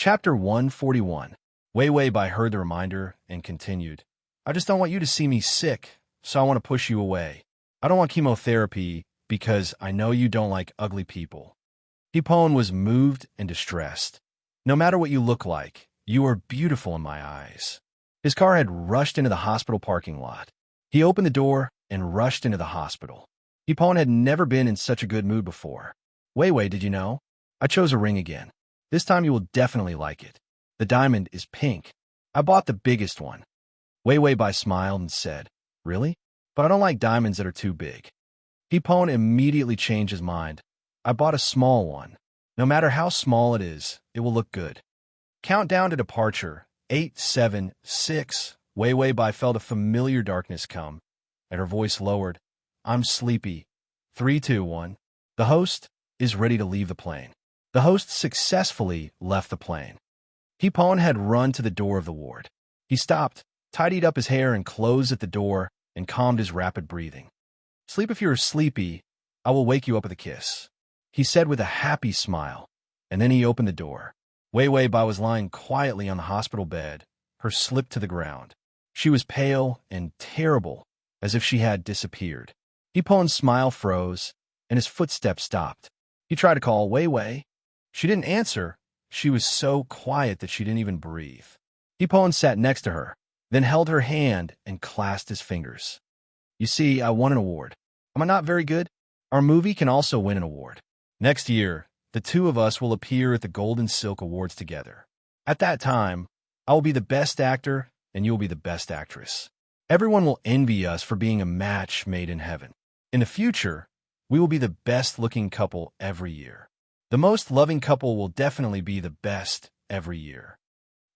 Chapter 141. Wei Wei Bai heard the reminder and continued. I just don't want you to see me sick, so I want to push you away. I don't want chemotherapy because I know you don't like ugly people. Hipon was moved and distressed. No matter what you look like, you are beautiful in my eyes. His car had rushed into the hospital parking lot. He opened the door and rushed into the hospital. Hipon had never been in such a good mood before. Wei Wei, did you know? I chose a ring again. This time you will definitely like it. The diamond is pink. I bought the biggest one. Wei Wei Bai smiled and said, Really? But I don't like diamonds that are too big. Hipon immediately changed his mind. I bought a small one. No matter how small it is, it will look good. Countdown to departure. 8, 7, 6. Wei Wei Bai felt a familiar darkness come, and her voice lowered. I'm sleepy. 3, 2, 1. The host is ready to leave the plane. The host successfully left the plane. Hipon had run to the door of the ward. He stopped, tidied up his hair and closed at the door, and calmed his rapid breathing. Sleep if you are sleepy. I will wake you up with a kiss, he said with a happy smile, and then he opened the door. Wei Wei Bai was lying quietly on the hospital bed, her slip to the ground. She was pale and terrible, as if she had disappeared. Hipon's smile froze, and his footsteps stopped. He tried to call Wei Wei. She didn't answer. She was so quiet that she didn't even breathe. Hipon sat next to her, then held her hand and clasped his fingers. You see, I won an award. Am I not very good? Our movie can also win an award. Next year, the two of us will appear at the Golden Silk Awards together. At that time, I will be the best actor and you will be the best actress. Everyone will envy us for being a match made in heaven. In the future, we will be the best-looking couple every year. The most loving couple will definitely be the best every year.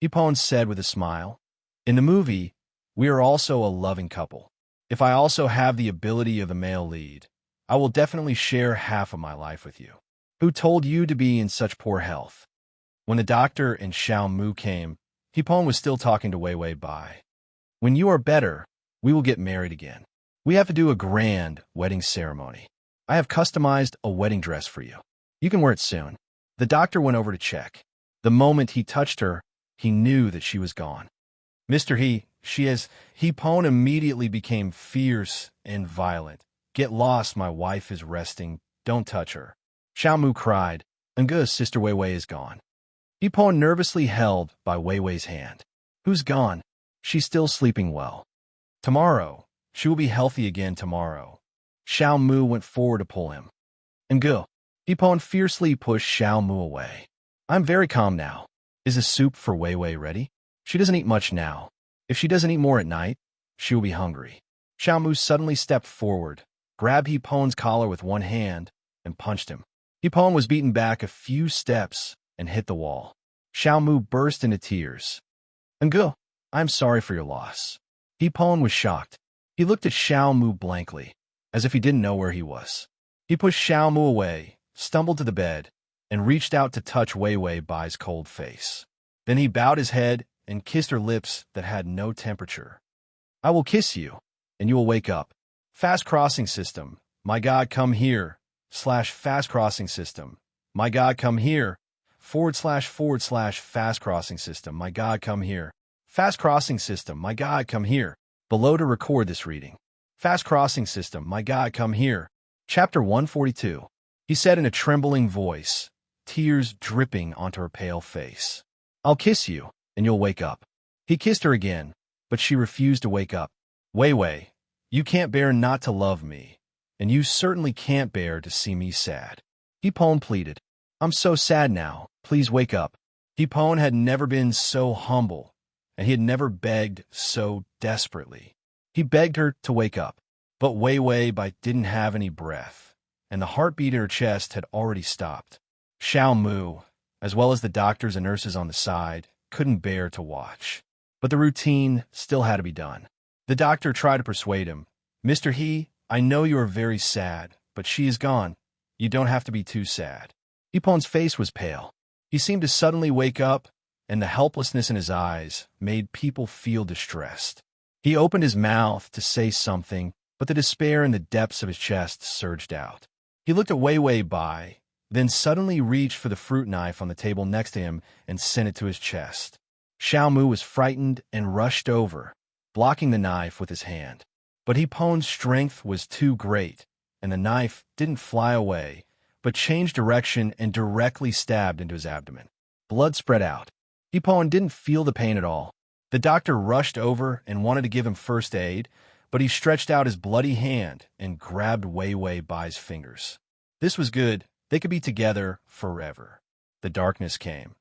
Hipon said with a smile. In the movie, we are also a loving couple. If I also have the ability of the male lead, I will definitely share half of my life with you. Who told you to be in such poor health? When the doctor and Xiao Mu came, Hipon was still talking to Wei Wei Bai. When you are better, we will get married again. We have to do a grand wedding ceremony. I have customized a wedding dress for you. You can wear it soon. The doctor went over to check. The moment he touched her, he knew that she was gone. Mr. Hipon immediately became fierce and violent. Get lost, my wife is resting. Don't touch her. Xiao Mu cried. Ngu's sister Wei Wei is gone. Hipon nervously held by Wei Wei's hand. Who's gone? She's still sleeping well. Tomorrow. She will be healthy again tomorrow. Xiao Mu went forward to pull him. Ngu. Hipon fiercely pushed Xiao Mu away. I'm very calm now. Is the soup for Wei Wei ready? She doesn't eat much now. If she doesn't eat more at night, she will be hungry. Xiao Mu suddenly stepped forward, grabbed Hipon's collar with one hand, and punched him. Hipon was beaten back a few steps and hit the wall. Xiao Mu burst into tears. Ngu, I'm sorry for your loss. Hipon was shocked. He looked at Xiao Mu blankly, as if he didn't know where he was. He pushed Xiao Mu away, stumbled to the bed, and reached out to touch Wei Wei Bai's cold face. Then he bowed his head and kissed her lips that had no temperature. I will kiss you, and you will wake up. Fast crossing system. My God, come here. /fast crossing system. My God, come here. / fast crossing system. My God, come here. Fast crossing system. My God, come here. Below to record this reading. Fast crossing system. My God, come here. Chapter 142. He said in a trembling voice, tears dripping onto her pale face. I'll kiss you, and you'll wake up. He kissed her again, but she refused to wake up. Wei Wei, you can't bear not to love me, and you certainly can't bear to see me sad. Hipon pleaded. I'm so sad now. Please wake up. Hipon had never been so humble, and he had never begged so desperately. He begged her to wake up, but Wei Wei Bai didn't have any breath, and the heartbeat in her chest had already stopped. Xiao Mu, as well as the doctors and nurses on the side, couldn't bear to watch. But the routine still had to be done. The doctor tried to persuade him. Mr. He, I know you are very sad, but she is gone. You don't have to be too sad. Hipon's face was pale. He seemed to suddenly wake up, and the helplessness in his eyes made people feel distressed. He opened his mouth to say something, but the despair in the depths of his chest surged out. He looked at Wei Wei Bai, then suddenly reached for the fruit knife on the table next to him and sent it to his chest. Xiao Mu was frightened and rushed over, blocking the knife with his hand. But He Peng's strength was too great, and the knife didn't fly away, but changed direction and directly stabbed into his abdomen. Blood spread out. He Peng didn't feel the pain at all. The doctor rushed over and wanted to give him first aid, but he stretched out his bloody hand and grabbed Wei Wei by his fingers. This was good. They could be together forever. The darkness came,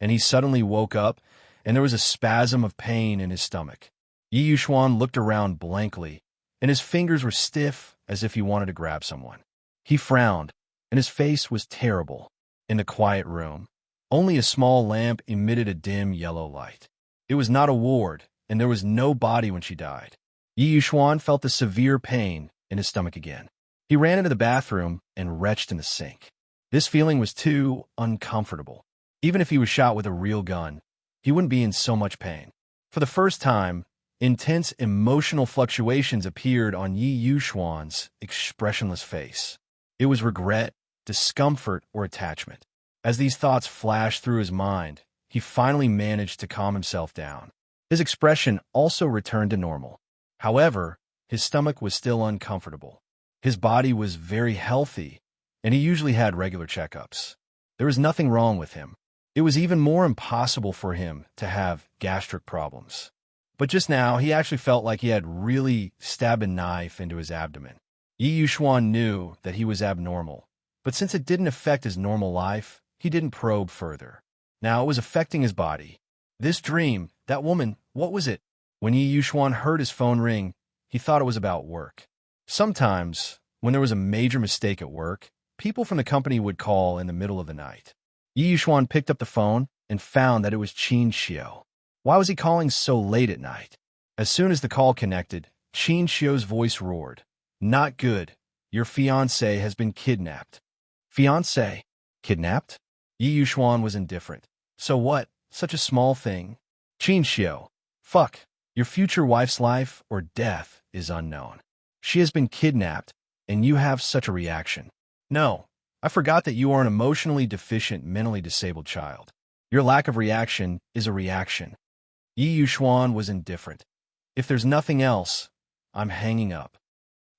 and he suddenly woke up, and there was a spasm of pain in his stomach. Yi Yuxuan looked around blankly, and his fingers were stiff as if he wanted to grab someone. He frowned, and his face was terrible. In the quiet room, only a small lamp emitted a dim yellow light. It was not a ward, and there was no body when she died. Yi Yuxuan felt the severe pain in his stomach again. He ran into the bathroom and retched in the sink. This feeling was too uncomfortable. Even if he was shot with a real gun, he wouldn't be in so much pain. For the first time, intense emotional fluctuations appeared on Yi Yuxuan's expressionless face. It was regret, discomfort, or attachment. As these thoughts flashed through his mind, he finally managed to calm himself down. His expression also returned to normal. However, his stomach was still uncomfortable. His body was very healthy, and he usually had regular checkups. There was nothing wrong with him. It was even more impossible for him to have gastric problems. But just now, he actually felt like he had really stabbed a knife into his abdomen. Yi Yuxuan knew that he was abnormal, but since it didn't affect his normal life, he didn't probe further. Now it was affecting his body. This dream, that woman, what was it? When Yi Yuxuan heard his phone ring, he thought it was about work. Sometimes, when there was a major mistake at work, people from the company would call in the middle of the night. Yi Yuxuan picked up the phone and found that it was Qin Xiu. Why was he calling so late at night? As soon as the call connected, Qin Xiu's voice roared. Not good. Your fiancé has been kidnapped. Fiancé? Kidnapped? Yi Yuxuan was indifferent. So what? Such a small thing. Qin Xiu. Fuck. Your future wife's life or death is unknown. She has been kidnapped, and you have such a reaction. No, I forgot that you are an emotionally deficient, mentally disabled child. Your lack of reaction is a reaction. Yi Yuxuan was indifferent. If there's nothing else, I'm hanging up.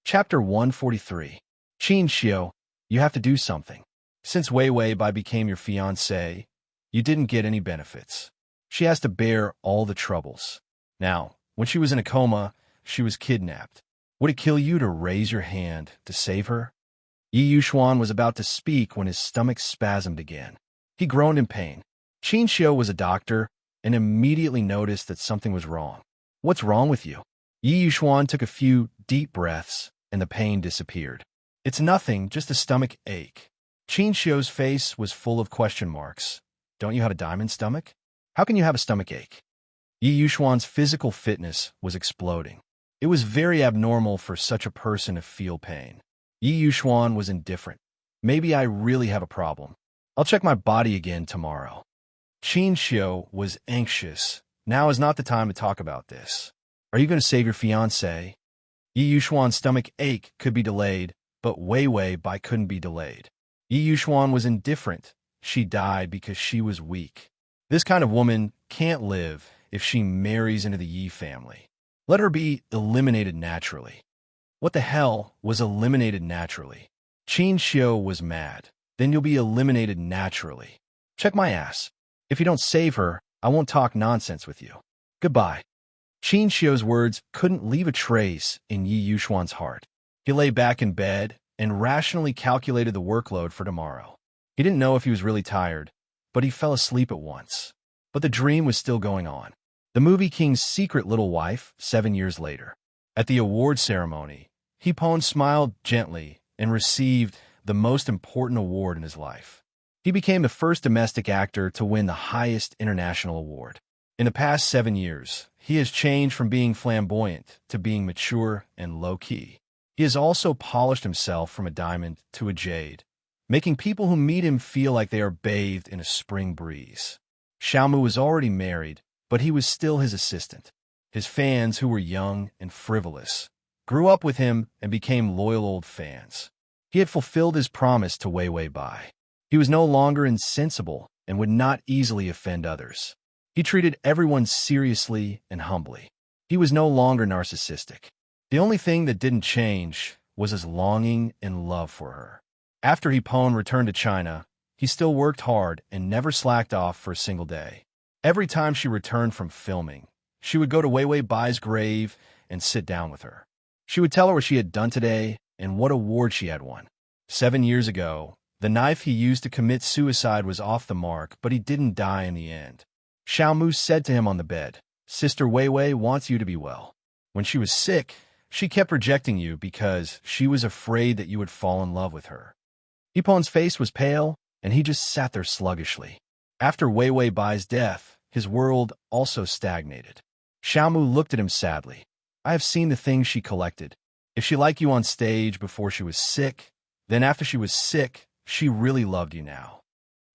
Chapter 143. Qin Xiu, you have to do something. Since Wei Wei Bai became your fiancé, you didn't get any benefits. She has to bear all the troubles. Now, when she was in a coma, she was kidnapped. Would it kill you to raise your hand to save her? Yi Yuxuan was about to speak when his stomach spasmed again. He groaned in pain. Qin Xiu was a doctor and immediately noticed that something was wrong. What's wrong with you? Yi Yuxuan took a few deep breaths and the pain disappeared. It's nothing, just a stomach ache. Qin Xiu's face was full of question marks. Don't you have a diamond stomach? How can you have a stomach ache? Yi Yuxuan's physical fitness was exploding. It was very abnormal for such a person to feel pain. Yi Yuxuan was indifferent. Maybe I really have a problem. I'll check my body again tomorrow. Qin Xiu was anxious. Now is not the time to talk about this. Are you going to save your fiancé? Yi Yuxuan's stomach ache could be delayed, but Wei Wei Bai couldn't be delayed. Yi Yuxuan was indifferent. She died because she was weak. This kind of woman can't live if she marries into the Yi family. Let her be eliminated naturally. What the hell was eliminated naturally? Qin Xiu was mad. Then you'll be eliminated naturally. Check my ass. If you don't save her, I won't talk nonsense with you. Goodbye. Qin Xiu's words couldn't leave a trace in Yi Yuxuan's heart. He lay back in bed and rationally calculated the workload for tomorrow. He didn't know if he was really tired, but he fell asleep at once. But the dream was still going on. The movie King's secret little wife, 7 years later. At the award ceremony, He Peng smiled gently and received the most important award in his life. He became the first domestic actor to win the highest international award. In the past 7 years, he has changed from being flamboyant to being mature and low-key. He has also polished himself from a diamond to a jade, making people who meet him feel like they are bathed in a spring breeze. Xiaomu was already married, but he was still his assistant. His fans, who were young and frivolous, grew up with him and became loyal old fans. He had fulfilled his promise to Wei Wei Bai. He was no longer insensible and would not easily offend others. He treated everyone seriously and humbly. He was no longer narcissistic. The only thing that didn't change was his longing and love for her. After Hipon returned to China, he still worked hard and never slacked off for a single day. Every time she returned from filming, she would go to Weiwei Bai's grave and sit down with her. She would tell her what she had done today and what award she had won. 7 years ago, the knife he used to commit suicide was off the mark, but he didn't die in the end. Xiao Mu said to him on the bed, "Sister Weiwei wants you to be well. When she was sick, she kept rejecting you because she was afraid that you would fall in love with her." Hipon's face was pale, and he just sat there sluggishly. After Weiwei Bai's death, his world also stagnated. Xiao Mu looked at him sadly. "I have seen the things she collected. If she liked you on stage before she was sick, then after she was sick, she really loved you now."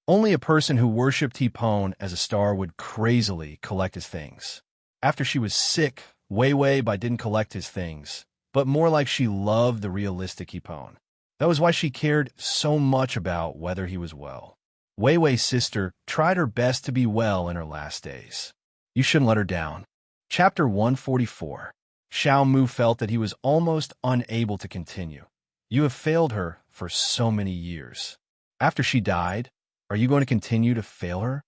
Only a person who worshipped Hipon as a star would crazily collect his things. After she was sick, Weiwei Bai didn't collect his things, but more like she loved the realistic Hipon. That was why she cared so much about whether he was well. Weiwei's sister tried her best to be well in her last days. You shouldn't let her down. Chapter 144. Xiao Mu felt that he was almost unable to continue. You have failed her for so many years. After she died, are you going to continue to fail her?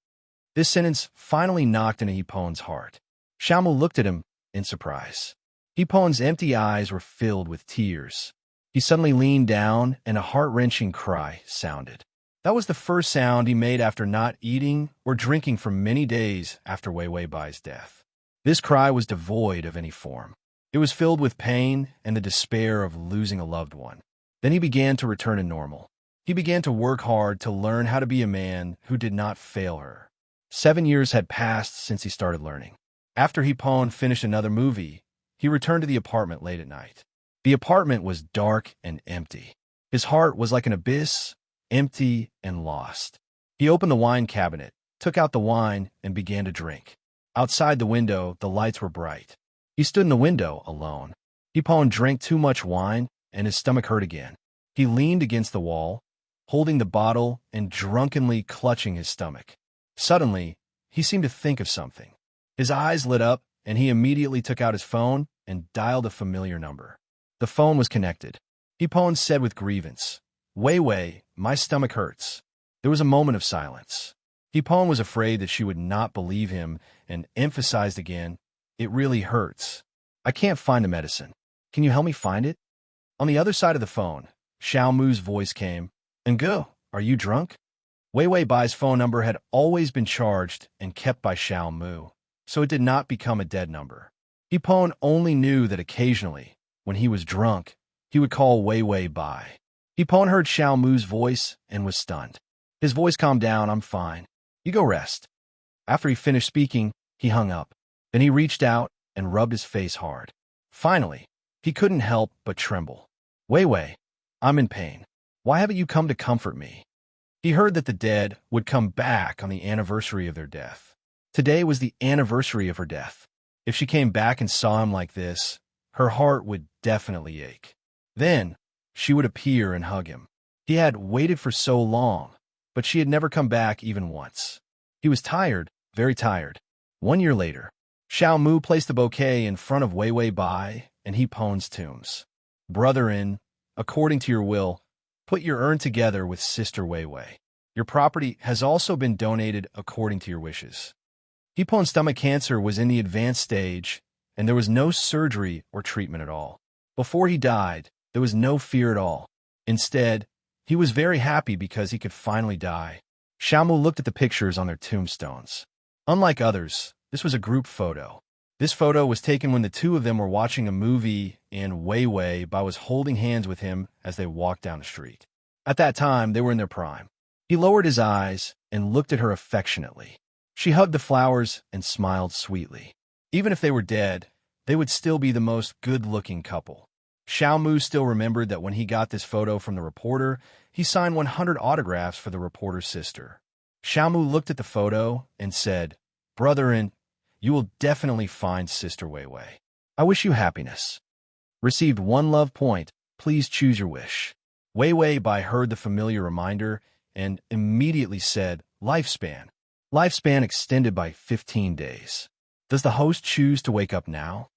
This sentence finally knocked into Hipon's heart. Xiao Mu looked at him in surprise. Hipon's empty eyes were filled with tears. He suddenly leaned down, and a heart-wrenching cry sounded. That was the first sound he made after not eating or drinking for many days after Weiwei Bai's death. This cry was devoid of any form. It was filled with pain and the despair of losing a loved one. Then he began to return to normal. He began to work hard to learn how to be a man who did not fail her. 7 years had passed since he started learning. After Hipon finished another movie, he returned to the apartment late at night. The apartment was dark and empty. His heart was like an abyss, empty and lost. He opened the wine cabinet, took out the wine, and began to drink. Outside the window, the lights were bright. He stood in the window alone. Hipon drank too much wine, and his stomach hurt again. He leaned against the wall, holding the bottle and drunkenly clutching his stomach. Suddenly, he seemed to think of something. His eyes lit up, and he immediately took out his phone and dialed a familiar number. The phone was connected. Hipon said with grievance, "Weiwei, my stomach hurts." There was a moment of silence. Hipon was afraid that she would not believe him and emphasized again, "It really hurts. I can't find the medicine. Can you help me find it?" On the other side of the phone, Xiao Mu's voice came, "Ngo, are you drunk?" Weiwei Bai's phone number had always been charged and kept by Xiao Mu, so it did not become a dead number. Hipon only knew that occasionally, when he was drunk, he would call Weiwei Bai. Hipon heard Xiao Mu's voice and was stunned. His voice calmed down. "I'm fine. You go rest." After he finished speaking, he hung up. Then he reached out and rubbed his face hard. Finally, he couldn't help but tremble. "Weiwei, I'm in pain. Why haven't you come to comfort me?" He heard that the dead would come back on the anniversary of their death. Today was the anniversary of her death. If she came back and saw him like this, her heart would definitely ache. Then, she would appear and hug him. He had waited for so long, but she had never come back even once. He was tired, very tired. 1 year later, Xiao Mu placed the bouquet in front of Weiwei Bai and Hipon's tombs. "Brother-in, according to your will, put your urn together with Sister Weiwei. Your property has also been donated according to your wishes." Hipon's stomach cancer was in the advanced stage, and there was no surgery or treatment at all. Before he died, there was no fear at all. Instead, he was very happy because he could finally die. Xiao Mu looked at the pictures on their tombstones. Unlike others, this was a group photo. This photo was taken when the two of them were watching a movie and Weiwei Bai was holding hands with him as they walked down the street. At that time, they were in their prime. He lowered his eyes and looked at her affectionately. She hugged the flowers and smiled sweetly. Even if they were dead, they would still be the most good-looking couple. Xiao Mu still remembered that when he got this photo from the reporter, he signed 100 autographs for the reporter's sister. Xiao Mu looked at the photo and said, "Brother-in, you will definitely find Sister Weiwei. I wish you happiness." Received 1 love point. Please choose your wish. Weiwei Bai heard the familiar reminder and immediately said, lifespan. Lifespan extended by 15 days. Does the host choose to wake up now?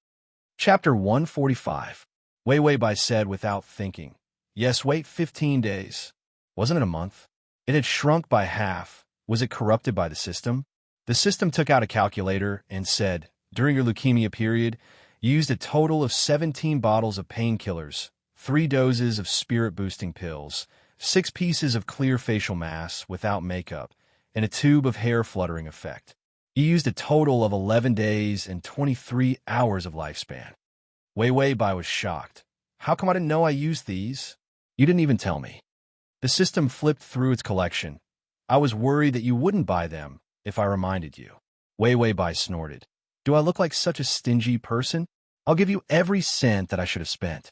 Chapter 145. Wei Wei Bai said without thinking. Yes, wait 15 days. Wasn't it a month? It had shrunk by half. Was it corrupted by the system? The system took out a calculator and said, during your leukemia period, you used a total of 17 bottles of painkillers, 3 doses of spirit-boosting pills, 6 pieces of clear facial mask without makeup, and a tube of hair fluttering effect. You used a total of 11 days and 23 hours of lifespan. Wei Wei Bai was shocked. How come I didn't know I used these? You didn't even tell me. The system flipped through its collection. I was worried that you wouldn't buy them if I reminded you. Wei Wei Bai snorted. Do I look like such a stingy person? I'll give you every cent that I should have spent.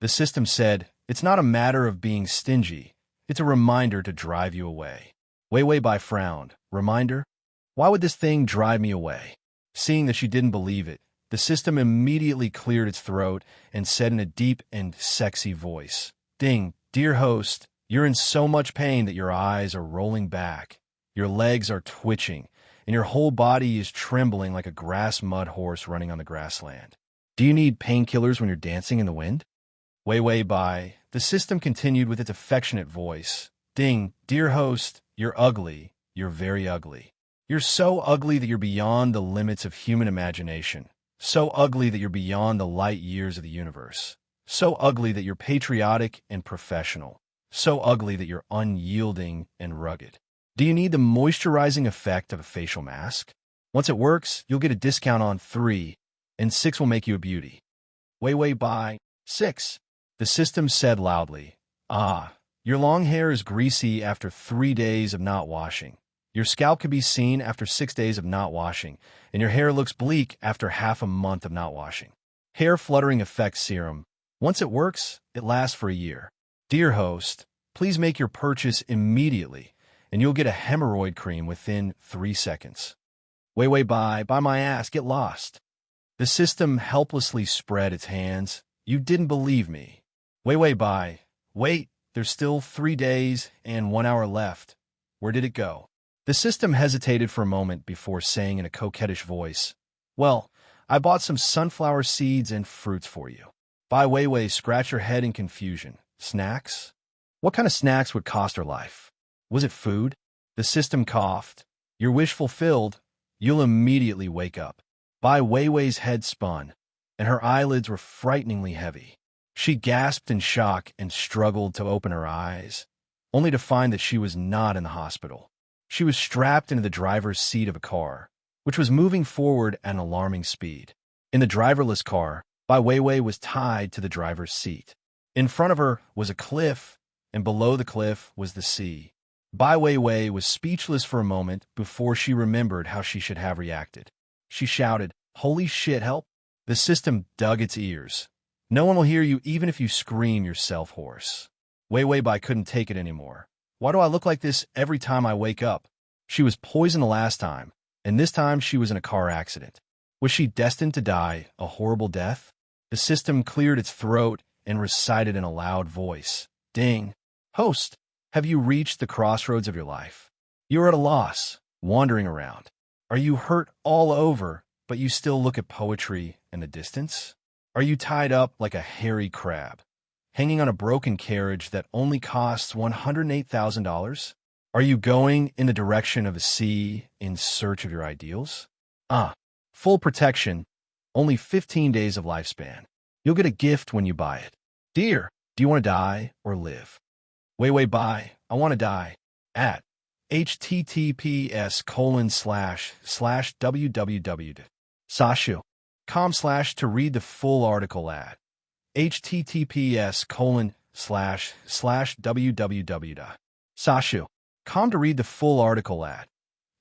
The system said, it's not a matter of being stingy. It's a reminder to drive you away. Wei Wei Bai frowned. Reminder? Why would this thing drive me away? Seeing that she didn't believe it, the system immediately cleared its throat and said in a deep and sexy voice, Ding, dear host, you're in so much pain that your eyes are rolling back, your legs are twitching, and your whole body is trembling like a grass mud horse running on the grassland. Do you need painkillers when you're dancing in the wind? Wei Wei Bai, the system continued with its affectionate voice. Ding, dear host, you're ugly, you're very ugly. You're so ugly that you're beyond the limits of human imagination. So ugly that you're beyond the light years of the universe. So ugly that you're patriotic and professional. So ugly that you're unyielding and rugged. Do you need the moisturizing effect of a facial mask? Once it works, you'll get a discount on 3, and 6 will make you a beauty. Wei Wei Bai, 6. The system said loudly. Ah, your long hair is greasy after 3 days of not washing. Your scalp can be seen after 6 days of not washing, and your hair looks bleak after half a month of not washing. Hair fluttering effect serum. Once it works, it lasts for a year. Dear host, please make your purchase immediately, and you'll get a hemorrhoid cream within 3 seconds. Wei Wei Bai, by my ass, get lost. The system helplessly spread its hands. You didn't believe me. Wei Wei Bai, wait, there's still 3 days and 1 hour left. Where did it go? The system hesitated for a moment before saying in a coquettish voice, Well, I bought some sunflower seeds and fruits for you. Bai Wei Wei scratched her head in confusion. Snacks? What kind of snacks would cost her life? Was it food? The system coughed. Your wish fulfilled. You'll immediately wake up. Bai Wei Wei's head spun, and her eyelids were frighteningly heavy. She gasped in shock and struggled to open her eyes, only to find that she was not in the hospital. She was strapped into the driver's seat of a car, which was moving forward at an alarming speed. In the driverless car, Bai Wei Wei was tied to the driver's seat. In front of her was a cliff, and below the cliff was the sea. Bai Wei Wei was speechless for a moment before she remembered how she should have reacted. She shouted, Holy shit, help! The system dug its ears. No one will hear you even if you scream yourself hoarse. Wei Wei Bai couldn't take it anymore. Why do I look like this every time I wake up? She was poisoned the last time, and this time she was in a car accident. Was she destined to die a horrible death? The system cleared its throat and recited in a loud voice. Ding. Host, have you reached the crossroads of your life? You are at a loss, wandering around. Are you hurt all over, but you still look at poetry in the distance? Are you tied up like a hairy crab, hanging on a broken carriage that only costs $108,000? Are you going in the direction of a sea in search of your ideals? Full protection, only 15 days of lifespan. You'll get a gift when you buy it. Dear, do you want to die or live? Wei Wei Bai, I want to die. At https://www.sashu.com/ to read the full article at https://www.sashu.com to read the full article at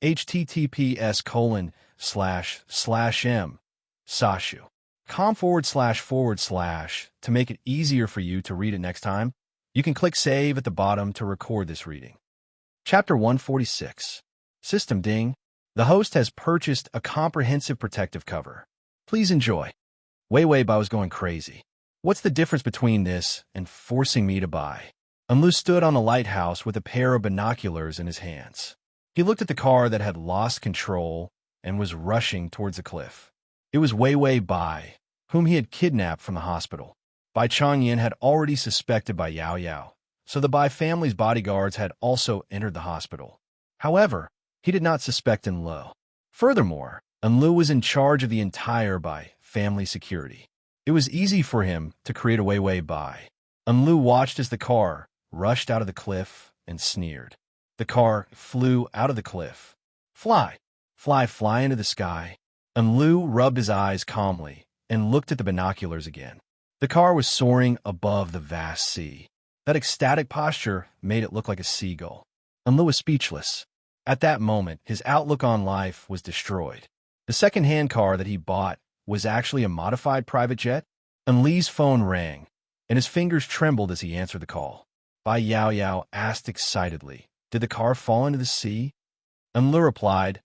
https://m/sashu.com// to make it easier for you to read it next time. You can click Save at the bottom to record this reading. Chapter 146. System Ding. The host has purchased a comprehensive protective cover. Please enjoy. Wei Wei Bai was going crazy. What's the difference between this and forcing me to buy? Enlu stood on the lighthouse with a pair of binoculars in his hands. He looked at the car that had lost control and was rushing towards the cliff. It was Wei Wei Bai, whom he had kidnapped from the hospital. Bai Changyin had already suspected Bai Yao Yao, so the Bai family's bodyguards had also entered the hospital. However, he did not suspect Enlu. Furthermore, Enlu was in charge of the entire Bai family security. It was easy for him to create a Wei Wei Bai. Enlu watched as the car rushed out of the cliff and sneered. The car flew out of the cliff. Fly, fly, fly into the sky. Enlu rubbed his eyes calmly and looked at the binoculars again. The car was soaring above the vast sea. That ecstatic posture made it look like a seagull. Enlu was speechless. At that moment, his outlook on life was destroyed. The second-hand car that he bought was actually a modified private jet. Enlu's phone rang, and his fingers trembled as he answered the call. Bai Yao Yao asked excitedly, "Did the car fall into the sea?" Enlu replied,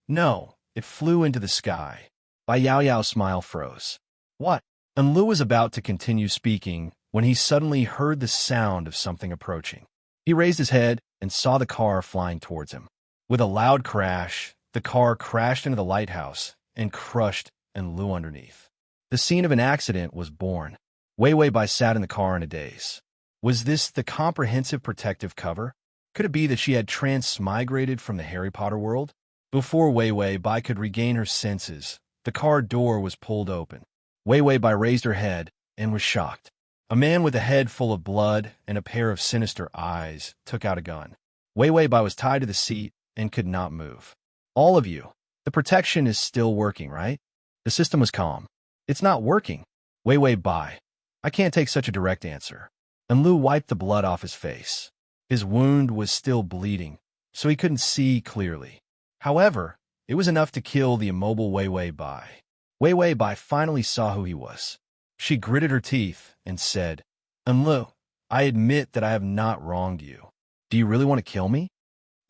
"No, it flew into the sky." Bai Yao Yao's smile froze. "What?" Enlu was about to continue speaking when he suddenly heard the sound of something approaching. He raised his head and saw the car flying towards him. With a loud crash, the car crashed into the lighthouse and crushed Enlu underneath. The scene of an accident was born. Wei Wei Bai sat in the car in a daze. Was this the comprehensive protective cover? Could it be that she had transmigrated from the Harry Potter world? Before Wei Wei Bai could regain her senses, the car door was pulled open. Wei Wei Bai raised her head and was shocked. A man with a head full of blood and a pair of sinister eyes took out a gun. Wei Wei Bai was tied to the seat and could not move. "All of you, the protection is still working, right?" The system was calm. "It's not working." Wei Wei Bai, "I can't take such a direct answer." Enlu wiped the blood off his face. His wound was still bleeding, so he couldn't see clearly. However, it was enough to kill the immobile Wei Wei Bai. Wei Wei Bai finally saw who he was. She gritted her teeth and said, "Enlu, I admit that I have not wronged you. Do you really want to kill me?"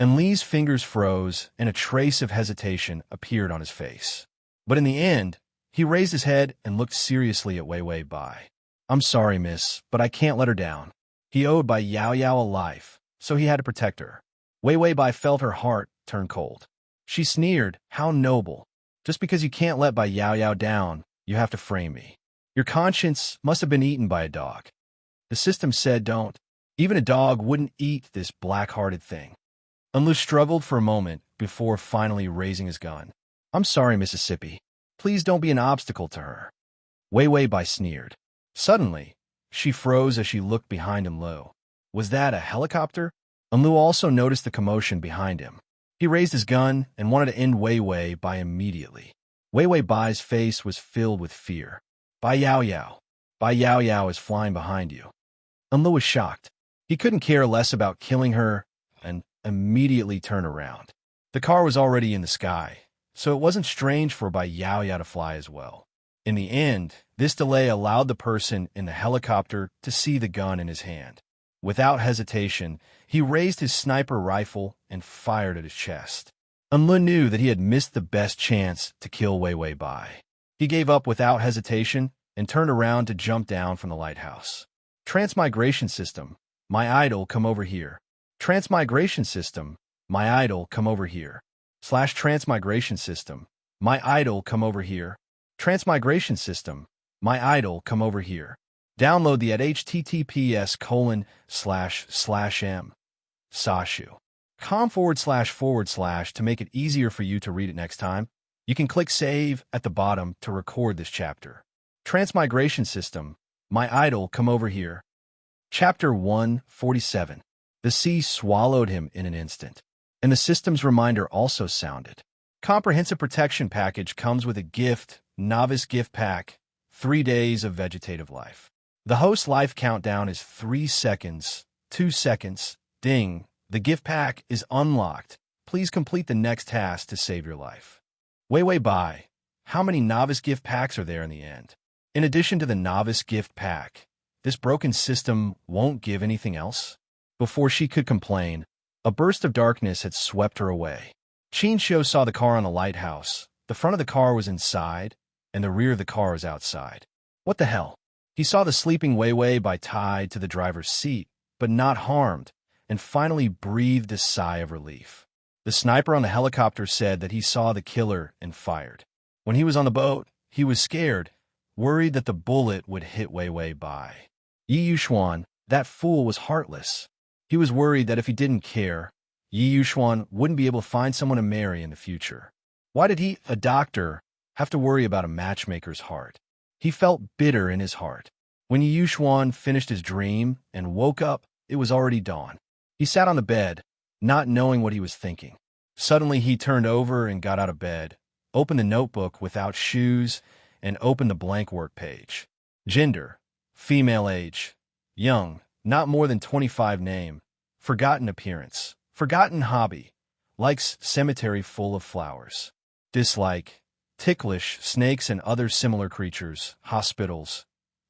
Enlu's fingers froze and a trace of hesitation appeared on his face. But in the end, he raised his head and looked seriously at Wei Wei Bai. "I'm sorry, miss, but I can't let her down." He owed Bai Yao Yao a life, so he had to protect her. Wei Wei Bai felt her heart turn cold. She sneered, "How noble. Just because you can't let Bai Yao Yao down, you have to frame me. Your conscience must have been eaten by a dog." The system said don't. Even a dog wouldn't eat this black-hearted thing. Enlu struggled for a moment before finally raising his gun. "I'm sorry, Mississippi. Please don't be an obstacle to her." Wei Wei Bai sneered. Suddenly, she froze as she looked behind Enlu. Was that a helicopter? Enlu also noticed the commotion behind him. He raised his gun and wanted to end Wei Wei Bai immediately. Wei Wei Bai's face was filled with fear. "Bai Yao Yao. Bai Yao Yao is flying behind you." Enlu was shocked. He couldn't care less about killing her and immediately turned around. The car was already in the sky, so it wasn't strange for Bai Yao Yao to fly as well. In the end, this delay allowed the person in the helicopter to see the gun in his hand. Without hesitation, he raised his sniper rifle and fired at his chest. Enlu knew that he had missed the best chance to kill Wei Wei Bai. He gave up without hesitation and turned around to jump down from the lighthouse. "Transmigration system, my idol, come over here. Transmigration system, my idol, come over here. Transmigration system, my idol, come over here. Transmigration system, my idol, come over here." Download the at https://m/sashu.com// to make it easier for you to read it next time. You can click Save at the bottom to record this chapter. Transmigration system, my idol, come over here. Chapter 147. The sea swallowed him in an instant, and the system's reminder also sounded. Comprehensive protection package comes with a gift, novice gift pack, 3 days of vegetative life. The host life countdown is 3 seconds, 2 seconds, ding. The gift pack is unlocked. Please complete the next task to save your life. Wei Wei Bai, how many novice gift packs are there in the end? In addition to the novice gift pack, this broken system won't give anything else? Before she could complain, a burst of darkness had swept her away. Qin Xiu saw the car on the lighthouse. The front of the car was inside, and the rear of the car was outside. What the hell? He saw the sleeping Wei Wei Bai tied to the driver's seat, but not harmed, and finally breathed a sigh of relief. The sniper on the helicopter said that he saw the killer and fired. When he was on the boat, he was scared, worried that the bullet would hit Wei Wei Bai. Yi Yuxuan, that fool, was heartless. He was worried that if he didn't care, Yi Yuxuan wouldn't be able to find someone to marry in the future. Why did he, a doctor, have to worry about a matchmaker's heart? He felt bitter in his heart. When Yi Yuxuan finished his dream and woke up, it was already dawn. He sat on the bed, not knowing what he was thinking. Suddenly he turned over and got out of bed, opened the notebook without shoes, and opened the blank work page. Gender, female, age, young, not more than 25, name, forgotten appearance, forgotten hobby, likes cemetery full of flowers. Dislike, ticklish, snakes and other similar creatures, hospitals.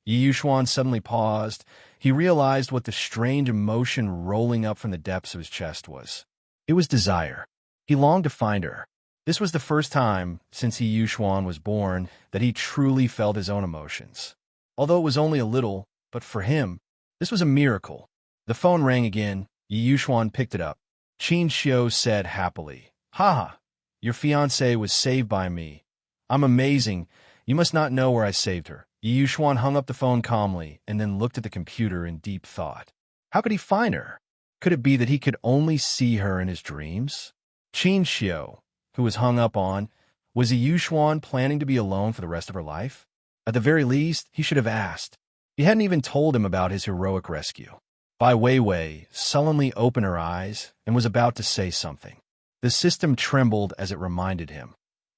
Yi Yuxuan suddenly paused. He realized what the strange emotion rolling up from the depths of his chest was. It was desire. He longed to find her. This was the first time since Yi Yuxuan was born that he truly felt his own emotions. Although it was only a little, but for him, this was a miracle. The phone rang again. Yi Yuxuan picked it up. Qin Xiu said happily, "Haha, your fiancée was saved by me. I'm amazing. You must not know where I saved her." Yi Yuxuan hung up the phone calmly and then looked at the computer in deep thought. How could he find her? Could it be that he could only see her in his dreams? Qin Xiu, who was hung up on, was Yi Yuxuan planning to be alone for the rest of her life? At the very least, he should have asked. He hadn't even told him about his heroic rescue. Bai Weiwei sullenly opened her eyes and was about to say something. The system trembled as it reminded him.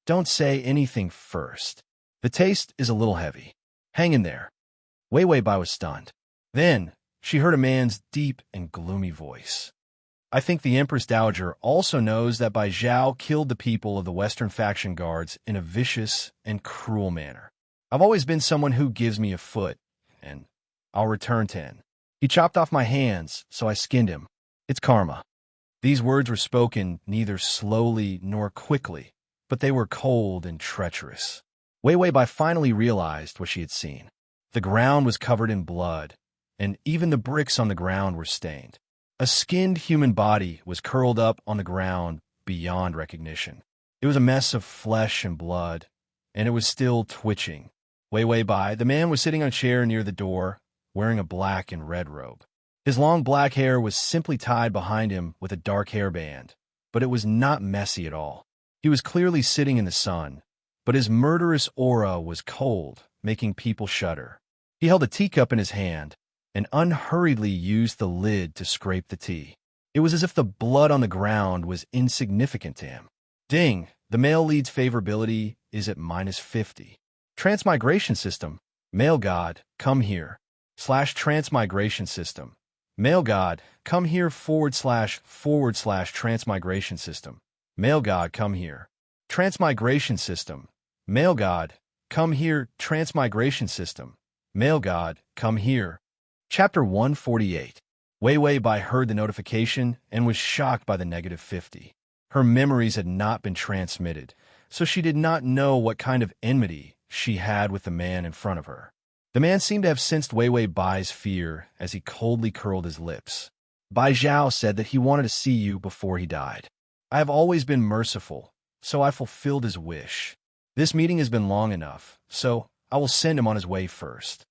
Don't say anything first. The taste is a little heavy. Hang in there. Weiwei Bai was stunned. Then she heard a man's deep and gloomy voice. I think the Empress Dowager also knows that Bai Zhao killed the people of the Western faction guards in a vicious and cruel manner. I've always been someone who gives me a foot, and I'll return 10. He chopped off my hands, so I skinned him. It's karma. These words were spoken neither slowly nor quickly, but they were cold and treacherous. Weiwei Bai finally realized what she had seen. The ground was covered in blood, and even the bricks on the ground were stained. A skinned human body was curled up on the ground beyond recognition. It was a mess of flesh and blood, and it was still twitching. Weiwei Bai, the man, was sitting on a chair near the door, wearing a black and red robe. His long black hair was simply tied behind him with a dark hairband, but it was not messy at all. He was clearly sitting in the sun, but his murderous aura was cold, making people shudder. He held a teacup in his hand and unhurriedly used the lid to scrape the tea. It was as if the blood on the ground was insignificant to him. Ding, the male lead's favorability is at -50. Transmigration system. Male god, come here. /transmigration system. Male god, come here / transmigration system. Male god, come here. Transmigration system. Male god, come here. Transmigration system. Male god, come here. Chapter 148. Weiwei Bai heard the notification and was shocked by the -50. Her memories had not been transmitted, so she did not know what kind of enmity she had with the man in front of her. The man seemed to have sensed Weiwei Bai's fear as he coldly curled his lips. Bai Zhao said that he wanted to see you before he died. I have always been merciful, so I fulfilled his wish. This meeting has been long enough, so I will send him on his way first.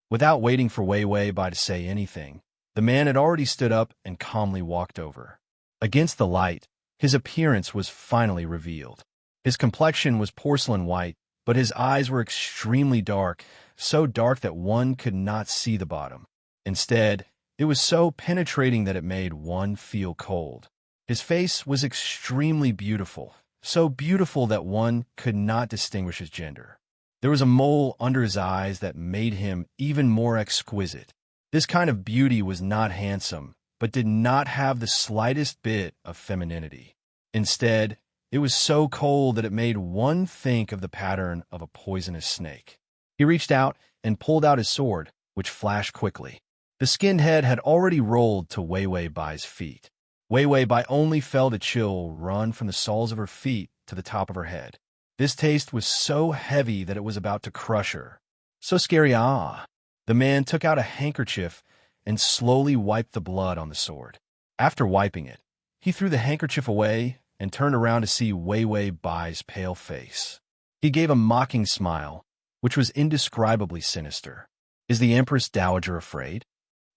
Without waiting for Weiwei Bai to say anything, the man had already stood up and calmly walked over. Against the light, his appearance was finally revealed. His complexion was porcelain white, but his eyes were extremely dark, so dark that one could not see the bottom. Instead, it was so penetrating that it made one feel cold. His face was extremely beautiful, so beautiful that one could not distinguish his gender. There was a mole under his eyes that made him even more exquisite. This kind of beauty was not handsome, but did not have the slightest bit of femininity. Instead, it was so cold that it made one think of the pattern of a poisonous snake. He reached out and pulled out his sword, which flashed quickly. The skinned head had already rolled to Weiwei Bai's feet. Weiwei Bai only felt a chill run from the soles of her feet to the top of her head. This taste was so heavy that it was about to crush her. So scary, ah! The man took out a handkerchief and slowly wiped the blood on the sword. After wiping it, he threw the handkerchief away and turned around to see Wei Wei Bai's pale face. He gave a mocking smile, which was indescribably sinister. Is the Empress Dowager afraid?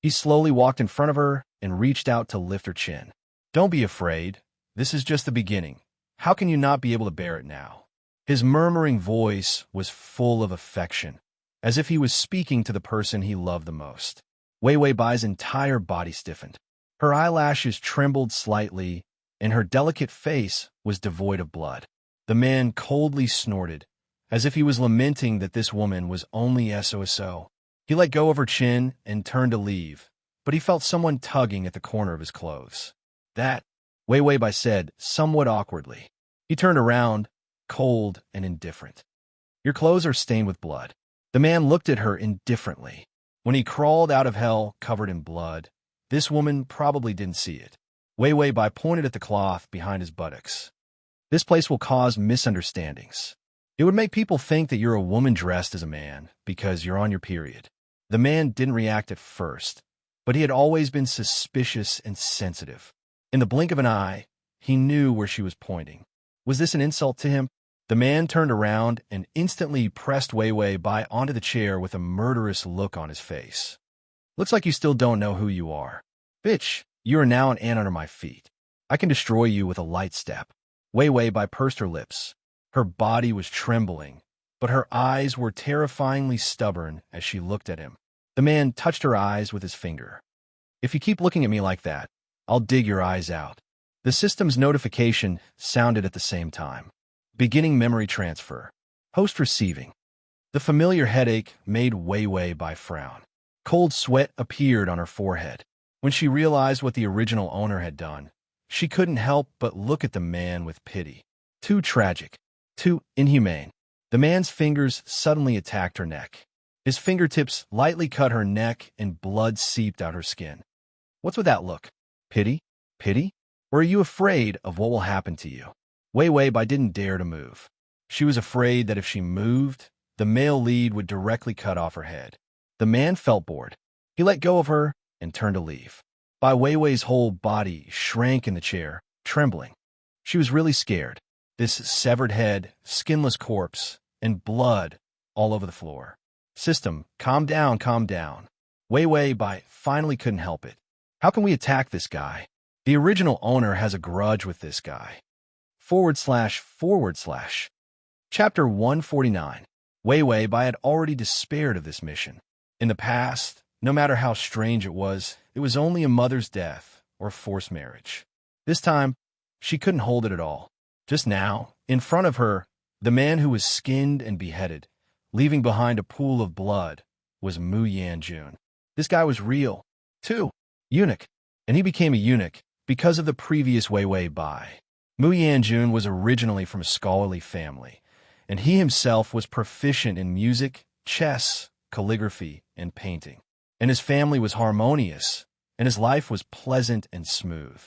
He slowly walked in front of her and reached out to lift her chin. Don't be afraid. This is just the beginning. How can you not be able to bear it now? His murmuring voice was full of affection, as if he was speaking to the person he loved the most. Wei Wei Bai's entire body stiffened. Her eyelashes trembled slightly, and her delicate face was devoid of blood. The man coldly snorted, as if he was lamenting that this woman was only SOSO. He let go of her chin and turned to leave, but he felt someone tugging at the corner of his clothes. That, Wei Wei Bai said, somewhat awkwardly. He turned around, cold and indifferent. Your clothes are stained with blood. The man looked at her indifferently. When he crawled out of hell covered in blood, this woman probably didn't see it. Wei Wei Bai pointed at the cloth behind his buttocks. This place will cause misunderstandings. It would make people think that you're a woman dressed as a man because you're on your period. The man didn't react at first, but he had always been suspicious and sensitive. In the blink of an eye, he knew where she was pointing. Was this an insult to him? The man turned around and instantly pressed Wei Wei Bai onto the chair with a murderous look on his face. Looks like you still don't know who you are. Bitch, you are now an ant under my feet. I can destroy you with a light step. Wei Wei Bai pursed her lips. Her body was trembling, but her eyes were terrifyingly stubborn as she looked at him. The man touched her eyes with his finger. If you keep looking at me like that, I'll dig your eyes out. The system's notification sounded at the same time. Beginning memory transfer. Host receiving. The familiar headache made Wei Wei Bai frown. Cold sweat appeared on her forehead. When she realized what the original owner had done, she couldn't help but look at the man with pity. Too tragic. Too inhumane. The man's fingers suddenly attacked her neck. His fingertips lightly cut her neck and blood seeped out her skin. What's with that look? Pity? Pity? Or are you afraid of what will happen to you? Wei Wei Bai didn't dare to move. She was afraid that if she moved, the male lead would directly cut off her head. The man felt bored. He let go of her and turned to leave. Bai Wei Wei's whole body shrank in the chair, trembling. She was really scared. This severed head, skinless corpse, and blood all over the floor. System, calm down, calm down. Wei Wei Bai finally couldn't help it. How can we attack this guy? The original owner has a grudge with this guy. / Chapter 149. Wei Wei Bai had already despaired of this mission. In the past, no matter how strange it was only a mother's death or forced marriage. This time, she couldn't hold it at all. Just now, in front of her, the man who was skinned and beheaded, leaving behind a pool of blood, was Mu Yanjun. This guy was real, too. Eunuch. And he became a eunuch because of the previous Wei Wei Bai. Mu Yanjun was originally from a scholarly family, and he himself was proficient in music, chess, calligraphy, and painting. And his family was harmonious, and his life was pleasant and smooth.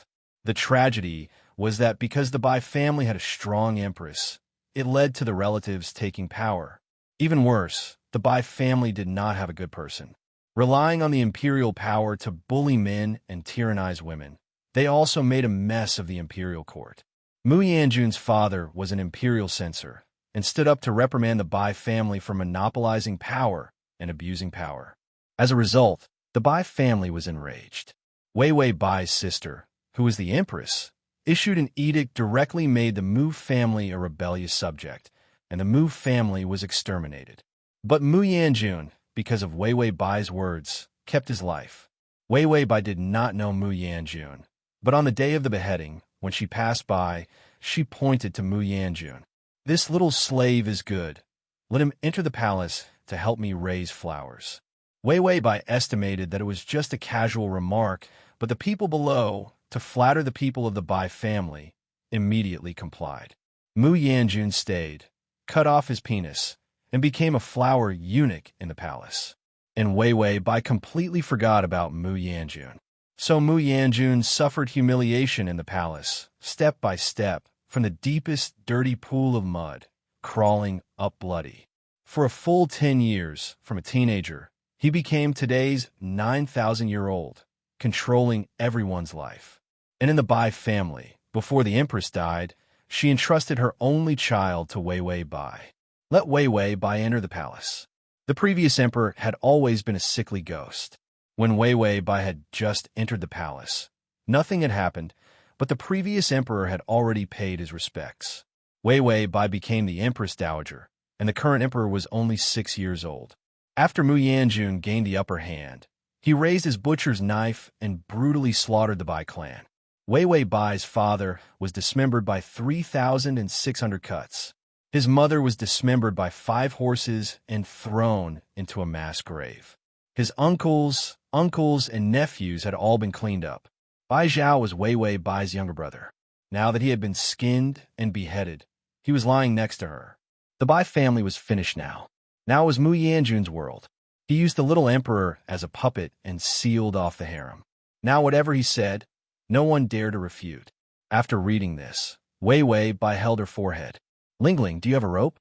The tragedy was that because the Bai family had a strong empress, it led to the relatives taking power. Even worse, the Bai family did not have a good person. Relying on the imperial power to bully men and tyrannize women, they also made a mess of the imperial court. Mu Yanjun's father was an imperial censor and stood up to reprimand the Bai family for monopolizing power and abusing power. As a result, the Bai family was enraged. Wei Wei Bai's sister, who was the empress, issued an edict directly made the Mu family a rebellious subject, and the Mu family was exterminated. But Mu Yanjun, because of Wei Wei Bai's words, kept his life. Wei Wei Bai did not know Mu Yanjun, but on the day of the beheading, when she passed by, she pointed to Mu Yanjun. This little slave is good. Let him enter the palace to help me raise flowers. Wei Wei Bai estimated that it was just a casual remark, but the people below, to flatter the people of the Bai family, immediately complied. Mu Yanjun stayed, cut off his penis, and became a flower eunuch in the palace. And Wei Wei Bai completely forgot about Mu Yanjun. So Mu Yanjun suffered humiliation in the palace, step by step, from the deepest dirty pool of mud, crawling up bloody. For a full 10 years, from a teenager He became today's 9,000-year-old, controlling everyone's life. And in the Bai family, before the empress died, she entrusted her only child to Wei Bai. Let Wei Bai enter the palace. The previous emperor had always been a sickly ghost. When Wei Bai had just entered the palace, nothing had happened, but the previous emperor had already paid his respects. Wei Bai became the empress dowager, and the current emperor was only 6 years old. After Mu Yanjun gained the upper hand, he raised his butcher's knife and brutally slaughtered the Bai clan. Wei Bai's father was dismembered by 3,600 cuts. His mother was dismembered by 5 horses and thrown into a mass grave. His uncles, and nephews had all been cleaned up. Bai Zhao was Wei Bai's younger brother. Now that he had been skinned and beheaded, he was lying next to her. The Bai family was finished now. Now it was Mu Yanjun's world. He used the little emperor as a puppet and sealed off the harem. Now whatever he said, no one dared to refute. After reading this, Wei Bai held her forehead. Lingling, do you have a rope?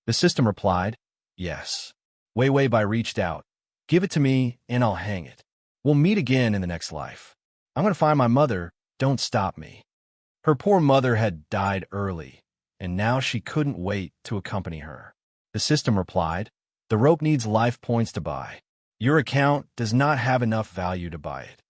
The system replied, yes. Wei Bai reached out. Give it to me, and I'll hang it. We'll meet again in the next life. I'm going to find my mother. Don't stop me. Her poor mother had died early, and now she couldn't wait to accompany her. The system replied, the rope needs life points to buy. Your account does not have enough value to buy it.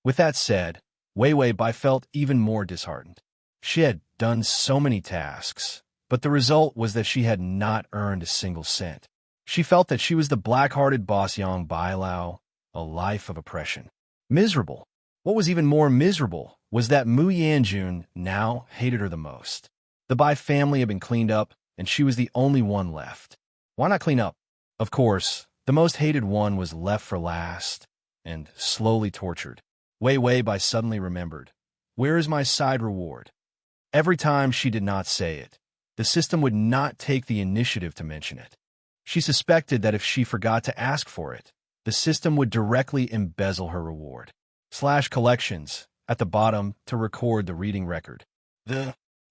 With that said, Wei Bai felt even more disheartened. She had done so many tasks, but the result was that she had not earned a single cent. She felt that she was the black-hearted boss Yang Bailao, a life of oppression. Miserable. What was even more miserable was that Mu Yanjun now hated her the most. The Bai family had been cleaned up, and she was the only one left. Why not clean up? Of course, the most hated one was left for last and slowly tortured. Wei Bai suddenly remembered. Where is my side reward? Every time she did not say it, the system would not take the initiative to mention it. She suspected that if she forgot to ask for it, the system would directly embezzle her reward. /collections at the bottom to record the reading record.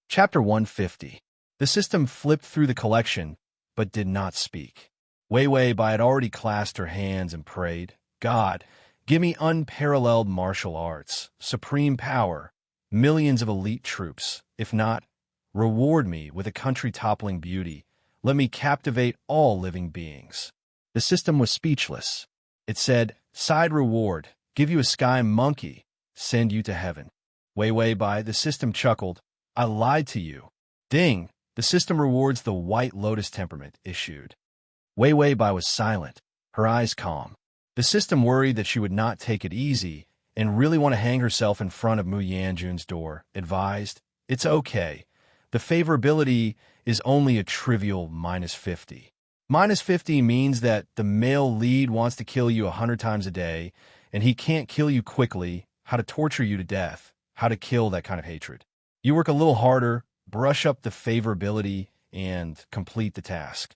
Chapter 150. The system flipped through the collection, but did not speak. Wei Bai had already clasped her hands and prayed, God, give me unparalleled martial arts, supreme power, millions of elite troops. If not, reward me with a country-toppling beauty. Let me captivate all living beings. The system was speechless. It said, side reward, give you a sky monkey, send you to heaven. Wei Bai, the system chuckled, I lied to you. Ding, the system rewards the White Lotus temperament issued. Wei Bai was silent, her eyes calm. The system worried that she would not take it easy and really want to hang herself in front of Mu Yanjun's door, advised, it's okay. The favorability is only a trivial -50. -50 means that the male lead wants to kill you 100 times a day, and he can't kill you quickly, how to torture you to death, how to kill that kind of hatred. You work a little harder, brush up the favorability, and complete the task.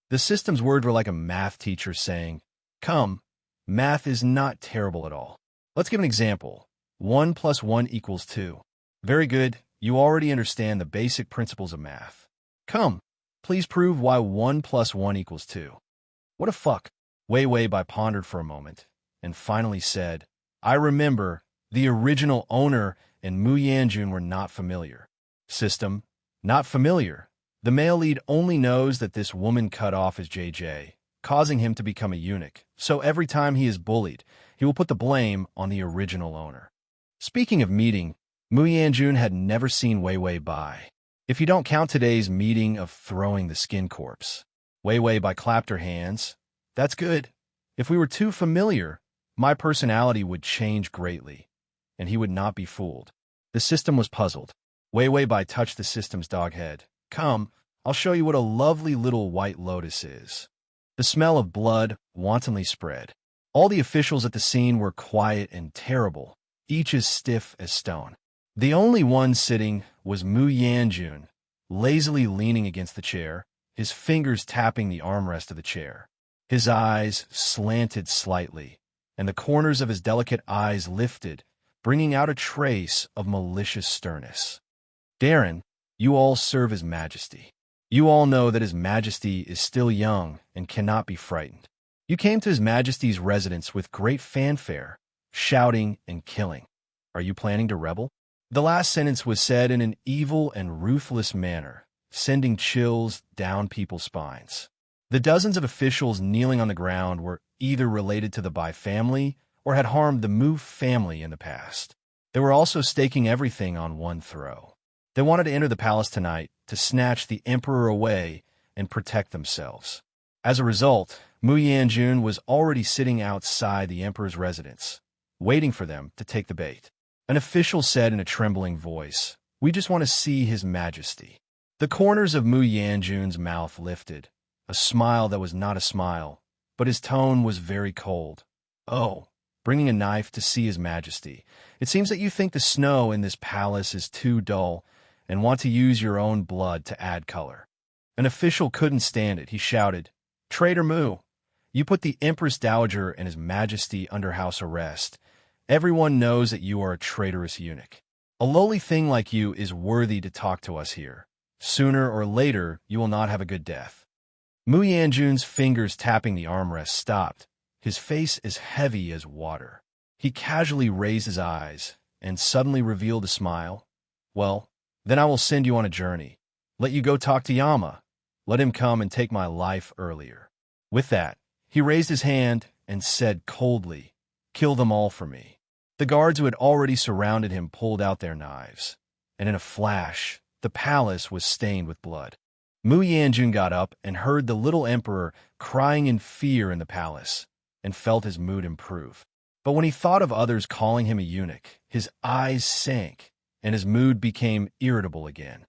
The system's words were like a math teacher saying, come, math is not terrible at all. Let's give an example. 1 + 1 = 2. Very good. You already understand the basic principles of math. Come, please prove why 1 + 1 = 2. What a fuck? Wei Bai pondered for a moment, and finally said, I remember the original owner and Mu Yanjun were not familiar. System, not familiar. The male lead only knows that this woman cut off his JJ, causing him to become a eunuch, so every time he is bullied, he will put the blame on the original owner. Speaking of meeting, Mu Yanjun had never seen Wei Bai. If you don't count today's meeting of throwing the skin corpse. Wei Bai clapped her hands. That's good. If we were too familiar, my personality would change greatly, and he would not be fooled. The system was puzzled. Wei Bai touched the system's dog head. Come, I'll show you what a lovely little white lotus is. The smell of blood wantonly spread. All the officials at the scene were quiet and terrible, each as stiff as stone. The only one sitting was Mu Yanjun, lazily leaning against the chair, his fingers tapping the armrest of the chair. His eyes slanted slightly, and the corners of his delicate eyes lifted, bringing out a trace of malicious sternness. Darren, you all serve His Majesty. You all know that His Majesty is still young and cannot be frightened. You came to His Majesty's residence with great fanfare, shouting and killing. Are you planning to rebel? The last sentence was said in an evil and ruthless manner, sending chills down people's spines. The dozens of officials kneeling on the ground were either related to the Bai family or had harmed the Mu family in the past. They were also staking everything on one throw. They wanted to enter the palace tonight to snatch the emperor away and protect themselves. As a result, Mu Yanjun was already sitting outside the emperor's residence, waiting for them to take the bait. An official said in a trembling voice, "We just want to see His Majesty." The corners of Mu Yanjun's mouth lifted, a smile that was not a smile, but his tone was very cold. "Oh, bringing a knife to see His Majesty. It seems that you think the snow in this palace is too dull and want to use your own blood to add color." An official couldn't stand it. He shouted, "Traitor Mu, you put the Empress Dowager and His Majesty under house arrest. Everyone knows that you are a traitorous eunuch. A lowly thing like you is worthy to talk to us here. Sooner or later, you will not have a good death." Mu Yanjun's fingers tapping the armrest stopped, his face as heavy as water. He casually raised his eyes and suddenly revealed a smile. "Well, then I will send you on a journey. Let you go talk to Yama. Let him come and take my life earlier." With that, he raised his hand and said coldly, "Kill them all for me." The guards who had already surrounded him pulled out their knives, and in a flash, the palace was stained with blood. Mu Yanjun got up and heard the little emperor crying in fear in the palace, and felt his mood improve. But when he thought of others calling him a eunuch, his eyes sank, and his mood became irritable again.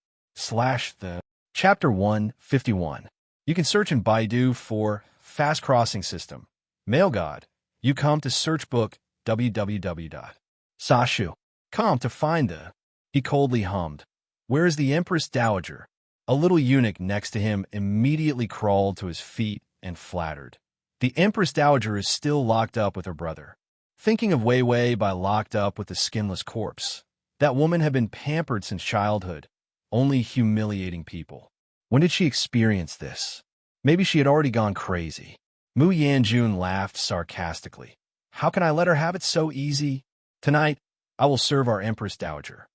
Chapter 151. You can search in Baidu for Fast Crossing System. Male God. You come to search book www.sashu.com to find the... He coldly hummed. "Where is the Empress Dowager?" A little eunuch next to him immediately crawled to his feet and flattered. "The Empress Dowager is still locked up with her brother." Thinking of Wei Wei by locked up with the skinless corpse. That woman had been pampered since childhood, only humiliating people. When did she experience this? Maybe she had already gone crazy. Mu Yanjun laughed sarcastically. "How can I let her have it so easy? Tonight, I will serve our Empress Dowager."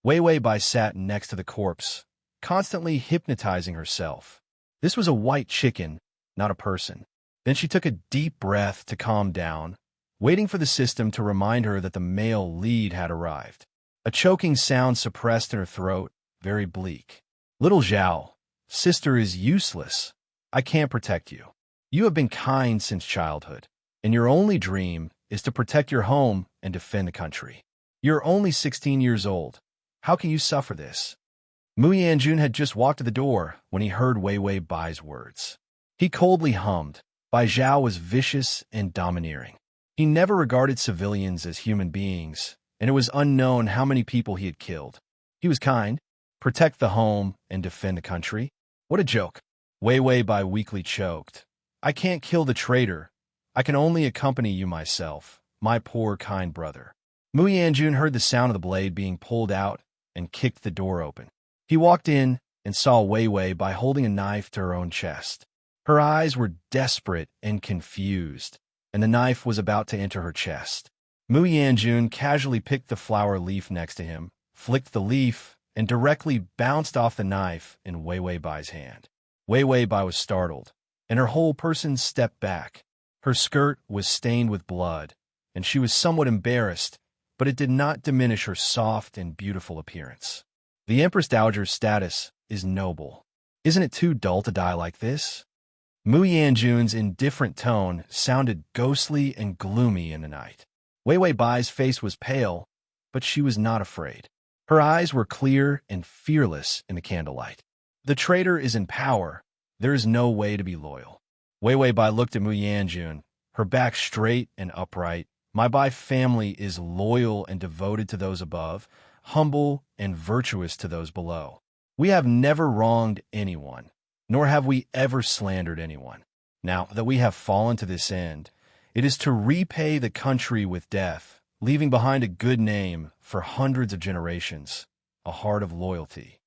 Wei Wei Bai sat next to the corpse, constantly hypnotizing herself. This was a white chicken, not a person. Then she took a deep breath to calm down, waiting for the system to remind her that the male lead had arrived. A choking sound suppressed in her throat, very bleak. "Little Zhao, sister is useless. I can't protect you. You have been kind since childhood, and your only dream is to protect your home and defend the country. You're only 16 years old. How can you suffer this?" Mu Yanjun had just walked to the door when he heard Wei Wei Bai's words. He coldly hummed. Bai Zhao was vicious and domineering. He never regarded civilians as human beings, and it was unknown how many people he had killed. He was kind, protect the home, and defend the country. What a joke. Wei Wei Bai weakly choked. "I can't kill the traitor. I can only accompany you myself, my poor kind brother." Mu Yanjun heard the sound of the blade being pulled out and kicked the door open. He walked in and saw Wei Wei Bai holding a knife to her own chest. Her eyes were desperate and confused, and the knife was about to enter her chest. Mu Yanjun casually picked the flower leaf next to him, flicked the leaf, and directly bounced off the knife in Wei Wei Bai's hand. Wei Wei Bai was startled, and her whole person stepped back. Her skirt was stained with blood, and she was somewhat embarrassed, but it did not diminish her soft and beautiful appearance. The Empress Dowager's status is noble. Isn't it too dull to die like this? Mu Yanjun's indifferent tone sounded ghostly and gloomy in the night. Wei Wei Bai's face was pale, but she was not afraid. Her eyes were clear and fearless in the candlelight. The traitor is in power. There is no way to be loyal. Wei Wei Bai looked at Mu Yanjun, her back straight and upright. My Bai family is loyal and devoted to those above, humble and virtuous to those below. We have never wronged anyone, nor have we ever slandered anyone. Now that we have fallen to this end, it is to repay the country with death, leaving behind a good name for hundreds of generations, a heart of loyalty.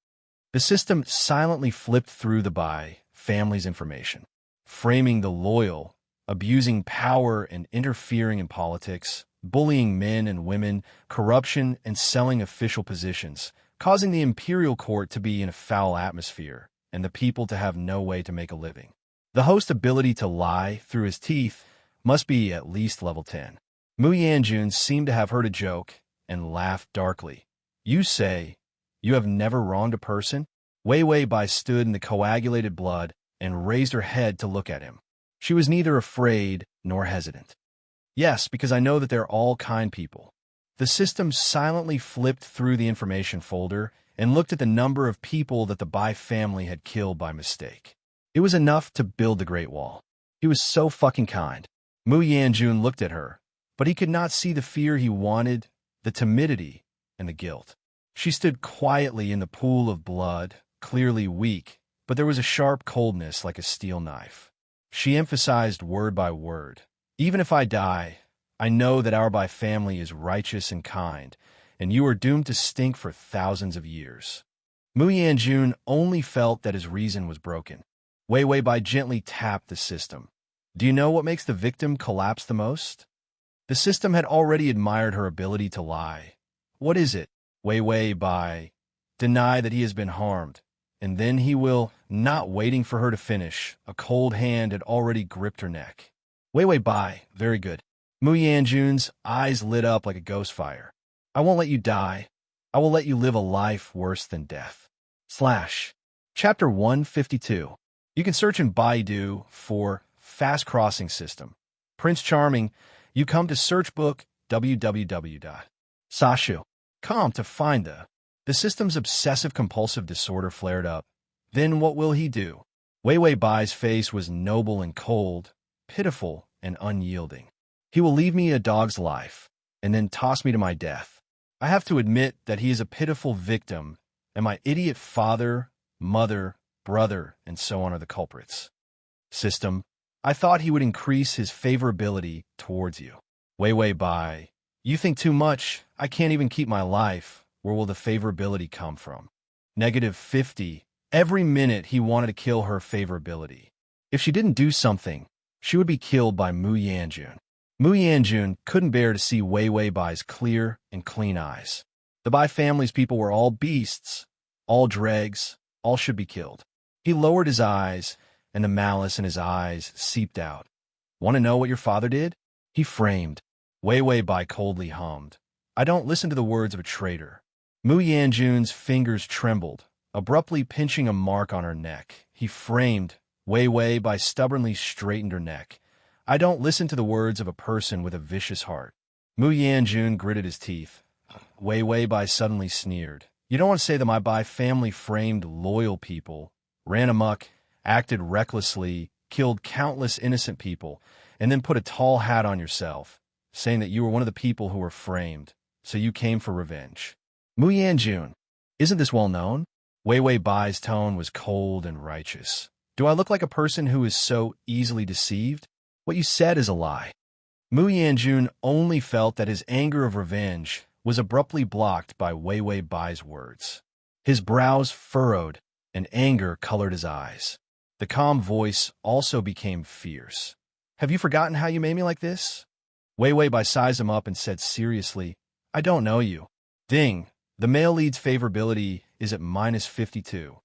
The system silently flipped through the Bai family's information, framing the loyal abusing power and interfering in politics, bullying men and women, corruption, and selling official positions, causing the imperial court to be in a foul atmosphere and the people to have no way to make a living. The host's ability to lie through his teeth must be at least level 10. Mu Yanjun seemed to have heard a joke and laughed darkly. You say you have never wronged a person? Wei Wei Bai stood in the coagulated blood and raised her head to look at him. She was neither afraid nor hesitant. Yes, because I know that they're all kind people. The system silently flipped through the information folder and looked at the number of people that the Bai family had killed by mistake. It was enough to build the Great Wall. He was so fucking kind. Mu Yanjun looked at her, but he could not see the fear he wanted, the timidity, and the guilt. She stood quietly in the pool of blood, clearly weak, but there was a sharp coldness like a steel knife. She emphasized word by word. Even if I die, I know that our Bai family is righteous and kind, and you are doomed to stink for thousands of years. Mu Yanjun only felt that his reason was broken. Wei Wei Bai gently tapped the system. Do you know what makes the victim collapse the most? The system had already admired her ability to lie. What is it? Wei Wei Bai deny that he has been harmed, and then he will, not waiting for her to finish, a cold hand had already gripped her neck. Wei Wei Bai, very good. Mu Yanjun's eyes lit up like a ghost fire. I won't let you die. I will let you live a life worse than death. Chapter 152. You can search in Baidu for Fast Crossing System. Prince Charming, you come to search book www.sashu.com to find the system's obsessive-compulsive disorder flared up. Then what will he do? Wei Wei Bai's face was noble and cold, pitiful and unyielding. He will leave me a dog's life, and then toss me to my death. I have to admit that he is a pitiful victim, and my idiot father, mother, brother, and so on are the culprits. System, I thought he would increase his favorability towards you. Wei Wei Bai, you think too much. I can't even keep my life. Where will the favorability come from? -50. Every minute he wanted to kill her favorability. If she didn't do something, she would be killed by Mu Yanjun. Mu Yanjun couldn't bear to see Wei Wei Bai's clear and clean eyes. The Bai family's people were all beasts, all dregs, all should be killed. He lowered his eyes, and the malice in his eyes seeped out. Want to know what your father did? He framed. Wei Wei Bai coldly hummed. I don't listen to the words of a traitor. Mu Yanjun's fingers trembled, abruptly pinching a mark on her neck. He framed. Wei Wei Bai stubbornly straightened her neck. I don't listen to the words of a person with a vicious heart. Mu Yanjun gritted his teeth. Wei Wei Bai suddenly sneered. You don't want to say that my Bai family framed loyal people, ran amok, acted recklessly, killed countless innocent people, and then put a tall hat on yourself, saying that you were one of the people who were framed, so you came for revenge. Mu Yanjun, isn't this well known? Wei Wei Bai's tone was cold and righteous. Do I look like a person who is so easily deceived? What you said is a lie. Mu Yanjun only felt that his anger of revenge was abruptly blocked by Wei Wei Bai's words. His brows furrowed, and anger colored his eyes. The calm voice also became fierce. Have you forgotten how you made me like this? Wei Wei Bai sized him up and said seriously, I don't know you. Ding, the male lead's favorability is at -52.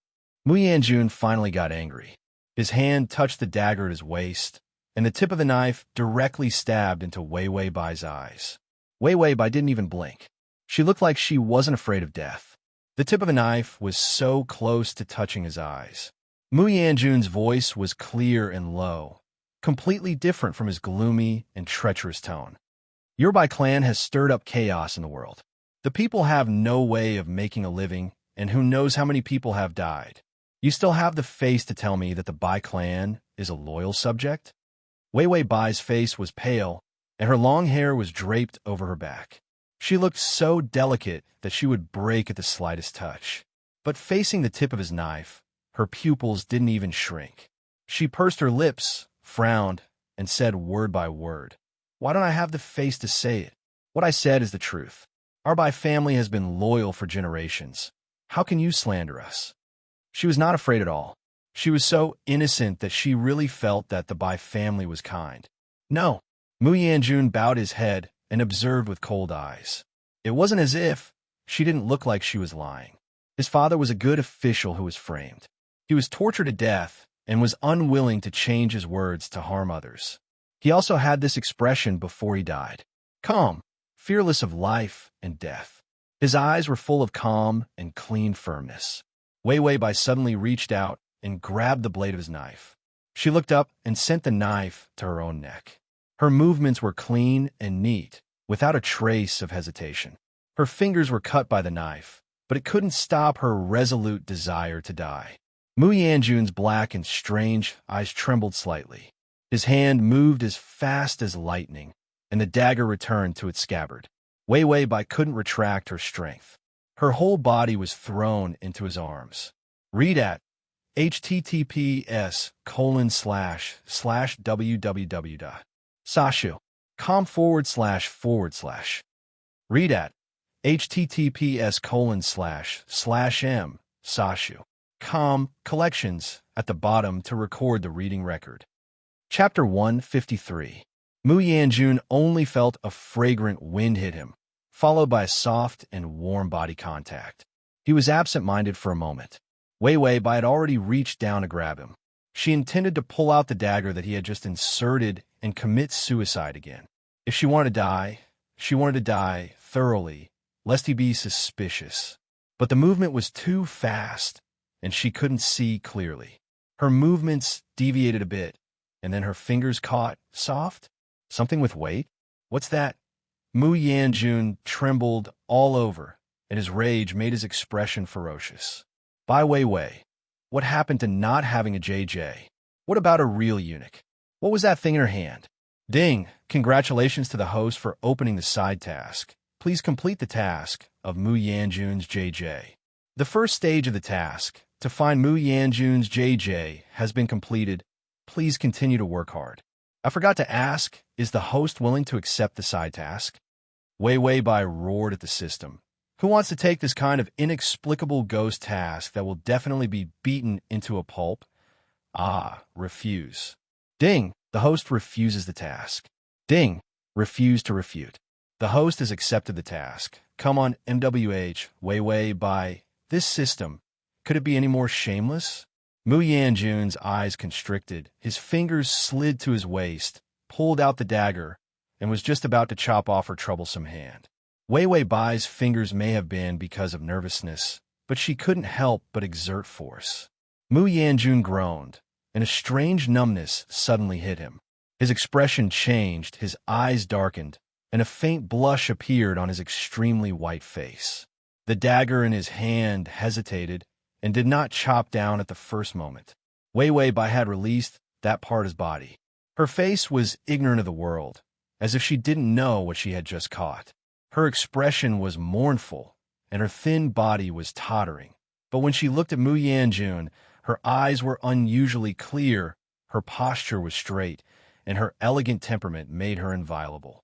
Mu Yanjun finally got angry. His hand touched the dagger at his waist, and the tip of the knife directly stabbed into Wei Wei Bai's eyes. Wei Wei Bai didn't even blink. She looked like she wasn't afraid of death. The tip of the knife was so close to touching his eyes. Mu Yanjun's voice was clear and low, completely different from his gloomy and treacherous tone. Your Bai clan has stirred up chaos in the world. The people have no way of making a living, and who knows how many people have died. You still have the face to tell me that the Bai clan is a loyal subject? Wei Wei Bai's face was pale, and her long hair was draped over her back. She looked so delicate that she would break at the slightest touch. But facing the tip of his knife, her pupils didn't even shrink. She pursed her lips, frowned, and said word by word, Why don't I have the face to say it? What I said is the truth. Our Bai family has been loyal for generations. How can you slander us? She was not afraid at all. She was so innocent that she really felt that the Bai family was kind. No. Mu Yanjun bowed his head and observed with cold eyes. It wasn't as if she didn't look like she was lying. His father was a good official who was framed. He was tortured to death and was unwilling to change his words to harm others. He also had this expression before he died: calm, fearless of life and death. His eyes were full of calm and clean firmness. Wei Wei Bai suddenly reached out and grabbed the blade of his knife. She looked up and sent the knife to her own neck. Her movements were clean and neat, without a trace of hesitation. Her fingers were cut by the knife, but it couldn't stop her resolute desire to die. Mu Yanjun's black and strange eyes trembled slightly. His hand moved as fast as lightning, and the dagger returned to its scabbard. Wei Wei Bai couldn't retract her strength. Her whole body was thrown into his arms. Read at https://www.sashu.com// Read at https://m/sashu.com collections at the bottom to record the reading record. Chapter 153. Mu Yanjun only felt a fragrant wind hit him, followed by a soft and warm body contact. He was absent-minded for a moment. Wei Wei Bai had already reached down to grab him. She intended to pull out the dagger that he had just inserted and commit suicide again. If she wanted to die thoroughly, lest he be suspicious. But the movement was too fast, and she couldn't see clearly. Her movements deviated a bit, and then her fingers caught soft. Something with weight? What's that? Mu Yanjun trembled all over, and his rage made his expression ferocious. Bai Wei Wei, what happened to not having a JJ? What about a real eunuch? What was that thing in her hand? Ding! Congratulations to the host for opening the side task. Please complete the task of Mu Yanjun's JJ. The first stage of the task, to find Mu Yanjun's JJ, has been completed. Please continue to work hard. I forgot to ask, is the host willing to accept the side task? Wei Wei Bai roared at the system. Who wants to take this kind of inexplicable ghost task that will definitely be beaten into a pulp? Refuse. Ding! The host refuses the task. Ding! Refuse to refute. The host has accepted the task. Come on, MWH, Wei Wei Bai. This system, could it be any more shameless? Mu Yanjun's eyes constricted. His fingers slid to his waist, pulled out the dagger, and was just about to chop off her troublesome hand. Wei Wei Bai's fingers may have been because of nervousness, but she couldn't help but exert force. Mu Yanjun groaned, and a strange numbness suddenly hit him. His expression changed, his eyes darkened, and a faint blush appeared on his extremely white face. The dagger in his hand hesitated and did not chop down at the first moment. Wei Wei Bai had released that part of his body. Her face was ignorant of the world, as if she didn't know what she had just caught. Her expression was mournful, and her thin body was tottering. But when she looked at Mu Yanjun, her eyes were unusually clear, her posture was straight, and her elegant temperament made her inviolable.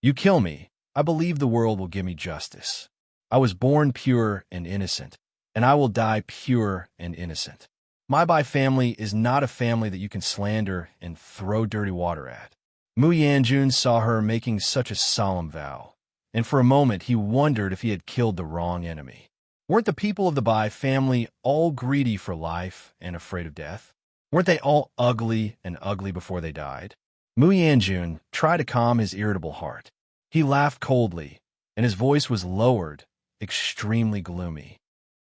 You kill me, I believe the world will give me justice. I was born pure and innocent, and I will die pure and innocent. My Bai family is not a family that you can slander and throw dirty water at. Mu Yanjun saw her making such a solemn vow, and for a moment he wondered if he had killed the wrong enemy. Weren't the people of the Bai family all greedy for life and afraid of death? Weren't they all ugly and ugly before they died? Mu Yanjun tried to calm his irritable heart. He laughed coldly, and his voice was lowered, extremely gloomy.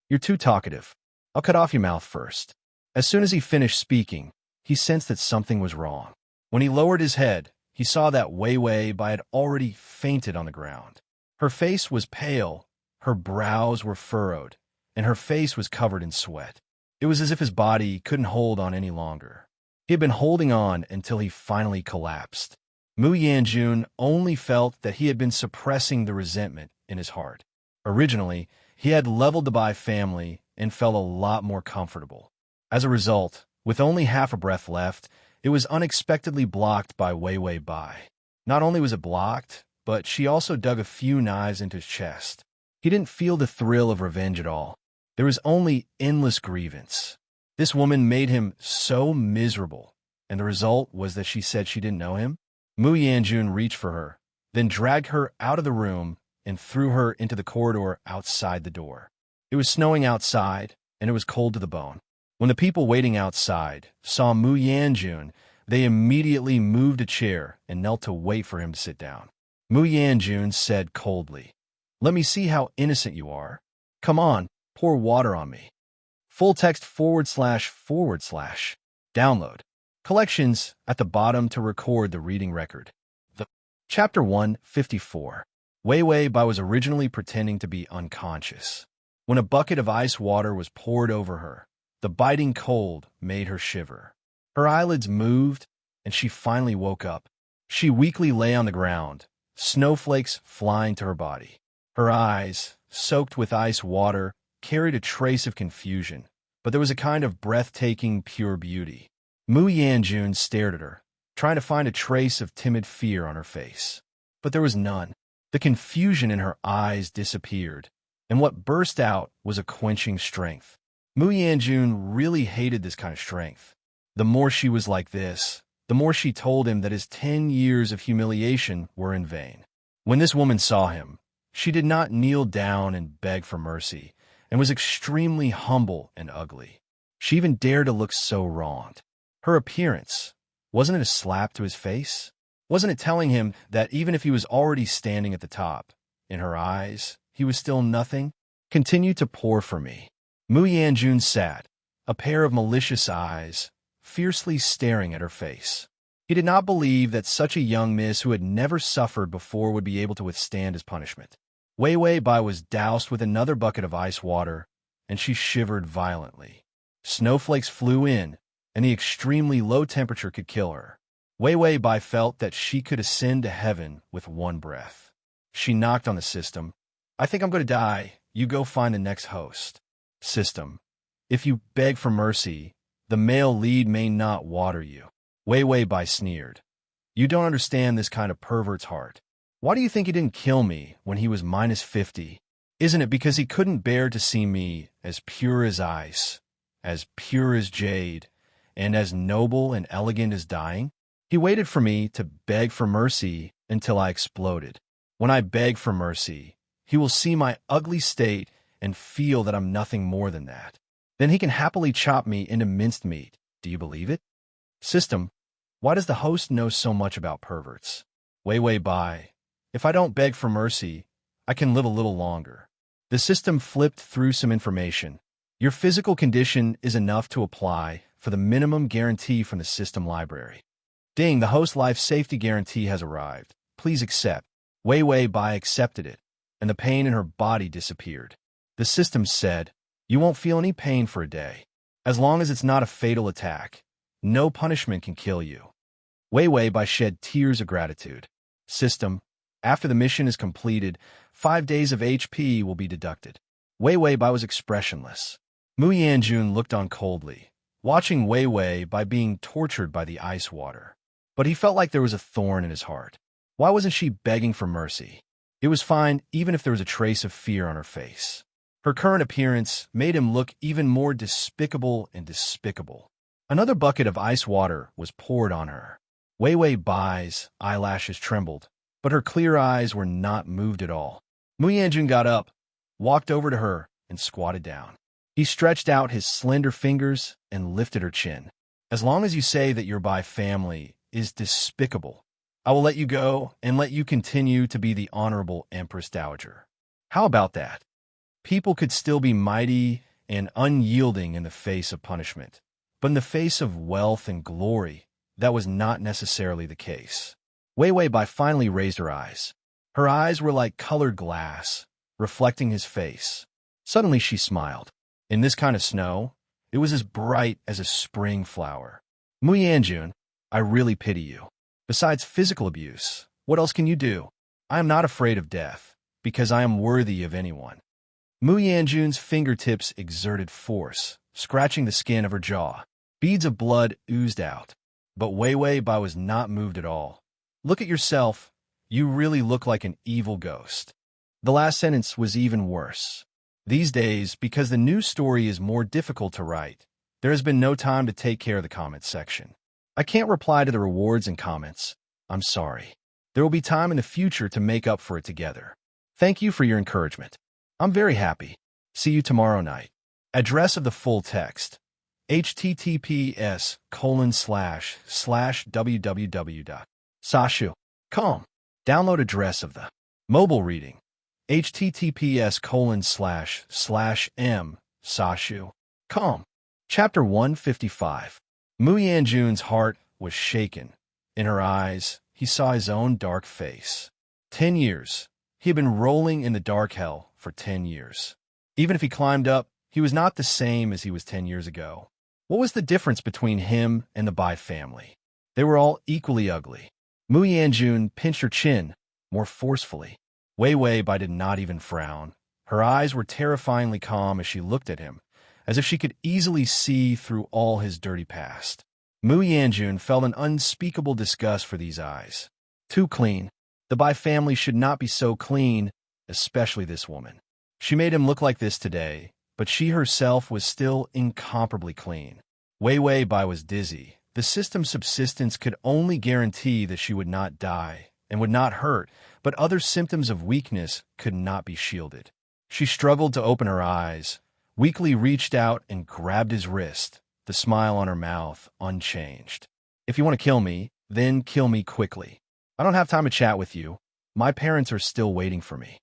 You're too talkative. I'll cut off your mouth first. As soon as he finished speaking, he sensed that something was wrong. When he lowered his head, he saw that Wei Wei Bai had already fainted on the ground. Her face was pale, her brows were furrowed, and her face was covered in sweat. It was as if his body couldn't hold on any longer. He had been holding on until he finally collapsed. Mu Yanjun only felt that he had been suppressing the resentment in his heart. Originally, he had leveled the Bai family and felt a lot more comfortable. As a result, with only half a breath left, it was unexpectedly blocked by Wei Wei Bai. Not only was it blocked, but she also dug a few knives into his chest. He didn't feel the thrill of revenge at all. There was only endless grievance. This woman made him so miserable, and the result was that she said she didn't know him. Mu Yanjun reached for her, then dragged her out of the room and threw her into the corridor outside the door. It was snowing outside, and it was cold to the bone. When the people waiting outside saw Mu Yanjun, they immediately moved a chair and knelt to wait for him to sit down. Mu Yanjun said coldly, "Let me see how innocent you are. Come on, pour water on me." Full text //. Download. Collections at the bottom to record the reading record. Chapter 154. Wei Wei Bai was originally pretending to be unconscious. When a bucket of ice water was poured over her, the biting cold made her shiver. Her eyelids moved, and she finally woke up. She weakly lay on the ground, snowflakes flying to her body. Her eyes, soaked with ice water, carried a trace of confusion, but there was a kind of breathtaking, pure beauty. Mu Yanjun stared at her, trying to find a trace of timid fear on her face. But there was none. The confusion in her eyes disappeared, and what burst out was a quenching strength. Mu Yanjun really hated this kind of strength. The more she was like this, the more she told him that his 10 years of humiliation were in vain. When this woman saw him, she did not kneel down and beg for mercy, and was extremely humble and ugly. She even dared to look so wronged. Her appearance, wasn't it a slap to his face? Wasn't it telling him that even if he was already standing at the top, in her eyes, he was still nothing? Continue to pour for me. Mu Yanjun sat, a pair of malicious eyes, fiercely staring at her face. He did not believe that such a young miss who had never suffered before would be able to withstand his punishment. Wei Wei Bai was doused with another bucket of ice water, and she shivered violently. Snowflakes flew in, and the extremely low temperature could kill her. Wei Wei Bai felt that she could ascend to heaven with one breath. She knocked on the system. "I think I'm going to die. You go find the next host." System. "If you beg for mercy, the male lead may not water you." Wei Wei Bai sneered. "You don't understand this kind of pervert's heart. Why do you think he didn't kill me when he was -50? Isn't it because he couldn't bear to see me as pure as ice, as pure as jade, and as noble and elegant as dying? He waited for me to beg for mercy until I exploded. When I beg for mercy, he will see my ugly state and feel that I'm nothing more than that. Then he can happily chop me into minced meat. Do you believe it?" System. "Why does the host know so much about perverts?" Wei Wei Bai. "If I don't beg for mercy, I can live a little longer." The system flipped through some information. Your physical condition is enough to apply for the minimum guarantee from the system library. Ding, the host life safety guarantee has arrived. Please accept. Wei Wei Bai accepted it, and the pain in her body disappeared. The system said, "You won't feel any pain for a day. As long as it's not a fatal attack, no punishment can kill you." Wei Wei Bai shed tears of gratitude. System. "After the mission is completed, 5 days of HP will be deducted." Wei Wei Bai was expressionless. Mu Yanjun looked on coldly, watching Wei Wei Bai being tortured by the ice water. But he felt like there was a thorn in his heart. Why wasn't she begging for mercy? It was fine even if there was a trace of fear on her face. Her current appearance made him look even more despicable and despicable. Another bucket of ice water was poured on her. Wei Wei Bai's eyelashes trembled, but her clear eyes were not moved at all. Mu Yanjun got up, walked over to her, and squatted down. He stretched out his slender fingers and lifted her chin. "As long as you say that your Bai family is despicable, I will let you go and let you continue to be the honorable Empress Dowager." How about that? People could still be mighty and unyielding in the face of punishment, but in the face of wealth and glory, that was not necessarily the case. Wei Wei Bai finally raised her eyes. Her eyes were like colored glass, reflecting his face. Suddenly she smiled. In this kind of snow, it was as bright as a spring flower. "Mu Yanjun, I really pity you. Besides physical abuse, what else can you do? I am not afraid of death, because I am worthy of anyone." Mu Yanjun's fingertips exerted force, scratching the skin of her jaw. Beads of blood oozed out. But Wei Wei Bai was not moved at all. "Look at yourself. You really look like an evil ghost." The last sentence was even worse. These days, because the news story is more difficult to write, there has been no time to take care of the comments section. I can't reply to the rewards and comments, I'm sorry. There will be time in the future to make up for it together. Thank you for your encouragement. I'm very happy. See you tomorrow night. Address of the full text: https://www.sashu.com. Download address of the mobile reading: https://m.sashu.com. Chapter 155. Mu Yanjun's heart was shaken. In her eyes, he saw his own dark face. 10 years. He had been rolling in the dark hell for 10 years. Even if he climbed up, he was not the same as he was 10 years ago. What was the difference between him and the Bai family? They were all equally ugly. Mu Yanjun pinched her chin more forcefully. Wei Wei Bai did not even frown. Her eyes were terrifyingly calm as she looked at him, as if she could easily see through all his dirty past. Mu Yanjun felt an unspeakable disgust for these eyes. Too clean. The Bai family should not be so clean, especially this woman. She made him look like this today, but she herself was still incomparably clean. Wei Wei Bai was dizzy. The system's subsistence could only guarantee that she would not die and would not hurt, but other symptoms of weakness could not be shielded. She struggled to open her eyes, weakly reached out and grabbed his wrist, the smile on her mouth unchanged. If you want to kill me, then kill me quickly. I don't have time to chat with you. My parents are still waiting for me.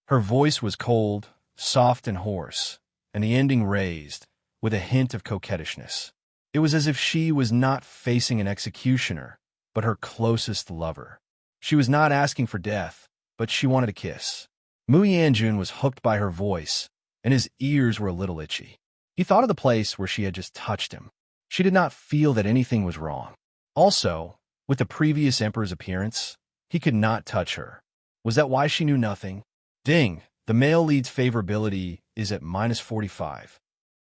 Her voice was cold, soft and hoarse, and the ending raised, with a hint of coquettishness. It was as if she was not facing an executioner, but her closest lover. She was not asking for death, but she wanted a kiss. Mu Yanjun was hooked by her voice, and his ears were a little itchy. He thought of the place where she had just touched him. She did not feel that anything was wrong. Also, with the previous emperor's appearance, he could not touch her. Was that why she knew nothing? Ding! The male lead's favorability is at -45.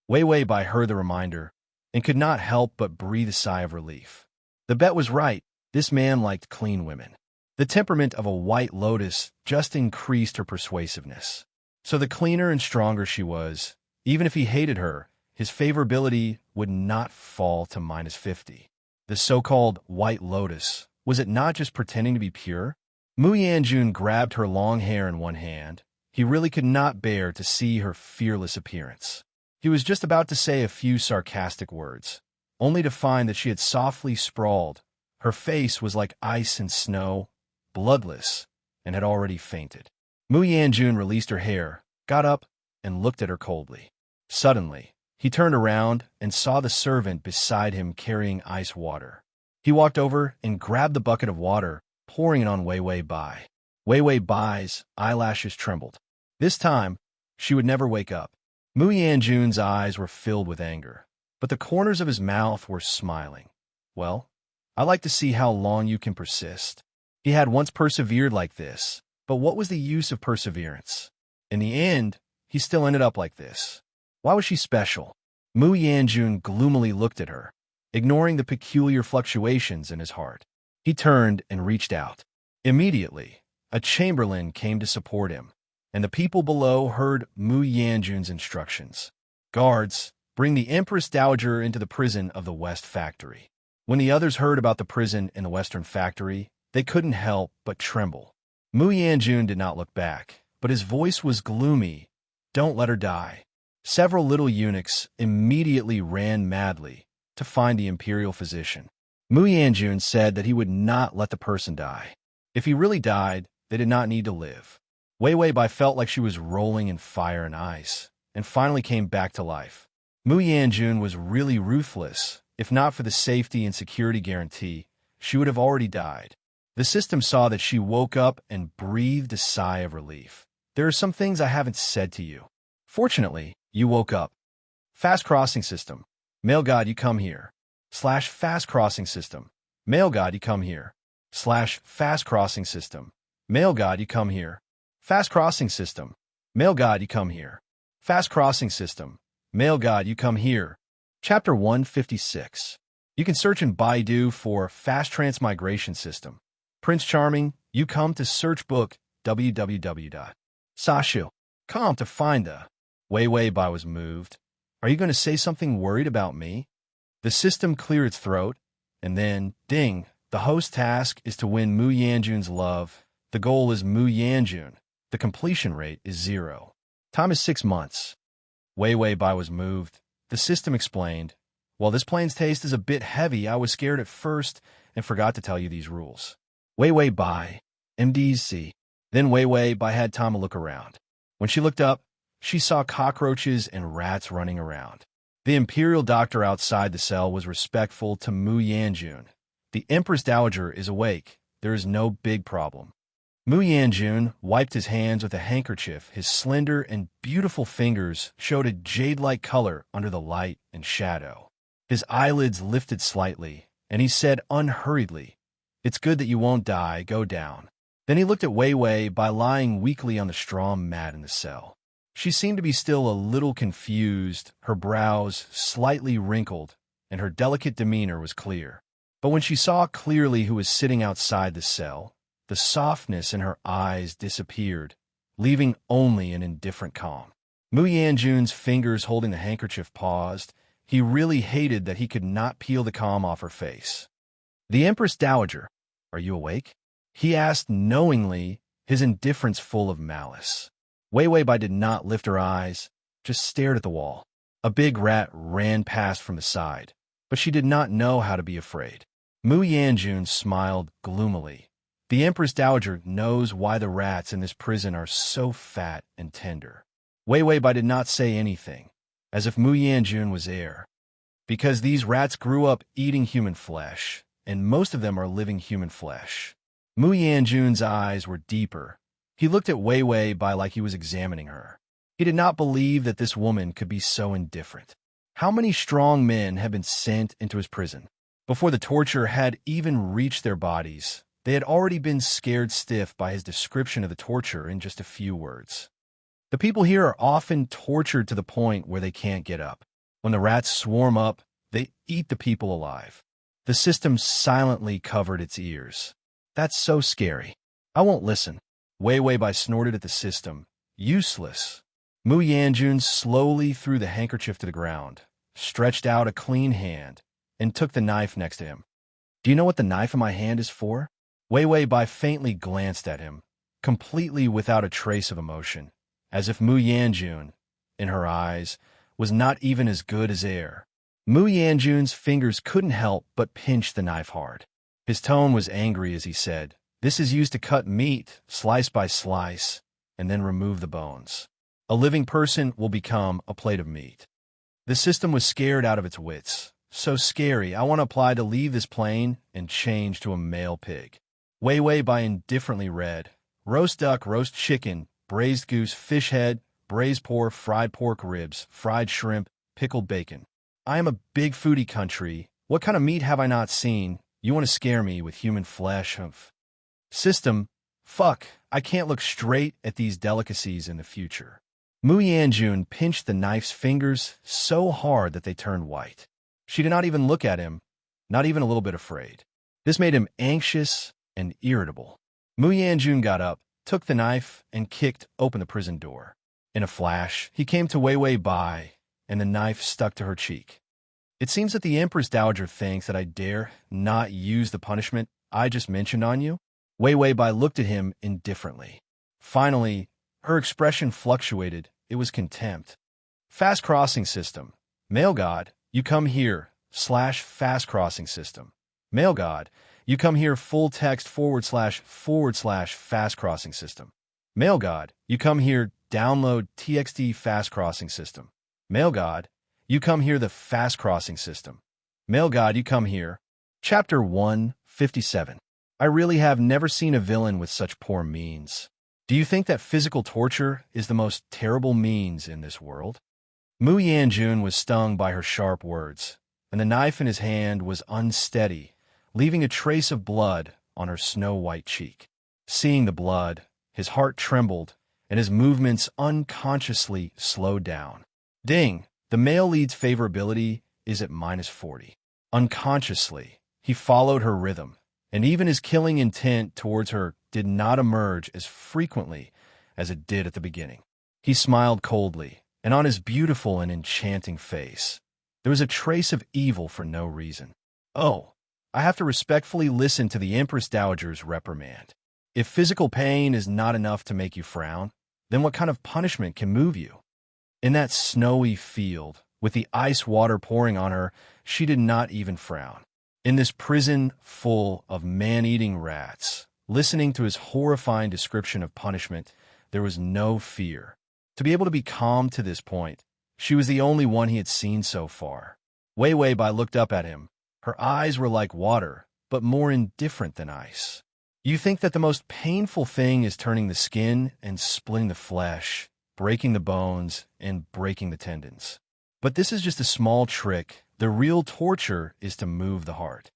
Wei Wei Bai heard the reminder and could not help but breathe a sigh of relief. The bet was right. This man liked clean women. The temperament of a white lotus just increased her persuasiveness. So the cleaner and stronger she was, even if he hated her, his favorability would not fall to -50. The so-called white lotus, was it not just pretending to be pure? Mu Yanjun grabbed her long hair in one hand. He really could not bear to see her fearless appearance. He was just about to say a few sarcastic words, only to find that she had softly sprawled. Her face was like ice and snow, bloodless, and had already fainted. Mu Yanjun released her hair, got up, and looked at her coldly. Suddenly, he turned around and saw the servant beside him carrying ice water. He walked over and grabbed the bucket of water, pouring it on Wei Wei Bai. Wei Wei Bai's eyelashes trembled. This time, she would never wake up. Mu Yanjun's eyes were filled with anger, but the corners of his mouth were smiling. Well, I like to see how long you can persist. He had once persevered like this, but what was the use of perseverance? In the end, he still ended up like this. Why was she special? Mu Yanjun gloomily looked at her, ignoring the peculiar fluctuations in his heart. He turned and reached out. Immediately, a chamberlain came to support him, and the people below heard Mu Yanjun's instructions. Guards, bring the Empress Dowager into the prison of the West Factory. When the others heard about the prison in the Western Factory, they couldn't help but tremble. Mu Yanjun did not look back, but his voice was gloomy. Don't let her die. Several little eunuchs immediately ran madly to find the imperial physician. Mu Yanjun said that he would not let the person die. If he really died, they did not need to live. Wei Wei Bai felt like she was rolling in fire and ice, and finally came back to life. Mu Yanjun was really ruthless. If not for the safety and security guarantee, she would have already died. The system saw that she woke up and breathed a sigh of relief. There are some things I haven't said to you. Fortunately, you woke up. Fast crossing system. Male God, you come here. /fast crossing system. Male God, you come here. /fast crossing system. Male God, you come here. Fast crossing system. Male God, you come here. Fast crossing system. Male God, you come here. Chapter 156. You can search in Baidu for Fast Transmigration System. Prince Charming, you come to search book www.sashu.com to find the Wei Wei Bai was moved. Are you going to say something worried about me? The system cleared its throat, and then, ding, The host's task is to win Mu Yanjun's love. The goal is Mu Yanjun. The completion rate is 0. Time is 6 months. Wei Wei Bai was moved. The system explained, "While this plane's taste is a bit heavy, I was scared at first and forgot to tell you these rules." Wei Wei Bai, MDC. Then Wei Wei Bai had time to look around. When she looked up, she saw cockroaches and rats running around. The imperial doctor outside the cell was respectful to Mu Yanjun. The Empress Dowager is awake. There is no big problem. Mu Yanjun wiped his hands with a handkerchief. His slender and beautiful fingers showed a jade-like color under the light and shadow. His eyelids lifted slightly, and he said unhurriedly, "It's good that you won't die. Go down." Then he looked at Wei Wei Bai lying weakly on the straw mat in the cell. She seemed to be still a little confused, her brows slightly wrinkled, and her delicate demeanor was clear. But when she saw clearly who was sitting outside the cell, the softness in her eyes disappeared, leaving only an indifferent calm. Mu Yanjun's fingers holding the handkerchief paused. He really hated that he could not peel the calm off her face. "The Empress Dowager, are you awake?" he asked knowingly, his indifference full of malice. Wei Wei Bai did not lift her eyes, just stared at the wall. A big rat ran past from the side, but she did not know how to be afraid. Mu Yanjun smiled gloomily. The Empress Dowager knows why the rats in this prison are so fat and tender. Wei Wei Bai did not say anything, as if Mu Yanjun was heir. Because these rats grew up eating human flesh, and most of them are living human flesh. Mu Yanjun's eyes were deeper. He looked at Wei Wei Bai like he was examining her. He did not believe that this woman could be so indifferent. How many strong men had been sent into his prison? Before the torture had even reached their bodies, they had already been scared stiff by his description of the torture in just a few words. The people here are often tortured to the point where they can't get up. When the rats swarm up, they eat the people alive. The system silently covered its ears. "That's so scary. I won't listen." Wei Wei Bai snorted at the system. "Useless." Mu Yanjun slowly threw the handkerchief to the ground, stretched out a clean hand, and took the knife next to him. "Do you know what the knife in my hand is for?" Wei Wei Bai faintly glanced at him, completely without a trace of emotion, as if Mu Yanjun, in her eyes, was not even as good as air. Mu Yanjun's fingers couldn't help but pinch the knife hard. His tone was angry as he said, "This is used to cut meat, slice by slice, and then remove the bones. A living person will become a plate of meat." The system was scared out of its wits. "So scary, I want to apply to leave this plane and change to a male pig." Wei Wei Bai indifferently read, "Roast duck, roast chicken, braised goose, fish head, braised pork, fried pork ribs, fried shrimp, pickled bacon. I am a big foodie country. What kind of meat have I not seen? You want to scare me with human flesh of..." System, fuck, I can't look straight at these delicacies in the future. Mu Yanjun pinched the knife's fingers so hard that they turned white. She did not even look at him, not even a little bit afraid. This made him anxious and irritable. Mu Yanjun got up, took the knife, and kicked open the prison door. In a flash, he came to Wei Wei Bai, and the knife stuck to her cheek. "It seems that the Empress Dowager thinks that I dare not use the punishment I just mentioned on you." Wei Wei Bai looked at him indifferently. Finally, her expression fluctuated. It was contempt. "Fast crossing system. Male God, you come here, /fast crossing system. Male God, you come here full text // fast crossing system. Male God, you come here download TXT fast crossing system. Male God, you come here the fast crossing system. Male God, you come here." Chapter 157. I really have never seen a villain with such poor means. Do you think that physical torture is the most terrible means in this world? Mu Yanjun was stung by her sharp words, and the knife in his hand was unsteady, leaving a trace of blood on her snow-white cheek. Seeing the blood, his heart trembled, and his movements unconsciously slowed down. Ding! The male lead's favorability is at -40. Unconsciously, he followed her rhythm, and even his killing intent towards her did not emerge as frequently as it did at the beginning. He smiled coldly, and on his beautiful and enchanting face, there was a trace of evil for no reason. "Oh, I have to respectfully listen to the Empress Dowager's reprimand. If physical pain is not enough to make you frown, then what kind of punishment can move you? In that snowy field, with the ice water pouring on her, she did not even frown. In this prison full of man-eating rats, listening to his horrifying description of punishment, there was no fear. To be able to be calm to this point, she was the only one he had seen so far. Wei Wei Bai looked up at him. Her eyes were like water, but more indifferent than ice. You think that the most painful thing is turning the skin and splitting the flesh, breaking the bones, and breaking the tendons. But this is just a small trick. The real torture is to move the heart.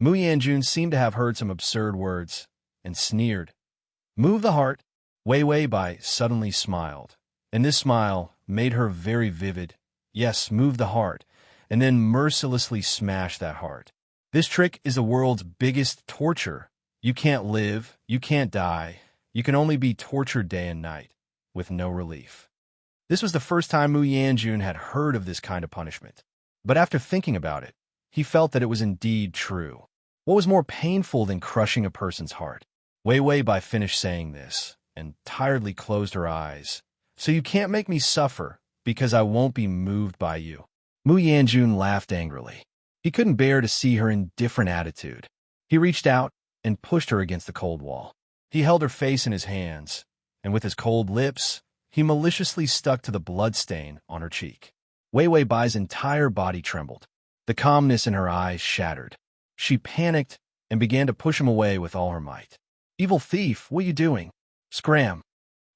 Mu Yanjun seemed to have heard some absurd words and sneered. Move the heart? Wei Wei Bai suddenly smiled, and this smile made her very vivid. Yes, move the heart, and then mercilessly smash that heart. This trick is the world's biggest torture. You can't live, you can't die, you can only be tortured day and night, with no relief. This was the first time Mu Yanjun had heard of this kind of punishment. But after thinking about it, he felt that it was indeed true. What was more painful than crushing a person's heart? Wei Wei Bai finished saying this, and tiredly closed her eyes. So you can't make me suffer, because I won't be moved by you. Mu Yanjun laughed angrily. He couldn't bear to see her indifferent attitude. He reached out and pushed her against the cold wall. He held her face in his hands, and with his cold lips, he maliciously stuck to the blood stain on her cheek. Wei Wei Bai's entire body trembled. The calmness in her eyes shattered. She panicked and began to push him away with all her might. Evil thief, what are you doing? Scram!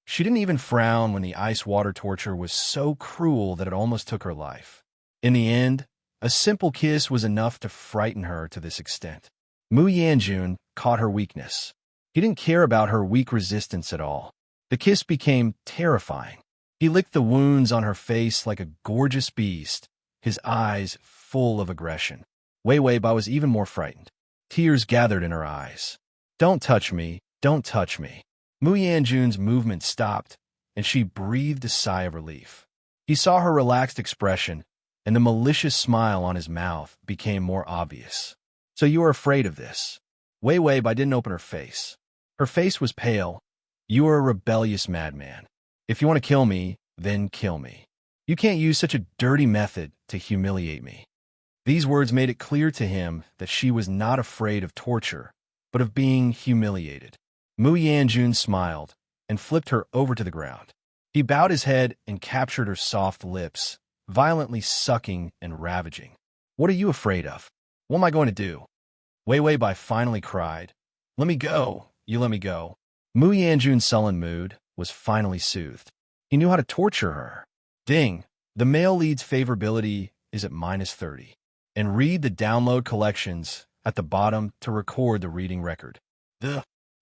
She didn't even frown when the ice-water torture was so cruel that it almost took her life. In the end, a simple kiss was enough to frighten her to this extent. Mu Yanjun caught her weakness. He didn't care about her weak resistance at all. The kiss became terrifying. He licked the wounds on her face like a gorgeous beast, his eyes full of aggression. Wei Wei Bai was even more frightened. Tears gathered in her eyes. Don't touch me, don't touch me. Mu Yanjun's movement stopped, and she breathed a sigh of relief. He saw her relaxed expression, and the malicious smile on his mouth became more obvious. So you are afraid of this? Wei Wei Bai didn't open her face. Her face was pale. You are a rebellious madman. If you want to kill me, then kill me. You can't use such a dirty method to humiliate me. These words made it clear to him that she was not afraid of torture, but of being humiliated. Mu Yanjun smiled and flipped her over to the ground. He bowed his head and captured her soft lips, violently sucking and ravaging. What are you afraid of? What am I going to do? Wei Wei Bai finally cried. Let me go. You let me go. Mu Yanjun's sullen mood was finally soothed. He knew how to torture her. Ding! The male lead's favorability is at -30. And read the download collections at the bottom to record the reading record.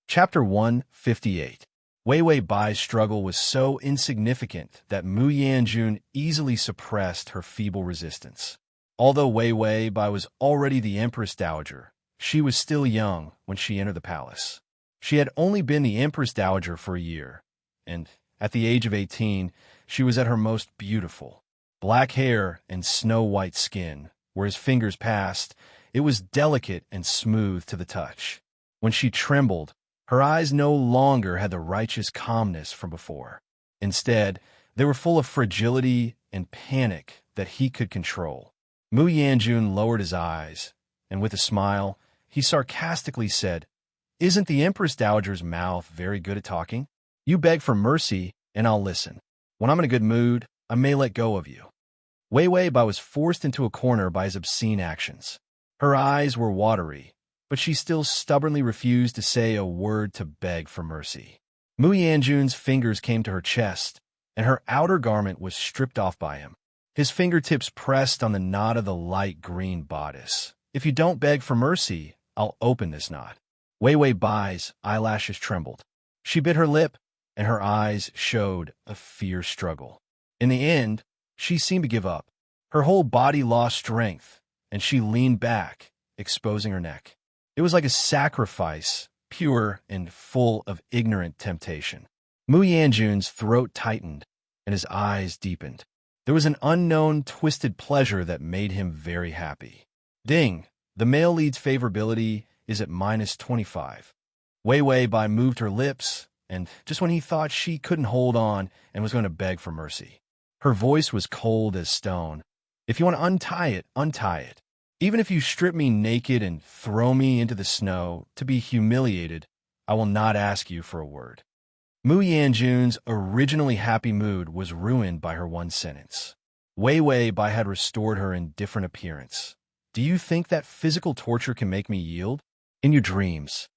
Chapter 158. Wei Wei Bai's struggle was so insignificant that Mu Yanjun easily suppressed her feeble resistance. Although Wei Wei Bai was already the Empress Dowager, she was still young when she entered the palace. She had only been the Empress Dowager for a year, and at the age of 18, she was at her most beautiful. Black hair and snow-white skin, where his fingers passed, it was delicate and smooth to the touch. When she trembled, her eyes no longer had the righteous calmness from before. Instead, they were full of fragility and panic that he could control. Mu Yanjun lowered his eyes, and with a smile, he sarcastically said, Isn't the Empress Dowager's mouth very good at talking? You beg for mercy, and I'll listen. When I'm in a good mood, I may let go of you. Wei Wei Bai was forced into a corner by his obscene actions. Her eyes were watery, but she still stubbornly refused to say a word to beg for mercy. Mu Yanjun's fingers came to her chest, and her outer garment was stripped off by him. His fingertips pressed on the knot of the light green bodice. If you don't beg for mercy, I'll open this knot. Wei Wei Bai's eyelashes trembled. She bit her lip, and her eyes showed a fierce struggle. In the end, she seemed to give up. Her whole body lost strength, and she leaned back, exposing her neck. It was like a sacrifice, pure and full of ignorant temptation. Mu Yanjun's throat tightened, and his eyes deepened. There was an unknown, twisted pleasure that made him very happy. Ding! The male lead's favorability is at -25. Wei Wei Bai moved her lips, and just when he thought she couldn't hold on and was going to beg for mercy. Her voice was cold as stone. If you want to untie it, untie it. Even if you strip me naked and throw me into the snow to be humiliated, I will not ask you for a word. Mu Yanjun's originally happy mood was ruined by her one sentence. Wei Wei Bai had restored her indifferent appearance. Do you think that physical torture can make me yield? In your dreams.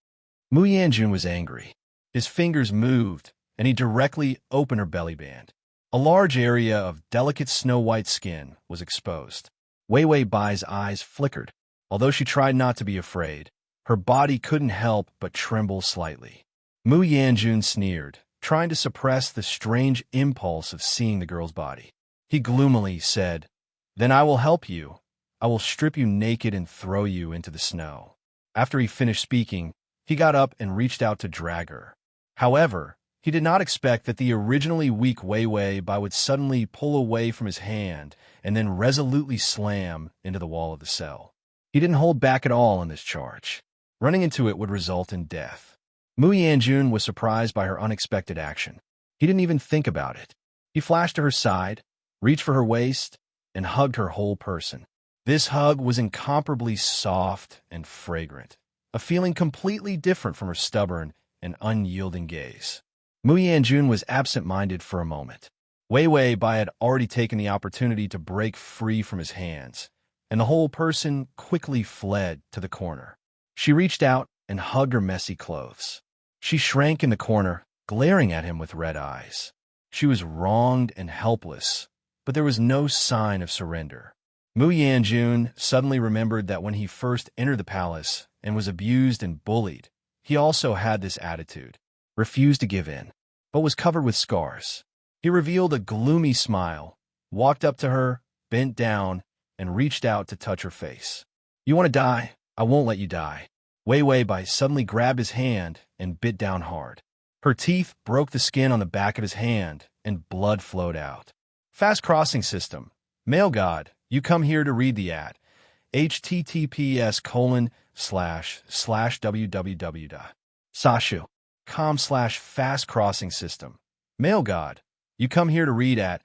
Mu Yanjun was angry. His fingers moved, and he directly opened her belly band. A large area of delicate snow-white skin was exposed. Wei Wei Bai's eyes flickered. Although she tried not to be afraid, her body couldn't help but tremble slightly. Mu Yanjun sneered, trying to suppress the strange impulse of seeing the girl's body. He gloomily said, "Then I will help you. I will strip you naked and throw you into the snow." After he finished speaking, he got up and reached out to drag her. However, he did not expect that the originally weak Wei Wei Bai would suddenly pull away from his hand and then resolutely slam into the wall of the cell. He didn't hold back at all in this charge. Running into it would result in death. Mu Yanjun was surprised by her unexpected action. He didn't even think about it. He flashed to her side, reached for her waist, and hugged her whole person. This hug was incomparably soft and fragrant, a feeling completely different from her stubborn and unyielding gaze. Mu Yanjun was absent-minded for a moment. Wei Wei Bai had already taken the opportunity to break free from his hands, and the whole person quickly fled to the corner. She reached out and hugged her messy clothes. She shrank in the corner, glaring at him with red eyes. She was wronged and helpless, but there was no sign of surrender. Mu Yanjun suddenly remembered that when he first entered the palace and was abused and bullied, he also had this attitude, refused to give in, but was covered with scars. He revealed a gloomy smile, walked up to her, bent down, and reached out to touch her face. "You want to die? I won't let you die." Wei Wei Bai suddenly grabbed his hand and bit down hard. Her teeth broke the skin on the back of his hand, and blood flowed out. Fast crossing system. Male God, you come here to read the ad. https://www.sashu.com/fast crossing system. Male God, you come here to read at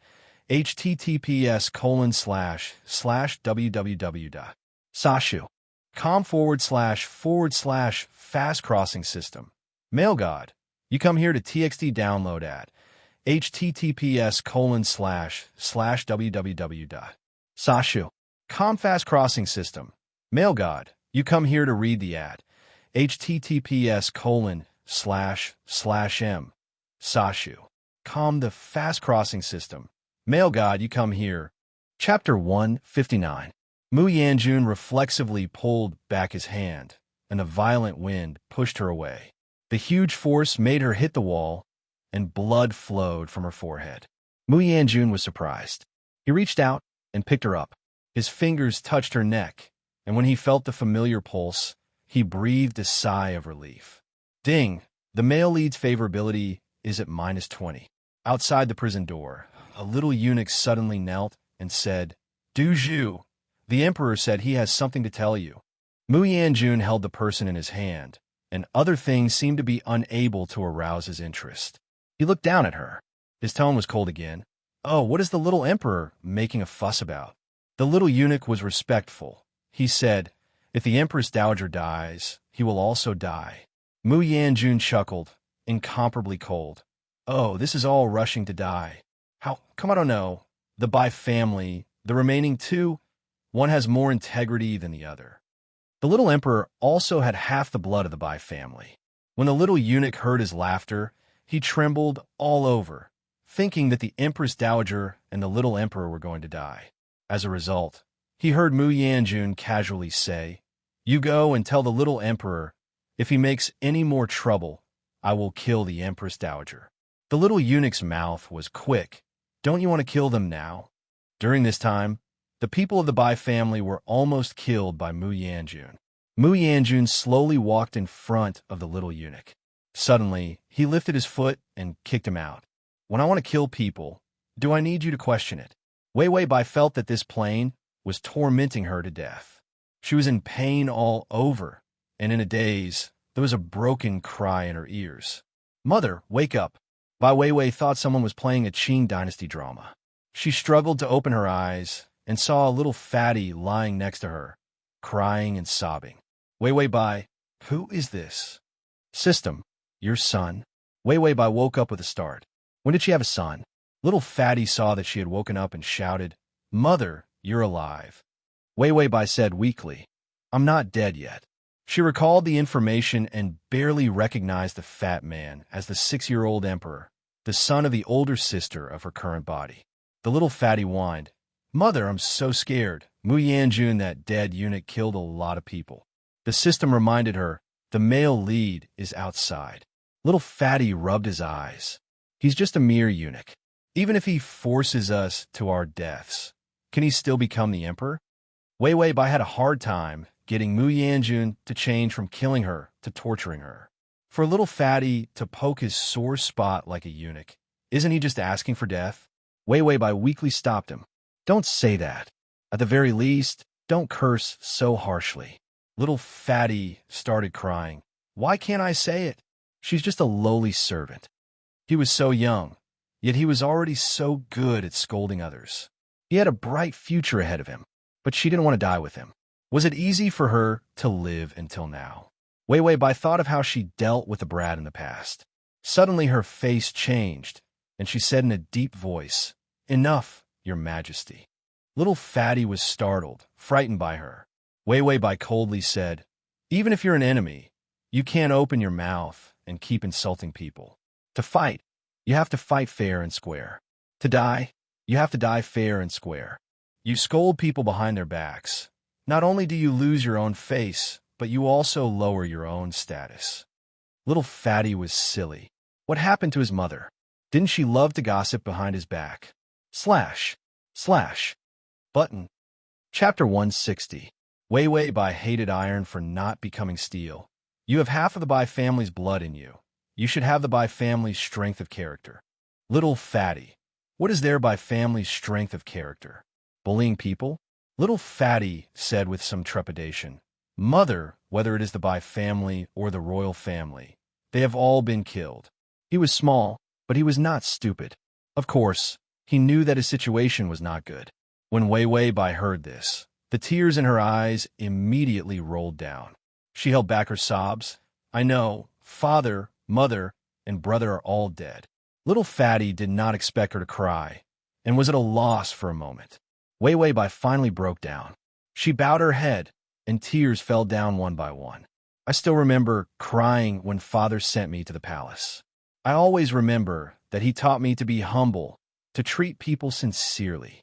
https://com/fast crossing system. Male God, you come here to TXT download at https://www.sashu.com fast crossing system. Male God, you come here to read the ad. https://m sashu.com the fast crossing system. Male God, you come here. Chapter 159. Mu Yanjun reflexively pulled back his hand, and a violent wind pushed her away. The huge force made her hit the wall, and blood flowed from her forehead. Mu Yanjun was surprised. He reached out and picked her up. His fingers touched her neck, and when he felt the familiar pulse, he breathed a sigh of relief. Ding! The male lead's favorability is at -20. Outside the prison door, a little eunuch suddenly knelt and said, "Du Zhu, the emperor said he has something to tell you." Mu Yanjun held the person in his hand, and other things seemed to be unable to arouse his interest. He looked down at her. His tone was cold again. "Oh, what is the little emperor making a fuss about?" The little eunuch was respectful. He said, "If the Empress Dowager dies, he will also die." Mu Yanjun chuckled, incomparably cold. "Oh, this is all rushing to die. How come I don't know? The Bai family, the remaining two, one has more integrity than the other." The little emperor also had half the blood of the Bai family. When the little eunuch heard his laughter, he trembled all over, thinking that the Empress Dowager and the little emperor were going to die. As a result, he heard Mu Yanjun casually say, "You go and tell the little emperor, if he makes any more trouble, I will kill the Empress Dowager." The little eunuch's mouth was quick. "Don't you want to kill them now?" During this time, the people of the Bai family were almost killed by Mu Yanjun. Mu Yanjun slowly walked in front of the little eunuch. Suddenly, he lifted his foot and kicked him out. "When I want to kill people, do I need you to question it?" Wei Wei Bai felt that this plane was tormenting her to death. She was in pain all over, and in a daze, there was a broken cry in her ears. "Mother, wake up!" Bai Weiwei thought someone was playing a Qing dynasty drama. She struggled to open her eyes and saw a little fatty lying next to her, crying and sobbing. "Weiwei Bai, who is this?" "System, your son." Weiwei Bai woke up with a start. When did she have a son? Little fatty saw that she had woken up and shouted, "Mother, you're alive." Weiwei Bai said weakly, "I'm not dead yet." She recalled the information and barely recognized the fat man as the 6-year-old emperor, the son of the older sister of her current body. The little fatty whined, "Mother, I'm so scared. Mu Yanjun, that dead eunuch, killed a lot of people." The system reminded her, "The male lead is outside." Little fatty rubbed his eyes. "He's just a mere eunuch. Even if he forces us to our deaths, can he still become the emperor?" Weiwei Bai had a hard time getting Mu Yanjun to change from killing her to torturing her. For a little fatty to poke his sore spot like a eunuch, isn't he just asking for death? Weiwei Bai weakly stopped him. "Don't say that. At the very least, don't curse so harshly." Little fatty started crying. "Why can't I say it? She's just a lowly servant." He was so young, yet he was already so good at scolding others. He had a bright future ahead of him, but she didn't want to die with him. Was it easy for her to live until now? Weiwei Bai thought of how she dealt with the brat in the past. Suddenly her face changed, and she said in a deep voice, "Enough, your majesty." Little fatty was startled, frightened by her. Weiwei Bai coldly said, "Even if you're an enemy, you can't open your mouth and keep insulting people. To fight, you have to fight fair and square. To die, you have to die fair and square. You scold people behind their backs. Not only do you lose your own face, but you also lower your own status." Little fatty was silly. What happened to his mother? Didn't she love to gossip behind his back? / Button. Chapter 160. Weiwei Bai hated iron for not becoming steel. You have half of the Bai family's blood in you. You should have the Bai family's strength of character. Little fatty. What is there Bai family's strength of character? Bullying people? Little fatty said with some trepidation, "Mother, whether it is the Bai family or the royal family, they have all been killed." He was small, but he was not stupid. Of course, he knew that his situation was not good. When Weiwei Bai heard this, the tears in her eyes immediately rolled down. She held back her sobs. "I know, father, mother, and brother are all dead." Little fatty did not expect her to cry, and was at a loss for a moment. Weiwei Bai finally broke down. She bowed her head, and tears fell down one by one. "I still remember crying when father sent me to the palace. I always remember that he taught me to be humble, to treat people sincerely."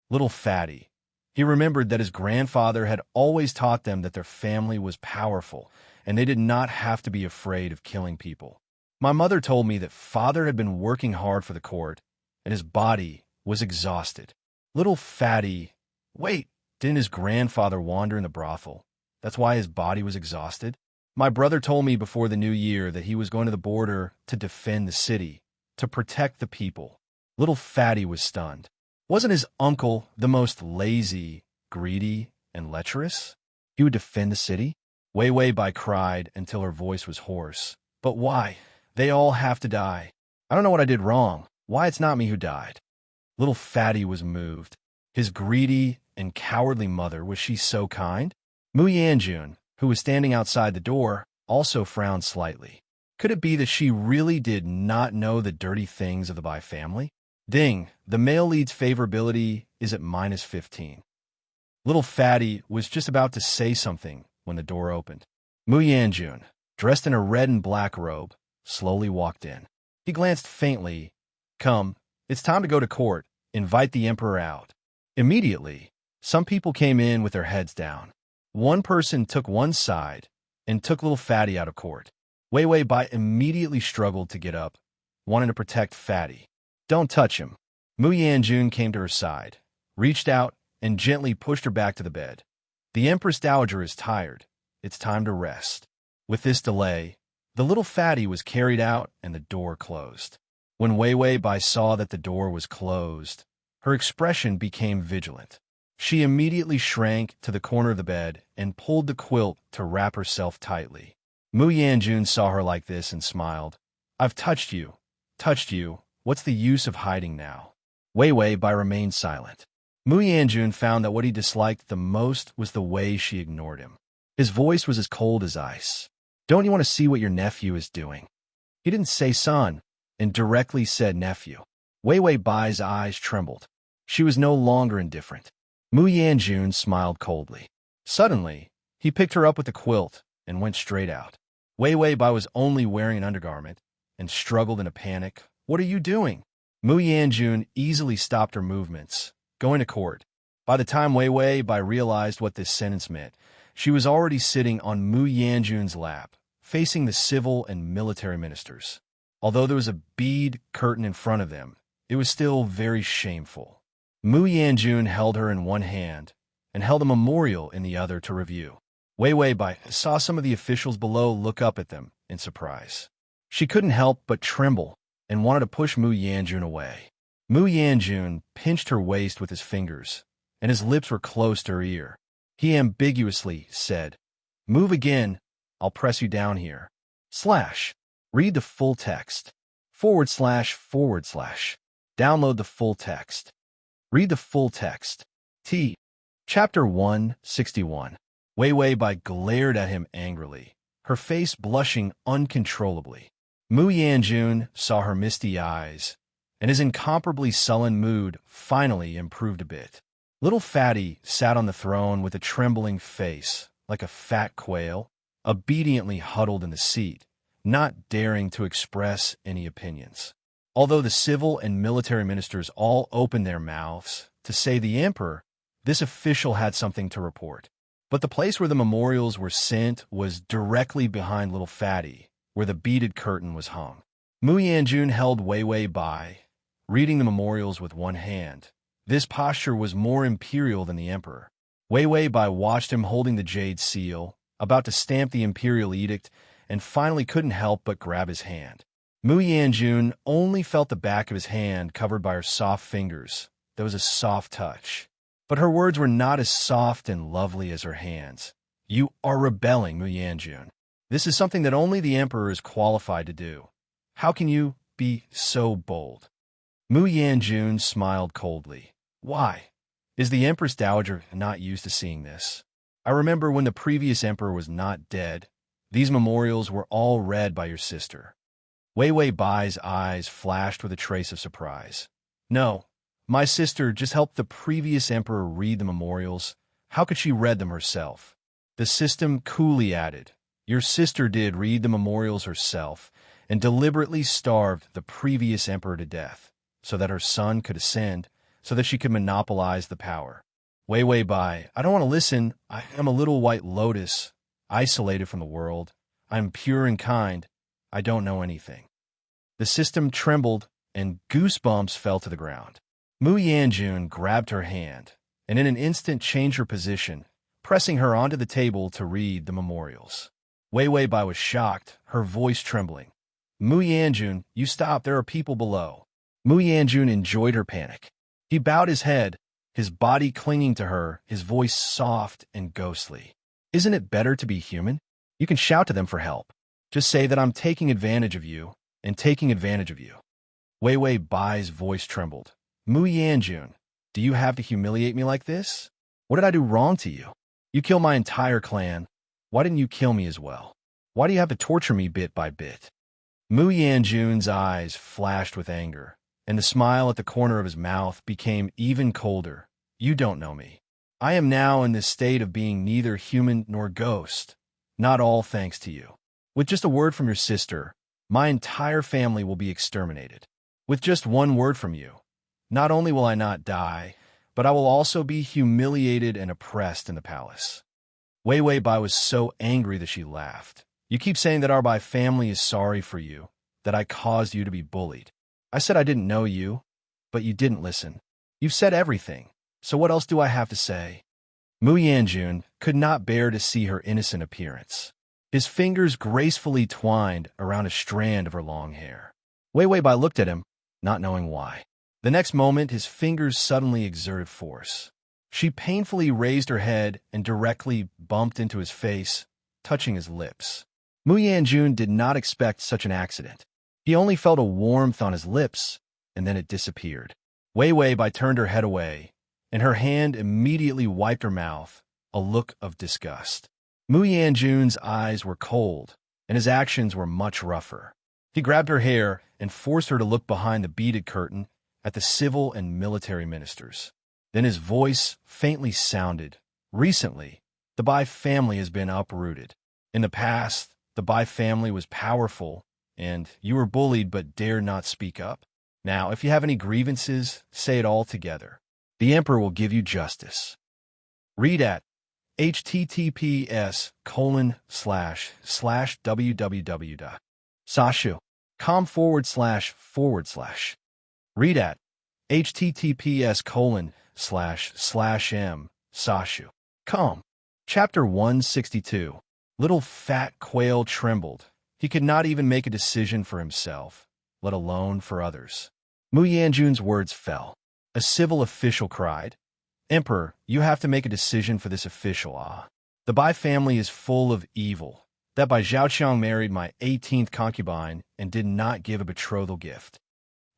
Little fatty. He remembered that his grandfather had always taught them that their family was powerful, and they did not have to be afraid of killing people. "My mother told me that father had been working hard for the court, and his body was exhausted." Little fatty. Wait, didn't his grandfather wander in the brothel? That's why his body was exhausted? "My brother told me before the new year that he was going to the border to defend the city, to protect the people." Little fatty was stunned. Wasn't his uncle the most lazy, greedy, and lecherous? He would defend the city? Weiwei Bai cried until her voice was hoarse. "But why? They all have to die. I don't know what I did wrong. Why it's not me who died?" Little fatty was moved. His greedy and cowardly mother, was she so kind? Mu Yanjun, who was standing outside the door, also frowned slightly. Could it be that she really did not know the dirty things of the Bai family? Ding, the male lead's favorability is at -15. Little fatty was just about to say something when the door opened. Mu Yanjun, dressed in a red and black robe, slowly walked in. He glanced faintly. "Come, it's time to go to court. Invite the emperor out." Immediately, some people came in with their heads down. One person took one side and took little fatty out of court. Weiwei Bai immediately struggled to get up, wanting to protect fatty. "Don't touch him." Mu Yanjun came to her side, reached out, and gently pushed her back to the bed. "The Empress Dowager is tired. It's time to rest." With this delay, the little fatty was carried out and the door closed. When Weiwei Bai saw that the door was closed, her expression became vigilant. She immediately shrank to the corner of the bed and pulled the quilt to wrap herself tightly. Mu Yanjun saw her like this and smiled. I've touched you. Touched you. What's the use of hiding now? Wei Wei Bai remained silent. Mu Yanjun found that what he disliked the most was the way she ignored him. His voice was as cold as ice. Don't you want to see what your nephew is doing? He didn't say son, and directly said nephew. Wei Wei Bai's eyes trembled. She was no longer indifferent. Mu Yanjun smiled coldly. Suddenly, he picked her up with the quilt and went straight out. Wei Wei Bai was only wearing an undergarment and struggled in a panic. What are you doing? Mu Yanjun easily stopped her movements, going to court. By the time Wei Wei Bai realized what this sentence meant, she was already sitting on Mu Yanjun's lap, facing the civil and military ministers. Although there was a bead curtain in front of them, it was still very shameful. Mu Yanjun held her in one hand and held a memorial in the other to review. Wei Wei Bai saw some of the officials below look up at them in surprise. She couldn't help but tremble and wanted to push Mu Yanjun away. Mu Yanjun pinched her waist with his fingers, and his lips were close to her ear. He ambiguously said, "Move again, I'll press you down here. Read the full text. / Download the full text. Read the full text. T. Chapter 161. Wei Wei Bai glared at him angrily, her face blushing uncontrollably. Mu Yanjun saw her misty eyes, and his incomparably sullen mood finally improved a bit. Little Fatty sat on the throne with a trembling face, like a fat quail, obediently huddled in the seat, not daring to express any opinions. Although the civil and military ministers all opened their mouths to say the emperor, this official had something to report. But the place where the memorials were sent was directly behind Little Fatty, where the beaded curtain was hung. Mu Yanjun held Wei Wei Bai, reading the memorials with one hand. This posture was more imperial than the emperor. Wei Wei Bai watched him holding the jade seal, about to stamp the imperial edict, and finally couldn't help but grab his hand. Mu Yanjun only felt the back of his hand covered by her soft fingers. There was a soft touch. But her words were not as soft and lovely as her hands. You are rebelling, Mu Yanjun. This is something that only the emperor is qualified to do. How can you be so bold? Mu Yanjun smiled coldly. Why? Is the Empress Dowager not used to seeing this? I remember when the previous emperor was not dead, these memorials were all read by your sister. Wei Wei Bai's eyes flashed with a trace of surprise. No, my sister just helped the previous emperor read the memorials. How could she read them herself? The system coolly added, your sister did read the memorials herself and deliberately starved the previous emperor to death, so that her son could ascend, so that she could monopolize the power. Wei Wei Bai, I don't want to listen. I am a little white lotus, isolated from the world. I am pure and kind. I don't know anything. The system trembled, and goosebumps fell to the ground. Mu Yanjun grabbed her hand, and in an instant changed her position, pressing her onto the table to read the memorials. Wei Wei Bai was shocked, her voice trembling. Mu Yanjun, you stop, there are people below. Mu Yanjun enjoyed her panic. He bowed his head, his body clinging to her, his voice soft and ghostly. Isn't it better to be human? You can shout to them for help. Just say that I'm taking advantage of you and taking advantage of you. Wei Wei Bai's voice trembled. Mu Yanjun, do you have to humiliate me like this? What did I do wrong to you? You killed my entire clan. Why didn't you kill me as well? Why do you have to torture me bit by bit? Mu Yanjun's eyes flashed with anger, and the smile at the corner of his mouth became even colder. You don't know me. I am now in this state of being neither human nor ghost, not all thanks to you. With just a word from your sister, my entire family will be exterminated. With just one word from you, not only will I not die, but I will also be humiliated and oppressed in the palace. Wei Wei Bai was so angry that she laughed. You keep saying that our Bai family is sorry for you, that I caused you to be bullied. I said I didn't know you, but you didn't listen. You've said everything, so what else do I have to say? Mu Yanjun could not bear to see her innocent appearance. His fingers gracefully twined around a strand of her long hair. Wei Wei Bai looked at him, not knowing why. The next moment, his fingers suddenly exerted force. She painfully raised her head and directly bumped into his face, touching his lips. Mu Yanjun did not expect such an accident. He only felt a warmth on his lips, and then it disappeared. Wei Wei Bai turned her head away, and her hand immediately wiped her mouth, a look of disgust. Mu Yanjun's eyes were cold, and his actions were much rougher. He grabbed her hair and forced her to look behind the beaded curtain at the civil and military ministers. Then his voice faintly sounded, "Recently, the Bai family has been uprooted. In the past, the Bai family was powerful, and you were bullied but dared not speak up. Now, if you have any grievances, say it all together. The Emperor will give you justice." Read at https://www.sashu.com// Read at https://m/sashu.com. Chapter 162. Little fat quail trembled. He could not even make a decision for himself, let alone for others. Mu Yanjun's words fell. A civil official cried, "Emperor, you have to make a decision for this official, ah. The Bai family is full of evil. That Bai Zhaoqiang married my 18th concubine and did not give a betrothal gift."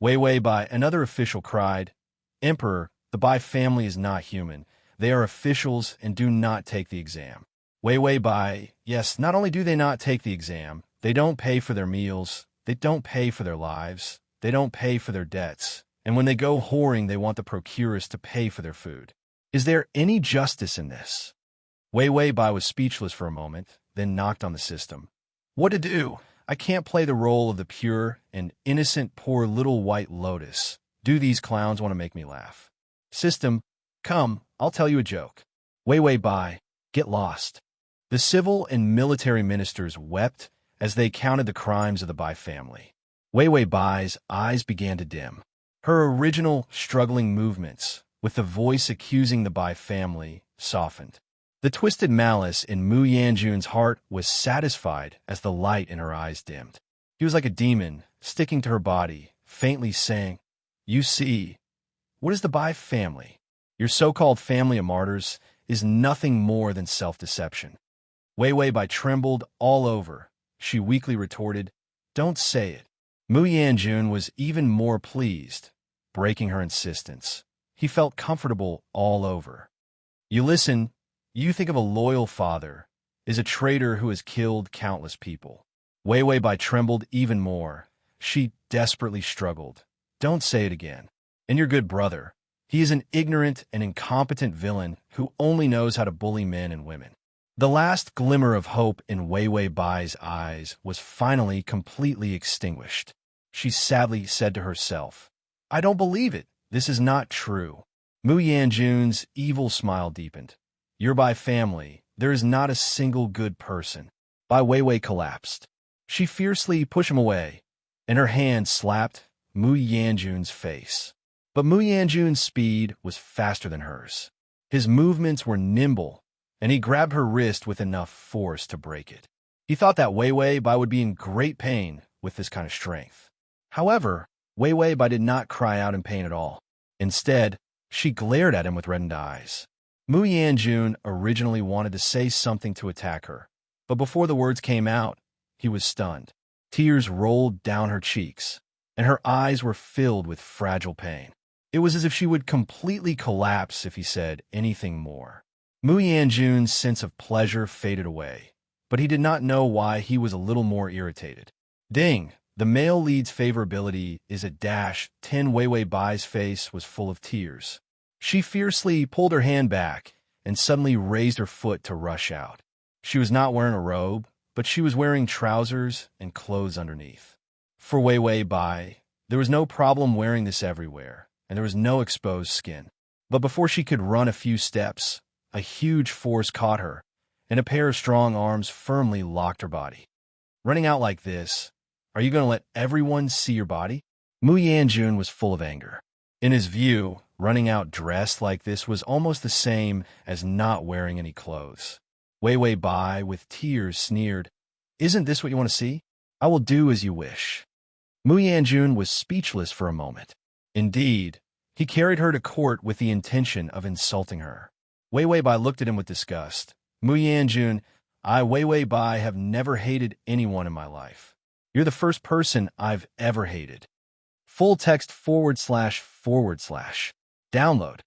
Wei Wei Bai, another official, cried, "Emperor, the Bai family is not human. They are officials and do not take the exam." Wei Wei Bai, yes, not only do they not take the exam, they don't pay for their meals, they don't pay for their lives, they don't pay for their debts, and when they go whoring, they want the procuress to pay for their food. Is there any justice in this? Wei Wei Bai was speechless for a moment, then knocked on the system. What to do? I can't play the role of the pure and innocent poor little white lotus. Do these clowns want to make me laugh? System, come, I'll tell you a joke. Wei Wei Bai, get lost. The civil and military ministers wept as they counted the crimes of the Bai family. Wei Wei Bai's eyes began to dim. Her original struggling movements, with the voice accusing the Bai family, softened. The twisted malice in Mu Yanjun's heart was satisfied as the light in her eyes dimmed. He was like a demon, sticking to her body, faintly saying, "You see, what is the Bai family? Your so-called family of martyrs is nothing more than self-deception." Wei Wei Bai trembled all over. She weakly retorted, "Don't say it." Mu Yanjun was even more pleased, breaking her insistence. He felt comfortable all over. You listen, you think of a loyal father, is a traitor who has killed countless people. Wei Wei Bai trembled even more. She desperately struggled. Don't say it again. And your good brother, he is an ignorant and incompetent villain who only knows how to bully men and women. The last glimmer of hope in Wei Wei Bai's eyes was finally completely extinguished. She sadly said to herself, "I don't believe it. This is not true." Mu Yanjun's evil smile deepened. "Your Bai family, there is not a single good person." Bai Weiwei collapsed. She fiercely pushed him away, and her hand slapped Mu Yanjun's face. But Mu Yanjun's speed was faster than hers. His movements were nimble, and he grabbed her wrist with enough force to break it. He thought that Wei Wei Bai would be in great pain with this kind of strength. However, Wei Wei Bai did not cry out in pain at all. Instead, she glared at him with reddened eyes. Mu Yanjun originally wanted to say something to attack her, but before the words came out, he was stunned. Tears rolled down her cheeks, and her eyes were filled with fragile pain. It was as if she would completely collapse if he said anything more. Mu Yanjun's sense of pleasure faded away, but he did not know why he was a little more irritated. Ding! The male lead's favorability is a dash. 10 Wei Wei Bai's face was full of tears. She fiercely pulled her hand back and suddenly raised her foot to rush out. She was not wearing a robe, but she was wearing trousers and clothes underneath. For Wei Wei Bai, there was no problem wearing this everywhere, and there was no exposed skin. But before she could run a few steps, a huge force caught her, and a pair of strong arms firmly locked her body. Running out like this, are you going to let everyone see your body? Mu Yanjun was full of anger. In his view, running out dressed like this was almost the same as not wearing any clothes. Wei Wei Bai, with tears, sneered, "Isn't this what you want to see? I will do as you wish." Mu Yanjun was speechless for a moment. Indeed, He carried her to court with the intention of insulting her. Wei Wei Bai looked at him with disgust. Mu Yanjun, I, Wei Wei Bai, have never hated anyone in my life. You're the first person I've ever hated. Full text //. Download.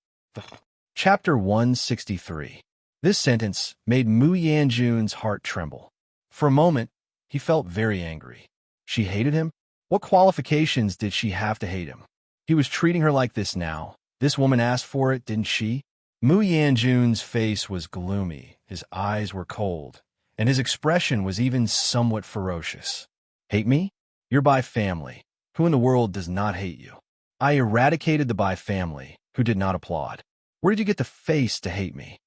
Chapter 163. This sentence made Mu Yanjun's heart tremble. For a moment, he felt very angry. She hated him? What qualifications did she have to hate him? He was treating her like this now. This woman asked for it, didn't she? Mu Yanjun's face was gloomy, his eyes were cold, and his expression was even somewhat ferocious. Hate me? You're Bai family. Who in the world does not hate you? I eradicated the Bai family, who did not applaud. Where did you get the face to hate me?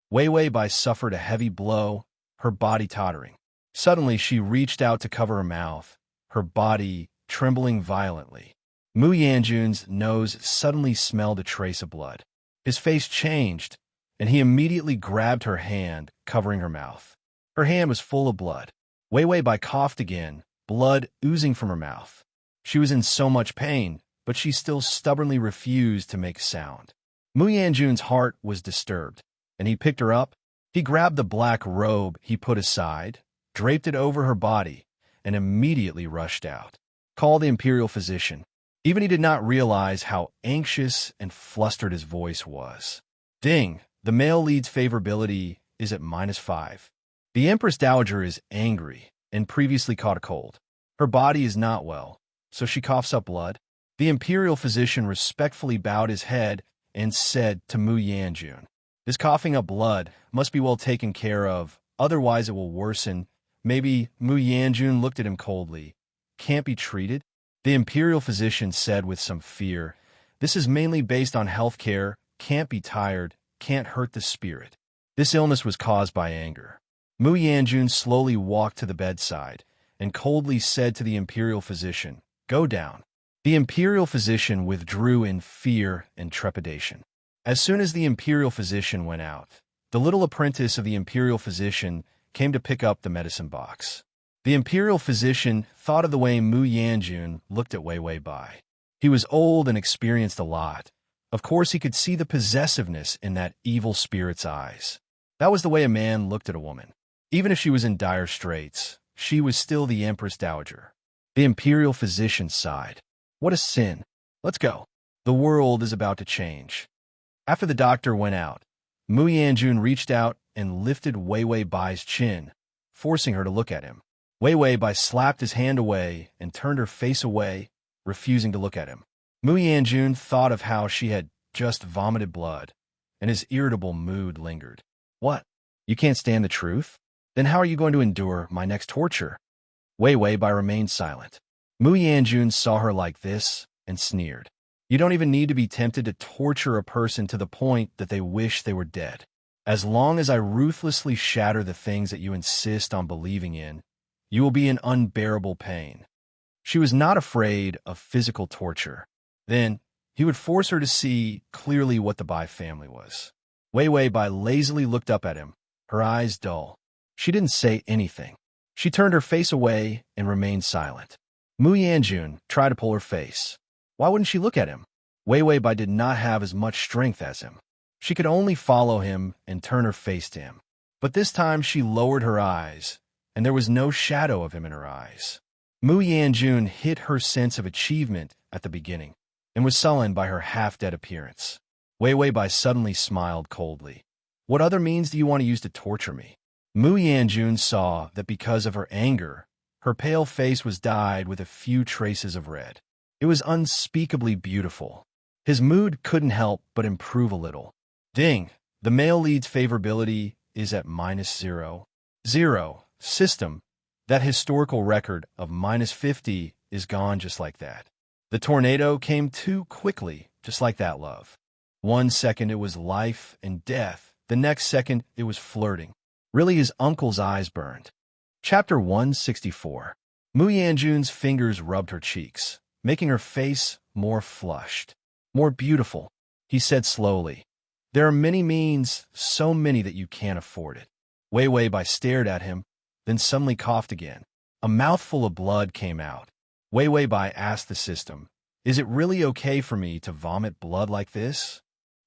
Wei Wei Bai suffered a heavy blow, her body tottering. Suddenly, she reached out to cover her mouth, her body trembling violently. Mu Yanjun's nose suddenly smelled a trace of blood. His face changed, and he immediately grabbed her hand, covering her mouth. Her hand was full of blood. Wei Wei Bai coughed again, blood oozing from her mouth. She was in so much pain, but she still stubbornly refused to make a sound. Mu Yanjun's heart was disturbed, and he picked her up. He grabbed the black robe he put aside, draped it over her body, and immediately rushed out. Call the imperial physician. Even he did not realize how anxious and flustered his voice was. Ding, the male lead's favorability is at -5. The Empress Dowager is angry and previously caught a cold. Her body is not well, so she coughs up blood. The imperial physician respectfully bowed his head and said to Mu Yanjun, this coughing up blood must be well taken care of, otherwise it will worsen. Maybe. Mu Yanjun looked at him coldly. Can't be treated? The imperial physician said with some fear, this is mainly based on health care, can't be tired, can't hurt the spirit. This illness was caused by anger. Mu Yanjun slowly walked to the bedside and coldly said to the imperial physician, go down. The imperial physician withdrew in fear and trepidation. As soon as the imperial physician went out, the little apprentice of the imperial physician came to pick up the medicine box. The imperial physician thought of the way Mu Yanjun looked at Wei Wei Bai. He was old and experienced a lot. Of course, he could see the possessiveness in that evil spirit's eyes. That was the way a man looked at a woman. Even if she was in dire straits, she was still the Empress Dowager. The imperial physician sighed. What a sin. Let's go. The world is about to change. After the doctor went out, Mu Yanjun reached out and lifted Wei Wei Bai's chin, forcing her to look at him. Wei Wei Bai slapped his hand away and turned her face away, refusing to look at him. Mu Yanjun thought of how she had just vomited blood, and his irritable mood lingered. What? You can't stand the truth? Then how are you going to endure my next torture? Wei Wei Bai remained silent. Mu Yanjun saw her like this and sneered. You don't even need to be tempted to torture a person to the point that they wish they were dead. As long as I ruthlessly shatter the things that you insist on believing in, you will be in unbearable pain. She was not afraid of physical torture. Then, he would force her to see clearly what the Bai family was. Wei Wei Bai lazily looked up at him, her eyes dull. She didn't say anything. She turned her face away and remained silent. Mu Yanjun tried to pull her face. Why wouldn't she look at him? Wei Wei Bai did not have as much strength as him. She could only follow him and turn her face to him. But this time she lowered her eyes, and there was no shadow of him in her eyes. Mu Yanjun hid her sense of achievement at the beginning, and was sullen by her half-dead appearance. Wei Wei Bai suddenly smiled coldly. What other means do you want to use to torture me? Mu Yanjun saw that because of her anger, her pale face was dyed with a few traces of red. It was unspeakably beautiful. His mood couldn't help but improve a little. Ding, the male lead's favorability is at -0. 0. System. That historical record of -50 is gone just like that. The tornado came too quickly, just like that, love. 1 second it was life and death. The next second it was flirting. Really, his uncle's eyes burned. Chapter 164. Mu Yanjun's fingers rubbed her cheeks, making her face more flushed, more beautiful. He said slowly, there are many means, so many that you can't afford it. Wei Wei Bai stared at him, then suddenly coughed again. A mouthful of blood came out. Wei Wei Bai asked the system, Is it really okay for me to vomit blood like this?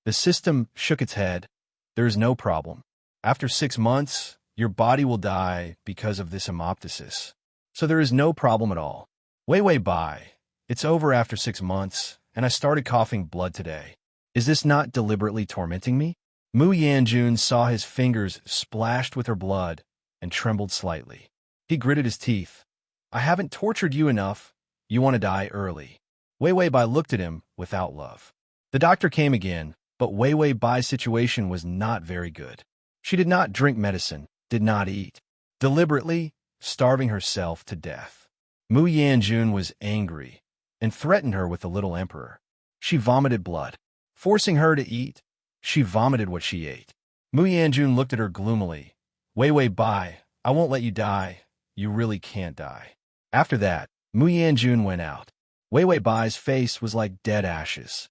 The system shook its head. There is no problem. After 6 months, your body will die because of this hemoptysis. So there is no problem at all. Wei Bai. It's over after 6 months, and I started coughing blood today. Is this not deliberately tormenting me? Mu Yanjun saw his fingers splashed with her blood and trembled slightly. He gritted his teeth. I haven't tortured you enough. You want to die early. Wei Bai looked at him without love. The doctor came again, but Wei Bai's situation was not very good. She did not drink medicine, did not eat, deliberately starving herself to death. Mu Yanjun was angry and threatened her with the little emperor. She vomited blood. Forcing her to eat, she vomited what she ate. Mu Yanjun looked at her gloomily. Wei Bai, I won't let you die. You really can't die. After that, Mu Yanjun went out. Wei Bai's face was like dead ashes.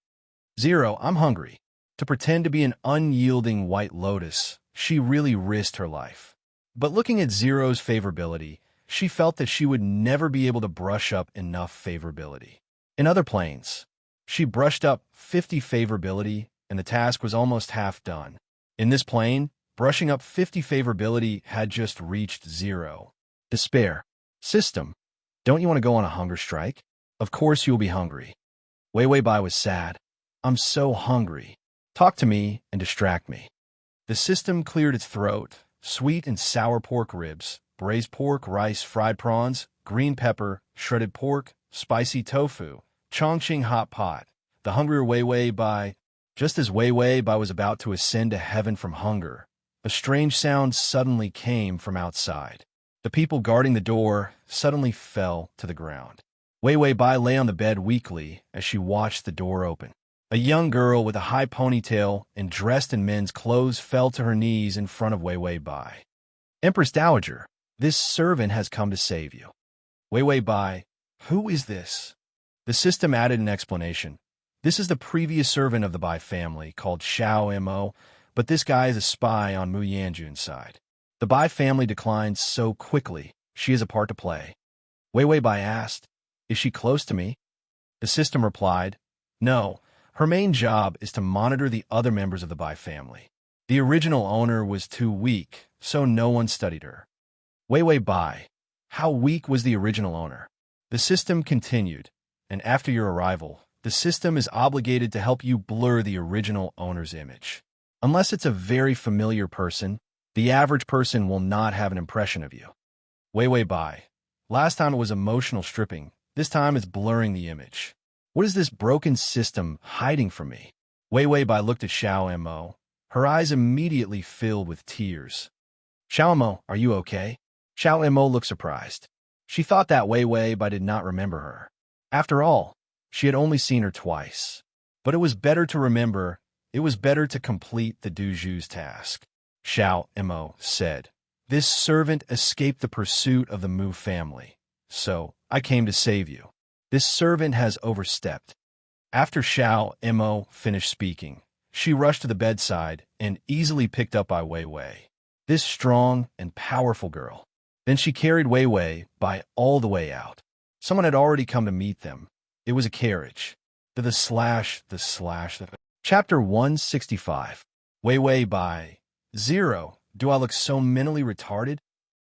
Zero, I'm hungry. To pretend to be an unyielding white lotus, she really risked her life. But looking at Zero's favorability, she felt that she would never be able to brush up enough favorability. In other planes, she brushed up 50 favorability, and the task was almost half done. In this plane, brushing up 50 favorability had just reached 0. Despair. System. Don't you want to go on a hunger strike? Of course you will be hungry. Wei Bai was sad. I'm so hungry. Talk to me and distract me. The system cleared its throat. Sweet and sour pork ribs, braised pork, rice, fried prawns, green pepper, shredded pork, spicy tofu, Chongqing hot pot. The hungrier Wei Bai. Just as Wei Bai was about to ascend to heaven from hunger, a strange sound suddenly came from outside. The people guarding the door suddenly fell to the ground. Wei Bai lay on the bed weakly as she watched the door open. A young girl with a high ponytail and dressed in men's clothes fell to her knees in front of Wei Bai. Empress Dowager, this servant has come to save you. Wei Bai, who is this? The system added an explanation. This is the previous servant of the Bai family called Xiao Mo, but this guy is a spy on Mu Yanjun's side. The Bai family declined so quickly, she has a part to play. Wei Bai asked, is she close to me? The system replied, no. Her main job is to monitor the other members of the Bai family. The original owner was too weak, so no one studied her. Wei Bai, how weak was the original owner? The system continued, and after your arrival, the system is obligated to help you blur the original owner's image. Unless it's a very familiar person, the average person will not have an impression of you. Wei Bai, last time it was emotional stripping, this time it's blurring the image. What is this broken system hiding from me? Wei Bai looked at Xiao Mo. Her eyes immediately filled with tears. Xiao Mo, are you okay? Xiao Mo looked surprised. She thought that Wei Bai did not remember her. After all, she had only seen her twice. But it was better to remember. It was better to complete the Duju's task. Xiao Mo said, this servant escaped the pursuit of the Mu family. So, I came to save you. This servant has overstepped. After Xiao Mo finished speaking, she rushed to the bedside and easily picked up by Wei. This strong and powerful girl. Then she carried Wei Bai all the way out. Someone had already come to meet them. It was a carriage. Chapter 165. Wei Bai. 0. Do I look so mentally retarded?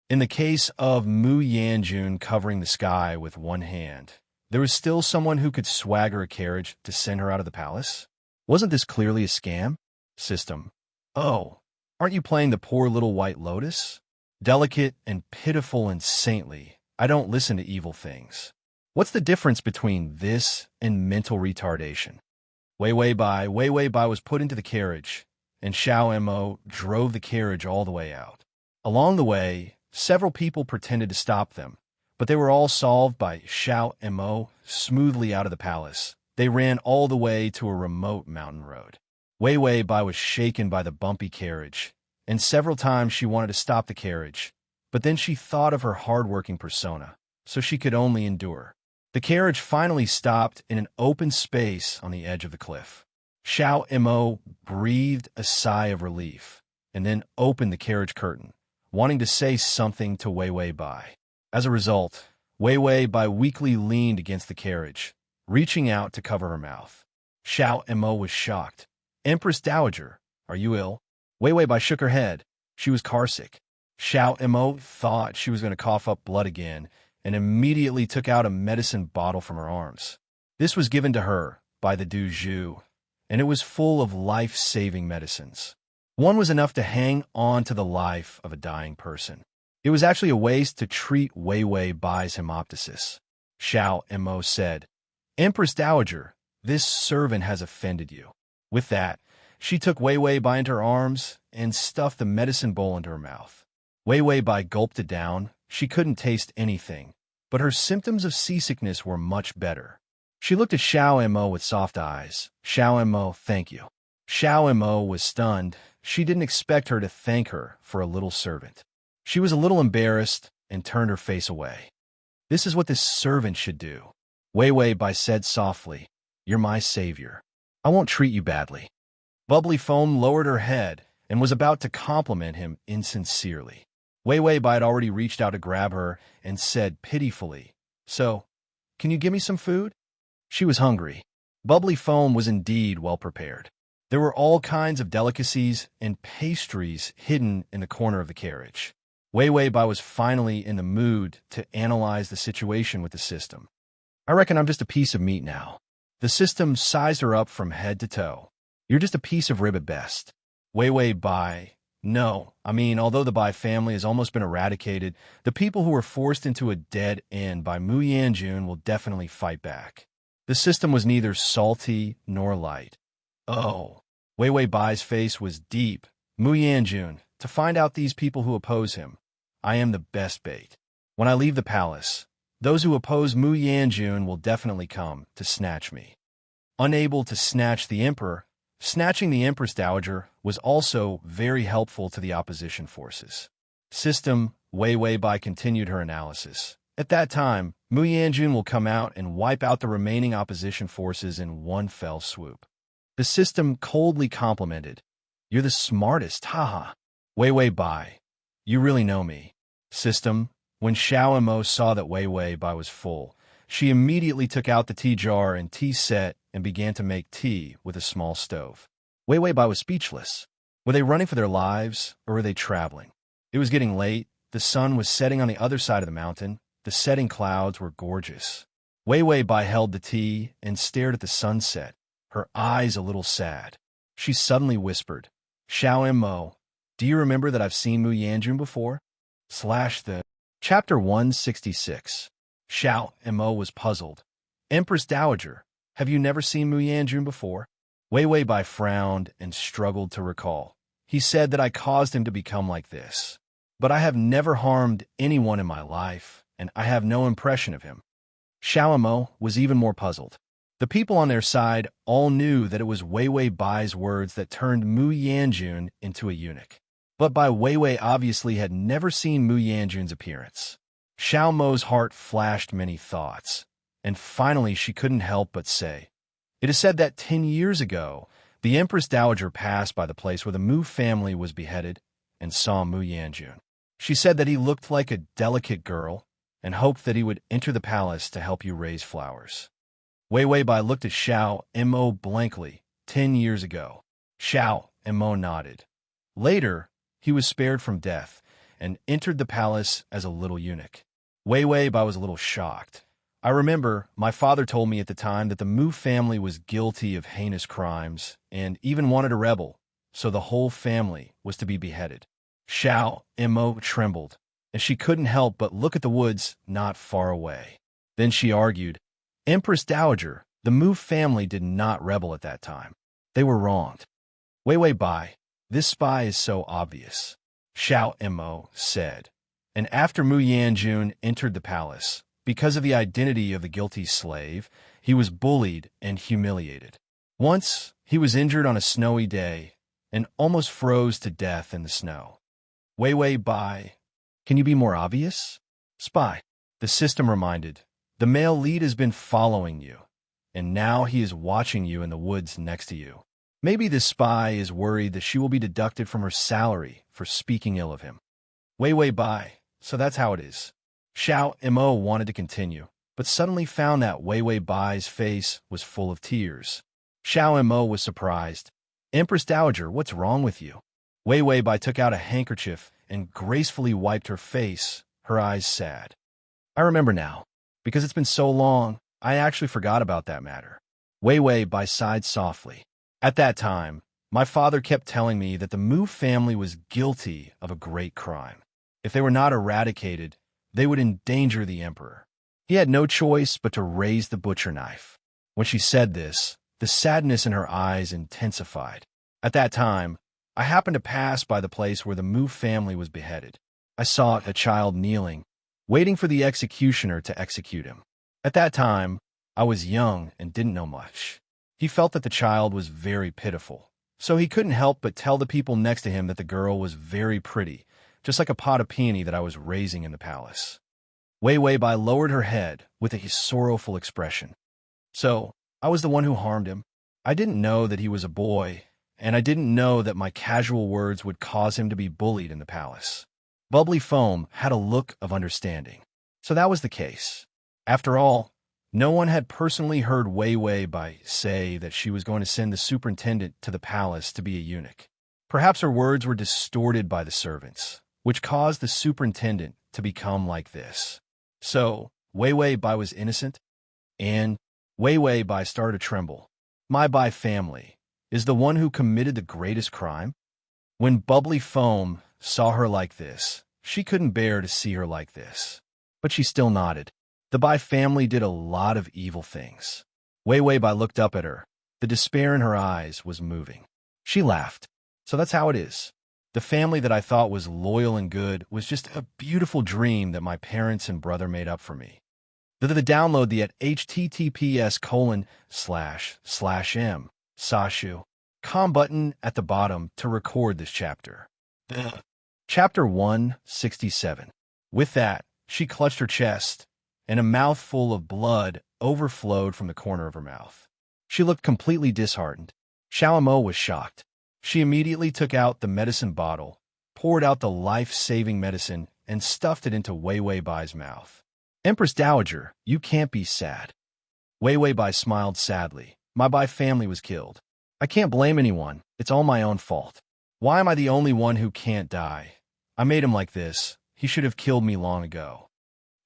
In the case of Mu Yanjun covering the sky with one hand, there was still someone who could swagger a carriage to send her out of the palace? Wasn't this clearly a scam? System. Oh, aren't you playing the poor little white lotus? Delicate and pitiful and saintly, I don't listen to evil things. What's the difference between this and mental retardation? Wei Bai was put into the carriage, and Xiao Mo drove the carriage all the way out. Along the way, several people pretended to stop them, but they were all solved by Xiao Mo smoothly out of the palace. They ran all the way to a remote mountain road. Wei Bai was shaken by the bumpy carriage, and several times she wanted to stop the carriage, but then she thought of her hard-working persona, so she could only endure. The carriage finally stopped in an open space on the edge of the cliff. Xiao Mo breathed a sigh of relief, and then opened the carriage curtain, wanting to say something to Wei Bai. As a result, Wei Bai weakly leaned against the carriage, reaching out to cover her mouth. Xiao Mo was shocked. Empress Dowager, are you ill? Wei Wei Bai shook her head. She was carsick. Xiao Mo thought she was going to cough up blood again and immediately took out a medicine bottle from her arms. This was given to her by the Du Zhu, and it was full of life-saving medicines. One was enough to hang on to the life of a dying person. It was actually a waste to treat Wei Wei Bai's hemoptysis. Xiao Mo said, Empress Dowager, this servant has offended you. With that, she took Wei Wei Bai into her arms and stuffed the medicine bowl into her mouth. Wei Wei Bai gulped it down. She couldn't taste anything, but her symptoms of seasickness were much better. She looked at Xiao Mo with soft eyes. Xiao Mo, thank you. Xiao Mo was stunned. She didn't expect her to thank her for a little servant. She was a little embarrassed and turned her face away. This is what this servant should do. Wei Wei Bai said softly, You're my savior. I won't treat you badly. Bubbly Foam lowered her head and was about to compliment him insincerely. Wei Wei Bai had already reached out to grab her and said pitifully, So, can you give me some food? She was hungry. Bubbly Foam was indeed well prepared. There were all kinds of delicacies and pastries hidden in the corner of the carriage. Wei Wei Bai was finally in the mood to analyze the situation with the system. I reckon I'm just a piece of meat now. The system sized her up from head to toe. You're just a piece of rib at best. Wei Wei Bai. No, although the Bai family has almost been eradicated, the people who were forced into a dead end by Mu Yanjun will definitely fight back. The system was neither salty nor light. Oh, Wei Wei Bai's face was deep. Mu Yanjun, to find out these people who oppose him, I am the best bait. When I leave the palace, those who oppose Mu Yanjun will definitely come to snatch me. Unable to snatch the emperor, snatching the Empress Dowager was also very helpful to the opposition forces. System, Wei Wei Bai continued her analysis. At that time, Mu Yanjun will come out and wipe out the remaining opposition forces in one fell swoop. The system coldly complimented, You're the smartest, haha. Wei Wei Bai, you really know me. System, when Xiao Mo saw that Wei Wei Bai was full, she immediately took out the tea jar and tea set and began to make tea with a small stove. Wei Wei Bai was speechless. Were they running for their lives, or were they traveling? It was getting late. The sun was setting on the other side of the mountain. The setting clouds were gorgeous. Wei Wei Bai held the tea and stared at the sunset, her eyes a little sad. She suddenly whispered, Xiao Mo, do you remember that I've seen Mu Yanjun before? Chapter 166. Xiao Mo was puzzled. Empress Dowager, have you never seen Mu Yanjun before? Wei Wei Bai frowned and struggled to recall. He said that I caused him to become like this. But I have never harmed anyone in my life, and I have no impression of him. Xiao Mo was even more puzzled. The people on their side all knew that it was Wei Wei Bai's words that turned Mu Yanjun into a eunuch. But Bai Wei Wei obviously had never seen Mu Yanjun's appearance. Xiao Mo's heart flashed many thoughts, and finally she couldn't help but say, It is said that 10 years ago, the Empress Dowager passed by the place where the Mu family was beheaded and saw Mu Yanjun. She said that he looked like a delicate girl and hoped that he would enter the palace to help you raise flowers. Wei Wei Bai looked at Xiao Mo blankly. 10 years ago. Xiao Mo nodded. Later, he was spared from death and entered the palace as a little eunuch. Wei Wei Bai was a little shocked. I remember my father told me at the time that the Mu family was guilty of heinous crimes and even wanted a rebel, so the whole family was to be beheaded. Xiao Mo trembled, and she couldn't help but look at the woods not far away. Then she argued, Empress Dowager, the Mu family did not rebel at that time. They were wronged. Wei Wei Bai, this spy is so obvious, Xiao Mo said. And after Mu Yanjun entered the palace, because of the identity of the guilty slave, he was bullied and humiliated. Once, he was injured on a snowy day and almost froze to death in the snow. Wei Wei Bai, can you be more obvious? Spy, the system reminded. The male lead has been following you, and now he is watching you in the woods next to you. Maybe this spy is worried that she will be deducted from her salary for speaking ill of him. Wei Wei Bai, so that's how it is. Xiao Mo wanted to continue, but suddenly found that Wei Wei Bai's face was full of tears. Xiao Mo was surprised. "Empress Dowager, what's wrong with you?" Wei Wei Bai took out a handkerchief and gracefully wiped her face, her eyes sad. "I remember now. Because it's been so long, I actually forgot about that matter." Wei Wei Bai sighed softly. "At that time, my father kept telling me that the Mu family was guilty of a great crime. If they were not eradicated, they would endanger the emperor. He had no choice but to raise the butcher knife." When she said this, the sadness in her eyes intensified. "At that time, I happened to pass by the place where the Mu family was beheaded. I saw a child kneeling, waiting for the executioner to execute him. At that time, I was young and didn't know much. He felt that the child was very pitiful, so he couldn't help but tell the people next to him that the girl was very pretty, just like a pot of peony that I was raising in the palace." Wei Wei Bai lowered her head with a sorrowful expression. "So, I was the one who harmed him. I didn't know that he was a boy, and I didn't know that my casual words would cause him to be bullied in the palace." Bubbly Foam had a look of understanding. So that was the case. After all, no one had personally heard Wei Wei Bai say that she was going to send the superintendent to the palace to be a eunuch. Perhaps her words were distorted by the servants, which caused the superintendent to become like this. So, Wei Wei Bai was innocent, and Wei Wei Bai started to tremble. My Bai family is the one who committed the greatest crime? When Bubbly Foam saw her like this, she couldn't bear to see her like this. But she still nodded. The Bai family did a lot of evil things. Wei Wei Bai looked up at her. The despair in her eyes was moving. She laughed. So that's how it is. The family that I thought was loyal and good was just a beautiful dream that my parents and brother made up for me. Download the at https://m sashu.com button at the bottom to record this chapter. Chapter 167. With that, she clutched her chest, and a mouthful of blood overflowed from the corner of her mouth. She looked completely disheartened. Xiao Mo was shocked. She immediately took out the medicine bottle, poured out the life-saving medicine, and stuffed it into Wei Wei Bai's mouth. "Empress Dowager, you can't be sad." Wei Wei Bai smiled sadly. "My Bai family was killed. I can't blame anyone. It's all my own fault. Why am I the only one who can't die? I made him like this. He should have killed me long ago."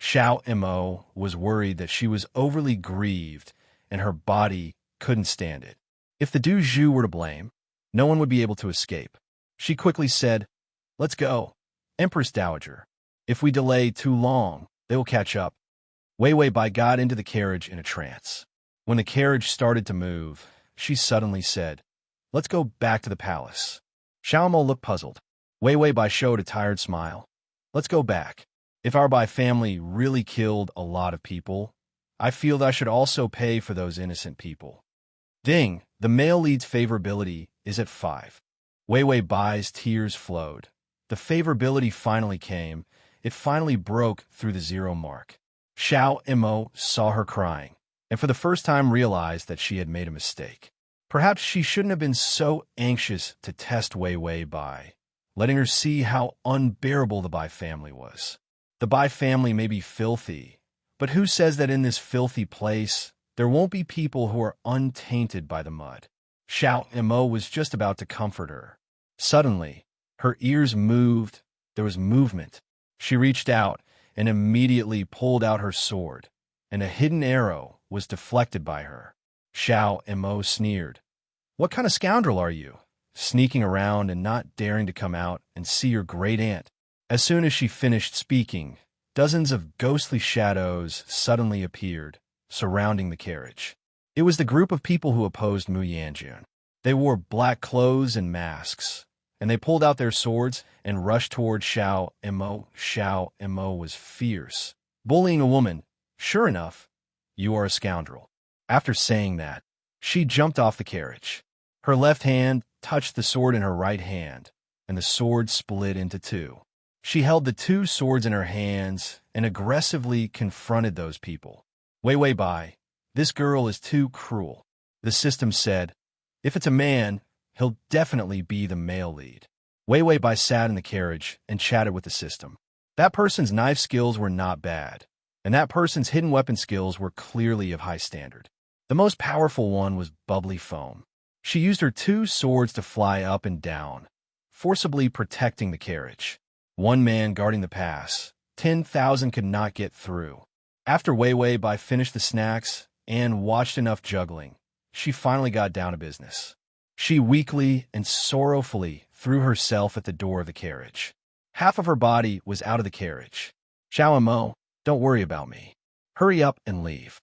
Xiao Mo was worried that she was overly grieved and her body couldn't stand it. If the Du Zhu were to blame, no one would be able to escape. She quickly said, "Let's go, Empress Dowager. If we delay too long, they will catch up." Wei Wei Bai got into the carriage in a trance. When the carriage started to move, she suddenly said, "Let's go back to the palace." Xiao Mo looked puzzled. Wei Wei Bai showed a tired smile. "Let's go back. If our Bai family really killed a lot of people, I feel that I should also pay for those innocent people." Ding, the male lead's favorability is at 5. Wei Wei Bai's tears flowed. The favorability finally came. It finally broke through the 0 mark. Xiao Mo saw her crying, and for the first time realized that she had made a mistake. Perhaps she shouldn't have been so anxious to test Wei Wei Bai, letting her see how unbearable the Bai family was. The Bai family may be filthy, but who says that in this filthy place there won't be people who are untainted by the mud? Xiao Mo was just about to comfort her. Suddenly, her ears moved. There was movement. She reached out and immediately pulled out her sword, and a hidden arrow was deflected by her. Xiao Mo sneered. "What kind of scoundrel are you, sneaking around and not daring to come out and see your great aunt?" As soon as she finished speaking, dozens of ghostly shadows suddenly appeared, surrounding the carriage. It was the group of people who opposed Mu Yanjun. They wore black clothes and masks, and they pulled out their swords and rushed toward Xiao Mo. Xiao Mo was fierce. "Bullying a woman, sure enough, you are a scoundrel." After saying that, she jumped off the carriage. Her left hand touched the sword in her right hand, and the sword split into 2. She held the 2 swords in her hands and aggressively confronted those people. "Wei Wei Bai, this girl is too cruel." The system said, "If it's a man, he'll definitely be the male lead." Wei Wei Bai sat in the carriage and chatted with the system. That person's knife skills were not bad, and that person's hidden weapon skills were clearly of high standard. The most powerful one was Bubbly Foam. She used her 2 swords to fly up and down, forcibly protecting the carriage. One man guarding the pass. 10,000 could not get through. After Wei Wei Bai finished the snacks and watched enough juggling, she finally got down to business. She weakly and sorrowfully threw herself at the door of the carriage. Half of her body was out of the carriage. Xiao and Mo, don't worry about me. Hurry up and leave.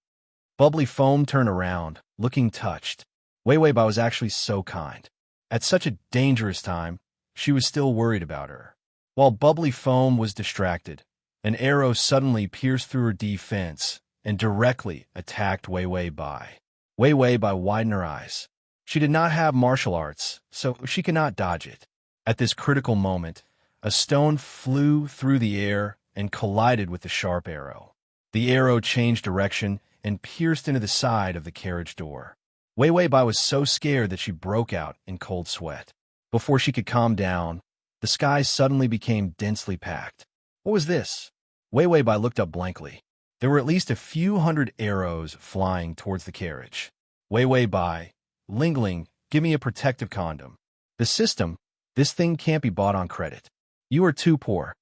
Bubbly Foam turned around, looking touched. Wei Wei Bai was actually so kind. At such a dangerous time, she was still worried about her. While Bubbly Foam was distracted, an arrow suddenly pierced through her defense and directly attacked Wei Wei Bai. Wei Wei Bai widened her eyes. She did not have martial arts, so she could not dodge it. At this critical moment, a stone flew through the air and collided with the sharp arrow. The arrow changed direction and pierced into the side of the carriage door. Wei Wei Bai was so scared that she broke out in cold sweat. Before she could calm down, the sky suddenly became densely packed. What was this? Wei Wei Bai looked up blankly. There were at least a few hundred arrows flying towards the carriage. Wei Wei Bai, Ling Ling, give me a protective condom. The system, this thing can't be bought on credit. You are too poor.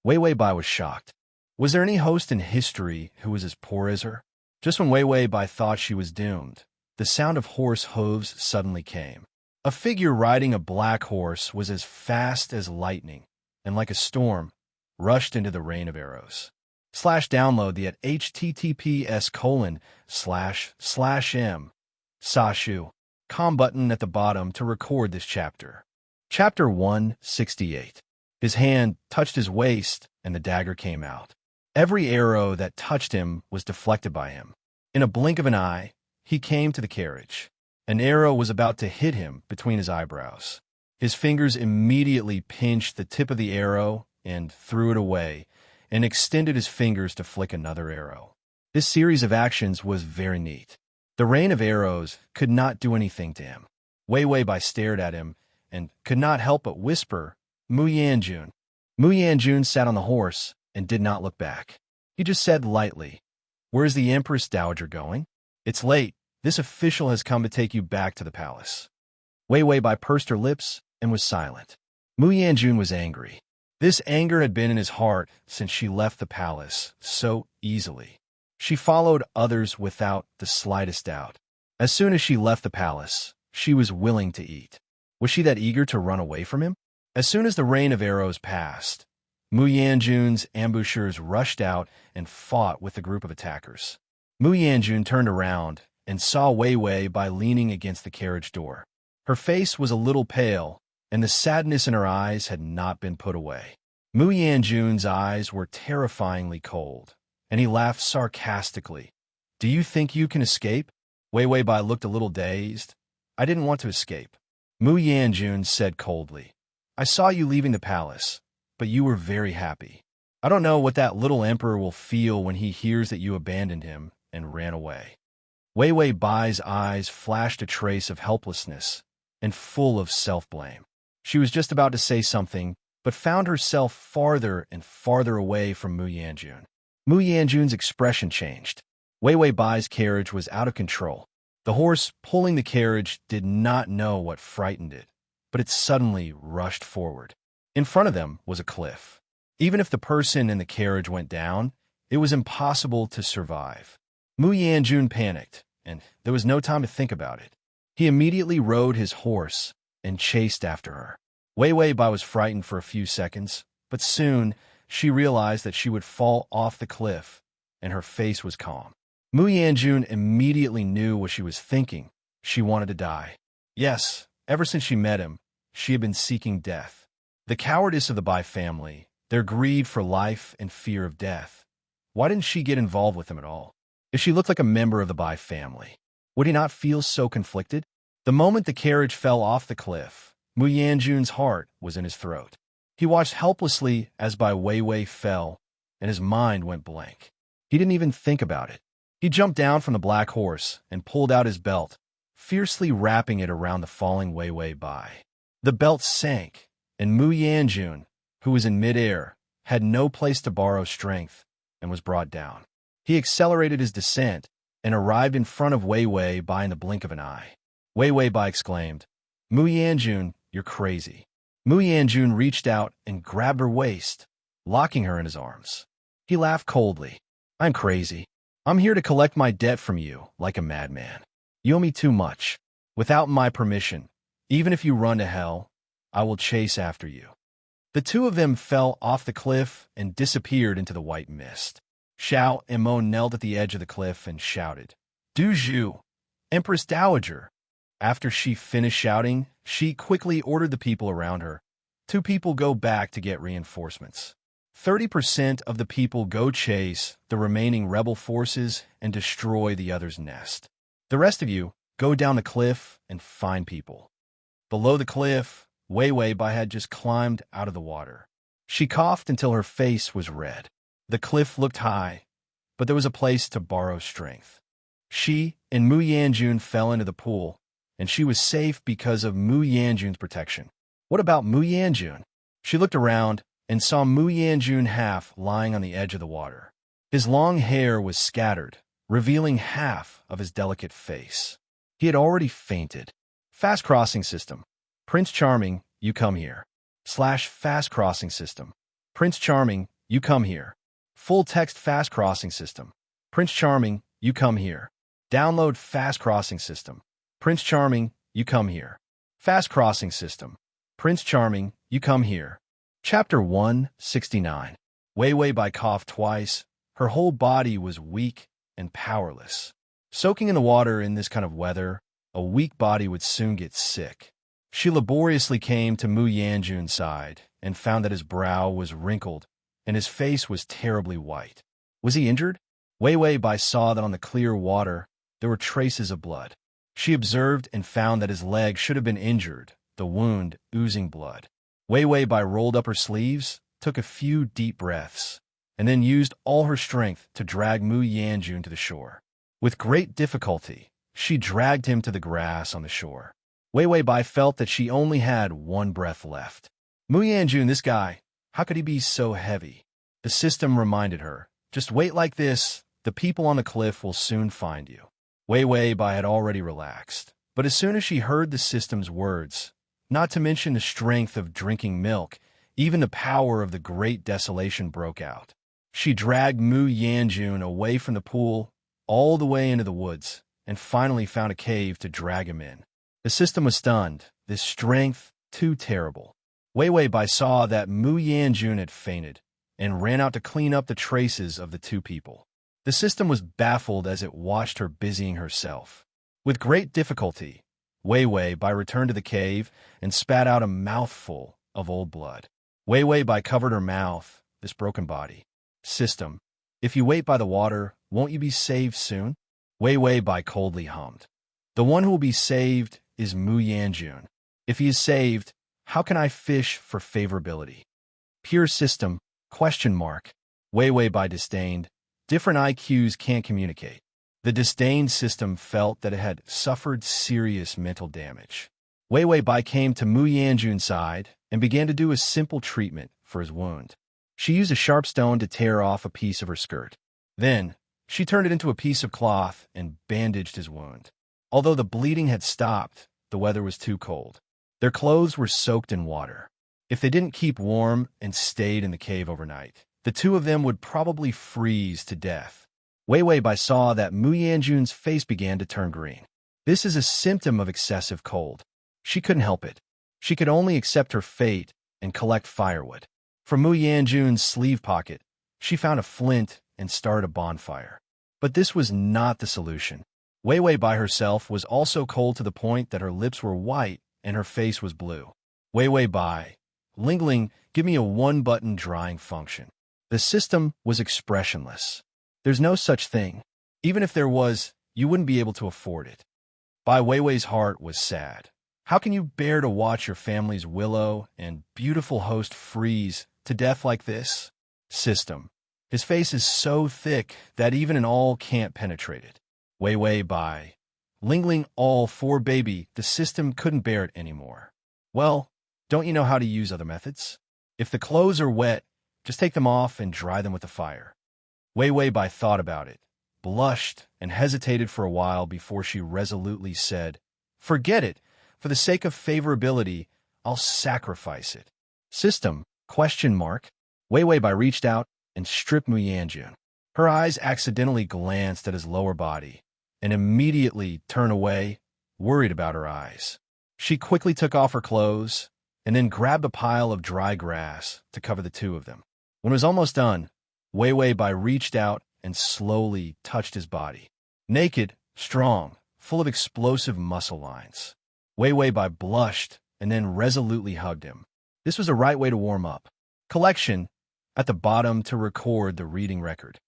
Wei Wei Bai was shocked. Was there any host in history who was as poor as her? Just when Wei Wei Bai thought she was doomed, the sound of horse hooves suddenly came. A figure riding a black horse was as fast as lightning, and like a storm, rushed into the rain of arrows. Download the at https://m Sashu com button at the bottom to record this chapter. Chapter 168. His hand touched his waist, and the dagger came out. Every arrow that touched him was deflected by him. In a blink of an eye, he came to the carriage. An arrow was about to hit him between his eyebrows. His fingers immediately pinched the tip of the arrow and threw it away, and extended his fingers to flick another arrow. This series of actions was very neat. The rain of arrows could not do anything to him. Wei Wei Bai stared at him and could not help but whisper, Mu Yanjun. Mu Yanjun sat on the horse and did not look back. He just said lightly, Where's the Empress Dowager going? It's late. This official has come to take you back to the palace. Wei Wei Bai pursed her lips and was silent. Mu Yanjun was angry. This anger had been in his heart since she left the palace so easily. She followed others without the slightest doubt. As soon as she left the palace, she was willing to eat. Was she that eager to run away from him? As soon as the rain of arrows passed, Mu Yanjun's ambushers rushed out and fought with the group of attackers. Mu Yanjun turned around and saw Wei Wei Bai leaning against the carriage door. Her face was a little pale, and the sadness in her eyes had not been put away. Mu Yanjun's eyes were terrifyingly cold, and he laughed sarcastically. Do you think you can escape? Wei Wei Bai looked a little dazed. I didn't want to escape. Mu Yanjun said coldly. I saw you leaving the palace, but you were very happy. I don't know what that little emperor will feel when he hears that you abandoned him and ran away. Wei Wei Bai's eyes flashed a trace of helplessness and full of self-blame. She was just about to say something, but found herself farther and farther away from Mu Yanjun. Mu Yanjun's expression changed. Wei Wei Bai's carriage was out of control. The horse pulling the carriage did not know what frightened it, but it suddenly rushed forward. In front of them was a cliff. Even if the person in the carriage went down, it was impossible to survive. Mu Yanjun panicked, and there was no time to think about it. He immediately rode his horse and chased after her. Wei Wei Bai was frightened for a few seconds, but soon she realized that she would fall off the cliff, and her face was calm. Mu Yanjun immediately knew what she was thinking. She wanted to die. Yes, ever since she met him, she had been seeking death. The cowardice of the Bai family, their greed for life and fear of death. Why didn't she get involved with him at all? If she looked like a member of the Bai family, would he not feel so conflicted? The moment the carriage fell off the cliff, Mu Yanjun's heart was in his throat. He watched helplessly as Bai Weiwei fell, and his mind went blank. He didn't even think about it. He jumped down from the black horse and pulled out his belt, fiercely wrapping it around the falling Weiwei Bai. The belt sank, and Mu Yanjun, who was in midair, had no place to borrow strength and was brought down. He accelerated his descent and arrived in front of Wei Wei Bai in the blink of an eye. Wei Wei Bai exclaimed, "Mu Yanjun, you're crazy." Mu Yanjun reached out and grabbed her waist, locking her in his arms. He laughed coldly. "I'm crazy. I'm here to collect my debt from you like a madman. You owe me too much. Without my permission, even if you run to hell, I will chase after you." The two of them fell off the cliff and disappeared into the white mist. Xiao and Mo knelt at the edge of the cliff and shouted, "Du Zhu, Empress Dowager." After she finished shouting, she quickly ordered the people around her. "Two people go back to get reinforcements. 30% of the people go chase the remaining rebel forces and destroy the other's nest. The rest of you go down the cliff and find people." Below the cliff, Wei Wei Bai had just climbed out of the water. She coughed until her face was red. The cliff looked high, but there was a place to borrow strength. She and Mu Yanjun fell into the pool, and she was safe because of Mu Yanjun's protection. What about Mu Yanjun? She looked around and saw Mu Yanjun half lying on the edge of the water. His long hair was scattered, revealing half of his delicate face. He had already fainted. Fast crossing system. Prince Charming, you come here. /fast crossing system. Prince Charming, you come here. Full text fast crossing system. Prince Charming, you come here. Download fast crossing system. Prince Charming, you come here. Fast crossing system. Prince Charming, you come here. Chapter 169. Wei Wei Bai coughed twice. Her whole body was weak and powerless. Soaking in the water in this kind of weather, a weak body would soon get sick. She laboriously came to Mu Yanjun's side and found that his brow was wrinkled and his face was terribly white. Was he injured? Wei Wei Bai saw that on the clear water there were traces of blood. She observed and found that his leg should have been injured, the wound oozing blood. Wei Wei Bai rolled up her sleeves, took a few deep breaths, and then used all her strength to drag Mu Yanjun to the shore. With great difficulty, she dragged him to the grass on the shore. Wei Wei Bai felt that she only had one breath left. Mu Yanjun, this guy, how could he be so heavy? The system reminded her, "Just wait like this, the people on the cliff will soon find you." Wei Wei Bai had already relaxed, but as soon as she heard the system's words, not to mention the strength of drinking milk, even the power of the great desolation broke out. She dragged Mu Yanjun away from the pool, all the way into the woods, and finally found a cave to drag him in. The system was stunned, this strength too terrible. Wei Wei Bai saw that Mu Yanjun had fainted, and ran out to clean up the traces of the two people. The system was baffled as it watched her busying herself. With great difficulty, Wei Wei Bai returned to the cave and spat out a mouthful of old blood. Wei Wei Bai covered her mouth, this broken body. System, if you wait by the water, won't you be saved soon? Wei Wei Bai coldly hummed. The one who will be saved is Mu Yanjun. If he is saved, how can I fish for favorability? Pure system, ? Wei Wei Bai disdained. Different IQs can't communicate. The disdained system felt that it had suffered serious mental damage. Wei Wei Bai came to Mu Yanjun's side and began to do a simple treatment for his wound. She used a sharp stone to tear off a piece of her skirt. Then, she turned it into a piece of cloth and bandaged his wound. Although the bleeding had stopped, the weather was too cold. Their clothes were soaked in water. If they didn't keep warm and stayed in the cave overnight, the two of them would probably freeze to death. Wei Wei Bai saw that Mu Yanjun's face began to turn green. This is a symptom of excessive cold. She couldn't help it. She could only accept her fate and collect firewood. From Mu Yanjun's sleeve pocket, she found a flint and started a bonfire. But this was not the solution. Wei Wei Bai herself was also cold to the point that her lips were white and her face was blue. Wei Wei Bai, Lingling, give me a one-button drying function. The system was expressionless. There's no such thing. Even if there was, you wouldn't be able to afford it. Bai Weiwei's heart was sad. How can you bear to watch your family's willow and beautiful host freeze to death like this? System. His face is so thick that even an awl can't penetrate it. Wei Wei Bai. Lingling all for baby, the system couldn't bear it anymore. Well, don't you know how to use other methods? If the clothes are wet, just take them off and dry them with the fire. Wei Wei Bai thought about it, blushed, and hesitated for a while before she resolutely said, "Forget it. For the sake of favorability, I'll sacrifice it." System? Question mark. Wei Wei Bai reached out and stripped Mu Yanjun. Her eyes accidentally glanced at his lower body and immediately turned away, worried about her eyes. She quickly took off her clothes and then grabbed a pile of dry grass to cover the two of them. When it was almost done, Wei Wei Bai reached out and slowly touched his body. Naked, strong, full of explosive muscle lines. Wei Wei Bai blushed and then resolutely hugged him. This was the right way to warm up. Collection at the bottom to record the reading record.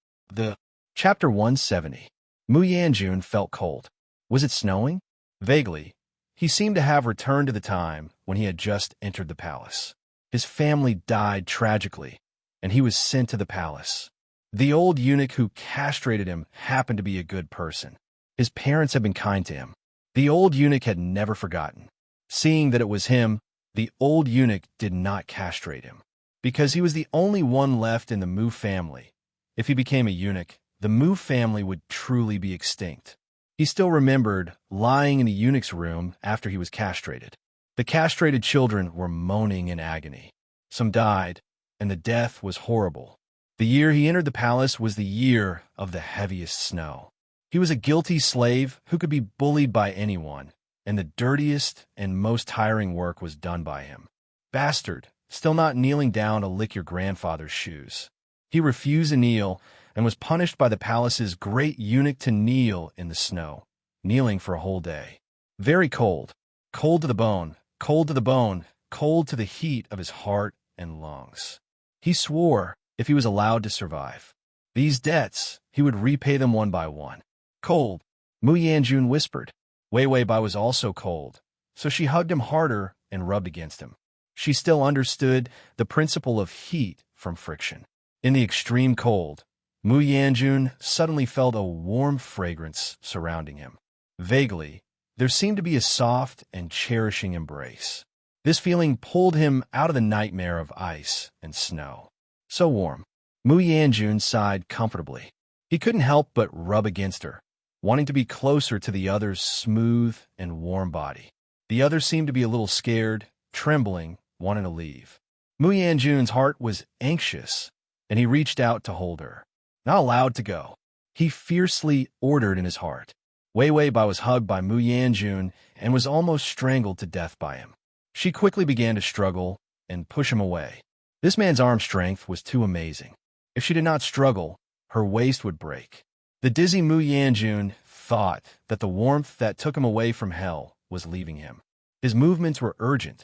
Chapter 170. Mu Yanjun felt cold. Was it snowing? Vaguely. He seemed to have returned to the time when he had just entered the palace. His family died tragically, and he was sent to the palace. The old eunuch who castrated him happened to be a good person. His parents had been kind to him. The old eunuch had never forgotten. Seeing that it was him, the old eunuch did not castrate him, because he was the only one left in the Mu family. If he became a eunuch, the Mu family would truly be extinct. He still remembered lying in the eunuch's room after he was castrated. The castrated children were moaning in agony. Some died, and the death was horrible. The year he entered the palace was the year of the heaviest snow. He was a guilty slave who could be bullied by anyone, and the dirtiest and most tiring work was done by him. Bastard, still not kneeling down to lick your grandfather's shoes. He refused to kneel and was punished by the palace's great eunuch to kneel in the snow, kneeling for a whole day. Very cold, cold to the bone, cold to the bone, cold to the heat of his heart and lungs. He swore if he was allowed to survive these debts, he would repay them one by one. Cold, Mu Yanjun whispered. Wei Wei Bai was also cold, so she hugged him harder and rubbed against him. She still understood the principle of heat from friction. In the extreme cold, Mu Yanjun suddenly felt a warm fragrance surrounding him. Vaguely, there seemed to be a soft and cherishing embrace. This feeling pulled him out of the nightmare of ice and snow. So warm. Mu Yanjun sighed comfortably. He couldn't help but rub against her, wanting to be closer to the other's smooth and warm body. The other seemed to be a little scared, trembling, wanting to leave. Mu Yanjun's heart was anxious, and he reached out to hold her. Not allowed to go, he fiercely ordered in his heart. Wei Wei Bai was hugged by Mu Yanjun and was almost strangled to death by him. She quickly began to struggle and push him away. This man's arm strength was too amazing. If she did not struggle, her waist would break. The dizzy Mu Yanjun thought that the warmth that took him away from hell was leaving him. His movements were urgent,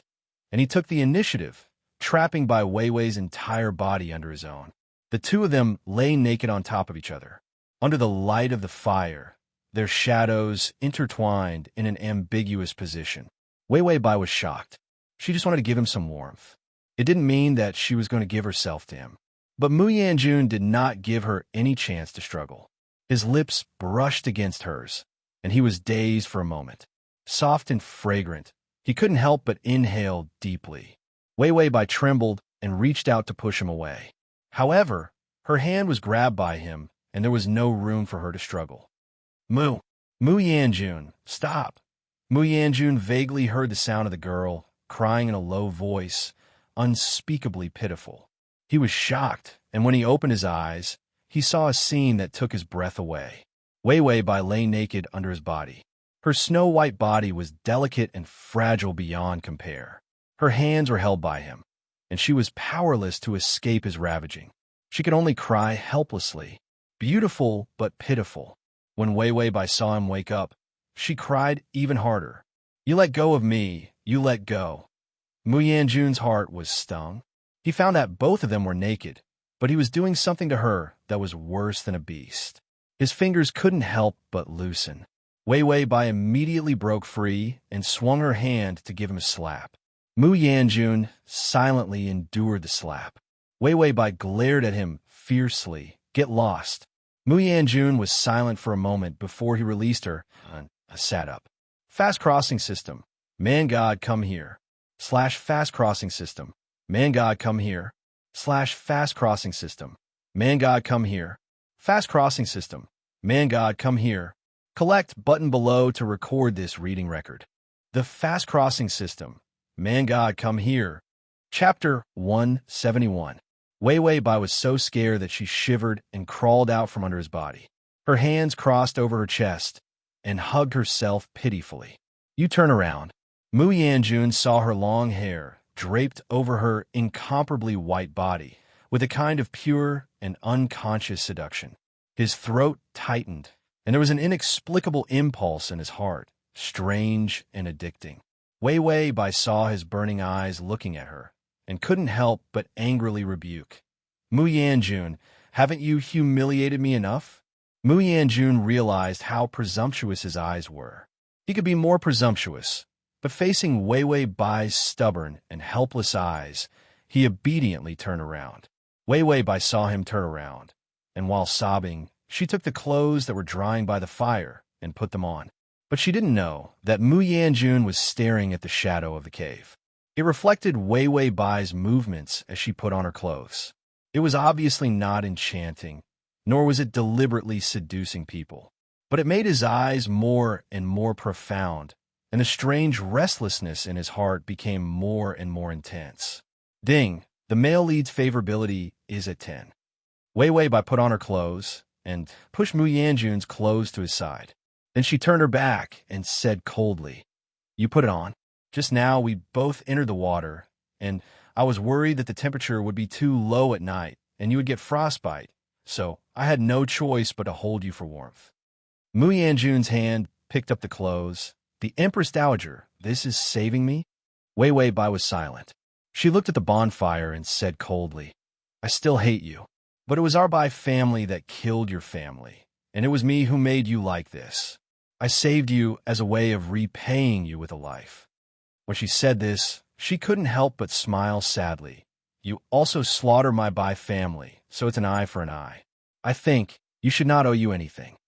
and he took the initiative, trapping Bai Weiwei's entire body under his own. The two of them lay naked on top of each other. Under the light of the fire, their shadows intertwined in an ambiguous position. Wei Wei Bai was shocked. She just wanted to give him some warmth. It didn't mean that she was going to give herself to him. But Mu Yanjun did not give her any chance to struggle. His lips brushed against hers, and he was dazed for a moment. Soft and fragrant, he couldn't help but inhale deeply. Wei Wei Bai trembled and reached out to push him away. However, her hand was grabbed by him, and there was no room for her to struggle. Mu Yanjun, stop. Mu Yanjun vaguely heard the sound of the girl, crying in a low voice, unspeakably pitiful. He was shocked, and when he opened his eyes, he saw a scene that took his breath away. Wei Wei Bai lay naked under his body. Her snow-white body was delicate and fragile beyond compare. Her hands were held by him, and she was powerless to escape his ravaging. She could only cry helplessly, beautiful but pitiful. When Wei Wei Bai saw him wake up, she cried even harder. You let go of me, you let go. Mu Yanjun's heart was stung. He found that both of them were naked, but he was doing something to her that was worse than a beast. His fingers couldn't help but loosen. Wei Wei Bai immediately broke free and swung her hand to give him a slap. Mu Yanjun silently endured the slap. Wei Wei Bai glared at him fiercely. Get lost. Mu Yanjun was silent for a moment before he released her and sat up. Fast crossing system. Man God, come here. /fast crossing system. Man God, come here. /fast crossing system. Man God, come here. Fast crossing system. Man God, come here. Collect button below to record this reading record. The fast crossing system. Man God, come here. Chapter 171. Wei Wei Bai was so scared that she shivered and crawled out from under his body. Her hands crossed over her chest and hugged herself pitifully. You turn around. Mu Yanjun saw her long hair draped over her incomparably white body with a kind of pure and unconscious seduction. His throat tightened, and there was an inexplicable impulse in his heart, strange and addicting. Wei Wei Bai saw his burning eyes looking at her, and couldn't help but angrily rebuke. Mu Yanjun, haven't you humiliated me enough? Mu Yanjun realized how presumptuous his eyes were. He could be more presumptuous, but facing Wei Wei Bai's stubborn and helpless eyes, he obediently turned around. Wei Wei Bai saw him turn around, and while sobbing, she took the clothes that were drying by the fire and put them on. But she didn't know that Mu Yanjun was staring at the shadow of the cave. It reflected Wei Wei Bai's movements as she put on her clothes. It was obviously not enchanting, nor was it deliberately seducing people. But it made his eyes more and more profound, and the strange restlessness in his heart became more and more intense. Ding, the male lead's favorability is at 10. Wei Wei Bai put on her clothes and pushed Mu Yanjun's clothes to his side. Then she turned her back and said coldly, "You put it on." Just now we both entered the water, and I was worried that the temperature would be too low at night and you would get frostbite, so I had no choice but to hold you for warmth. Mu Yanjun's hand picked up the clothes. The Empress Dowager, this is saving me? Wei Wei Bai was silent. She looked at the bonfire and said coldly, "I still hate you, but it was our Bai family that killed your family, and it was me who made you like this. I saved you as a way of repaying you with a life." When she said this, she couldn't help but smile sadly. "You also slaughter my Bai family, so it's an eye for an eye. I think you should not owe you anything."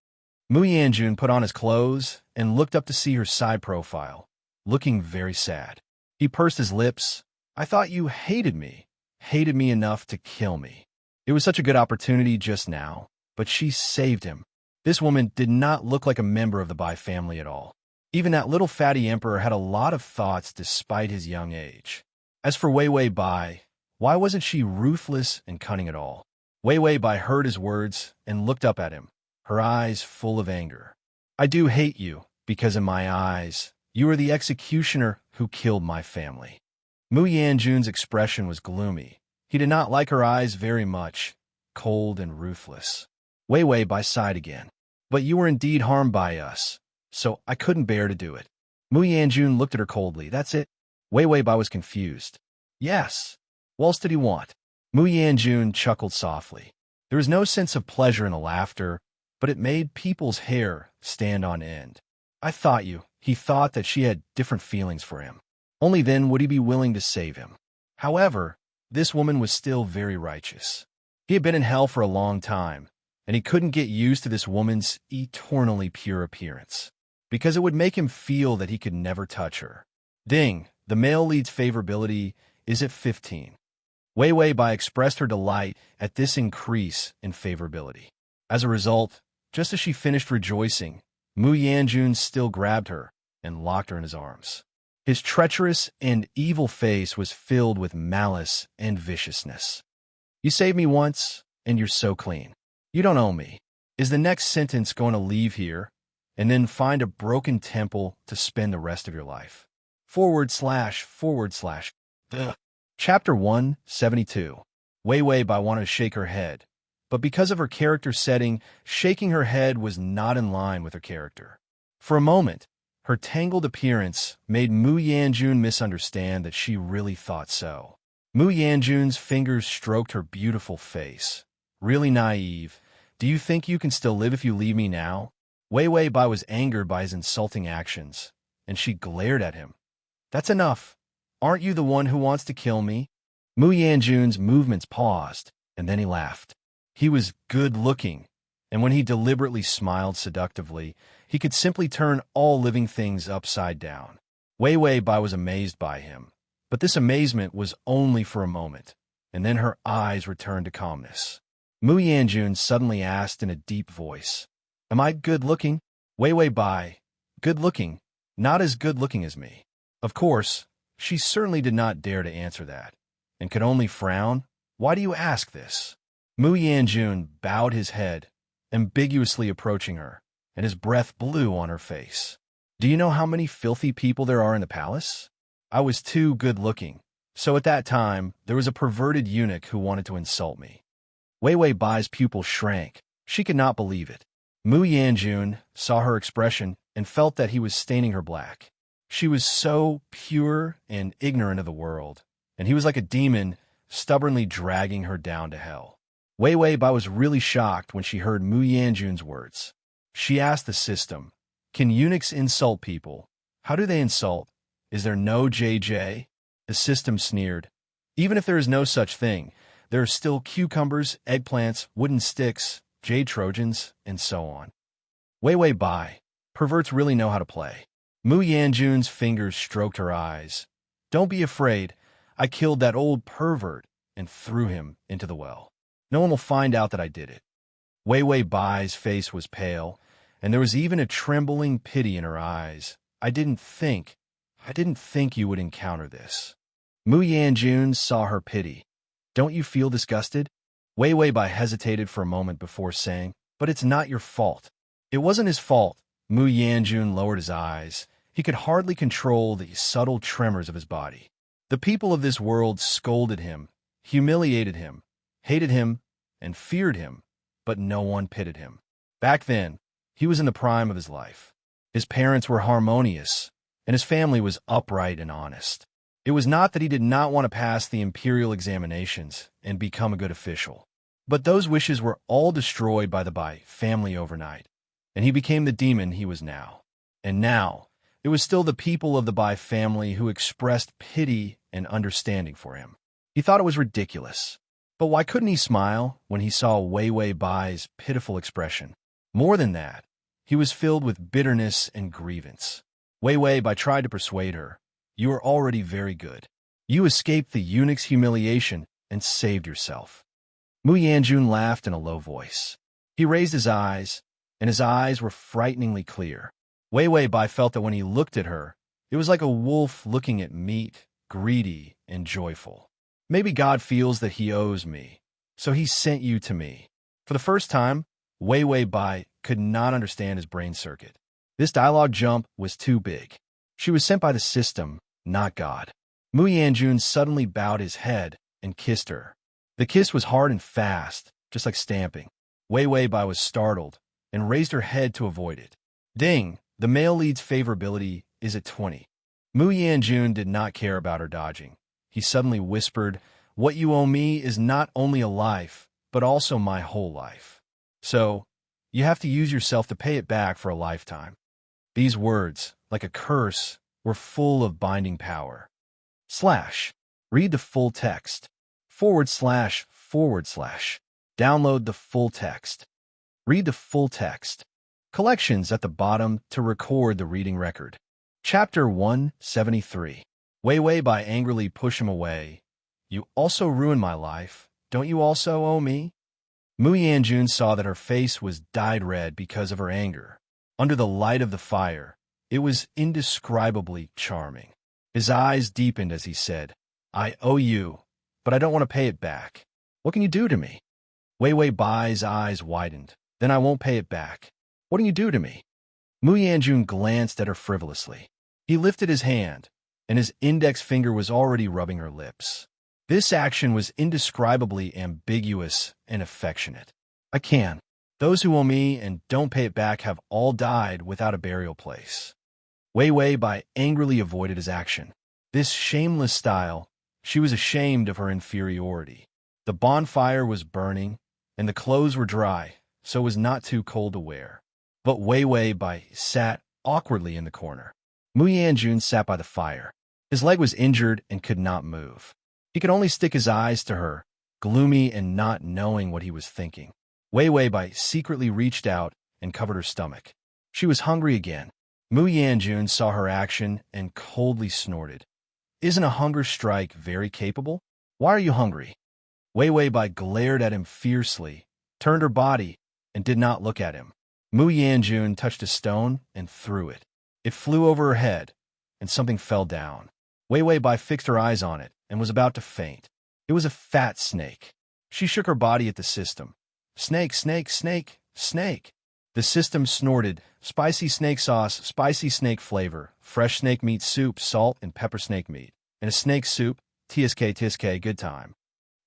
Mu Yanjun put on his clothes and looked up to see her side profile, looking very sad. He pursed his lips. "I thought you hated me enough to kill me. It was such a good opportunity just now, but she saved him." This woman did not look like a member of the Bai family at all. Even that little fatty emperor had a lot of thoughts despite his young age. As for Wei Wei Bai, why wasn't she ruthless and cunning at all? Wei Wei Bai heard his words and looked up at him, her eyes full of anger. "I do hate you, because in my eyes, you are the executioner who killed my family." Mu Yanjun's expression was gloomy. He did not like her eyes very much, cold and ruthless. Wei Wei Bai sighed again. "But you were indeed harmed by us, so I couldn't bear to do it." Mu Yanjun looked at her coldly. "That's it?" Wei Wei Bai was confused. "Yes. What else did he want?" Mu Yanjun chuckled softly. There was no sense of pleasure in the laughter, but it made people's hair stand on end. He thought that she had different feelings for him. Only then would he be willing to save him. However, this woman was still very righteous. He had been in hell for a long time, and he couldn't get used to this woman's eternally pure appearance, because it would make him feel that he could never touch her. Ding, the male lead's favorability is at 15. Wei Wei Bai expressed her delight at this increase in favorability. As a result, just as she finished rejoicing, Mu Yanjun still grabbed her and locked her in his arms. His treacherous and evil face was filled with malice and viciousness. "You saved me once, and you're so clean. You don't owe me." Is the next sentence going to leave here and then find a broken temple to spend the rest of your life? / Ugh. Chapter 172. Wei Wei Bai wanted to shake her head, but because of her character setting, shaking her head was not in line with her character. For a moment, her tangled appearance made Mu Yanjun misunderstand that she really thought so. Mu Yanjun's fingers stroked her beautiful face. "Really naive. Do you think you can still live if you leave me now?" Wei Wei Bai was angered by his insulting actions, and she glared at him. "That's enough. Aren't you the one who wants to kill me?" Mu Yanjun's movements paused, and then he laughed. He was good-looking, and when he deliberately smiled seductively, he could simply turn all living things upside down. Wei Wei Bai was amazed by him, but this amazement was only for a moment, and then her eyes returned to calmness. Mu Yanjun suddenly asked in a deep voice. Am I good-looking? Wei Bai, good-looking, not as good-looking as me. Of course, she certainly did not dare to answer that, and could only frown. Why do you ask this? Mu Yanjun bowed his head, ambiguously approaching her, and his breath blew on her face. Do you know how many filthy people there are in the palace? I was too good-looking, so at that time, there was a perverted eunuch who wanted to insult me. Wei Bai's pupil shrank. She could not believe it. Mu Yanjun saw her expression and felt that he was staining her black. She was so pure and ignorant of the world, and he was like a demon, stubbornly dragging her down to hell. Wei Bai was really shocked when she heard Mu Yanjun's words. She asked the system, can eunuchs insult people? How do they insult? Is there no JJ? The system sneered. Even if there is no such thing, there are still cucumbers, eggplants, wooden sticks, jade trojans, and so on. Wei Bai, perverts really know how to play. Mu Yanjun's fingers stroked her eyes. Don't be afraid. I killed that old pervert and threw him into the well. No one will find out that I did it. Wei Bai's face was pale, and there was even a trembling pity in her eyes. I didn't think you would encounter this. Mu Yanjun saw her pity. Don't you feel disgusted? Wei Bai hesitated for a moment before saying, but it's not your fault. It wasn't his fault. Mu Yanjun lowered his eyes. He could hardly control the subtle tremors of his body. The people of this world scolded him, humiliated him, hated him, and feared him, but no one pitied him. Back then, he was in the prime of his life. His parents were harmonious, and his family was upright and honest. It was not that he did not want to pass the imperial examinations and become a good official, but those wishes were all destroyed by the Bai family overnight, and he became the demon he was now. And now, it was still the people of the Bai family who expressed pity and understanding for him. He thought it was ridiculous, but why couldn't he smile when he saw Wei Bai's pitiful expression? More than that, he was filled with bitterness and grievance. Wei Bai tried to persuade her. You are already very good. You escaped the eunuch's humiliation and saved yourself. Mu Yanjun laughed in a low voice. He raised his eyes, and his eyes were frighteningly clear. Wei Bai felt that when he looked at her, it was like a wolf looking at meat, greedy and joyful. Maybe God feels that he owes me, so he sent you to me. For the first time, Wei Bai could not understand his brain circuit. This dialogue jump was too big. She was sent by the system, not God. Mu Yanjun suddenly bowed his head and kissed her. The kiss was hard and fast, just like stamping. Wei Bai was startled and raised her head to avoid it. Ding! The male lead's favorability is at 20. Mu Yanjun did not care about her dodging. He suddenly whispered, what you owe me is not only a life, but also my whole life. So, you have to use yourself to pay it back for a lifetime. These words, like a curse, were full of binding power. Read the full text. / Download the full text. Read the full text. Collections at the bottom to record the reading record. Chapter 173. Wei Bai angrily pushed him away. You also ruined my life. Don't you also owe me? Mu Yanjun saw that her face was dyed red because of her anger. Under the light of the fire, it was indescribably charming. His eyes deepened as he said, I owe you, but I don't want to pay it back. What can you do to me? Wei Bai's eyes widened. Then I won't pay it back. What can you do to me? Mu Yanjun glanced at her frivolously. He lifted his hand, and his index finger was already rubbing her lips. This action was indescribably ambiguous and affectionate. I can. Those who owe me and don't pay it back have all died without a burial place. Wei Bai angrily avoided his action. This shameless style, she was ashamed of her inferiority. The bonfire was burning, and the clothes were dry, so it was not too cold to wear. But Wei Bai sat awkwardly in the corner. Mu Yanjun sat by the fire. His leg was injured and could not move. He could only stick his eyes to her, gloomy and not knowing what he was thinking. Wei Bai secretly reached out and covered her stomach. She was hungry again. Mu Yanjun saw her action and coldly snorted. Isn't a hunger strike very capable? Why are you hungry? Wei Bai glared at him fiercely turned her body, and did not look at him. Mu Yanjun touched a stone and threw it. It flew over her head, and something fell down. Wei Wei Bai fixed her eyes on it and was about to faint. It was a fat snake. She shook her body at the system. Snake, snake, snake, snake. The system snorted, spicy snake sauce, spicy snake flavor, fresh snake meat soup, salt and pepper snake meat, and a snake soup, TSK, good time.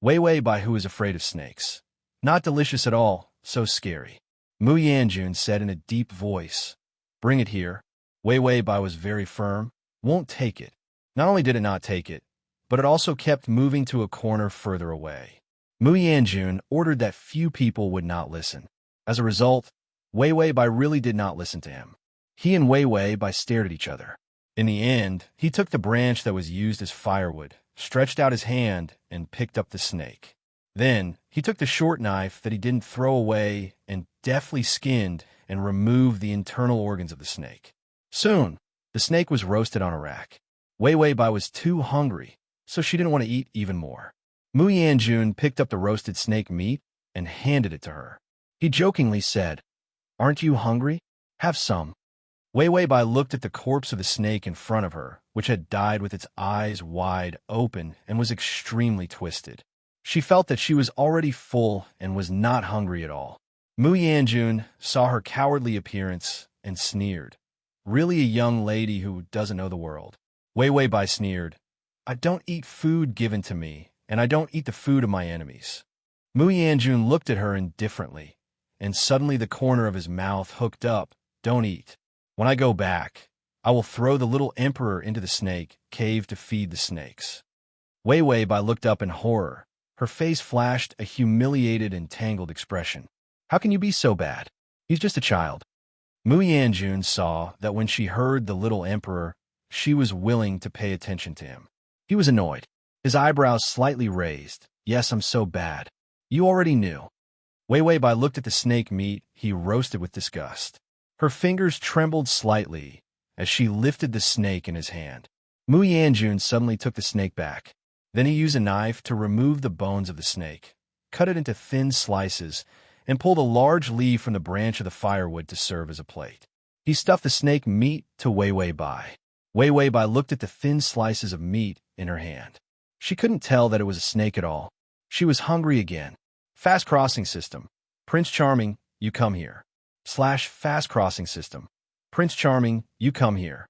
Wei Wei Bai, who is afraid of snakes. Not delicious at all, so scary. Mu Yanjun said in a deep voice. Bring it here. Wei Wei Bai was very firm. Won't take it. Not only did it not take it, but it also kept moving to a corner further away. Mu Yanjun ordered that few people would not listen. As a result, Wei Wei Bai really did not listen to him. He and Wei Wei Bai stared at each other. In the end, he took the branch that was used as firewood, stretched out his hand, and picked up the snake. Then, he took the short knife that he didn't throw away and deftly skinned and removed the internal organs of the snake. Soon, the snake was roasted on a rack. Wei Wei Bai was too hungry, so she didn't want to eat even more. Mu Yanjun picked up the roasted snake meat and handed it to her. He jokingly said, Aren't you hungry? Have some. Wei Wei Bai looked at the corpse of the snake in front of her, which had died with its eyes wide open and was extremely twisted. She felt that she was already full and was not hungry at all. Mu Yanjun saw her cowardly appearance and sneered. Really a young lady who doesn't know the world. Wei Wei Bai sneered, I don't eat food given to me, and I don't eat the food of my enemies. Mu Yanjun looked at her indifferently, and suddenly the corner of his mouth hooked up, Don't eat. When I go back, I will throw the little emperor into the snake cave to feed the snakes. Wei Wei Bai looked up in horror. Her face flashed a humiliated and tangled expression. How can you be so bad? He's just a child. Mu Yanjun saw that when she heard the little emperor, she was willing to pay attention to him. He was annoyed. His eyebrows slightly raised. Yes, I'm so bad. You already knew. Wei Wei Bai looked at the snake meat he roasted with disgust. Her fingers trembled slightly as she lifted the snake in his hand. Mu Yanjun suddenly took the snake back. Then he used a knife to remove the bones of the snake, cut it into thin slices, and pulled a large leaf from the branch of the firewood to serve as a plate. He stuffed the snake meat to Wei Wei Bai. Wei Wei Bai looked at the thin slices of meat in her hand. She couldn't tell that it was a snake at all. She was hungry again. Fast crossing system. Prince Charming, you come here. /fast crossing system. Prince Charming, you come here.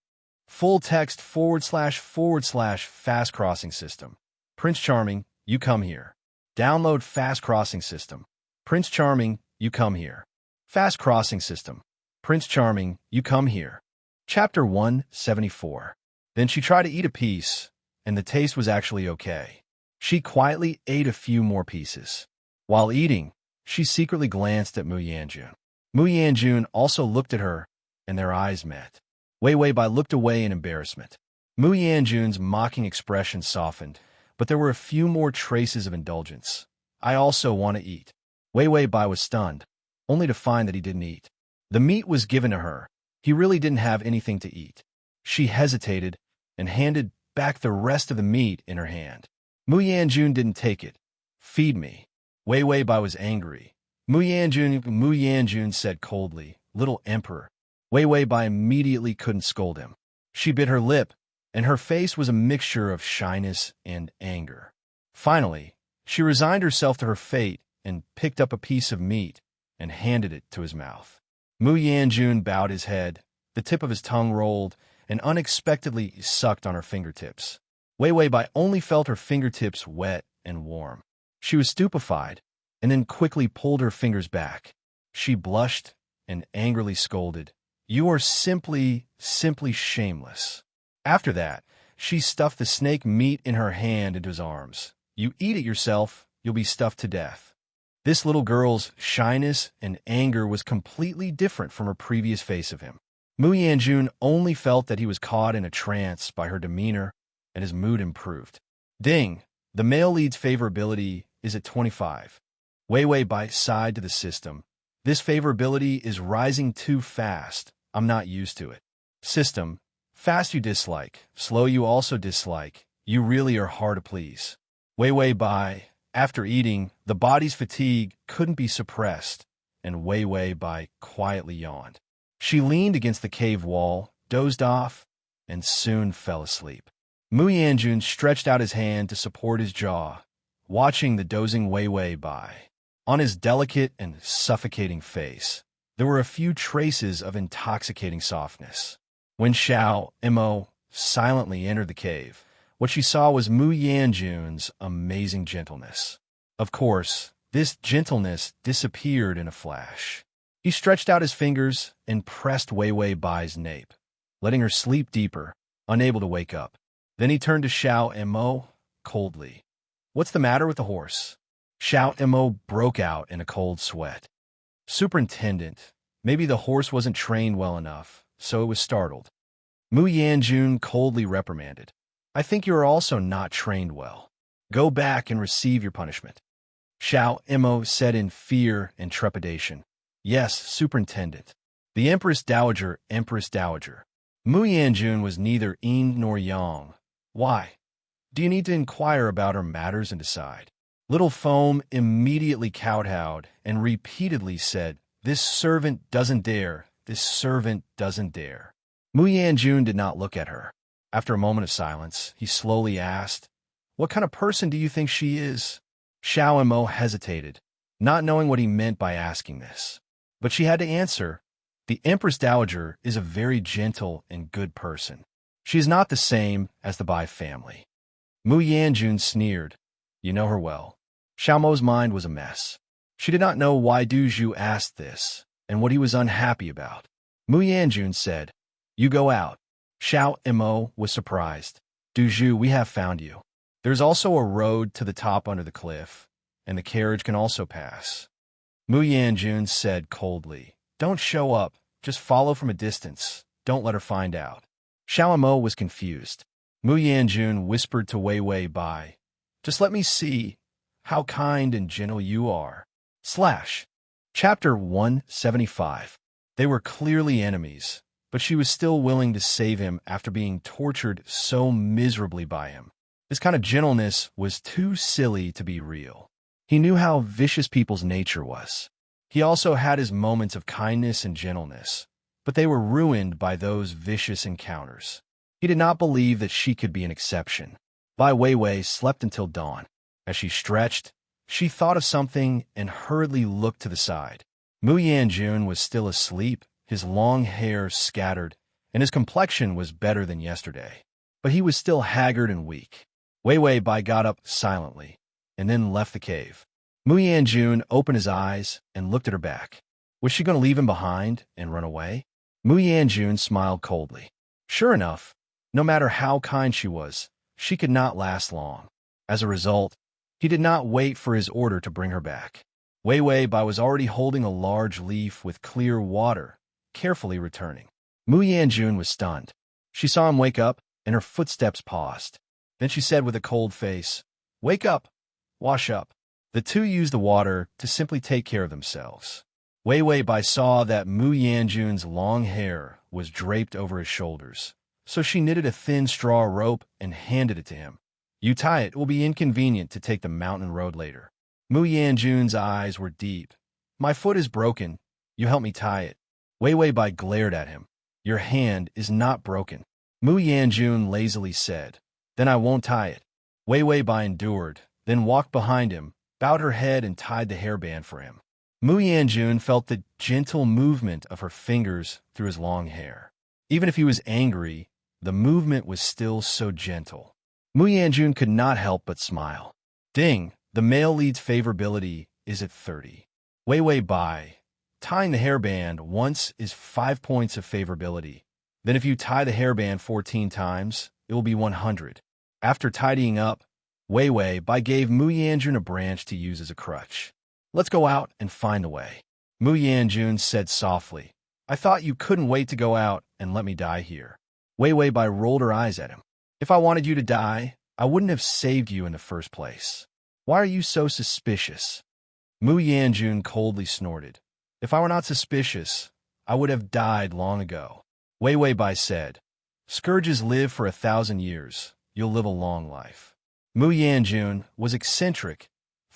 Full text / fast crossing system. Prince Charming, you come here. Download fast crossing system. Prince Charming, you come here. Fast crossing system. Prince Charming, you come here. Chapter 174. Then she tried to eat a piece, and the taste was actually okay. She quietly ate a few more pieces. While eating, she secretly glanced at Mu Yanjun. Mu Yanjun also looked at her, and their eyes met. Wei Wei Bai looked away in embarrassment. Mu Yanjun's mocking expression softened, but there were a few more traces of indulgence. I also want to eat. Wei Wei Bai was stunned, only to find that he didn't eat. The meat was given to her. He really didn't have anything to eat. She hesitated and handed back the rest of the meat in her hand. Mu Yanjun didn't take it. Feed me. Wei Wei Bai was angry. Mu Yanjun said coldly, Little Emperor. Wei Wei Bai immediately couldn't scold him. She bit her lip, and her face was a mixture of shyness and anger. Finally, she resigned herself to her fate and picked up a piece of meat and handed it to his mouth. Mu Yanjun bowed his head, the tip of his tongue rolled, and unexpectedly sucked on her fingertips. Wei Wei Bai only felt her fingertips wet and warm. She was stupefied, and then quickly pulled her fingers back. She blushed and angrily scolded, You are simply shameless. After that, she stuffed the snake meat in her hand into his arms. You eat it yourself, you'll be stuffed to death. This little girl's shyness and anger was completely different from her previous face of him. Mu Yanjun only felt that he was caught in a trance by her demeanor, and his mood improved. Ding! The male lead's favorability is at 25. Wei Wei Bai sighed to the system. This favorability is rising too fast. I'm not used to it. System. Fast you dislike. Slow you also dislike. You really are hard to please. Wei Wei Bai After eating, the body's fatigue couldn't be suppressed, and Wei Wei Bai quietly yawned. She leaned against the cave wall, dozed off, and soon fell asleep. Mu Yanjun stretched out his hand to support his jaw, watching the dozing Wei Wei Bai. On his delicate and suffocating face, there were a few traces of intoxicating softness. When Xiao Mo silently entered the cave, what she saw was Mu Yanjun's amazing gentleness. Of course, this gentleness disappeared in a flash. He stretched out his fingers and pressed Wei Wei Bai's nape, letting her sleep deeper, unable to wake up. Then he turned to Xiao Mo coldly. "What's the matter with the horse?" Xiao Mo broke out in a cold sweat. "Superintendent, maybe the horse wasn't trained well enough, so it was startled." Mu Yanjun coldly reprimanded. "I think you are also not trained well. Go back and receive your punishment." Xiao Mo said in fear and trepidation. "Yes, Superintendent." The Empress Dowager. Mu Yanjun was neither yin nor yang. "Why? Do you need to inquire about her matters and decide?" Little Foam immediately kowtowed and repeatedly said, "This servant doesn't dare. This servant doesn't dare." Mu Yanjun did not look at her. After a moment of silence, he slowly asked, "What kind of person do you think she is?" Xiao Mo hesitated, not knowing what he meant by asking this. But she had to answer. The Empress Dowager is a very gentle and good person. She is not the same as the Bai family. Mu Yanjun sneered. "You know her well." Xiao Mo's mind was a mess. She did not know why Du Zhu asked this, and what he was unhappy about. Mu Yanjun said, "You go out." Xiao Mo was surprised. "Du Zhu, we have found you. There's also a road to the top under the cliff, and the carriage can also pass." Mu Yanjun said coldly, "Don't show up. Just follow from a distance. Don't let her find out." Xiao Mo was confused. Mu Yanjun whispered to Wei Wei Bai, "Just let me see how kind and gentle you are." Chapter 175. They were clearly enemies, but she was still willing to save him after being tortured so miserably by him. This kind of gentleness was too silly to be real. He knew how vicious people's nature was. He also had his moments of kindness and gentleness, but they were ruined by those vicious encounters. He did not believe that she could be an exception. Bai Weiwei slept until dawn. As she stretched, she thought of something and hurriedly looked to the side. Mu Yanjun was still asleep, his long hair scattered, and his complexion was better than yesterday. But he was still haggard and weak. Weiwei Bai got up silently, and then left the cave. Mu Yanjun opened his eyes and looked at her back. Was she going to leave him behind and run away? Mu Yanjun smiled coldly. Sure enough, no matter how kind she was, she could not last long. As a result, he did not wait for his order to bring her back. Weiwei Bai was already holding a large leaf with clear water, carefully returning. Mu Yanjun was stunned. She saw him wake up, and her footsteps paused. Then she said with a cold face, "Wake up, wash up." The two used the water to simply take care of themselves. Weiwei Bai saw that Mu Yanjun's long hair was draped over his shoulders, so she knitted a thin straw rope and handed it to him. "You tie it. It will be inconvenient to take the mountain road later." Mu Yanjun's eyes were deep. "My foot is broken. You help me tie it." Weiwei Bai glared at him. "Your hand is not broken." Mu Yanjun lazily said, "Then I won't tie it." Weiwei Bai endured, then walked behind him, bowed her head and tied the hairband for him. Mu Yanjun felt the gentle movement of her fingers through his long hair. Even if he was angry, the movement was still so gentle. Mu Yanjun could not help but smile. Ding, the male lead's favorability is at 30. Weiwei Bai, tying the hairband once is 5 points of favorability. Then if you tie the hairband 14 times, it will be 100. After tidying up, Weiwei Bai gave Mu Yanjun a branch to use as a crutch. "Let's go out and find a way." Mu Yanjun said softly, "I thought you couldn't wait to go out and let me die here." Weiwei Bai rolled her eyes at him. "If I wanted you to die, I wouldn't have saved you in the first place. Why are you so suspicious?" Mu Yanjun coldly snorted. "If I were not suspicious, I would have died long ago." Weiwei Bai said, "Scourges live for 1,000 years. You'll live a long life." Mu Yanjun was eccentric,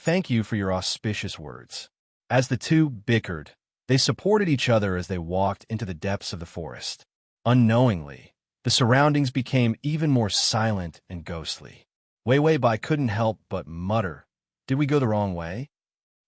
Thank you for your auspicious words. As the two bickered, they supported each other as they walked into the depths of the forest. Unknowingly, the surroundings became even more silent and ghostly. Wei Wei Bai couldn't help but mutter, "Did we go the wrong way?"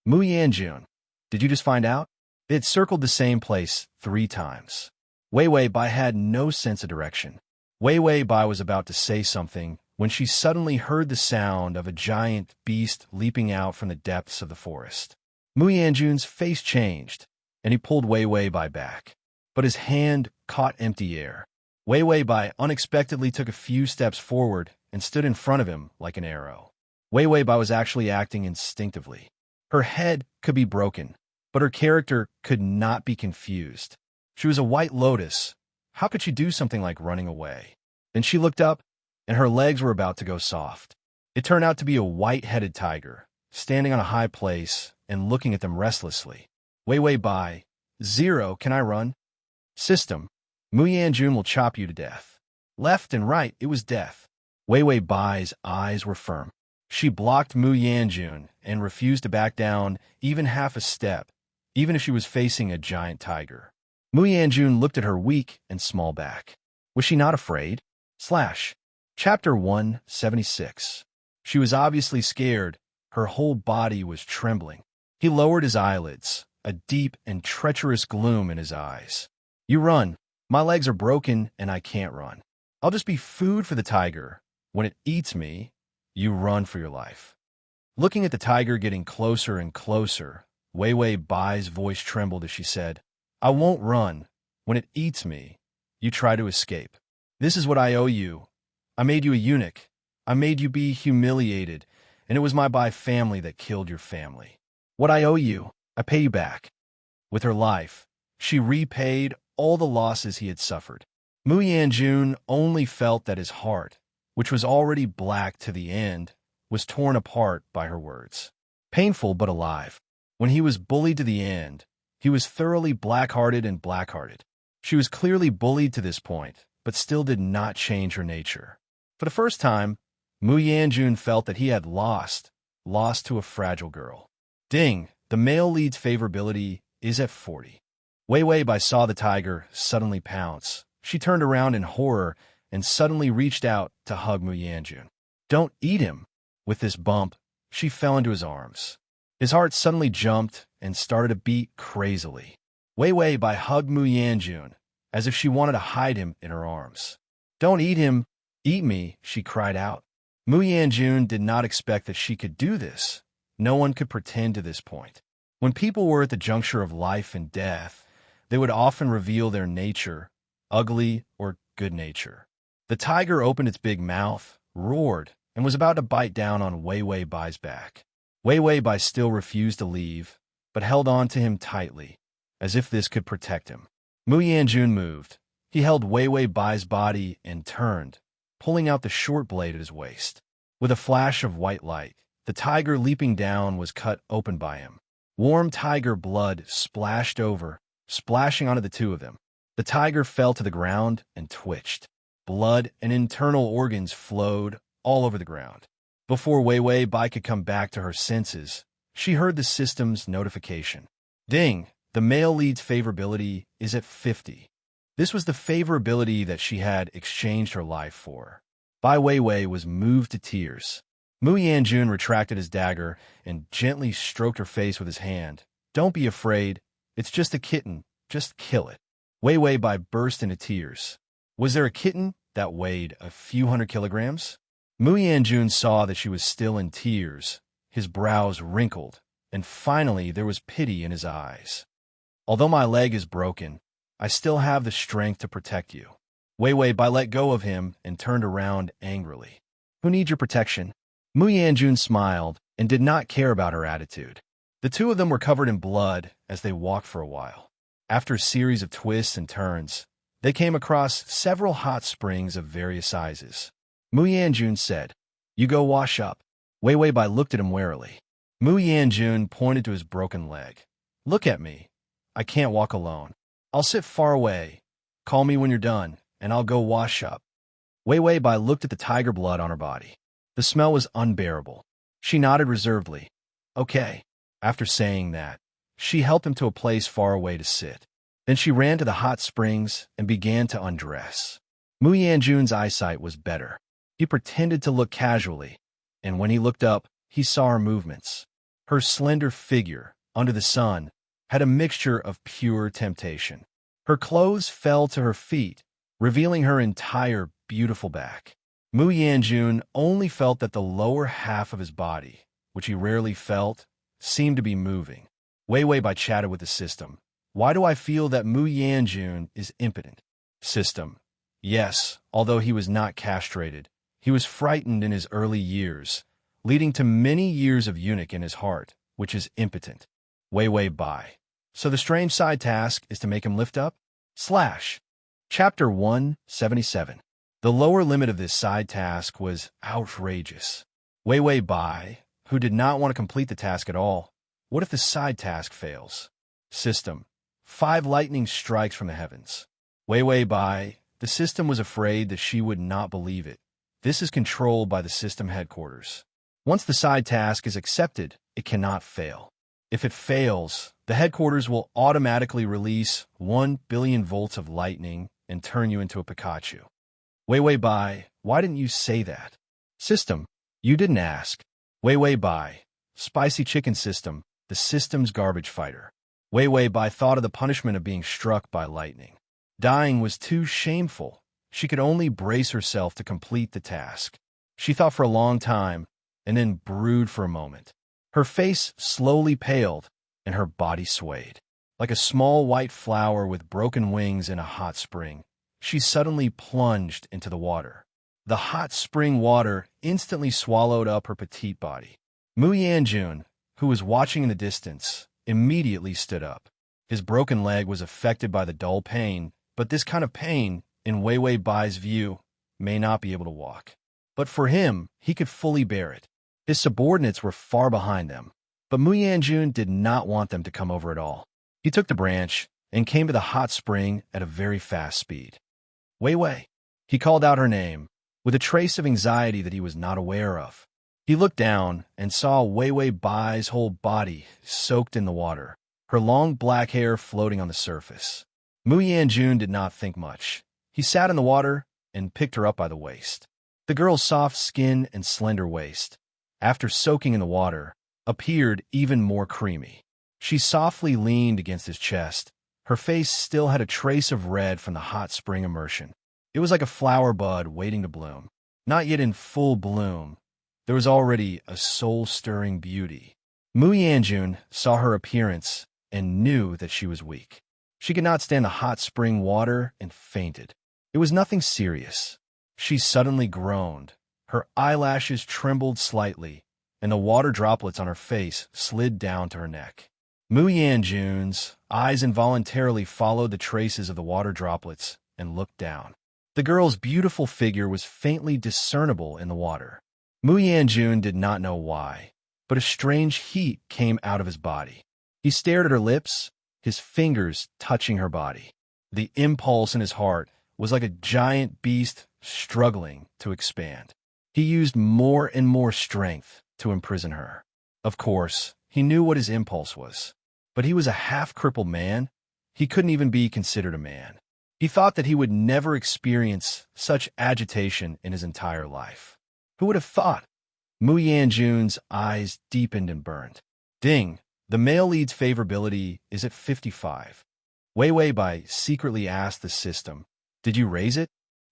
Mu Yanjun, did you just find out? They had circled the same place 3 times. Wei Wei Bai had no sense of direction. Wei Wei Bai was about to say something when she suddenly heard the sound of a giant beast leaping out from the depths of the forest. Mu Yanjun's face changed, and he pulled Wei Wei Bai back. But his hand caught empty air. Wei Wei Bai unexpectedly took a few steps forward and stood in front of him like an arrow. Wei Wei Bai was actually acting instinctively. Her head could be broken, but her character could not be confused. She was a white lotus. How could she do something like running away? Then she looked up, and her legs were about to go soft. It turned out to be a white-headed tiger, standing on a high place and looking at them restlessly. Wei Wei Bai, 0, can I run? System, Mu Yanjun will chop you to death. Left and right, it was death. Wei Wei Bai's eyes were firm. She blocked Mu Yanjun and refused to back down even half a step, even if she was facing a giant tiger. Mu Yanjun looked at her weak and small back. Was she not afraid? Chapter 176. She was obviously scared. Her whole body was trembling. He lowered his eyelids, a deep and treacherous gloom in his eyes. You run. My legs are broken and I can't run. I'll just be food for the tiger. When it eats me, you run for your life. Looking at the tiger getting closer and closer, Wei Wei Bai's voice trembled as she said, I won't run. When it eats me, you try to escape. This is what I owe you. I made you a eunuch. I made you be humiliated, and it was my Bai family that killed your family. What I owe you, I pay you back. With her life, she repaid all the losses he had suffered. Mu Yanjun only felt that his heart, which was already black to the end, was torn apart by her words. Painful but alive. When he was bullied to the end, he was thoroughly black-hearted and black-hearted. She was clearly bullied to this point, but still did not change her nature. For the first time, Mu Yanjun felt that he had lost to a fragile girl. Ding, the male lead's favorability is at 40. Wei Wei Bai saw the tiger suddenly pounce. She turned around in horror and suddenly reached out to hug Mu Yanjun. Don't eat him. With this bump, she fell into his arms. His heart suddenly jumped and started to beat crazily. Wei Wei Bai hugged Mu Yanjun, as if she wanted to hide him in her arms. Don't eat him. Eat me, she cried out. Mu Yanjun did not expect that she could do this. No one could pretend to this point. When people were at the juncture of life and death, they would often reveal their nature, ugly or good nature. The tiger opened its big mouth, roared, and was about to bite down on Wei Wei Bai's back. Wei Wei Bai still refused to leave, but held on to him tightly, as if this could protect him. Mu Yanjun moved. He held Wei Wei Bai's body and turned, pulling out the short blade at his waist. With a flash of white light, the tiger leaping down was cut open by him. Warm tiger blood splashed over, splashing onto the two of them. The tiger fell to the ground and twitched. Blood and internal organs flowed all over the ground. Before Wei Wei Bai could come back to her senses, she heard the system's notification. Ding, the male lead's favorability is at 50. This was the favorability that she had exchanged her life for. Bai Weiwei was moved to tears. Mu Yanjun retracted his dagger and gently stroked her face with his hand. Don't be afraid. It's just a kitten. Just kill it. Wei Wei Bai burst into tears. Was there a kitten that weighed a few 100 kilograms? Mu Yanjun saw that she was still in tears. His brows wrinkled, and finally there was pity in his eyes. Although my leg is broken, I still have the strength to protect you. Wei Wei Bai let go of him and turned around angrily. Who needs your protection? Mu Yanjun smiled and did not care about her attitude. The two of them were covered in blood as they walked for a while. After a series of twists and turns, they came across several hot springs of various sizes. Mu Yanjun said, "You go wash up." Wei Wei Bai looked at him warily. Mu Yanjun pointed to his broken leg. "Look at me. I can't walk alone. I'll sit far away. Call me when you're done, and I'll go wash up." Wei Wei Bai looked at the tiger blood on her body. The smell was unbearable. She nodded reservedly. Okay. After saying that, she helped him to a place far away to sit. Then she ran to the hot springs and began to undress. Mu Yanjun's eyesight was better. He pretended to look casually, and when he looked up, he saw her movements. Her slender figure, under the sun, had a mixture of pure temptation. Her clothes fell to her feet, revealing her entire beautiful back. Mu Yanjun only felt that the lower half of his body, which he rarely felt, seemed to be moving. Wei Wei Bai chatted with the system. Why do I feel that Mu Yanjun is impotent? System. Yes, although he was not castrated, he was frightened in his early years, leading to many years of eunuch in his heart, which is impotent. Wei Wei Bai. So the strange side task is to make him lift up? Chapter 177. The lower limit of this side task was outrageous. Wei Wei Bai, who did not want to complete the task at all. What if the side task fails? System. 5 lightning strikes from the heavens. Wei Wei Bai, the system was afraid that she would not believe it. This is controlled by the system headquarters. Once the side task is accepted, it cannot fail. If it fails, the headquarters will automatically release 1 billion volts of lightning and turn you into a Pikachu. Wei Wei Bai, why didn't you say that? System. You didn't ask. Wei Wei Bai. Spicy chicken system, the system's garbage fighter. Wei Wei Bai thought of the punishment of being struck by lightning. Dying was too shameful. She could only brace herself to complete the task. She thought for a long time, and then brooded for a moment. Her face slowly paled, and her body swayed. Like a small white flower with broken wings in a hot spring, she suddenly plunged into the water. The hot spring water instantly swallowed up her petite body. Mu Yanjun, who was watching in the distance, immediately stood up. His broken leg was affected by the dull pain, but this kind of pain, in Wei Wei Bai's view, may not be able to walk. But for him, he could fully bear it. His subordinates were far behind them, but Mu Yanjun did not want them to come over at all. He took the branch and came to the hot spring at a very fast speed. Wei Wei. He called out her name, with a trace of anxiety that he was not aware of. He looked down and saw Wei Wei Bai's whole body soaked in the water, her long black hair floating on the surface. Mu Yanjun did not think much. He sat in the water and picked her up by the waist. The girl's soft skin and slender waist, after soaking in the water, appeared even more creamy. She softly leaned against his chest. Her face still had a trace of red from the hot spring immersion. It was like a flower bud waiting to bloom. Not yet in full bloom, there was already a soul-stirring beauty. Mu Yanjun saw her appearance and knew that she was weak. She could not stand the hot spring water and fainted. It was nothing serious. She suddenly groaned. Her eyelashes trembled slightly, and the water droplets on her face slid down to her neck. Mu Yanjun's eyes involuntarily followed the traces of the water droplets and looked down. The girl's beautiful figure was faintly discernible in the water. Mu Yanjun did not know why, but a strange heat came out of his body. He stared at her lips, his fingers touching her body. The impulse in his heart was like a giant beast struggling to expand. He used more and more strength to imprison her. Of course, he knew what his impulse was, but he was a half-crippled man. He couldn't even be considered a man. He thought that he would never experience such agitation in his entire life. Who would have thought? Mu Yanjun's eyes deepened and burned. Ding! The male lead's favorability is at 55. Wei Wei Bai secretly asked the system, "Did you raise it?"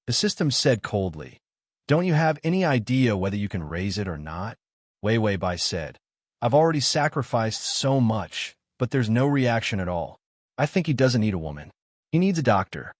The system said coldly, "Don't you have any idea whether you can raise it or not?" Wei Wei Bai said, "I've already sacrificed so much, but there's no reaction at all. I think he doesn't need a woman. He needs a doctor."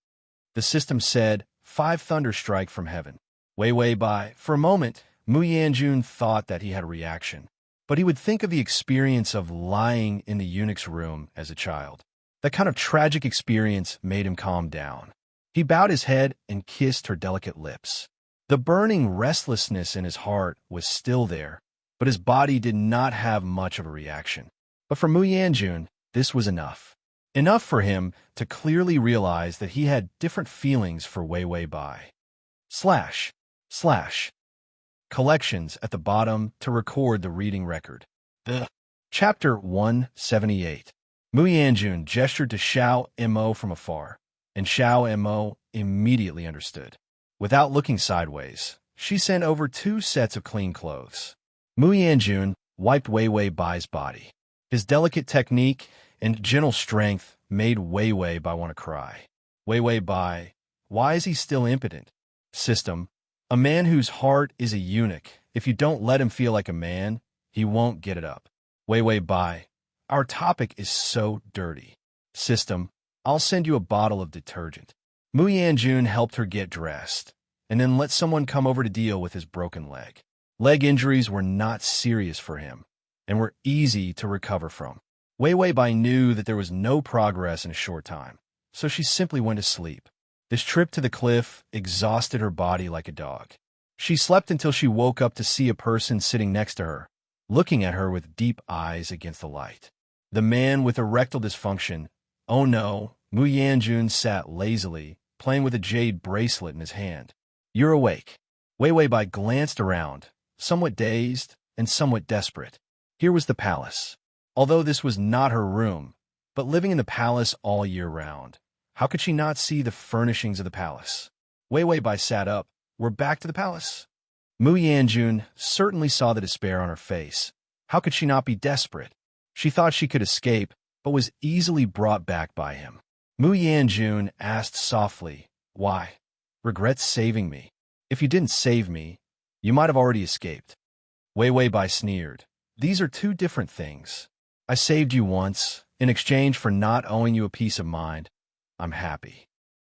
The system said, 5 thunder strike from heaven. Wei Wei Bai, for a moment, Mu Yanjun thought that he had a reaction, but he would think of the experience of lying in the eunuch's room as a child. That kind of tragic experience made him calm down. He bowed his head and kissed her delicate lips. The burning restlessness in his heart was still there, but his body did not have much of a reaction. But for Mu Yanjun, this was enough. Enough for him to clearly realize that he had different feelings for Wei Wei Bai. / Collections at the bottom to record the reading record. Chapter 178. Mu Yanjun gestured to Xiao Mo from afar, and Xiao Mo immediately understood. Without looking sideways, she sent over 2 sets of clean clothes. Mu Yanjun wiped Wei Wei Bai's body. His delicate technique and gentle strength made Wei Wei Bai want to cry. Wei Wei Bai, why is he still impotent? System, a man whose heart is a eunuch, if you don't let him feel like a man, he won't get it up. Wei Wei Bai, our topic is so dirty. System, I'll send you a bottle of detergent. Mu Yanjun helped her get dressed, and then let someone come over to deal with his broken leg. Leg injuries were not serious for him, and were easy to recover from. Wei Wei Bai knew that there was no progress in a short time, so she simply went to sleep. This trip to the cliff exhausted her body like a dog. She slept until she woke up to see a person sitting next to her, looking at her with deep eyes against the light. The man with erectile dysfunction. Oh no, Mu Yanjun sat lazily, playing with a jade bracelet in his hand. You're awake. Wei Wei Bai glanced around, somewhat dazed and somewhat desperate. Here was the palace. Although this was not her room, but living in the palace all year round, how could she not see the furnishings of the palace? Wei Wei Bai sat up. We're back to the palace. Mu Yanjun certainly saw the despair on her face. How could she not be desperate? She thought she could escape, but was easily brought back by him. Mu Yanjun asked softly, why? Regret saving me? If you didn't save me, you might have already escaped. Wei Wei Bai sneered. These are 2 different things. I saved you once, in exchange for not owing you a peace of mind. I'm happy.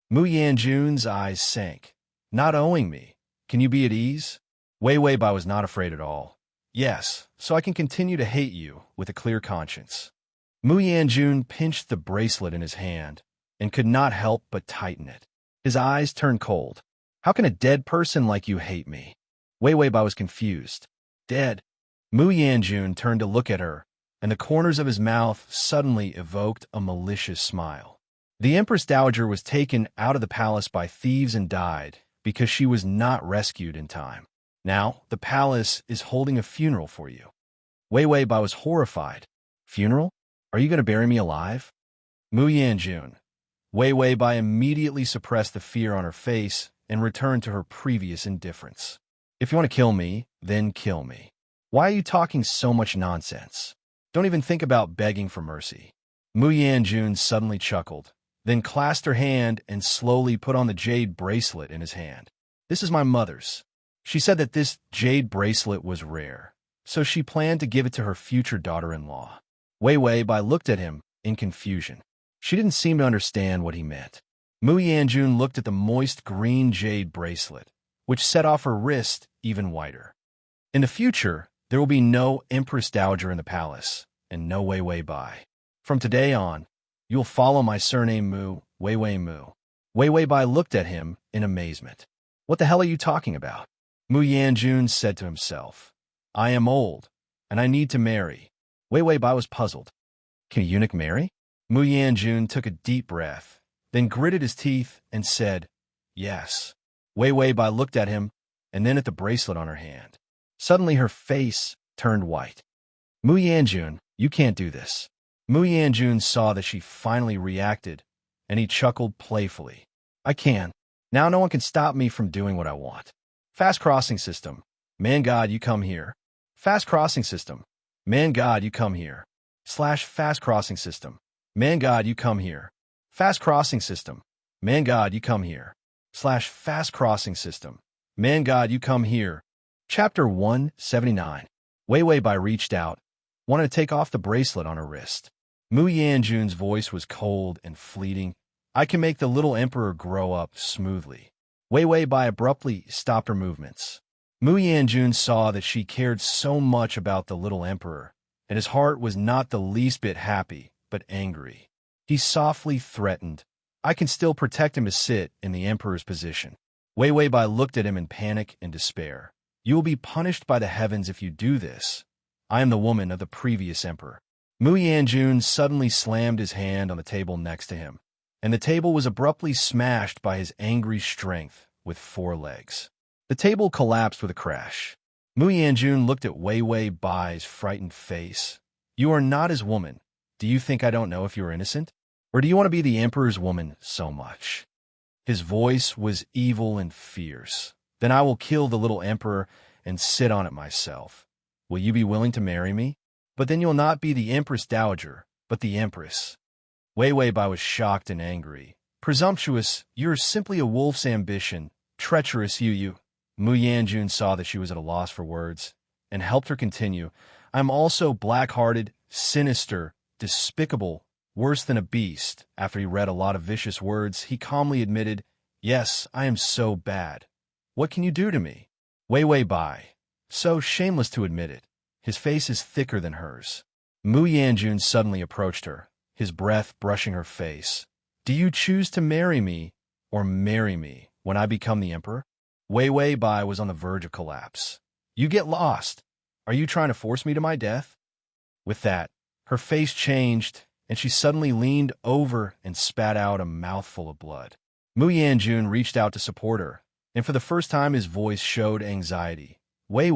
Mu Yanjun's eyes sank. Not owing me. Can you be at ease? Wei Wei Bai was not afraid at all. Yes, so I can continue to hate you with a clear conscience. Mu Yanjun pinched the bracelet in his hand and could not help but tighten it. His eyes turned cold. How can a dead person like you hate me? Wei Wei Bai was confused. Dead? Mu Yanjun turned to look at her, and the corners of his mouth suddenly evoked a malicious smile. The Empress Dowager was taken out of the palace by thieves and died because she was not rescued in time. Now, the palace is holding a funeral for you. Wei Wei Bai was horrified. Funeral? Are you going to bury me alive? Mu Yanjun. Wei Wei Bai immediately suppressed the fear on her face and returned to her previous indifference. If you want to kill me, then kill me. Why are you talking so much nonsense? Don't even think about begging for mercy. Mu Yanjun suddenly chuckled, then clasped her hand and slowly put on the jade bracelet in his hand. This is my mother's. She said that this jade bracelet was rare, so she planned to give it to her future daughter-in-law. Wei Wei Bai looked at him in confusion. She didn't seem to understand what he meant. Mu Yanjun looked at the moist green jade bracelet, which set off her wrist even whiter. In the future, there will be no Empress Dowager in the palace, and no Wei Wei Bai. From today on, you will follow my surname Mu, Wei Wei Mu. Wei Wei Bai looked at him in amazement. What the hell are you talking about? Mu Yanjun said to himself. I am old, and I need to marry. Wei Wei Bai was puzzled. Can a eunuch marry? Mu Yanjun took a deep breath, then gritted his teeth and said, yes. Wei Wei Bai looked at him, and then at the bracelet on her hand. Suddenly her face turned white. Mu Yanjun, you can't do this. Mu Yanjun saw that she finally reacted, and he chuckled playfully. I can. Now no one can stop me from doing what I want. Fast crossing system. Man God, you come here. Fast crossing system. Man God, you come here. /fast crossing system. Man God, you come here. Fast crossing system. Man God, you come here. /fast crossing system. Man God, you come here. Chapter 179. Wei Wei Bai reached out, wanted to take off the bracelet on her wrist. Mu Yanjun's voice was cold and fleeting. I can make the little emperor grow up smoothly. Wei Wei Bai abruptly stopped her movements. Mu Yanjun saw that she cared so much about the little emperor, and his heart was not the least bit happy, but angry. He softly threatened, I can still protect him to sit in the emperor's position. Wei Wei Bai looked at him in panic and despair. You will be punished by the heavens if you do this. I am the woman of the previous emperor. Mu Yanjun suddenly slammed his hand on the table next to him, and the table was abruptly smashed by his angry strength with 4 legs. The table collapsed with a crash. Mu Yanjun looked at Wei Wei Bai's frightened face, You are not his woman. Do you think I don't know if you are innocent? Or do you want to be the emperor's woman so much? His voice was evil and fierce. Then I will kill the little emperor and sit on it myself. Will you be willing to marry me? But then you'll not be the empress dowager, but the empress. Wei Weibai was shocked and angry. Presumptuous, you're simply a wolf's ambition. Treacherous you. Mu Yanjun saw that she was at a loss for words, and helped her continue. I'm also black-hearted, sinister, despicable, worse than a beast. After he read a lot of vicious words, he calmly admitted, yes, I am so bad. What can you do to me? Wei Weibai, so shameless to admit it. His face is thicker than hers. Mu Yanjun suddenly approached her, his breath brushing her face. Do you choose to marry me, or marry me, when I become the emperor? Wei Weibai was on the verge of collapse. You get lost. Are you trying to force me to my death? With that, her face changed, and she suddenly leaned over and spat out a mouthful of blood. Mu Yanjun reached out to support her, and for the first time his voice showed anxiety. Wei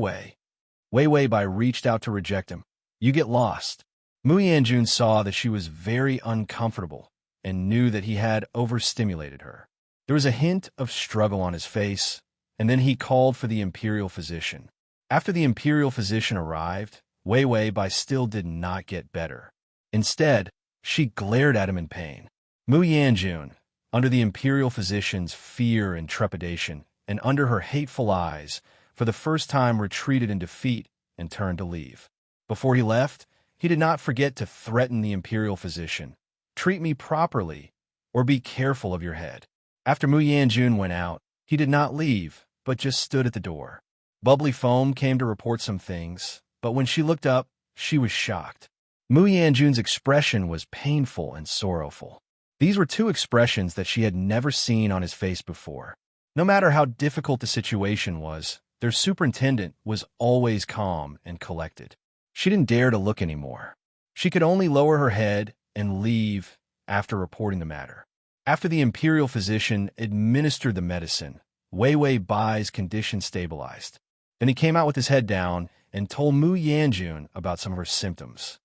Weibai reached out to reject him. You get lost. Mu Yanjun saw that she was very uncomfortable and knew that he had overstimulated her. There was a hint of struggle on his face, and then he called for the imperial physician. After the imperial physician arrived, Wei Weibai still did not get better. Instead, she glared at him in pain. Mu Yanjun, under the imperial physician's fear and trepidation, and under her hateful eyes, for the first time retreated in defeat and turned to leave. Before he left, he did not forget to threaten the imperial physician. Treat me properly, or be careful of your head. After Mu Yanjun went out, he did not leave, but just stood at the door. Bubbly Foam came to report some things, but when she looked up, she was shocked. Mu Yanjun's expression was painful and sorrowful. These were two expressions that she had never seen on his face before. No matter how difficult the situation was, their superintendent was always calm and collected. She didn't dare to look anymore. She could only lower her head and leave after reporting the matter. After the imperial physician administered the medicine, Wei Weibai's condition stabilized. Then he came out with his head down and told Mu Yanjun about some of her symptoms.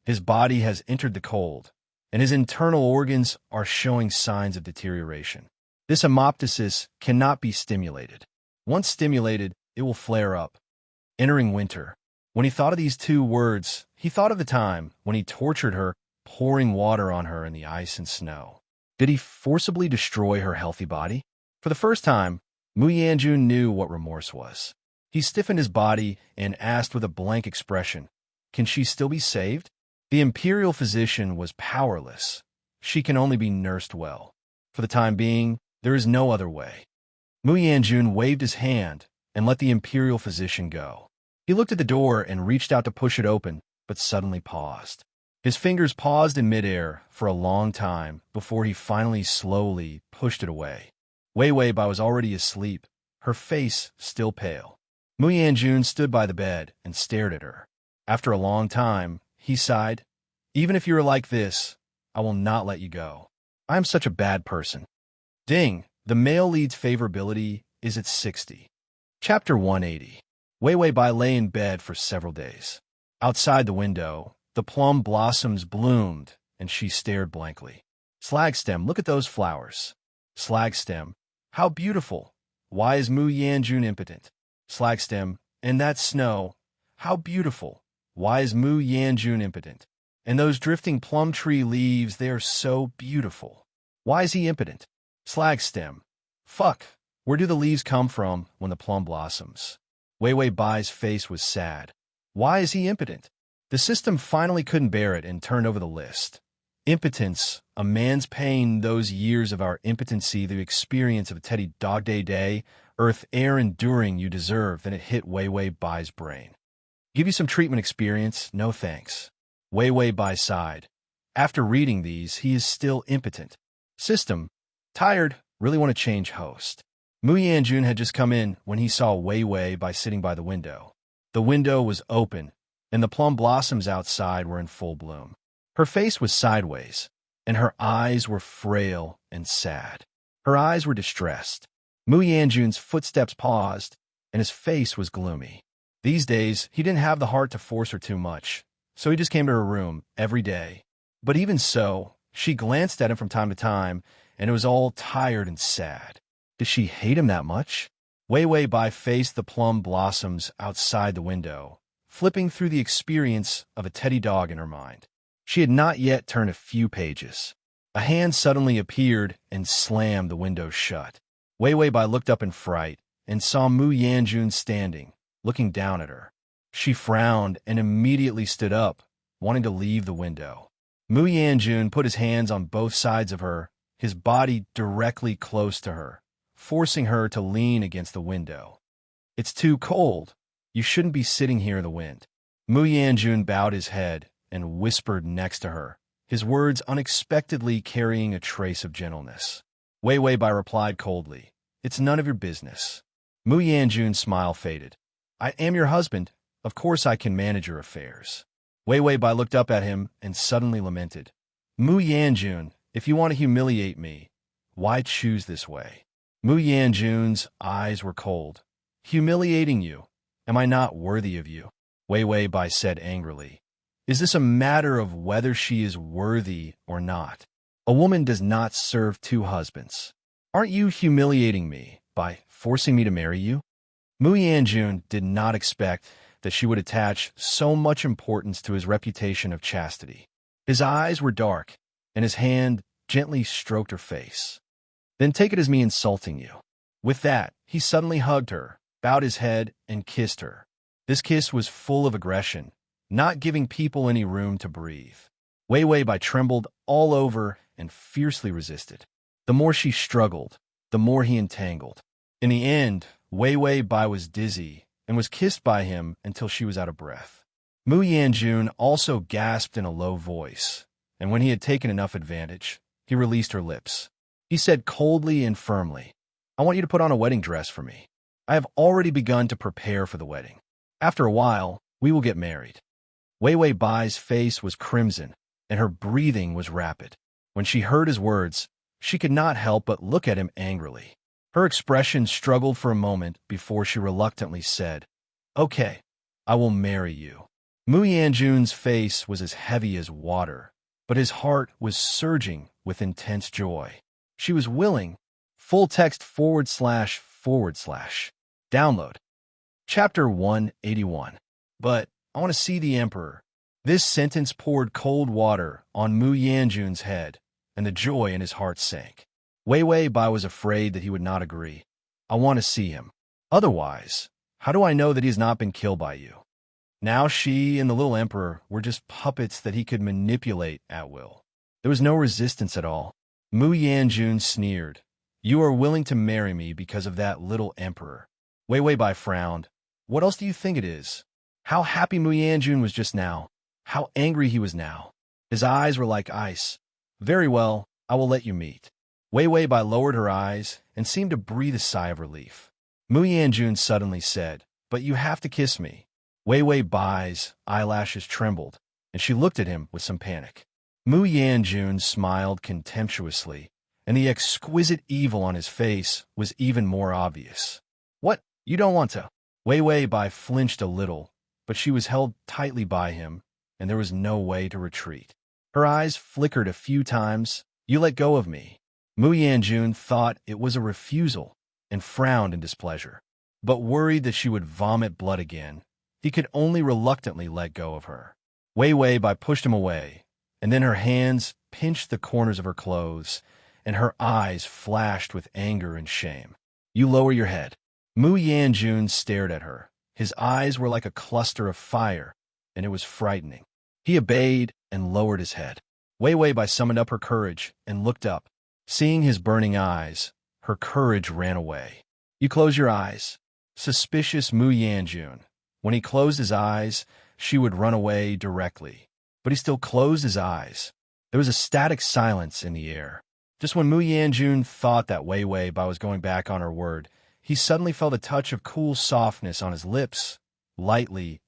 His body has entered the cold, and his internal organs are showing signs of deterioration. This hemoptysis cannot be stimulated. Once stimulated, it will flare up. Entering winter. When he thought of these two words, he thought of the time when he tortured her, pouring water on her in the ice and snow. Did he forcibly destroy her healthy body? For the first time, Mu Yanjun knew what remorse was. He stiffened his body and asked with a blank expression, can she still be saved? The imperial physician was powerless. She can only be nursed well. For the time being, there is no other way. Mu Yanjun waved his hand and let the imperial physician go. He looked at the door and reached out to push it open, but suddenly paused. His fingers paused in midair for a long time before he finally slowly pushed it away. Wei Weibai was already asleep, her face still pale. Mu Yanjun stood by the bed and stared at her. After a long time, he sighed, even if you are like this, I will not let you go. I am such a bad person. Ding, the male lead's favorability is at 60. Chapter 180. Wei Weibai lay in bed for several days. Outside the window, the plum blossoms bloomed, and she stared blankly. Slagstem, look at those flowers. Slagstem, how beautiful. Why is Mu Yanjun impotent? Slagstem, and that snow, how beautiful. Why is Mu Yanjun impotent? And those drifting plum tree leaves, they are so beautiful. Why is he impotent? Slagstem, fuck, where do the leaves come from when the plum blossoms? Wei Weibai's face was sad. Why is he impotent? The system finally couldn't bear it and turned over the list. Impotence, a man's pain, those years of our impotency, the experience of a Teddy Dog Day, earth, air, enduring you deserve. Then it hit Wei Weibai's brain. Give you some treatment experience? No thanks. Wei Weibai sighed. After reading these, he is still impotent. System, tired, really want to change host. Mu Yanjun had just come in when he saw Wei Weibai sitting by the window. The window was open, and the plum blossoms outside were in full bloom. Her face was sideways, and her eyes were frail and sad. Her eyes were distressed. Mu Yanjun's footsteps paused, and his face was gloomy. These days, he didn't have the heart to force her too much, so he just came to her room every day. But even so, she glanced at him from time to time, and it was all tired and sad. Did she hate him that much? Wei Wei Bai faced the plum blossoms outside the window, flipping through the experience of a teddy dog in her mind. She had not yet turned a few pages. A hand suddenly appeared and slammed the window shut. Wei Wei Bai looked up in fright and saw Mu Yanjun standing, looking down at her. She frowned and immediately stood up, wanting to leave the window. Mu Yanjun put his hands on both sides of her, his body directly close to her, forcing her to lean against the window. "It's too cold. You shouldn't be sitting here in the wind." Mu Yanjun bowed his head and whispered next to her, his words unexpectedly carrying a trace of gentleness. Wei Wei Bai replied coldly, "It's none of your business." Mu Yanjun's smile faded. "I am your husband. Of course I can manage your affairs." Wei Wei Bai looked up at him and suddenly lamented. "Mu Yanjun, if you want to humiliate me, why choose this way?" Mu Yanjun's eyes were cold. "Humiliating you? Am I not worthy of you?" Wei Wei Bai said angrily. "Is this a matter of whether she is worthy or not? A woman does not serve two husbands. Aren't you humiliating me by forcing me to marry you?" Mu Yanjun did not expect that she would attach so much importance to his reputation of chastity. His eyes were dark, and his hand gently stroked her face. "Then take it as me insulting you." With that, he suddenly hugged her, bowed his head, and kissed her. This kiss was full of aggression, not giving people any room to breathe. Wei Wei Bai trembled all over and fiercely resisted. The more she struggled, the more he entangled. In the end, Wei Wei Bai was dizzy and was kissed by him until she was out of breath. Mu Yanjun also gasped in a low voice, and when he had taken enough advantage, he released her lips. He said coldly and firmly, "I want you to put on a wedding dress for me. I have already begun to prepare for the wedding. After a while, we will get married." Wei Wei Bai's face was crimson, and her breathing was rapid. When she heard his words, she could not help but look at him angrily. Her expression struggled for a moment before she reluctantly said, "Okay, I will marry you." Mu Yanjun's face was as heavy as water, but his heart was surging with intense joy. She was willing. Full text / Download. Chapter 181. "But I want to see the Emperor." This sentence poured cold water on Mu Yanjun's head, and the joy in his heart sank. Wei Wei Bai was afraid that he would not agree. "I want to see him. Otherwise, how do I know that he has not been killed by you?" Now she and the little emperor were just puppets that he could manipulate at will. There was no resistance at all. Mu Yanjun sneered. "You are willing to marry me because of that little emperor." Wei Wei Bai frowned. "What else do you think it is?" How happy Mu Yanjun was just now. How angry he was now. His eyes were like ice. "Very well, I will let you meet." Wei Wei Bai lowered her eyes and seemed to breathe a sigh of relief. Mu Yanjun suddenly said, "But you have to kiss me." Wei Wei Bai's eyelashes trembled, and she looked at him with some panic. Mu Yanjun smiled contemptuously, and the exquisite evil on his face was even more obvious. "What? You don't want to?" Wei Wei Bai flinched a little, but she was held tightly by him, and there was no way to retreat. Her eyes flickered a few times. "You let go of me." Mu Yanjun thought it was a refusal and frowned in displeasure. But worried that she would vomit blood again, he could only reluctantly let go of her. Wei Wei Bai pushed him away, and then her hands pinched the corners of her clothes, and her eyes flashed with anger and shame. "You lower your head." Mu Yanjun stared at her. His eyes were like a cluster of fire, and it was frightening. He obeyed and lowered his head. Wei Wei Bai summoned up her courage and looked up. Seeing his burning eyes, her courage ran away. "You close your eyes." Suspicious Mu Yanjun. When he closed his eyes, she would run away directly. But he still closed his eyes. There was a static silence in the air. Just when Mu Yanjun thought that Wei Wei Bai was going back on her word, he suddenly felt a touch of cool softness on his lips, lightly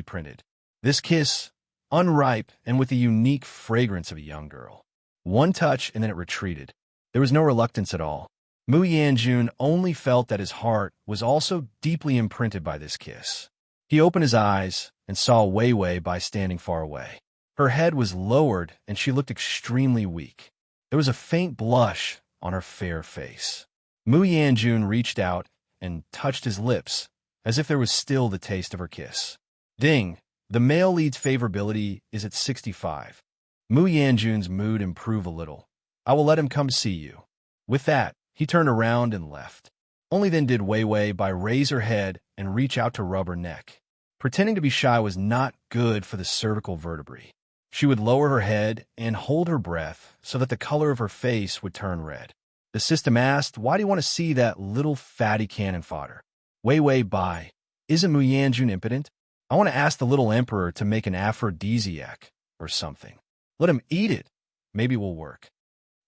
printed. This kiss, unripe and with the unique fragrance of a young girl. One touch and then it retreated. There was no reluctance at all. Mu Yanjun only felt that his heart was also deeply imprinted by this kiss. He opened his eyes and saw Wei Wei Bai standing far away. Her head was lowered and she looked extremely weak. There was a faint blush on her fair face. Mu Yanjun reached out and touched his lips, as if there was still the taste of her kiss. Ding! The male lead's favorability is at 65. Mu Yanjun's mood improved a little. I will let him come see you. With that, he turned around and left. Only then did Wei Wei Bai raise her head and reach out to rub her neck. Pretending to be shy was not good for the cervical vertebrae. She would lower her head and hold her breath so that the color of her face would turn red. The system asked, "Why do you want to see that little fatty cannon fodder?" Wei Wei Bai, isn't Mu Yanjun impotent? I want to ask the little emperor to make an aphrodisiac or something. Let him eat it. Maybe it will work.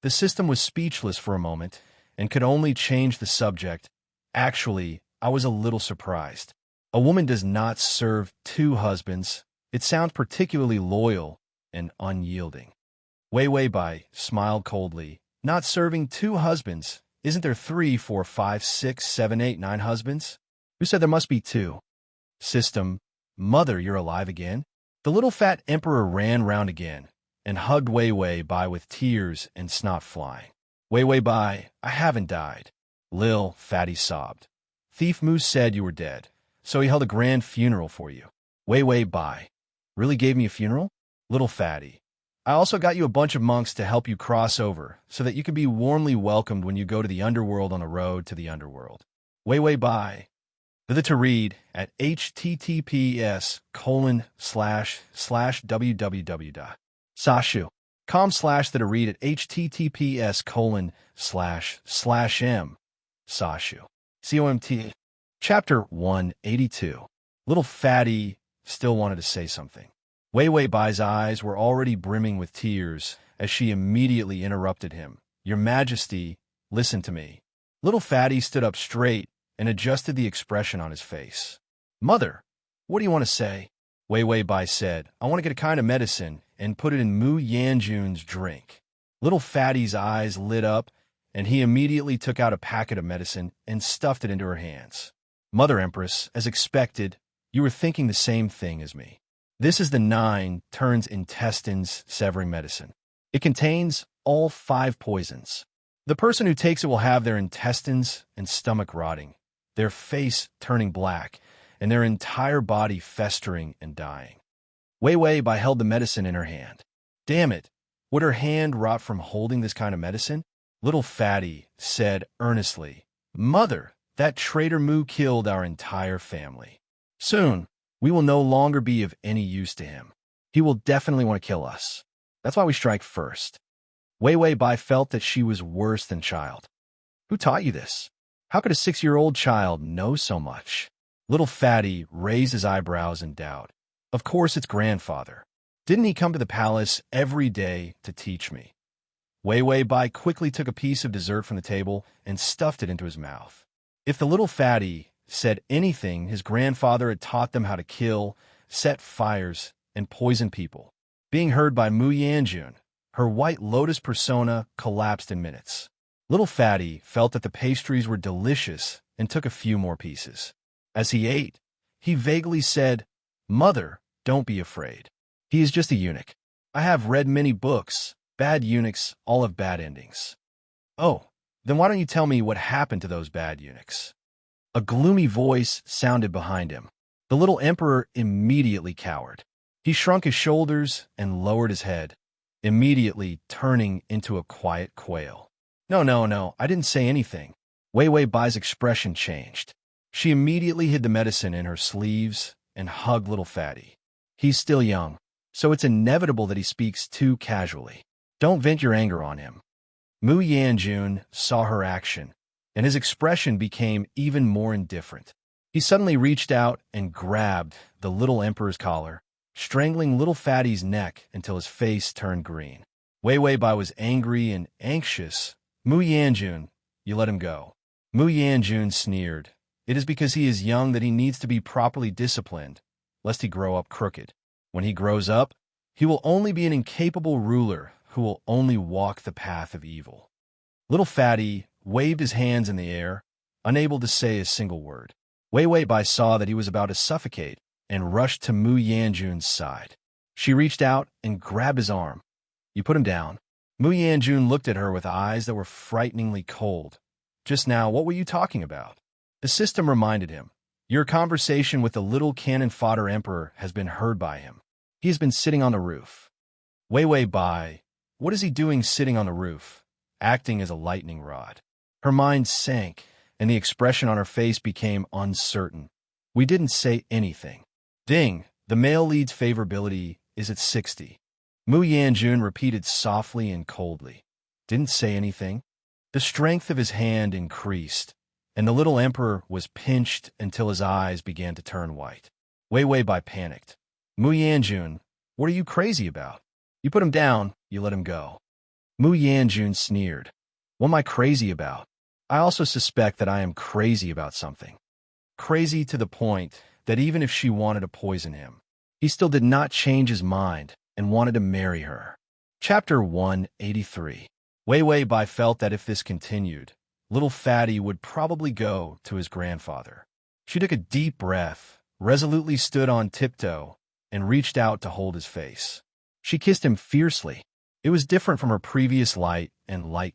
The system was speechless for a moment and could only change the subject. Actually, I was a little surprised. A woman does not serve two husbands. It sounds particularly loyal and unyielding. Wei Wei Bai smiled coldly. Not serving two husbands. Isn't there 3, 4, 5, 6, 7, 8, 9 husbands? Who said there must be 2? System, mother, you're alive again? The little fat emperor ran round again and hugged Wei Wei Bai with tears and snot flying. Wei Wei Bai, I haven't died. Lil Fatty sobbed. Thief Moose said you were dead, so he held a grand funeral for you. Wei Wei Bai, really gave me a funeral? Little Fatty, I also got you a bunch of monks to help you cross over so that you can be warmly welcomed when you go to the underworld on the road to the underworld. Wei Wei Bai. To read at https://www.sashu.com/ to read at https://m Sashu. COMT. Chapter 182. Little Fatty still wanted to say something. Wei Wei Bai's eyes were already brimming with tears as she immediately interrupted him. Your Majesty, listen to me. Little Fatty stood up straight and adjusted the expression on his face. Mother, what do you want to say? Wei Wei Bai said, I want to get a kind of medicine and put it in Mu Yanjun's drink. Little Fatty's eyes lit up, and he immediately took out a packet of medicine and stuffed it into her hands. Mother Empress, as expected, you were thinking the same thing as me. This is the 9 turns intestines severing medicine. It contains all 5 poisons. The person who takes it will have their intestines and stomach rotting, their face turning black, and their entire body festering and dying. Wei Wei Bai held the medicine in her hand. Damn it, would her hand rot from holding this kind of medicine? Little Fatty said earnestly, Mother, that traitor Mu killed our entire family. Soon, we will no longer be of any use to him. He will definitely want to kill us. That's why we strike first. Wei Wei Bai felt that she was worse than child. Who taught you this? How could a 6-year-old child know so much? Little Fatty raised his eyebrows in doubt. Of course it's grandfather. Didn't he come to the palace every day to teach me? Wei Wei Bai quickly took a piece of dessert from the table and stuffed it into his mouth. If the little Fatty said anything, his grandfather had taught them how to kill, set fires, and poison people. Being heard by Mu Yanjun, her white lotus persona collapsed in minutes. Little Fatty felt that the pastries were delicious and took a few more pieces. As he ate, he vaguely said, Mother, don't be afraid. He is just a eunuch. I have read many books. Bad eunuchs all have bad endings. Oh, then why don't you tell me what happened to those bad eunuchs? A gloomy voice sounded behind him. The little emperor immediately cowered. He shrunk his shoulders and lowered his head, immediately turning into a quiet quail. No, I didn't say anything. Wei Wei Bai's expression changed. She immediately hid the medicine in her sleeves and hugged little Fatty. He's still young, so it's inevitable that he speaks too casually. Don't vent your anger on him. Mu Yanjun saw her action, and his expression became even more indifferent. He suddenly reached out and grabbed the little emperor's collar, strangling little Fatty's neck until his face turned green. Wei Wei Bai was angry and anxious. Mu Yanjun, you let him go. Mu Yanjun sneered. It is because he is young that he needs to be properly disciplined, lest he grow up crooked. When he grows up, he will only be an incapable ruler who will only walk the path of evil. Little Fatty waved his hands in the air, unable to say a single word. Wei Wei Bai saw that he was about to suffocate, and rushed to Mu Yanjun's side. She reached out and grabbed his arm. "You put him down." Mu Yanjun looked at her with eyes that were frighteningly cold. "Just now, what were you talking about?" The system reminded him. "Your conversation with the little cannon fodder emperor has been heard by him. He has been sitting on the roof." Wei Wei Bai, what is he doing sitting on the roof, acting as a lightning rod? Her mind sank, and the expression on her face became uncertain. "We didn't say anything." "Ding, the male lead's favorability is at 60. Mu Yanjun repeated softly and coldly. "Didn't say anything?" The strength of his hand increased, and the little emperor was pinched until his eyes began to turn white. Wei Wei Bai panicked. "Mu Yanjun, what are you crazy about? You put him down, you let him go." Mu Yanjun sneered. "What am I crazy about? I also suspect that I am crazy about something." Crazy to the point that even if she wanted to poison him, he still did not change his mind and wanted to marry her. Chapter 183. Wei Wei Bai felt that if this continued, little Fatty would probably go to his grandfather. She took a deep breath, resolutely stood on tiptoe, and reached out to hold his face. She kissed him fiercely. It was different from her previous light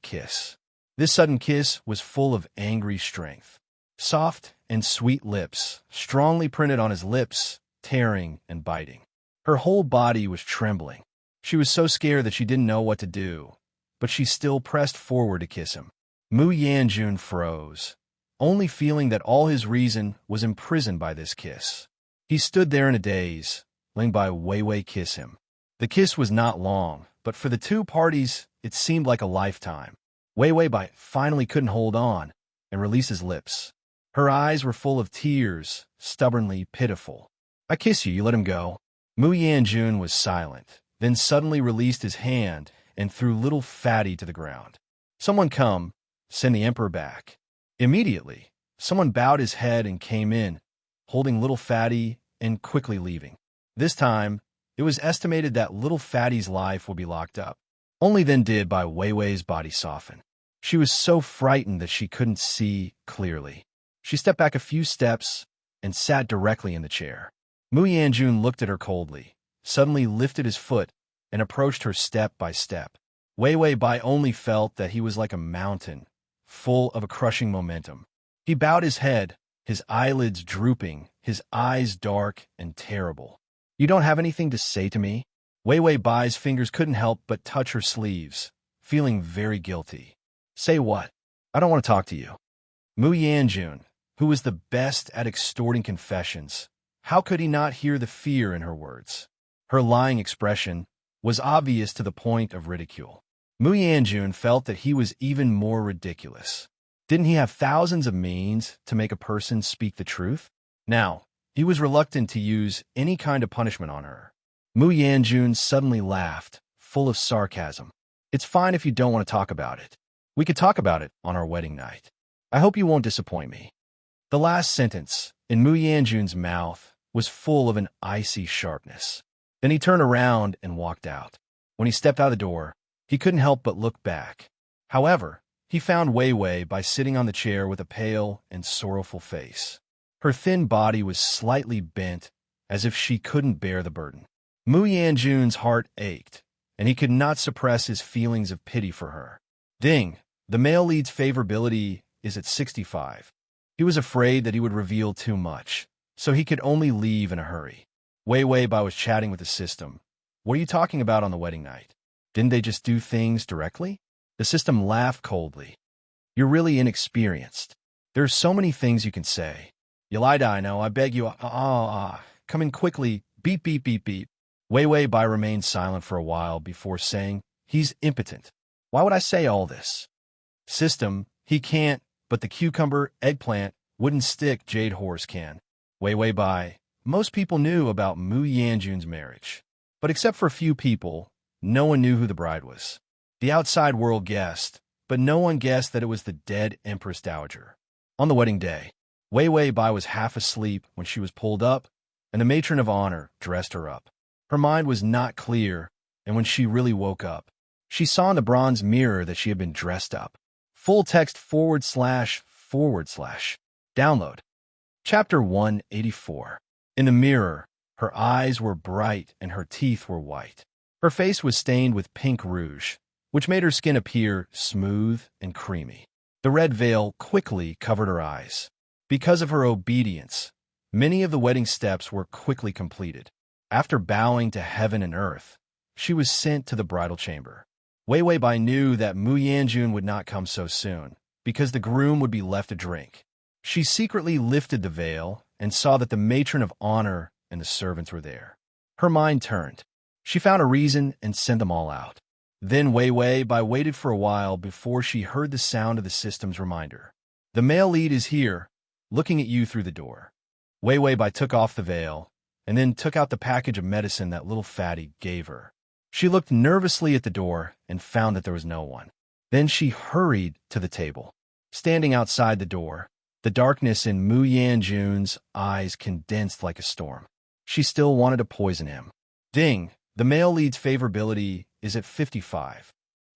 kiss. This sudden kiss was full of angry strength. Soft and sweet lips, strongly printed on his lips, tearing and biting. Her whole body was trembling. She was so scared that she didn't know what to do, but she still pressed forward to kiss him. Mu Yanjun froze, only feeling that all his reason was imprisoned by this kiss. He stood there in a daze, letting Bai Weiwei kiss him. The kiss was not long, but for the two parties, it seemed like a lifetime. Weiwei Bai finally couldn't hold on and released his lips. Her eyes were full of tears, stubbornly pitiful. "I kiss you, you let him go." Mu Yanjun was silent, then suddenly released his hand and threw little Fatty to the ground. "Someone come, send the emperor back." Immediately, someone bowed his head and came in, holding little Fatty and quickly leaving. This time, it was estimated that little Fatty's life would be locked up. Only then did Bai Weiwei's body soften. She was so frightened that she couldn't see clearly. She stepped back a few steps and sat directly in the chair. Mu Yanjun looked at her coldly, suddenly lifted his foot, and approached her step by step. Weiwei Bai only felt that he was like a mountain, full of a crushing momentum. He bowed his head, his eyelids drooping, his eyes dark and terrible. "You don't have anything to say to me?" Weiwei Bai's fingers couldn't help but touch her sleeves, feeling very guilty. "Say what? I don't want to talk to you." Mu Yanjun, who was the best at extorting confessions, how could he not hear the fear in her words? Her lying expression was obvious to the point of ridicule. Mu Yanjun felt that he was even more ridiculous. Didn't he have thousands of means to make a person speak the truth? Now, he was reluctant to use any kind of punishment on her. Mu Yanjun suddenly laughed, full of sarcasm. "It's fine if you don't want to talk about it. We could talk about it on our wedding night. I hope you won't disappoint me." The last sentence, in Mu Yanjun's mouth, was full of an icy sharpness. Then he turned around and walked out. When he stepped out the door, he couldn't help but look back. However, he found Weiwei Bai sitting on the chair with a pale and sorrowful face. Her thin body was slightly bent, as if she couldn't bear the burden. Mu Yanjun's heart ached, and he could not suppress his feelings of pity for her. Ding, the male lead's favorability is at 65. He was afraid that he would reveal too much, so he could only leave in a hurry. Weiwei Bai was chatting with the system. "What are you talking about on the wedding night? Didn't they just do things directly?" The system laughed coldly. "You're really inexperienced. There are so many things you can say. Yelida, no, I beg you, come in quickly, beep, beep, beep, beep." Weiwei Bai remained silent for a while before saying, "He's impotent. Why would I say all this?" System, "He can't, but the cucumber, eggplant, wooden stick, jade horse can." Weiwei Bai, most people knew about Mu Yanjun's marriage. But except for a few people, no one knew who the bride was. The outside world guessed, but no one guessed that it was the dead Empress Dowager. On the wedding day, Weiwei Bai was half asleep when she was pulled up, and the matron of honor dressed her up. Her mind was not clear, and when she really woke up, she saw in the bronze mirror that she had been dressed up. Full text / Download. Chapter 184. In the mirror, her eyes were bright and her teeth were white. Her face was stained with pink rouge, which made her skin appear smooth and creamy. The red veil quickly covered her eyes. Because of her obedience, many of the wedding steps were quickly completed. After bowing to heaven and earth, she was sent to the bridal chamber. Wei Wei Bai knew that Mu Yanjun would not come so soon, because the groom would be left to drink. She secretly lifted the veil and saw that the matron of honor and the servants were there. Her mind turned. She found a reason and sent them all out. Then Wei Wei Bai waited for a while before she heard the sound of the system's reminder. The male lead is here, looking at you through the door. Wei Wei Bai took off the veil and then took out the package of medicine that little fatty gave her. She looked nervously at the door and found that there was no one. Then she hurried to the table. Standing outside the door, the darkness in Mu Yanjun's eyes condensed like a storm. She still wanted to poison him. Ding! The male lead's favorability is at 55.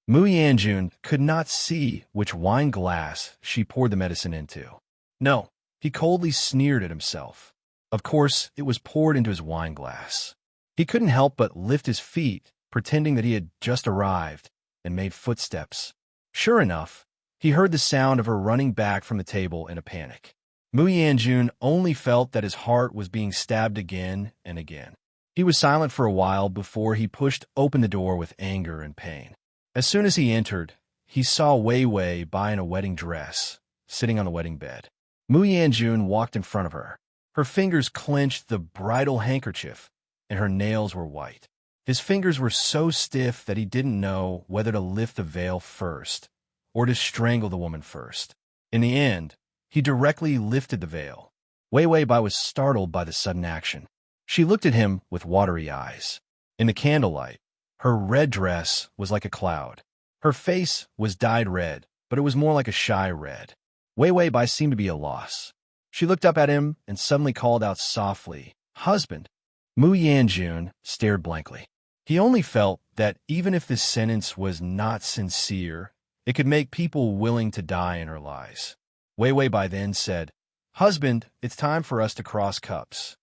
Mu Yanjun could not see which wine glass she poured the medicine into. No, he coldly sneered at himself. Of course, it was poured into his wine glass. He couldn't help but lift his feet, pretending that he had just arrived, and made footsteps. Sure enough, he heard the sound of her running back from the table in a panic. Mu Yanjun only felt that his heart was being stabbed again and again. He was silent for a while before he pushed open the door with anger and pain. As soon as he entered, he saw Wei Wei Bai in a wedding dress, sitting on the wedding bed. Mu Yanjun walked in front of her. Her fingers clenched the bridal handkerchief, and her nails were white. His fingers were so stiff that he didn't know whether to lift the veil first or to strangle the woman first. In the end, he directly lifted the veil. Wei Wei Bai was startled by the sudden action. She looked at him with watery eyes. In the candlelight, her red dress was like a cloud. Her face was dyed red, but it was more like a shy red. Wei Wei Bai seemed to be a loss. She looked up at him and suddenly called out softly, "Husband." Mu Yanjun stared blankly. He only felt that even if this sentence was not sincere, it could make people willing to die in her lies. Wei Wei Bai then said, "Husband, it's time for us to cross cups."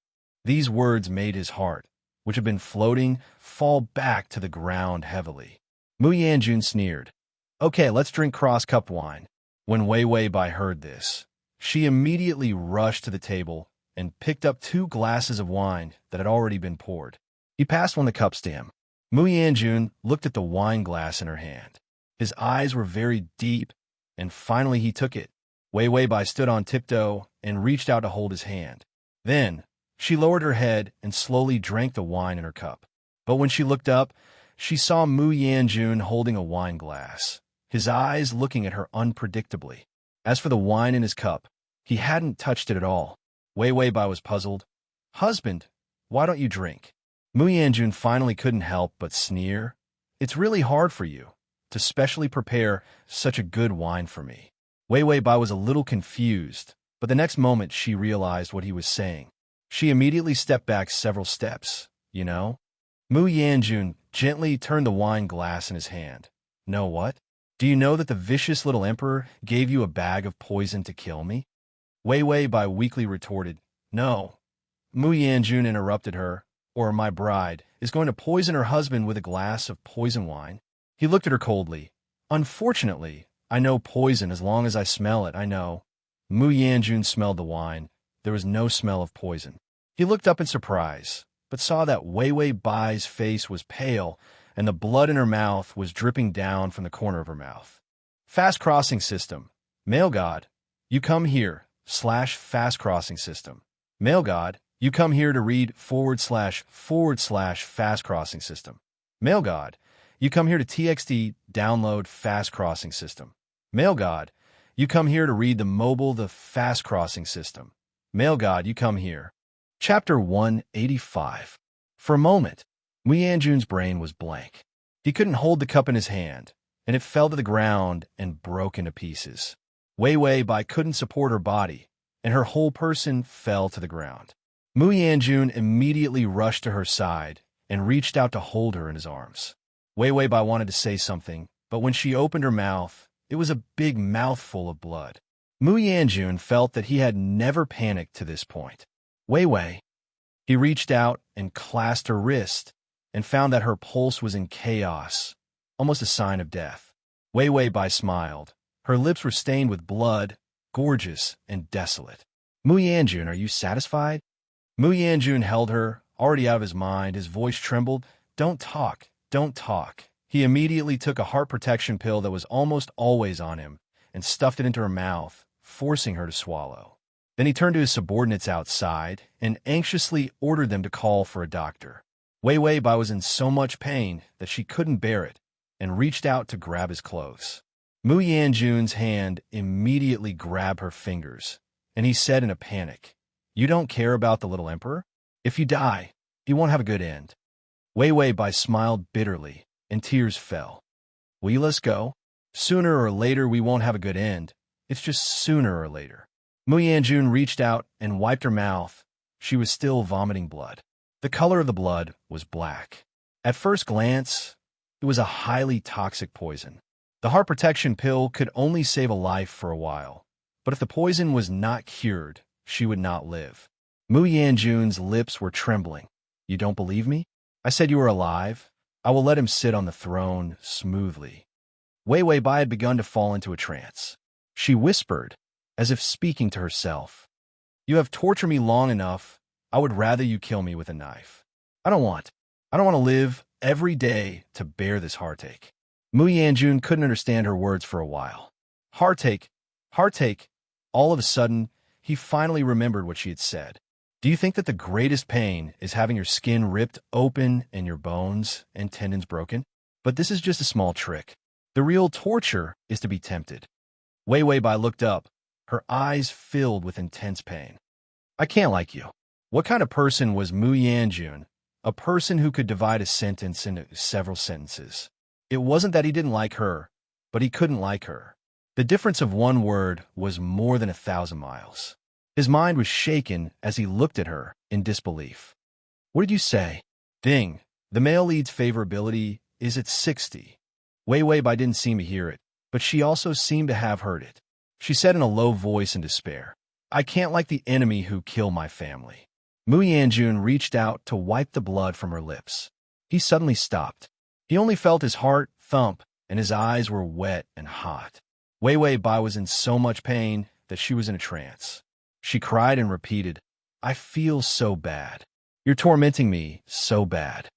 These words made his heart, which had been floating, fall back to the ground heavily. Mu Yanjun sneered. "Okay, let's drink cross-cup wine." When Wei Wei Bai heard this, she immediately rushed to the table and picked up 2 glasses of wine that had already been poured. He passed one of the cups to him. Mu Yanjun looked at the wine glass in her hand. His eyes were very deep, and finally he took it. Wei Wei Bai stood on tiptoe and reached out to hold his hand. Then, she lowered her head and slowly drank the wine in her cup. But when she looked up, she saw Mu Yanjun holding a wine glass, his eyes looking at her unpredictably. As for the wine in his cup, he hadn't touched it at all. Wei Wei Bai was puzzled. "Husband, why don't you drink?" Mu Yanjun finally couldn't help but sneer. "It's really hard for you to specially prepare such a good wine for me." Wei Wei Bai was a little confused, but the next moment she realized what he was saying. She immediately stepped back several steps. "You know?" Mu Yanjun gently turned the wine glass in his hand. "Know what? Do you know that the vicious little emperor gave you a bag of poison to kill me?" Wei Wei Bai weakly retorted, "No." Mu Yanjun interrupted her, "Or my bride is going to poison her husband with a glass of poison wine." He looked at her coldly. "Unfortunately, I know poison as long as I smell it, I know." Mu Yanjun smelled the wine. There was no smell of poison. He looked up in surprise, but saw that Wei Wei Bai's face was pale and the blood in her mouth was dripping down from the corner of her mouth. Fast crossing system. Male God, you come here, /fast crossing system. Male God, you come here to read // fast crossing system. Male God, you come here to TXT download fast crossing system. Male God, you come here to read the fast crossing system. Male God, you come here. Chapter 185. For a moment, Mu Yanjun's brain was blank. He couldn't hold the cup in his hand, and it fell to the ground and broke into pieces. Wei Wei Bai couldn't support her body, and her whole person fell to the ground. Mu Yanjun immediately rushed to her side and reached out to hold her in his arms. Wei Wei Bai wanted to say something, but when she opened her mouth, it was a big mouthful of blood. Mu Yanjun felt that he had never panicked to this point. "Wei Wei, He reached out and clasped her wrist and found that her pulse was in chaos, almost a sign of death. Wei Wei Bai smiled. Her lips were stained with blood, gorgeous and desolate. Mu Yanjun, are you satisfied? Mu Yanjun held her, already out of his mind. His voice trembled. Don't talk, don't talk. He immediately took a heart protection pill that was almost always on him and stuffed it into her mouth, forcing her to swallow. Then he turned to his subordinates outside and anxiously ordered them to call for a doctor. Wei Wei Bai was in so much pain that she couldn't bear it and reached out to grab his clothes. Mu Yanjun's hand immediately grabbed her fingers, and he said in a panic, "You don't care about the little emperor? If you die, he won't have a good end." Wei Wei Bai smiled bitterly, and tears fell. "Will you let us go? Sooner or later we won't have a good end. It's just sooner or later." Mu Yanjun reached out and wiped her mouth. She was still vomiting blood. The color of the blood was black. At first glance, it was a highly toxic poison. The heart protection pill could only save a life for a while, but if the poison was not cured, she would not live. Mu Yanjun's lips were trembling. "You don't believe me? I said you were alive. I will let him sit on the throne smoothly." Wei Wei Bai had begun to fall into a trance. She whispered, as if speaking to herself, "You have tortured me long enough. I would rather you kill me with a knife. I don't want to live every day to bear this heartache." Mu Yanjun couldn't understand her words for a while. Heartache, heartache. All of a sudden, he finally remembered what she had said. "Do you think that the greatest pain is having your skin ripped open and your bones and tendons broken? But this is just a small trick. The real torture is to be tempted." Wei Wei Bai looked up, her eyes filled with intense pain. "I can't like you." What kind of person was Mu Yanjun? A person who could divide a sentence into several sentences. It wasn't that he didn't like her, but he couldn't like her. The difference of one word was more than 1,000 miles. His mind was shaken as he looked at her in disbelief. "What did you say?" "Ding, the male lead's favorability is at 60. Wei Wei Bai didn't seem to hear it, but she also seemed to have heard it. She said in a low voice in despair, "I can't like the enemy who killed my family." Mu Yanjun reached out to wipe the blood from her lips. He suddenly stopped. He only felt his heart thump, and his eyes were wet and hot. Wei Wei Bai was in so much pain that she was in a trance. She cried and repeated, "I feel so bad. You're tormenting me so bad."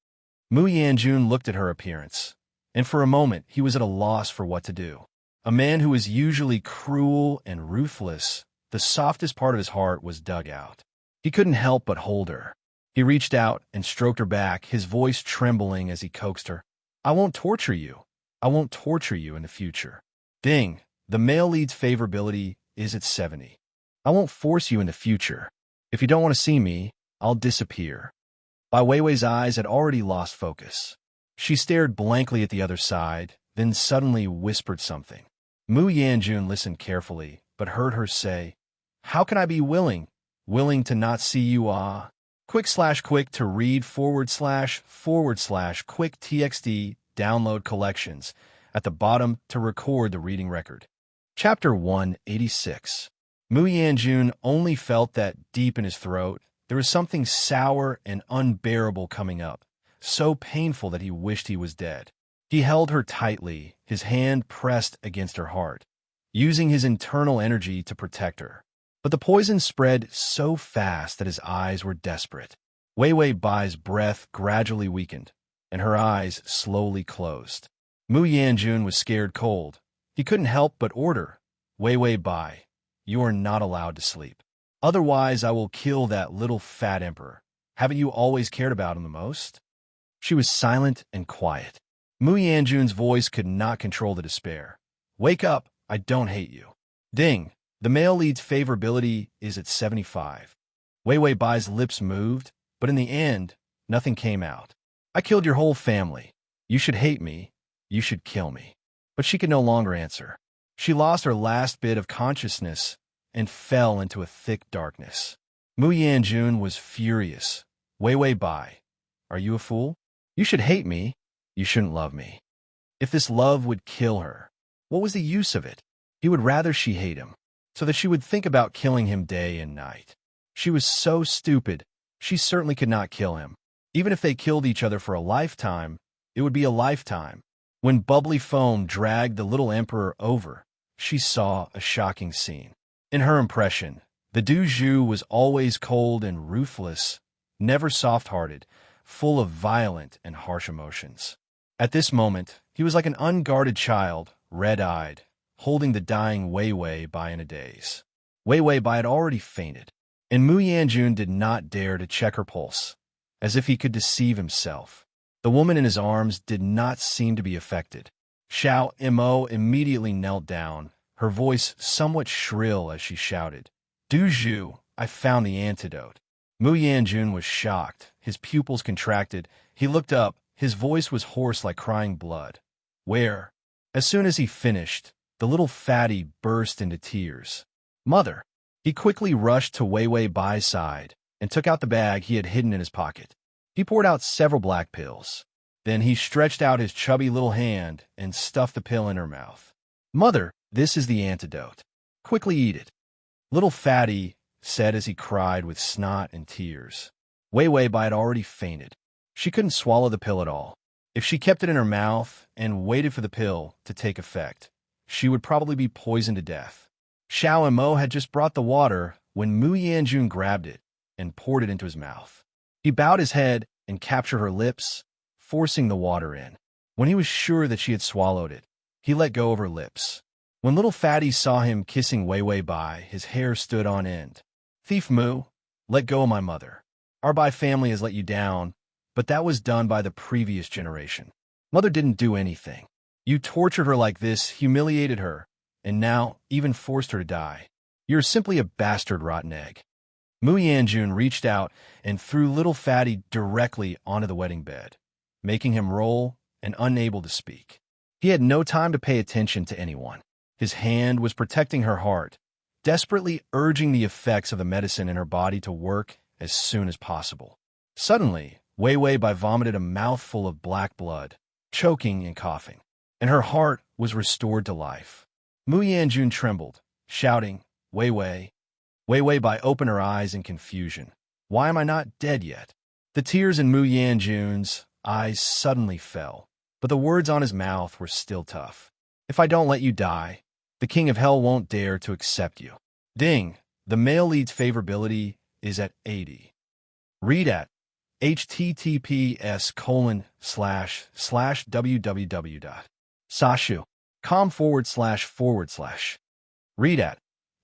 Mu Yanjun looked at her appearance, and for a moment he was at a loss for what to do. A man who is usually cruel and ruthless, the softest part of his heart was dug out. He couldn't help but hold her. He reached out and stroked her back, his voice trembling as he coaxed her. "I won't torture you. I won't torture you in the future. Ding, the male lead's favorability is at 70. I won't force you in the future. If you don't want to see me, I'll disappear." Bai Weiwei's eyes had already lost focus. She stared blankly at the other side, then suddenly whispered something. Mu Yanjun listened carefully, but heard her say, "How can I be willing to not see you, quick to read / quick txt download collections at the bottom to record the reading record." Chapter 186. Mu Yanjun only felt that deep in his throat there was something sour and unbearable coming up, so painful that he wished he was dead. He held her tightly, his hand pressed against her heart, using his internal energy to protect her. But the poison spread so fast that his eyes were desperate. Wei Wei Bai's breath gradually weakened, and her eyes slowly closed. Mu Yanjun was scared cold. He couldn't help but order, "Wei Wei Bai, you are not allowed to sleep. Otherwise I will kill that little fat emperor. Haven't you always cared about him the most?" She was silent and quiet. Mu Yanjun's voice could not control the despair. "Wake up, I don't hate you. Ding, the male lead's favorability is at 75. Wei Wei Bai's lips moved, but in the end, nothing came out. "I killed your whole family. You should hate me. You should kill me." But she could no longer answer. She lost her last bit of consciousness and fell into a thick darkness. Mu Yanjun was furious. "Wei Wei Bai, are you a fool? You should hate me. You shouldn't love me." If this love would kill her, what was the use of it? He would rather she hate him, so that she would think about killing him day and night. She was so stupid She certainly could not kill him. Even if they killed each other for a lifetime, it would be a lifetime. When bubbly foam dragged the little emperor over, she saw a shocking scene. In her impression, the Doujou was always cold and ruthless, never soft-hearted, full of violent and harsh emotions. At this moment, he was like an unguarded child, red-eyed, holding the dying Wei Wei Bai in a daze. Wei Wei Bai had already fainted, and Mu Yanjun did not dare to check her pulse, as if he could deceive himself. The woman in his arms did not seem to be affected. Xiao Mo immediately knelt down, her voice somewhat shrill as she shouted, "Doujou, I found the antidote." Mu Yanjun was shocked. His pupils contracted. He looked up. His voice was hoarse like crying blood. "Where?" As soon as he finished, the little fatty burst into tears. "Mother!" He quickly rushed to Wei Wei Bai's side and took out the bag he had hidden in his pocket. He poured out several black pills. Then he stretched out his chubby little hand and stuffed the pill in her mouth. "Mother, this is the antidote. Quickly eat it." Little fatty said as he cried with snot and tears. Wei Wei Bai had already fainted. She couldn't swallow the pill at all. If she kept it in her mouth and waited for the pill to take effect, she would probably be poisoned to death. Xiao Mo had just brought the water when Mu Yanjun grabbed it and poured it into his mouth. He bowed his head and captured her lips, forcing the water in. When he was sure that she had swallowed it, he let go of her lips. When little fatty saw him kissing Wei Wei Bai, his hair stood on end. "Thief Mu, let go of my mother. Our Bai family has let you down, but that was done by the previous generation. Mother didn't do anything. You tortured her like this, humiliated her, and now even forced her to die. You're simply a bastard rotten egg." Mu Yanjun reached out and threw little fatty directly onto the wedding bed, making him roll and unable to speak. He had no time to pay attention to anyone. His hand was protecting her heart, desperately urging the effects of the medicine in her body to work as soon as possible. Suddenly, Wei Wei Bai vomited a mouthful of black blood, choking and coughing, and her heart was restored to life. Mu Yanjun trembled, shouting, "Wei Wei." Wei Wei Bai opened her eyes in confusion. "Why am I not dead yet?" The tears in Mu Yanjun's eyes suddenly fell, but the words on his mouth were still tough. "If I don't let you die, the King of Hell won't dare to accept you." Ding! The male lead's favorability is at 80. Read at https://www.sashu.com// Read at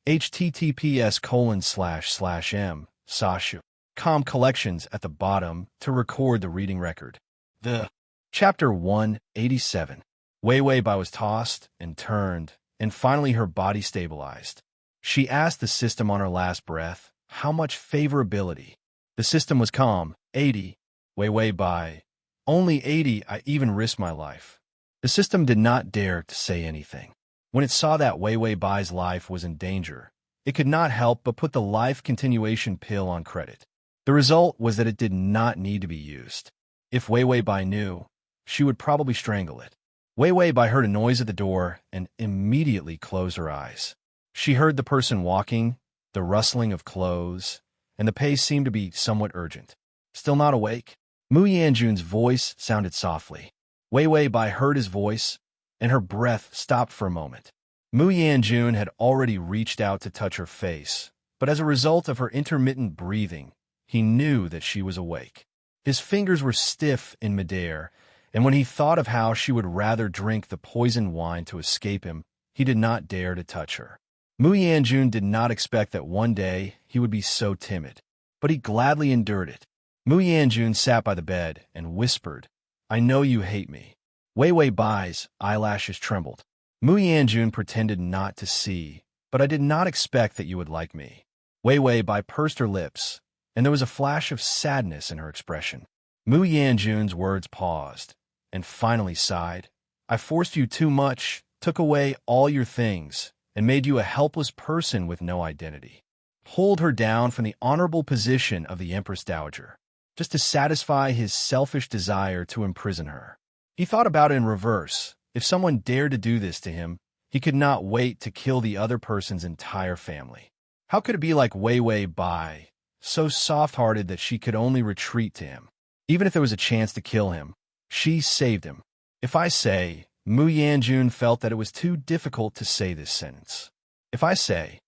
https://m/sashu.com collections at the bottom to record the reading record. The Chapter 187. Wei Wei Bai was tossed and turned, and finally her body stabilized. She asked the system on her last breath, how much favorability? The system was calm. 80. Wei Wei Bai. Only 80. I even risked my life. The system did not dare to say anything. When it saw that Wei Wei Bai's life was in danger, it could not help but put the life continuation pill on credit. The result was that it did not need to be used. If Wei Wei Bai knew, she would probably strangle it. Wei Wei Bai heard a noise at the door and immediately closed her eyes. She heard the person walking, the rustling of clothes, and the pace seemed to be somewhat urgent. Still not awake? Mu Yanjun's voice sounded softly. Wei Wei Bai heard his voice, and her breath stopped for a moment. Mu Yanjun had already reached out to touch her face, but as a result of her intermittent breathing, he knew that she was awake. His fingers were stiff in midair, and when he thought of how she would rather drink the poisoned wine to escape him, he did not dare to touch her. Mu Yanjun did not expect that one day he would be so timid, but he gladly endured it. Mu Yanjun sat by the bed and whispered, "I know you hate me." Wei Wei Bai's eyelashes trembled. Mu Yanjun pretended not to see, "But I did not expect that you would like me." Wei Wei Bai pursed her lips, and there was a flash of sadness in her expression. Mu Yanjun's words paused, and finally sighed. "I forced you too much, took away all your things, and made you a helpless person with no identity. Pulled her down from the honorable position of the Empress Dowager, just to satisfy his selfish desire to imprison her." He thought about it in reverse. If someone dared to do this to him, he could not wait to kill the other person's entire family. How could it be like Wei Wei Bai, so soft-hearted that she could only retreat to him. Even if there was a chance to kill him, she saved him. If I say, Mu Yanjun felt that it was too difficult to say this sentence. If I say,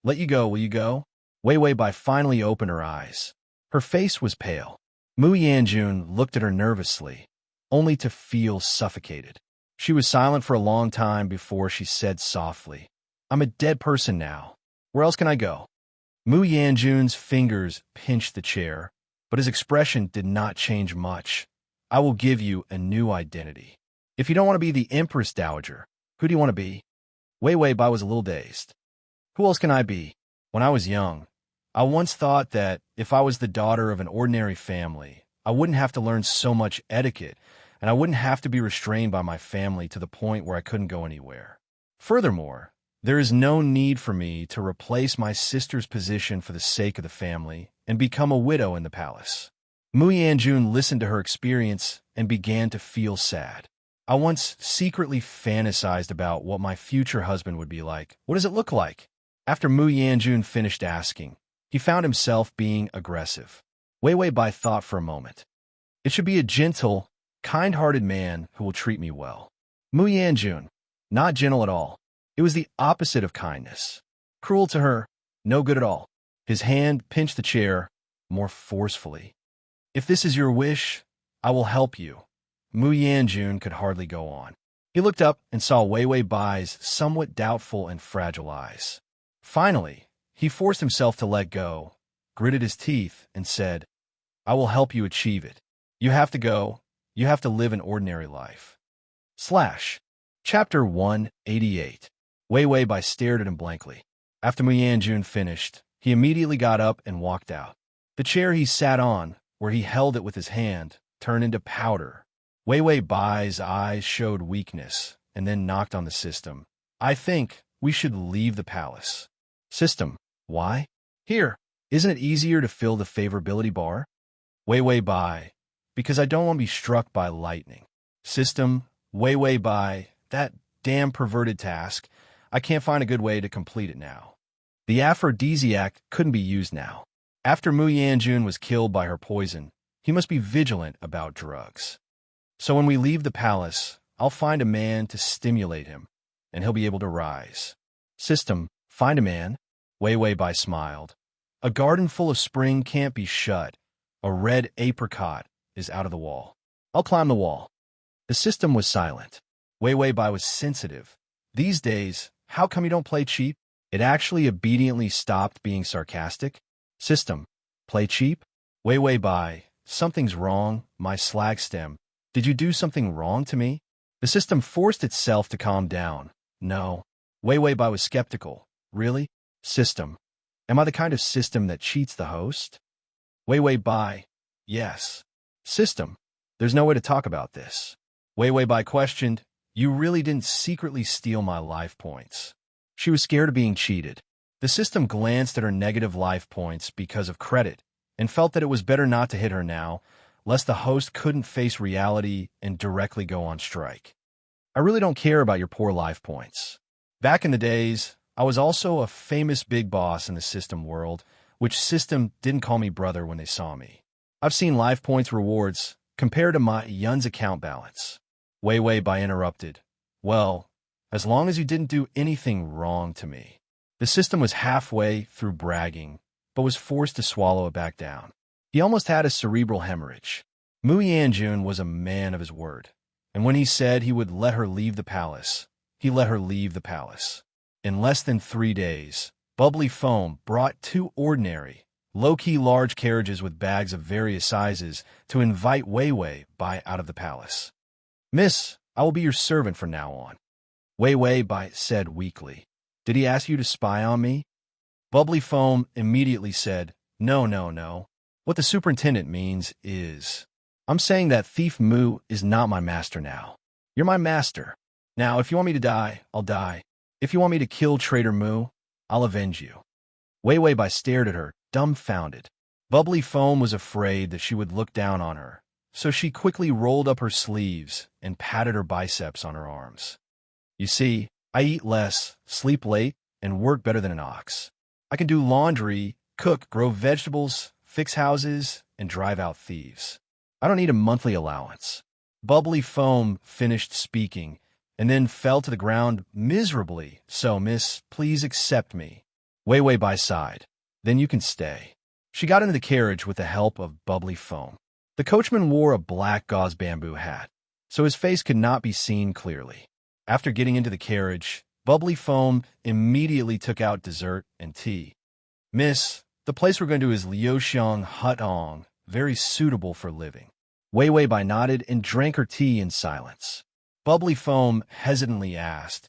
let you go, will you go? Wei Wei Bai finally opened her eyes. Her face was pale. Mu Yanjun looked at her nervously, only to feel suffocated. She was silent for a long time before she said softly, I'm a dead person now. Where else can I go? Mu Yanjun's fingers pinched the chair, but his expression did not change much. I will give you a new identity. If you don't want to be the Empress Dowager, who do you want to be? Wei Wei Bai was a little dazed. Who else can I be? When I was young, I once thought that if I was the daughter of an ordinary family, I wouldn't have to learn so much etiquette, and I wouldn't have to be restrained by my family to the point where I couldn't go anywhere. Furthermore, there is no need for me to replace my sister's position for the sake of the family and become a widow in the palace. Mu Yanjun listened to her experience and began to feel sad. I once secretly fantasized about what my future husband would be like. What does it look like? After Mu Yanjun finished asking, he found himself being aggressive. Wei Wei Bai thought for a moment. It should be a gentle, kind-hearted man who will treat me well. Mu Yanjun, not gentle at all. It was the opposite of kindness. Cruel to her, no good at all. His hand pinched the chair more forcefully. If this is your wish, I will help you. Mu Yanjun could hardly go on. He looked up and saw Wei Wei Bai's somewhat doubtful and fragile eyes. Finally, he forced himself to let go, gritted his teeth, and said, I will help you achieve it. You have to go. You have to live an ordinary life. Chapter 188. Wei Wei Bai stared at him blankly. After Mu Yanjun finished, he immediately got up and walked out. The chair he sat on, where he held it with his hand, turned into powder. Wei Wei Bai's eyes showed weakness, and then knocked on the system. I think we should leave the palace. System, why? Here, isn't it easier to fill the favorability bar? Wei Wei Bai, because I don't want to be struck by lightning. System, Wei Wei Bai, that damn perverted task. I can't find a good way to complete it now. The aphrodisiac couldn't be used now. After Mu Yanjun was killed by her poison, he must be vigilant about drugs. So when we leave the palace, I'll find a man to stimulate him, and he'll be able to rise. System, find a man? Wei Wei Bai smiled. A garden full of spring can't be shut. A red apricot is out of the wall. I'll climb the wall. The system was silent. Wei Wei Bai was sensitive. These days, how come you don't play cheap? It actually obediently stopped being sarcastic. System, play cheap? Wei Wei Bai, something's wrong, my slag stem. Did you do something wrong to me? The system forced itself to calm down. No. Wei Wei Bai was skeptical. Really? System. Am I the kind of system that cheats the host? Wei Wei Bai. Yes. System. There's no way to talk about this. Wei Wei Bai questioned. You really didn't secretly steal my life points. She was scared of being cheated. The system glanced at her negative life points because of credit and felt that it was better not to hit her now, lest the host couldn't face reality and directly go on strike. I really don't care about your poor life points. Back in the days, I was also a famous big boss in the system world, which system didn't call me brother when they saw me. I've seen life points rewards compared to my Yun's account balance. Wei Wei Bai interrupted. Well, as long as you didn't do anything wrong to me. The system was halfway through bragging, but was forced to swallow it back down. He almost had a cerebral hemorrhage. Mu Yanjun was a man of his word, and when he said he would let her leave the palace, he let her leave the palace. In less than 3 days, Bubbly Foam brought 2 ordinary, low-key large carriages with bags of various sizes to invite Wei Wei Bai out of the palace. Miss, I will be your servant from now on. Wei Wei Bai said weakly. Did he ask you to spy on me? Bubbly Foam immediately said, No, no, no. What the superintendent means is, I'm saying that Thief Mu is not my master now. You're my master. Now, if you want me to die, I'll die. If you want me to kill Traitor Mu, I'll avenge you. Wei Wei Bai stared at her, dumbfounded. Bubbly Foam was afraid that she would look down on her, so she quickly rolled up her sleeves and patted her biceps on her arms. You see, I eat less, sleep late, and work better than an ox. I can do laundry cook, grow vegetables, fix houses, and drive out thieves. I don't need a monthly allowance. Bubbly Foam finished speaking, and then fell to the ground miserably. So, miss, please accept me. Wei Wei Bai sighed. Then you can stay. She got into the carriage with the help of Bubbly Foam. The coachman wore a black gauze bamboo hat, so his face could not be seen clearly. After getting into the carriage, Bubbly Foam immediately took out dessert and tea. Miss, the place we're going to is Liuxiang Hutong, very suitable for living. Wei Wei Bai nodded and drank her tea in silence. Bubbly Foam hesitantly asked,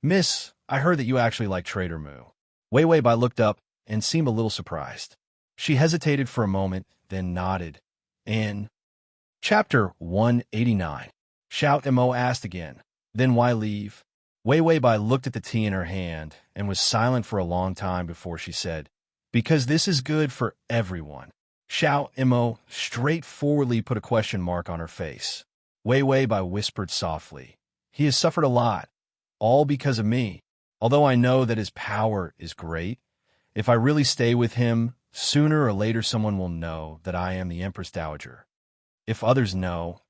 Miss, I heard that you actually like Trader Mu. Wei Wei Bai looked up and seemed a little surprised. She hesitated for a moment, then nodded. In Chapter 189, Xiao Mo asked again, Then why leave? Wei Wei Bai looked at the tea in her hand and was silent for a long time before she said, Because this is good for everyone. Xiao Mo straightforwardly put a question mark on her face. Wei Wei Bai whispered softly, He has suffered a lot, all because of me. Although I know that his power is great, if I really stay with him, sooner or later someone will know that I am the Empress Dowager. If others know,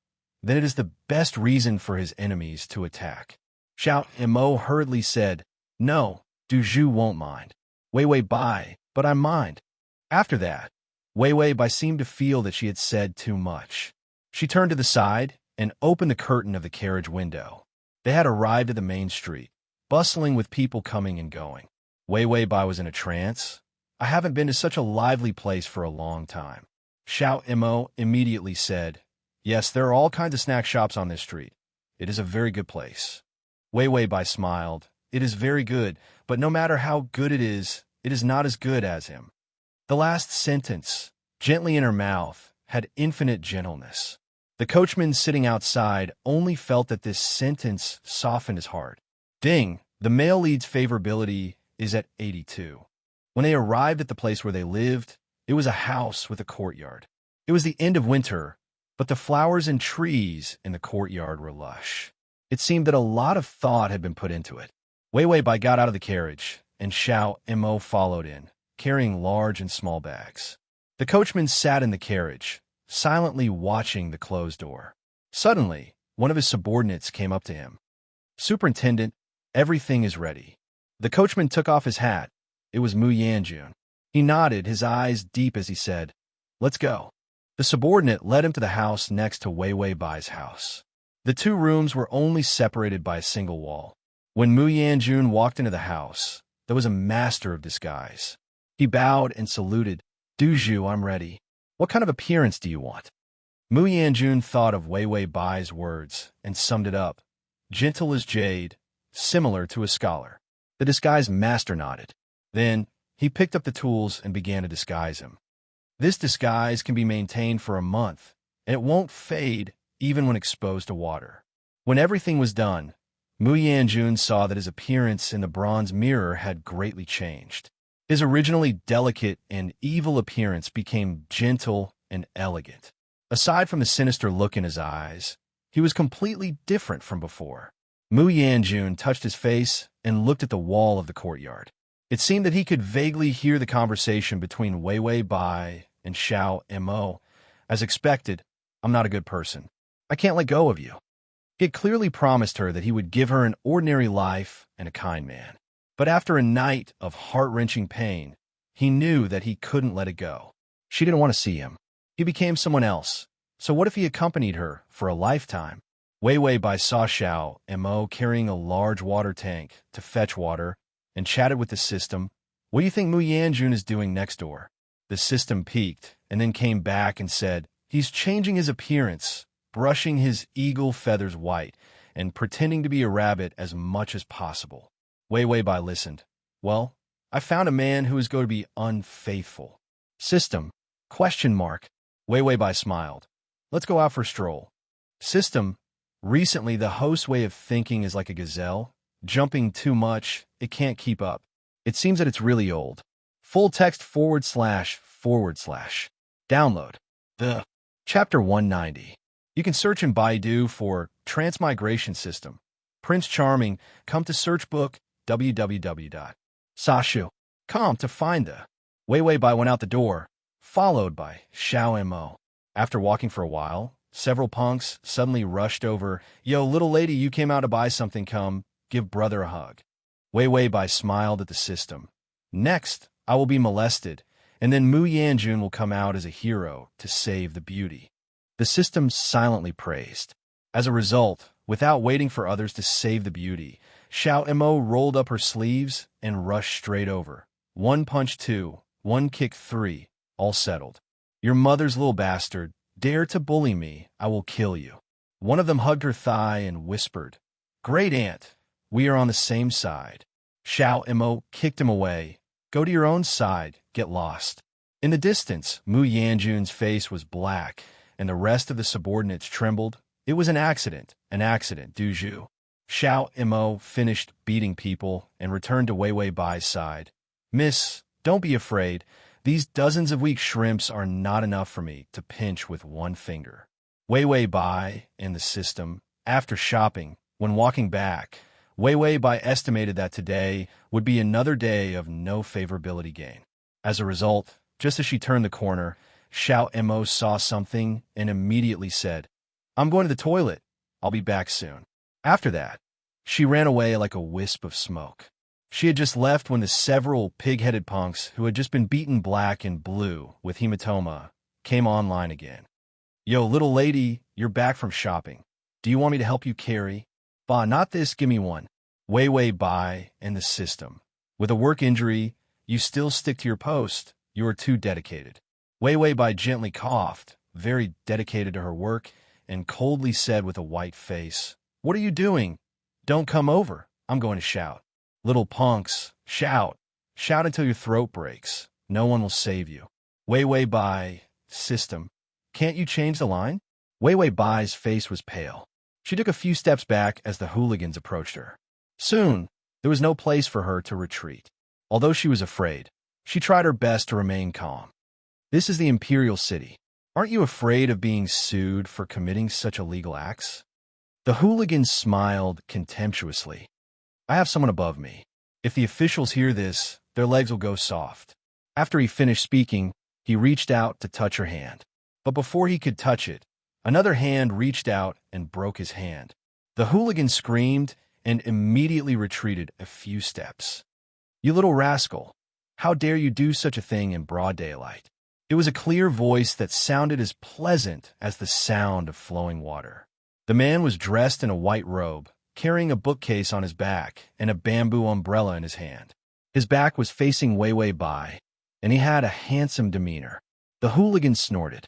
then it is the best reason for his enemies to attack. Xiao Mo hurriedly said, No, Du Zhu won't mind. Wei Wei Bai, but I mind. After that, Wei Wei Bai seemed to feel that she had said too much. She turned to the side and opened the curtain of the carriage window. They had arrived at the main street, bustling with people coming and going. Wei Wei Bai was in a trance. I haven't been to such a lively place for a long time. Xiao Mo immediately said, Yes, there are all kinds of snack shops on this street. It is a very good place. Wei Wei Bai smiled. It is very good, but no matter how good it is not as good as him. The last sentence, gently in her mouth, had infinite gentleness. The coachman sitting outside only felt that this sentence softened his heart. Ding, the male lead's favorability is at 82. When they arrived at the place where they lived, it was a house with a courtyard. It was the end of winter, but the flowers and trees in the courtyard were lush. It seemed that a lot of thought had been put into it. Wei Wei Bai got out of the carriage, and Xiao Mo followed in, carrying large and small bags. The coachman sat in the carriage, silently watching the closed door. Suddenly, one of his subordinates came up to him. Superintendent, everything is ready. The coachman took off his hat. It was Mu Yanjun. He nodded, his eyes deep as he said, Let's go. The subordinate led him to the house next to Wei Wei Bai's house. The two rooms were only separated by a single wall. When Mu Yanjun walked into the house, there was a master of disguise. He bowed and saluted. Du Zhu, I'm ready. What kind of appearance do you want? Mu Yanjun thought of Wei Wei Bai's words and summed it up. Gentle as jade, similar to a scholar. The disguise master nodded. Then, he picked up the tools and began to disguise him. This disguise can be maintained for a month, and it won't fade even when exposed to water. When everything was done, Mu Yanjun saw that his appearance in the bronze mirror had greatly changed. His originally delicate and evil appearance became gentle and elegant. Aside from the sinister look in his eyes, he was completely different from before. Mu Yanjun touched his face and looked at the wall of the courtyard. It seemed that he could vaguely hear the conversation between Wei Wei Bai and Xiao Mo. As expected, I'm not a good person. I can't let go of you. He had clearly promised her that he would give her an ordinary life and a kind man. But after a night of heart-wrenching pain, he knew that he couldn't let it go. She didn't want to see him. He became someone else. So what if he accompanied her for a lifetime? Wei Wei Bai saw Xiao Mo carrying a large water tank to fetch water and chatted with the system. What do you think Mu Yanjun is doing next door? The system peeked and then came back and said, He's changing his appearance, brushing his eagle feathers white, and pretending to be a rabbit as much as possible. Wei Wei Bai listened. Well, I found a man who is going to be unfaithful. System? Question mark. Wei Wei Bai smiled. Let's go out for a stroll. System? Recently, the host's way of thinking is like a gazelle. Jumping too much, it can't keep up. It seems that it's really old. Full text // Download. The Chapter 190. You can search in Baidu for Transmigration System. Prince Charming, come to search book www.sashu.com to find the Wei Wei Bai went out the door, followed by Xiao Mo. After walking for a while, several punks suddenly rushed over. Yo, little lady, you came out to buy something, come, give brother a hug. Wei Wei Bai smiled at the system. Next, I will be molested, and then Mu Yanjun will come out as a hero to save the beauty. The system silently praised. As a result, without waiting for others to save the beauty, Xiao Mo rolled up her sleeves and rushed straight over. One punch 2, one kick 3, all settled. Your mother's little bastard, dare to bully me, I will kill you. One of them hugged her thigh and whispered, Great aunt, we are on the same side. Xiao Mo kicked him away. Go to your own side, get lost. In the distance, Mu Yanjun's face was black, and the rest of the subordinates trembled. It was an accident, Du Zhu. Xiao Mo finished beating people and returned to Wei Wei Bai's side. Miss, don't be afraid. These dozens of weak shrimps are not enough for me to pinch with one finger. Wei Wei Bai and the system, after shopping, when walking back, Wei Wei Bai estimated that today would be another day of no favorability gain. As a result, just as she turned the corner, Xiao Mo saw something and immediately said, I'm going to the toilet. I'll be back soon. After that, she ran away like a wisp of smoke. She had just left when the several pig-headed punks who had just been beaten black and blue with hematoma came online again. Yo, little lady, you're back from shopping. Do you want me to help you carry? Bah, not this, give me one. Wei Wei Bai and the system. With a work injury, you still stick to your post. You are too dedicated. Wei Wei Bai gently coughed, very dedicated to her work, and coldly said with a white face, What are you doing? Don't come over. I'm going to shout. Little punks, shout. Shout until your throat breaks. No one will save you. Wei Wei Bai, system. Can't you change the line? Wei Wei Bai's face was pale. She took a few steps back as the hooligans approached her. Soon, there was no place for her to retreat. Although she was afraid, she tried her best to remain calm. This is the Imperial City. Aren't you afraid of being sued for committing such illegal acts? The hooligans smiled contemptuously. I have someone above me. If the officials hear this, their legs will go soft. After he finished speaking, he reached out to touch her hand. But before he could touch it, another hand reached out and broke his hand. The hooligan screamed and immediately retreated a few steps. You little rascal, how dare you do such a thing in broad daylight? It was a clear voice that sounded as pleasant as the sound of flowing water. The man was dressed in a white robe, carrying a bookcase on his back and a bamboo umbrella in his hand. His back was facing Wei Wei Bai, and he had a handsome demeanor. The hooligan snorted.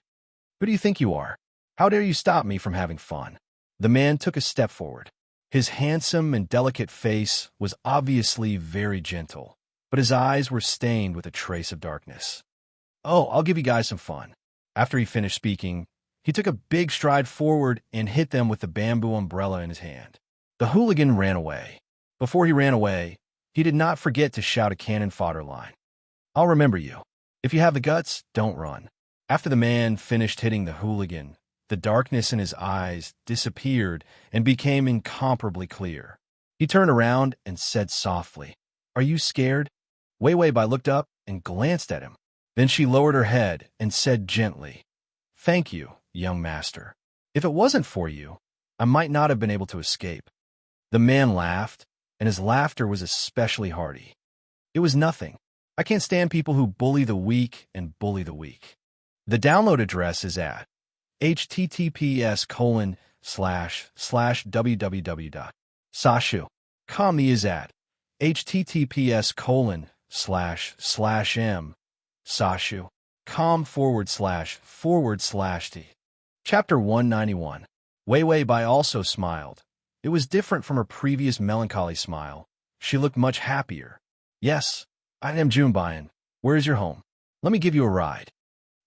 Who do you think you are? How dare you stop me from having fun? The man took a step forward. His handsome and delicate face was obviously very gentle, but his eyes were stained with a trace of darkness. Oh, I'll give you guys some fun. After he finished speaking, he took a big stride forward and hit them with the bamboo umbrella in his hand. The hooligan ran away. Before he ran away, he did not forget to shout a cannon fodder line. I'll remember you. If you have the guts, don't run. After the man finished hitting the hooligan, the darkness in his eyes disappeared and became incomparably clear. He turned around and said softly, Are you scared? Wei Wei Bai looked up and glanced at him. Then she lowered her head and said gently, Thank you, young master. If it wasn't for you, I might not have been able to escape. The man laughed, and his laughter was especially hearty. It was nothing. I can't stand people who bully the weak and bully the weak. The download address is at https://www.sashu.com. The is at https://m/sashu.com//t. Chapter 191. Wei Wei Bai also smiled. It was different from her previous melancholy smile. She looked much happier. Yes, I am Junbayan. Where is your home? Let me give you a ride.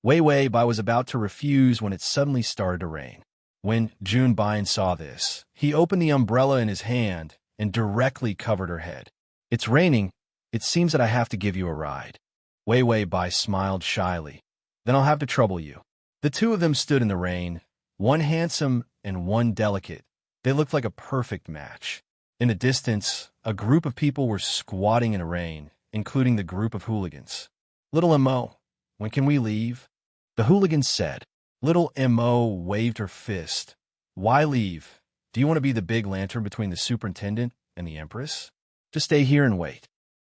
Wei Wei Bai was about to refuse when it suddenly started to rain. When Junbayan saw this, he opened the umbrella in his hand and directly covered her head. It's raining. It seems that I have to give you a ride. Wei Wei Bai smiled shyly. Then I'll have to trouble you. The two of them stood in the rain, one handsome and one delicate. They looked like a perfect match. In the distance, a group of people were squatting in the rain, including the group of hooligans. Little M.O., when can we leave? The hooligan said. Little M.O. waved her fist. Why leave? Do you want to be the big lantern between the superintendent and the empress? Just stay here and wait.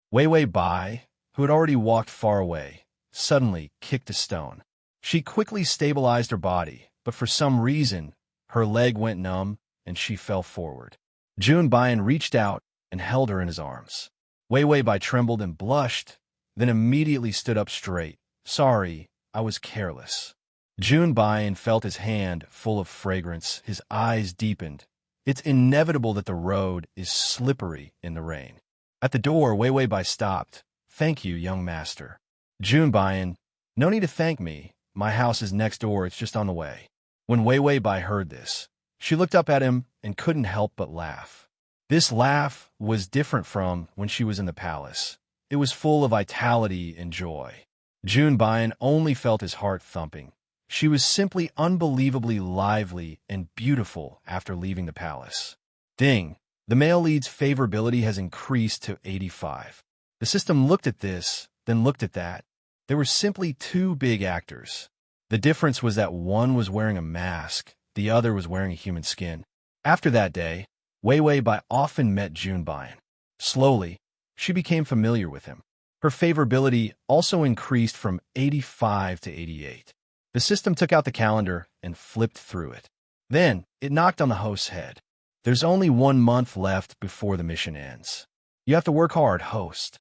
Wei Wei Bai, who had already walked far away, suddenly kicked a stone. She quickly stabilized her body, but for some reason, her leg went numb and she fell forward. Jun Bian reached out and held her in his arms. Wei Wei Bai trembled and blushed, then immediately stood up straight. Sorry, I was careless. Jun Bian felt his hand full of fragrance. His eyes deepened. It's inevitable that the road is slippery in the rain. At the door, Wei Wei Bai stopped. Thank you, young master. Jun Bian, no need to thank me. My house is next door. It's just on the way. When Wei Wei Bai heard this, she looked up at him and couldn't help but laugh. This laugh was different from when she was in the palace. It was full of vitality and joy. Jun Bian only felt his heart thumping. She was simply unbelievably lively and beautiful after leaving the palace. Ding! The male lead's favorability has increased to 85. The system looked at this, then looked at that. There were simply two big actors. The difference was that one was wearing a mask, the other was wearing a human skin. After that day, Wei Wei Bai often met Jun Bian. Slowly, she became familiar with him. Her favorability also increased from 85 to 88. The system took out the calendar and flipped through it. Then, it knocked on the host's head. There's only 1 month left before the mission ends. You have to work hard, host.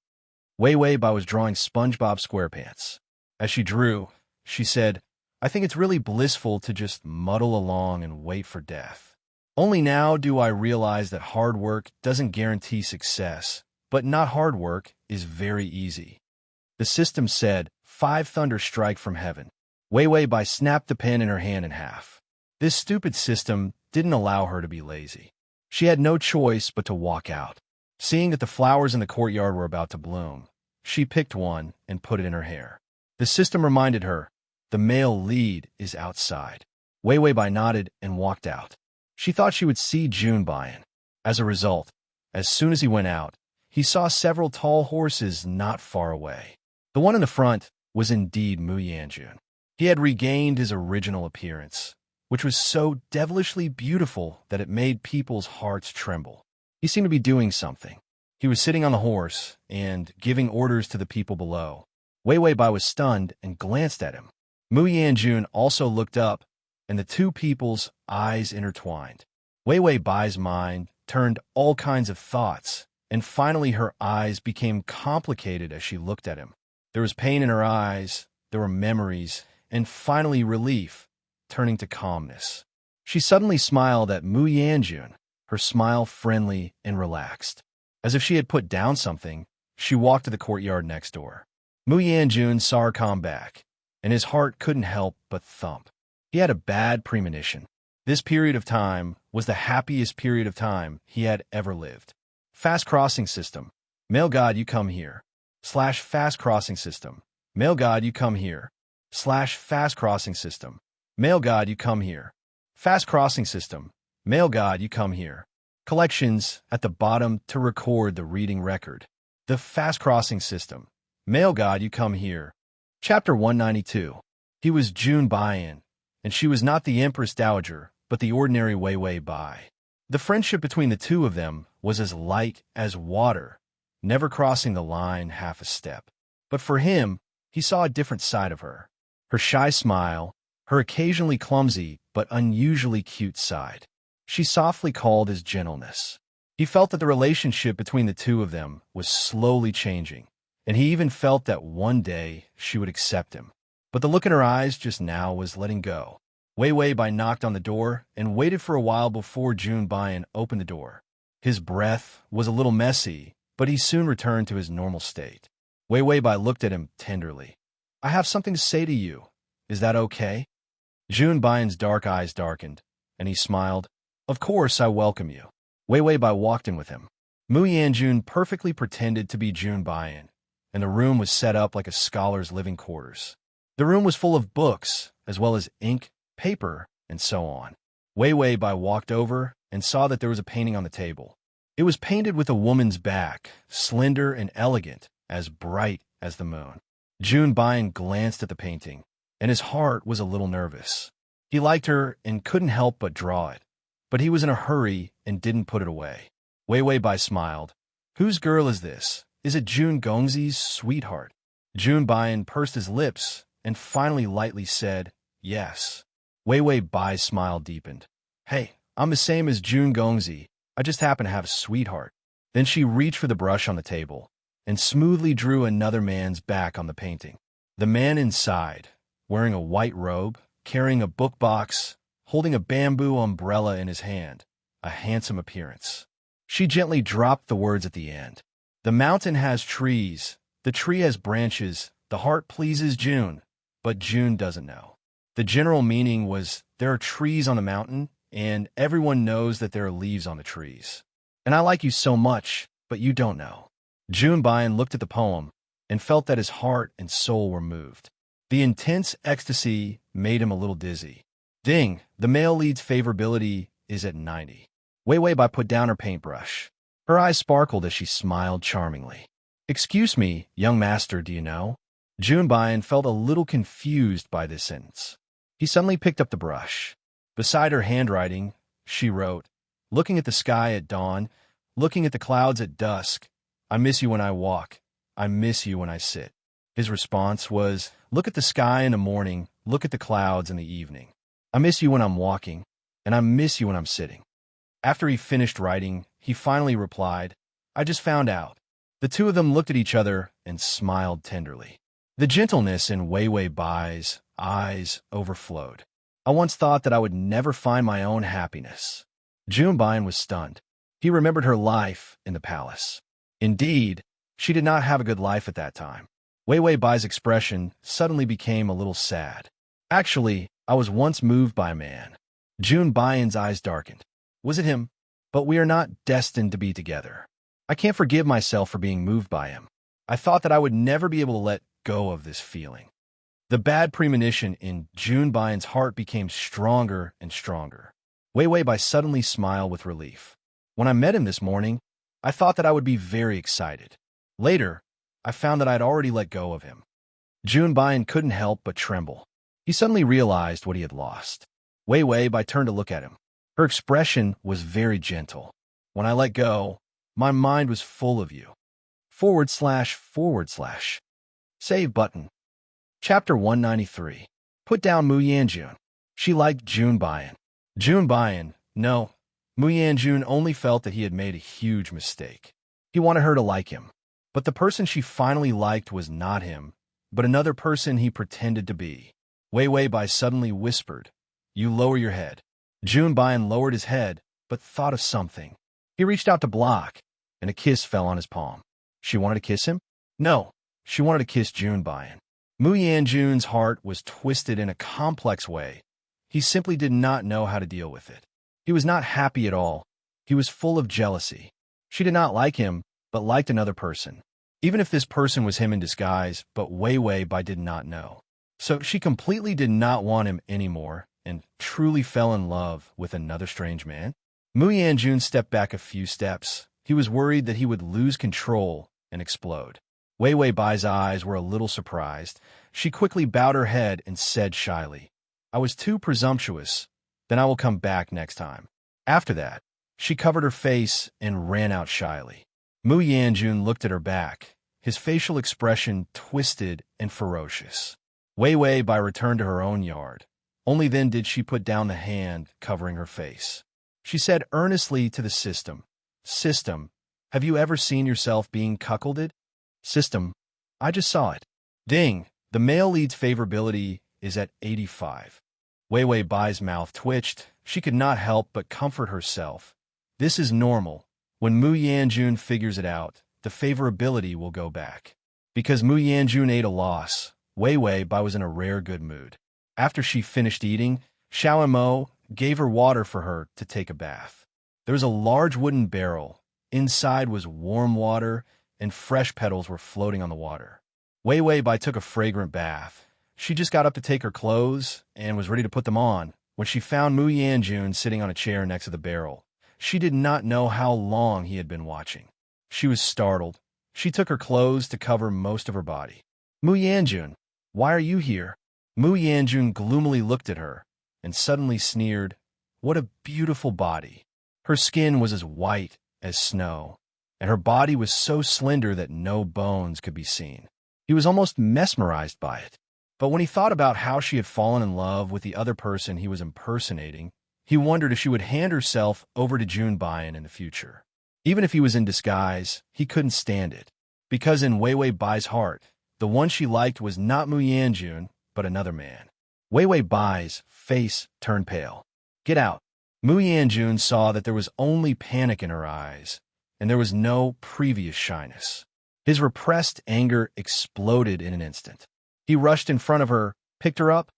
Wei Wei Bai was drawing SpongeBob SquarePants. As she drew, she said, I think it's really blissful to just muddle along and wait for death. Only now do I realize that hard work doesn't guarantee success, but not hard work is very easy. The system said, 5 thunder strike from heaven. Wei Wei Bai snapped the pen in her hand in half. This stupid system didn't allow her to be lazy. She had no choice but to walk out. Seeing that the flowers in the courtyard were about to bloom, she picked one and put it in her hair. The system reminded her, the male lead is outside. Wei Wei Bai nodded and walked out. She thought she would see Jun Bian. As a result, as soon as he went out, he saw several tall horses not far away. The one in the front was indeed Mu Yanjun. He had regained his original appearance, which was so devilishly beautiful that it made people's hearts tremble. He seemed to be doing something. He was sitting on the horse and giving orders to the people below. Wei Wei Bai was stunned and glanced at him. Mu Yanjun also looked up, and the two people's eyes intertwined. Wei Wei Bai's mind turned all kinds of thoughts, and finally her eyes became complicated as she looked at him. There was pain in her eyes, there were memories, and finally relief, turning to calmness. She suddenly smiled at Mu Yanjun, her smile friendly and relaxed. As if she had put down something, she walked to the courtyard next door. Mu Yanjun saw her come back, and his heart couldn't help but thump. He had a bad premonition. This period of time was the happiest period of time he had ever lived. Fast crossing system. Male God, you come here. / fast crossing system. Male God, you come here. / fast crossing system. Male God, you come here. Fast crossing system. Male God, you come here. Collections at the bottom to record the reading record. The fast crossing system. Male God, you come here. Chapter 192. He was Jun Bian, and she was not the Empress Dowager, but the ordinary Wei Wei Bai. The friendship between the two of them was as light as water, never crossing the line half a step. But for him, he saw a different side of her. Her shy smile, her occasionally clumsy but unusually cute side. She softly called his gentleness. He felt that the relationship between the two of them was slowly changing, and he even felt that one day she would accept him. But the look in her eyes just now was letting go. Wei Wei Bai knocked on the door and waited for a while before Jun Bian opened the door. His breath was a little messy, but he soon returned to his normal state. Wei Wei Bai looked at him tenderly. I have something to say to you. Is that okay? Jun Bian's dark eyes darkened, and he smiled. Of course, I welcome you. Wei Wei Bai walked in with him. Mu Yanjun perfectly pretended to be Jun Bian, and the room was set up like a scholar's living quarters. The room was full of books, as well as ink, paper, and so on. Wei Wei Bai walked over and saw that there was a painting on the table. It was painted with a woman's back, slender and elegant, as bright as the moon. June Byan glanced at the painting, and his heart was a little nervous. He liked her and couldn't help but draw it, but he was in a hurry and didn't put it away. Wei Wei Bai smiled. Whose girl is this? Is it June Gongzi's sweetheart? June Byan pursed his lips and finally lightly said, yes. Wei Wei Bai's smile deepened. Hey, I'm the same as June Gongzi. I just happen to have a sweetheart. Then she reached for the brush on the table and smoothly drew another man's back on the painting. The man inside, wearing a white robe, carrying a book box, holding a bamboo umbrella in his hand, a handsome appearance. She gently dropped the words at the end. The mountain has trees, the tree has branches, the heart pleases June, but June doesn't know. The general meaning was there are trees on the mountain, and everyone knows that there are leaves on the trees. And I like you so much, but you don't know. June Byan looked at the poem and felt that his heart and soul were moved. The intense ecstasy made him a little dizzy. Ding, the male lead's favorability is at 90. Wei Wei Bai put down her paintbrush. Her eyes sparkled as she smiled charmingly. Excuse me, young master, do you know? June Byan felt a little confused by this sentence. He suddenly picked up the brush. Beside her handwriting, she wrote, looking at the sky at dawn, looking at the clouds at dusk, I miss you when I walk. I miss you when I sit. His response was, look at the sky in the morning, look at the clouds in the evening. I miss you when I'm walking, and I miss you when I'm sitting. After he finished writing, he finally replied, I just found out. The two of them looked at each other and smiled tenderly. The gentleness in Wei Wei Bai's eyes overflowed. I once thought that I would never find my own happiness. June Byan was stunned. He remembered her life in the palace. Indeed, she did not have a good life at that time. Wei Wei Bai's expression suddenly became a little sad. Actually, I was once moved by a man. June Byan's eyes darkened. Was it him? But we are not destined to be together. I can't forgive myself for being moved by him. I thought that I would never be able to let go of this feeling. The bad premonition in June Byan's heart became stronger and stronger. Wei Wei Bai suddenly smiled with relief. When I met him this morning, I thought that I would be very excited. Later, I found that I had already let go of him. June Byan couldn't help but tremble. He suddenly realized what he had lost. Wei Wei Bai turned to look at him. Her expression was very gentle. When I let go, my mind was full of you. // Save button. Chapter 193. Put down Mu Yanjun. She liked June Byan. June Byan, no. Mu Yanjun only felt that he had made a huge mistake. He wanted her to like him. But the person she finally liked was not him, but another person he pretended to be. Wei Wei Bai suddenly whispered, You lower your head. June Byan lowered his head, but thought of something. He reached out to block, and a kiss fell on his palm. She wanted to kiss him? No, she wanted to kiss June Byan. Mu Yanjun's heart was twisted in a complex way. He simply did not know how to deal with it. He was not happy at all. He was full of jealousy. She did not like him, but liked another person. Even if this person was him in disguise, but Wei Wei Bai did not know. So she completely did not want him anymore and truly fell in love with another strange man. Mu Yanjun stepped back a few steps. He was worried that he would lose control and explode. Wei Wei Bai's eyes were a little surprised. She quickly bowed her head and said shyly, I was too presumptuous. Then I will come back next time. After that, she covered her face and ran out shyly. Mu Yanjun looked at her back, his facial expression twisted and ferocious. Wei Wei Bai returned to her own yard. Only then did she put down the hand covering her face. She said earnestly to the system, System, have you ever seen yourself being cuckolded? System, I just saw it. Ding, the male lead's favorability is at 85. Wei Wei Bai's mouth twitched. She could not help but comfort herself. This is normal. When Mu Yanjun figures it out, the favorability will go back. Because Mu Yanjun ate a loss, Wei Wei Bai was in a rare good mood. After she finished eating, Xiao Mo gave her water for her to take a bath. There was a large wooden barrel. Inside was warm water, and fresh petals were floating on the water. Wei Wei Bai took a fragrant bath. She just got up to take her clothes and was ready to put them on when she found Mu Yanjun sitting on a chair next to the barrel. She did not know how long he had been watching. She was startled. She took her clothes to cover most of her body. Mu Yanjun, why are you here? Mu Yanjun gloomily looked at her and suddenly sneered, what a beautiful body. Her skin was as white as snow, and her body was so slender that no bones could be seen. He was almost mesmerized by it. But when he thought about how she had fallen in love with the other person he was impersonating, he wondered if she would hand herself over to Junbayan in the future. Even if he was in disguise, he couldn't stand it. Because in Wei Wei Bai's heart, the one she liked was not Mu Yanjun, but another man. Wei Wei Bai's face turned pale. Get out. Mu Yanjun saw that there was only panic in her eyes, and there was no previous shyness. His repressed anger exploded in an instant. He rushed in front of her, picked her up,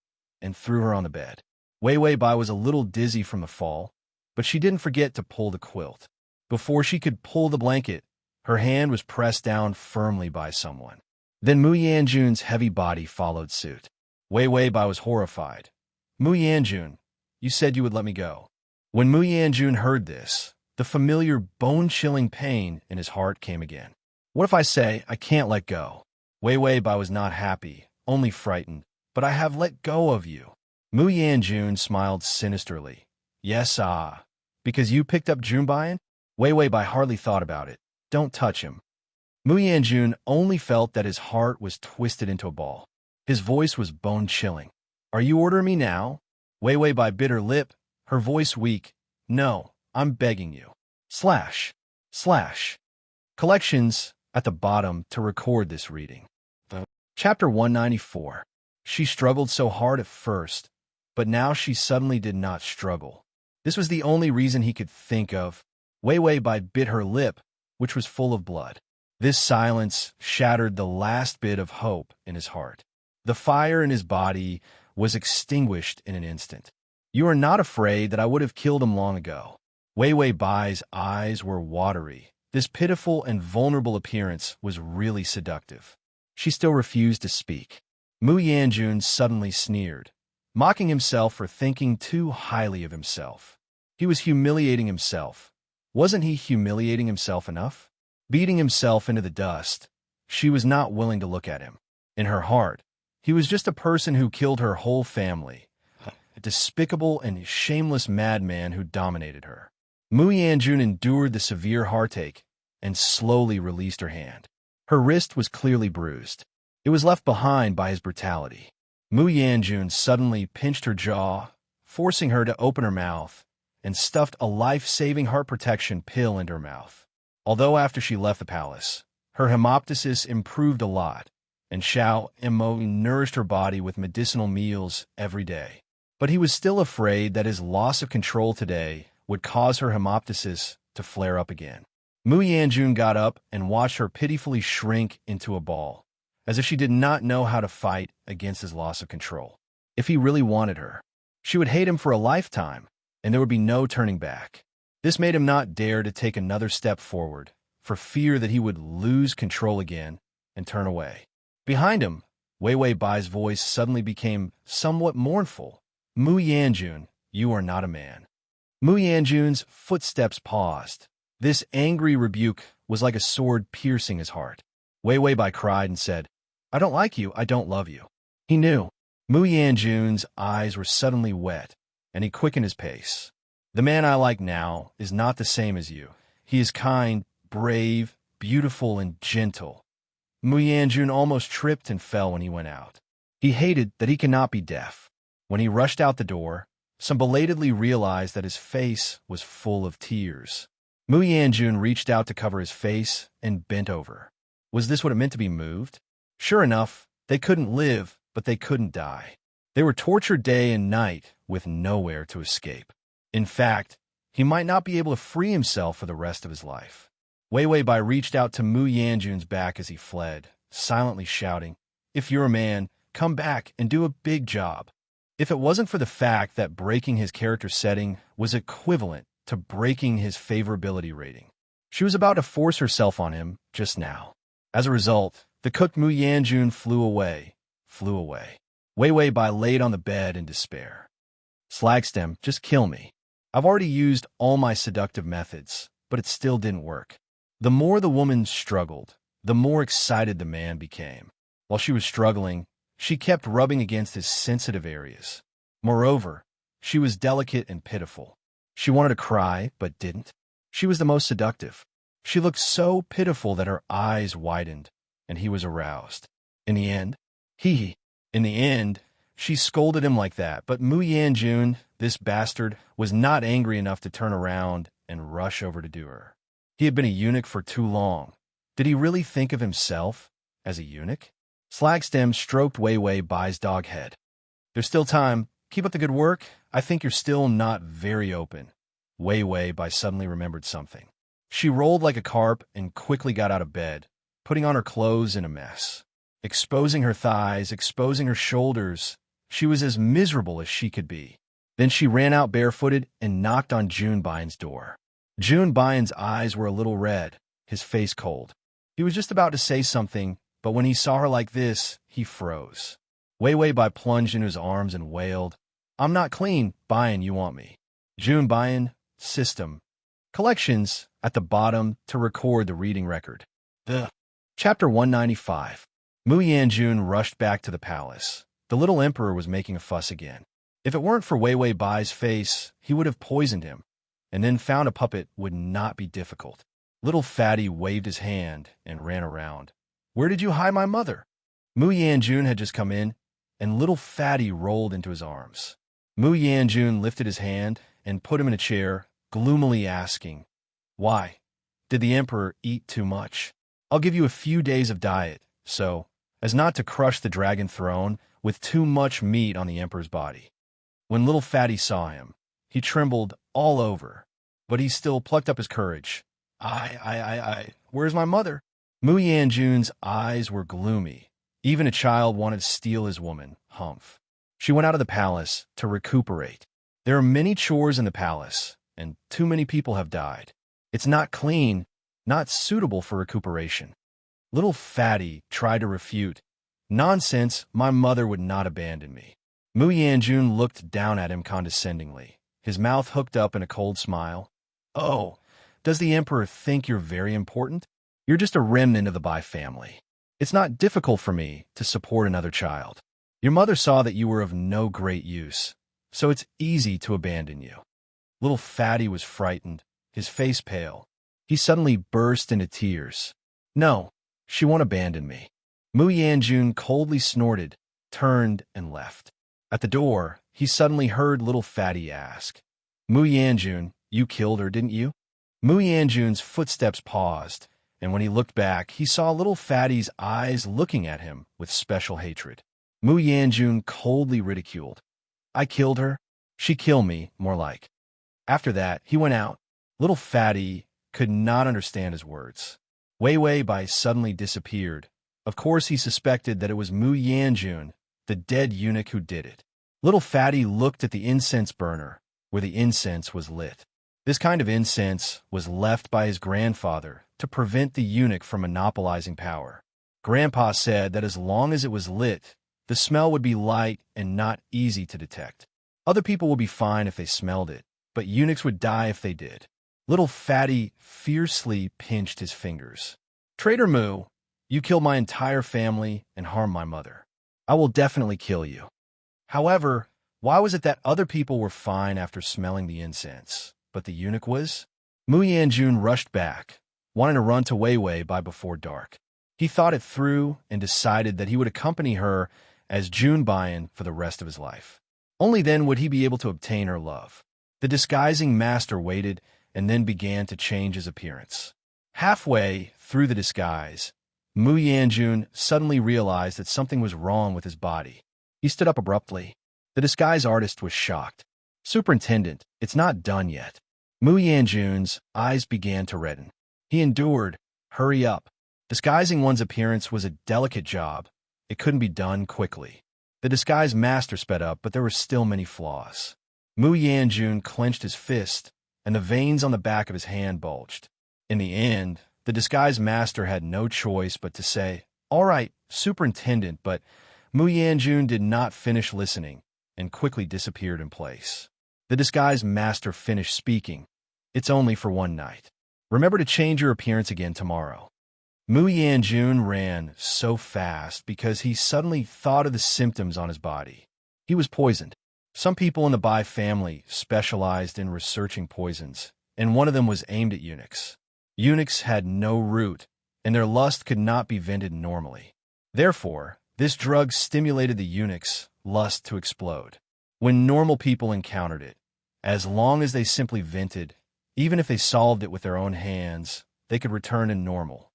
and threw her on the bed. Wei Wei Bai was a little dizzy from the fall, but she didn't forget to pull the quilt. Before she could pull the blanket, her hand was pressed down firmly by someone. Then Mu Yanjun's heavy body followed suit. Wei Wei Bai was horrified. Mu Yanjun, you said you would let me go. When Mu Yanjun heard this, the familiar bone-chilling pain in his heart came again. What if I say I can't let go? Wei Wei Bai was not happy, only frightened. But I have let go of you. Mu Yanjun smiled sinisterly. Yes, because you picked up Junbayan? Wei Wei Bai hardly thought about it. Don't touch him. Mu Yanjun only felt that his heart was twisted into a ball. His voice was bone-chilling. Are you ordering me now? Wei Wei Bai bit her lip, her voice weak. No, I'm begging you. / Collections at the bottom to record this reading. Chapter 194. She struggled so hard at first, but now she suddenly did not struggle. This was the only reason he could think of. Wei Wei Bai bit her lip, which was full of blood. This silence shattered the last bit of hope in his heart. The fire in his body was extinguished in an instant. You are not afraid that I would have killed him long ago. Wei Wei Bai's eyes were watery. This pitiful and vulnerable appearance was really seductive. She still refused to speak. Mu Yanjun suddenly sneered, mocking himself for thinking too highly of himself. He was humiliating himself. Wasn't he humiliating himself enough? Beating himself into the dust, she was not willing to look at him. In her heart, he was just a person who killed her whole family, a despicable and shameless madman who dominated her. Mu Yanjun endured the severe heartache and slowly released her hand. Her wrist was clearly bruised. It was left behind by his brutality. Mu Yanjun suddenly pinched her jaw, forcing her to open her mouth, and stuffed a life-saving heart protection pill into her mouth. Although after she left the palace, her hemoptysis improved a lot, and Xiao Mo nourished her body with medicinal meals every day. But he was still afraid that his loss of control today would cause her hemoptysis to flare up again. Mu Yanjun got up and watched her pitifully shrink into a ball, as if she did not know how to fight against his loss of control. If he really wanted her, she would hate him for a lifetime, and there would be no turning back. This made him not dare to take another step forward, for fear that he would lose control again and turn away. Behind him, Wei Wei Bai's voice suddenly became somewhat mournful. Mu Yanjun, you are not a man. Mu Yanjun's footsteps paused. This angry rebuke was like a sword piercing his heart. Wei Wei Bai cried and said, I don't like you, I don't love you. He knew. Mu Yanjun's eyes were suddenly wet, and he quickened his pace. The man I like now is not the same as you. He is kind, brave, beautiful, and gentle. Mu Yanjun almost tripped and fell when he went out. He hated that he could not be deaf. When he rushed out the door, some belatedly realized that his face was full of tears. Mu Yanjun reached out to cover his face and bent over. Was this what it meant to be moved? Sure enough, they couldn't live, but they couldn't die. They were tortured day and night with nowhere to escape. In fact, he might not be able to free himself for the rest of his life. Wei Wei Bai reached out to Mu Yanjun's back as he fled, silently shouting, If you're a man, come back and do a big job. If it wasn't for the fact that breaking his character setting was equivalent to breaking his favorability rating, she was about to force herself on him just now. As a result, the cooked Mu Yanjun flew away. Wei Wei Bai laid on the bed in despair. Slagstem, just kill me. I've already used all my seductive methods, but it still didn't work. The more the woman struggled, the more excited the man became. While she was struggling, she kept rubbing against his sensitive areas. Moreover, she was delicate and pitiful. She wanted to cry, but didn't. She was the most seductive. She looked so pitiful that her eyes widened, and he was aroused. In the end, she scolded him like that, but Mu Yanjun, this bastard, was not angry enough to turn around and rush over to do her. He had been a eunuch for too long. Did he really think of himself as a eunuch? Slagstem stroked Wei Wei Bai's dog head. There's still time. Keep up the good work. I think you're still not very open. Wei Wei Bai suddenly remembered something. She rolled like a carp and quickly got out of bed, putting on her clothes in a mess. Exposing her thighs, exposing her shoulders, she was as miserable as she could be. Then she ran out barefooted and knocked on Jun Bai's door. Jun Bai's eyes were a little red, his face cold. He was just about to say something, but when he saw her like this, he froze. Wei Wei Bai plunged into his arms and wailed, "I'm not clean, Bayan, you want me." Jun Bayan, System. Collections at the bottom to record the reading record. Chapter 195. Mu Yanjun rushed back to the palace. The little emperor was making a fuss again. If it weren't for Wei Wei Bai's face, he would have poisoned him, and then found a puppet would not be difficult. Little Fatty waved his hand and ran around. "Where did you hide my mother?" Mu Yanjun had just come in, and little Fatty rolled into his arms. Mu Yanjun lifted his hand and put him in a chair, gloomily asking, "Why? Did the emperor eat too much? I'll give you a few days of diet, so as not to crush the dragon throne with too much meat on the emperor's body." When little Fatty saw him, he trembled all over, but he still plucked up his courage. Where's my mother?" Mu Yanjun's eyes were gloomy. Even a child wanted to steal his woman, Humph. She went out of the palace to recuperate. There are many chores in the palace, and too many people have died. It's not clean, not suitable for recuperation. Little Fatty tried to refute. "Nonsense, my mother would not abandon me." Mu Yanjun looked down at him condescendingly, his mouth hooked up in a cold smile. "Oh, does the emperor think you're very important? You're just a remnant of the Bai family. It's not difficult for me to support another child. Your mother saw that you were of no great use, so it's easy to abandon you." Little Fatty was frightened, his face pale. He suddenly burst into tears. "No, she won't abandon me." Mu Yanjun coldly snorted, turned, and left. At the door, he suddenly heard little Fatty ask, "Mu Yanjun, you killed her, didn't you?" Mu Yanjun's footsteps paused, and when he looked back, he saw little Fatty's eyes looking at him with special hatred. Mu Yanjun coldly ridiculed, "I killed her. She killed me, more like." After that, he went out. Little Fatty could not understand his words. Wei Wei Bai suddenly disappeared. Of course, he suspected that it was Mu Yanjun, the dead eunuch, who did it. Little Fatty looked at the incense burner, where the incense was lit. This kind of incense was left by his grandfather to prevent the eunuch from monopolizing power. Grandpa said that as long as it was lit, the smell would be light and not easy to detect. Other people would be fine if they smelled it, but eunuchs would die if they did. Little Fatty fiercely pinched his fingers. "Traitor Mu, you killed my entire family and harmed my mother. I will definitely kill you." However, why was it that other people were fine after smelling the incense, but the eunuch was? Mu Yanjun rushed back, wanting to run to Wei Wei Bai before dark. He thought it through and decided that he would accompany her as Jun Bayan for the rest of his life. Only then would he be able to obtain her love. The disguising master waited and then began to change his appearance. Halfway through the disguise, Mu Yanjun suddenly realized that something was wrong with his body. He stood up abruptly. The disguise artist was shocked. "Superintendent, it's not done yet." Mu Yanjun's eyes began to redden. He endured. "Hurry up." Disguising one's appearance was a delicate job. It couldn't be done quickly. The disguise master sped up, but there were still many flaws. Mu Yanjun clenched his fist, and the veins on the back of his hand bulged. In the end, the disguise master had no choice but to say, "All right, Superintendent," but Mu Yanjun did not finish listening and quickly disappeared in place. The disguise master finished speaking. "It's only for one night. Remember to change your appearance again tomorrow." Mu Yanjun ran so fast because he suddenly thought of the symptoms on his body. He was poisoned. Some people in the Bai family specialized in researching poisons, and one of them was aimed at eunuchs. Eunuchs had no root, and their lust could not be vented normally. Therefore, this drug stimulated the eunuch's lust to explode. When normal people encountered it, as long as they simply vented, even if they solved it with their own hands, they could return to normal.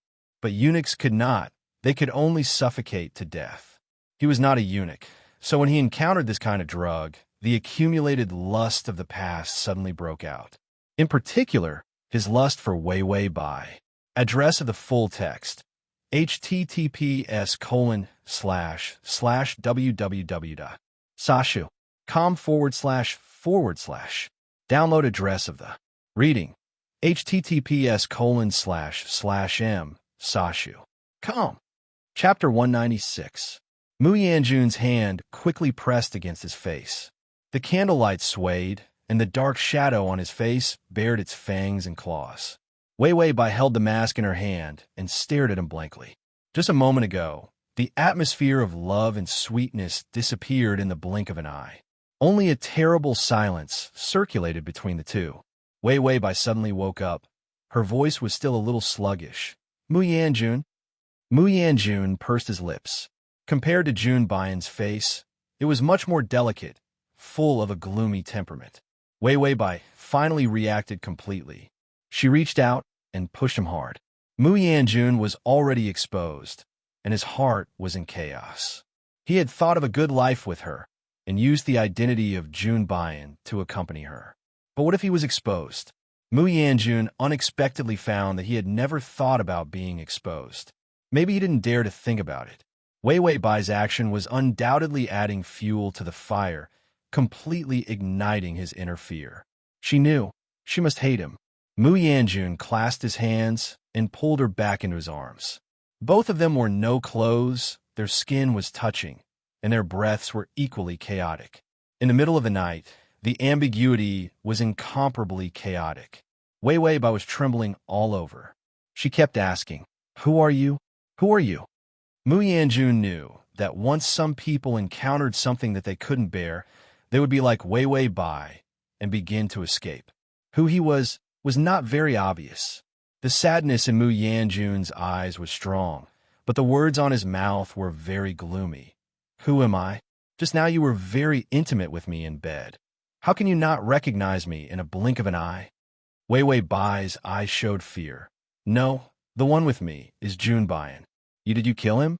But eunuchs could not. They could only suffocate to death. He was not a eunuch, so when he encountered this kind of drug, the accumulated lust of the past suddenly broke out. In particular, his lust for Wei Wei Bai. Address of the full text: https://www.sashu.com// Download address of the reading: https://m/sashu.com. Chapter 196. Mu Yanjun's hand quickly pressed against his face. The candlelight swayed, and the dark shadow on his face bared its fangs and claws. Wei Wei Bai held the mask in her hand and stared at him blankly. Just a moment ago, the atmosphere of love and sweetness disappeared in the blink of an eye. Only a terrible silence circulated between the two. Wei Wei Bai suddenly woke up. Her voice was still a little sluggish. Mu Yanjun? Mu Yanjun pursed his lips. Compared to Jun Baiyan's face, it was much more delicate, full of a gloomy temperament. Wei Wei Bai finally reacted completely. She reached out and pushed him hard. Mu Yanjun was already exposed, and his heart was in chaos. He had thought of a good life with her, and used the identity of Jun Baiyan to accompany her. But what if he was exposed? Mu Yanjun unexpectedly found that he had never thought about being exposed. Maybe he didn't dare to think about it. Wei Wei Bai's action was undoubtedly adding fuel to the fire, completely igniting his inner fear. She knew she must hate him. Mu Yanjun clasped his hands and pulled her back into his arms. Both of them wore no clothes, their skin was touching, and their breaths were equally chaotic. In the middle of the night, the ambiguity was incomparably chaotic. Wei Wei Bai was trembling all over. She kept asking, "Who are you? Who are you?" Mu Yanjun knew that once some people encountered something that they couldn't bear, they would be like Wei Wei Bai and begin to escape. Who he was not very obvious. The sadness in Mu Yanjun's eyes was strong, but the words on his mouth were very gloomy. "Who am I? Just now you were very intimate with me in bed. How can you not recognize me in a blink of an eye?" Wei Wei Bai's eyes showed fear. "No, the one with me is Jun Baiyan. Did you kill him?"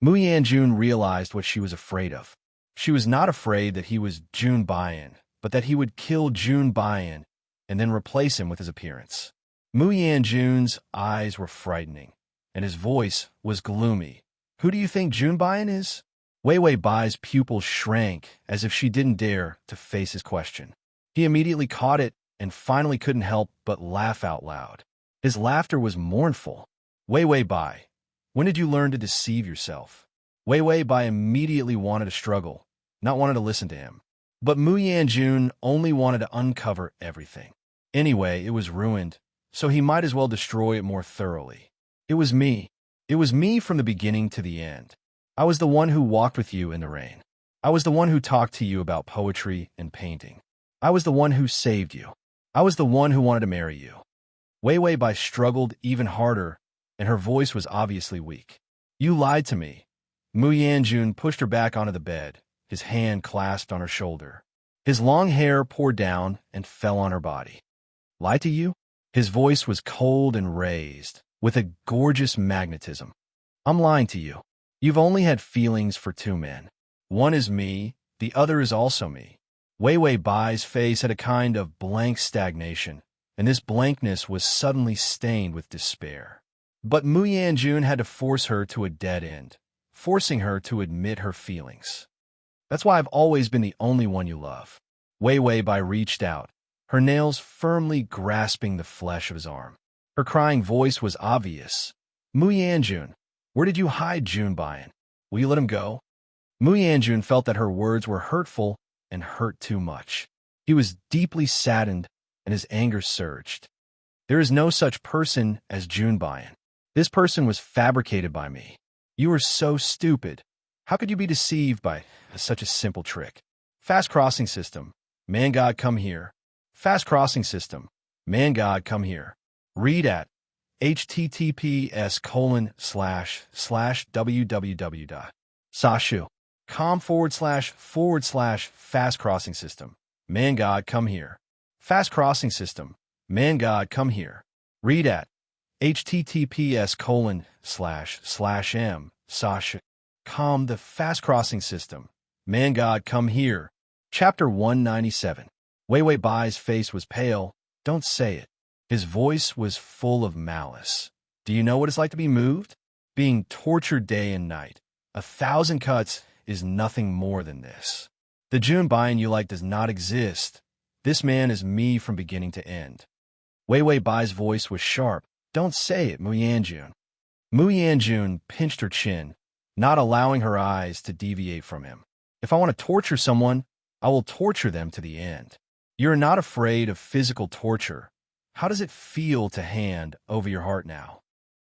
Mu Yanjun realized what she was afraid of. She was not afraid that he was Jun Baiyan, but that he would kill Jun Baiyan and then replace him with his appearance. Mu Yanjun's eyes were frightening, and his voice was gloomy. "Who do you think Jun Baiyan is?" Wei Wei Bai's pupils shrank as if she didn't dare to face his question. He immediately caught it and finally couldn't help but laugh out loud. His laughter was mournful. "Wei Wei Bai, when did you learn to deceive yourself?" Wei Wei Bai immediately wanted to struggle, not wanted to listen to him. But Mu Yanjun only wanted to uncover everything. Anyway, it was ruined, so he might as well destroy it more thoroughly. "It was me. It was me from the beginning to the end. I was the one who walked with you in the rain. I was the one who talked to you about poetry and painting. I was the one who saved you. I was the one who wanted to marry you." Wei Wei Bai struggled even harder, and her voice was obviously weak. "You lied to me." Mu Yanjun pushed her back onto the bed, his hand clasped on her shoulder. His long hair poured down and fell on her body. "Lie to you?" His voice was cold and raised, with a gorgeous magnetism. "I'm lying to you. You've only had feelings for two men. One is me, the other is also me." Wei Wei Bai's face had a kind of blank stagnation, and this blankness was suddenly stained with despair. But Mu Yanjun had to force her to a dead end, forcing her to admit her feelings. "That's why I've always been the only one you love." Wei Wei Bai reached out, her nails firmly grasping the flesh of his arm. Her crying voice was obvious. "Mu Yanjun, where did you hide Jun Baiyan? Will you let him go?" Mu Yanjun felt that her words were hurtful and hurt too much. He was deeply saddened, and his anger surged. "There is no such person as Jun Baiyan. This person was fabricated by me. You are so stupid. How could you be deceived by such a simple trick? Fast crossing system. Man God, come here. Fast crossing system. Man God, come here. Read at https://www.sashu.com// fast crossing system. Man God, come here. Fast crossing system. Man God, come here. Read at https://m/sashu.com the fast crossing system. Man God, come here. Chapter 197. Wei Wei Bai's face was pale. Don't say it. His voice was full of malice. Do you know what it's like to be moved? Being tortured day and night. 1,000 cuts is nothing more than this. The Jun Baian you like does not exist. This man is me from beginning to end. Wei Wei Bai's voice was sharp. Don't say it, Mu Yanjun. Mu Yanjun pinched her chin, not allowing her eyes to deviate from him. If I want to torture someone, I will torture them to the end. You're not afraid of physical torture. How does it feel to hand over your heart now?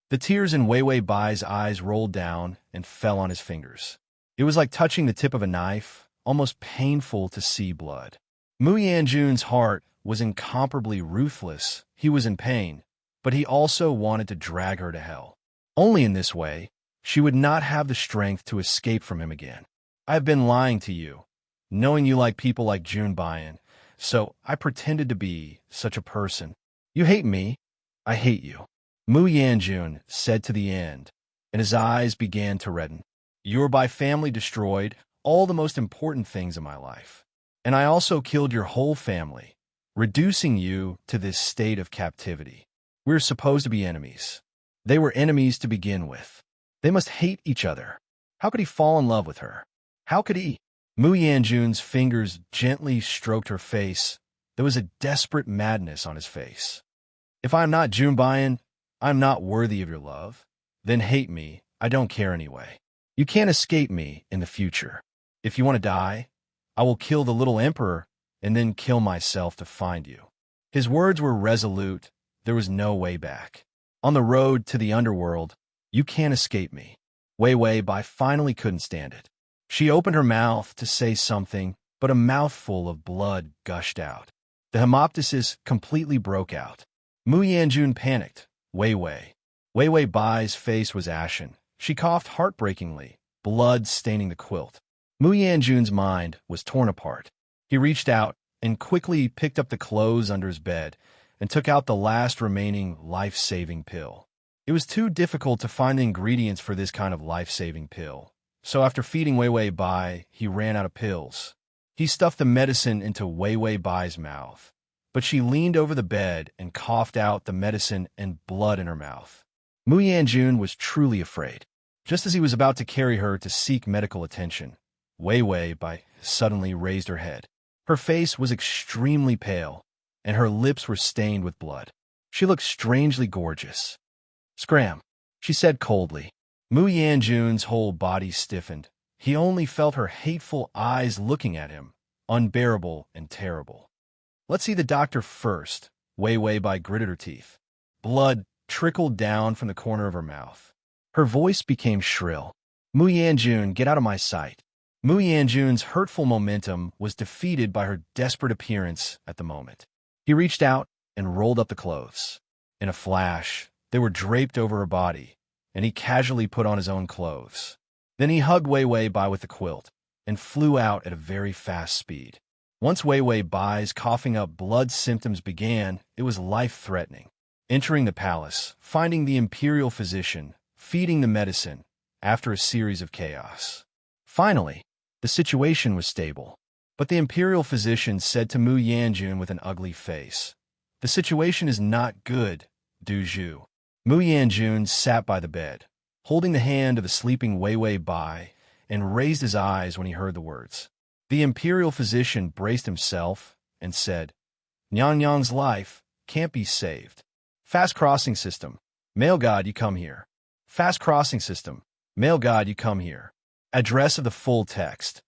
The tears in Wei Wei Bai's eyes rolled down and fell on his fingers. It was like touching the tip of a knife, almost painful to see blood. Mu Yanjun's heart was incomparably ruthless. He was in pain, but he also wanted to drag her to hell. Only in this way, she would not have the strength to escape from him again. I have been lying to you, knowing you like people like Jun Baian, so I pretended to be such a person. You hate me, I hate you. Mu Yanjun said to the end, and his eyes began to redden. Your Bai family destroyed all the most important things in my life. And I also killed your whole family, reducing you to this state of captivity. We're supposed to be enemies. They were enemies to begin with. They must hate each other. How could he fall in love with her? How could he? Mu Yanjun's fingers gently stroked her face. There was a desperate madness on his face. If I am not Jun Baian, I am not worthy of your love. Then hate me. I don't care anyway. You can't escape me in the future. If you want to die, I will kill the little emperor and then kill myself to find you. His words were resolute. There was no way back. On the road to the underworld, you can't escape me. Wei Wei Bai finally couldn't stand it. She opened her mouth to say something, but a mouthful of blood gushed out. The hemoptysis completely broke out. Mu Yanjun panicked. Wei Wei Bai's face was ashen. She coughed heartbreakingly, blood staining the quilt. Mu Yanjun's mind was torn apart. He reached out and quickly picked up the clothes under his bed and took out the last remaining life-saving pill. It was too difficult to find the ingredients for this kind of life-saving pill. So after feeding Wei Wei Bai, he ran out of pills. He stuffed the medicine into Wei Wei Bai's mouth, but she leaned over the bed and coughed out the medicine and blood in her mouth. Mu Yanjun was truly afraid. Just as he was about to carry her to seek medical attention, Wei Wei Bai suddenly raised her head. Her face was extremely pale, and her lips were stained with blood. She looked strangely gorgeous. Scram, she said coldly. Mu Yanjun's whole body stiffened. He only felt her hateful eyes looking at him, unbearable and terrible. Let's see the doctor first. Wei Wei Bai gritted her teeth. Blood trickled down from the corner of her mouth. Her voice became shrill. Mu Yanjun, get out of my sight. Mu Yanjun's hurtful momentum was defeated by her desperate appearance at the moment. He reached out and rolled up the clothes. In a flash, they were draped over her body, and he casually put on his own clothes. Then he hugged Wei Wei Bai with the quilt and flew out at a very fast speed. Once Wei Wei Bai's coughing up blood symptoms began, it was life-threatening. Entering the palace, finding the imperial physician, feeding the medicine, after a series of chaos. Finally, the situation was stable. But the imperial physician said to Mu Yanjun with an ugly face, "The situation is not good, Du Zhu." Mu Yanjun sat by the bed, holding the hand of the sleeping Wei Wei Bai, and raised his eyes when he heard the words. The imperial physician braced himself and said, "Nyang Nyang's life can't be saved. Fast crossing system. Male God, you come here. Fast crossing system. Male God, you come here." Address of the full text.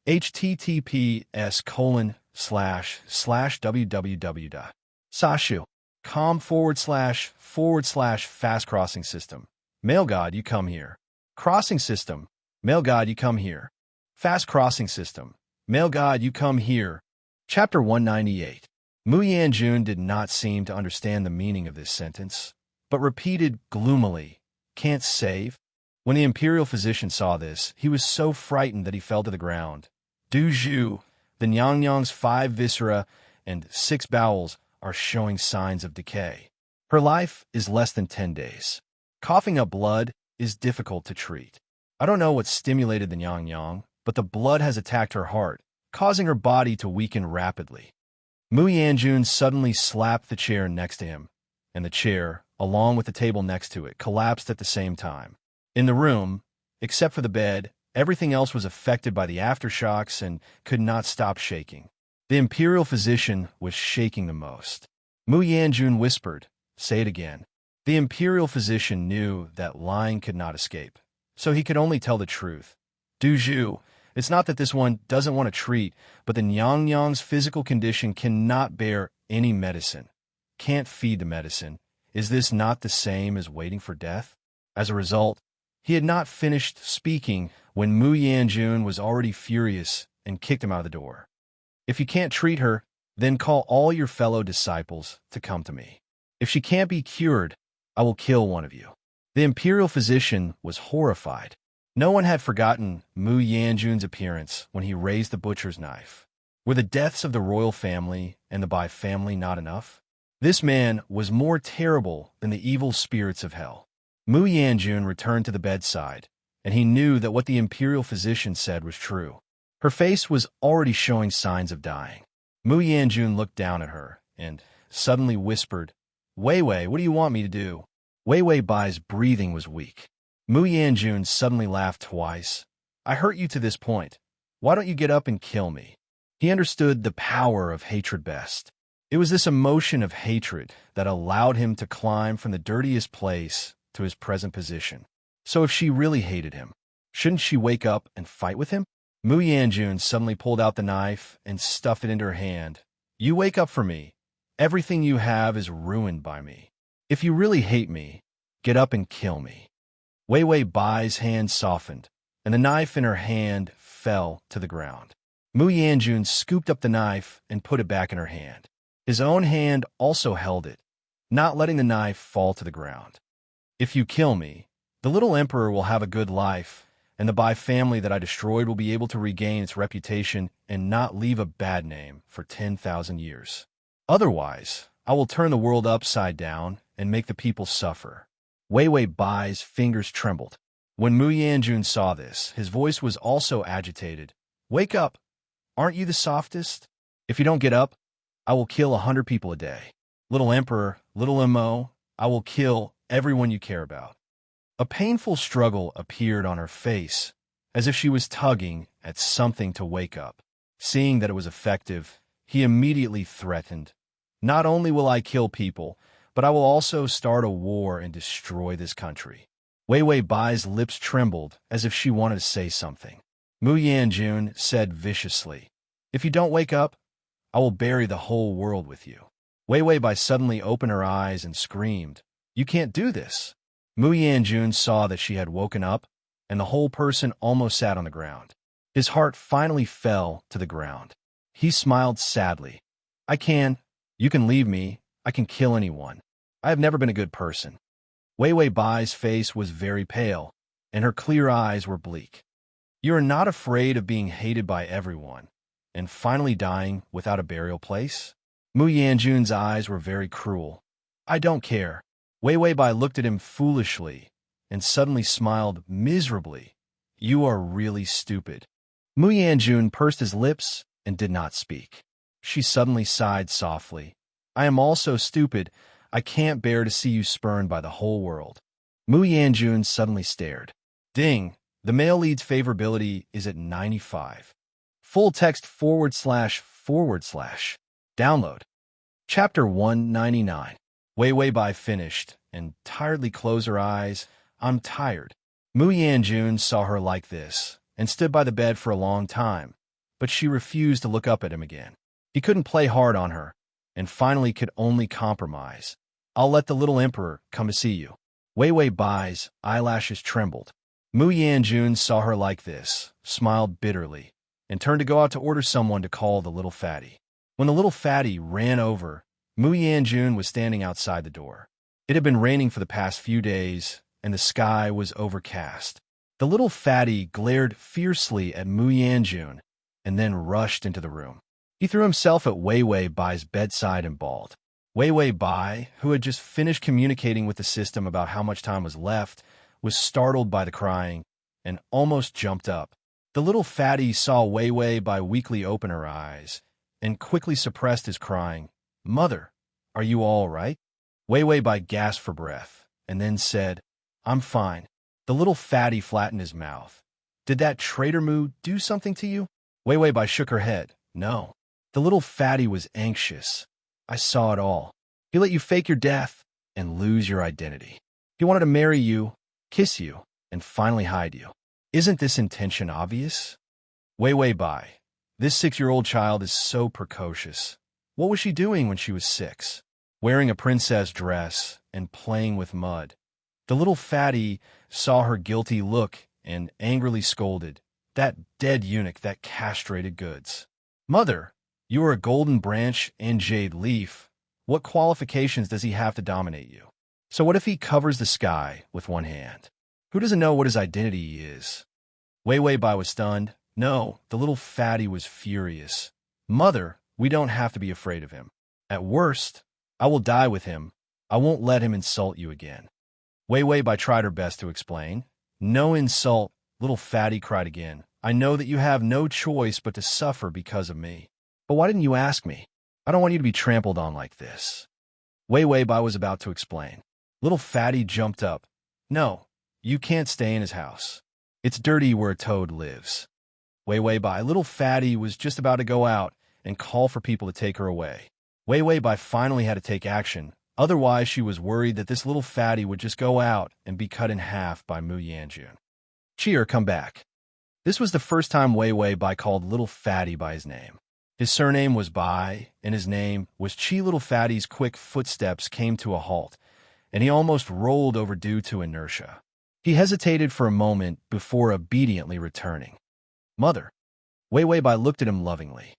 https://www.sashu.com// fast crossing system. Male god, you come here. Crossing system. Male god, you come here. Fast crossing system. Male god, you come here. Chapter 198. Mu Yanjun did not seem to understand the meaning of this sentence, but repeated gloomily, "Can't save?" When the imperial physician saw this, he was so frightened that he fell to the ground. Du Zhu, the Nyangnyang's 5 viscera and 6 bowels are showing signs of decay. Her life is less than 10 days. Coughing up blood is difficult to treat. I don't know what stimulated the Nyangnyang, but the blood has attacked her heart, causing her body to weaken rapidly. Mu Yanjun suddenly slapped the chair next to him, and the chair, along with the table next to it, collapsed at the same time. In the room, except for the bed, everything else was affected by the aftershocks and could not stop shaking. The imperial physician was shaking the most. Mu Yanjun whispered, "Say it again." The imperial physician knew that lying could not escape, so he could only tell the truth. Du Zhu, it's not that this one doesn't want to treat, but the Nyangnyang's physical condition cannot bear any medicine. Can't feed the medicine. Is this not the same as waiting for death? As a result, he had not finished speaking when Mu Yanjun was already furious and kicked him out of the door. "If you can't treat her, then call all your fellow disciples to come to me. If she can't be cured, I will kill one of you." The imperial physician was horrified. No one had forgotten Mu Yanjun's appearance when he raised the butcher's knife. Were the deaths of the royal family and the Bai family not enough? This man was more terrible than the evil spirits of hell. Mu Yanjun returned to the bedside, and he knew that what the imperial physician said was true. Her face was already showing signs of dying. Mu Yanjun looked down at her and suddenly whispered, "Wei Wei, what do you want me to do?" Wei Wei Bai's breathing was weak. Mu Yanjun suddenly laughed twice. "I hurt you to this point. Why don't you get up and kill me?" He understood the power of hatred best. It was this emotion of hatred that allowed him to climb from the dirtiest place to his present position. So if she really hated him, shouldn't she wake up and fight with him? Mu Yanjun suddenly pulled out the knife and stuffed it into her hand. "You wake up for me. Everything you have is ruined by me. If you really hate me, get up and kill me." Wei Wei Bai's hand softened, and the knife in her hand fell to the ground. Mu Yanjun scooped up the knife and put it back in her hand. His own hand also held it, not letting the knife fall to the ground. "If you kill me, the little emperor will have a good life, and the Bai family that I destroyed will be able to regain its reputation and not leave a bad name for 10,000 years. Otherwise, I will turn the world upside down and make the people suffer." Wei Wei Bai's fingers trembled. When Mu Yanjun saw this, his voice was also agitated. "Wake up! Aren't you the softest? If you don't get up, I will kill 100 people a day. Little Emperor, little Mo, I will kill everyone you care about." A painful struggle appeared on her face, as if she was tugging at something to wake up. Seeing that it was effective, he immediately threatened, "Not only will I kill people, but I will also start a war and destroy this country." Wei Wei Bai's lips trembled as if she wanted to say something. Mu Yanjun said viciously, "If you don't wake up, I will bury the whole world with you." Wei Wei Bai suddenly opened her eyes and screamed, "You can't do this." Mu Yanjun saw that she had woken up, and the whole person almost sat on the ground. His heart finally fell to the ground. He smiled sadly. You can leave me. I can kill anyone. I have never been a good person." Wei Wei Bai's face was very pale, and her clear eyes were bleak. "You are not afraid of being hated by everyone, and finally dying without a burial place?" Mu Yanjun's eyes were very cruel. "I don't care." Wei Wei Bai looked at him foolishly, and suddenly smiled miserably. "You are really stupid." Mu Yanjun pursed his lips and did not speak. She suddenly sighed softly. "I am also stupid. I can't bear to see you spurned by the whole world." Mu Yanjun suddenly stared. Ding! The male lead's favorability is at 95. Full text ///. Download. Chapter 199. Wei Wei Bai finished and tiredly closed her eyes. "I'm tired." Mu Yanjun saw her like this and stood by the bed for a long time, but she refused to look up at him again. He couldn't play hard on her, and finally could only compromise. "I'll let the little emperor come to see you." Wei Wei Bai's eyelashes trembled. Mu Yanjun saw her like this, smiled bitterly, and turned to go out to order someone to call the little fatty. When the little fatty ran over, Mu Yanjun was standing outside the door. It had been raining for the past few days, and the sky was overcast. The little fatty glared fiercely at Mu Yanjun and then rushed into the room. He threw himself at Wei Wei Bai's bedside and bawled. Wei Wei Bai, who had just finished communicating with the system about how much time was left, was startled by the crying and almost jumped up. The little fatty saw Wei Wei Bai weakly open her eyes and quickly suppressed his crying. "Mother, are you all right?" Wei Wei Bai gasped for breath and then said, "I'm fine." The little fatty flattened his mouth. "Did that traitor Mu do something to you?" Wei Wei Bai shook her head. "No." The little fatty was anxious. "I saw it all. He let you fake your death and lose your identity. He wanted to marry you, kiss you, and finally hide you. Isn't this intention obvious?" Wei Wei Bai, this 6-year-old child is so precocious. What was she doing when she was 6? Wearing a princess dress and playing with mud. The little fatty saw her guilty look and angrily scolded, "That dead eunuch, that castrated goods. Mother, you are a golden branch and jade leaf. What qualifications does he have to dominate you? So what if he covers the sky with one hand? Who doesn't know what his identity is?" Wei Wei Bai was stunned. No, the little fatty was furious. "Mother, we don't have to be afraid of him. At worst, I will die with him. I won't let him insult you again." Wei Wei Bai tried her best to explain. "No insult," little fatty cried again. "I know that you have no choice but to suffer because of me. But why didn't you ask me? I don't want you to be trampled on like this." Wei Wei Bai was about to explain. Little fatty jumped up. "No, you can't stay in his house. It's dirty where a toad lives." Wei Wei Bai, little fatty, was just about to go out and call for people to take her away. Wei Wei Bai finally had to take action. Otherwise, she was worried that this little fatty would just go out and be cut in half by Mu Yanjun. "Cheer, come back." This was the first time Wei Wei Bai called little fatty by his name. His surname was Bai, and his name was Chi. Little fatty's quick footsteps came to a halt, and he almost rolled over due to inertia. He hesitated for a moment before obediently returning. "Mother." Wei Wei Bai looked at him lovingly.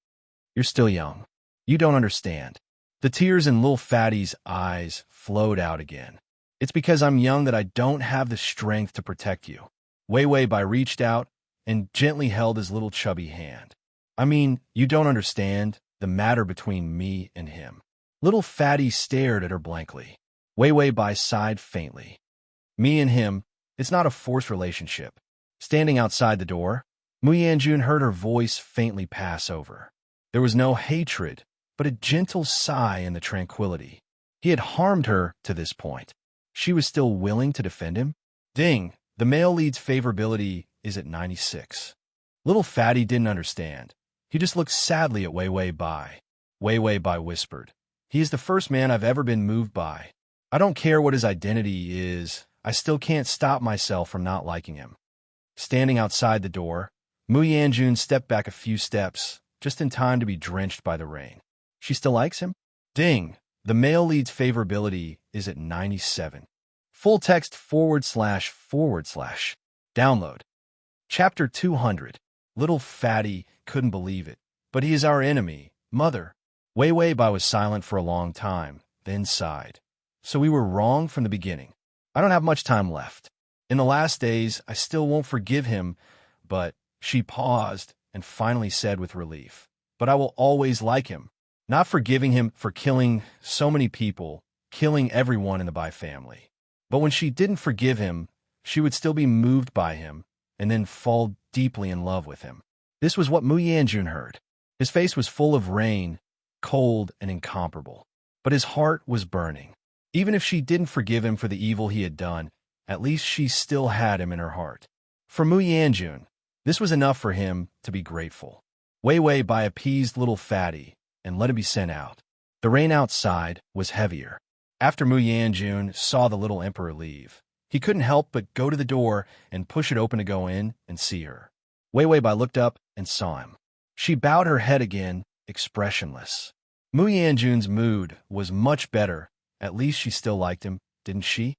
"You're still young. You don't understand." The tears in little fatty's eyes flowed out again. "It's because I'm young that I don't have the strength to protect you." Wei Wei Bai reached out and gently held his little chubby hand. "I mean, you don't understand the matter between me and him." Little fatty stared at her blankly. Wei Wei Bai sighed faintly. "Me and him, it's not a forced relationship." Standing outside the door, Mu Yanjun heard her voice faintly pass over. There was no hatred, but a gentle sigh in the tranquility. He had harmed her to this point. She was still willing to defend him? Ding, the male lead's favorability is at 96. Little fatty didn't understand. He just looked sadly at Wei Wei Bai. Wei Wei Bai whispered, "He is the first man I've ever been moved by. I don't care what his identity is. I still can't stop myself from not liking him." Standing outside the door, Mu Yanjun stepped back a few steps, just in time to be drenched by the rain. She still likes him? Ding, the male lead's favorability is at 97. Full text //. Download. Chapter 200. Little fatty couldn't believe it. "But he is our enemy, mother." Wei Wei Bai was silent for a long time, then sighed. "So we were wrong from the beginning. I don't have much time left. In the last days, I still won't forgive him, but..." She paused and finally said with relief, "But I will always like him. Not forgiving him for killing so many people, killing everyone in the Bai family. But when she didn't forgive him, she would still be moved by him and then fall deeply in love with him." This was what Mu Yanjun heard. His face was full of rain, cold and incomparable. But his heart was burning. Even if she didn't forgive him for the evil he had done, at least she still had him in her heart. For Mu Yanjun, this was enough for him to be grateful. Wei Wei Bai appeased little fatty and let him be sent out. The rain outside was heavier. After Mu Yanjun saw the little emperor leave, he couldn't help but go to the door and push it open to go in and see her. Wei Wei Bai looked up and saw him. She bowed her head again, expressionless. Mu Yanjun's mood was much better. At least she still liked him, didn't she?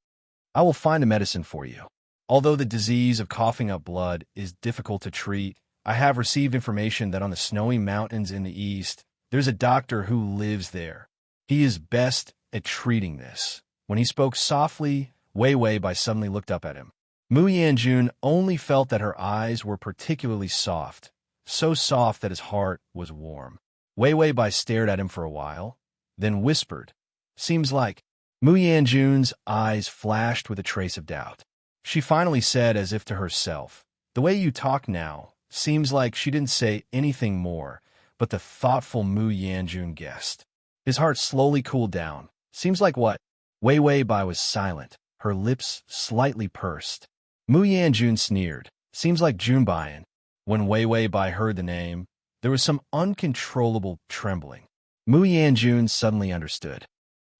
I will find a medicine for you. Although the disease of coughing up blood is difficult to treat, I have received information that on the snowy mountains in the east, there's a doctor who lives there. He is best at treating this. When he spoke softly, Wei Wei Bai suddenly looked up at him. Mu Yanjun only felt that her eyes were particularly soft, so soft that his heart was warm. Wei Wei Bai stared at him for a while, then whispered, "Seems like." Mu Yanjun's eyes flashed with a trace of doubt. She finally said as if to herself, "The way you talk now seems like." She didn't say anything more, but the thoughtful Mu Yanjun guessed. His heart slowly cooled down. "Seems like what?" Wei Wei Bai was silent, her lips slightly pursed. Mu Yanjun sneered. "Seems like Junbayan." When Wei Wei Bai heard the name, there was some uncontrollable trembling. Mu Yanjun suddenly understood.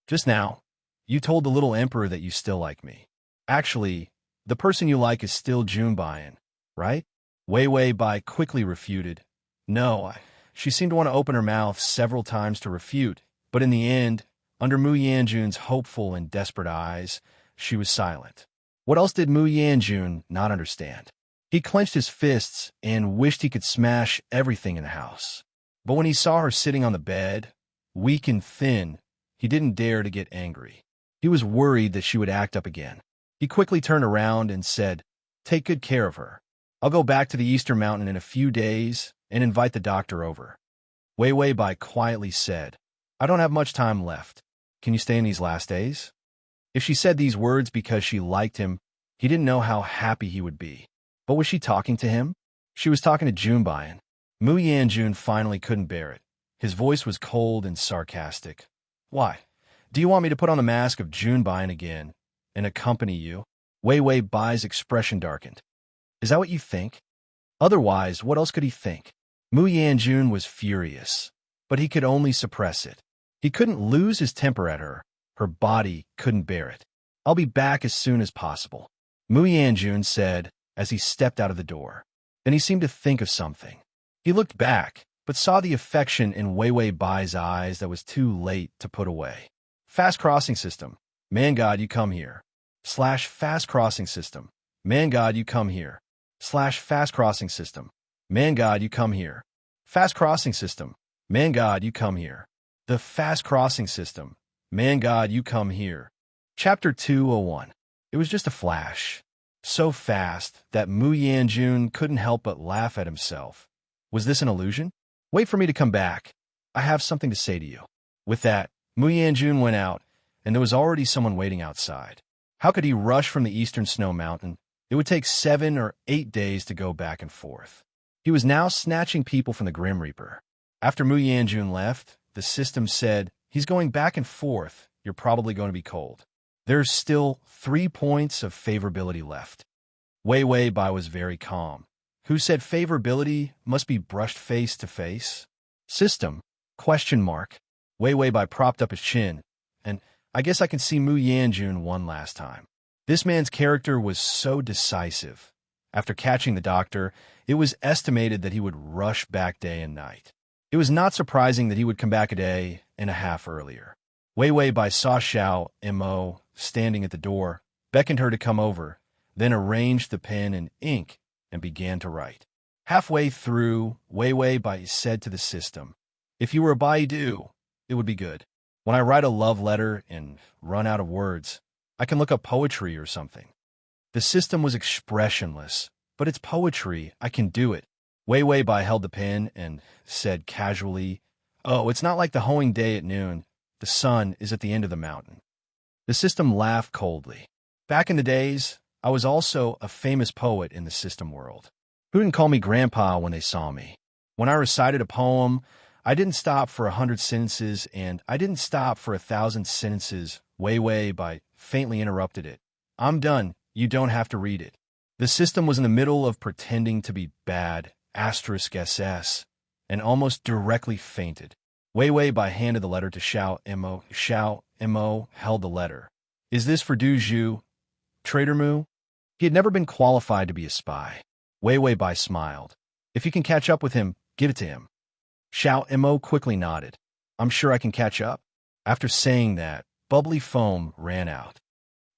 "Just now, you told the little emperor that you still like me. Actually, the person you like is still Junbayan, right?" Wei Wei Bai quickly refuted. "No." She seemed to want to open her mouth several times to refute, but in the end, under Mu Yanjun's hopeful and desperate eyes, she was silent. What else did Mu Yanjun not understand? He clenched his fists and wished he could smash everything in the house. But when he saw her sitting on the bed, weak and thin, he didn't dare to get angry. He was worried that she would act up again. He quickly turned around and said, "Take good care of her. I'll go back to the Eastern Mountain in a few days and invite the doctor over." Wei Wei Bai quietly said, "I don't have much time left. Can you stay in these last days?" If she said these words because she liked him, he didn't know how happy he would be. But was she talking to him? She was talking to Junbayan. Mu Yanjun finally couldn't bear it. His voice was cold and sarcastic. "Why? Do you want me to put on the mask of Junbayan again and accompany you?" Wei Wei Bai's expression darkened. "Is that what you think?" Otherwise, what else could he think? Mu Yanjun was furious, but he could only suppress it. He couldn't lose his temper at her. Her body couldn't bear it. "I'll be back as soon as possible," Mu Yanjun said as he stepped out of the door. Then he seemed to think of something. He looked back, but saw the affection in Wei Wei Bai's eyes that was too late to put away. "Fast crossing system. Man God, you come here. / fast crossing system. Man God, you come here. / fast crossing system. Man God, you come here. Fast crossing system. Man God, you come here. The fast crossing system. Man God, you come here." Chapter 201. It was just a flash. So fast that Mu Yanjun couldn't help but laugh at himself. Was this an illusion? "Wait for me to come back. I have something to say to you." With that, Mu Yanjun went out, and there was already someone waiting outside. How could he rush from the eastern snow mountain? It would take 7 or 8 days to go back and forth. He was now snatching people from the Grim Reaper. After Mu Yanjun left, the system said, "He's going back and forth. You're probably going to be cold. There's still 3 points of favorability left." Wei Wei Bai was very calm. Who said favorability must be brushed face to face? System? Question mark. Wei Wei Bai propped up his chin, and I guess I can see Mu Yanjun one last time. This man's character was so decisive. After catching the doctor, it was estimated that he would rush back day and night. It was not surprising that he would come back a day and a half earlier. Wei Wei Bai saw Xiao Mo standing at the door, beckoned her to come over, then arranged the pen and ink and began to write. Halfway through, Wei Wei Bai said to the system, "If you were a Baidu, it would be good. When I write a love letter and run out of words, I can look up poetry or something." The system was expressionless, but it's poetry. I can do it. Wei Wei Bai held the pen and said casually, "Oh, it's not like the hoeing day at noon. The sun is at the end of the mountain." The system laughed coldly. "Back in the days, I was also a famous poet in the system world. Who didn't call me grandpa when they saw me? When I recited a poem, I didn't stop for 100 sentences, and I didn't stop for 1,000 sentences." Wei Wei Bai faintly interrupted it. "I'm done. You don't have to read it." The system was in the middle of pretending to be bad, *SS, and almost directly fainted. Wei Wei Bai handed the letter to Xiao Mo. Xiao Mo held the letter. "Is this for Du Zhu, Trader Mu?" He had never been qualified to be a spy. Wei Wei Bai smiled. "If you can catch up with him, give it to him." Xiao Mo quickly nodded. "I'm sure I can catch up." After saying that, bubbly foam ran out.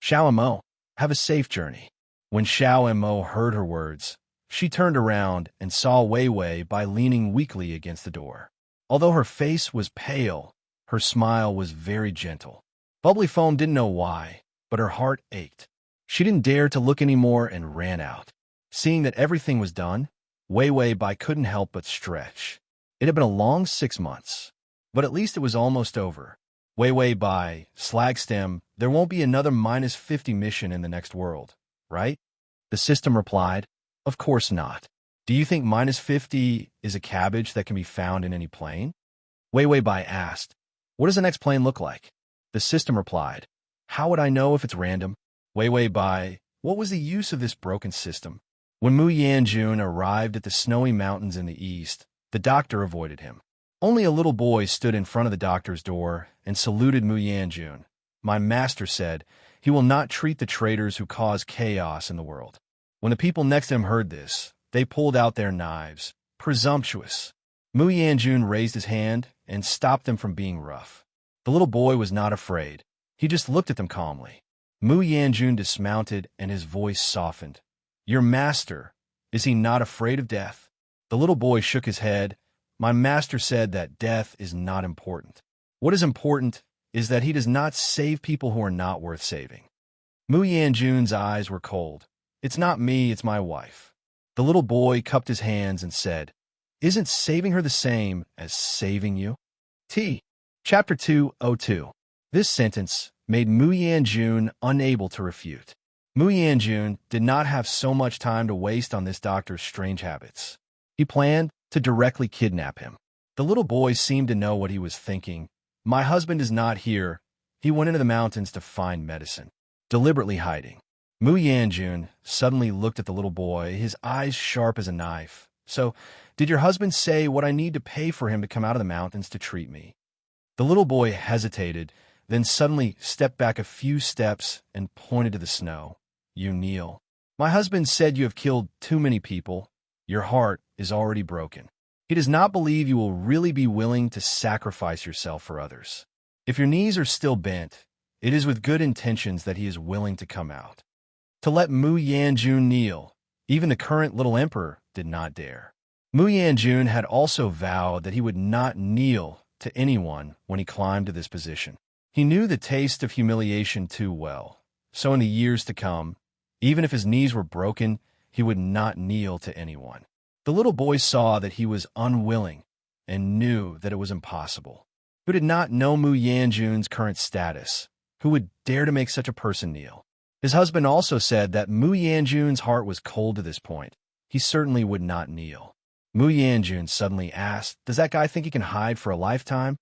"Xiao Mo, Have a safe journey. When Xiao and Mo heard her words, she turned around and saw Wei Wei by leaning weakly against the door. Although her face was pale, her smile was very gentle. Bubbly Foam didn't know why, but her heart ached. She didn't dare to look anymore and ran out. Seeing that everything was done, Wei Wei Bai couldn't help but stretch. It had been a long 6 months, but at least it was almost over. Wei Wei Bai, Slagstem, there won't be another -50 mission in the next world, right? The system replied, of course not. Do you think -50 is a cabbage that can be found in any plane? Wei Wei Bai asked, what does the next plane look like? The system replied, how would I know if it's random? Wei Wei Bai, what was the use of this broken system? When Mu Yanjun arrived at the snowy mountains in the east, the doctor avoided him. Only a little boy stood in front of the doctor's door and saluted Mu Yanjun. My master said, he will not treat the traitors who cause chaos in the world. When the people next to him heard this, they pulled out their knives. Presumptuous. Mu Yanjun raised his hand and stopped them from being rough. The little boy was not afraid. He just looked at them calmly. Mu Yanjun dismounted and his voice softened. Your master, is he not afraid of death? The little boy shook his head. My master said that death is not important. What is important is that he does not save people who are not worth saving. Mu Yanjun's eyes were cold. It's not me, it's my wife. The little boy cupped his hands and said, isn't saving her the same as saving you? Chapter 202. This sentence made Mu Yanjun unable to refute. Mu Yanjun did not have so much time to waste on this doctor's strange habits. He planned to directly kidnap him. The little boy seemed to know what he was thinking. My husband is not here. He went into the mountains to find medicine, deliberately hiding. Mu Yanjun suddenly looked at the little boy, his eyes sharp as a knife. So, did your husband say what I need to pay for him to come out of the mountains to treat me? The little boy hesitated, then suddenly stepped back a few steps and pointed to the snow. You kneel. My husband said you have killed too many people. Your heart is already broken. He does not believe you will really be willing to sacrifice yourself for others. If your knees are still bent, it is with good intentions that he is willing to come out. To let Mu Yanjun kneel, even the current little emperor did not dare. Mu Yanjun had also vowed that he would not kneel to anyone when he climbed to this position. He knew the taste of humiliation too well, so in the years to come, even if his knees were broken, he would not kneel to anyone. The little boy saw that he was unwilling and knew that it was impossible. Who did not know Mu Yanjun's current status? Who would dare to make such a person kneel? His husband also said that Mu Yanjun's heart was cold to this point. He certainly would not kneel. Mu Yanjun suddenly asked, does that guy think he can hide for a lifetime?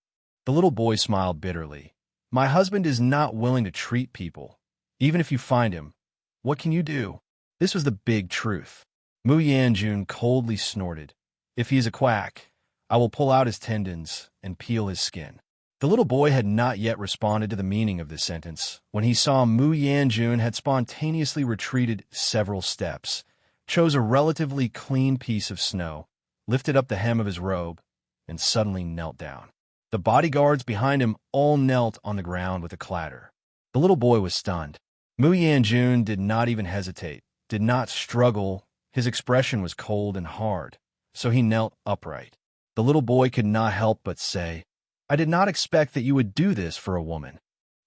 The little boy smiled bitterly. My husband is not willing to treat people. Even if you find him, what can you do? This was the big truth. Mu Yanjun coldly snorted. If he is a quack, I will pull out his tendons and peel his skin. The little boy had not yet responded to the meaning of this sentence when he saw Mu Yanjun had spontaneously retreated several steps, chose a relatively clean piece of snow, lifted up the hem of his robe, and suddenly knelt down. The bodyguards behind him all knelt on the ground with a clatter. The little boy was stunned. Mu Yanjun did not even hesitate, did not struggle. His expression was cold and hard, so he knelt upright. The little boy could not help but say, I did not expect that you would do this for a woman.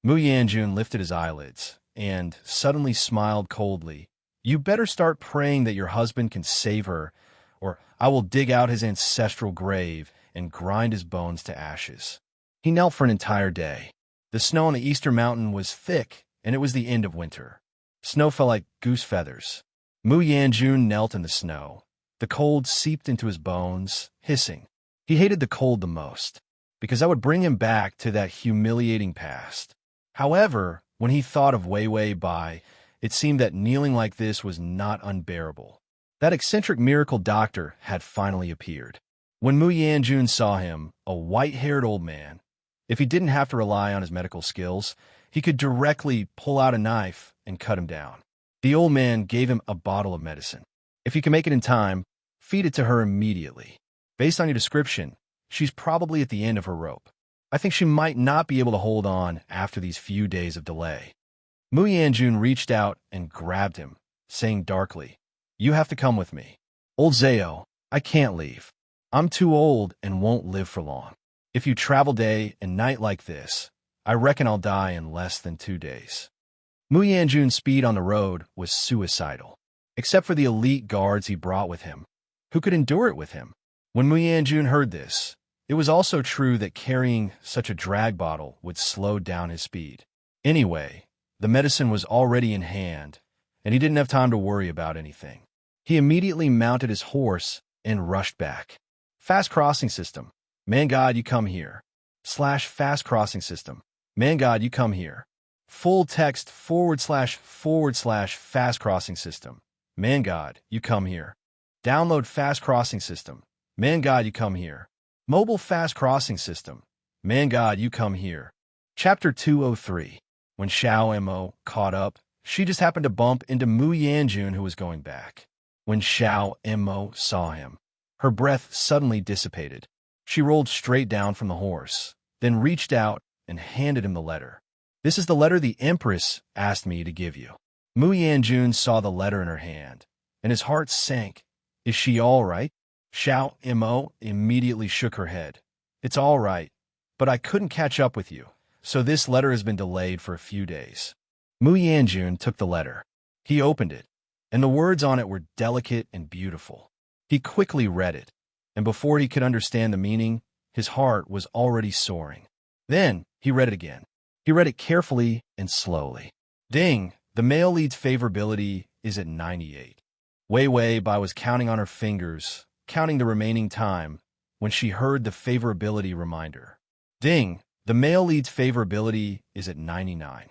Mu Yanjun lifted his eyelids and suddenly smiled coldly. You better start praying that your husband can save her, or I will dig out his ancestral grave and grind his bones to ashes. He knelt for an entire day. The snow on the eastern mountain was thick, and it was the end of winter. Snow fell like goose feathers. Mu Yanjun knelt in the snow. The cold seeped into his bones, hissing. He hated the cold the most, because that would bring him back to that humiliating past. However, when he thought of Wei Wei Bai, it seemed that kneeling like this was not unbearable. That eccentric miracle doctor had finally appeared. When Mu Yanjun saw him, a white-haired old man, if he didn't have to rely on his medical skills, he could directly pull out a knife and cut him down. The old man gave him a bottle of medicine. If you can make it in time, feed it to her immediately. Based on your description, she's probably at the end of her rope. I think she might not be able to hold on after these few days of delay. Mu Yanjun reached out and grabbed him, saying darkly, "You have to come with me. Old Zao, I can't leave. I'm too old and won't live for long. If you travel day and night like this, I reckon I'll die in less than 2 days." Mu Yanjun's speed on the road was suicidal, except for the elite guards he brought with him, who could endure it with him. When Mu Yanjun heard this, it was also true that carrying such a drag bottle would slow down his speed. Anyway, the medicine was already in hand, and he didn't have time to worry about anything. He immediately mounted his horse and rushed back. Fast crossing system. Man God, you come here. / fast crossing system. Man God, you come here. Full text / fast crossing system. Man God, you come here. Download fast crossing system. Man God, you come here. Mobile fast crossing system. Man God, you come here. Chapter 203. When Xiao Mo caught up, she just happened to bump into Mu Yanjun, who was going back. When Xiao Mo saw him, her breath suddenly dissipated. She rolled straight down from the horse, then reached out and handed him the letter. "This is the letter the Empress asked me to give you." Mu Yanjun saw the letter in her hand, and his heart sank. "Is she all right?" Xiao Mo immediately shook her head. "It's all right, but I couldn't catch up with you, so this letter has been delayed for a few days." Mu Yanjun took the letter. He opened it, and the words on it were delicate and beautiful. He quickly read it, and before he could understand the meaning, his heart was already soaring. Then he read it again. He read it carefully and slowly. "Ding, the male lead's favorability is at 98. Wei Wei Bai was counting on her fingers, counting the remaining time, when she heard the favorability reminder. "Ding, the male lead's favorability is at 99.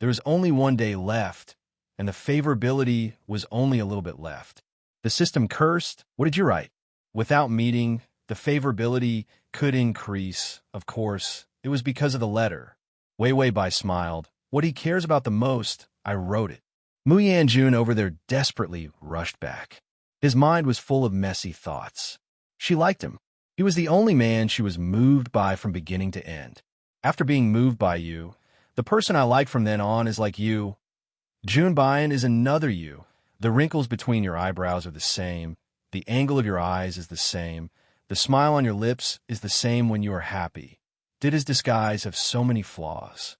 There is only 1 day left, and the favorability was only a little bit left. The system cursed." What did you write? "Without meeting, the favorability could increase. Of course, it was because of the letter." Wei Wei Bai smiled. "What he cares about the most, I wrote it." Mu Yanjun over there desperately rushed back. His mind was full of messy thoughts. She liked him. He was the only man she was moved by from beginning to end. "After being moved by you, the person I like from then on is like you. Junbayan is another you. The wrinkles between your eyebrows are the same. The angle of your eyes is the same. The smile on your lips is the same when you are happy. Did his disguise have so many flaws?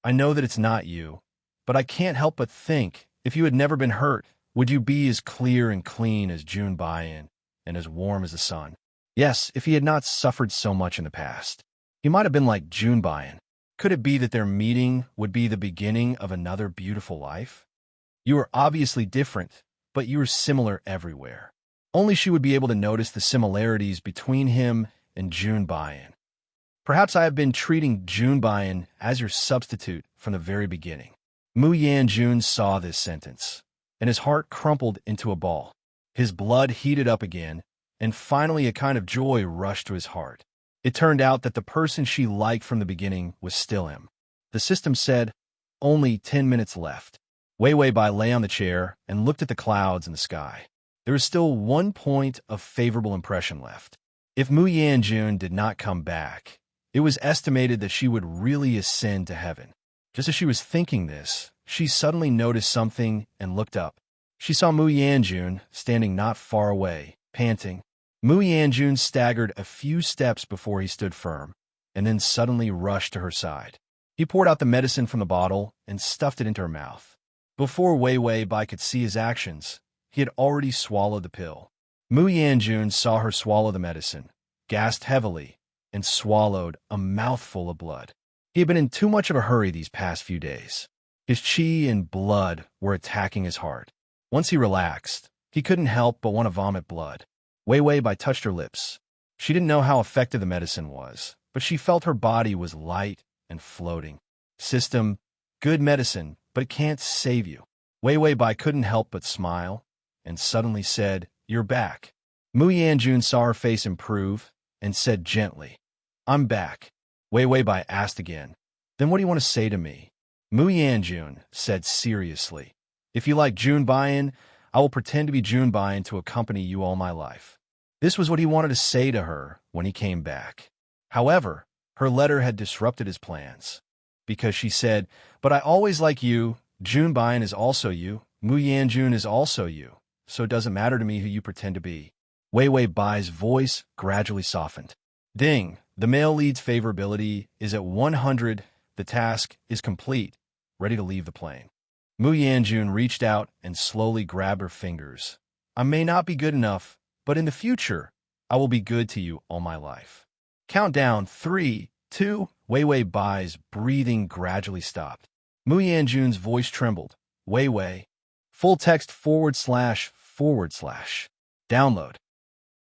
I know that it's not you, but I can't help but think, if you had never been hurt, would you be as clear and clean as Junbayan and as warm as the sun? Yes, if he had not suffered so much in the past. He might have been like Junbayan. Could it be that their meeting would be the beginning of another beautiful life? You are obviously different, but you are similar everywhere. Only she would be able to notice the similarities between him and Junbayan. Perhaps I have been treating Junbayan as your substitute from the very beginning." Mu Yanjun saw this sentence, and his heart crumpled into a ball. His blood heated up again, and finally a kind of joy rushed to his heart. It turned out that the person she liked from the beginning was still him. The system said, "Only 10 minutes left." Wei Wei Bai lay on the chair and looked at the clouds in the sky. There was still 1 point of favorable impression left. If Mu Yanjun did not come back, it was estimated that she would really ascend to heaven. Just as she was thinking this, she suddenly noticed something and looked up. She saw Mu Yanjun standing not far away, panting. Mu Yanjun staggered a few steps before he stood firm, and then suddenly rushed to her side. He poured out the medicine from the bottle and stuffed it into her mouth. Before Wei Wei Bai could see his actions, he had already swallowed the pill. Mu Yanjun saw her swallow the medicine, gasped heavily, and swallowed a mouthful of blood. He had been in too much of a hurry these past few days. His chi and blood were attacking his heart. Once he relaxed, he couldn't help but want to vomit blood. Wei Wei Bai touched her lips. She didn't know how effective the medicine was, but she felt her body was light and floating. System, good medicine, but it can't save you. Wei Wei Bai couldn't help but smile, and suddenly said, "You're back." Mu Yanjun saw her face improve, and said gently, "I'm back." Wei Wei Bai asked again, "Then what do you want to say to me?" Mu Yanjun said seriously, "If you like Junbayan, I will pretend to be Junbayan to accompany you all my life." This was what he wanted to say to her when he came back. However, her letter had disrupted his plans, because she said, "But I always like you, Jun Bian is also you. Mu Yanjun is also you. So it doesn't matter to me who you pretend to be. Wei Wei Bai's voice gradually softened. Ding! The male lead's favorability is at 100. The task is complete. Ready to leave the plane. Mu Yanjun reached out and slowly grabbed her fingers. I may not be good enough, but in the future, I will be good to you all my life. Countdown 3, 2. Wei Wei Bai's breathing gradually stopped. Mu Yanjun's voice trembled. Wei Wei. Full text // Download.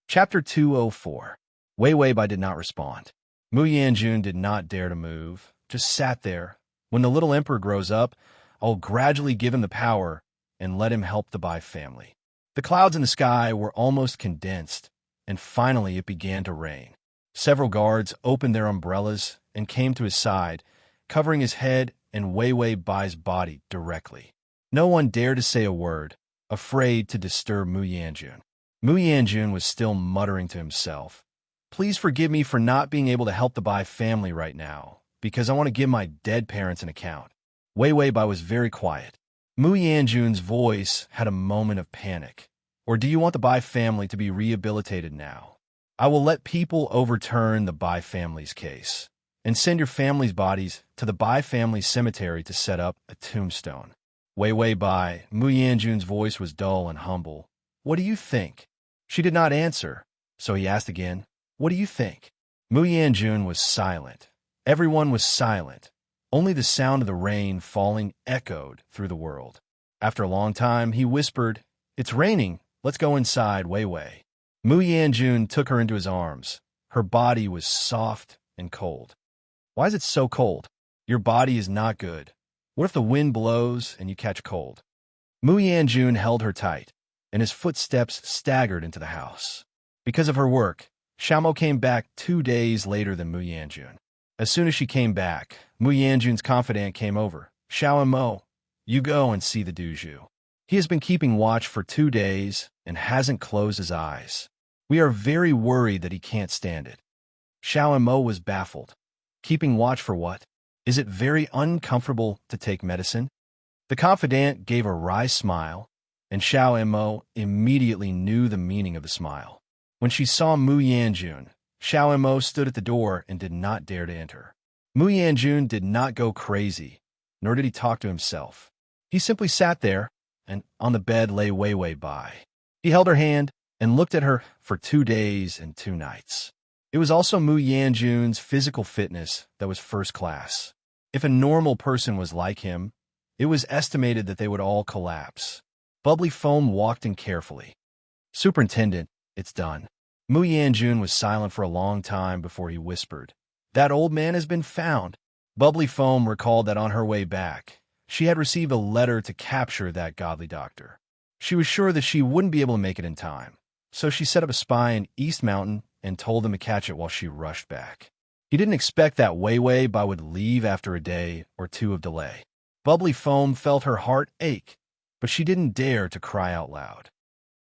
Chapter 204. Wei Wei Bai did not respond. Mu Yanjun did not dare to move, just sat there. When the little emperor grows up, I'll gradually give him the power and let him help the Bai family. The clouds in the sky were almost condensed, and finally it began to rain. Several guards opened their umbrellas and came to his side, covering his head and Wei Wei Bai's body directly. No one dared to say a word, afraid to disturb Mu Yanjun. Mu Yanjun was still muttering to himself. Please forgive me for not being able to help the Bai family right now, because I want to give my dead parents an account. Wei Wei Bai was very quiet. Mu Yanjun's voice had a moment of panic. Or do you want the Bai family to be rehabilitated now? I will let people overturn the Bai family's case and send your family's bodies to the Bai family cemetery to set up a tombstone. Wei Wei Bai, Mu Yanjun's voice was dull and humble. What do you think? She did not answer, so he asked again, What do you think? Mu Yanjun was silent. Everyone was silent. Only the sound of the rain falling echoed through the world. After a long time, he whispered, It's raining. Let's go inside, Wei Wei. Mu Yanjun took her into his arms. Her body was soft and cold. Why is it so cold? Your body is not good. What if the wind blows and you catch cold? Mu Yanjun held her tight, and his footsteps staggered into the house. Because of her work, Xiaomo came back 2 days later than Mu Yanjun. As soon as she came back, Mu Yanjun's confidant came over. Xiaomo, you go and see the Duju. He has been keeping watch for 2 days and hasn't closed his eyes. We are very worried that he can't stand it. Xiaomo was baffled. Keeping watch for what? Is it very uncomfortable to take medicine? The confidant gave a wry smile, and Xiaomo immediately knew the meaning of the smile. When she saw Mu Yanjun, Xiaomo stood at the door and did not dare to enter. Mu Yanjun did not go crazy, nor did he talk to himself. He simply sat there, and on the bed lay Wei Wei Bai. He held her hand and looked at her for 2 days and 2 nights. It was also Mu Yanjun's physical fitness that was first class. If a normal person was like him, it was estimated that they would all collapse. Bubbly Foam walked in carefully. Superintendent, it's done. Mu Yanjun was silent for a long time before he whispered, That old man has been found. Bubbly Foam recalled that on her way back, she had received a letter to capture that godly doctor. She was sure that she wouldn't be able to make it in time, so she set up a spy in East Mountain and told him to catch it while she rushed back. He didn't expect that Wei Wei Bai would leave after a day or 2 of delay. Bubbly Foam felt her heart ache, but she didn't dare to cry out loud.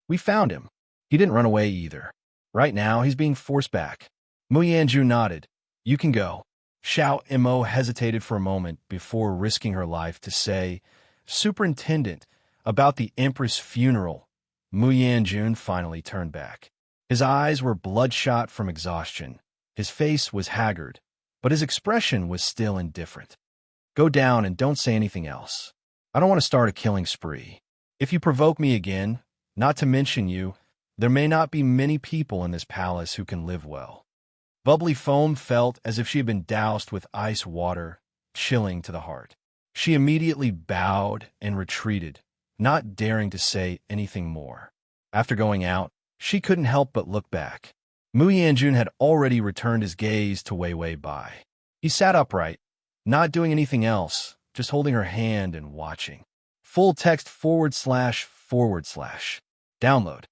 We found him. He didn't run away either. Right now, he's being forced back. Mu Yanjun nodded. You can go. Xiaomo hesitated for a moment before risking her life to say, Superintendent, about the Empress' funeral. Mu Yanjun finally turned back. His eyes were bloodshot from exhaustion. His face was haggard, but his expression was still indifferent. Go down and don't say anything else. I don't want to start a killing spree. If you provoke me again, not to mention you, there may not be many people in this palace who can live well. Bubbly Foam felt as if she had been doused with ice water, chilling to the heart. She immediately bowed and retreated, not daring to say anything more. After going out, she couldn't help but look back. Mu Yanjun had already returned his gaze to Wei Wei Bai. He sat upright, not doing anything else, just holding her hand and watching. Full text // Download.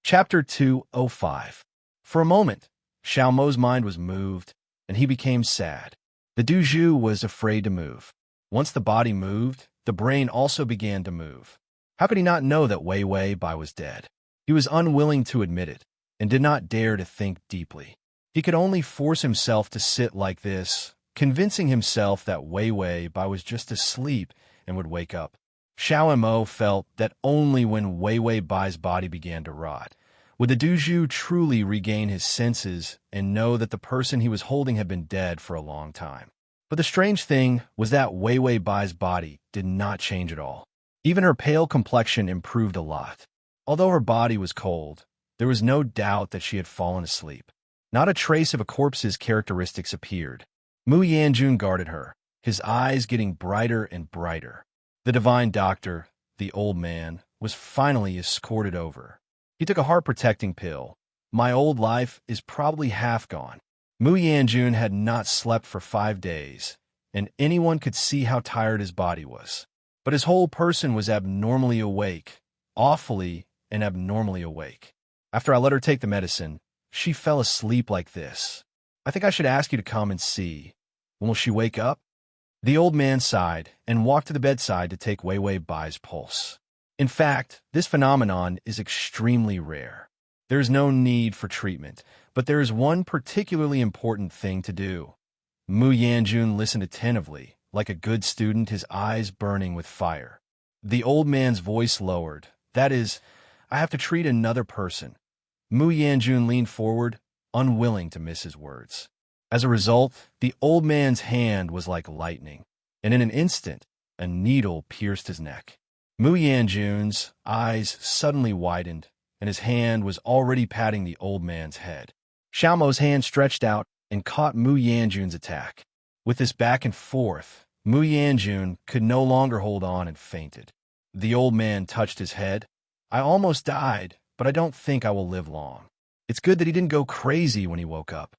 Chapter 205. For a moment, Xiaomo's mind was moved, and he became sad. The Duju was afraid to move. Once the body moved, the brain also began to move. How could he not know that Wei Wei Bai was dead? He was unwilling to admit it, and did not dare to think deeply. He could only force himself to sit like this, convincing himself that Wei Wei Bai was just asleep and would wake up. Xiao Mo felt that only when Wei Wei Bai's body began to rot would the Duju truly regain his senses and know that the person he was holding had been dead for a long time. But the strange thing was that Wei Wei Bai's body did not change at all. Even her pale complexion improved a lot. Although her body was cold, there was no doubt that she had fallen asleep. Not a trace of a corpse's characteristics appeared. Mu Yanjun guarded her, his eyes getting brighter and brighter. The divine doctor, the old man, was finally escorted over. He took a heart-protecting pill. My old life is probably half gone. Mu Yanjun had not slept for 5 days, and anyone could see how tired his body was. But his whole person was abnormally awake, awfully and abnormally awake. After I let her take the medicine, she fell asleep like this. I think I should ask you to come and see. When will she wake up? The old man sighed and walked to the bedside to take Wei Wei Bai's pulse. In fact, this phenomenon is extremely rare. There is no need for treatment, but there is one particularly important thing to do. Mu Yanjun listened attentively, like a good student, his eyes burning with fire. The old man's voice lowered. That is, I have to treat another person. Mu Yanjun leaned forward, unwilling to miss his words. As a result, the old man's hand was like lightning, and in an instant, a needle pierced his neck. Mu Yanjun's eyes suddenly widened, and his hand was already patting the old man's head. Xiao Mo's hand stretched out and caught Mu Yanjun's attack. With this back and forth, Mu Yanjun could no longer hold on and fainted. The old man touched his head. I almost died, but I don't think I will live long. It's good that he didn't go crazy when he woke up.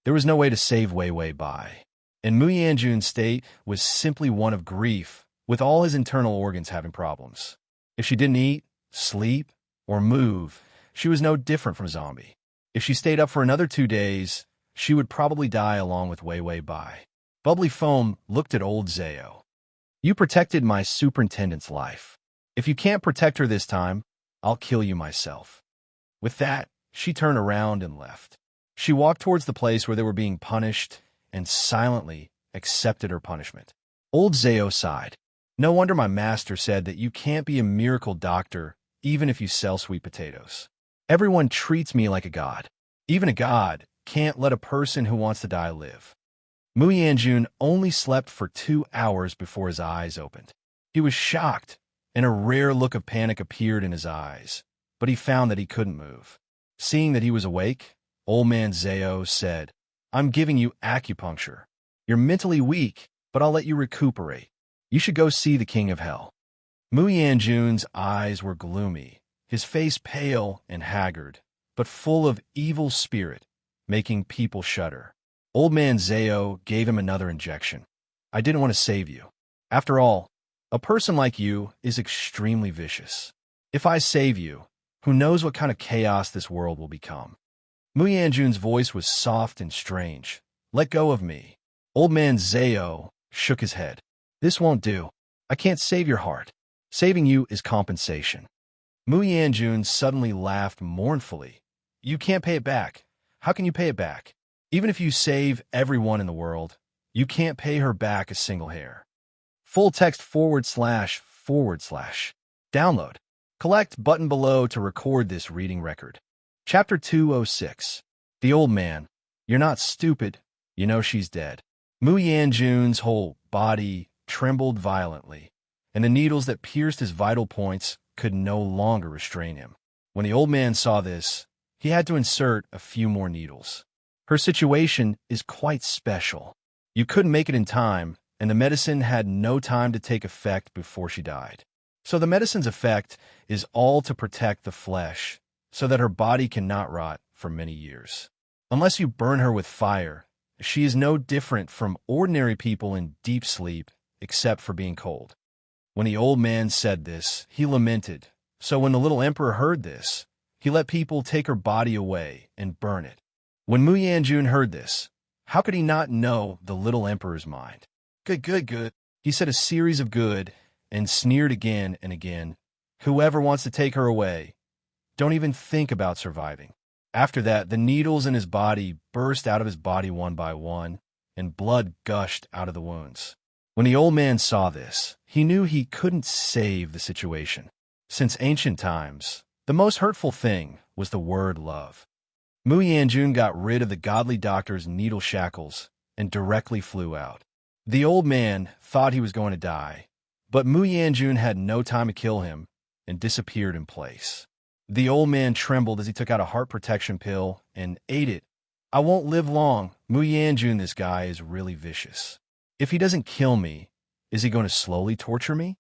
There was no way to save Wei Wei Bai, and Mu Yanjun's state was simply one of grief, with all his internal organs having problems. If she didn't eat, sleep, or move, she was no different from a zombie. If she stayed up for another 2 days, she would probably die along with Wei Wei Bai. Bubbly Foam looked at old Zhao. You protected my superintendent's life. If you can't protect her this time, I'll kill you myself. With that, she turned around and left. She walked towards the place where they were being punished and silently accepted her punishment. Old Zhao sighed. No wonder my master said that you can't be a miracle doctor even if you sell sweet potatoes. Everyone treats me like a god. Even a god can't let a person who wants to die live. Mu Yanjun only slept for 2 hours before his eyes opened. He was shocked, and a rare look of panic appeared in his eyes, but he found that he couldn't move. Seeing that he was awake, old man Zhao said, I'm giving you acupuncture. You're mentally weak, but I'll let you recuperate. You should go see the king of hell. Mu Yanjun's eyes were gloomy, his face pale and haggard, but full of evil spirit, making people shudder. Old man Zhao gave him another injection. I didn't want to save you. After all, a person like you is extremely vicious. If I save you, who knows what kind of chaos this world will become. Mu Yanjun's voice was soft and strange. Let go of me. Old man Zhao shook his head. This won't do. I can't save your heart. Saving you is compensation. Mu Yanjun suddenly laughed mournfully. You can't pay it back. How can you pay it back? Even if you save everyone in the world, you can't pay her back a single hair. Full text / Download. Collect button below to record this reading record. Chapter 206. The Old Man. You're not stupid. You know she's dead. Mu Yanjun's whole body trembled violently, and the needles that pierced his vital points could no longer restrain him. When the old man saw this, he had to insert a few more needles. Her situation is quite special. You couldn't make it in time, and the medicine had no time to take effect before she died. So the medicine's effect is all to protect the flesh, so that her body cannot rot for many years. Unless you burn her with fire, she is no different from ordinary people in deep sleep, except for being cold. When the old man said this, he lamented. So when the little emperor heard this, he let people take her body away and burn it. When Mu Yanjun heard this, how could he not know the little emperor's mind? Good. He said a series of good and sneered again and again. Whoever wants to take her away, don't even think about surviving. After that, the needles in his body burst out of his body one by one, and blood gushed out of the wounds. When the old man saw this, he knew he couldn't save the situation. Since ancient times, the most hurtful thing was the word love. Mu Yanjun got rid of the godly doctor's needle shackles and directly flew out. The old man thought he was going to die, but Mu Yanjun had no time to kill him and disappeared in place. The old man trembled as he took out a heart protection pill and ate it. I won't live long. Mu Yanjun, this guy is really vicious. If he doesn't kill me, is he going to slowly torture me?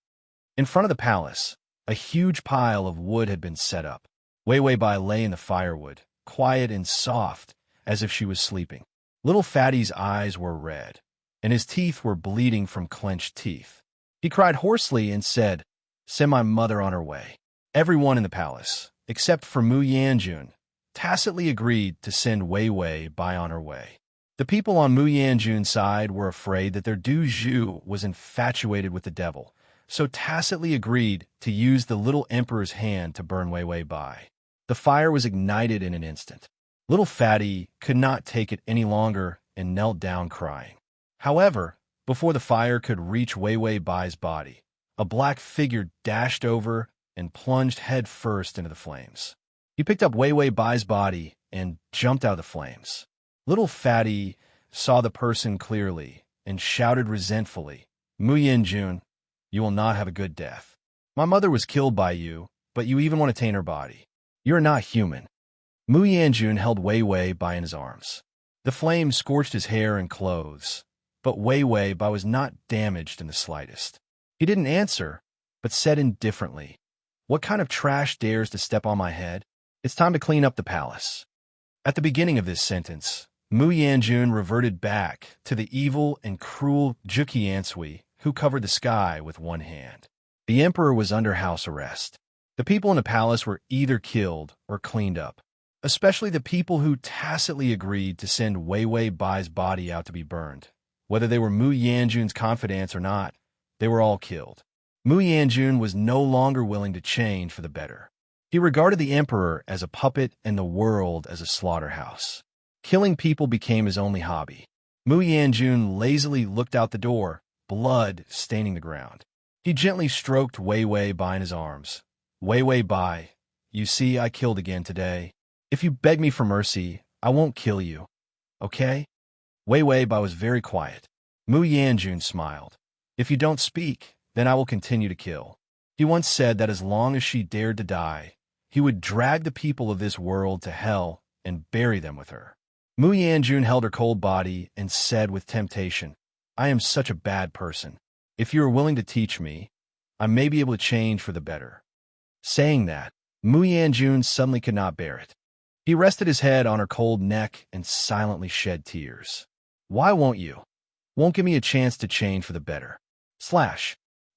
In front of the palace, a huge pile of wood had been set up. Wei Wei Bai lay in the firewood, quiet and soft, as if she was sleeping. Little Fatty's eyes were red, and his teeth were bleeding from clenched teeth. He cried hoarsely and said, "Send my mother on her way." Everyone in the palace, except for Mu Yanjun, tacitly agreed to send Wei Wei Bai on her way. The people on Mu Yanjun's side were afraid that their Du Zhu was infatuated with the devil, so tacitly agreed to use the little emperor's hand to burn Wei Wei Bai. The fire was ignited in an instant. Little Fatty could not take it any longer and knelt down crying. However, before the fire could reach Wei Wei Bai's body, a black figure dashed over and plunged head first into the flames. He picked up Wei Wei Bai's body and jumped out of the flames. Little Fatty saw the person clearly and shouted resentfully, "Mu Yanjun, you will not have a good death. My mother was killed by you, but you even want to taint her body. You are not human." Mu Yanjun held Wei Wei Bai in his arms. The flames scorched his hair and clothes, but Wei Wei Bai was not damaged in the slightest. He didn't answer, but said indifferently, "What kind of trash dares to step on my head? It's time to clean up the palace." At the beginning of this sentence, Mu Yanjun reverted back to the evil and cruel Juki Ansui, who covered the sky with one hand. The emperor was under house arrest. The people in the palace were either killed or cleaned up, especially the people who tacitly agreed to send Wei Wei Bai's body out to be burned. Whether they were Mu Yanjun's confidants or not, they were all killed. Mu Yanjun was no longer willing to change for the better. He regarded the emperor as a puppet and the world as a slaughterhouse. Killing people became his only hobby. Mu Yanjun lazily looked out the door, blood staining the ground. He gently stroked Wei Wei Bai in his arms. "Wei Wei Bai, you see I killed again today. If you beg me for mercy, I won't kill you. Okay?" Wei Wei Bai was very quiet. Mu Yanjun smiled. "If you don't speak, then I will continue to kill." He once said that as long as she dared to die, he would drag the people of this world to hell and bury them with her. Mu Yanjun held her cold body and said with temptation, "I am such a bad person. If you are willing to teach me, I may be able to change for the better." Saying that, Mu Yanjun suddenly could not bear it. He rested his head on her cold neck and silently shed tears. "Why won't you? Won't give me a chance to change for the better."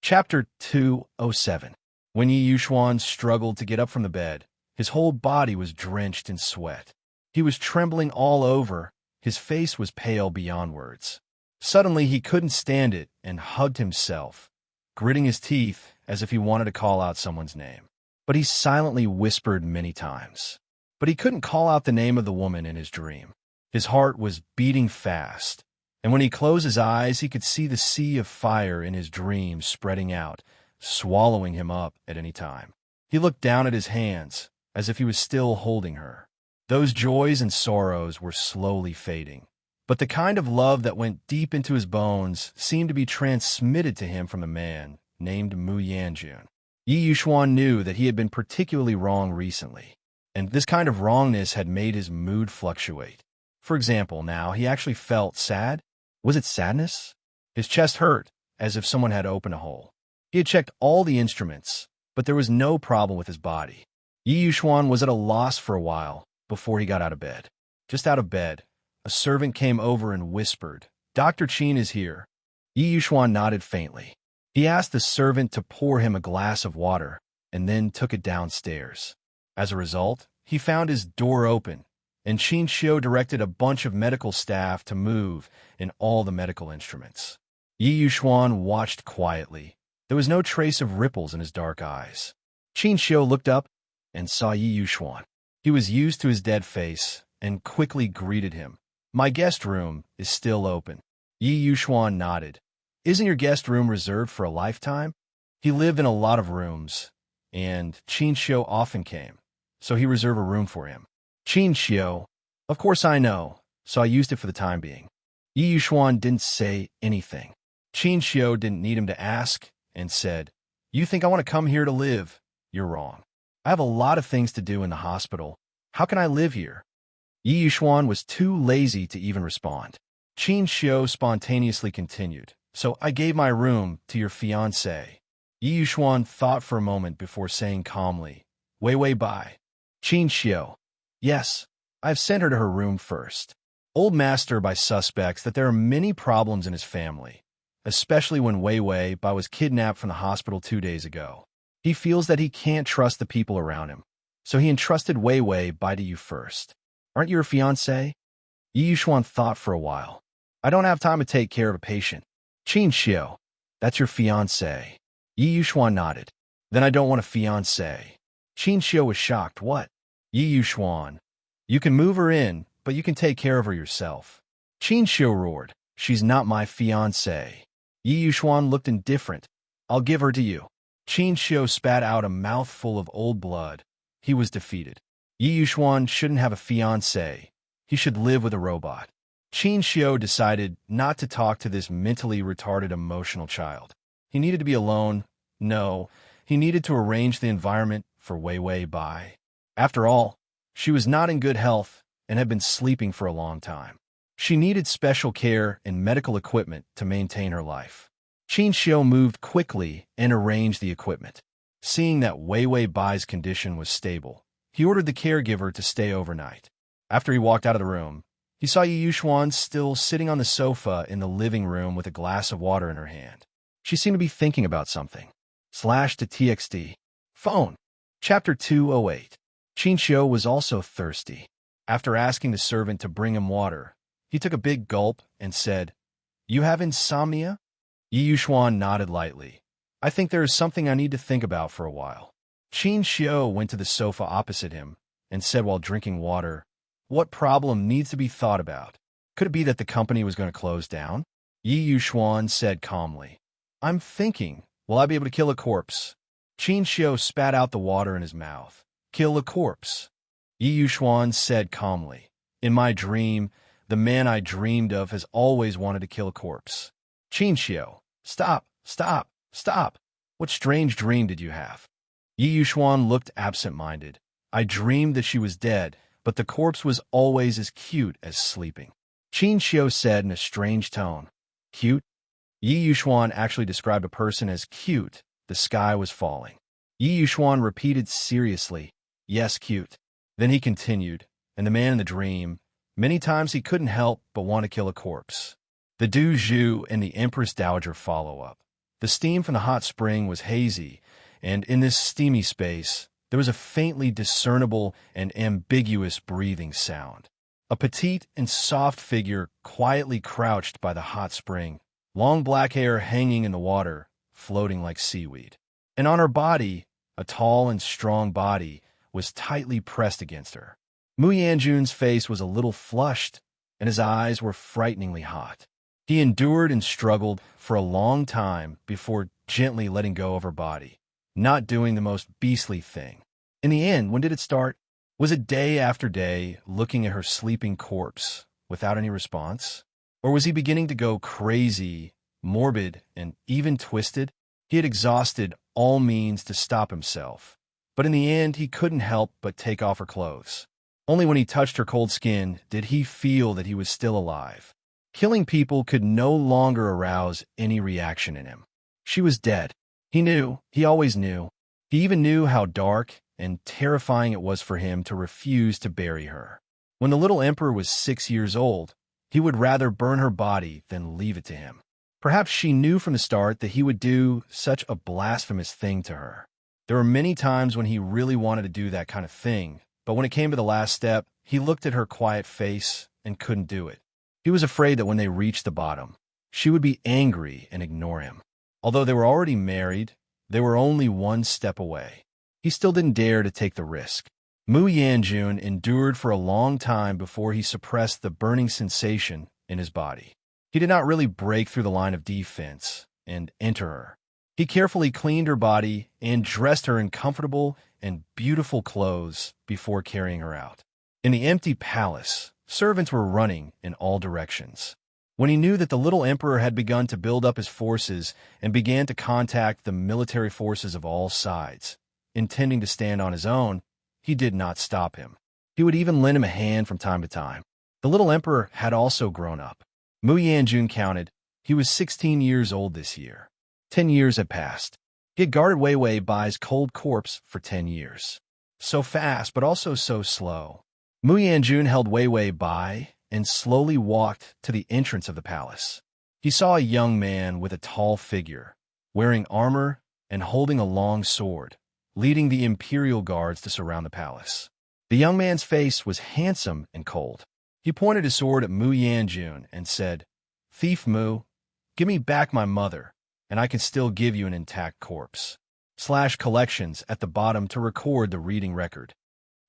Chapter 207. When Yi Yuxuan struggled to get up from the bed, his whole body was drenched in sweat. He was trembling all over. His face was pale beyond words. Suddenly, he couldn't stand it and hugged himself, gritting his teeth as if he wanted to call out someone's name. But he silently whispered many times. But he couldn't call out the name of the woman in his dream. His heart was beating fast, and when he closed his eyes, he could see the sea of fire in his dream spreading out, swallowing him up at any time. He looked down at his hands, as if he was still holding her. Those joys and sorrows were slowly fading, but the kind of love that went deep into his bones seemed to be transmitted to him from a man named Mu Yanjun. Yi Yuxuan knew that he had been particularly wrong recently, and this kind of wrongness had made his mood fluctuate. For example, now he actually felt sad. Was it sadness? His chest hurt, as if someone had opened a hole. He had checked all the instruments, but there was no problem with his body. Yi Yuxuan was at a loss for a while before he got out of bed. Just out of bed, a servant came over and whispered, "Dr. Qin is here." Yi Yuxuan nodded faintly. He asked the servant to pour him a glass of water and then took it downstairs. As a result, he found his door open, and Qin Xiu directed a bunch of medical staff to move in all the medical instruments. Yi Yuxuan watched quietly. There was no trace of ripples in his dark eyes. Qin Xiu looked up and saw Yi Yuxuan. He was used to his dead face and quickly greeted him. "My guest room is still open." Yi Yuxuan nodded. Isn't your guest room reserved for a lifetime? He lived in a lot of rooms, and Qin Xiu often came, so he reserved a room for him. Qin Xiu, of course I know, so I used it for the time being. Yi Yuxuan didn't say anything. Qin Xiu didn't need him to ask, and said, "You think I want to come here to live? You're wrong. I have a lot of things to do in the hospital. How can I live here?" Yi Yuxuan was too lazy to even respond. Qin Xiu spontaneously continued, "So I gave my room to your fiancée." Yi Yuxuan thought for a moment before saying calmly, "Wei Wei Bai." Qin Xiu, "Yes, I've sent her to her room first." Old Master Bai suspects that there are many problems in his family, especially when Wei Wei Bai was kidnapped from the hospital 2 days ago. He feels that he can't trust the people around him, so he entrusted Wei Wei Bai to you first. "Aren't you her fiancé?" Yi Yuxuan thought for a while. "I don't have time to take care of a patient." Qin Xiu, "That's your fiancé." Yi Yuxuan nodded. "Then I don't want a fiancé." Qin Xiu was shocked. "What?" Yi Yuxuan, "You can move her in, but you can take care of her yourself." Qin Xiu roared, "She's not my fiancé." Yi Yuxuan looked indifferent. "I'll give her to you." Qin Xiu spat out a mouthful of old blood. He was defeated. Yi Yuxuan shouldn't have a fiancé. He should live with a robot. Qin Xiu decided not to talk to this mentally retarded emotional child. He needed to be alone. No, he needed to arrange the environment for Wei Wei Bai. After all, she was not in good health and had been sleeping for a long time. She needed special care and medical equipment to maintain her life. Qin Xiu moved quickly and arranged the equipment. Seeing that Wei Wei Bai's condition was stable, he ordered the caregiver to stay overnight. After he walked out of the room, he saw Yi Yuxuan still sitting on the sofa in the living room with a glass of water in her hand. She seemed to be thinking about something. /to-txt. Phone. Chapter 208. Qin Xiu was also thirsty. After asking the servant to bring him water, he took a big gulp and said, "You have insomnia?" Yi Yuxuan nodded lightly. "I think there is something I need to think about for a while." Qin Xiu went to the sofa opposite him and said while drinking water, "What problem needs to be thought about? Could it be that the company was going to close down?" Yi Yuxuan said calmly, "I'm thinking, will I be able to kill a corpse?" Qin Xiu spat out the water in his mouth. "Kill a corpse?" Yi Yuxuan said calmly, "In my dream, the man I dreamed of has always wanted to kill a corpse." Qin Xiu, "Stop, stop, stop. What strange dream did you have?" Yi Yuxuan looked absent-minded. "I dreamed that she was dead, but the corpse was always as cute as sleeping." Qin Xiu said in a strange tone, "Cute?" Yi Yuxuan actually described a person as cute. The sky was falling. Yi Yuxuan repeated seriously, "Yes, cute." Then he continued, "And the man in the dream, many times he couldn't help but want to kill a corpse." The Du Zhu and the Empress Dowager follow up. The steam from the hot spring was hazy, and in this steamy space, there was a faintly discernible and ambiguous breathing sound. A petite and soft figure quietly crouched by the hot spring, long black hair hanging in the water, floating like seaweed. And on her body, a tall and strong body, was tightly pressed against her. Mu Yanjun's face was a little flushed, and his eyes were frighteningly hot. He endured and struggled for a long time before gently letting go of her body, not doing the most beastly thing. In the end, when did it start? Was it day after day, looking at her sleeping corpse without any response? Or was he beginning to go crazy, morbid, and even twisted? He had exhausted all means to stop himself, but in the end he couldn't help but take off her clothes. Only when he touched her cold skin did he feel that he was still alive. Killing people could no longer arouse any reaction in him. She was dead. He knew. He always knew. He even knew how dark and terrifying it was for him to refuse to bury her. When the little emperor was 6 years old, he would rather burn her body than leave it to him. Perhaps she knew from the start that he would do such a blasphemous thing to her. There were many times when he really wanted to do that kind of thing, but when it came to the last step, he looked at her quiet face and couldn't do it. He was afraid that when they reached the bottom, she would be angry and ignore him. Although they were already married, they were only one step away. He still didn't dare to take the risk. Mu Yanjun endured for a long time before he suppressed the burning sensation in his body. He did not really break through the line of defense and enter her. He carefully cleaned her body and dressed her in comfortable and beautiful clothes before carrying her out. In the empty palace, servants were running in all directions. When he knew that the little emperor had begun to build up his forces and began to contact the military forces of all sides, intending to stand on his own, he did not stop him. He would even lend him a hand from time to time. The little emperor had also grown up. Mu Yanjun counted. He was 16 years old this year. 10 years had passed. He had guarded Wei Wei Bai's cold corpse for 10 years. So fast, but also so slow. Mu Yanjun held Wei Wei Bai and slowly walked to the entrance of the palace. He saw a young man with a tall figure, wearing armor and holding a long sword, leading the imperial guards to surround the palace. The young man's face was handsome and cold. He pointed his sword at Mu Yanjun and said, "Thief Mu, give me back my mother, and I can still give you an intact corpse." /collections at the bottom to record the reading record.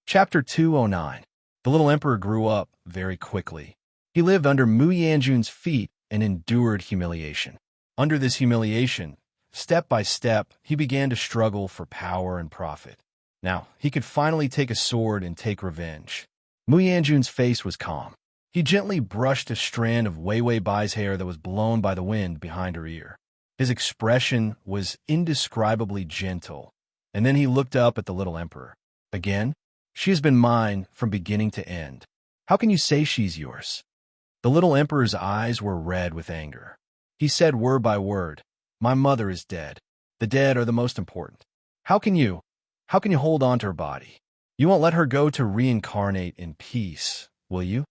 Chapter 209. The little emperor grew up very quickly. He lived under Mu Yanjun's feet and endured humiliation. Under this humiliation, step by step, he began to struggle for power and profit. Now, he could finally take a sword and take revenge. Mu Yanjun's face was calm. He gently brushed a strand of Wei Wei Bai's hair that was blown by the wind behind her ear. His expression was indescribably gentle, and then he looked up at the little emperor. "Again? She has been mine from beginning to end. How can you say she's yours?" The little emperor's eyes were red with anger. He said word by word, "My mother is dead. The dead are the most important. How can you hold on to her body? You won't let her go to reincarnate in peace, will you?"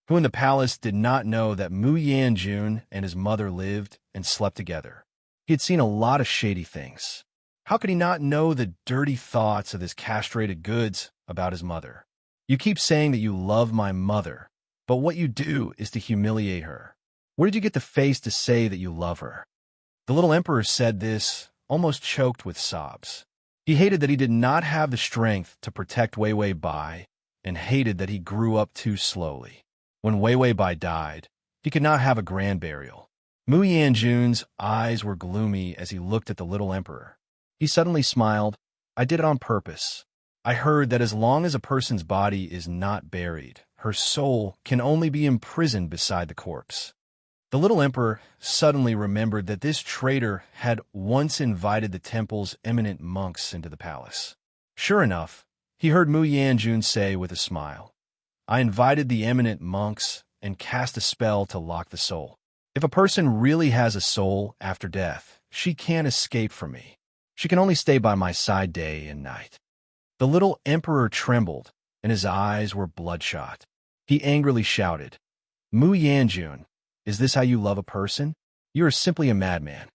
Who in the palace did not know that Mu Yanjun and his mother lived and slept together? He had seen a lot of shady things. How could he not know the dirty thoughts of his castrated goods about his mother? "You keep saying that you love my mother, but what you do is to humiliate her. Where did you get the face to say that you love her?" The little emperor said this, almost choked with sobs. He hated that he did not have the strength to protect Wei Wei Bai, and hated that he grew up too slowly. When Wei Wei Bai died, he could not have a grand burial. Mu Yanjun's eyes were gloomy as he looked at the little emperor. He suddenly smiled. "I did it on purpose. I heard that as long as a person's body is not buried, her soul can only be imprisoned beside the corpse." The little emperor suddenly remembered that this traitor had once invited the temple's eminent monks into the palace. Sure enough, he heard Mu Yanjun say with a smile, "I invited the eminent monks and cast a spell to lock the soul. If a person really has a soul after death, she can't escape from me. She can only stay by my side day and night." The little emperor trembled, and his eyes were bloodshot. He angrily shouted, "Mu Yanjun, is this how you love a person? You are simply a madman."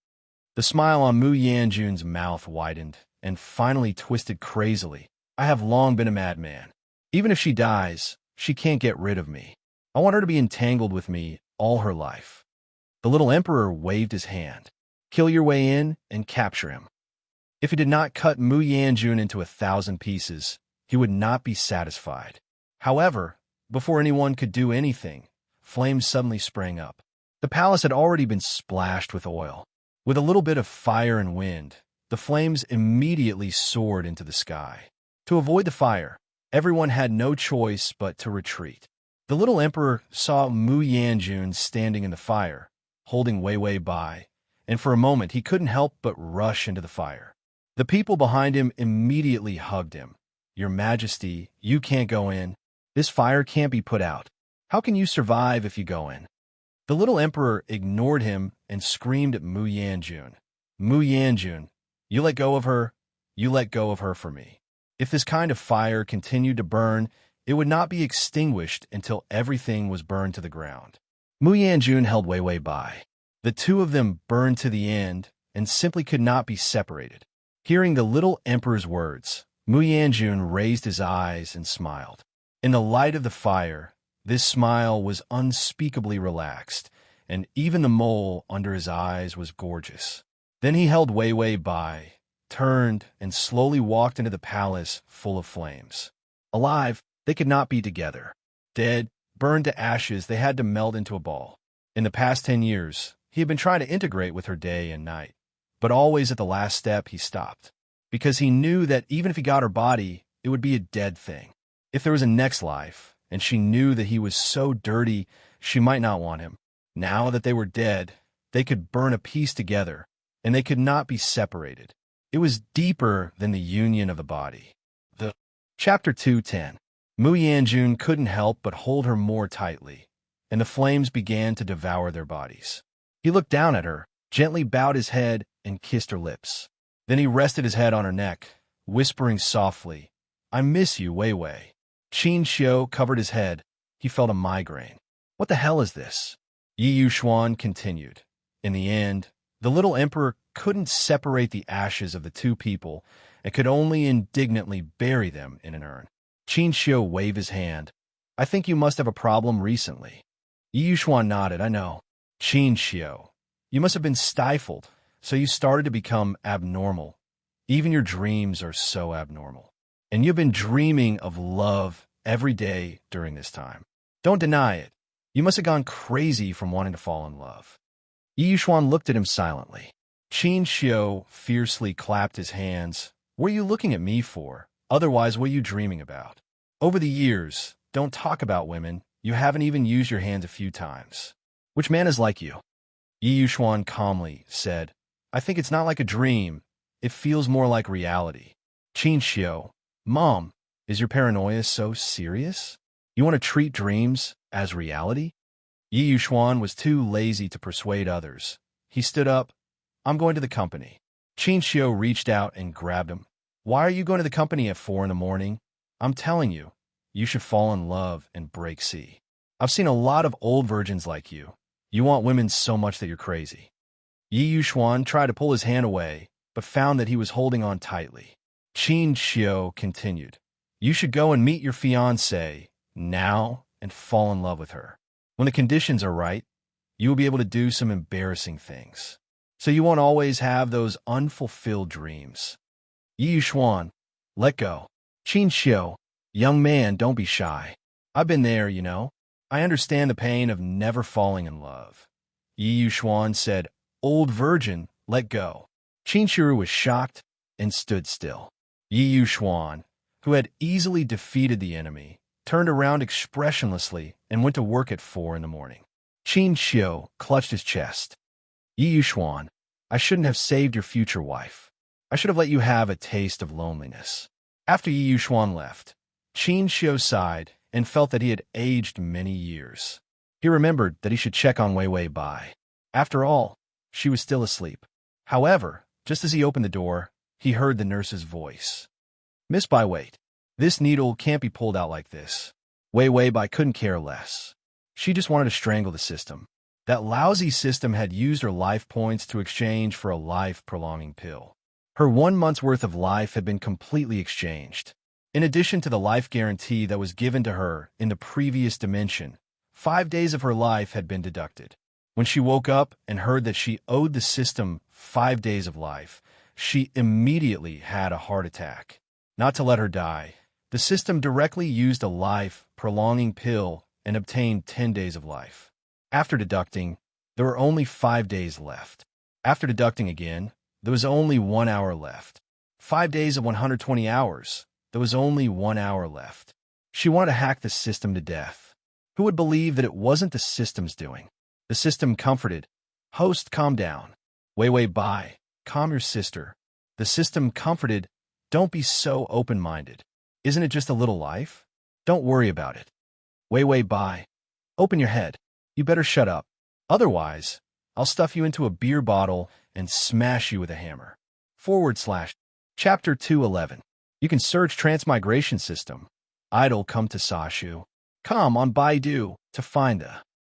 The smile on Mu Yanjun's mouth widened and finally twisted crazily. "I have long been a madman. Even if she dies, she can't get rid of me. I want her to be entangled with me all her life." The little emperor waved his hand. "Kill your way in and capture him." If he did not cut Mu Yanjun into 1,000 pieces, he would not be satisfied. However, before anyone could do anything, flames suddenly sprang up. The palace had already been splashed with oil. With a little bit of fire and wind, the flames immediately soared into the sky. To avoid the fire, everyone had no choice but to retreat. The little emperor saw Mu Yanjun standing in the fire, holding Wei Wei Bai, and for a moment he couldn't help but rush into the fire. The people behind him immediately hugged him. "Your Majesty, you can't go in. This fire can't be put out. How can you survive if you go in?" The little emperor ignored him and screamed at Mu Yanjun. "Mu Yanjun, you let go of her. You let go of her for me." If this kind of fire continued to burn, it would not be extinguished until everything was burned to the ground. Mu Yanjun held Wei Wei Bai. The two of them burned to the end and simply could not be separated. Hearing the little emperor's words, Mu Yanjun raised his eyes and smiled. In the light of the fire, this smile was unspeakably relaxed, and even the mole under his eyes was gorgeous. Then he held Wei Wei Bai, turned, and slowly walked into the palace full of flames. Alive, they could not be together. Dead, burned to ashes, they had to melt into a ball. In the past 10 years, he had been trying to integrate with her day and night, but always at the last step he stopped, because he knew that even if he got her body, it would be a dead thing. If there was a next life, and she knew that he was so dirty she might not want him. Now that they were dead, they could burn a piece together, and they could not be separated. It was deeper than the union of the body. Chapter 2:10. Mu Yanjun couldn't help but hold her more tightly, and the flames began to devour their bodies. He looked down at her, gently bowed his head, and kissed her lips. Then he rested his head on her neck, whispering softly, "I miss you, Wei Wei." Qin Xiu covered his head. He felt a migraine. "What the hell is this?" Yi Yuxuan continued. In the end, the little emperor couldn't separate the ashes of the two people and could only indignantly bury them in an urn. Qin Xiu waved his hand. "I think you must have a problem recently." Yi Yuxuan nodded. "I know." Qin Xiu, "You must have been stifled, so you started to become abnormal. Even your dreams are so abnormal. And you've been dreaming of love every day during this time. Don't deny it. You must have gone crazy from wanting to fall in love." Yi Yuxuan looked at him silently. Qin Xiu fiercely clapped his hands. "What are you looking at me for? Otherwise, what are you dreaming about? Over the years, don't talk about women. You haven't even used your hands a few times. Which man is like you?" Yi Yuxuan calmly said, "I think it's not like a dream. It feels more like reality." Qin Xiu, "Mom, is your paranoia so serious? You want to treat dreams as reality?" Yi Yuxuan was too lazy to persuade others. He stood up. "I'm going to the company." Qin Xiu reached out and grabbed him. "Why are you going to the company at 4 in the morning? I'm telling you, you should fall in love and break C. I've seen a lot of old virgins like you. You want women so much that you're crazy." Yi Yuxuan tried to pull his hand away, but found that he was holding on tightly. Qin Xiu continued, "You should go and meet your fiancée now and fall in love with her. When the conditions are right, you will be able to do some embarrassing things. So you won't always have those unfulfilled dreams." Yi Yuxuan, "Let go." Qin Xiu, "Young man, don't be shy. I've been there, you know. I understand the pain of never falling in love." Yi Yuxuan said, "Old virgin, let go." Qin Xiu was shocked and stood still. Yi Yuxuan, who had easily defeated the enemy, turned around expressionlessly and went to work at 4 in the morning. Qin Xiu clutched his chest. "Yi Yuxuan, I shouldn't have saved your future wife. I should have let you have a taste of loneliness." After Yi Yuxuan left, Qin Xiu sighed and felt that he had aged many years. He remembered that he should check on Wei Wei Bai. After all, she was still asleep. However, just as he opened the door, he heard the nurse's voice. "Miss Bai, wait. This needle can't be pulled out like this." Wei Wei Bai couldn't care less. She just wanted to strangle the system. That lousy system had used her life points to exchange for a life-prolonging pill. Her 1 month's worth of life had been completely exchanged. In addition to the life guarantee that was given to her in the previous dimension, 5 days of her life had been deducted. When she woke up and heard that she owed the system 5 days of life, she immediately had a heart attack. Not to let her die, the system directly used a life-prolonging pill and obtained 10 days of life. After deducting, there were only 5 days left. After deducting again, there was only 1 hour left. 5 days of 120 hours, there was only 1 hour left. She wanted to hack the system to death. Who would believe that it wasn't the system's doing? The system comforted. "Host, calm down." "Wei Wei Bai, calm your sister." The system comforted. "Don't be so open-minded. Isn't it just a little life? Don't worry about it." "Wei Wei Bai, open your head. You better shut up. Otherwise, I'll stuff you into a beer bottle and smash you with a hammer." / Chapter 211. You can search Transmigration System. Idol come to Sashu. Come on Baidu to find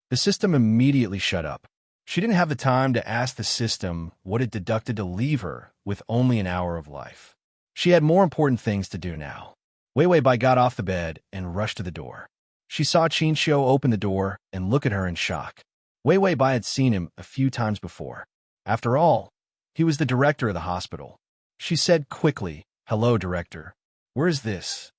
the system immediately shut up. She didn't have the time to ask the system what it deducted to leave her with only an hour of life. She had more important things to do now. Wei Wei Bai got off the bed and rushed to the door. She saw Qin Xiu open the door and look at her in shock. Wei Wei Bai had seen him a few times before. After all, he was the director of the hospital. She said quickly, "Hello, director. Where is this?"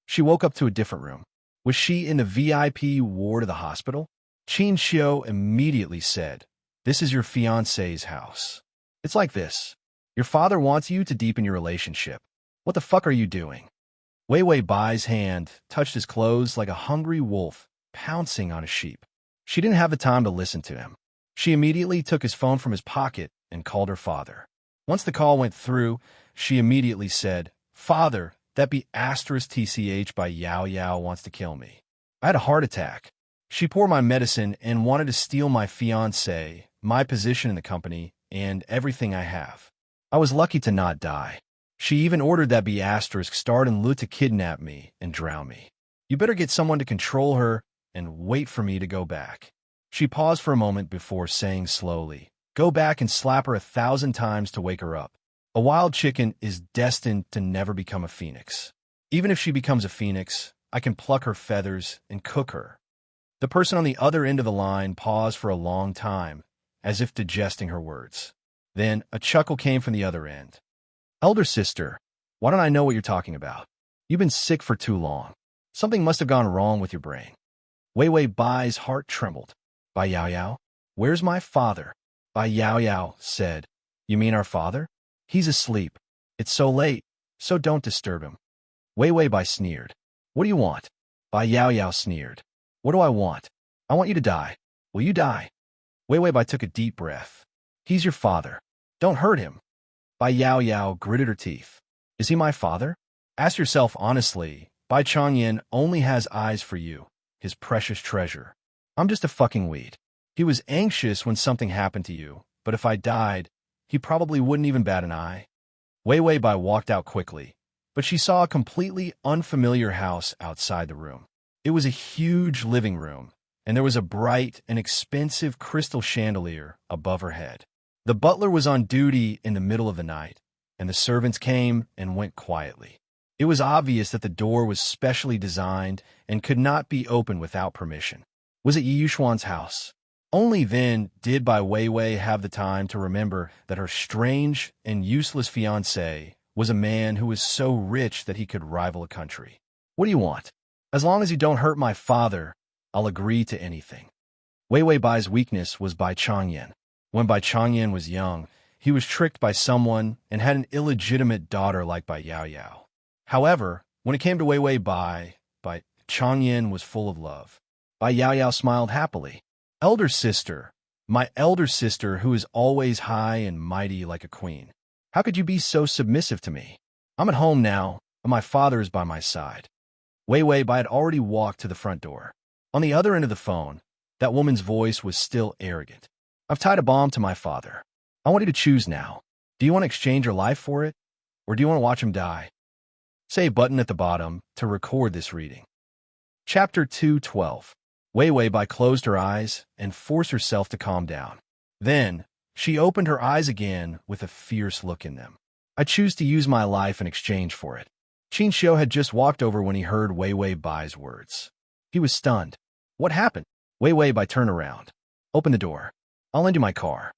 She woke up to a different room. Was she in the VIP ward of the hospital? Qin Xiu immediately said, "This is your fiancé's house. It's like this. Your father wants you to deepen your relationship. What the fuck are you doing?" Wei Wei Bai's hand touched his clothes like a hungry wolf pouncing on a sheep. She didn't have the time to listen to him. She immediately took his phone from his pocket and called her father. Once the call went through, she immediately said, "Father, that be *TCH by Yao Yao wants to kill me. I had a heart attack. She poured my medicine and wanted to steal my fiancé, my position in the company, and everything I have. I was lucky to not die. She even ordered that be *starred in Lu to kidnap me and drown me. You better get someone to control her and wait for me to go back." She paused for a moment before saying slowly, "Go back and slap her 1,000 times to wake her up. A wild chicken is destined to never become a phoenix. Even if she becomes a phoenix, I can pluck her feathers and cook her." The person on the other end of the line paused for a long time, as if digesting her words. Then a chuckle came from the other end. "Elder sister, why don't I know what you're talking about? You've been sick for too long. Something must have gone wrong with your brain." Wei Wei Bai's heart trembled. "Bai Yao Yao? Where's my father?" Bai Yao Yao said, "You mean our father? He's asleep. It's so late, so don't disturb him." Wei Wei Bai sneered. "What do you want?" Bai Yao Yao sneered. "What do I want? I want you to die. Will you die?" Wei Wei Bai took a deep breath. "He's your father. Don't hurt him." Bai Yao Yao gritted her teeth. "Is he my father? Ask yourself honestly. Bai Changyan only has eyes for you, his precious treasure. I'm just a fucking weed. He was anxious when something happened to you, but if I died, he probably wouldn't even bat an eye." Wei Wei Bai walked out quickly, but she saw a completely unfamiliar house outside the room. It was a huge living room, and there was a bright and expensive crystal chandelier above her head. The butler was on duty in the middle of the night, and the servants came and went quietly. It was obvious that the door was specially designed and could not be opened without permission. Was it Yi Yuxuan's house? Only then did Bai Weiwei have the time to remember that her strange and useless fiancé was a man who was so rich that he could rival a country. "What do you want? As long as you don't hurt my father, I'll agree to anything." Wei Wei Bai's weakness was Bai Changyan. When Bai Changyan was young, he was tricked by someone and had an illegitimate daughter like Bai Yao Yao. However, when it came to Wei Wei Bai Changyan was full of love. Bai Yao Yao smiled happily. "Elder sister, my elder sister who is always high and mighty like a queen. How could you be so submissive to me? I'm at home now, and my father is by my side." Wei Wei Bai had already walked to the front door. On the other end of the phone, that woman's voice was still arrogant. "I've tied a bomb to my father. I want you to choose now. Do you want to exchange your life for it, or do you want to watch him die?" Say a button at the bottom to record this reading. Chapter 212. Wei Wei Bai closed her eyes and forced herself to calm down. Then, she opened her eyes again with a fierce look in them. "I choose to use my life in exchange for it." Qin Xiu had just walked over when he heard Wei Wei Bai's words. He was stunned. "What happened?" Wei Wei Bai turned around. "Open the door. I'll lend you my car."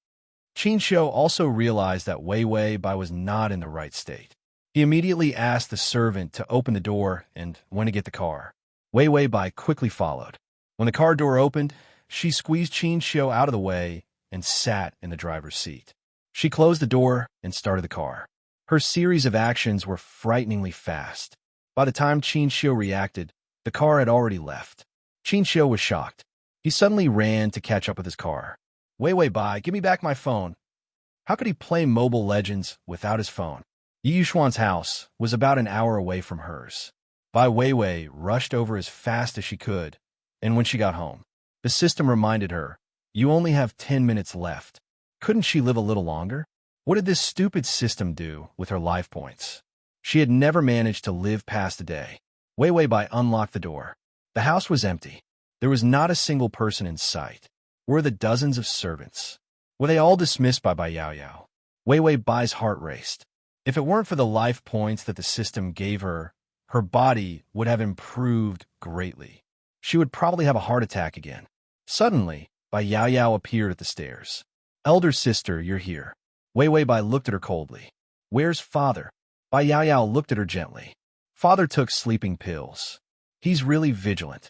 Qin Xiu also realized that Wei Wei Bai was not in the right state. He immediately asked the servant to open the door and went to get the car. Wei Wei Bai quickly followed. When the car door opened, she squeezed Qin Xiu out of the way and sat in the driver's seat. She closed the door and started the car. Her series of actions were frighteningly fast. By the time Qin Xiu reacted, the car had already left. Qin Xiu was shocked. He suddenly ran to catch up with his car. "Wei Wei Bai, give me back my phone." How could he play Mobile Legends without his phone? Yi Yuxuan's house was about an hour away from hers. Bai Weiwei rushed over as fast as she could, and when she got home, the system reminded her, "You only have 10 minutes left." Couldn't she live a little longer? What did this stupid system do with her life points? She had never managed to live past a day. Wei Wei Bai unlocked the door. The house was empty. There was not a single person in sight. Were the dozens of servants? Were they all dismissed by Bai Yao Yao? Wei Wei Bai's heart raced. If it weren't for the life points that the system gave her, her body would have improved greatly. She would probably have a heart attack again. Suddenly, Bai Yao Yao appeared at the stairs. "Elder sister, you're here." Wei Wei Bai looked at her coldly. "Where's father?" Bai Yao Yao looked at her gently. "Father took sleeping pills. He's really vigilant.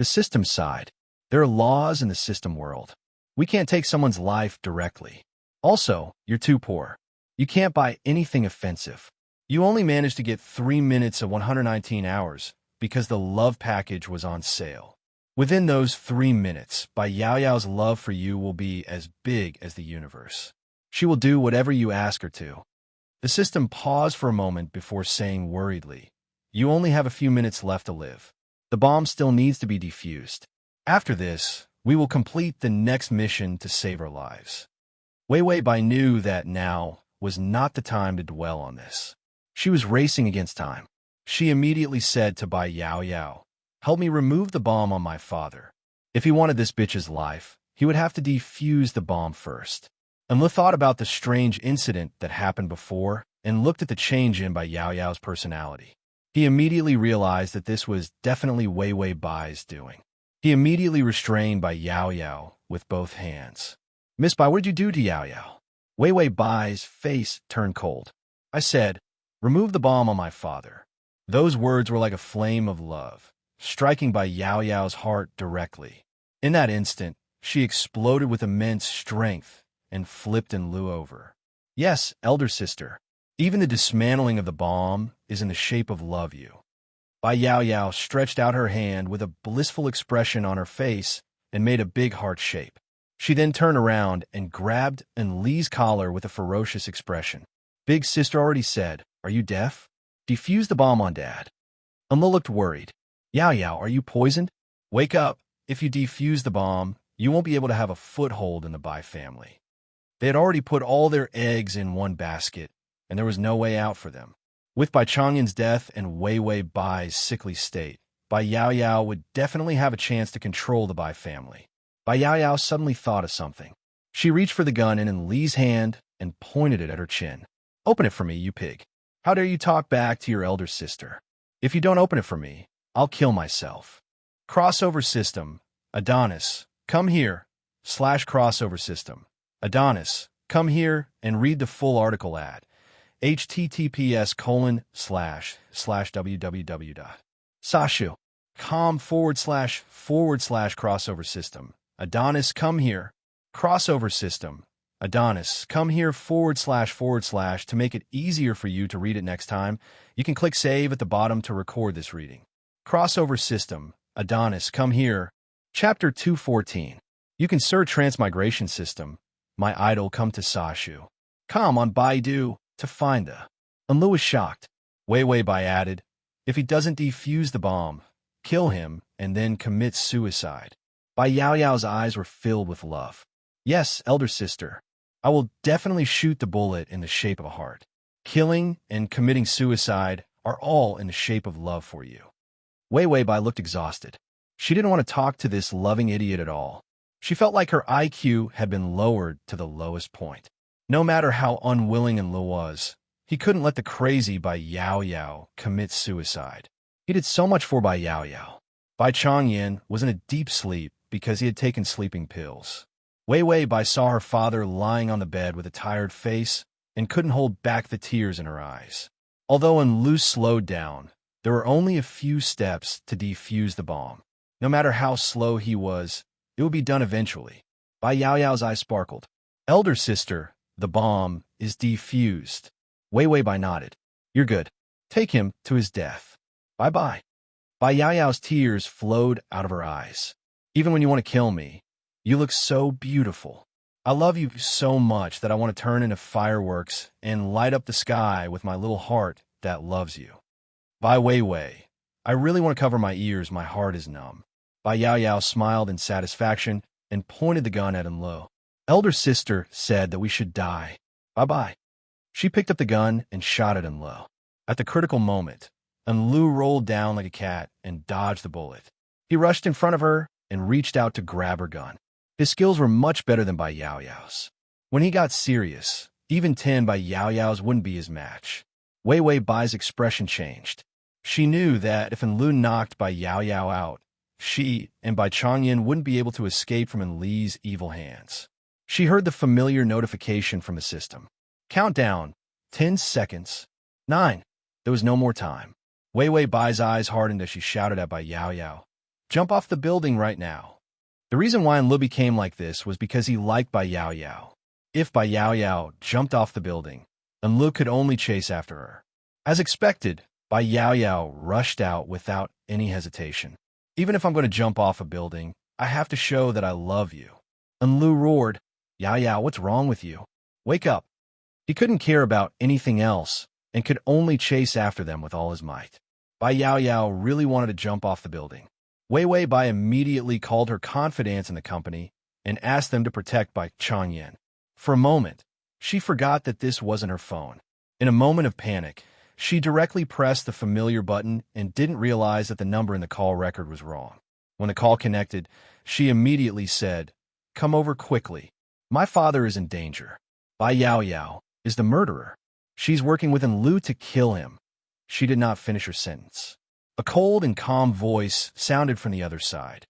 The system side. There are laws in the system world. We can't take someone's life directly. Also, you're too poor. You can't buy anything offensive. You only managed to get 3 minutes of 119 hours because the love package was on sale. Within those 3 minutes, Bai Yao Yao's love for you will be as big as the universe. She will do whatever you ask her to. The system paused for a moment before saying worriedly, "You only have a few minutes left to live. The bomb still needs to be defused. After this, we will complete the next mission to save our lives." Wei Wei Bai knew that now was not the time to dwell on this. She was racing against time. She immediately said to Bai Yao Yao, "Help me remove the bomb on my father. If he wanted this bitch's life, he would have to defuse the bomb first." And Lu thought about the strange incident that happened before and looked at the change in Bai Yao Yao's personality. He immediately realized that this was definitely Wei Wei Bai's doing. He immediately restrained Bai Yao Yao with both hands. "Miss Bai, what did you do to Yao Yao?" Wei Wei Bai's face turned cold. "I said, remove the bomb on my father." Those words were like a flame of love, striking Bai Yao Yao's heart directly. In that instant, she exploded with immense strength and flipped and Lu over. "Yes, elder sister, even the dismantling of the bomb is in the shape of love you." Bai Yao Yao stretched out her hand with a blissful expression on her face and made a big heart shape. She then turned around and grabbed Enli's collar with a ferocious expression. "Big sister already said, are you deaf? Defuse the bomb on Dad." Enli looked worried. "Yao Yao, are you poisoned? Wake up. If you defuse the bomb, you won't be able to have a foothold in the Bai family." They had already put all their eggs in one basket, and there was no way out for them. With Bai Changyan's death and Wei Wei Bai's sickly state, Bai Yao Yao would definitely have a chance to control the Bai family. Bai Yao Yao suddenly thought of something. She reached for the gun in Enli's hand and pointed it at her chin. "Open it for me, you pig. How dare you talk back to your elder sister? If you don't open it for me, I'll kill myself." Crossover system. Adonis, come here. /crossover system. Adonis, come here and read the full article at https://www.sashu.com//crossover system. Adonis, come here. Crossover system. Adonis, come here // to make it easier for you to read it next time. You can click save at the bottom to record this reading. Crossover system. Adonis, come here. Chapter 214. You can search Transmigration system. My idol come to Sashu. Come on Baidu to find the. And Lu was shocked. Wei Wei Bai added, "If he doesn't defuse the bomb, kill him and then commit suicide." Bai Yao Yao's eyes were filled with love. "Yes, elder sister. I will definitely shoot the bullet in the shape of a heart. Killing and committing suicide are all in the shape of love for you." Wei Wei Bai looked exhausted. She didn't want to talk to this loving idiot at all. She felt like her IQ had been lowered to the lowest point. No matter how unwilling Enli was, he couldn't let the crazy Bai Yao Yao commit suicide. He did so much for Bai Yao Yao. Bai Changyan was in a deep sleep because he had taken sleeping pills. Wei Wei Bai saw her father lying on the bed with a tired face and couldn't hold back the tears in her eyes. Although Enli slowed down, there were only a few steps to defuse the bomb. No matter how slow he was, it would be done eventually. Bai Yao Yao's eyes sparkled. "Elder sister, the bomb is defused." Wei Wei Bai nodded. "You're good. Take him to his death. Bye-bye." Bai Yao Yao's tears flowed out of her eyes. "Even when you want to kill me, you look so beautiful. I love you so much that I want to turn into fireworks and light up the sky with my little heart that loves you." Bai Wei Wei, I really want to cover my ears. My heart is numb. Bai Yao Yao smiled in satisfaction and pointed the gun at Enli. "Elder sister said that we should die. Bye-bye." She picked up the gun and shot at Enli. At the critical moment, Enli rolled down like a cat and dodged the bullet. He rushed in front of her and reached out to grab her gun. His skills were much better than Bai Yao Yao's. When he got serious, even 10 Bai Yao Yao's wouldn't be his match. Wei Wei Bai's expression changed. She knew that if Enli knocked Bai Yao Yao out, she and Bai Changyan wouldn't be able to escape from Enli's evil hands. She heard the familiar notification from the system. Countdown. 10 seconds. 9. There was no more time. Wei Wei Bai's eyes hardened as she shouted at Bai Yao Yao. Jump off the building right now. The reason why Enlu became like this was because he liked Bai Yao Yao. If Bai Yao Yao jumped off the building, Enlu could only chase after her. As expected, Bai Yao Yao rushed out without any hesitation. Even if I'm going to jump off a building, I have to show that I love you. Enlu roared, Yao Yao, what's wrong with you? Wake up. He couldn't care about anything else and could only chase after them with all his might. Bai Yao Yao really wanted to jump off the building. Wei Wei Bai immediately called her confidants in the company and asked them to protect Bai Changyan. For a moment, she forgot that this wasn't her phone. In a moment of panic, she directly pressed the familiar button and didn't realize that the number in the call record was wrong. When the call connected, she immediately said, "Come over quickly. My father is in danger. Bai Yao Yao is the murderer. She's working with Enlu to kill him." She did not finish her sentence. A cold and calm voice sounded from the other side.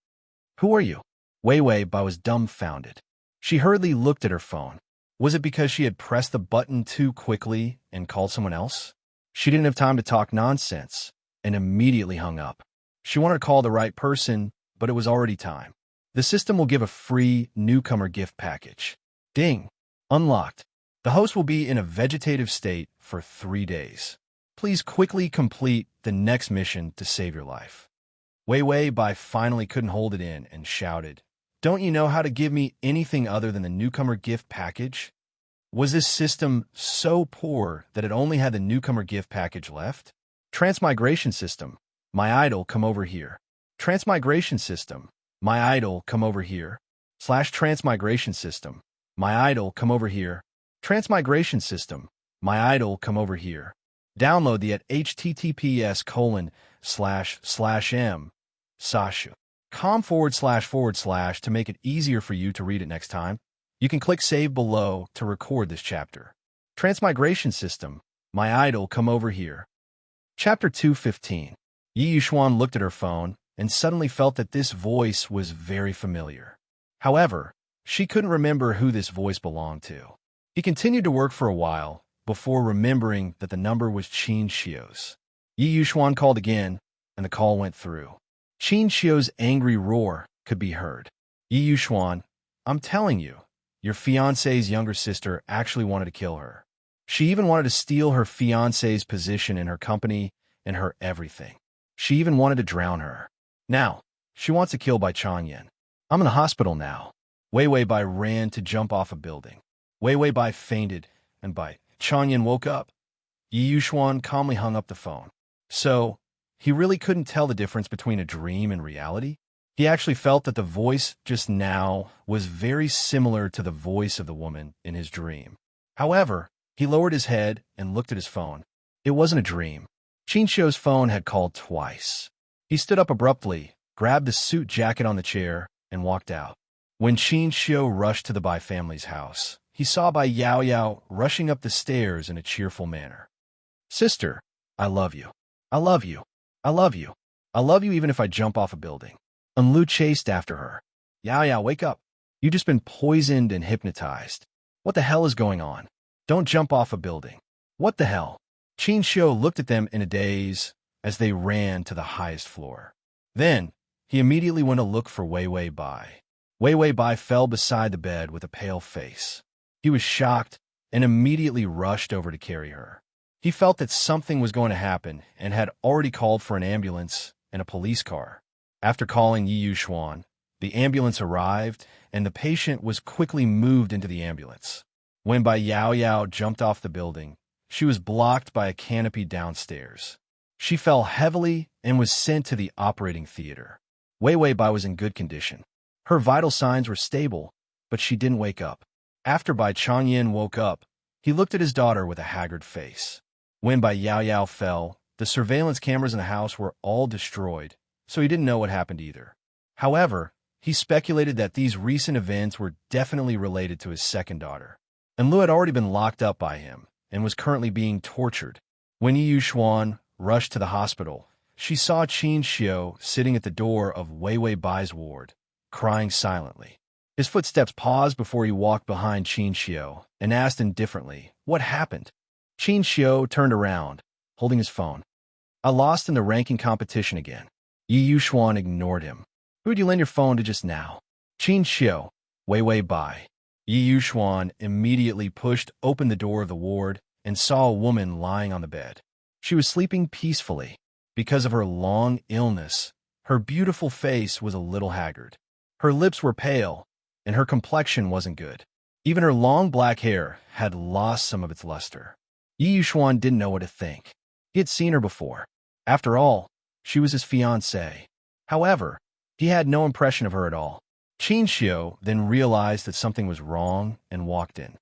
"Who are you?" Wei Wei Bai was dumbfounded. She hurriedly looked at her phone. Was it because she had pressed the button too quickly and called someone else? She didn't have time to talk nonsense and immediately hung up. She wanted to call the right person, but it was already time. The system will give a free newcomer gift package. Ding! Unlocked. The host will be in a vegetative state for 3 days. Please quickly complete the next mission to save your life. Wei Wei Bai finally couldn't hold it in and shouted, "Don't you know how to give me anything other than the newcomer gift package?" Was this system so poor that it only had the newcomer gift package left? Transmigration system, my idol, come over here. Transmigration system, my idol, come over here. /transmigration system, my idol, come over here. Transmigration system, my idol, come over here. Download the at https://m/sashu.com// to make it easier for you to read it next time. You can click Save below to record this chapter. Transmigration system, my idol, come over here. Chapter 215. Yi Yuxuan looked at her phone and suddenly felt that this voice was very familiar. However, she couldn't remember who this voice belonged to. He continued to work for a while before remembering that the number was Qin Xiu's. Yi Yuxuan called again, and the call went through. Qin Xiu's angry roar could be heard. Yi Yuxuan, I'm telling you, your fiancé's younger sister actually wanted to kill her. She even wanted to steal her fiancé's position in her company and her everything. She even wanted to drown her. Now, she wants to kill Bai Changyan. I'm in the hospital now. Wei Wei Bai ran to jump off a building. Wei Wei Bai fainted, and Bai Changyan woke up. Yi Yuxuan calmly hung up the phone. So, he really couldn't tell the difference between a dream and reality? He actually felt that the voice just now was very similar to the voice of the woman in his dream. However, he lowered his head and looked at his phone. It wasn't a dream. Qin Xiu's phone had called twice. He stood up abruptly, grabbed the suit jacket on the chair, and walked out. When Qin Xiu rushed to the Bai family's house, he saw Bai Yao Yao rushing up the stairs in a cheerful manner. "Sister, I love you. I love you. I love you. I love you even if I jump off a building." Enlu chased after her. "Yao Yao, wake up. You've just been poisoned and hypnotized. What the hell is going on? Don't jump off a building. What the hell?" Qin Xiu looked at them in a daze as they ran to the highest floor. Then, he immediately went to look for Wei Wei Bai. Wei Wei Bai fell beside the bed with a pale face. He was shocked and immediately rushed over to carry her. He felt that something was going to happen and had already called for an ambulance and a police car. After calling Yi Yuxuan, the ambulance arrived and the patient was quickly moved into the ambulance. When Bai Yao Yao jumped off the building, she was blocked by a canopy downstairs. She fell heavily and was sent to the operating theater. Wei Wei Bai was in good condition. Her vital signs were stable, but she didn't wake up. After Bai Changyan woke up, he looked at his daughter with a haggard face. When Bai Yao Yao fell, the surveillance cameras in the house were all destroyed, so he didn't know what happened either. However, he speculated that these recent events were definitely related to his second daughter. Enlu had already been locked up by him and was currently being tortured. When Yi Yuxuan rushed to the hospital, she saw Qin Xiu sitting at the door of Wei Wei Bai's ward, crying silently. His footsteps paused before he walked behind Qin Xiu and asked indifferently, "What happened?" Qin Xiu turned around, holding his phone. "I lost in the ranking competition again." Yi Yuxuan ignored him. Who'd you lend your phone to just now? Qin Xiu, Wei Wei Bai. Yi Yuxuan immediately pushed open the door of the ward and saw a woman lying on the bed. She was sleeping peacefully. Because of her long illness, her beautiful face was a little haggard. Her lips were pale, and her complexion wasn't good. Even her long black hair had lost some of its luster. Yi Yuxuan didn't know what to think. He had seen her before. After all, she was his fiancée. However, he had no impression of her at all. Qin Xiu then realized that something was wrong and walked in.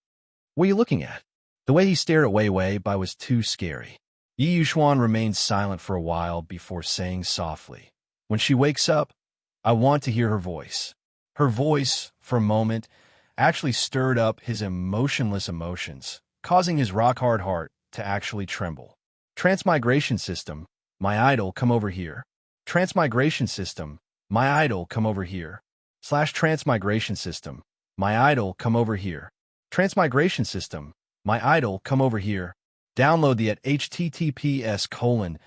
"What are you looking at?" The way he stared at Wei Wei Bai was too scary. Yi Yuxuan remained silent for a while before saying softly, "When she wakes up, I want to hear her voice." Her voice, for a moment, actually stirred up his emotionless emotions, causing his rock-hard heart to actually tremble. "Transmigration system, my idol, come over here. Transmigration system, my idol, come over here. Transmigration system, my idol, come over here. Transmigration system, my idol, come over here." Download the at https://m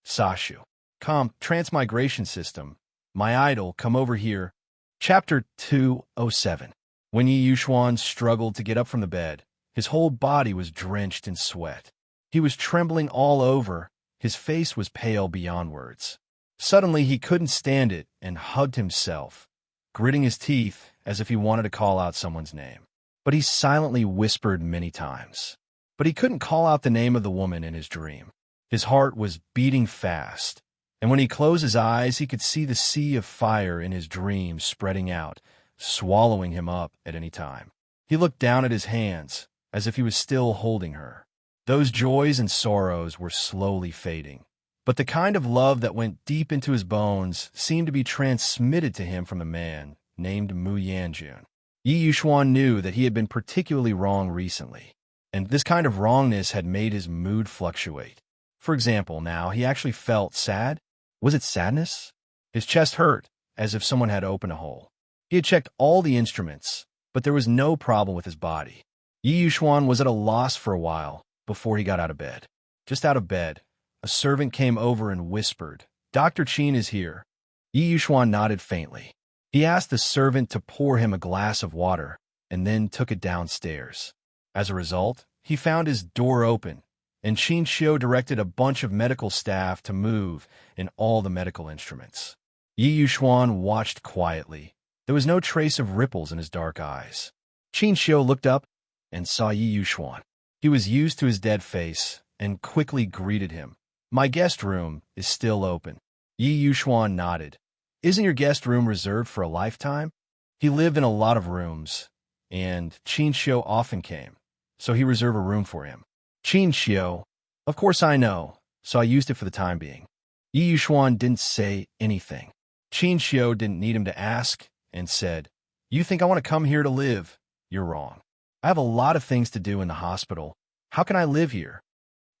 sashu.com Transmigration system, my idol, come over here. Chapter 207. When Yi Yuxuan struggled to get up from the bed, his whole body was drenched in sweat. He was trembling all over. His face was pale beyond words. Suddenly, he couldn't stand it and hugged himself, gritting his teeth as if he wanted to call out someone's name. But he silently whispered many times. But he couldn't call out the name of the woman in his dream. His heart was beating fast, and when he closed his eyes, he could see the sea of fire in his dream spreading out, swallowing him up at any time. He looked down at his hands, as if he was still holding her. Those joys and sorrows were slowly fading. But the kind of love that went deep into his bones seemed to be transmitted to him from a man named Mu Yanjun. Yi Yuxuan knew that he had been particularly wrong recently, and this kind of wrongness had made his mood fluctuate. For example, now he actually felt sad. Was it sadness? His chest hurt, as if someone had opened a hole. He had checked all the instruments, but there was no problem with his body. Yi Yuxuan was at a loss for a while before he got out of bed. Just out of bed, a servant came over and whispered, "Dr. Qin is here." Yi Yuxuan nodded faintly. He asked the servant to pour him a glass of water and then took it downstairs. As a result, he found his door open, and Qin Xiu directed a bunch of medical staff to move in all the medical instruments. Yi Yuxuan watched quietly. There was no trace of ripples in his dark eyes. Qin Xiu looked up and saw Yi Yuxuan. He was used to his dead face and quickly greeted him. "My guest room is still open." Yi Yuxuan nodded. "Isn't your guest room reserved for a lifetime?" He lived in a lot of rooms, and Qin Xiu often came, so he reserved a room for him. Qin Xiu, "Of course I know, so I used it for the time being." Yi Yuxuan didn't say anything. Qin Xiu didn't need him to ask and said, "You think I want to come here to live? You're wrong. I have a lot of things to do in the hospital. How can I live here?"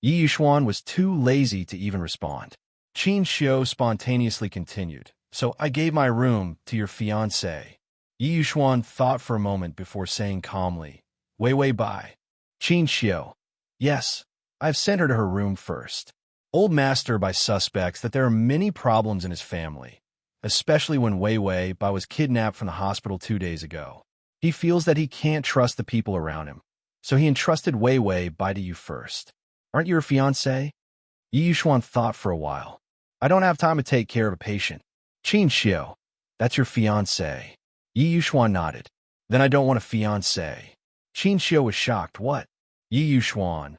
Yi Yuxuan was too lazy to even respond. Qin Xiu spontaneously continued, "So I gave my room to your fiancée." Yi Yuxuan thought for a moment before saying calmly, "Wei Wei Bai." Qin Xiu, "Yes, I've sent her to her room first." Old Master Bai suspects that there are many problems in his family, especially when Wei Wei Bai was kidnapped from the hospital 2 days ago. He feels that he can't trust the people around him, so he entrusted Wei Wei Bai to you first. "Aren't you her fiancée?" Yi Yuxuan thought for a while. "I don't have time to take care of a patient." Qin Xiu, "That's your fiancée." Yi Yuxuan nodded. "Then I don't want a fiancée." Qin Xiu was shocked. "What?" Yi Yuxuan,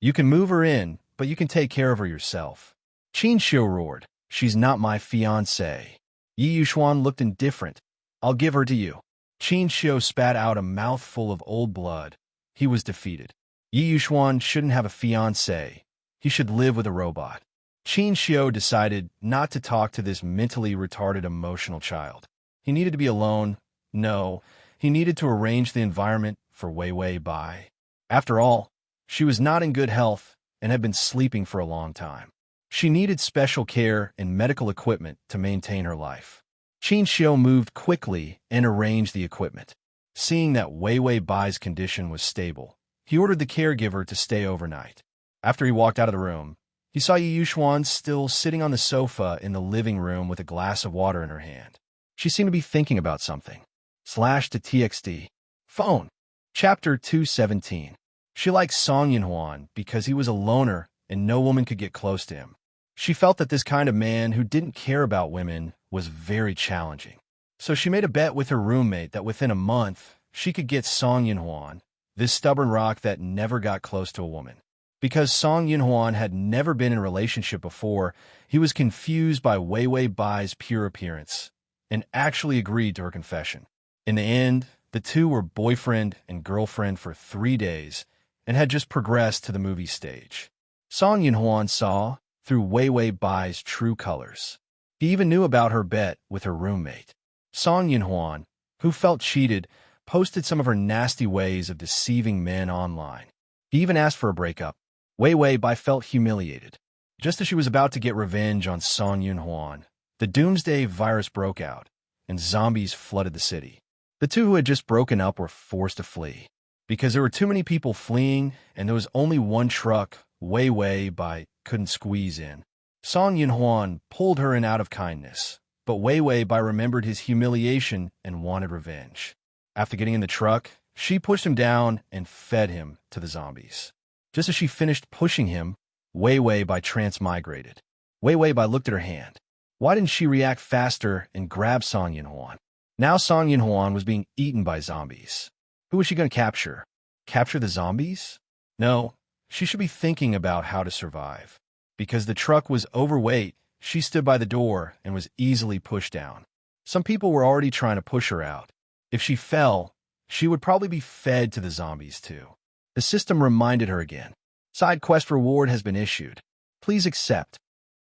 "You can move her in, but you can take care of her yourself." Qin Xiu roared, "She's not my fiancée." Yi Yuxuan looked indifferent. "I'll give her to you." Qin Xiu spat out a mouthful of old blood. He was defeated. Yi Yuxuan shouldn't have a fiancée. He should live with a robot. Qin Xiu decided not to talk to this mentally retarded emotional child. He needed to be alone. No, he needed to arrange the environment for Wei Wei Bai. After all, she was not in good health and had been sleeping for a long time. She needed special care and medical equipment to maintain her life. Qin Xiu moved quickly and arranged the equipment. Seeing that Wei Wei Bai's condition was stable, he ordered the caregiver to stay overnight. After he walked out of the room, He saw Yu Xuan still sitting on the sofa in the living room with a glass of water in her hand. She seemed to be thinking about something. Slash to TXT. Phone. Chapter 217. She liked Song Yinhuan because he was a loner and no woman could get close to him. She felt that this kind of man who didn't care about women was very challenging. So she made a bet with her roommate that within a month, she could get Song Yinhuan, this stubborn rock that never got close to a woman. Because Song Yinhuan had never been in a relationship before, he was confused by Wei Wei Bai's pure appearance and actually agreed to her confession. In the end, the two were boyfriend and girlfriend for 3 days and had just progressed to the movie stage. Song Yinhuan saw through Wei Wei Bai's true colors. He even knew about her bet with her roommate. Song Yinhuan, who felt cheated, posted some of her nasty ways of deceiving men online. He even asked for a breakup. Wei Wei Bai felt humiliated. Just as she was about to get revenge on Song Yinhuan, the doomsday virus broke out, and zombies flooded the city. The two who had just broken up were forced to flee. Because there were too many people fleeing, and there was only one truck Wei Wei Bai couldn't squeeze in. Song Yinhuan pulled her in out of kindness, but Wei Wei Bai remembered his humiliation and wanted revenge. After getting in the truck, she pushed him down and fed him to the zombies. Just as she finished pushing him, Wei Wei Bai transmigrated. Wei Wei Bai looked at her hand. Why didn't she react faster and grab Song Yinhuan? Now Song Yinhuan was being eaten by zombies. Who was she going to capture? Capture the zombies? No, she should be thinking about how to survive. Because the truck was overweight, she stood by the door and was easily pushed down. Some people were already trying to push her out. If she fell, she would probably be fed to the zombies too. The system reminded her again. Side quest reward has been issued. Please accept.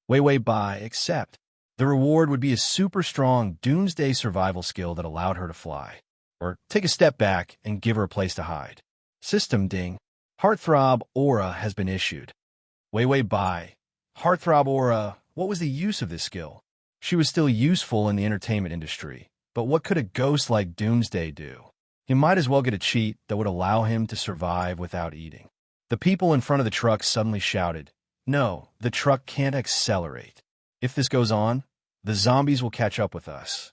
Wei Wei Bai, accept. The reward would be a super strong doomsday survival skill that allowed her to fly. Or take a step back and give her a place to hide. System ding. Heartthrob Aura has been issued. Wei Wei Bai. Heartthrob Aura, what was the use of this skill? She was still useful in the entertainment industry, but what could a ghost like Doomsday do? He might as well get a cheat that would allow him to survive without eating. The people in front of the truck suddenly shouted, "No, the truck can't accelerate. If this goes on, the zombies will catch up with us."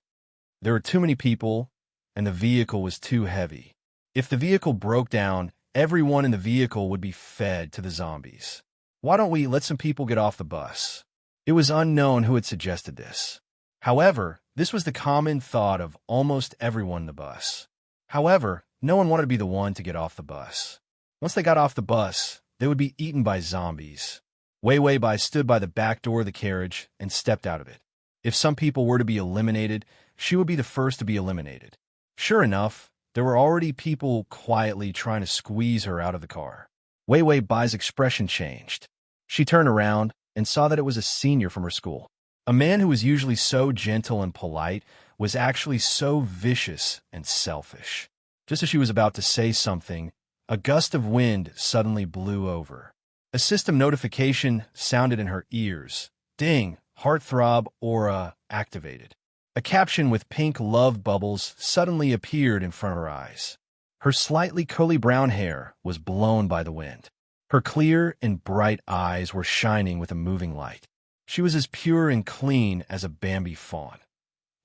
There were too many people, and the vehicle was too heavy. If the vehicle broke down, everyone in the vehicle would be fed to the zombies. Why don't we let some people get off the bus? It was unknown who had suggested this. However, this was the common thought of almost everyone in the bus. However, no one wanted to be the one to get off the bus. Once they got off the bus, they would be eaten by zombies. Wei Wei Bai stood by the back door of the carriage and stepped out of it. If some people were to be eliminated, she would be the first to be eliminated. Sure enough, there were already people quietly trying to squeeze her out of the car. Wei Wei Bai's expression changed. She turned around and saw that it was a senior from her school. A man who was usually so gentle and polite was actually so vicious and selfish. Just as she was about to say something, a gust of wind suddenly blew over. A system notification sounded in her ears. Ding! Heartthrob Aura activated. A caption with pink love bubbles suddenly appeared in front of her eyes. Her slightly curly brown hair was blown by the wind. Her clear and bright eyes were shining with a moving light. She was as pure and clean as a Bambi fawn.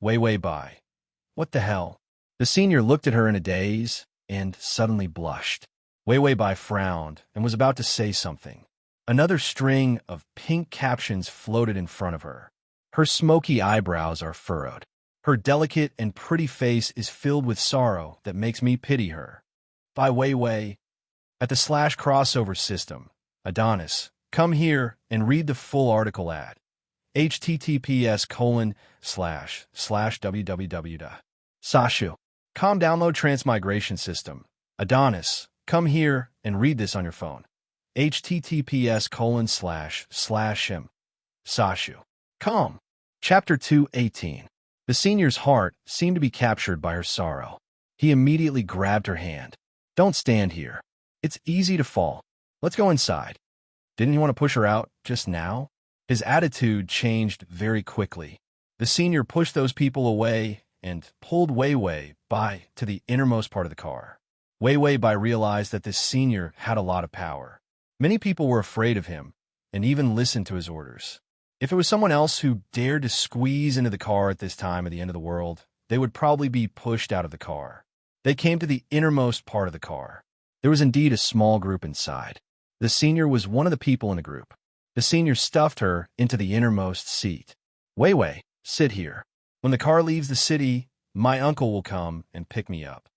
Wei Wei Bai. What the hell? The senior looked at her in a daze and suddenly blushed. Wei Wei Bai frowned and was about to say something. Another string of pink captions floated in front of her. Her smoky eyebrows are furrowed. Her delicate and pretty face is filled with sorrow that makes me pity her. By Wei Wei. At the slash crossover system, Adonis, come here and read the full article at https://www. Sashu. Com download Transmigration system. Adonis, come here and read this on your phone. https://him. Sashu. Com. Chapter 218. The senior's heart seemed to be captured by her sorrow. He immediately grabbed her hand. Don't stand here. It's easy to fall. Let's go inside. Didn't he want to push her out just now? His attitude changed very quickly. The senior pushed those people away and pulled Wei Wei Bai to the innermost part of the car. Wei Wei Bai realized that this senior had a lot of power. Many people were afraid of him, and even listened to his orders. If it was someone else who dared to squeeze into the car at this time at the end of the world, they would probably be pushed out of the car. They came to the innermost part of the car. There was indeed a small group inside. The senior was one of the people in the group. The senior stuffed her into the innermost seat. Wei Wei, sit here. When the car leaves the city, my uncle will come and pick me up.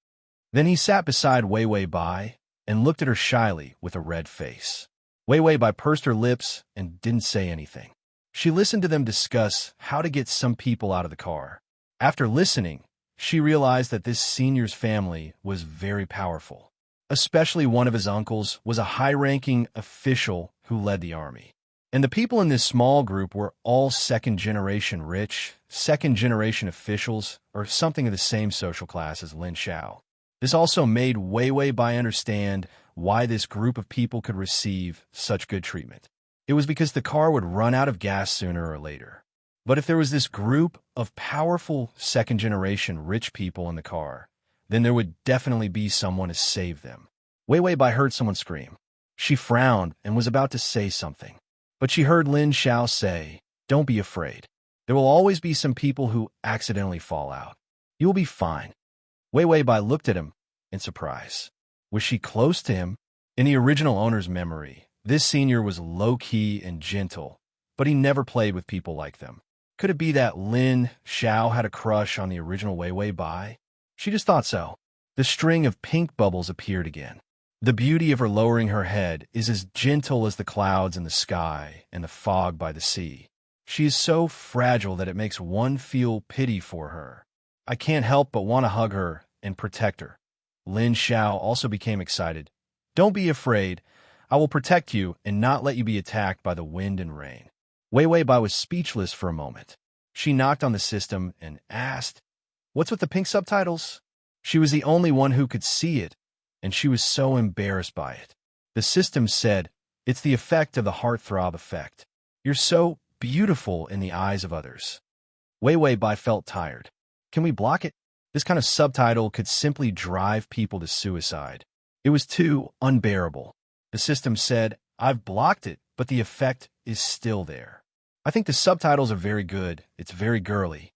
Then he sat beside Wei Wei Bai and looked at her shyly with a red face. Wei Wei Bai pursed her lips and didn't say anything. She listened to them discuss how to get some people out of the car. After listening, she realized that this senior's family was very powerful. Especially one of his uncles was a high-ranking official who led the army. And the people in this small group were all second-generation rich, second-generation officials, or something of the same social class as Lin Xiao. This also made Wei Wei Bai understand why this group of people could receive such good treatment. It was because the car would run out of gas sooner or later. But if there was this group of powerful second-generation rich people in the car, then there would definitely be someone to save them. Wei Wei Bai heard someone scream. She frowned and was about to say something. But she heard Lin Xiao say, "Don't be afraid. There will always be some people who accidentally fall out. You will be fine." Wei Wei Bai looked at him in surprise. Was she close to him? In the original owner's memory, this senior was low-key and gentle, but he never played with people like them. Could it be that Lin Xiao had a crush on the original Wei Wei Bai? She just thought so. The string of pink bubbles appeared again. The beauty of her lowering her head is as gentle as the clouds in the sky and the fog by the sea. She is so fragile that it makes one feel pity for her. I can't help but want to hug her and protect her. Lin Xiao also became excited. Don't be afraid. I will protect you and not let you be attacked by the wind and rain. Wei Wei Bai was speechless for a moment. She knocked on the system and asked, "What's with the pink subtitles?" She was the only one who could see it, and she was so embarrassed by it. The system said, "It's the effect of the heartthrob effect. You're so beautiful in the eyes of others." Wei Wei Bai felt tired. Can we block it? This kind of subtitle could simply drive people to suicide. It was too unbearable. The system said, "I've blocked it, but the effect is still there. I think the subtitles are very good. It's very girly."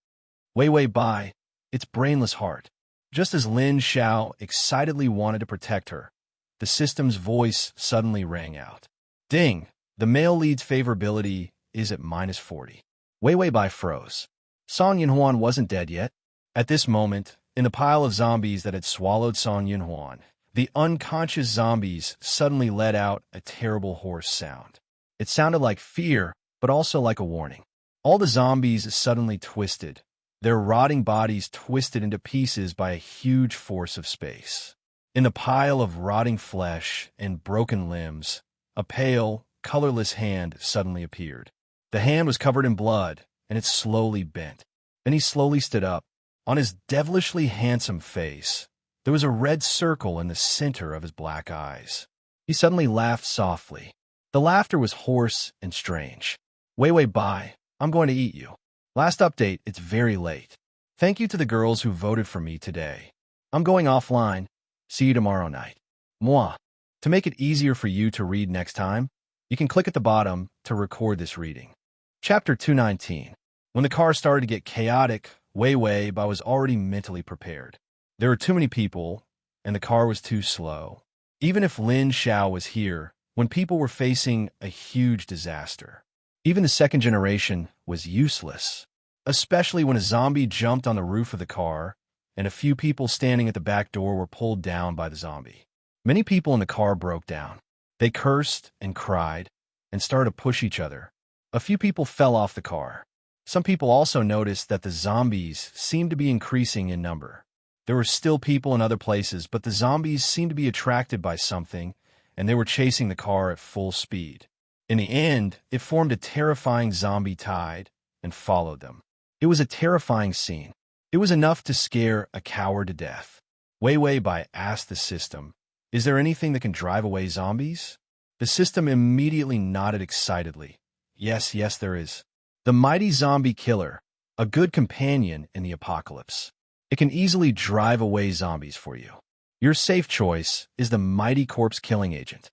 Wei Wei Bai, it's brainless heart. Just as Lin Xiao excitedly wanted to protect her, the system's voice suddenly rang out. Ding! The male lead's favorability is at -40. Wei Wei Bai froze. Song Yunhuan wasn't dead yet. At this moment, in the pile of zombies that had swallowed Song Yunhuan, the unconscious zombies suddenly let out a terrible hoarse sound. It sounded like fear, but also like a warning. All the zombies suddenly twisted, their rotting bodies twisted into pieces by a huge force of space. In the pile of rotting flesh and broken limbs, a pale, colorless hand suddenly appeared. The hand was covered in blood, and it slowly bent. Then he slowly stood up. On his devilishly handsome face, there was a red circle in the center of his black eyes. He suddenly laughed softly. The laughter was hoarse and strange. Wei Wei Bai, I'm going to eat you. Last update, it's very late. Thank you to the girls who voted for me today. I'm going offline. See you tomorrow night. Moi. To make it easier for you to read next time, you can click at the bottom to record this reading. Chapter 219. When the car started to get chaotic, Wei Wei Bai was already mentally prepared. There were too many people, and the car was too slow. Even if Lin Xiao was here, when people were facing a huge disaster, even the second generation was useless, especially when a zombie jumped on the roof of the car, and a few people standing at the back door were pulled down by the zombie. Many people in the car broke down. They cursed and cried and started to push each other. A few people fell off the car. Some people also noticed that the zombies seemed to be increasing in number. There were still people in other places, but the zombies seemed to be attracted by something, and they were chasing the car at full speed. In the end, it formed a terrifying zombie tide and followed them. It was a terrifying scene. It was enough to scare a coward to death. Wei Wei Bai asked the system, "Is there anything that can drive away zombies?" The system immediately nodded excitedly. Yes, there is. The mighty zombie killer, a good companion in the apocalypse. It can easily drive away zombies for you. Your safe choice is the mighty corpse killing agent.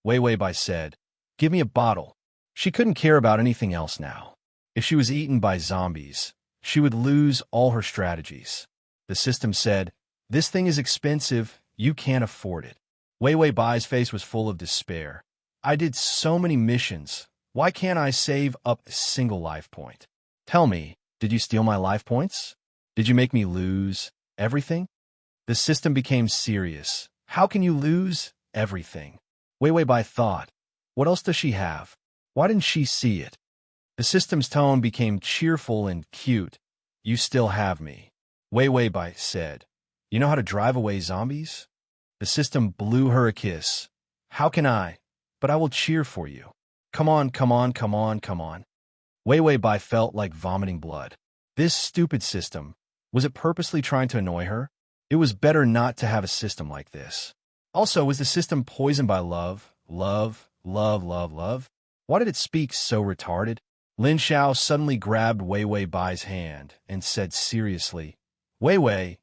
Wei Wei Bai said, "Give me a bottle." She couldn't care about anything else now. If she was eaten by zombies, she would lose all her strategies. The system said, "This thing is expensive, you can't afford it." Wei Wei Bai's face was full of despair. "I did so many missions. Why can't I save up a single life point? Tell me, did you steal my life points? Did you make me lose everything?" The system became serious. "How can you lose everything?" Wei Wei Bai thought, what else does she have? Why didn't she see it? The system's tone became cheerful and cute. "You still have me," Wei Wei Bai said. "You know how to drive away zombies?" The system blew her a kiss. "How can I? But I will cheer for you. Come on, come on, come on, come on." Wei Wei Bai felt like vomiting blood. This stupid system, was it purposely trying to annoy her? It was better not to have a system like this. Also, was the system poisoned by love? Love, love, love, love? Why did it speak so retarded? Lin Xiao suddenly grabbed Wei Wei Bai's hand and said seriously, "Wei Wei,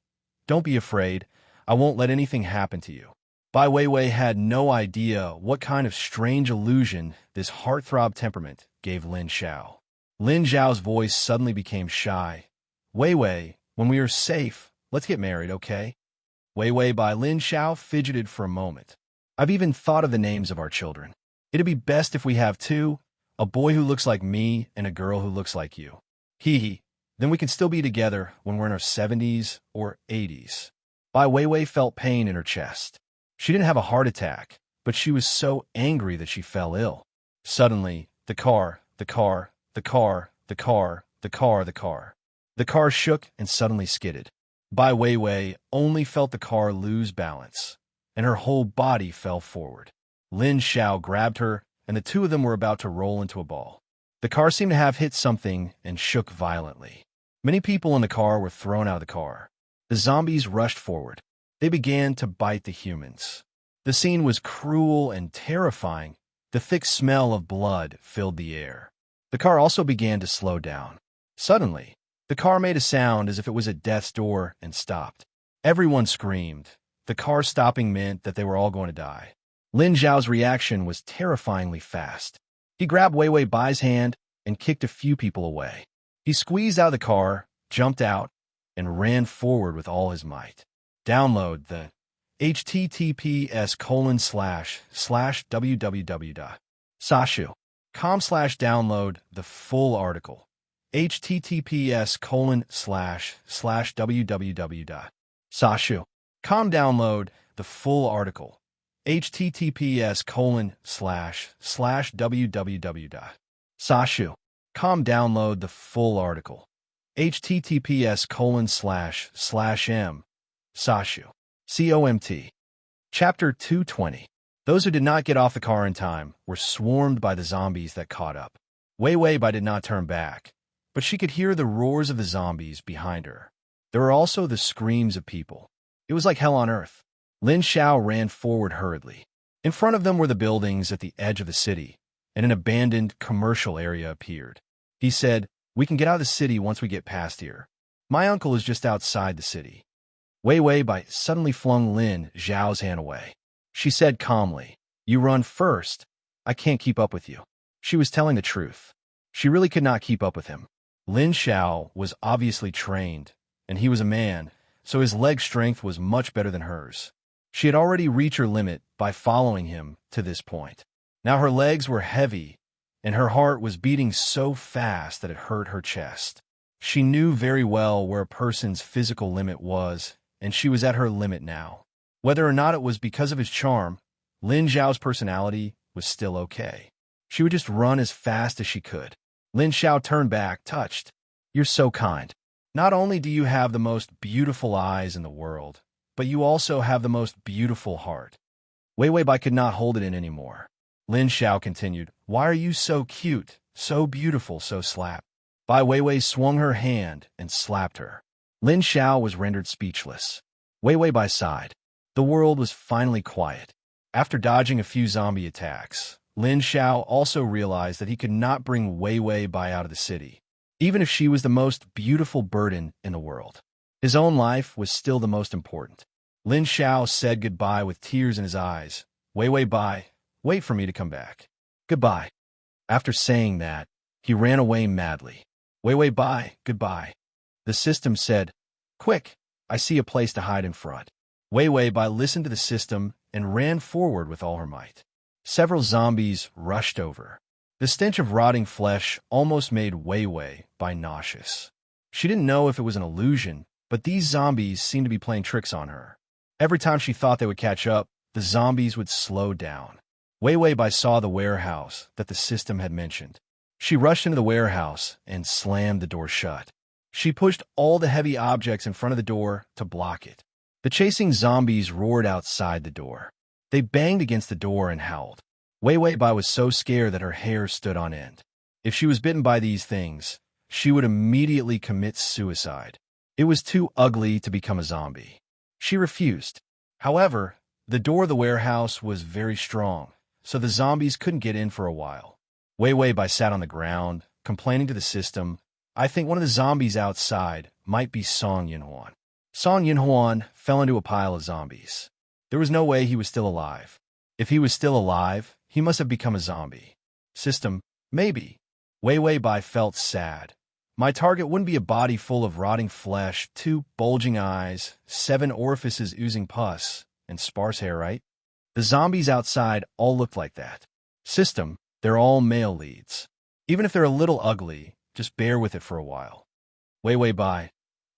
don't be afraid. I won't let anything happen to you." Bai Weiwei had no idea what kind of strange illusion this heartthrob temperament gave Lin Xiao. Lin Xiao's voice suddenly became shy. "Weiwei, when we are safe, let's get married, okay?" Weiwei Bai Lin Xiao fidgeted for a moment. "I've even thought of the names of our children. It'd be best if we have two, a boy who looks like me and a girl who looks like you. Hee hee, then we can still be together when we're in our 70s or 80s. Bai Weiwei felt pain in her chest. She didn't have a heart attack, but she was so angry that she fell ill. Suddenly, the car shook and suddenly skidded. Bai Weiwei only felt the car lose balance, and her whole body fell forward. Lin Xiao grabbed her, and the two of them were about to roll into a ball. The car seemed to have hit something and shook violently. Many people in the car were thrown out of the car. The zombies rushed forward. They began to bite the humans. The scene was cruel and terrifying. The thick smell of blood filled the air. The car also began to slow down. Suddenly, the car made a sound as if it was at death's door and stopped. Everyone screamed. The car stopping meant that they were all going to die. Lin Zhao's reaction was terrifyingly fast. He grabbed Wei Wei Bai's hand and kicked a few people away. He squeezed out of the car, jumped out, and ran forward with all his might. Download the https://www.sashu.com/download the full article. https://www.sashu.com download the full article. https://www.sashu.com download the full article. https://m Sashu. COMT. Chapter 220. Those who did not get off the car in time were swarmed by the zombies that caught up. Wei Wei Bai did not turn back, but she could hear the roars of the zombies behind her. There were also the screams of people. It was like hell on earth. Lin Xiao ran forward hurriedly. In front of them were the buildings at the edge of the city, and an abandoned commercial area appeared. He said, "We can get out of the city once we get past here. My uncle is just outside the city." Wei Wei Bai suddenly flung Lin Xiao's hand away. She said calmly, "You run first. I can't keep up with you." She was telling the truth. She really could not keep up with him. Lin Xiao was obviously trained, and he was a man, so his leg strength was much better than hers. She had already reached her limit by following him to this point. Now her legs were heavy, and her heart was beating so fast that it hurt her chest. She knew very well where a person's physical limit was, and she was at her limit now. Whether or not it was because of his charm, Lin Xiao's personality was still okay. She would just run as fast as she could. Lin Xiao turned back, touched. "You're so kind. Not only do you have the most beautiful eyes in the world, but you also have the most beautiful heart." Wei Wei Bai could not hold it in anymore. Lin Xiao continued, "Why are you so cute, so beautiful, so slap?" Bai Weiwei swung her hand and slapped her. Lin Xiao was rendered speechless. Wei Wei Bai sighed. The world was finally quiet. After dodging a few zombie attacks, Lin Xiao also realized that he could not bring Wei Wei Bai out of the city, even if she was the most beautiful burden in the world. His own life was still the most important. Lin Xiao said goodbye with tears in his eyes. "Wei Wei Bai, wait for me to come back. Goodbye." After saying that, he ran away madly. Wei Wei bye, goodbye. The system said, quick, I see a place to hide in front. Wei Wei Bai listened to the system and ran forward with all her might. Several zombies rushed over. The stench of rotting flesh almost made Wei Wei Bai nauseous. She didn't know if it was an illusion, but these zombies seemed to be playing tricks on her. Every time she thought they would catch up, the zombies would slow down. Wei Wei Bai saw the warehouse that the system had mentioned. She rushed into the warehouse and slammed the door shut. She pushed all the heavy objects in front of the door to block it. The chasing zombies roared outside the door. They banged against the door and howled. Wei Wei Bai was so scared that her hair stood on end. If she was bitten by these things, she would immediately commit suicide. It was too ugly to become a zombie. She refused. However, the door of the warehouse was very strong, so the zombies couldn't get in for a while. Wei Wei Bai sat on the ground, complaining to the system, I think one of the zombies outside might be Song Yinhuan. Song Yinhuan fell into a pile of zombies. There was no way he was still alive. If he was still alive, he must have become a zombie. System, maybe. Wei Wei Bai felt sad. My target wouldn't be a body full of rotting flesh, 2 bulging eyes, 7 orifices oozing pus, and sparse hair, right? The zombies outside all looked like that. System, they're all male leads. Even if they're a little ugly, just bear with it for a while. Wei Wei Bai,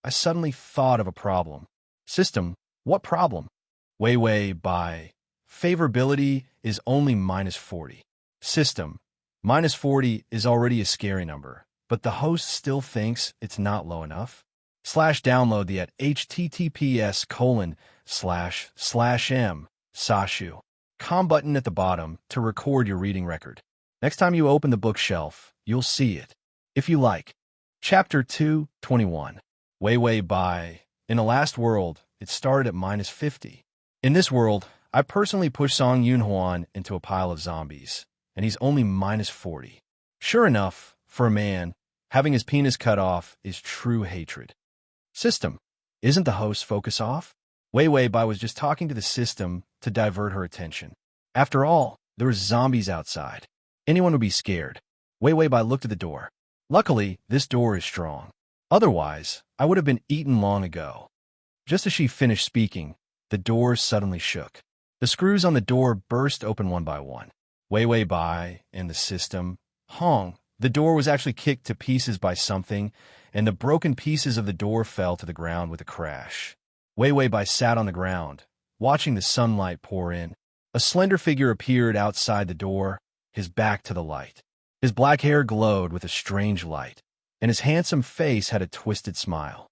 I suddenly thought of a problem. System, what problem? Wei Wei Bai, favorability is only -40. System, -40 is already a scary number, but the host still thinks it's not low enough. /download the at https://m sashu com button at the bottom to record your reading record. Next time you open the bookshelf, you'll see it. If you like. Chapter 221. Wei Wei Bai. In the last world, it started at -50. In this world, I personally pushed Song Yunhuan into a pile of zombies, and he's only -40. Sure enough, for a man, having his penis cut off is true hatred. System, isn't the host focus off? Wei Wei Bai was just talking to the system to divert her attention. After all, there were zombies outside. Anyone would be scared. Wei Wei Bai looked at the door. Luckily, this door is strong. Otherwise, I would have been eaten long ago. Just as she finished speaking, the door suddenly shook. The screws on the door burst open one by one. Wei Wei Bai and the system, Hong. The door was actually kicked to pieces by something, and the broken pieces of the door fell to the ground with a crash. Wei Wei Bai sat on the ground, watching the sunlight pour in. A slender figure appeared outside the door, his back to the light. His black hair glowed with a strange light, and his handsome face had a twisted smile.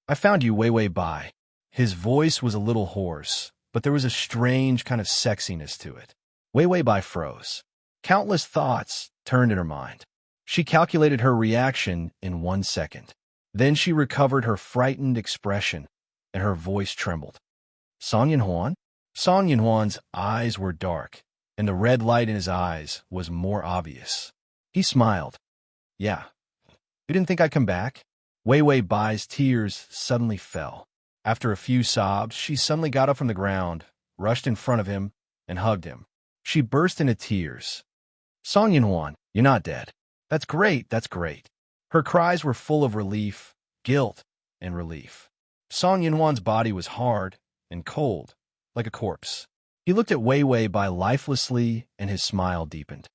I found you, Wei Wei Bai. His voice was a little hoarse, but there was a strange kind of sexiness to it. Wei Wei Bai froze. Countless thoughts turned in her mind. She calculated her reaction in 1 second. Then she recovered her frightened expression, and her voice trembled. Song Yinhuan? Song Yinhuan's eyes were dark, and the red light in his eyes was more obvious. He smiled. Yeah. You didn't think I'd come back? Wei Wei Bai's tears suddenly fell. After a few sobs, she suddenly got up from the ground, rushed in front of him, and hugged him. She burst into tears. Song Yinhuan, you're not dead. That's great, that's great. Her cries were full of relief, guilt, and relief. Song Yinhuan's body was hard and cold, like a corpse. He looked at Wei Wei Bai lifelessly, and his smile deepened.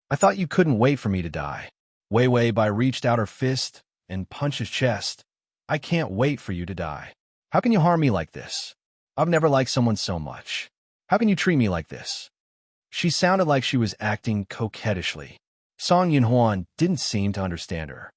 I thought you couldn't wait for me to die. Wei Wei Bai reached out her fist and punched his chest. I can't wait for you to die. How can you harm me like this? I've never liked someone so much. How can you treat me like this? She sounded like she was acting coquettishly. Song Yinhuan didn't seem to understand her.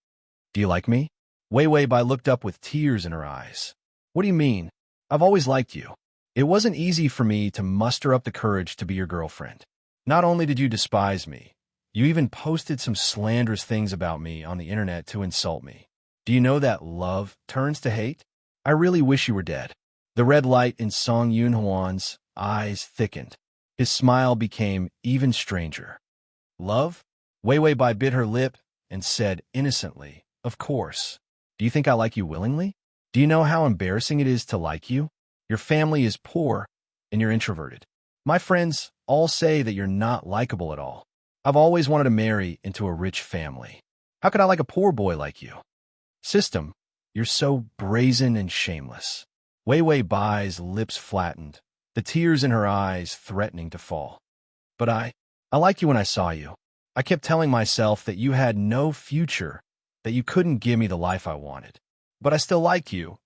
Do you like me? Wei Wei Bai looked up with tears in her eyes. What do you mean? I've always liked you. It wasn't easy for me to muster up the courage to be your girlfriend. Not only did you despise me, you even posted some slanderous things about me on the internet to insult me. Do you know that love turns to hate? I really wish you were dead. The red light in Song Yunhuan's eyes thickened. His smile became even stranger. Love? Wei Wei Bai bit her lip and said innocently, Of course. Do you think I like you willingly? Do you know how embarrassing it is to like you? Your family is poor, and you're introverted. My friends all say that you're not likable at all. I've always wanted to marry into a rich family. How could I like a poor boy like you? System, you're so brazen and shameless. Wei Wei Bai's lips flattened, the tears in her eyes threatening to fall. But I liked you when I saw you. I kept telling myself that you had no future, that you couldn't give me the life I wanted. But I still liked you,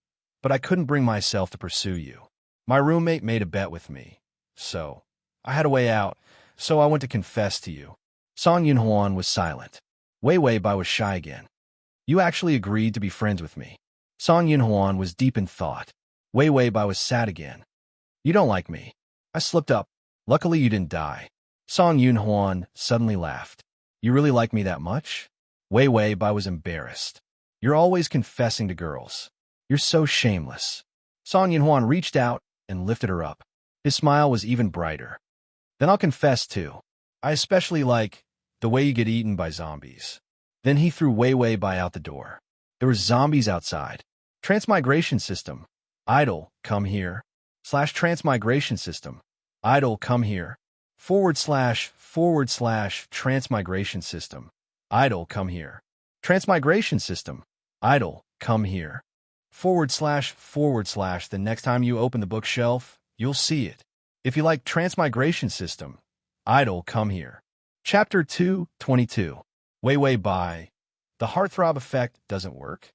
but I couldn't bring myself to pursue you. My roommate made a bet with me, so I had a way out, so I went to confess to you. Song Yunhuan was silent. Wei Wei Bai was shy again. You actually agreed to be friends with me. Song Yunhuan was deep in thought. Wei Wei Bai was sad again. You don't like me. I slipped up. Luckily you didn't die. Song Yunhuan suddenly laughed. You really like me that much? Wei Wei Bai was embarrassed. You're always confessing to girls. You're so shameless. Song Yunhuan reached out and lifted her up. His smile was even brighter. Then I'll confess too. I especially like the way you get eaten by zombies. Then he threw Wei Wei Bai out the door. There were zombies outside. Transmigration system. Idle, come here. Transmigration system. Idle, come here. / transmigration system. Idle, come here. Transmigration system. Idle, come here. / the next time you open the bookshelf, you'll see it. If you like transmigration system, idle, come here. Chapter 222. Wei Wei Bai. The heartthrob effect doesn't work.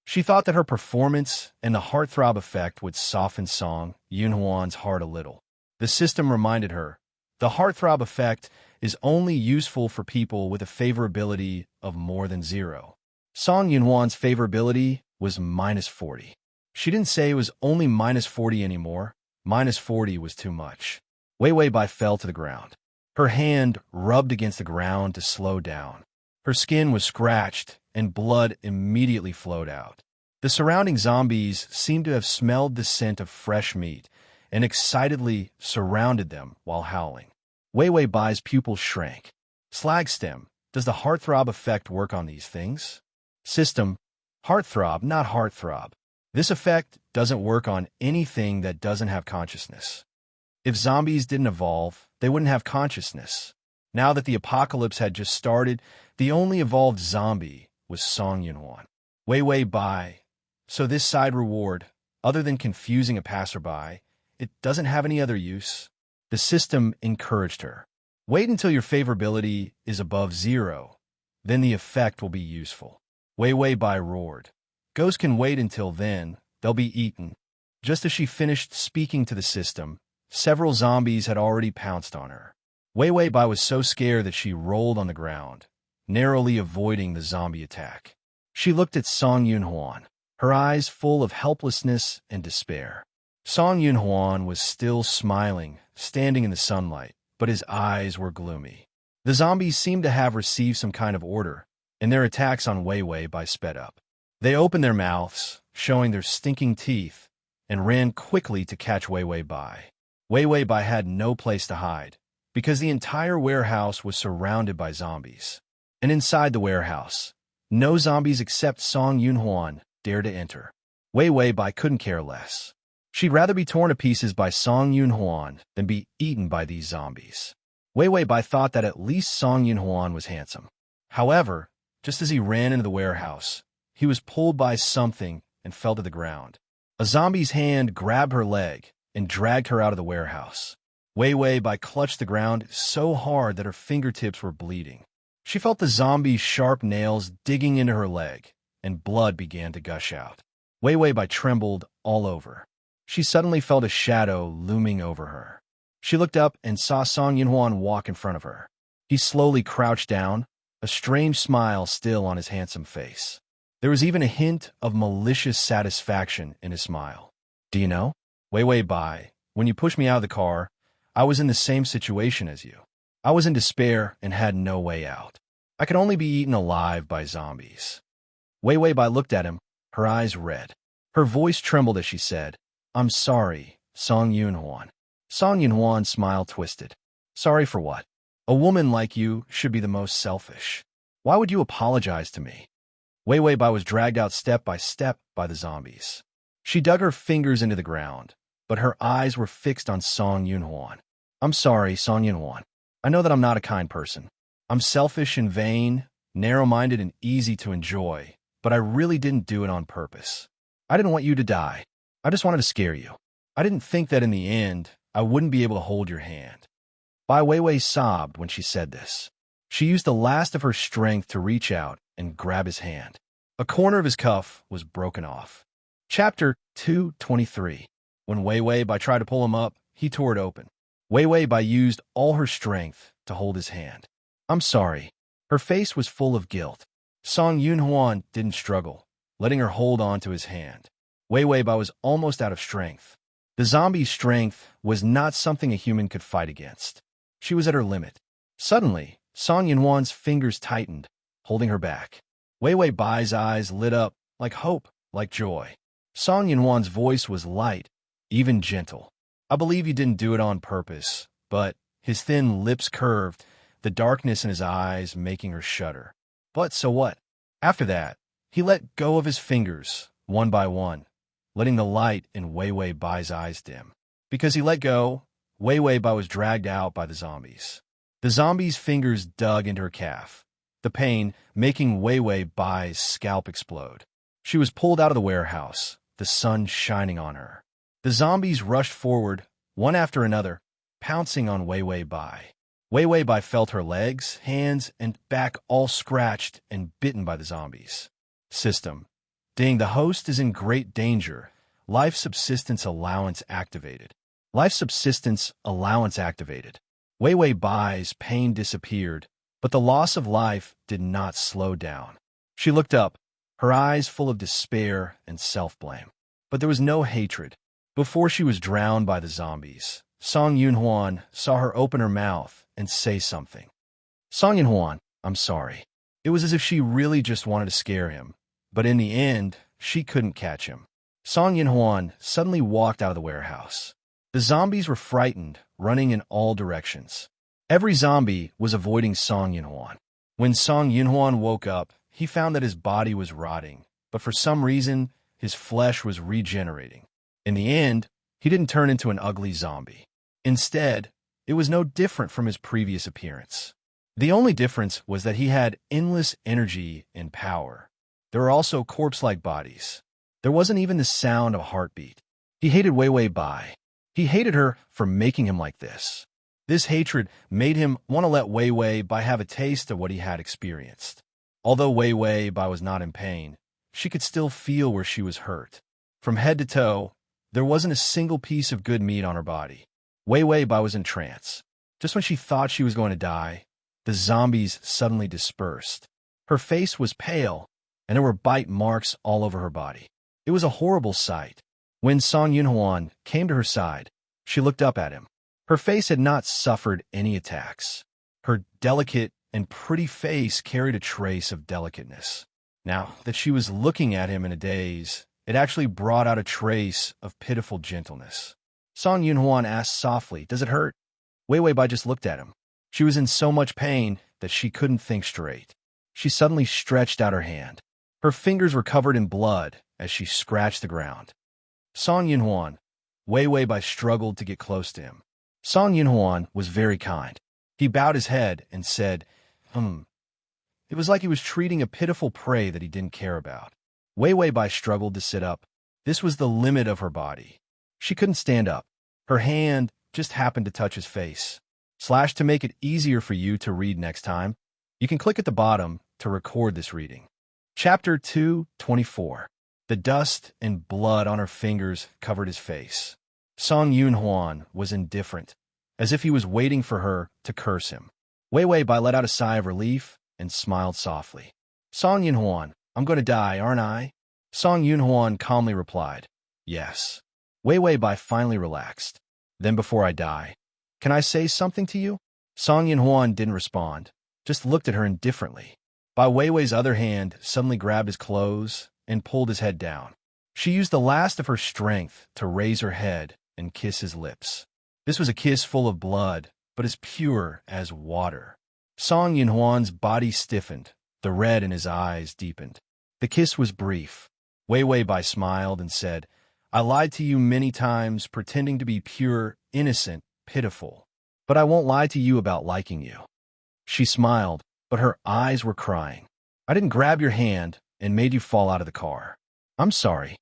She thought that her performance and the heartthrob effect would soften Song Yunhuan's heart a little. The system reminded her, the heartthrob effect is only useful for people with a favorability of more than 0. Song Yunhuan's favorability was -40. She didn't say it was only -40 anymore. -40 was too much. Wei Wei Bai fell to the ground. Her hand rubbed against the ground to slow down. Her skin was scratched, and blood immediately flowed out. The surrounding zombies seemed to have smelled the scent of fresh meat and excitedly surrounded them while howling. Wei Wei Bai's pupils shrank. Slagstem, does the heartthrob effect work on these things? System, heartthrob, not heartthrob. This effect doesn't work on anything that doesn't have consciousness. If zombies didn't evolve, they wouldn't have consciousness. Now that the apocalypse had just started, the only evolved zombie was Song Yunhuan. Wei Wei Bai. So this side reward, other than confusing a passerby, it doesn't have any other use. The system encouraged her. Wait until your favorability is above 0. Then the effect will be useful. Wei Wei Bai roared. Ghosts can wait until then. They'll be eaten. Just as she finished speaking to the system, several zombies had already pounced on her. Wei Wei Bai was so scared that she rolled on the ground, narrowly avoiding the zombie attack. She looked at Song Yunhuan, her eyes full of helplessness and despair. Song Yunhuan was still smiling, standing in the sunlight, but his eyes were gloomy. The zombies seemed to have received some kind of order, and their attacks on Wei Wei Bai sped up. They opened their mouths, showing their stinking teeth, and ran quickly to catch Wei Wei Bai. Wei Wei Bai had no place to hide, because the entire warehouse was surrounded by zombies. And inside the warehouse, no zombies except Song Yunhuan dared to enter. Wei Wei Bai couldn't care less. She'd rather be torn to pieces by Song Yunhuan than be eaten by these zombies. Wei Wei Bai thought that at least Song Yunhuan was handsome. However, just as he ran into the warehouse, he was pulled by something and fell to the ground. A zombie's hand grabbed her leg and dragged her out of the warehouse. Wei Wei Bai clutched the ground so hard that her fingertips were bleeding. She felt the zombie's sharp nails digging into her leg, and blood began to gush out. Wei Wei Bai trembled all over. She suddenly felt a shadow looming over her. She looked up and saw Song Yunhuan walk in front of her. He slowly crouched down, a strange smile still on his handsome face. There was even a hint of malicious satisfaction in his smile. Do you know, Wei Wei Bai, when you pushed me out of the car, I was in the same situation as you. I was in despair and had no way out. I could only be eaten alive by zombies. Wei Wei Bai looked at him, her eyes red. Her voice trembled as she said, I'm sorry, Song Yunhuan. Song Yunhuan's smile twisted. Sorry for what? A woman like you should be the most selfish. Why would you apologize to me? Wei Wei Bai was dragged out step by step by the zombies. She dug her fingers into the ground, but her eyes were fixed on Song Yunhuan. I'm sorry, Song Yunhuan. I know that I'm not a kind person. I'm selfish and vain, narrow-minded and easy to enjoy, but I really didn't do it on purpose. I didn't want you to die. I just wanted to scare you. I didn't think that in the end, I wouldn't be able to hold your hand. Bai Weiwei sobbed when she said this. She used the last of her strength to reach out and grab his hand. A corner of his cuff was broken off. Chapter 223. When Weiwei Bai tried to pull him up, he tore it open. Weiwei Bai used all her strength to hold his hand. I'm sorry. Her face was full of guilt. Song Yunhuan didn't struggle, letting her hold on to his hand. Weiwei Bai was almost out of strength. The zombie's strength was not something a human could fight against. She was at her limit. Suddenly, Song Yunhuan's fingers tightened, holding her back. Weiwei Bai's eyes lit up, like hope, like joy. Song Yunhuan's voice was light, even gentle. I believe you didn't do it on purpose, but his thin lips curved, the darkness in his eyes making her shudder. But so what? After that, he let go of his fingers, one by one, letting the light in Weiwei Bai's eyes dim. Because he let go, Weiwei Bai was dragged out by the zombies. The zombies' fingers dug into her calf, the pain making Weiwei Bai's scalp explode. She was pulled out of the warehouse, the sun shining on her. The zombies rushed forward, one after another, pouncing on Weiwei Bai. Weiwei Bai felt her legs, hands, and back all scratched and bitten by the zombies. System. Ding, the host is in great danger. Life subsistence allowance activated. Life subsistence allowance activated. Weiwei Bai's pain disappeared, but the loss of life did not slow down. She looked up, her eyes full of despair and self-blame. But there was no hatred. Before she was drowned by the zombies, Song Yunhuan saw her open her mouth and say something. Song Yunhuan, I'm sorry. It was as if she really just wanted to scare him, but in the end, she couldn't catch him. Song Yunhuan suddenly walked out of the warehouse. The zombies were frightened, running in all directions. Every zombie was avoiding Song Yunhuan. When Song Yunhuan woke up, he found that his body was rotting, but for some reason, his flesh was regenerating. In the end, he didn't turn into an ugly zombie. Instead, it was no different from his previous appearance. The only difference was that he had endless energy and power. There were also corpse-like bodies. There wasn't even the sound of a heartbeat. He hated Weiwei Bai. He hated her for making him like this. This hatred made him want to let Weiwei Bai have a taste of what he had experienced. Although Weiwei Bai was not in pain, she could still feel where she was hurt. From head to toe, there wasn't a single piece of good meat on her body. Weiwei Bai was in trance. Just when she thought she was going to die, the zombies suddenly dispersed. Her face was pale, and there were bite marks all over her body. It was a horrible sight. When Song Yunhuan came to her side, she looked up at him. Her face had not suffered any attacks. Her delicate and pretty face carried a trace of delicateness. Now that she was looking at him in a daze, it actually brought out a trace of pitiful gentleness. Song Yunhuan asked softly, "Does it hurt?" Weiwei Bai just looked at him. She was in so much pain that she couldn't think straight. She suddenly stretched out her hand. Her fingers were covered in blood as she scratched the ground. Song Yunhuan. Weiwei Bai struggled to get close to him. Song Yunhuan was very kind. He bowed his head and said, It was like he was treating a pitiful prey that he didn't care about. Weiwei Bai struggled to sit up. This was the limit of her body. She couldn't stand up. Her hand just happened to touch his face. To make it easier for you to read next time, you can click at the bottom to record this reading. Chapter 224. The dust and blood on her fingers covered his face. Song Yunhuan was indifferent, as if he was waiting for her to curse him. Weiwei Bai let out a sigh of relief and smiled softly. Song Yunhuan, I'm going to die, aren't I? Song Yunhuan calmly replied, Yes. Weiwei Bai finally relaxed. Then before I die, can I say something to you? Song Yunhuan didn't respond, just looked at her indifferently. Bai Weiwei's other hand suddenly grabbed his clothes and pulled his head down. She used the last of her strength to raise her head and kiss his lips. This was a kiss full of blood, but as pure as water. Song Yunhuan's body stiffened, the red in his eyes deepened. The kiss was brief. Weiwei Bai smiled and said, I lied to you many times, pretending to be pure, innocent, pitiful. But I won't lie to you about liking you. She smiled, but her eyes were crying. I didn't grab your hand and made you fall out of the car. I'm sorry.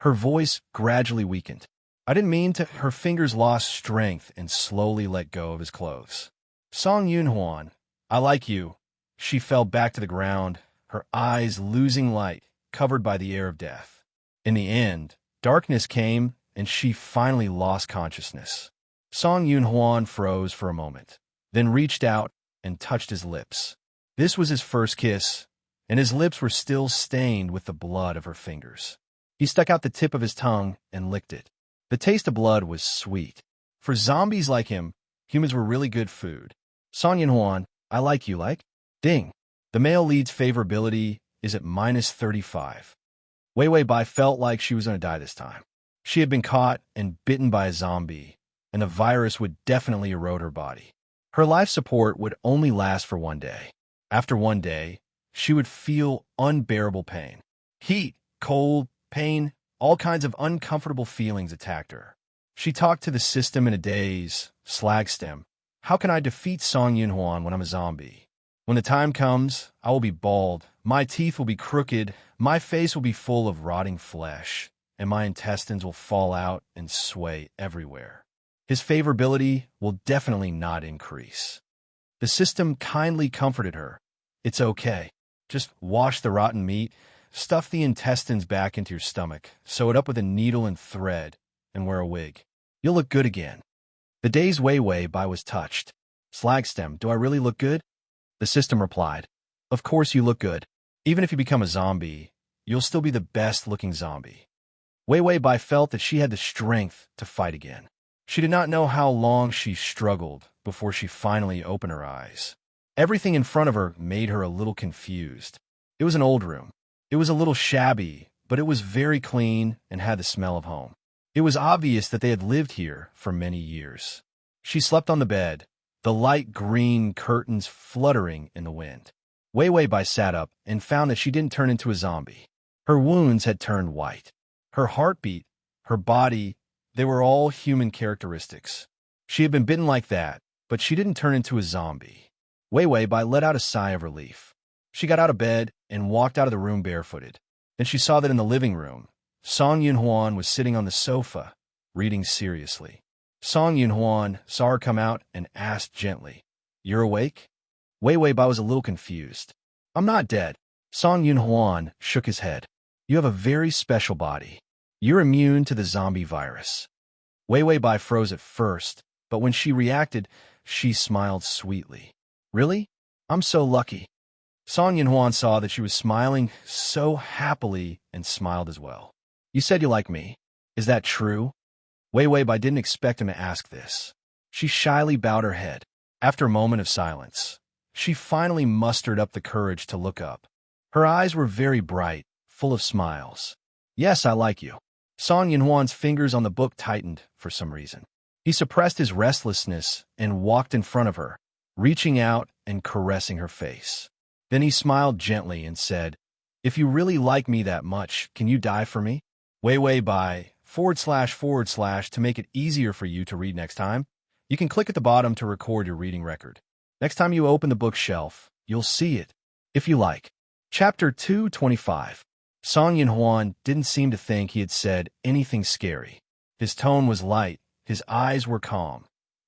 Her voice gradually weakened. I didn't mean to. Her fingers lost strength and slowly let go of his clothes. Song Yunhuan, I like you. She fell back to the ground, her eyes losing light, covered by the air of death. In the end, darkness came, and she finally lost consciousness. Song Yunhuan froze for a moment, then reached out and touched his lips. This was his first kiss, and his lips were still stained with the blood of her fingers. He stuck out the tip of his tongue and licked it. The taste of blood was sweet. For zombies like him, humans were really good food. Song Yunhuan, I like you like? Ding. The male lead's favorability is at -35. Wei Wei Bai felt like she was going to die this time. She had been caught and bitten by a zombie, and the virus would definitely erode her body. Her life support would only last for 1 day. After 1 day, she would feel unbearable pain. Heat, cold, pain, all kinds of uncomfortable feelings attacked her. She talked to the system in a daze, Slagstem. How can I defeat Song Yunhuan when I'm a zombie? When the time comes, I will be bald, my teeth will be crooked, my face will be full of rotting flesh, and my intestines will fall out and sway everywhere. His favorability will definitely not increase. The system kindly comforted her. It's okay. Just wash the rotten meat, stuff the intestines back into your stomach, sew it up with a needle and thread, and wear a wig. You'll look good again. The day's Wei Wei Bai was touched. Slagstem, do I really look good? The system replied, of course you look good. Even if you become a zombie, you'll still be the best-looking zombie. Wei Wei Bai felt that she had the strength to fight again. She did not know how long she struggled before she finally opened her eyes. Everything in front of her made her a little confused. It was an old room. It was a little shabby, but it was very clean and had the smell of home. It was obvious that they had lived here for many years. She slept on the bed, the light green curtains fluttering in the wind. Wei Wei Bai sat up and found that she didn't turn into a zombie. Her wounds had turned white. Her heartbeat, her body, they were all human characteristics. She had been bitten like that, but she didn't turn into a zombie. Wei Wei Bai let out a sigh of relief. She got out of bed and walked out of the room barefooted. Then she saw that in the living room, Song Yunhuan was sitting on the sofa, reading seriously. Song Yunhuan saw her come out and asked gently, "You're awake?" Wei Wei Bai was a little confused. "I'm not dead." Song Yunhuan shook his head. "You have a very special body. You're immune to the zombie virus." Wei Wei Bai froze at first, but when she reacted, she smiled sweetly. "Really? I'm so lucky." Song Yunhuan saw that she was smiling so happily and smiled as well. "You said you like me. Is that true?" Wei Wei Bai didn't expect him to ask this. She shyly bowed her head. After a moment of silence, she finally mustered up the courage to look up. Her eyes were very bright, full of smiles. "Yes, I like you." Song Yunhuan's fingers on the book tightened for some reason. He suppressed his restlessness and walked in front of her, reaching out and caressing her face. Then he smiled gently and said, "If you really like me that much, can you die for me?" Wei Wei Bai, / to make it easier for you to read next time, you can click at the bottom to record your reading record. Next time you open the bookshelf, you'll see it, if you like. Chapter 225. Song Yunhuan didn't seem to think he had said anything scary. His tone was light, his eyes were calm,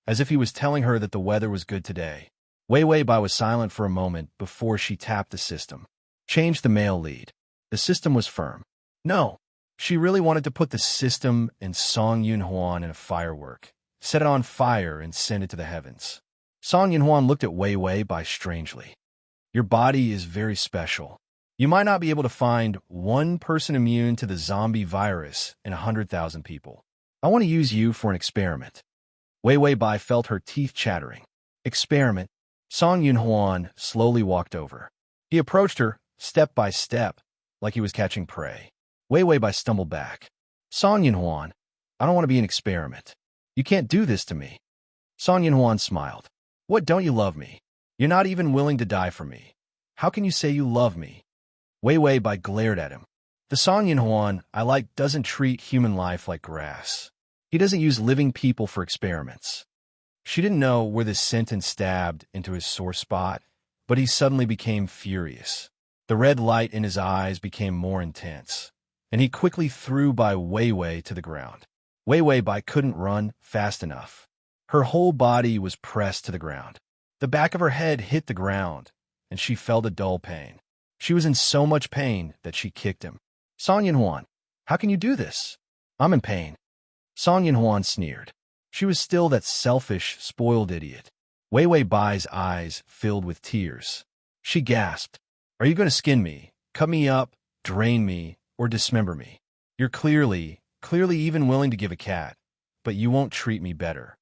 as if he was telling her that the weather was good today. Wei Wei Bai was silent for a moment before she tapped the system. Change the male lead. The system was firm. No. She really wanted to put the system and Song Yunhuan in a firework, set it on fire and send it to the heavens. Song Yunhuan looked at Wei Wei Bai strangely. "Your body is very special. You might not be able to find one person immune to the zombie virus in 100,000 people. I want to use you for an experiment." Wei Wei Bai felt her teeth chattering. "Experiment?" Song Yunhuan slowly walked over. He approached her, step by step, like he was catching prey. Wei Wei Bai stumbled back. "Song Yunhuan, I don't want to be an experiment. You can't do this to me." Song Yunhuan smiled. "What, don't you love me? You're not even willing to die for me. How can you say you love me?" Wei Wei Bai glared at him. "The Song Yunhuan I like doesn't treat human life like grass. He doesn't use living people for experiments." She didn't know where this sentence stabbed into his sore spot, but he suddenly became furious. The red light in his eyes became more intense, and he quickly threw Bai Weiwei to the ground. Weiwei Bai couldn't run fast enough. Her whole body was pressed to the ground. The back of her head hit the ground, and she felt a dull pain. She was in so much pain that she kicked him. Song Yinhuan, how can you do this? I'm in pain. Song Yinhuan sneered. She was still that selfish, spoiled idiot. Weiwei Bai's eyes filled with tears. She gasped, "Are you going to skin me, cut me up, drain me, or dismember me? You're clearly even willing to give a cat, but you won't treat me better."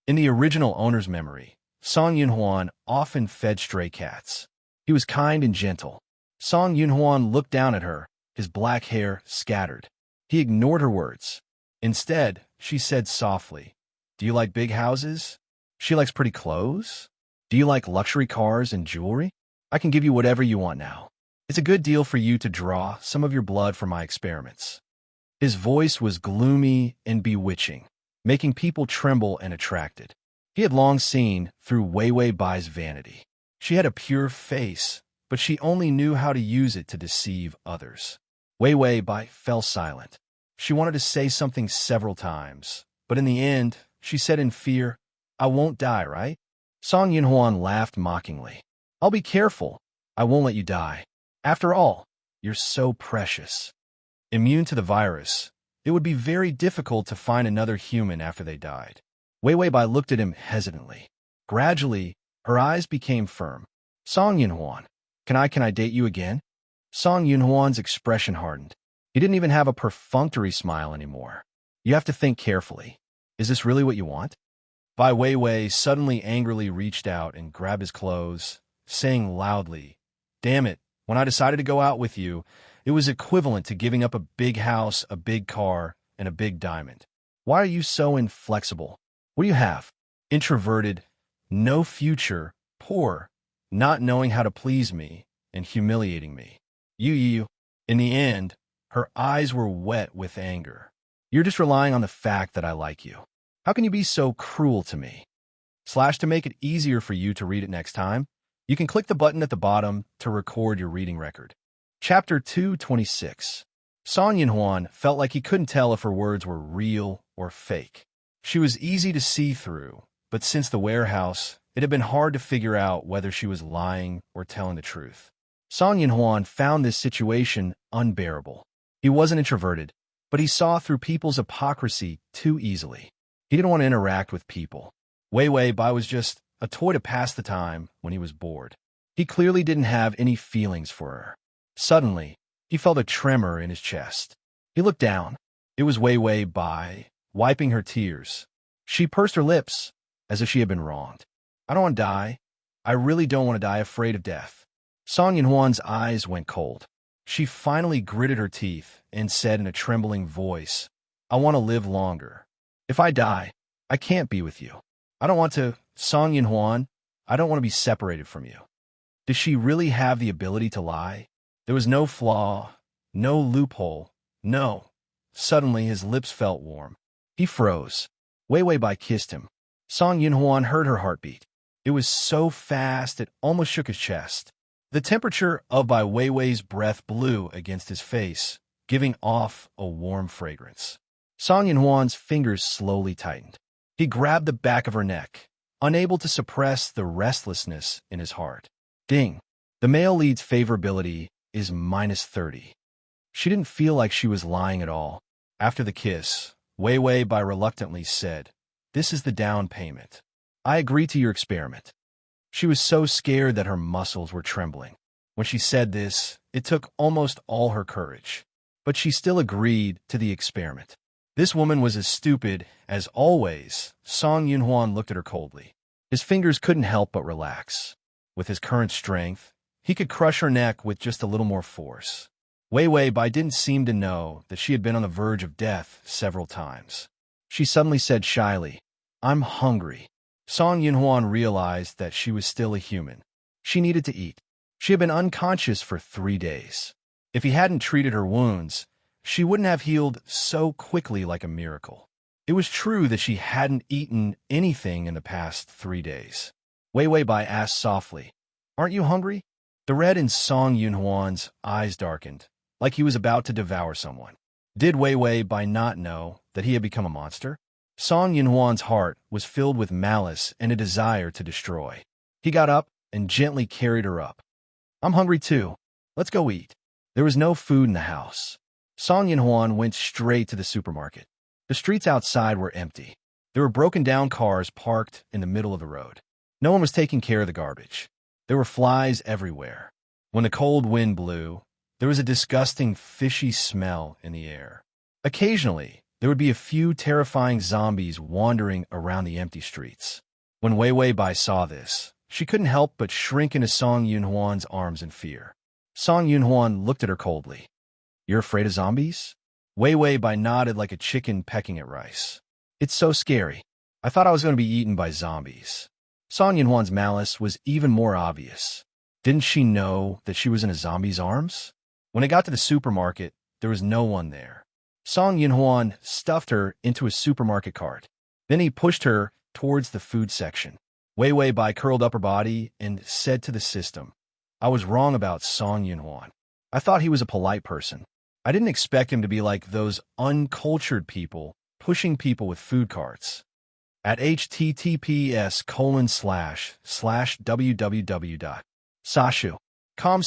In the original owner's memory, Song Yunhuan often fed stray cats. He was kind and gentle. Song Yunhuan looked down at her, his black hair scattered. He ignored her words. Instead, she said softly, "Do you like big houses? She likes pretty clothes? Do you like luxury cars and jewelry? I can give you whatever you want now. It's a good deal for you to draw some of your blood for my experiments." His voice was gloomy and bewitching, making people tremble and attracted. He had long seen through Weiwei Bai's vanity. She had a pure face, but she only knew how to use it to deceive others. Weiwei Bai fell silent. She wanted to say something several times, but in the end, she said in fear, "I won't die, right?" Song Yinhuan laughed mockingly. "I'll be careful. I won't let you die. After all, you're so precious." Immune to the virus, it would be very difficult to find another human after they died. Weiwei Bai looked at him hesitantly. Gradually, her eyes became firm. "Song Yinhuan, can I date you again?" Song Yinhuan's expression hardened. He didn't even have a perfunctory smile anymore. "You have to think carefully. Is this really what you want?" Bai Weiwei suddenly angrily reached out and grabbed his clothes, saying loudly, "Damn it, when I decided to go out with you, it was equivalent to giving up a big house, a big car, and a big diamond. Why are you so inflexible? What do you have? Introverted, no future, poor, not knowing how to please me, and humiliating me. You. In the end, her eyes were wet with anger. "You're just relying on the fact that I like you. How can you be so cruel to me?" To make it easier for you to read it next time, you can click the button at the bottom to record your reading record. Chapter 226. Song Yinhuan felt like he couldn't tell if her words were real or fake. She was easy to see through, but since the warehouse, it had been hard to figure out whether she was lying or telling the truth. Song Yinhuan found this situation unbearable. He wasn't introverted, but he saw through people's hypocrisy too easily. He didn't want to interact with people. Weiwei Bai was just a toy to pass the time when he was bored. He clearly didn't have any feelings for her. Suddenly, he felt a tremor in his chest. He looked down. It was Weiwei Bai, wiping her tears. She pursed her lips, as if she had been wronged. "I don't want to die. I really don't want to die afraid of death." Song Yinhuan's eyes went cold. She finally gritted her teeth and said in a trembling voice, "I want to live longer. If I die, I can't be with you. I don't want to, Song Yinhuan, I don't want to be separated from you." Did she really have the ability to lie? There was no flaw, no loophole, no. Suddenly, his lips felt warm. He froze. Weiwei Bai kissed him. Song Yinhuan heard her heartbeat. It was so fast it almost shook his chest. The temperature of Bai Weiwei's breath blew against his face, giving off a warm fragrance. Song Yinhuan's fingers slowly tightened. He grabbed the back of her neck, unable to suppress the restlessness in his heart. Ding. The male lead's favorability is -30. She didn't feel like she was lying at all. After the kiss, Weiwei Bai reluctantly said, "This is the down payment. I agree to your experiment." She was so scared that her muscles were trembling. When she said this, it took almost all her courage. But she still agreed to the experiment. This woman was as stupid as always. Song Yinhuan looked at her coldly. His fingers couldn't help but relax. With his current strength, he could crush her neck with just a little more force. Weiwei Bai didn't seem to know that she had been on the verge of death several times. She suddenly said shyly, "I'm hungry." Song Yinhuan realized that she was still a human. She needed to eat. She had been unconscious for 3 days. If he hadn't treated her wounds, she wouldn't have healed so quickly like a miracle. It was true that she hadn't eaten anything in the past 3 days. Wei Wei Bai asked softly, "Aren't you hungry?" The red in Song Yunhuan's eyes darkened, like he was about to devour someone. Did Wei Wei Bai not know that he had become a monster? Song Yunhuan's heart was filled with malice and a desire to destroy. He got up and gently carried her up. "I'm hungry too. Let's go eat." There was no food in the house. Song Yunhuan went straight to the supermarket. The streets outside were empty. There were broken-down cars parked in the middle of the road. No one was taking care of the garbage. There were flies everywhere. When the cold wind blew, there was a disgusting fishy smell in the air. Occasionally, there would be a few terrifying zombies wandering around the empty streets. When Wei Wei Bai saw this, she couldn't help but shrink into Song Yunhuan's arms in fear. Song Yunhuan looked at her coldly. "You're afraid of zombies?" Wei Wei Bai nodded like a chicken pecking at rice. "It's so scary. I thought I was going to be eaten by zombies." Song Yunhuan's malice was even more obvious. Didn't she know that she was in a zombie's arms? When it got to the supermarket, there was no one there. Song Yunhuan stuffed her into a supermarket cart. Then he pushed her towards the food section. Wei Wei Bai curled up her body and said to the system, "I was wrong about Song Yunhuan. I thought he was a polite person. I didn't expect him to be like those uncultured people pushing people with food carts." At https://www.sashu.com/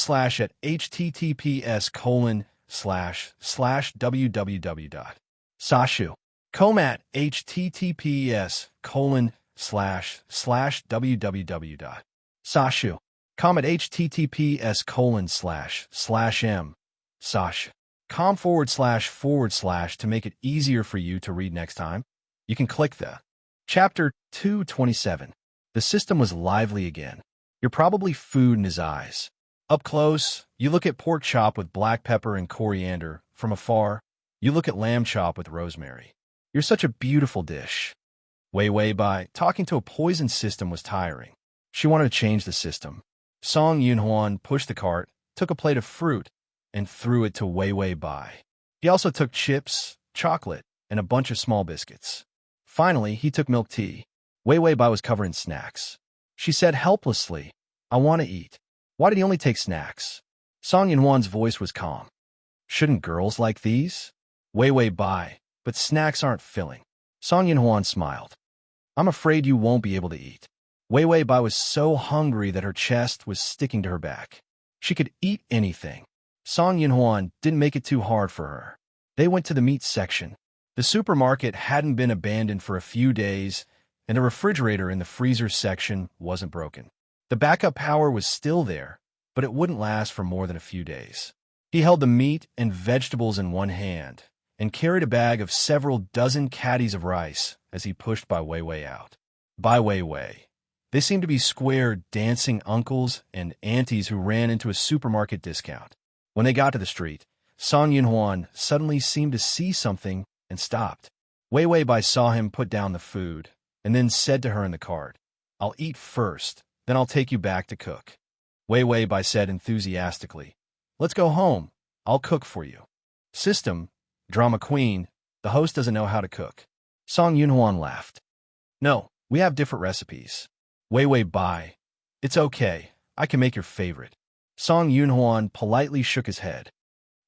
at https://www.sashu.com at https://www.sashu.com at https://m/sash.com// to make it easier for you to read next time. You can click the Chapter 227. The system was lively again. You're probably food in his eyes. Up close, you look at pork chop with black pepper and coriander. From afar, you look at lamb chop with rosemary. You're such a beautiful dish. Wei Wei Bai, talking to a poison system was tiring. She wanted to change the system. Song Yunhuan pushed the cart, took a plate of fruit, and threw it to Wei Wei Bai. He also took chips, chocolate, and a bunch of small biscuits. Finally, he took milk tea. Wei Wei Bai was covered in snacks. She said helplessly, "I want to eat." "Why did he only take snacks?" Song Yunhuan's voice was calm. "Shouldn't girls like these?" Wei Wei Bai, "But snacks aren't filling." Song Yunhuan smiled. "I'm afraid you won't be able to eat." Wei Wei Bai was so hungry that her chest was sticking to her back. She could eat anything. Song Yunhuan didn't make it too hard for her. They went to the meat section. The supermarket hadn't been abandoned for a few days, and the refrigerator in the freezer section wasn't broken. The backup power was still there, but it wouldn't last for more than a few days. He held the meat and vegetables in one hand and carried a bag of several dozen caddies of rice as he pushed Bai Wei out. Bai Wei. They seemed to be square, dancing uncles and aunties who ran into a supermarket discount. When they got to the street, Song Yunhuan suddenly seemed to see something and stopped. Wei Wei Bai saw him put down the food and then said to her in the cart, "I'll eat first, then I'll take you back to cook." Wei Wei Bai said enthusiastically, "Let's go home. I'll cook for you." System, drama queen, the host doesn't know how to cook. Song Yunhuan laughed. "No, we have different recipes." Wei Wei Bai, "It's okay. I can make your favorite." Song Yunhuan politely shook his head.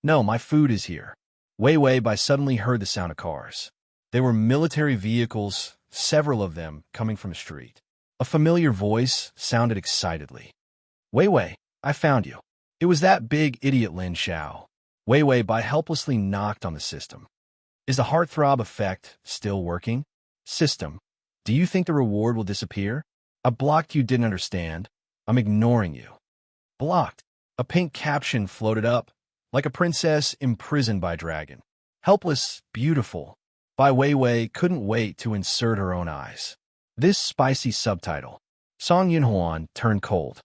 "No, my food is here." Wei Wei Bai suddenly heard the sound of cars. They were military vehicles, several of them coming from the street. A familiar voice sounded excitedly. "Wei Wei, I found you." It was that big idiot Lin Xiao. Wei Wei Bai helplessly knocked on the system. "Is the heartthrob effect still working?" System, "Do you think the reward will disappear?" "I blocked you didn't understand. I'm ignoring you." Blocked. A pink caption floated up, like a princess imprisoned by a dragon. Helpless, beautiful. Bai Wei Wei couldn't wait to insert her own eyes. This spicy subtitle. Song Yunhuan turned cold.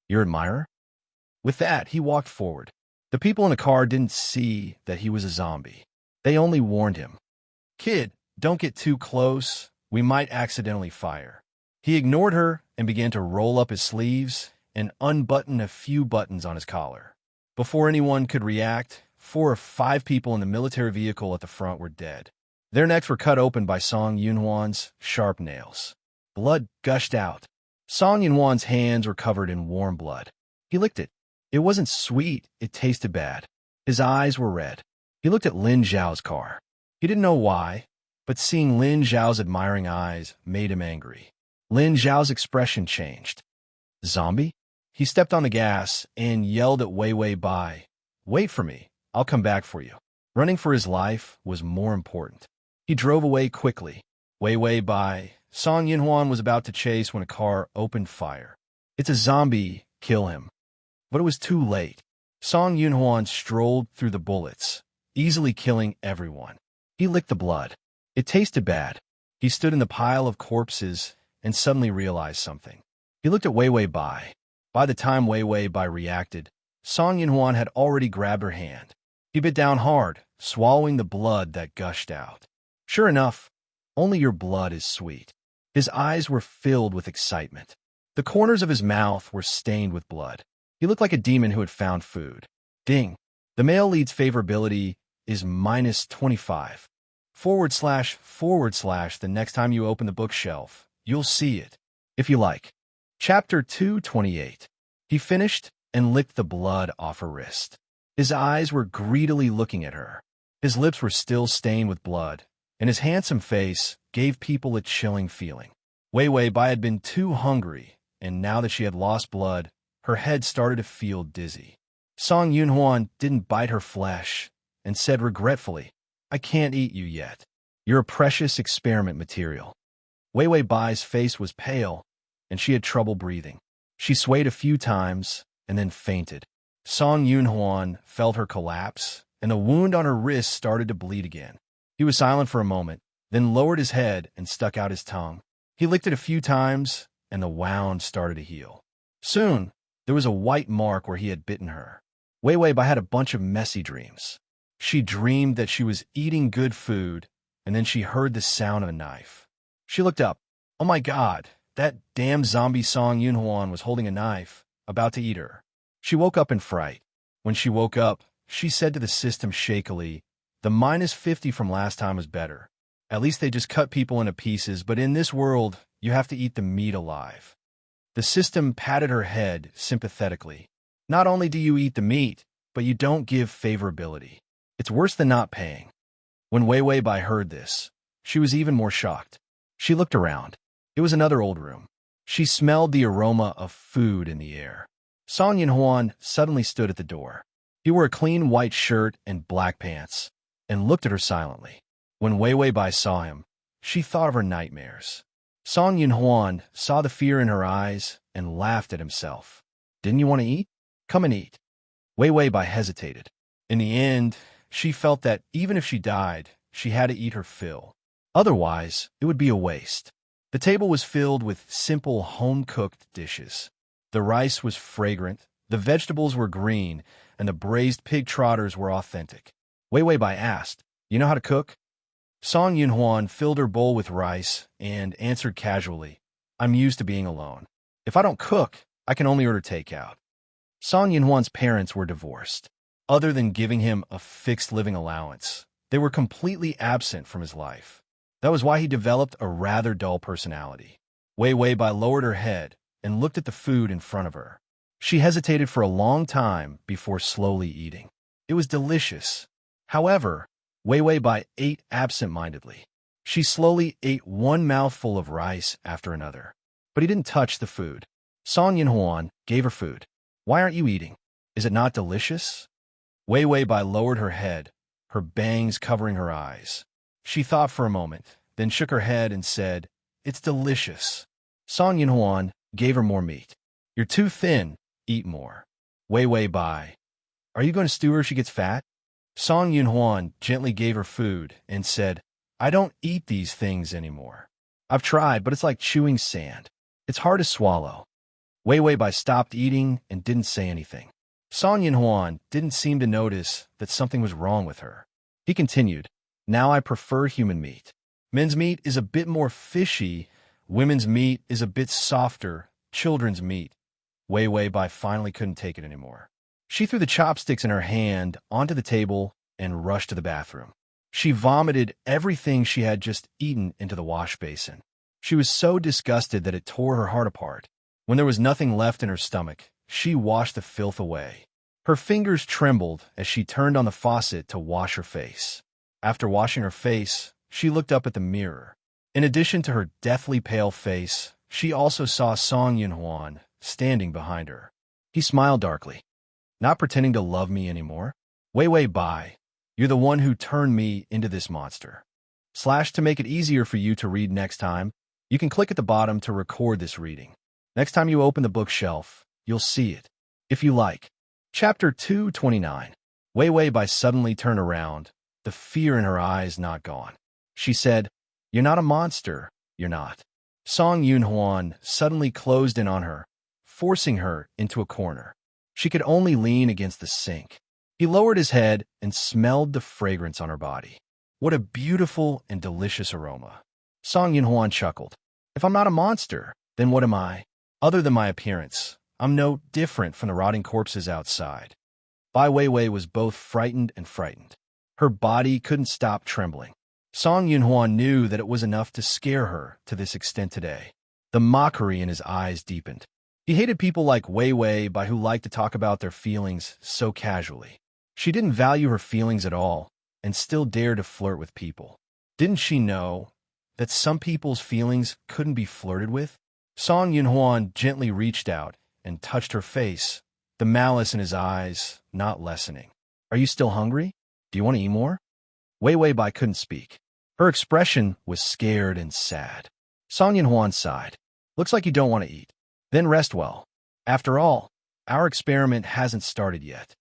"Your admirer?" With that, he walked forward. The people in the car didn't see that he was a zombie. They only warned him. "Kid, don't get too close. We might accidentally fire." He ignored her and began to roll up his sleeves and unbutton a few buttons on his collar. Before anyone could react, 4 or 5 people in the military vehicle at the front were dead. Their necks were cut open by Song Yunhuan's sharp nails. Blood gushed out. Song Yunhuan's hands were covered in warm blood. He licked it. It wasn't sweet, it tasted bad. His eyes were red. He looked at Lin Zhao's car. He didn't know why, but seeing Lin Zhao's admiring eyes made him angry. Lin Zhao's expression changed. Zombie? He stepped on the gas and yelled at Wei Wei Bai. Wait for me. I'll come back for you. Running for his life was more important. He drove away quickly. Wei Wei Bai. Song Yunhuan was about to chase when a car opened fire. It's a zombie. Kill him. But it was too late. Song Yunhuan strolled through the bullets, easily killing everyone. He licked the blood. It tasted bad. He stood in the pile of corpses and suddenly realized something. He looked at Wei Wei Bai. By the time Wei Wei Bai reacted, Song Yunhuan had already grabbed her hand. He bit down hard, swallowing the blood that gushed out. Sure enough, only your blood is sweet. His eyes were filled with excitement. The corners of his mouth were stained with blood. He looked like a demon who had found food. Ding. The male lead's favorability is -25. // The next time you open the bookshelf, you'll see it. If you like. Chapter 228. He finished and licked the blood off her wrist. His eyes were greedily looking at her. His lips were still stained with blood, and his handsome face gave people a chilling feeling. Wei Wei Bai had been too hungry, and now that she had lost blood, her head started to feel dizzy. Song Yunhuan didn't bite her flesh and said regretfully, I can't eat you yet. You're a precious experiment material. Wei Wei Bai's face was pale, and she had trouble breathing. She swayed a few times and then fainted. Song Yunhuan felt her collapse, and the wound on her wrist started to bleed again. He was silent for a moment, then lowered his head and stuck out his tongue. He licked it a few times, and the wound started to heal. Soon, there was a white mark where he had bitten her. Wei Wei Bai had a bunch of messy dreams. She dreamed that she was eating good food, and then she heard the sound of a knife. She looked up. Oh my God, that damn zombie Song Yunhuan was holding a knife, about to eat her. She woke up in fright. When she woke up, she said to the system shakily, the -50 from last time was better. At least they just cut people into pieces, but in this world, you have to eat the meat alive. The system patted her head sympathetically. Not only do you eat the meat, but you don't give favorability. It's worse than not paying. When Wei Wei Bai heard this, she was even more shocked. She looked around. It was another old room. She smelled the aroma of food in the air. Song Yunhuan suddenly stood at the door. He wore a clean white shirt and black pants, and looked at her silently. When Wei Wei Bai saw him, she thought of her nightmares. Song Yunhuan saw the fear in her eyes and laughed at himself. Didn't you want to eat? Come and eat. Wei Wei Bai hesitated. In the end, she felt that even if she died, she had to eat her fill. Otherwise, it would be a waste. The table was filled with simple home-cooked dishes. The rice was fragrant, the vegetables were green, and the braised pig trotters were authentic. Wei Wei Bai asked, You know how to cook? Song Yunhuan filled her bowl with rice and answered casually, I'm used to being alone. If I don't cook, I can only order takeout. Song Yunhuan's parents were divorced. Other than giving him a fixed living allowance, they were completely absent from his life. That was why he developed a rather dull personality. Wei Wei Bai lowered her head and looked at the food in front of her. She hesitated for a long time before slowly eating. It was delicious. However, Wei Wei Bai ate absent-mindedly. She slowly ate one mouthful of rice after another. But he didn't touch the food. Song Yunhuan gave her food. Why aren't you eating? Is it not delicious? Wei Wei Bai lowered her head, her bangs covering her eyes. She thought for a moment, then shook her head and said, It's delicious. Song Yunhuan gave her more meat. You're too thin. Eat more. Wei Wei Bai. Are you going to stew her if she gets fat? Song Yunhuan gently gave her food and said, I don't eat these things anymore. I've tried, but it's like chewing sand. It's hard to swallow. Wei Wei Bai stopped eating and didn't say anything. Song Yunhuan didn't seem to notice that something was wrong with her. He continued, Now I prefer human meat. Men's meat is a bit more fishy. Women's meat is a bit softer. Children's meat. Wei Wei Bai finally couldn't take it anymore. She threw the chopsticks in her hand onto the table and rushed to the bathroom. She vomited everything she had just eaten into the wash basin. She was so disgusted that it tore her heart apart. When there was nothing left in her stomach, she washed the filth away. Her fingers trembled as she turned on the faucet to wash her face. After washing her face, she looked up at the mirror. In addition to her deathly pale face, she also saw Song Yunhuan standing behind her. He smiled darkly. Not pretending to love me anymore? Wei Wei Bai, you're the one who turned me into this monster. To make it easier for you to read next time, you can click at the bottom to record this reading. Next time you open the bookshelf, you'll see it. If you like. Chapter 229. Wei Wei Bai suddenly turned around, the fear in her eyes not gone. She said, "You're not a monster, you're not." Song Yunhuan suddenly closed in on her, forcing her into a corner. She could only lean against the sink. He lowered his head and smelled the fragrance on her body. What a beautiful and delicious aroma. Song Yunhuan chuckled. If I'm not a monster, then what am I? Other than my appearance, I'm no different from the rotting corpses outside. Bai Weiwei was both frightened and frightened. Her body couldn't stop trembling. Song Yunhuan knew that it was enough to scare her to this extent today. The mockery in his eyes deepened. He hated people like Wei Wei Bai who liked to talk about their feelings so casually. She didn't value her feelings at all and still dared to flirt with people. Didn't she know that some people's feelings couldn't be flirted with? Song Yunhuan gently reached out and touched her face, the malice in his eyes not lessening. Are you still hungry? Do you want to eat more? Wei Wei Bai couldn't speak. Her expression was scared and sad. Song Yunhuan sighed. Looks like you don't want to eat. Then rest well. After all, our experiment hasn't started yet.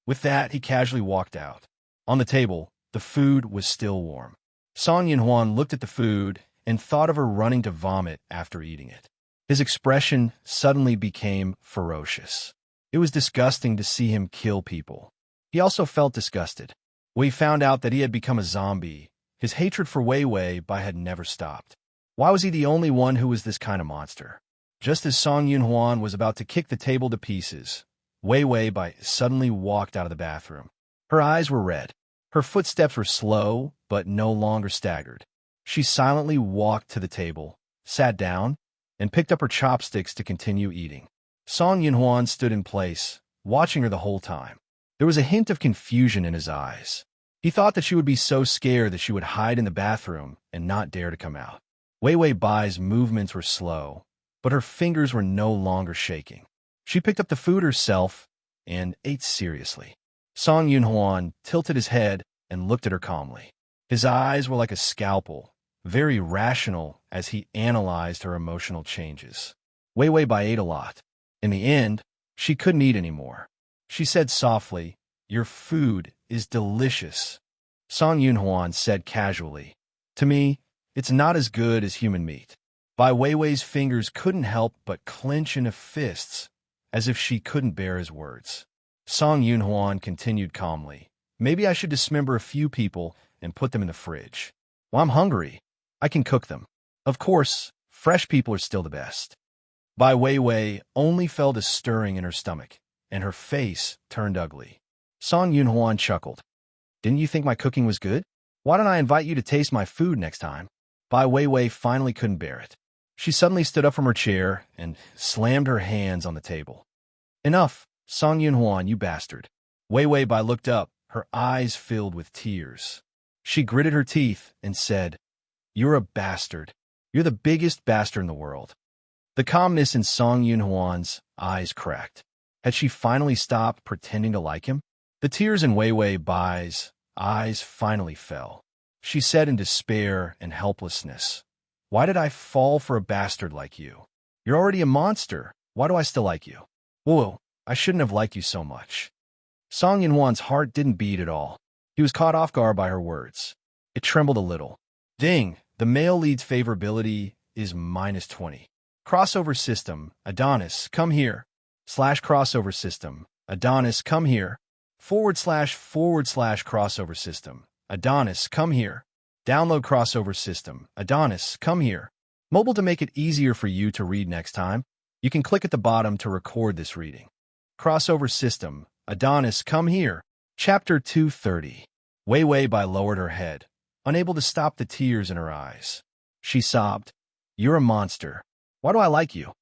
With that, he casually walked out. On the table, the food was still warm. Song Yunhuan looked at the food and thought of her running to vomit after eating it. His expression suddenly became ferocious. It was disgusting to see him kill people. He also felt disgusted. When he found out that he had become a zombie, his hatred for Wei Wei Bai had never stopped. Why was he the only one who was this kind of monster? Just as Song Yunhuan was about to kick the table to pieces, Wei Wei Bai suddenly walked out of the bathroom. Her eyes were red. Her footsteps were slow, but no longer staggered. She silently walked to the table, sat down, and picked up her chopsticks to continue eating. Song Yunhuan stood in place, watching her the whole time. There was a hint of confusion in his eyes. He thought that she would be so scared that she would hide in the bathroom and not dare to come out. Wei Wei Bai's movements were slow, but her fingers were no longer shaking. She picked up the food herself and ate seriously. Song Yunhuan tilted his head and looked at her calmly. His eyes were like a scalpel, very rational as he analyzed her emotional changes. Wei Wei Bai ate a lot. In the end, she couldn't eat anymore. She said softly, "Your food is delicious." Song Yunhuan said casually, "To me, it's not as good as human meat." Bai Weiwei's fingers couldn't help but clench into fists, as if she couldn't bear his words. Song Yunhuan continued calmly, "Maybe I should dismember a few people and put them in the fridge. Well, I'm hungry. I can cook them. Of course, fresh people are still the best." Bai Weiwei only felt a stirring in her stomach, and her face turned ugly. Song Yunhuan chuckled. "Didn't you think my cooking was good? Why don't I invite you to taste my food next time?" Bai Weiwei finally couldn't bear it. She suddenly stood up from her chair and slammed her hands on the table. "Enough, Song Yunhuan, you bastard." Wei Wei Bai looked up, her eyes filled with tears. She gritted her teeth and said, "You're a bastard. You're the biggest bastard in the world." The calmness in Song Yunhuan's eyes cracked. Had she finally stopped pretending to like him? The tears in Wei Wei Bai's eyes finally fell. She said in despair and helplessness, "Why did I fall for a bastard like you? You're already a monster. Why do I still like you? Whoa, I shouldn't have liked you so much." Song Yunhuan's heart didn't beat at all. He was caught off guard by her words. It trembled a little. Ding, the male lead's favorability is -20. Crossover system, Adonis, come here. /crossover system, Adonis, come here. / crossover system, Adonis, come here. Download crossover system, Adonis, come here. Mobile to make it easier for you to read next time. You can click at the bottom to record this reading. Crossover system, Adonis, come here. Chapter 230. Wei Wei Bai lowered her head, unable to stop the tears in her eyes. She sobbed, "You're a monster. Why do I like you?"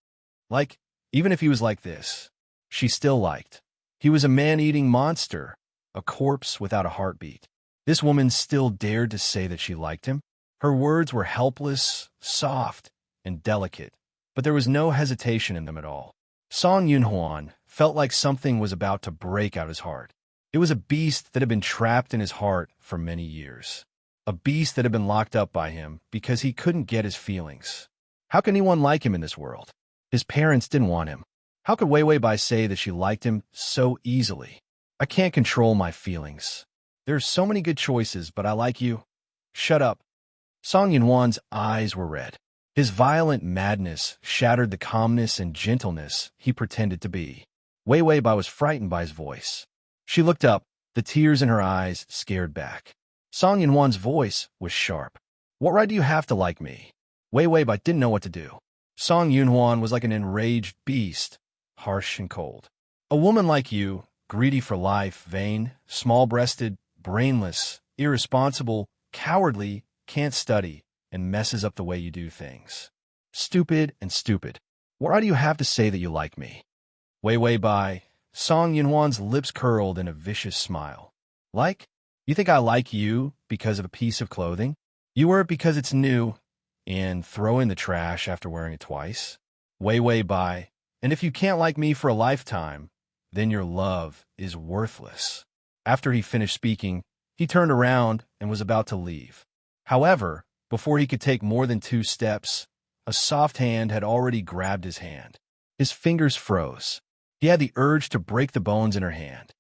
Like, even if he was like this, she still liked. He was a man-eating monster, a corpse without a heartbeat. This woman still dared to say that she liked him? Her words were helpless, soft, and delicate, but there was no hesitation in them at all. Song Yunhuan felt like something was about to break out his heart. It was a beast that had been trapped in his heart for many years. A beast that had been locked up by him because he couldn't get his feelings. How could anyone like him in this world? His parents didn't want him. How could Wei Wei Bai say that she liked him so easily? I can't control my feelings. There's so many good choices, but I like you. Shut up. Song Yunhuan's eyes were red. His violent madness shattered the calmness and gentleness he pretended to be. Wei Wei Bai was frightened by his voice. She looked up, the tears in her eyes scared back. Song Yunhuan's voice was sharp. What right do you have to like me? Wei Wei Bai didn't know what to do. Song Yunhuan was like an enraged beast, harsh and cold. A woman like you, greedy for life, vain, small-breasted, brainless, irresponsible, cowardly, can't study, and messes up the way you do things. Stupid and stupid. Why do you have to say that you like me? Wei Wei Bai, Song Yunhuan's lips curled in a vicious smile. Like? You think I like you because of a piece of clothing? You wear it because it's new, and throw in the trash after wearing it twice? Wei Wei Bai, and if you can't like me for a lifetime, then your love is worthless. After he finished speaking, he turned around and was about to leave. However, before he could take more than 2 steps, a soft hand had already grabbed his hand. His fingers froze. He had the urge to break the bones in her hand.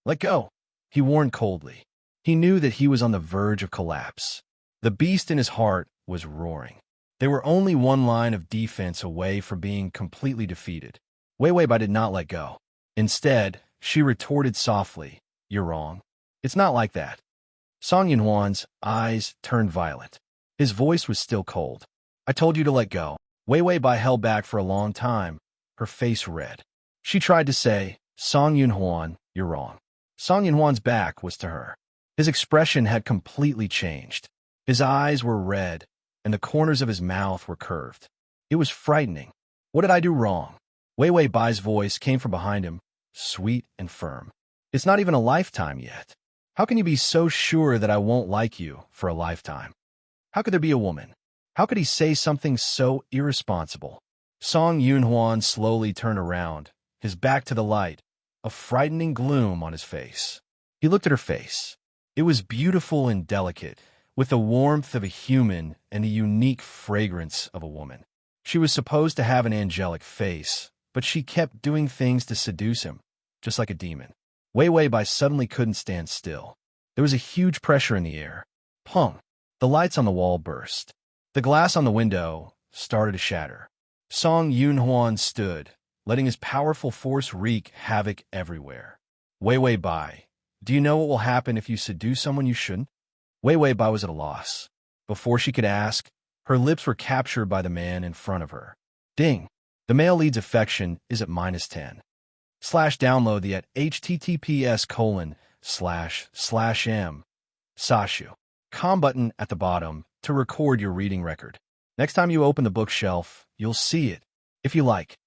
Let go, he warned coldly. He knew that he was on the verge of collapse. The beast in his heart was roaring. They were only one line of defense away from being completely defeated. Wei Wei Bai did not let go. Instead, she retorted softly, "You're wrong. It's not like that." Song Yunhuan's eyes turned violent. His voice was still cold. "I told you to let go." Wei Wei Bai held back for a long time, her face red. She tried to say, "Song Yunhuan, you're wrong." Song Yunhuan's back was to her. His expression had completely changed. His eyes were red, and the corners of his mouth were curved. It was frightening. "What did I do wrong?" Wei Wei Bai's voice came from behind him, sweet and firm. "It's not even a lifetime yet. How can you be so sure that I won't like you for a lifetime? How could there be a woman? How could he say something so irresponsible?" Song Yunhuan slowly turned around, his back to the light, a frightening gloom on his face. He looked at her face. It was beautiful and delicate, with the warmth of a human and the unique fragrance of a woman. She was supposed to have an angelic face, but she kept doing things to seduce him, just like a demon. Wei Wei Bai suddenly couldn't stand still. There was a huge pressure in the air. Pong! The lights on the wall burst. The glass on the window started to shatter. Song Yunhuan stood, letting his powerful force wreak havoc everywhere. Wei Wei Bai, do you know what will happen if you seduce someone you shouldn't? Wei Wei Bai was at a loss. Before she could ask, her lips were captured by the man in front of her. Ding! The male lead's affection is at -10. Download the at https://m Sashu. Com button at the bottom to record your reading record. Next time you open the bookshelf, you'll see it, if you like.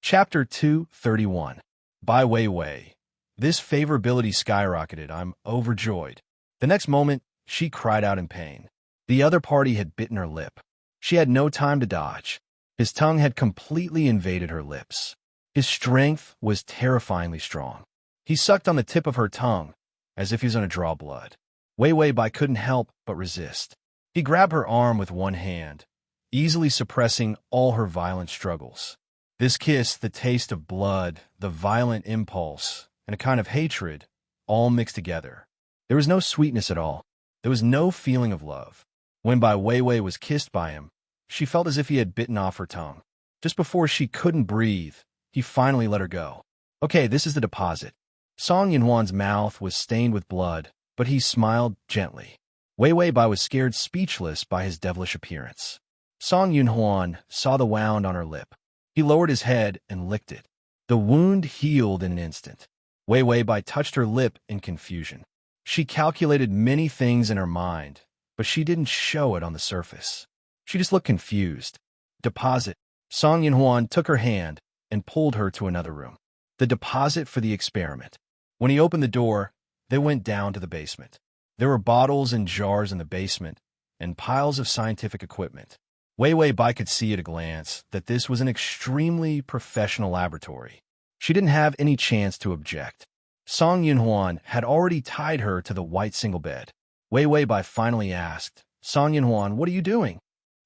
Chapter 231. By Wei Wei. This favorability skyrocketed. I'm overjoyed. The next moment, she cried out in pain. The other party had bitten her lip. She had no time to dodge. His tongue had completely invaded her lips. His strength was terrifyingly strong. He sucked on the tip of her tongue, as if he was going to draw blood. Wei Wei Bai couldn't help but resist. He grabbed her arm with one hand, easily suppressing all her violent struggles. This kiss, the taste of blood, the violent impulse, and a kind of hatred, all mixed together. There was no sweetness at all. There was no feeling of love. When Bai Weiwei was kissed by him, she felt as if he had bitten off her tongue. Just before she couldn't breathe, he finally let her go. Okay, this is the deposit. Song Yunhuan's mouth was stained with blood, but he smiled gently. Wei Wei Bai was scared speechless by his devilish appearance. Song Yunhuan saw the wound on her lip. He lowered his head and licked it. The wound healed in an instant. Wei Wei Bai touched her lip in confusion. She calculated many things in her mind, but she didn't show it on the surface. She just looked confused. Deposit. Song Yinhuan took her hand and pulled her to another room. The deposit for the experiment. When he opened the door, they went down to the basement. There were bottles and jars in the basement and piles of scientific equipment. Wei Bai could see at a glance that this was an extremely professional laboratory. She didn't have any chance to object. Song Yinhuan had already tied her to the white single bed. Wei Bai finally asked, Song Yinhuan, what are you doing?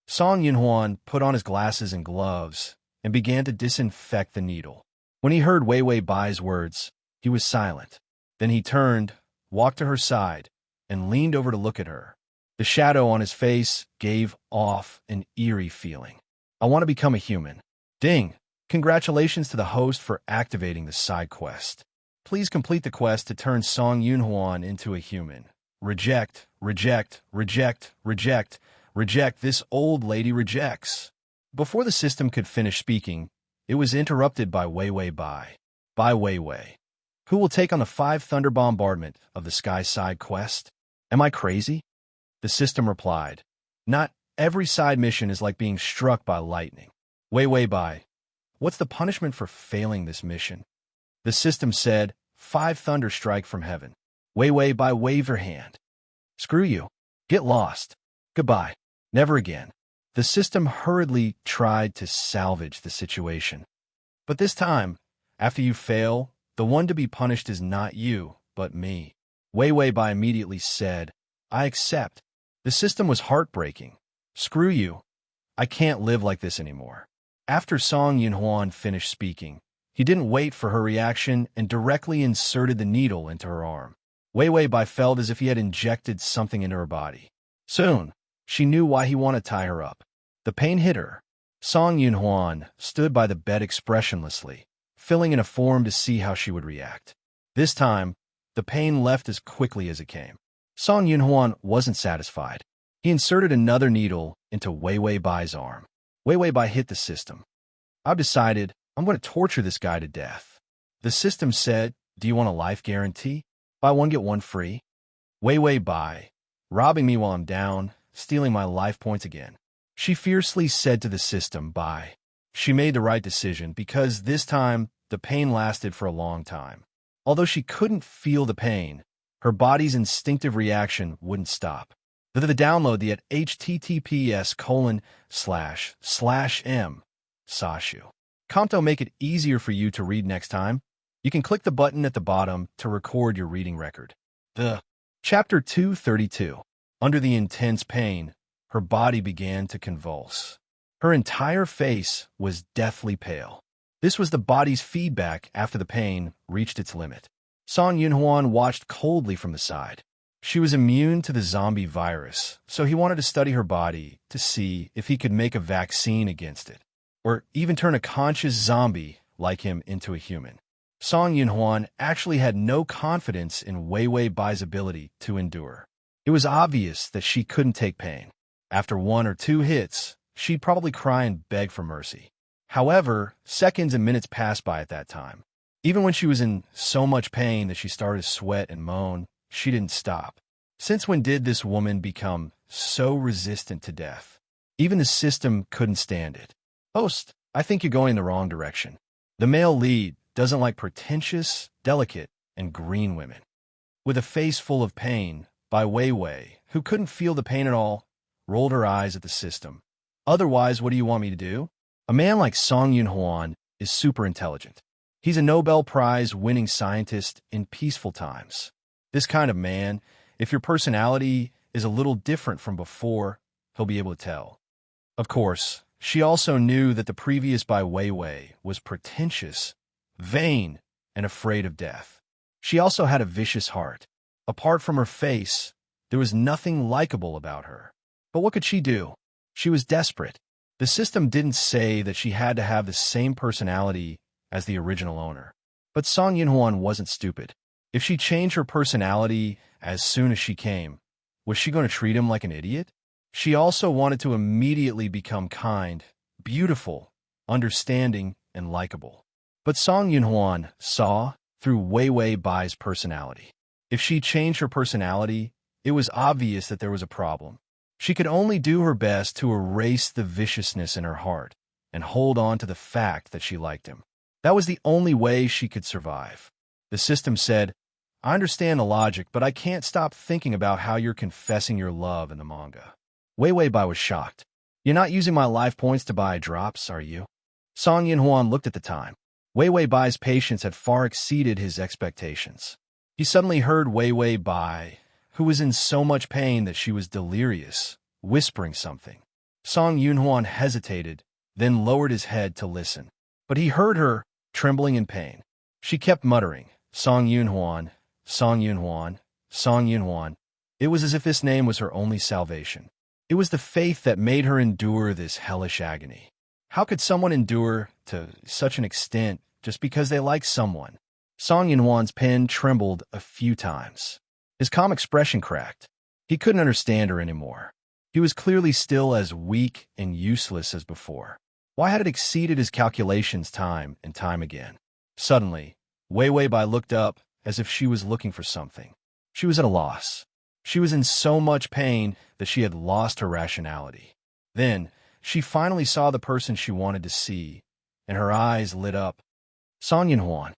Song Yinhuan put on his glasses and gloves and began to disinfect the needle. When he heard Wei Bai's words, he was silent. Then he turned, walked to her side, and leaned over to look at her. The shadow on his face gave off an eerie feeling. I want to become a human. Ding! Congratulations to the host for activating the side quest. Please complete the quest to turn Song Yinhuan into a human. Reject, reject, reject, reject, reject. This old lady rejects. Before the system could finish speaking, it was interrupted by Wei Bai. By Wei. Who will take on the 5 thunder bombardment of the sky side quest? Am I crazy? The system replied. Not every side mission is like being struck by lightning. Wei Bai. What's the punishment for failing this mission? The system said, 5 thunder strike from heaven. Wei Bai waved her hand. Screw you. Get lost. Goodbye. Never again. The system hurriedly tried to salvage the situation. But this time, after you fail, the one to be punished is not you, but me. Wei Bai immediately said, I accept. The system was heartbreaking. Screw you. I can't live like this anymore. After Song Yinhuan finished speaking, he didn't wait for her reaction and directly inserted the needle into her arm. Wei Bai felt as if he had injected something into her body. Soon, she knew why he wanted to tie her up. The pain hit her. Song Yinhuan stood by the bed expressionlessly, filling in a form to see how she would react. This time, the pain left as quickly as it came. Song Yinhuan wasn't satisfied. He inserted another needle into Wei Bai's arm. Wei Bai hit the system. I've decided I'm going to torture this guy to death. The system said, do you want a life guarantee? Buy one, get one free. Wei Bai, robbing me while I'm down, stealing my life points again. She fiercely said to the system, bye. She made the right decision because this time the pain lasted for a long time. Although she couldn't feel the pain, her body's instinctive reaction wouldn't stop. The download the at https://m Sashu. Kanto make it easier for you to read next time. You can click the button at the bottom to record your reading record. Chapter 232. Under the intense pain, her body began to convulse. Her entire face was deathly pale. This was the body's feedback after the pain reached its limit. Song Yinhuan watched coldly from the side. She was immune to the zombie virus, so he wanted to study her body to see if he could make a vaccine against it, or even turn a conscious zombie like him into a human. Song Yinhuan actually had no confidence in Wei Bai's ability to endure. It was obvious that she couldn't take pain. After 1 or 2 hits, she'd probably cry and beg for mercy. However, seconds and minutes passed by at that time. Even when she was in so much pain that she started to sweat and moan, she didn't stop. Since when did this woman become so resistant to death? Even the system couldn't stand it. Host, I think you're going in the wrong direction. The male lead doesn't like pretentious, delicate, and green women. With a face full of pain, Wei, who couldn't feel the pain at all, rolled her eyes at the system. Otherwise, what do you want me to do? A man like Song Yinhuan is super intelligent. He's a Nobel Prize-winning scientist in peaceful times. This kind of man, if your personality is a little different from before, he'll be able to tell. Of course, she also knew that the previous Wei was pretentious, vain, and afraid of death. She also had a vicious heart. Apart from her face, there was nothing likable about her. But what could she do? She was desperate. The system didn't say that she had to have the same personality as the original owner. But Song Yinhuan wasn't stupid. If she changed her personality as soon as she came, was she going to treat him like an idiot? She also wanted to immediately become kind, beautiful, understanding, and likable. But Song Yinhuan saw through Wei Bai's personality. If she changed her personality, it was obvious that there was a problem. She could only do her best to erase the viciousness in her heart and hold on to the fact that she liked him. That was the only way she could survive. The system said, I understand the logic, but I can't stop thinking about how you're confessing your love in the manga. Wei Wei Bai was shocked. You're not using my life points to buy drops, are you? Song Yinhuan looked at the time. Wei Wei Bai's patience had far exceeded his expectations. He suddenly heard Wei Wei Bai, who was in so much pain that she was delirious, whispering something. Song Yunhuan hesitated, then lowered his head to listen. But he heard her, trembling in pain. She kept muttering, Song Yunhuan, Song Yunhuan, Song Yunhuan. It was as if this name was her only salvation. It was the faith that made her endure this hellish agony. How could someone endure to such an extent just because they like someone? Song Yunhuan's pen trembled a few times. His calm expression cracked. He couldn't understand her anymore. He was clearly still as weak and useless as before. Why had it exceeded his calculations time and time again? Suddenly, Wei Wei Bai looked up as if she was looking for something. She was at a loss. She was in so much pain that she had lost her rationality. Then, she finally saw the person she wanted to see, and her eyes lit up. Song Yunhuan.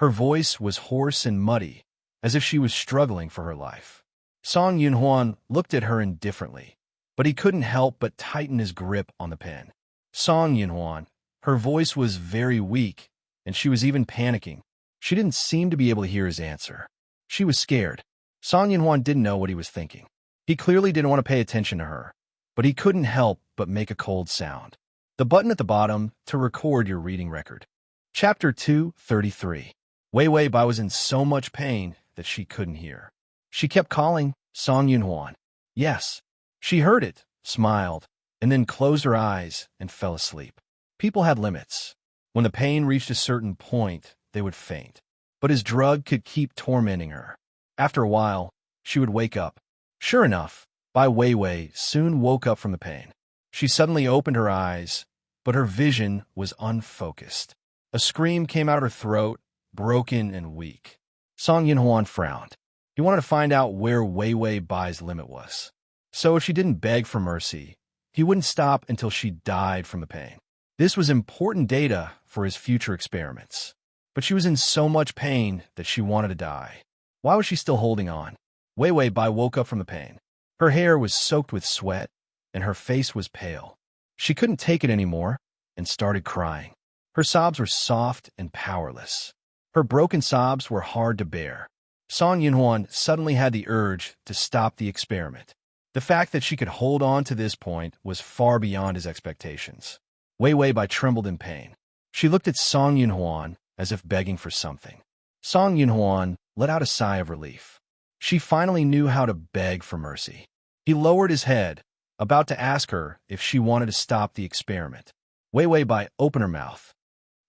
Her voice was hoarse and muddy, as if she was struggling for her life. Song Yunhuan looked at her indifferently, but he couldn't help but tighten his grip on the pen. Song Yunhuan. Her voice was very weak, and she was even panicking. She didn't seem to be able to hear his answer. She was scared. Song Yunhuan didn't know what he was thinking. He clearly didn't want to pay attention to her, but he couldn't help but make a cold sound. The button at the bottom to record your reading record. Chapter 233. Wei Wei Bai was in so much pain that she couldn't hear. She kept calling Song Yunhuan. Yes. She heard it, smiled, and then closed her eyes and fell asleep. People had limits. When the pain reached a certain point, they would faint. But his drug could keep tormenting her. After a while, she would wake up. Sure enough, Bai Weiwei soon woke up from the pain. She suddenly opened her eyes, but her vision was unfocused. A scream came out of her throat, broken and weak. Song Yinhuan frowned. He wanted to find out where Wei Wei Bai's limit was. So if she didn't beg for mercy, he wouldn't stop until she died from the pain. This was important data for his future experiments. But she was in so much pain that she wanted to die. Why was she still holding on? Wei Wei Bai woke up from the pain. Her hair was soaked with sweat, and her face was pale. She couldn't take it anymore and started crying. Her sobs were soft and powerless. Her broken sobs were hard to bear. Song Yinhuan suddenly had the urge to stop the experiment. The fact that she could hold on to this point was far beyond his expectations. Wei Wei Bai trembled in pain. She looked at Song Yinhuan as if begging for something. Song Yinhuan let out a sigh of relief. She finally knew how to beg for mercy. He lowered his head, about to ask her if she wanted to stop the experiment. Wei Wei Bai opened her mouth.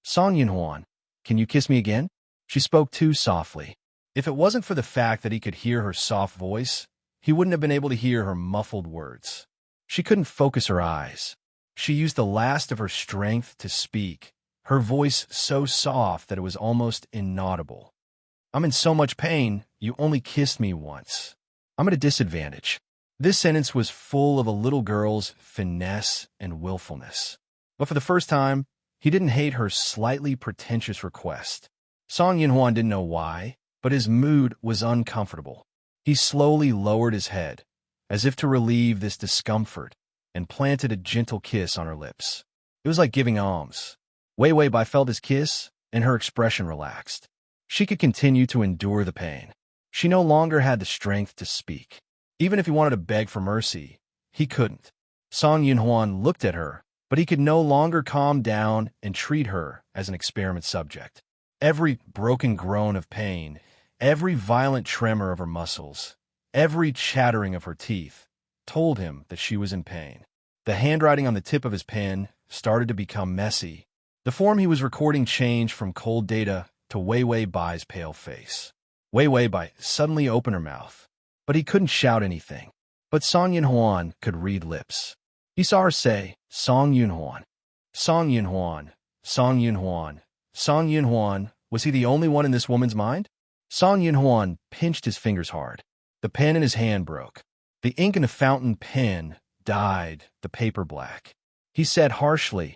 Song Yinhuan, can you kiss me again? She spoke too softly. If it wasn't for the fact that he could hear her soft voice, he wouldn't have been able to hear her muffled words. She couldn't focus her eyes. She used the last of her strength to speak, her voice so soft that it was almost inaudible. I'm in so much pain, you only kissed me once. I'm at a disadvantage. This sentence was full of a little girl's finesse and willfulness. But for the first time, he didn't hate her slightly pretentious request. Song Yinhuan didn't know why, but his mood was uncomfortable. He slowly lowered his head, as if to relieve this discomfort, and planted a gentle kiss on her lips. It was like giving alms. Wei Wei Bai felt his kiss, and her expression relaxed. She could continue to endure the pain. She no longer had the strength to speak. Even if he wanted to beg for mercy, he couldn't. Song Yinhuan looked at her, but he could no longer calm down and treat her as an experiment subject. Every broken groan of pain, every violent tremor of her muscles, every chattering of her teeth, told him that she was in pain. The handwriting on the tip of his pen started to become messy. The form he was recording changed from cold data to Wei Wei Bai's pale face. Wei Wei Bai suddenly opened her mouth, but he couldn't shout anything. But Song Yinhuan could read lips. He saw her say, Song Yinhuan. Song Yinhuan. Song Yinhuan. Song Yinhuan. Was he the only one in this woman's mind? Song Yunhuan pinched his fingers hard. The pen in his hand broke. The ink in the fountain pen dyed the paper black. He said harshly,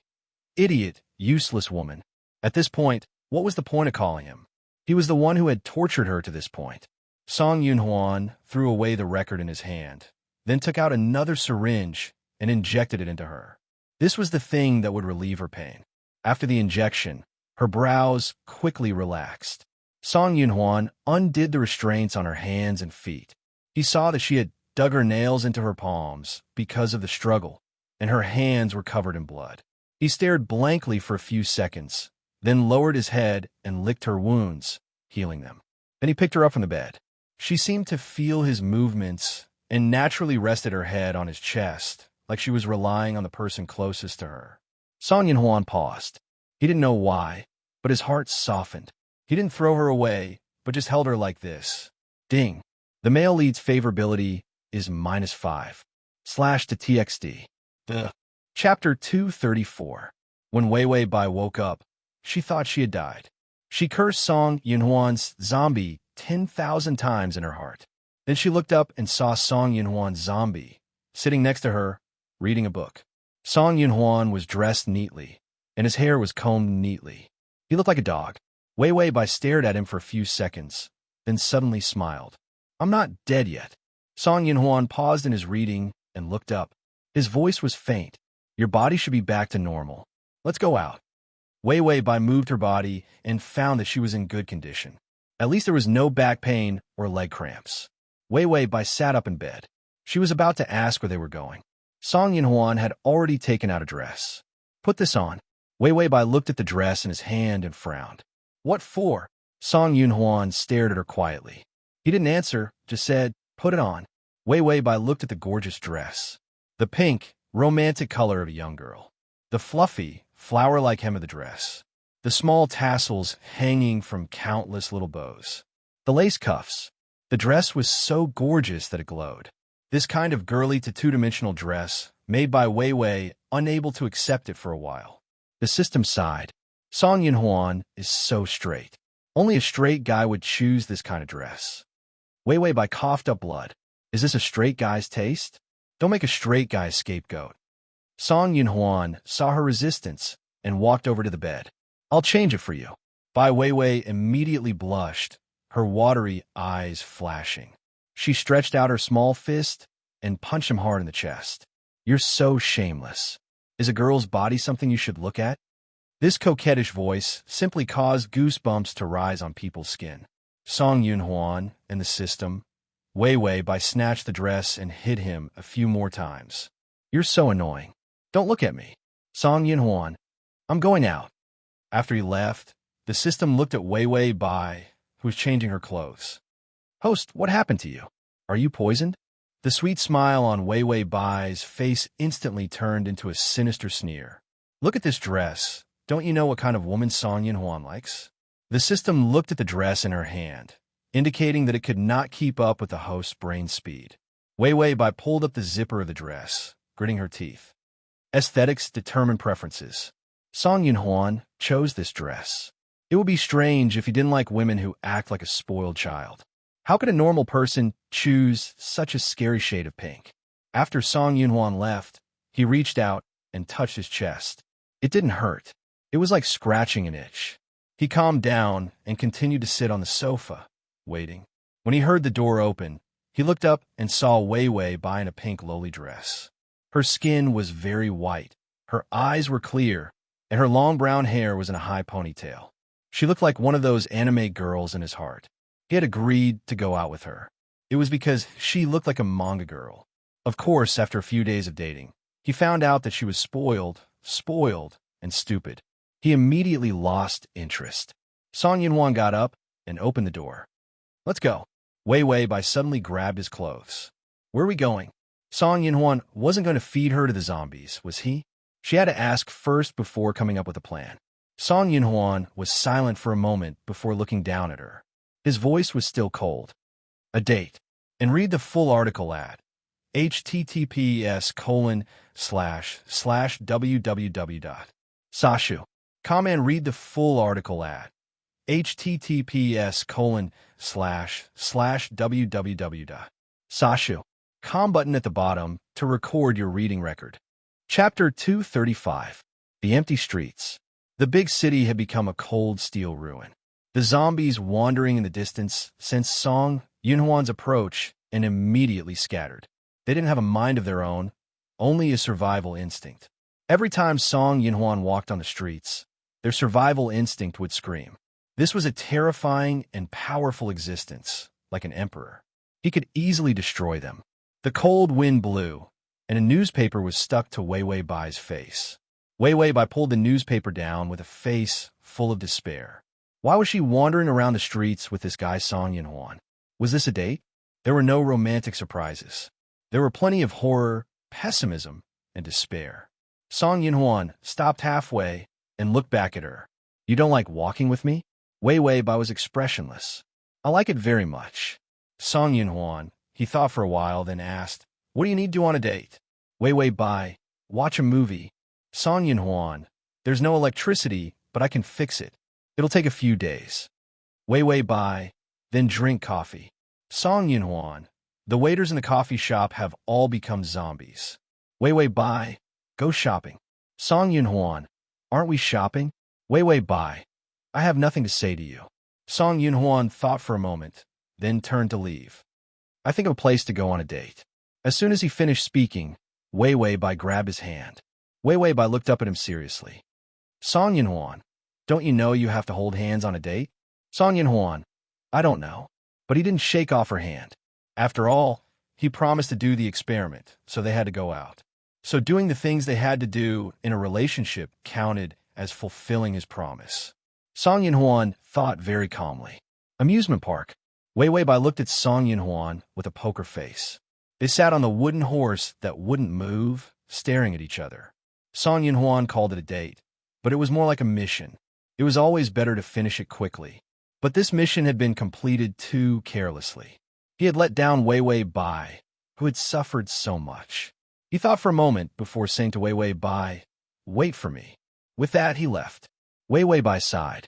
"Idiot, useless woman." At this point, what was the point of calling him? He was the one who had tortured her to this point. Song Yunhuan threw away the record in his hand, then took out another syringe and injected it into her. This was the thing that would relieve her pain. After the injection, her brows quickly relaxed. Song Yunhuan undid the restraints on her hands and feet. He saw that she had dug her nails into her palms because of the struggle, and her hands were covered in blood. He stared blankly for a few seconds, then lowered his head and licked her wounds, healing them. Then he picked her up from the bed. She seemed to feel his movements and naturally rested her head on his chest, like she was relying on the person closest to her. Song Yunhuan paused. He didn't know why, but his heart softened. He didn't throw her away, but just held her like this. Ding. The male lead's favorability is -5. / to TXD. Chapter 234. When Wei Wei Bai woke up, she thought she had died. She cursed Song Yunhuan's zombie 10,000 times in her heart. Then she looked up and saw Song Yunhuan's zombie sitting next to her, reading a book. Song Yunhuan was dressed neatly, and his hair was combed neatly. He looked like a dog. Wei Wei Bai stared at him for a few seconds, then suddenly smiled. "I'm not dead yet." Song Yunhuan paused in his reading and looked up. His voice was faint. "Your body should be back to normal. Let's go out." Wei Wei Bai moved her body and found that she was in good condition. At least there was no back pain or leg cramps. Wei Wei Bai sat up in bed. She was about to ask where they were going. Song Yunhuan had already taken out a dress. "Put this on." Wei Wei Bai looked at the dress in his hand and frowned. "What for?" Song Yunhuan stared at her quietly. He didn't answer, just said, "Put it on." Wei Wei Bai looked at the gorgeous dress. The pink, romantic color of a young girl. The fluffy, flower-like hem of the dress. The small tassels hanging from countless little bows. The lace cuffs. The dress was so gorgeous that it glowed. This kind of girly to two-dimensional dress, made by Wei Wei, unable to accept it for a while. The system sighed. Song Yunhuan is so straight. Only a straight guy would choose this kind of dress. Wei Wei Bai coughed up blood. Is this a straight guy's taste? Don't make a straight guy scapegoat. Song Yunhuan saw her resistance and walked over to the bed. "I'll change it for you." Bai Wei Wei immediately blushed, her watery eyes flashing. She stretched out her small fist and punched him hard in the chest. "You're so shameless. Is a girl's body something you should look at?" This coquettish voice simply caused goosebumps to rise on people's skin. Song Yunhuan and the system, Wei Wei Bai snatched the dress and hit him a few more times. "You're so annoying. Don't look at me." Song Yunhuan, "I'm going out." After he left, the system looked at Wei Wei Bai, who was changing her clothes. "Host, what happened to you? Are you poisoned?" The sweet smile on Wei Wei Bai's face instantly turned into a sinister sneer. "Look at this dress. Don't you know what kind of woman Song Yunhuan likes?" The system looked at the dress in her hand, indicating that it could not keep up with the host's brain speed. Wei Wei Bai pulled up the zipper of the dress, gritting her teeth. Aesthetics determine preferences. Song Yunhuan chose this dress. It would be strange if he didn't like women who act like a spoiled child. How could a normal person choose such a scary shade of pink? After Song Yunhuan left, he reached out and touched his chest. It didn't hurt. It was like scratching an itch. He calmed down and continued to sit on the sofa, waiting. When he heard the door open, he looked up and saw Wei Wei Bai in a pink lowly dress. Her skin was very white, her eyes were clear, and her long brown hair was in a high ponytail. She looked like one of those anime girls in his heart. He had agreed to go out with her. It was because she looked like a manga girl. Of course, after a few days of dating, he found out that she was spoiled, and stupid. He immediately lost interest. Song Yunhuan got up and opened the door. "Let's go." Wei Wei Bai suddenly grabbed his clothes. "Where are we going?" Song Yunhuan wasn't going to feed her to the zombies, was he? She had to ask first before coming up with a plan. Song Yunhuan was silent for a moment before looking down at her. His voice was still cold. "A date. And read the full article at https://www.sashu. Come and read the full article at https://www.sashu. Com button at the bottom to record your reading record. Chapter 235. The Empty Streets. The big city had become a cold steel ruin. The zombies wandering in the distance sensed Song Yunhuan's approach and immediately scattered. They didn't have a mind of their own, only a survival instinct. Every time Song Yunhuan walked on the streets, their survival instinct would scream. This was a terrifying and powerful existence, like an emperor. He could easily destroy them. The cold wind blew, and a newspaper was stuck to Wei Wei Bai's face. Wei Wei Bai pulled the newspaper down with a face full of despair. Why was she wandering around the streets with this guy Song Yunhuan? Was this a date? There were no romantic surprises. There were plenty of horror, pessimism, and despair. Song Yunhuan stopped halfway and looked back at her. You don't like walking with me? Wei Wei Bai was expressionless. I like it very much. Song Yunhuan, he thought for a while, then asked, what do you need to do on a date? Wei Wei Bai, watch a movie. Song Yunhuan, there's no electricity, but I can fix it. It'll take a few days. Wei Wei Bai, then drink coffee. Song Yunhuan, the waiters in the coffee shop have all become zombies. Wei Wei Bai, go shopping. Song Yunhuan, aren't we shopping? Wei Wei Bai, I have nothing to say to you. Song Yunhuan thought for a moment, then turned to leave. I think of a place to go on a date. As soon as he finished speaking, Wei Wei Bai grabbed his hand. Wei Wei Bai looked up at him seriously. Song Yunhuan, don't you know you have to hold hands on a date? Song Yunhuan, I don't know. But he didn't shake off her hand. After all, he promised to do the experiment, so they had to go out. So doing the things they had to do in a relationship counted as fulfilling his promise. Song Yunhuan thought very calmly. Amusement park. Wei Wei Bai looked at Song Yunhuan with a poker face. They sat on the wooden horse that wouldn't move, staring at each other. Song Yunhuan called it a date, but it was more like a mission. It was always better to finish it quickly. But this mission had been completed too carelessly. He had let down Wei Wei Bai, who had suffered so much. He thought for a moment before saying to Wei Wei Bai, wait for me. With that, he left. Wei Wei Bai sighed.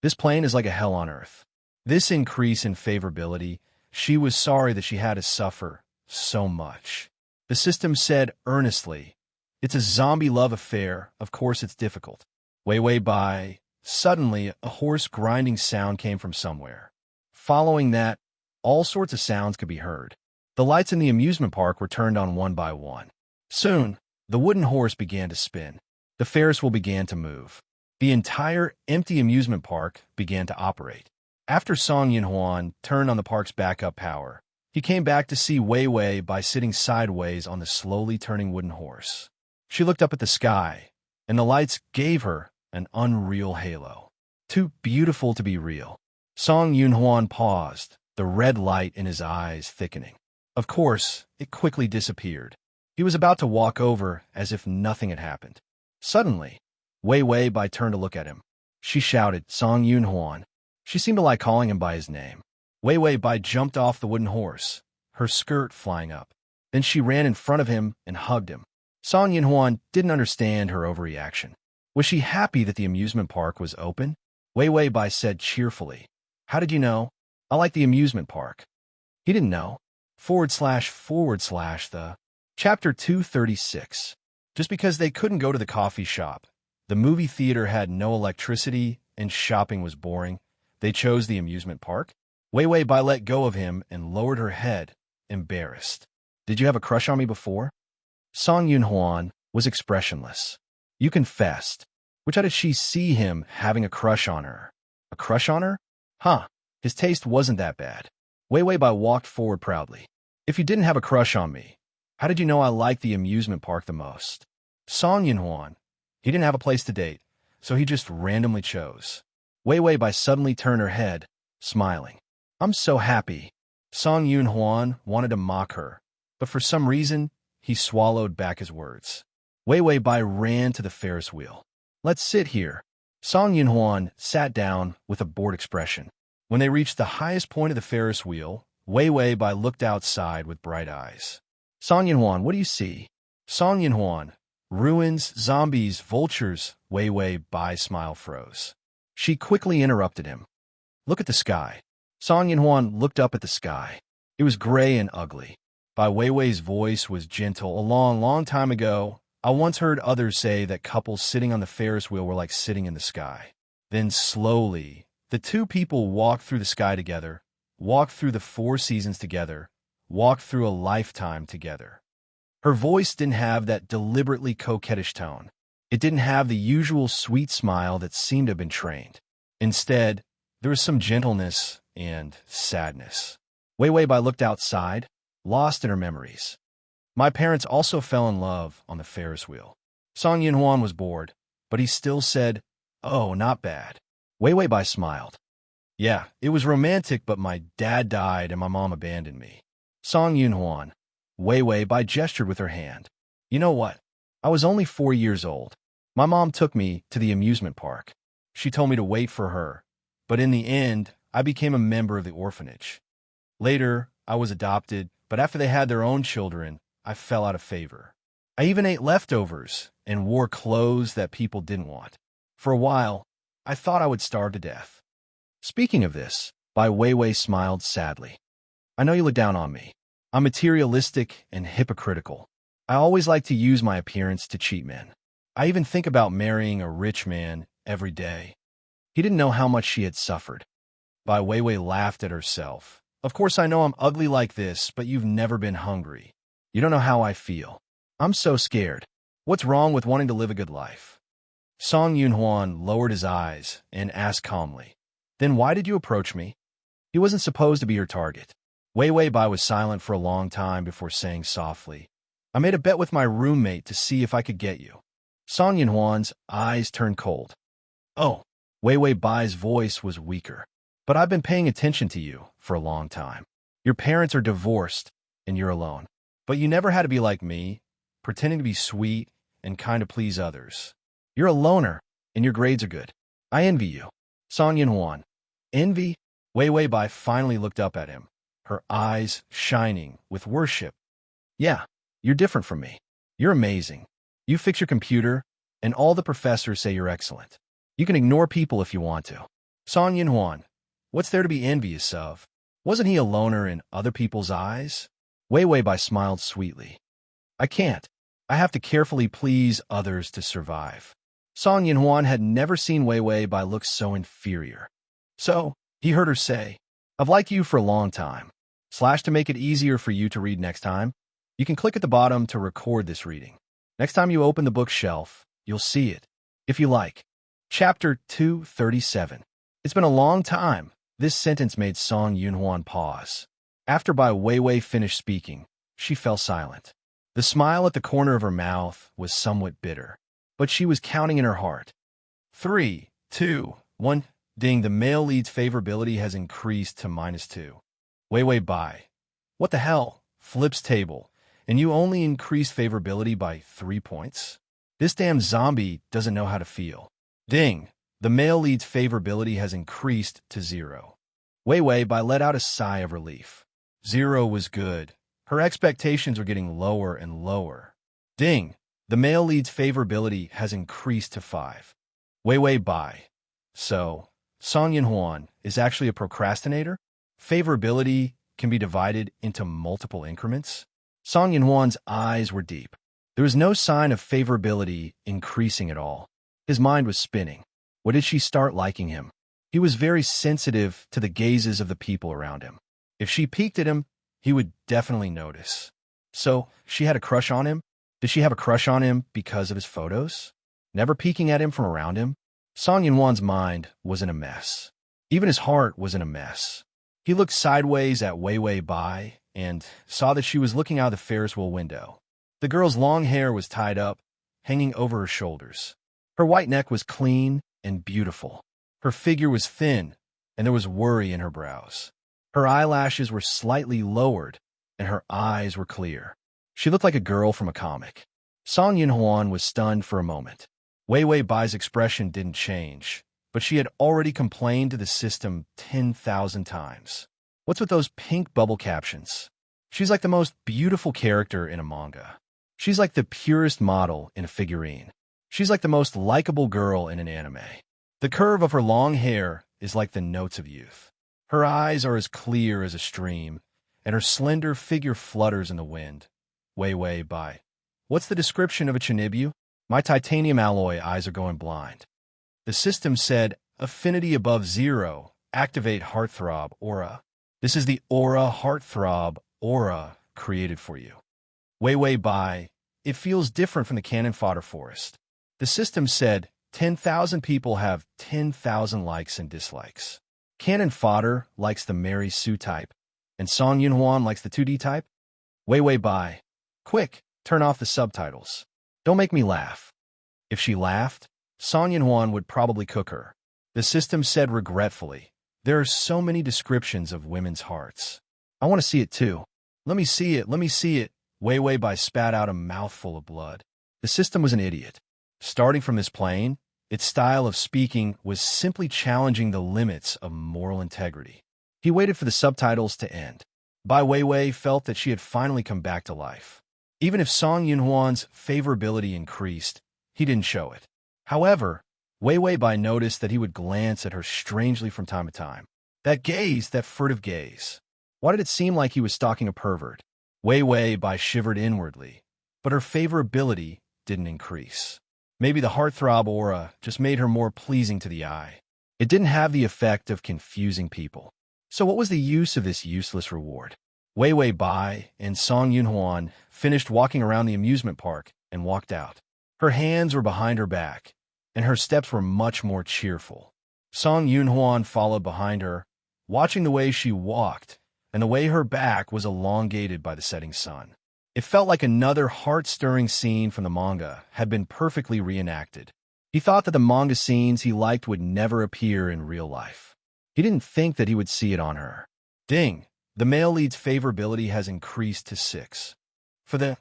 This plane is like a hell on earth. This increase in favorability, she was sorry that she had to suffer so much. The system said earnestly, it's a zombie love affair, of course it's difficult. Wei Wei Bai. Suddenly, a hoarse grinding sound came from somewhere. Following that, all sorts of sounds could be heard. The lights in the amusement park were turned on one by one. Soon, the wooden horse began to spin. The Ferris wheel began to move. The entire empty amusement park began to operate. After Song Yunhuan turned on the park's backup power, he came back to see Wei Wei Bai sitting sideways on the slowly turning wooden horse. She looked up at the sky, and the lights gave her an unreal halo. Too beautiful to be real. Song Yunhuan paused, the red light in his eyes thickening. Of course, it quickly disappeared. He was about to walk over as if nothing had happened. Suddenly, Wei Wei Bai turned to look at him. She shouted, Song Yunhuan. She seemed to like calling him by his name. Wei Wei Bai jumped off the wooden horse, her skirt flying up. Then she ran in front of him and hugged him. Song Yunhuan didn't understand her overreaction. Was she happy that the amusement park was open? Wei Wei Bai said cheerfully, how did you know? I like the amusement park. He didn't know. // Chapter 236. Just because they couldn't go to the coffee shop, the movie theater had no electricity, and shopping was boring, they chose the amusement park? Wei Wei Bai let go of him and lowered her head, embarrassed. Did you have a crush on me before? Song Yunhuan was expressionless. You confessed. Which how did she see him having a crush on her? A crush on her? Huh, his taste wasn't that bad. Wei Wei Bai walked forward proudly. If you didn't have a crush on me, how did you know I liked the amusement park the most? Song Yunhuan, he didn't have a place to date, so he just randomly chose. Wei Wei Bai suddenly turned her head, smiling. I'm so happy. Song Yunhuan wanted to mock her, but for some reason, he swallowed back his words. Wei Wei Bai ran to the Ferris wheel. Let's sit here. Song Yunhuan sat down with a bored expression. When they reached the highest point of the Ferris wheel, Wei Wei Bai looked outside with bright eyes. Song Yunhuan, what do you see? Song Yunhuan, ruins, zombies, vultures. Wei Wei Bai's smile froze. She quickly interrupted him. Look at the sky. Song Yinhuan looked up at the sky. It was gray and ugly. Bai Weiwei's voice was gentle. A long, long time ago, I once heard others say that couples sitting on the Ferris wheel were like sitting in the sky. Then slowly, the two people walked through the sky together, walked through the 4 seasons together, walked through a lifetime together. Her voice didn't have that deliberately coquettish tone. It didn't have the usual sweet smile that seemed to have been trained. Instead, there was some gentleness and sadness. Wei Bai looked outside, lost in her memories. My parents also fell in love on the Ferris wheel. Song Yinhuan was bored, but he still said, "Oh, not bad." Wei Bai smiled. "Yeah, it was romantic, but my dad died and my mom abandoned me." Song Yinhuan. Wei Bai gestured with her hand. "You know what? I was only 4 years old. My mom took me to the amusement park. She told me to wait for her, but in the end, I became a member of the orphanage. Later, I was adopted, but after they had their own children, I fell out of favor. I even ate leftovers and wore clothes that people didn't want. For a while, I thought I would starve to death." Speaking of this, Bai Weiwei smiled sadly. "I know you look down on me. I'm materialistic and hypocritical. I always like to use my appearance to cheat men. I even think about marrying a rich man every day." He didn't know how much she had suffered. Bai Weiwei laughed at herself. "Of course I know I'm ugly like this, but you've never been hungry. You don't know how I feel. I'm so scared. What's wrong with wanting to live a good life?" Song Yunhuan lowered his eyes and asked calmly, "Then why did you approach me?" He wasn't supposed to be her target. Wei Bai was silent for a long time before saying softly, "I made a bet with my roommate to see if I could get you." Song Yunhuan's eyes turned cold. "Oh." Wei Bai's voice was weaker. "But I've been paying attention to you for a long time. Your parents are divorced, and you're alone. But you never had to be like me, pretending to be sweet and kind to please others. You're a loner, and your grades are good. I envy you." Song Yinhuan. Envy? Wei Bai finally looked up at him, her eyes shining with worship. "Yeah, you're different from me. You're amazing. You fix your computer, and all the professors say you're excellent. You can ignore people if you want to." Song Yinhuan. What's there to be envious of? Wasn't he a loner in other people's eyes? Wei Bai smiled sweetly. "I can't. I have to carefully please others to survive." Song Yinhuan had never seen Wei Bai look so inferior. So, he heard her say, "I've liked you for a long time. To make it easier for you to read next time, you can click at the bottom to record this reading. Next time you open the bookshelf, you'll see it, if you like." Chapter 237. It's been a long time. This sentence made Song Yunhuan pause. After Bai Weiwei finished speaking, she fell silent. The smile at the corner of her mouth was somewhat bitter, but she was counting in her heart. 3, 2, 1. Ding, the male lead's favorability has increased to -2. Wei Bai. What the hell? Flips table. And you only increased favorability by 3 points? This damn zombie doesn't know how to feel. Ding, the male lead's favorability has increased to 0. Wei Bai let out a sigh of relief. 0 was good. Her expectations were getting lower and lower. Ding, the male lead's favorability has increased to 5. Wei Bai. So, Song Yinhuan is actually a procrastinator? Favorability can be divided into multiple increments? Song Yinhuan's eyes were deep. There was no sign of favorability increasing at all. His mind was spinning. What did she start liking him? He was very sensitive to the gazes of the people around him. If she peeked at him, he would definitely notice. So, she had a crush on him? Did she have a crush on him because of his photos? Never peeking at him from around him? Song Yinhuan's mind was in a mess. Even his heart was in a mess. He looked sideways at Wei Bai and saw that she was looking out of the Ferris wheel window. The girl's long hair was tied up, hanging over her shoulders. Her white neck was clean and beautiful. Her figure was thin, and there was worry in her brows. Her eyelashes were slightly lowered, and her eyes were clear. She looked like a girl from a comic. Song Yinhuan was stunned for a moment. Wei Bai's expression didn't change, but she had already complained to the system 10,000 times. What's with those pink bubble captions? She's like the most beautiful character in a manga. She's like the purest model in a figurine. She's like the most likable girl in an anime. The curve of her long hair is like the notes of youth. Her eyes are as clear as a stream, and her slender figure flutters in the wind. Wei Wei Bai. What's the description of a Chinibu? My titanium alloy eyes are going blind. The system said, affinity above 0, activate heartthrob aura. This is the aura heartthrob aura created for you. Wei Wei Bai. It feels different from the cannon fodder forest. The system said, 10,000 people have 10,000 likes and dislikes. Cannon fodder likes the Mary Sue type, and Song Yunhuan likes the 2D type. Wei Wei Bai. Quick, turn off the subtitles. Don't make me laugh. If she laughed, Song Yunhuan would probably cook her. The system said regretfully, there are so many descriptions of women's hearts. I want to see it too. Let me see it, let me see it. Wei Wei Bai spat out a mouthful of blood. The system was an idiot. Starting from this plane, its style of speaking was simply challenging the limits of moral integrity. He waited for the subtitles to end. Bai Weiwei felt that she had finally come back to life. Even if Song Yunhuan's favorability increased, he didn't show it. However, Weiwei Bai noticed that he would glance at her strangely from time to time. That gaze, that furtive gaze. Why did it seem like he was stalking a pervert? Weiwei Bai shivered inwardly, but her favorability didn't increase. Maybe the heartthrob aura just made her more pleasing to the eye. It didn't have the effect of confusing people. So what was the use of this useless reward? Weiwei Bai and Song Yunhuan finished walking around the amusement park and walked out. Her hands were behind her back, and her steps were much more cheerful. Song Yunhuan followed behind her, watching the way she walked and the way her back was elongated by the setting sun. It felt like another heart-stirring scene from the manga had been perfectly reenacted. He thought that the manga scenes he liked would never appear in real life. He didn't think that he would see it on her. Ding! The male lead's favorability has increased to 6. For the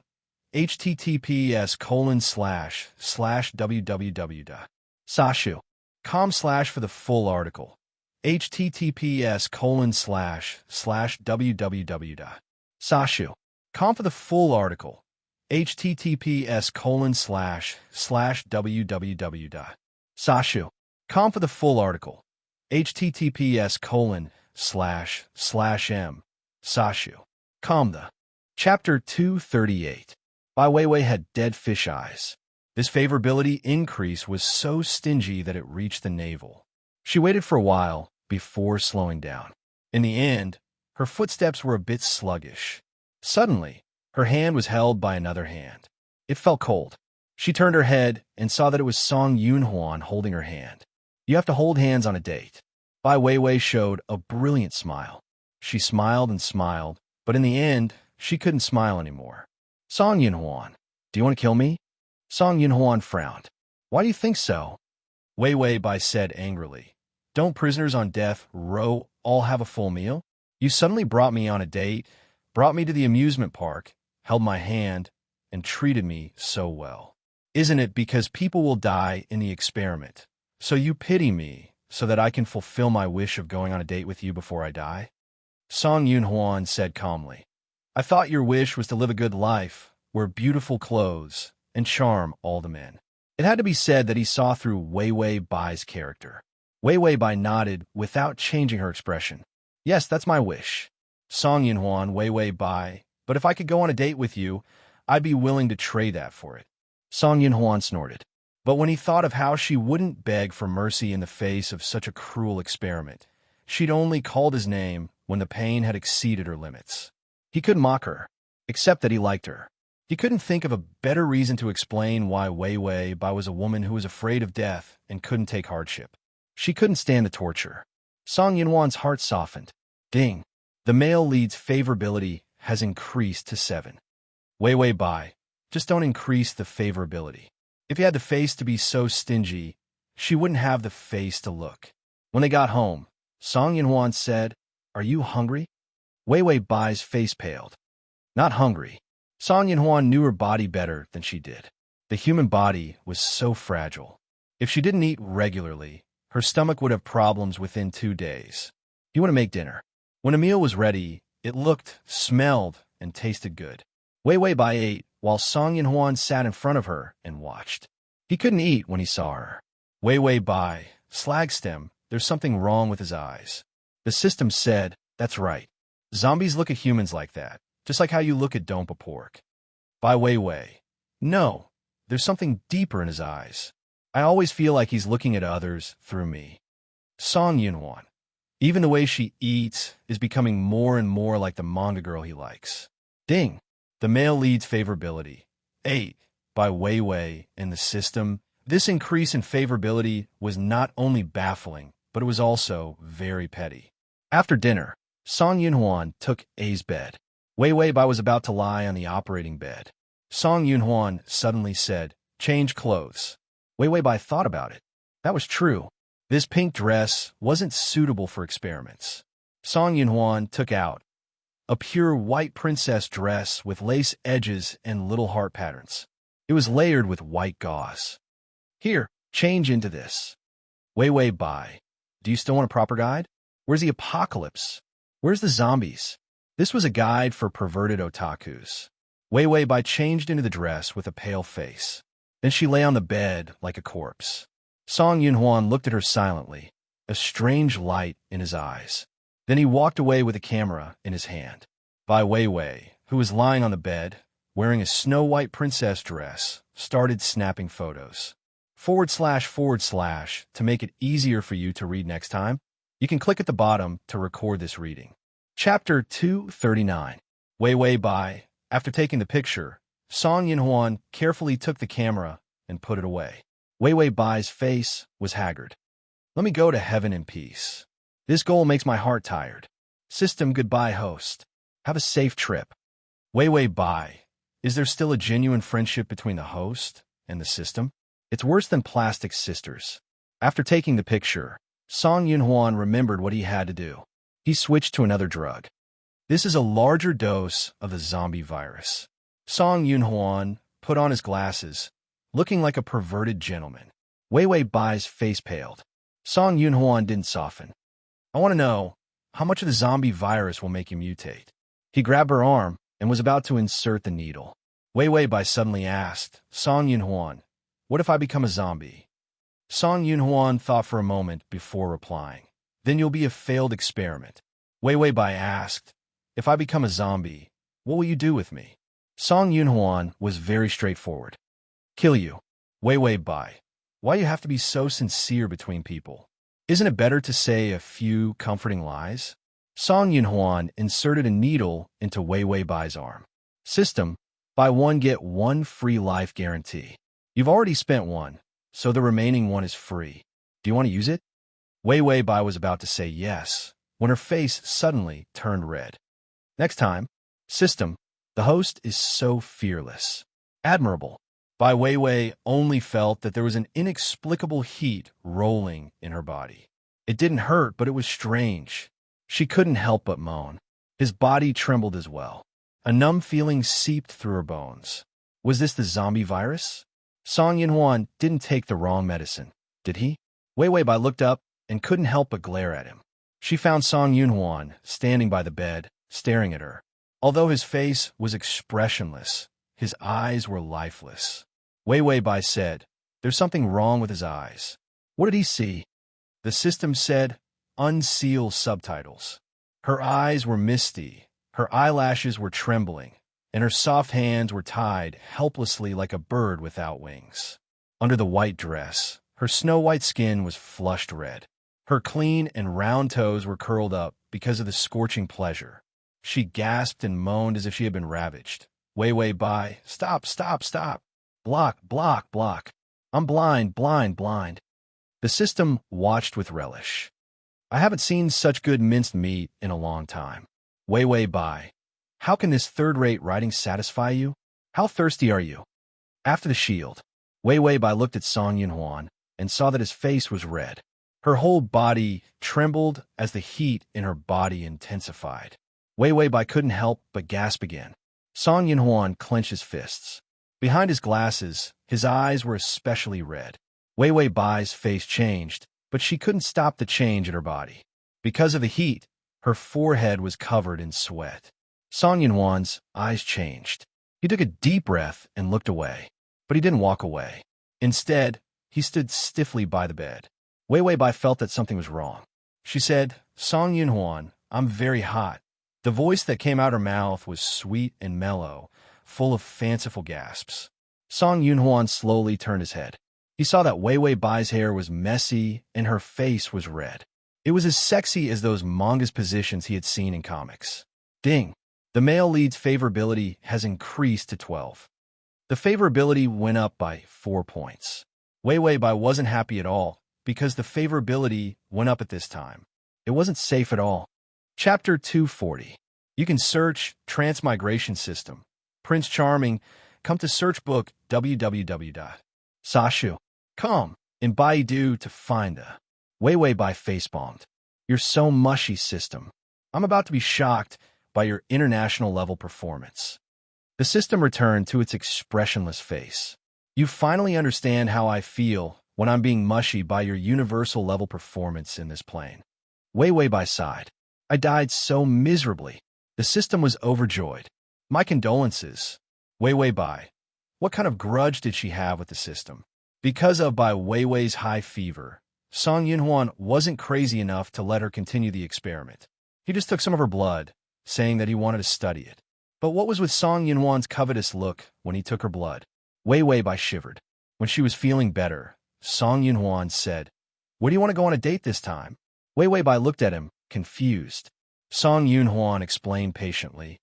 https://www.sashu.com/ for the full article. https://www.sashu.com for the full article. https://www.sashu.com for the full article. https://m sashu.com. The Chapter 238. Bai Weiwei had dead fish eyes. This favorability increase was so stingy that it reached the navel. She waited for a while before slowing down. In the end, her footsteps were a bit sluggish. Suddenly, her hand was held by another hand. It felt cold. She turned her head and saw that it was Song Yunhuan holding her hand. You have to hold hands on a date. Bai Weiwei showed a brilliant smile. She smiled and smiled, but in the end, she couldn't smile anymore. Song Yunhuan, do you want to kill me? Song Yunhuan frowned. Why do you think so? Weiwei Bai said angrily. Don't prisoners on death row all have a full meal? You suddenly brought me on a date, brought me to the amusement park, held my hand, and treated me so well. Isn't it because people will die in the experiment? So you pity me so that I can fulfill my wish of going on a date with you before I die? Song Yunhuan said calmly. I thought your wish was to live a good life, wear beautiful clothes, and charm all the men. It had to be said that he saw through Weiwei Bai's character. Weiwei Bai nodded without changing her expression. Yes, that's my wish. Song Yunhuan, Weiwei Bai, but if I could go on a date with you, I'd be willing to trade that for it. Song Yunhuan snorted. But when he thought of how she wouldn't beg for mercy in the face of such a cruel experiment, she'd only called his name when the pain had exceeded her limits. He couldn't mock her, except that he liked her. He couldn't think of a better reason to explain why Weiwei Bai was a woman who was afraid of death and couldn't take hardship. She couldn't stand the torture. Song Yunhuan's heart softened. Ding! The male lead's favorability has increased to 7. Weiwei Bai, just don't increase the favorability. If you had the face to be so stingy, she wouldn't have the face to look. When they got home, Song Yunhuan said, Are you hungry? Weiwei Bai's face paled. Not hungry. Song Yunhuan knew her body better than she did. The human body was so fragile. If she didn't eat regularly, her stomach would have problems within 2 days. You want to make dinner. When a meal was ready, it looked, smelled, and tasted good. Weiwei Bai ate while Song Yunhuan sat in front of her and watched. He couldn't eat when he saw her. Weiwei Bai, Slagstem, there's something wrong with his eyes. The system said, that's right. Zombies look at humans like that, just like how you look at Dompa pork. By Wei. No, there's something deeper in his eyes. I always feel like he's looking at others through me. Song Yunhwan. Even the way she eats is becoming more and more like the manga girl he likes. Ding. The male lead's favorability. 8. By Wei in the system. This increase in favorability was not only baffling, but it was also very petty. After dinner, Song Yunhwan took A's bed. Wei was about to lie on the operating bed. Song Yunhwan suddenly said, change clothes. Wei thought about it. That was true. This pink dress wasn't suitable for experiments. Song Yunhwan took out a pure white princess dress with lace edges and little heart patterns. It was layered with white gauze. Here, change into this. Wei bye. Do you still want a proper guide? Where's the apocalypse? Where's the zombies? This was a guide for perverted otakus. Wei bye changed into the dress with a pale face. Then she lay on the bed like a corpse. Song Yunhwan looked at her silently, a strange light in his eyes. Then he walked away with a camera in his hand. Bai Wei, who was lying on the bed, wearing a snow-white princess dress, started snapping photos. / to make it easier for you to read next time, you can click at the bottom to record this reading. Chapter 239. Wei Bai. After taking the picture, Song Yunhwan carefully took the camera and put it away. Wei Bai's face was haggard. Let me go to heaven in peace. This goal makes my heart tired. System goodbye, host. Have a safe trip. Wei Bai. Is there still a genuine friendship between the host and the system? It's worse than plastic sisters. After taking the picture, Song Yunhwan remembered what he had to do. He switched to another drug. This is a larger dose of the zombie virus. Song Yunhwan put on his glasses, looking like a perverted gentleman. Wei Bai's face paled. Song Yunhwan didn't soften. I want to know, how much of the zombie virus will make you mutate? He grabbed her arm and was about to insert the needle. Wei Bai suddenly asked, Song Yunhwan, what if I become a zombie? Song Yunhwan thought for a moment before replying. Then you'll be a failed experiment. Wei Bai asked, if I become a zombie, what will you do with me? Song Yunhwan was very straightforward. Kill you. Wei Bai. Why you have to be so sincere between people? Isn't it better to say a few comforting lies? Song Yunhwan inserted a needle into Wei Bai's arm. System, buy one get one free life guarantee. You've already spent one, so the remaining one is free. Do you want to use it? Wei Bai was about to say yes, when her face suddenly turned red. Next time, system, the host is so fearless. Admirable. Bai Wei only felt that there was an inexplicable heat rolling in her body. It didn't hurt, but it was strange. She couldn't help but moan. His body trembled as well. A numb feeling seeped through her bones. Was this the zombie virus? Song Yunhwan didn't take the wrong medicine, did he? Wei Bai looked up and couldn't help but glare at him. She found Song Yunhwan standing by the bed, staring at her. Although his face was expressionless, his eyes were lifeless. Wei Bai said, there's something wrong with his eyes. What did he see? The system said, unseal subtitles. Her eyes were misty, her eyelashes were trembling, and her soft hands were tied helplessly like a bird without wings. Under the white dress, her snow-white skin was flushed red. Her clean and round toes were curled up because of the scorching pleasure. She gasped and moaned as if she had been ravaged. Wei Bai, stop. Block. I'm blind. The system watched with relish. I haven't seen such good minced meat in a long time. Wei Bai, how can this third-rate writing satisfy you? How thirsty are you? After the shield, Wei Bai looked at Song Yunhwan and saw that his face was red. Her whole body trembled as the heat in her body intensified. Wei Bai couldn't help but gasp again. Song Yunhwan clenched his fists. Behind his glasses, his eyes were especially red. Wei Bai's face changed, but she couldn't stop the change in her body. Because of the heat, her forehead was covered in sweat. Song Yunhwan's eyes changed. He took a deep breath and looked away, but he didn't walk away. Instead, he stood stiffly by the bed. Wei Wei Bai felt that something was wrong. She said, Song Yunhuan, I'm very hot. The voice that came out her mouth was sweet and mellow, full of fanciful gasps. Song Yunhuan slowly turned his head. He saw that Wei Wei Bai's hair was messy and her face was red. It was as sexy as those manga's positions he had seen in comics. Ding! The male lead's favorability has increased to 12. The favorability went up by 4 points. Wei Wei Bai wasn't happy at all because the favorability went up at this time. It wasn't safe at all. Chapter 240. You can search Transmigration System. Prince Charming, come to search book www.sashu.com in Baidu to find the Wei Wei Bai facepalmed. You're so mushy, system. I'm about to be shocked by your international level performance. The system returned to its expressionless face. You finally understand how I feel when I'm being mushy by your universal level performance in this plane. Wei Wei Bai sighed. I died so miserably. The system was overjoyed. My condolences. Wei Wei Bai. What kind of grudge did she have with the system? Because of Bai Wei Wei's high fever, Song Yunhuan wasn't crazy enough to let her continue the experiment. He just took some of her blood, saying that he wanted to study it. But what was with Song Yunhuan's covetous look when he took her blood? Wei Wei Bai shivered. When she was feeling better, Song Yunhuan said, Where do you want to go on a date this time? Wei Wei Bai looked at him, confused. Song Yunhuan explained patiently,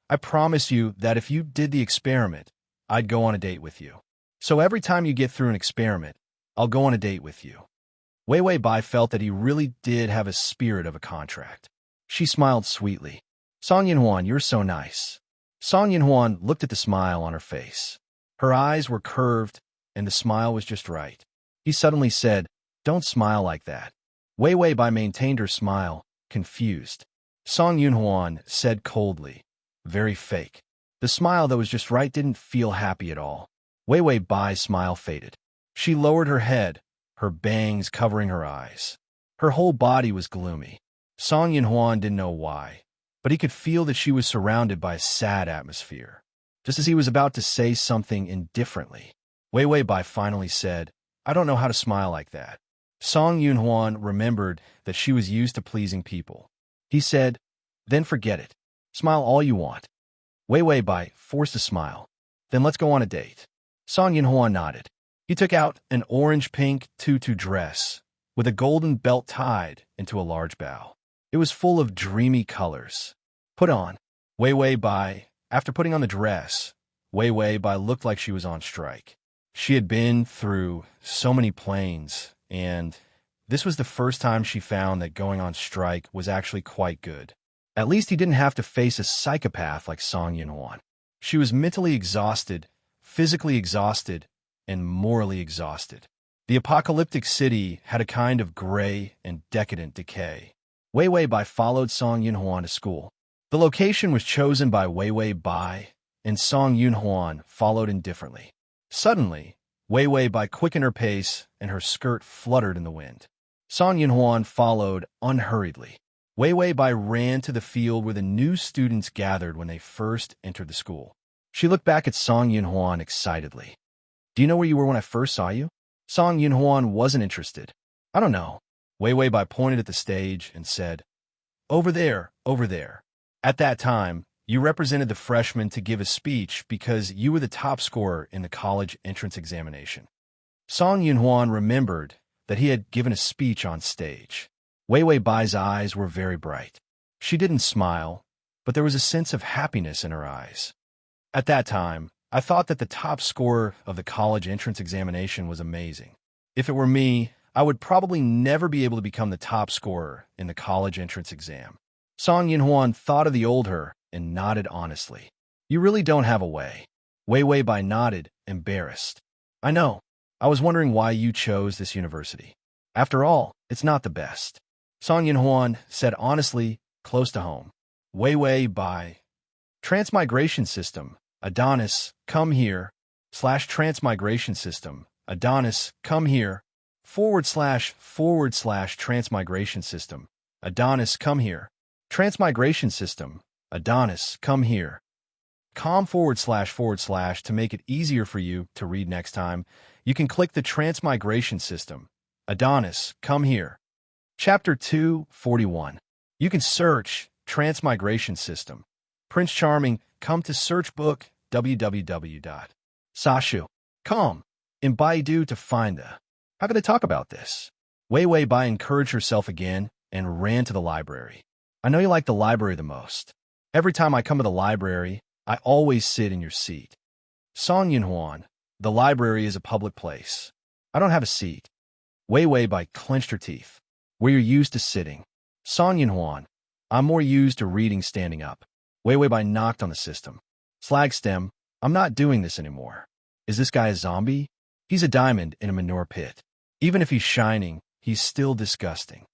I promise you that if you did the experiment, I'd go on a date with you. So every time you get through an experiment, I'll go on a date with you. Wei Wei Bai felt that he really did have a spirit of a contract. She smiled sweetly. Song Yunhuan, you're so nice. Song Yunhuan looked at the smile on her face. Her eyes were curved, and the smile was just right. He suddenly said, Don't smile like that. Wei Wei Bai maintained her smile, confused. Song Yunhuan said coldly, Very fake. The smile that was just right didn't feel happy at all. Wei Wei Bai's smile faded. She lowered her head, her bangs covering her eyes. Her whole body was gloomy. Song Yunhuan didn't know why, but he could feel that she was surrounded by a sad atmosphere. Just as he was about to say something indifferently, Wei Wei Bai finally said, I don't know how to smile like that. Song Yunhuan remembered that she was used to pleasing people. He said, Then forget it. Smile all you want. Wei Wei Bai forced a smile. Then let's go on a date. Song Yunhuan nodded. He took out an orange-pink tutu dress with a golden belt tied into a large bow. It was full of dreamy colors. Put on. Wei Wei Bai. After putting on the dress, Wei Wei Bai looked like she was on strike. She had been through so many planes, and this was the first time she found that going on strike was actually quite good. At least he didn't have to face a psychopath like Song Yunhuan. She was mentally exhausted, physically exhausted, and morally exhausted. The apocalyptic city had a kind of gray and decadent decay. Wei Wei Bai followed Song Yunhuan to school. The location was chosen by Wei Wei Bai, and Song Yunhuan followed indifferently. Suddenly, Wei Wei Bai quickened her pace, and her skirt fluttered in the wind. Song Yunhuan followed unhurriedly. Wei Wei Bai ran to the field where the new students gathered when they first entered the school. She looked back at Song Yunhuan excitedly. Do you know where you were when I first saw you? Song Yunhuan wasn't interested. I don't know. Wei Wei Bai pointed at the stage and said, Over there, over there. At that time, you represented the freshmen to give a speech because you were the top scorer in the college entrance examination. Song Yunhuan remembered that he had given a speech on stage. Wei Wei Bai's eyes were very bright. She didn't smile, but there was a sense of happiness in her eyes. At that time, I thought that the top scorer of the college entrance examination was amazing. If it were me, I would probably never be able to become the top scorer in the college entrance exam. Song Yunhuan thought of the old her and nodded honestly. You really don't have a way. Wei Wei Bai nodded, embarrassed. I know. I was wondering why you chose this university. After all, it's not the best. Song Yunhuan said honestly, close to home. Wei Wei Bai. Transmigration System. Adonis, come here. Transmigration System. Adonis, come here. / Transmigration System. Adonis, come here. Transmigration System. Adonis, come here. Com / to make it easier for you to read next time, you can click the Transmigration System. Adonis, come here. Chapter 241. You can search Transmigration System. Prince Charming, come to search book www. Sashu, come in Baidu to find the. How could I talk about this? Wei Wei Bai encouraged herself again and ran to the library. I know you like the library the most. Every time I come to the library, I always sit in your seat. Song Yinhuan, the library is a public place. I don't have a seat. Wei Wei Bai clenched her teeth. Where you're used to sitting. Song Yinhuan, I'm more used to reading standing up. Wei Wei Bai knocked on the system. Slagstem, I'm not doing this anymore. Is this guy a zombie? He's a diamond in a manure pit. Even if he's shining, he's still disgusting.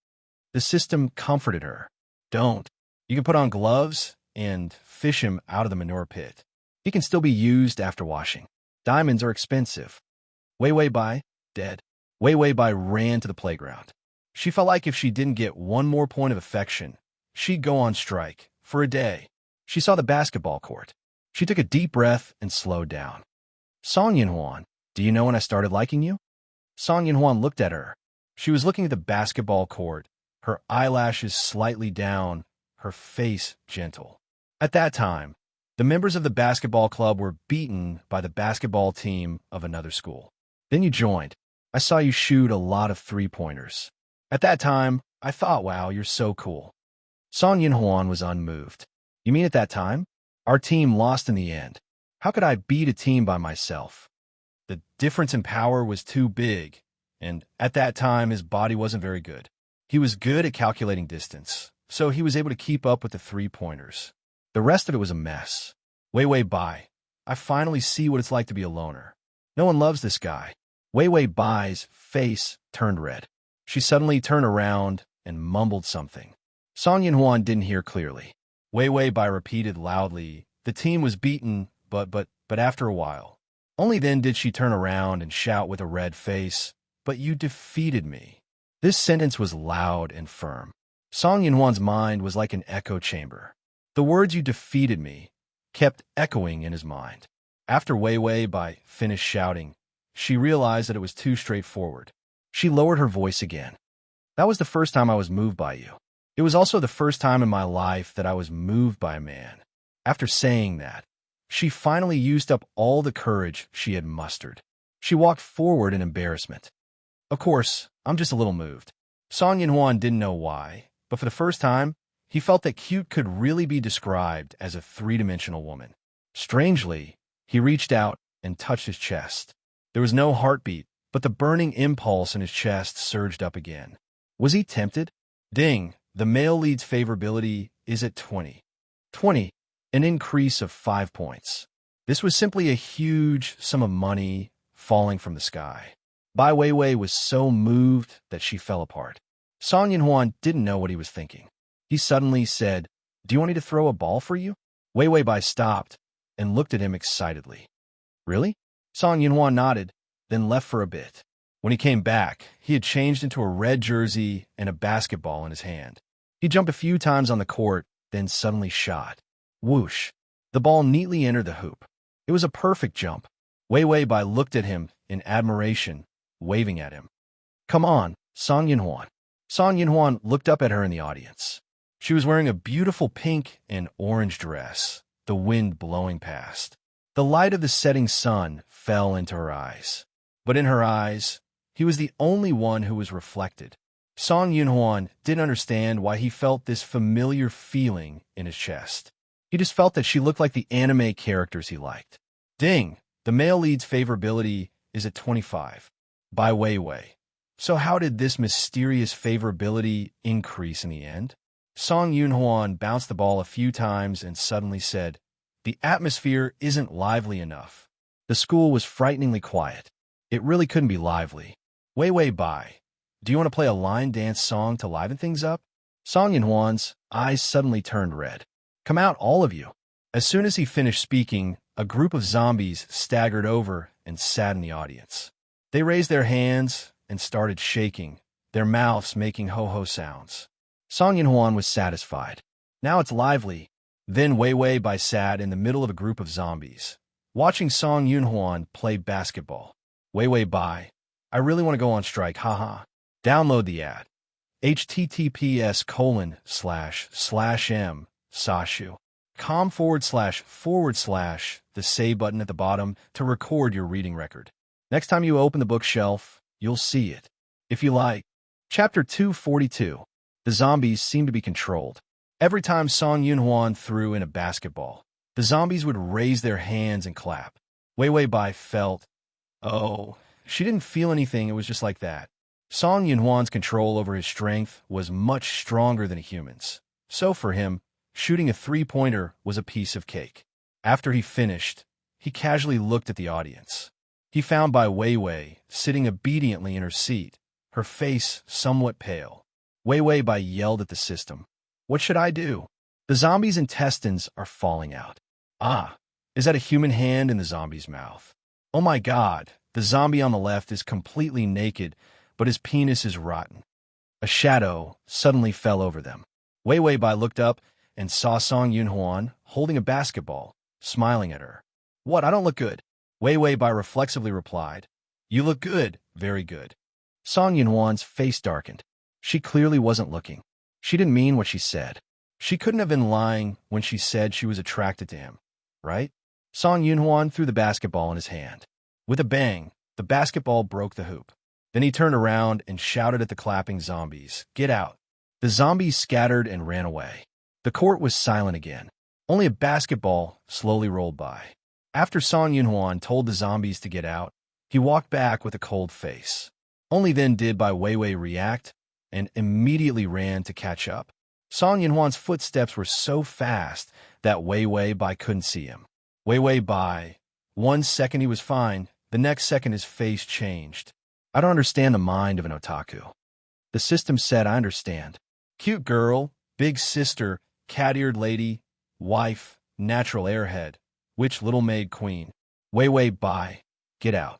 The system comforted her. Don't. You can put on gloves and fish him out of the manure pit. He can still be used after washing. Diamonds are expensive. Wei Wei Bai, dead. Wei Wei Bai ran to the playground. She felt like if she didn't get one more point of affection, she'd go on strike for a day. She saw the basketball court. She took a deep breath and slowed down. Song Yinhuan, do you know when I started liking you? Song Yinhuan looked at her. She was looking at the basketball court, her eyelashes slightly down, her face gentle. At that time, the members of the basketball club were beaten by the basketball team of another school. Then you joined. I saw you shoot a lot of three-pointers. At that time, I thought, wow, you're so cool. Song Yinhuan was unmoved. You mean at that time? Our team lost in the end. How could I beat a team by myself? The difference in power was too big, and at that time his body wasn't very good. He was good at calculating distance, so he was able to keep up with the three-pointers. The rest of it was a mess. Wei Wei Bai, I finally see what it's like to be a loner. No one loves this guy. Wei Wei Bai's face turned red. She suddenly turned around and mumbled something. Song Yinhuan didn't hear clearly. Wei Wei Bai repeated loudly, the team was beaten, but after a while. Only then did she turn around and shout with a red face, but you defeated me. This sentence was loud and firm. Song Yinhuan's mind was like an echo chamber. The words you defeated me kept echoing in his mind. After Wei Wei Bai finished shouting, she realized that it was too straightforward. She lowered her voice again. That was the first time I was moved by you. It was also the first time in my life that I was moved by a man. After saying that, she finally used up all the courage she had mustered. She walked forward in embarrassment. Of course, I'm just a little moved. Song Yinhuan didn't know why, but for the first time, he felt that cute could really be described as a three-dimensional woman. Strangely, he reached out and touched his chest. There was no heartbeat, but the burning impulse in his chest surged up again. Was he tempted? Ding, the male lead's favorability is at 20. 20, an increase of 5 points. This was simply a huge sum of money falling from the sky. Bai Weiwei was so moved that she fell apart. Song Yinhuan didn't know what he was thinking. He suddenly said, "Do you want me to throw a ball for you?" Weiwei Bai stopped and looked at him excitedly. "Really?" Song Yinhuan nodded, then left for a bit. When he came back, he had changed into a red jersey and a basketball in his hand. He jumped a few times on the court, then suddenly shot. Whoosh! The ball neatly entered the hoop. It was a perfect jump. Weiwei Bai looked at him in admiration, waving at him. "Come on, Song Yinhuan." Song Yinhuan looked up at her in the audience. She was wearing a beautiful pink and orange dress, the wind blowing past. The light of the setting sun fell into her eyes. But in her eyes, he was the only one who was reflected. Song Yinhuan didn't understand why he felt this familiar feeling in his chest. He just felt that she looked like the anime characters he liked. Ding! The male lead's favorability is at 25. Bai Weiwei. So how did this mysterious favorability increase in the end? Song Yinhuan bounced the ball a few times and suddenly said, "The atmosphere isn't lively enough." The school was frighteningly quiet. It really couldn't be lively. Weiwei Bai, do you want to play a line dance song to liven things up? Song Yinhuan's eyes suddenly turned red. "Come out, all of you." As soon as he finished speaking, a group of zombies staggered over and sat in the audience. They raised their hands and started shaking, their mouths making ho-ho sounds. Song Yinhuan was satisfied. Now it's lively. Then Weiwei Bai sat in the middle of a group of zombies, watching Song Yinhuan play basketball. Weiwei Bai, I really want to go on strike, haha. Download the ad. https://m/com// the save button at the bottom to record your reading record. Next time you open the bookshelf, you'll see it. If you like. Chapter 242. The zombies seem to be controlled. Every time Song Yunhuan threw in a basketball, the zombies would raise their hands and clap. Wei Wei Bai felt, oh, she didn't feel anything, it was just like that. Song Yunhuan's control over his strength was much stronger than a human's. So for him, shooting a three-pointer was a piece of cake. After he finished, he casually looked at the audience. He found Bai Weiwei sitting obediently in her seat, her face somewhat pale. Wei Wei Bai yelled at the system. What should I do? The zombie's intestines are falling out. Ah, is that a human hand in the zombie's mouth? Oh my God, the zombie on the left is completely naked, but his penis is rotten. A shadow suddenly fell over them. Wei Wei Bai looked up and saw Song Yunhuan holding a basketball, smiling at her. What, I don't look good? Wei Wei Bai reflexively replied. You look good, very good. Song Yunhuan's face darkened. She clearly wasn't looking. She didn't mean what she said. She couldn't have been lying when she said she was attracted to him, right? Song Yunhuan threw the basketball in his hand. With a bang, the basketball broke the hoop. Then he turned around and shouted at the clapping zombies, "Get out!" The zombies scattered and ran away. The court was silent again. Only a basketball slowly rolled by. After Song Yunhuan told the zombies to get out, he walked back with a cold face. Only then did Bai Weiwei react and immediately ran to catch up. Song Yunhuan's footsteps were so fast that Wei Wei Bai couldn't see him. Wei Wei Bai. 1 second he was fine, the next second his face changed. I don't understand the mind of an otaku. The system said I understand. Cute girl, big sister, cat-eared lady, wife, natural airhead, witch little maid queen. Wei Wei Bai. Get out.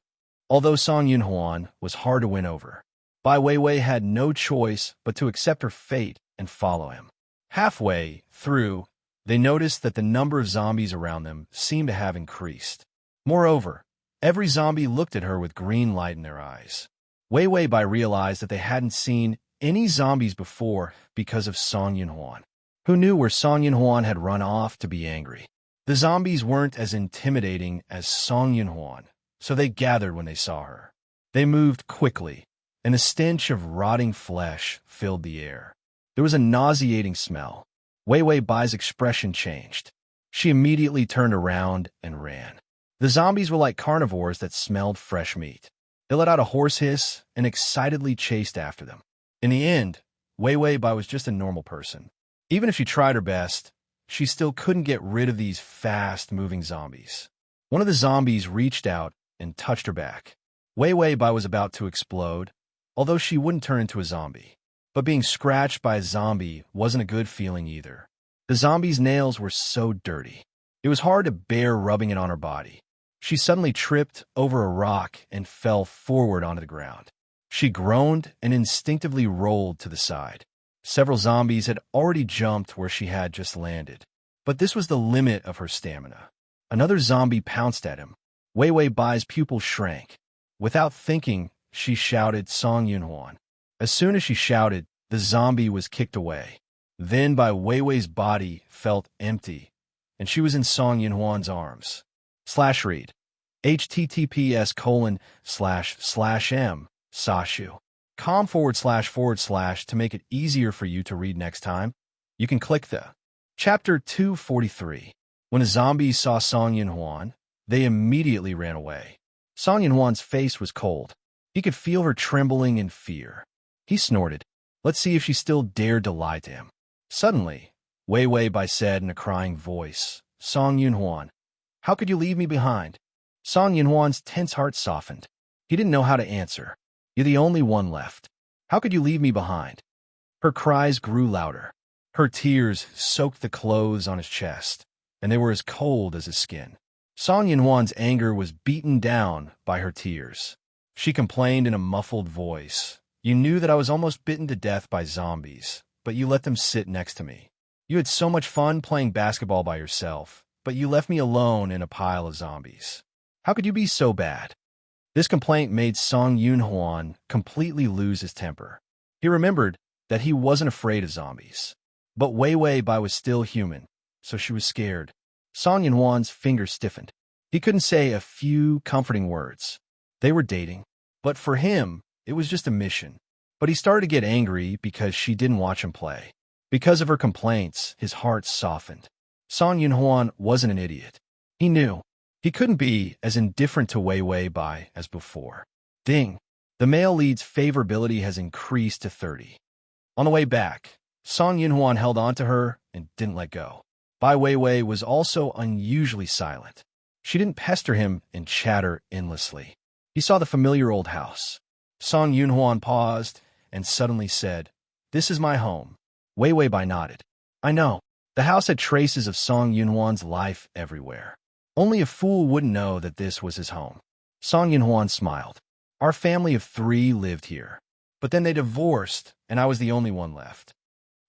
Although Song Yunhuan was hard to win over, Bai Weiwei had no choice but to accept her fate and follow him. Halfway through, they noticed that the number of zombies around them seemed to have increased. Moreover, every zombie looked at her with green light in their eyes. Wei Wei Bai realized that they hadn't seen any zombies before because of Song Yunhuan. Who knew where Song Yunhuan had run off to be angry? The zombies weren't as intimidating as Song Yunhuan, so they gathered when they saw her. They moved quickly, and a stench of rotting flesh filled the air. There was a nauseating smell. Wei Wei Bai's expression changed. She immediately turned around and ran. The zombies were like carnivores that smelled fresh meat. They let out a hoarse hiss and excitedly chased after them. In the end, Wei Wei Bai was just a normal person. Even if she tried her best, she still couldn't get rid of these fast-moving zombies. One of the zombies reached out and touched her back. Wei Wei Bai was about to explode, although she wouldn't turn into a zombie. But being scratched by a zombie wasn't a good feeling either. The zombie's nails were so dirty. It was hard to bear rubbing it on her body. She suddenly tripped over a rock and fell forward onto the ground. She groaned and instinctively rolled to the side. Several zombies had already jumped where she had just landed. But this was the limit of her stamina. Another zombie pounced at him. Wei Wei Bai's pupils shrank. Without thinking, she shouted Song Yunhuan. As soon as she shouted, the zombie was kicked away. Then Bai Weiwei's body felt empty, and she was in Song Yunhuan's arms. /read https://m/com// to make it easier for you to read next time. You can click the Chapter 243. When the zombies saw Song Yunhuan, they immediately ran away. Song Yunhuan's face was cold. He could feel her trembling in fear. He snorted. Let's see if she still dared to lie to him. Suddenly, Wei Wei Bai said in a crying voice, Song Yunhuan, how could you leave me behind? Song Yunhuan's tense heart softened. He didn't know how to answer. You're the only one left. How could you leave me behind? Her cries grew louder. Her tears soaked the clothes on his chest, and they were as cold as his skin. Song Yunhuan's anger was beaten down by her tears. She complained in a muffled voice. You knew that I was almost bitten to death by zombies, but you let them sit next to me. You had so much fun playing basketball by yourself, but you left me alone in a pile of zombies. How could you be so bad? This complaint made Song Yun-hwan completely lose his temper. He remembered that he wasn't afraid of zombies. But Wei Wei Bai was still human, so she was scared. Song Yun-hwan's fingers stiffened. He couldn't say a few comforting words. They were dating. But for him, it was just a mission. But he started to get angry because she didn't watch him play. Because of her complaints, his heart softened. Song Yun-hwan wasn't an idiot. He knew. He couldn't be as indifferent to Wei Wei Bai as before. Ding. The male lead's favorability has increased to 30. On the way back, Song Yun-hwan held on to her and didn't let go. Bai Weiwei was also unusually silent. She didn't pester him and chatter endlessly. He saw the familiar old house. Song Yun-hwan paused and suddenly said, "This is my home." Weiwei Bai nodded. "I know." The house had traces of Song Yun-hwan's life everywhere. Only a fool wouldn't know that this was his home. Song Yun-hwan smiled. "Our family of 3 lived here. But then they divorced, and I was the only one left."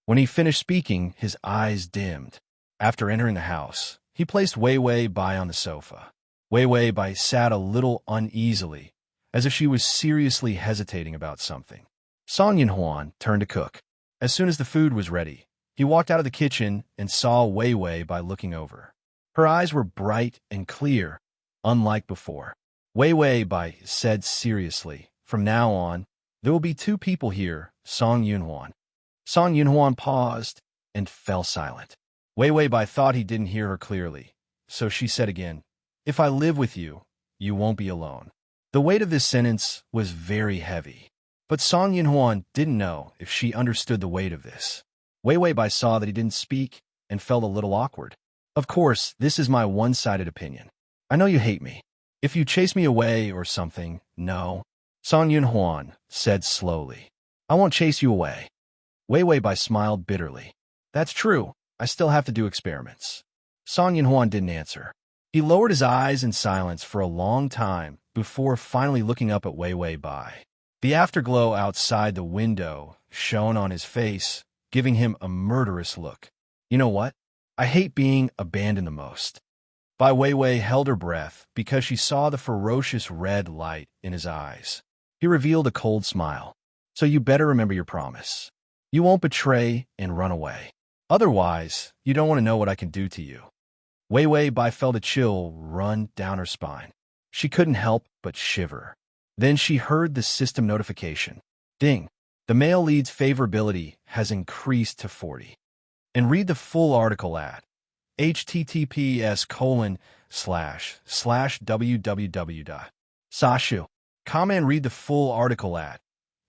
When he finished speaking, his eyes dimmed. After entering the house, he placed Wei Wei Bai on the sofa. Wei Wei Bai sat a little uneasily, as if she was seriously hesitating about something. Song Yun-hwan turned to cook. As soon as the food was ready, he walked out of the kitchen and saw Wei Wei Bai looking over. Her eyes were bright and clear, unlike before. Wei Wei Bai said seriously, "From now on, there will be 2 people here, Song Yun-hwan." Song Yun-hwan paused and fell silent. Wei Wei Bai thought he didn't hear her clearly, so she said again, "If I live with you, you won't be alone." The weight of this sentence was very heavy, but Song Yun-hwan didn't know if she understood the weight of this. Wei Wei Bai saw that he didn't speak and felt a little awkward. "Of course, this is my one-sided opinion. I know you hate me. If you chase me away or something, no." Song Yun-hwan said slowly, "I won't chase you away." Wei Wei Bai smiled bitterly. "That's true. I still have to do experiments." Song Yun-hwan didn't answer. He lowered his eyes in silence for a long time before finally looking up at Wei Wei Bai. The afterglow outside the window shone on his face, giving him a murderous look. "You know what? I hate being abandoned the most." Bai Weiwei held her breath because she saw the ferocious red light in his eyes. He revealed a cold smile. "So you better remember your promise. You won't betray and run away. Otherwise, you don't want to know what I can do to you." Wei Wei Bai felt a chill run down her spine. She couldn't help but shiver. Then she heard the system notification. Ding. The male lead's favorability has increased to 40. And read the full article at https://www.sashu.com and read the full article at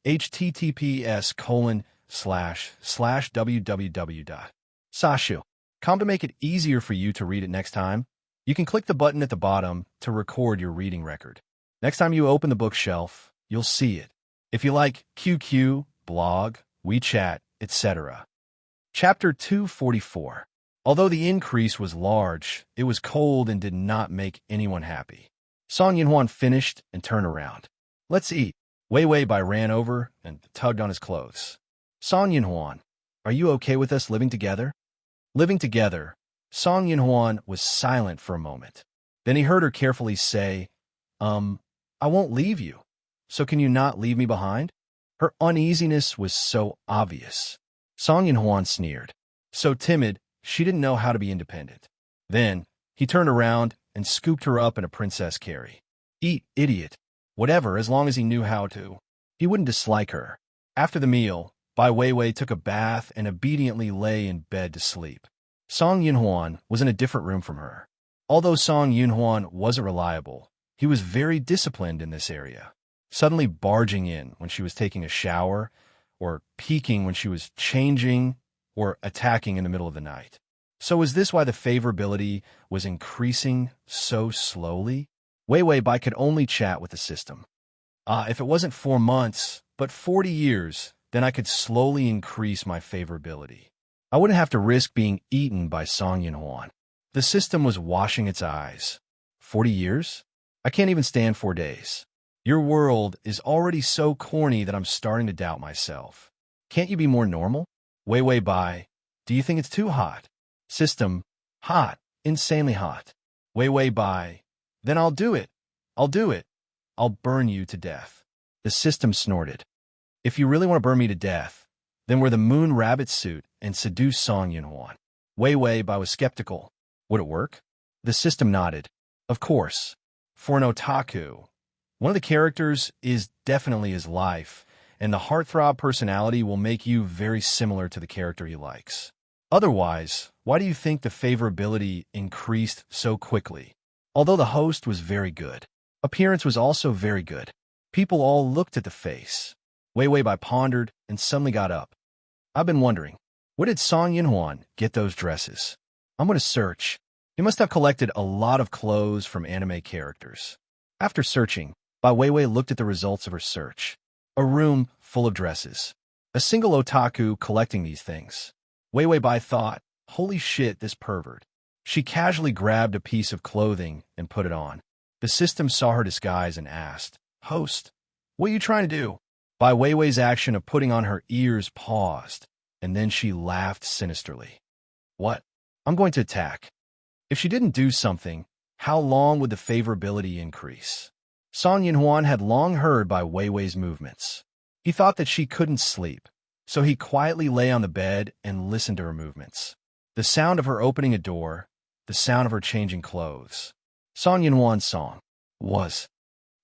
https://www.sashu.com to make it easier for you to read it next time. You can click the button at the bottom to record your reading record. Next time you open the bookshelf, you'll see it. If you like QQ, blog, WeChat, etc. Chapter 244. Although the increase was large, it was cold and did not make anyone happy. Song Yun-hwan finished and turned around. "Let's eat." Wei Wei Bai ran over and tugged on his clothes. "Song Yun-hwan, are you okay with us living together?" Living together, Song Yun-hwan was silent for a moment. Then he heard her carefully say, I won't leave you. So can you not leave me behind?" Her uneasiness was so obvious. Song Yun-hwan sneered. So timid, she didn't know how to be independent. Then, he turned around and scooped her up in a princess carry. Eat, idiot. Whatever, as long as he knew how to. He wouldn't dislike her. After the meal, Bai Weiwei took a bath and obediently lay in bed to sleep. Song Yun-hwan was in a different room from her. Although Song Yun-hwan wasn't reliable, he was very disciplined in this area. Suddenly barging in when she was taking a shower, or peeking when she was changing, or attacking in the middle of the night. So was this why the favorability was increasing so slowly? Wei Wei Bai could only chat with the system. If it wasn't 4 months, but 40 years, then I could slowly increase my favorability. I wouldn't have to risk being eaten by Song Yun-hwan. The system was washing its eyes. 40 years? I can't even stand 4 days. Your world is already so corny that I'm starting to doubt myself. Can't you be more normal? Wei Wei Bai, do you think it's too hot? System, hot, insanely hot. Wei Wei Bai, then I'll do it. I'll burn you to death. The system snorted. If you really want to burn me to death, then wear the moon rabbit suit and seduce Song Yunhuan. Wei Wei Bai was skeptical. Would it work? The system nodded. Of course. For an otaku, one of the characters is definitely his life, and the heartthrob personality will make you very similar to the character he likes. Otherwise, why do you think the favorability increased so quickly? Although the host was very good, appearance was also very good. People all looked at the face. Wei Wei Bai pondered and suddenly got up. I've been wondering, where did Song Yunhuan get those dresses? I'm going to search. He must have collected a lot of clothes from anime characters. After searching, Bai Weiwei looked at the results of her search. A room full of dresses. A single otaku collecting these things. Weiwei Bai thought, holy shit, this pervert. She casually grabbed a piece of clothing and put it on. The system saw her disguise and asked, Host, what are you trying to do? Bai Weiwei's action of putting on her ears paused, and then she laughed sinisterly. What? I'm going to attack. If she didn't do something, how long would the favorability increase? Song Yunhuan had long heard Bai Weiwei's movements. He thought that she couldn't sleep, so he quietly lay on the bed and listened to her movements. The sound of her opening a door, the sound of her changing clothes. Song Yunhuan's song was.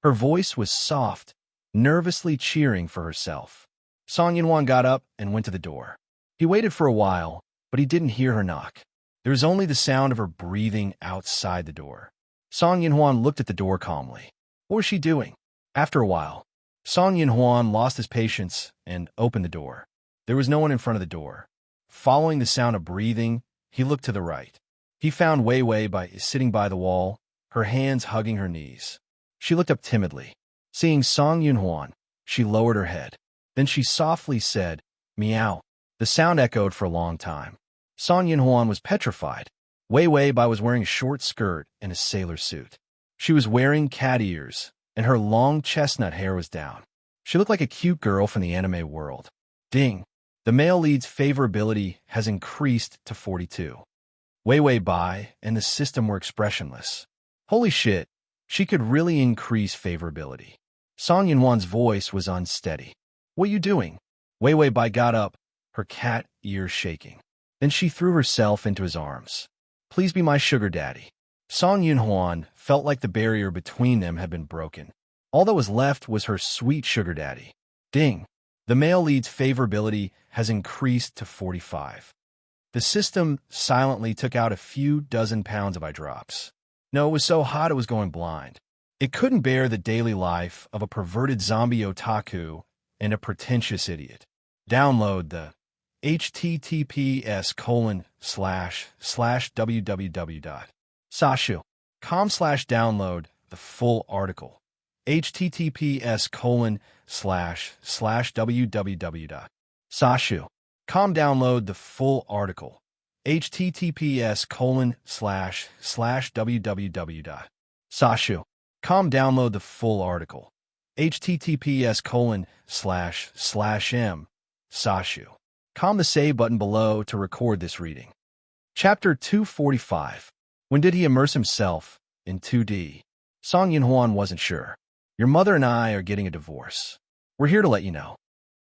Her voice was soft, nervously cheering for herself. Song Yunhuan got up and went to the door. He waited for a while, but he didn't hear her knock. There was only the sound of her breathing outside the door. Song Yunhuan looked at the door calmly. What was she doing? After a while, Song Yunhuan lost his patience and opened the door. There was no one in front of the door. Following the sound of breathing, he looked to the right. He found Wei Wei sitting by the wall, her hands hugging her knees. She looked up timidly. Seeing Song Yunhuan, she lowered her head. Then she softly said, Meow. The sound echoed for a long time. Song Yunhuan was petrified. Wei Wei Bai was wearing a short skirt and a sailor suit. She was wearing cat ears, and her long chestnut hair was down. She looked like a cute girl from the anime world. Ding! The male lead's favorability has increased to 42. Wei Wei Bai and the system were expressionless. Holy shit, she could really increase favorability. Song Yunhuan's voice was unsteady. What are you doing? Wei Wei Bai got up, her cat ears shaking. Then she threw herself into his arms. Please be my sugar daddy. Song Yunhuan felt like the barrier between them had been broken. All that was left was her sweet sugar daddy. Ding! The male lead's favorability has increased to 45. The system silently took out a few dozen pounds of eye drops. No, it was so hot it was going blind. It couldn't bear the daily life of a perverted zombie otaku and a pretentious idiot. Download the https://www.sashu.com/download the full article. https://www.sashu.com download the full article. https://www.sashu.com download the full article. https://m Sashu.com the save button below to record this reading. Chapter 245. When did he immerse himself in 2D? Song Yunhuan wasn't sure. Your mother and I are getting a divorce. We're here to let you know.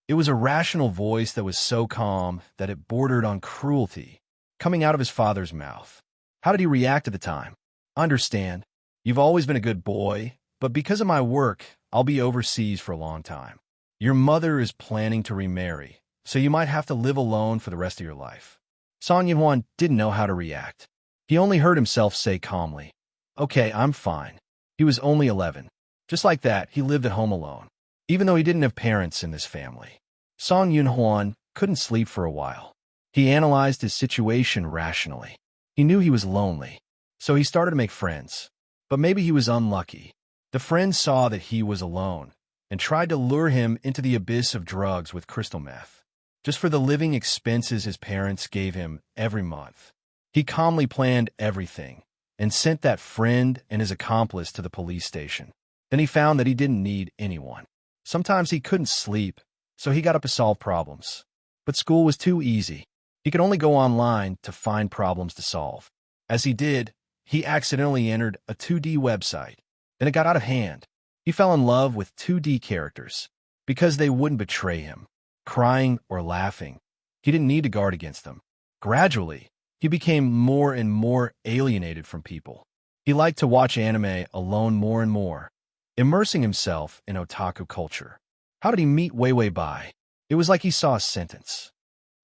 It was a rational voice that was so calm that it bordered on cruelty, coming out of his father's mouth. How did he react at the time? Understand, you've always been a good boy, but because of my work, I'll be overseas for a long time. Your mother is planning to remarry, so you might have to live alone for the rest of your life. Song Yunhuan didn't know how to react. He only heard himself say calmly, Okay, I'm fine. He was only 11. Just like that, he lived at home alone, even though he didn't have parents in this family. Song Yunhuan couldn't sleep for a while. He analyzed his situation rationally. He knew he was lonely, so he started to make friends. But maybe he was unlucky. The friends saw that he was alone and tried to lure him into the abyss of drugs with crystal meth, just for the living expenses his parents gave him every month. He calmly planned everything and sent that friend and his accomplice to the police station. Then he found that he didn't need anyone. Sometimes he couldn't sleep, so he got up to solve problems. But school was too easy. He could only go online to find problems to solve. As he did, he accidentally entered a 2D website. Then it got out of hand. He fell in love with 2D characters because they wouldn't betray him, crying or laughing. He didn't need to guard against them. Gradually, he became more and more alienated from people. He liked to watch anime alone more and more, immersing himself in otaku culture. How did he meet Wei Wei Bai? It was like he saw a sentence.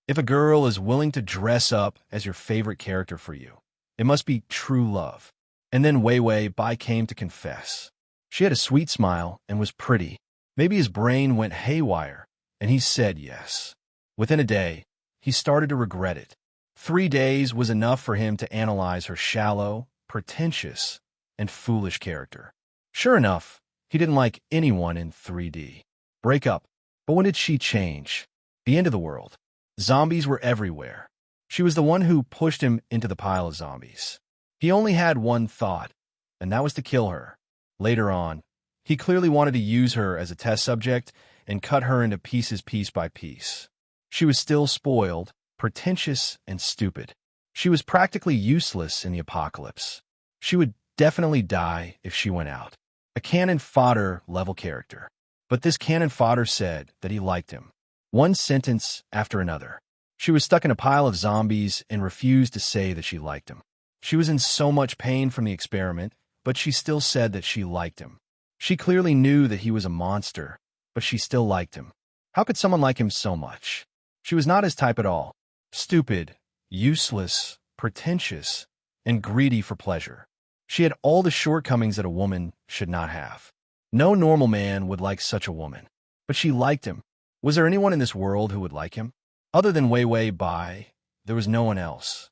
If a girl is willing to dress up as your favorite character for you, it must be true love. And then Wei Wei Bai came to confess. She had a sweet smile and was pretty. Maybe his brain went haywire, and he said yes. Within a day, he started to regret it. 3 days was enough for him to analyze her shallow, pretentious, and foolish character. Sure enough, he didn't like anyone in 3D. Break up. But when did she change? The end of the world. Zombies were everywhere. She was the one who pushed him into the pile of zombies. He only had one thought, and that was to kill her. Later on, he clearly wanted to use her as a test subject and cut her into pieces piece by piece. She was still spoiled, pretentious, and stupid. She was practically useless in the apocalypse. She would definitely die if she went out. A cannon fodder level character. But this cannon fodder said that he liked him. One sentence after another. She was stuck in a pile of zombies and refused to say that she liked him. She was in so much pain from the experiment, but she still said that she liked him. She clearly knew that he was a monster, but she still liked him. How could someone like him so much? She was not his type at all. Stupid, useless, pretentious, and greedy for pleasure. She had all the shortcomings that a woman should not have. No normal man would like such a woman. But she liked him. Was there anyone in this world who would like him? Other than Wei Wei Bai, there was no one else.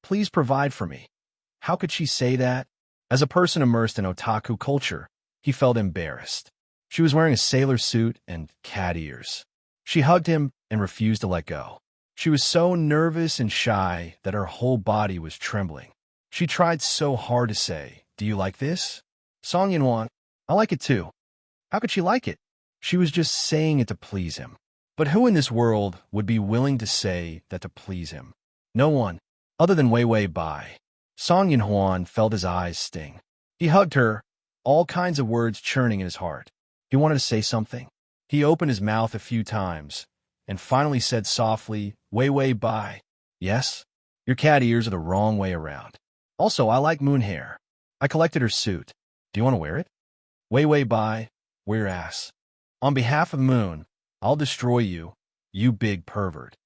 Please provide for me. How could she say that? As a person immersed in otaku culture, he felt embarrassed. She was wearing a sailor suit and cat ears. She hugged him and refused to let go. She was so nervous and shy that her whole body was trembling. She tried so hard to say, "Do you like this?" Song Yinhuan, I like it too. How could she like it? She was just saying it to please him. But who in this world would be willing to say that to please him? No one, other than Wei Wei Bai. Song Yinhuan felt his eyes sting. He hugged her, all kinds of words churning in his heart. He wanted to say something. He opened his mouth a few times, and finally said softly, "Wei Wei Bai." Yes? Your cat ears are the wrong way around. Also, I like Moon hair. I collected her suit. Do you want to wear it? Wei Wei Bai, wear your ass. On behalf of Moon, I'll destroy you, you big pervert.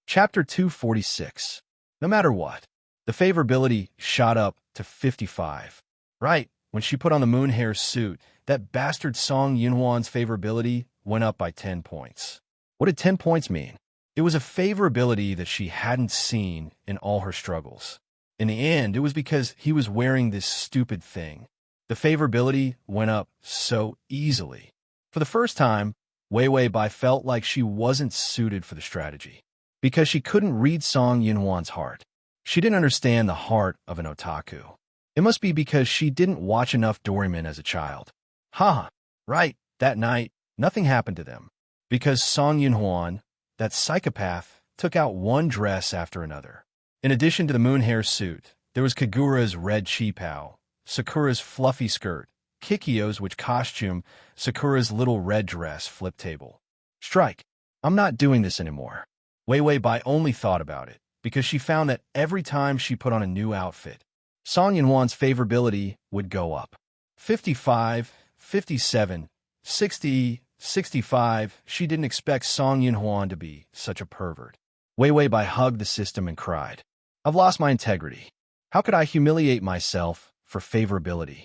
Chapter 246. No matter what, the favorability shot up to 55. Right, when she put on the Moon hair suit, that bastard Song Yinhuan's favorability went up by 10 points. What did 10 points mean? It was a favorability that she hadn't seen in all her struggles. In the end, it was because he was wearing this stupid thing. The favorability went up so easily. For the first time, Wei Wei Bai felt like she wasn't suited for the strategy. Because she couldn't read Song Yinhuan's heart. She didn't understand the heart of an otaku. It must be because she didn't watch enough Doraemon as a child. Haha, right, that night, nothing happened to them. Because Song Yinhuan, that psychopath, took out one dress after another. In addition to the moon hair suit, there was Kagura's red chi-pao, Sakura's fluffy skirt, Kikyo's which costume, Sakura's little red dress flip table. Strike. I'm not doing this anymore. Wei Wei Bai only thought about it, because she found that every time she put on a new outfit, Song Yinhuan's favorability would go up. 55, 57, 60, 65, she didn't expect Song Yinhuan to be such a pervert. Wei Wei Bai hugged the system and cried, "I've lost my integrity. How could I humiliate myself for favorability?"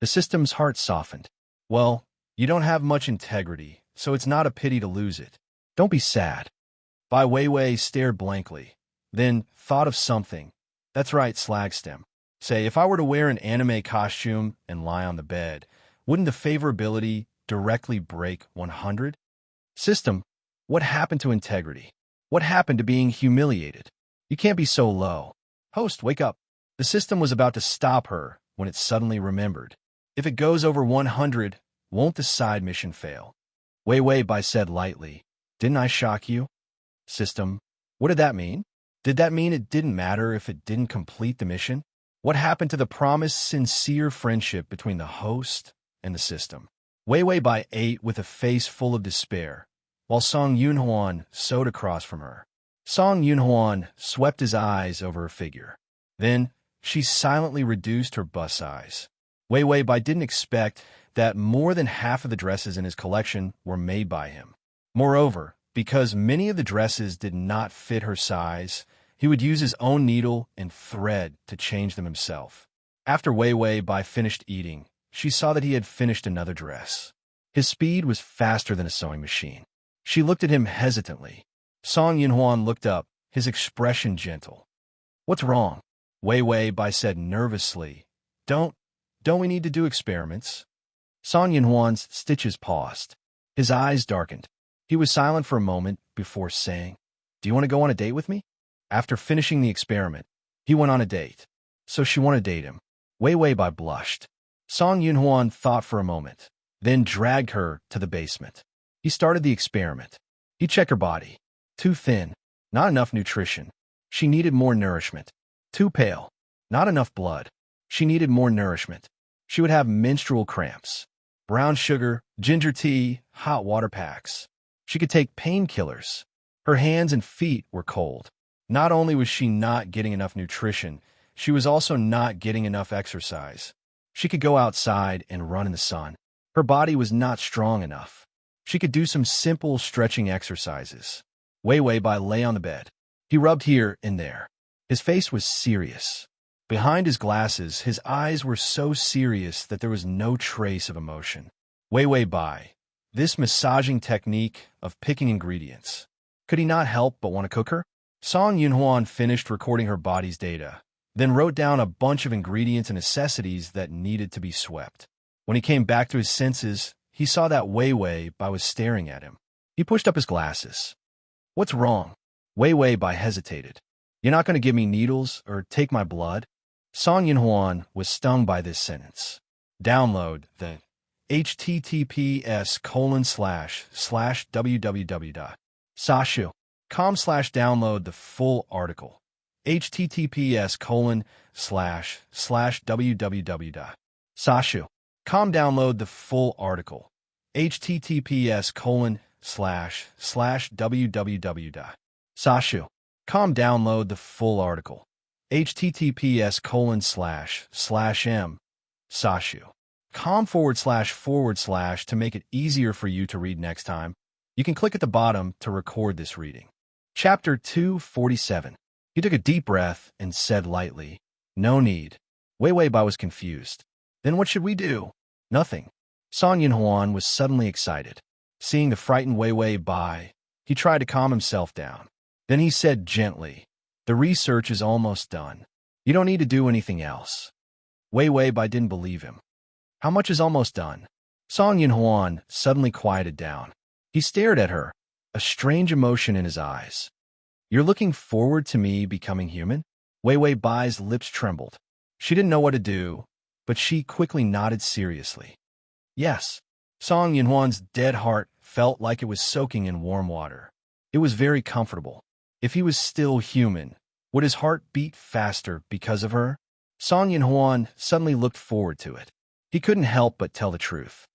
The system's heart softened. Well, you don't have much integrity, so it's not a pity to lose it. Don't be sad. Bai Weiwei stared blankly, then thought of something. That's right, Slagstem. Say, if I were to wear an anime costume and lie on the bed, wouldn't the favorability directly break 100? System, what happened to integrity? What happened to being humiliated? You can't be so low. Host, wake up. The system was about to stop her when it suddenly remembered. If it goes over 100, won't the side mission fail? Wei Wei Bai said lightly, "Didn't I shock you?" System, what did that mean? Did that mean it didn't matter if it didn't complete the mission? What happened to the promised sincere friendship between the host and the system? Wei Wei Bai ate with a face full of despair, while Song Yunhuan sewed across from her. Song Yunhuan swept his eyes over her figure. Then, she silently reduced her bust size. Wei Wei Bai didn't expect that more than half of the dresses in his collection were made by him. Moreover, because many of the dresses did not fit her size, he would use his own needle and thread to change them himself. After Wei Wei Bai finished eating, she saw that he had finished another dress. His speed was faster than a sewing machine. She looked at him hesitantly. Song Yunhuan looked up, his expression gentle. "What's wrong?" Wei Wei Bai said nervously. Don't we need to do experiments?" Song Yunhuan's stitches paused. His eyes darkened. He was silent for a moment before saying, "Do you want to go on a date with me?" After finishing the experiment, he went on a date. So she wanted to date him. Wei Wei Bai blushed. Song Yunhuan thought for a moment, then dragged her to the basement. He started the experiment. He checked her body. Too thin, not enough nutrition. She needed more nourishment. Too pale, not enough blood. She needed more nourishment. She would have menstrual cramps. Brown sugar, ginger tea, hot water packs. She could take painkillers. Her hands and feet were cold. Not only was she not getting enough nutrition, she was also not getting enough exercise. She could go outside and run in the sun. Her body was not strong enough. She could do some simple stretching exercises. Wei Wei Bai lay on the bed. He rubbed here and there. His face was serious. Behind his glasses, his eyes were so serious that there was no trace of emotion. Wei Wei Bai, this massaging technique of picking ingredients. Could he not help but want to cook her? Song Yunhuan finished recording her body's data, then wrote down a bunch of ingredients and necessities that needed to be swept. When he came back to his senses, he saw that Wei Wei Bai was staring at him. He pushed up his glasses. "What's wrong?" Wei Wei Bai hesitated. "You're not going to give me needles or take my blood?" Song Yunhuan was stung by this sentence. Download the https://www.sashu.com/download the full article. https://www.sashu.com download the full article. https://www.sashu.com download the full article. https://m sashu.com// to make it easier for you to read next time. You can click at the bottom to record this reading. Chapter 247. He took a deep breath and said lightly, "No need." Wei Wei Bai was confused. "Then what should we do?" "Nothing." Song Yunhuan was suddenly excited. Seeing the frightened Wei Wei Bai, he tried to calm himself down. Then he said gently, "The research is almost done. You don't need to do anything else." Wei Wei Bai didn't believe him. "How much is almost done?" Song Yunhuan suddenly quieted down. He stared at her, a strange emotion in his eyes. "You're looking forward to me becoming human?" Wei Wei Bai's lips trembled. She didn't know what to do, but she quickly nodded seriously. "Yes." Song Yunhuan's dead heart felt like it was soaking in warm water. It was very comfortable. If he was still human, would his heart beat faster because of her? Song Yunhuan suddenly looked forward to it. He couldn't help but tell the truth.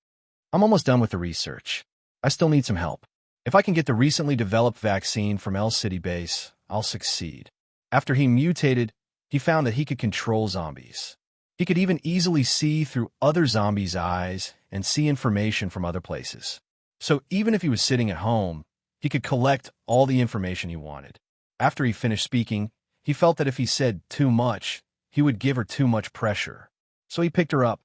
"I'm almost done with the research. I still need some help. If I can get the recently developed vaccine from L City Base, I'll succeed." After he mutated, he found that he could control zombies. He could even easily see through other zombies' eyes and see information from other places. So even if he was sitting at home, he could collect all the information he wanted. After he finished speaking, he felt that if he said too much, he would give her too much pressure. So he picked her up.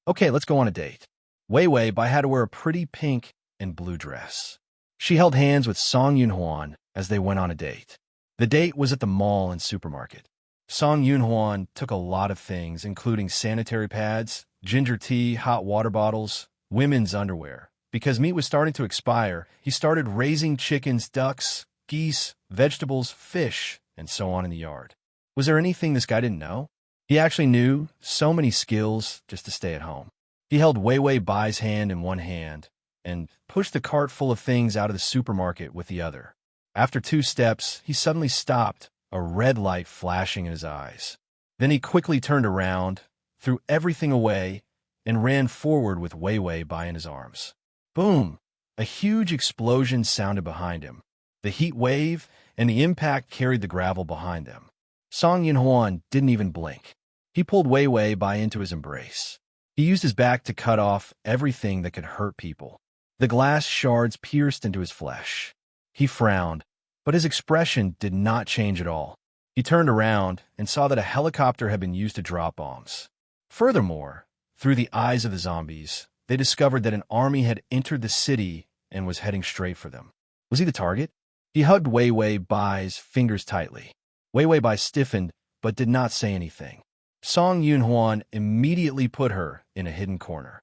"Okay, let's go on a date." Wei Wei Bai had to wear a pretty pink and blue dress. She held hands with Song Yunhuan as they went on a date. The date was at the mall and supermarket. Song Yunhuan took a lot of things, including sanitary pads, ginger tea, hot water bottles, women's underwear. Because meat was starting to expire, he started raising chickens, ducks, geese, vegetables, fish, and so on in the yard. Was there anything this guy didn't know? He actually knew so many skills just to stay at home. He held Wei Wei Bai's hand in one hand and pushed the cart full of things out of the supermarket with the other. After 2 steps, he suddenly stopped, a red light flashing in his eyes. Then he quickly turned around, threw everything away, and ran forward with Wei Wei Bai in his arms. Boom! A huge explosion sounded behind him. The heat wave and the impact carried the gravel behind them. Song Yunhuan didn't even blink. He pulled Wei Wei Bai into his embrace. He used his back to cut off everything that could hurt people. The glass shards pierced into his flesh. He frowned, but his expression did not change at all. He turned around and saw that a helicopter had been used to drop bombs. Furthermore, through the eyes of the zombies, they discovered that an army had entered the city and was heading straight for them. Was he the target? He hugged Wei Wei Bai's fingers tightly. Wei Wei Bai stiffened, but did not say anything. Song Yunhuan immediately put her in a hidden corner.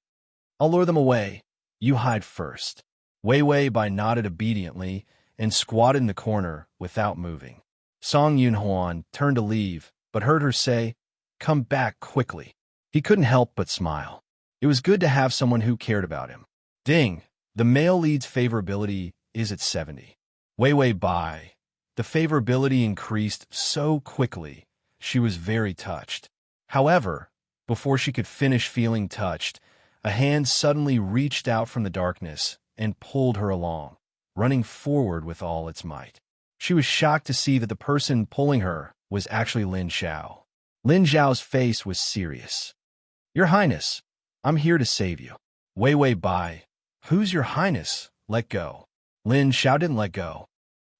I'll lure them away. You hide first. Wei Wei Bai nodded obediently and squatted in the corner without moving. Song Yunhuan turned to leave, but heard her say, "Come back quickly." He couldn't help but smile. It was good to have someone who cared about him. Ding! The male lead's favorability is at 70. Wei Wei Bai. The favorability increased so quickly, she was very touched. However, before she could finish feeling touched, a hand suddenly reached out from the darkness and pulled her along, running forward with all its might. She was shocked to see that the person pulling her was actually Lin Zhao. Lin Zhao's face was serious. "Your Highness, I'm here to save you." Wei Wei Bai. "Who's your Highness? Let go." Lin Zhao didn't let go.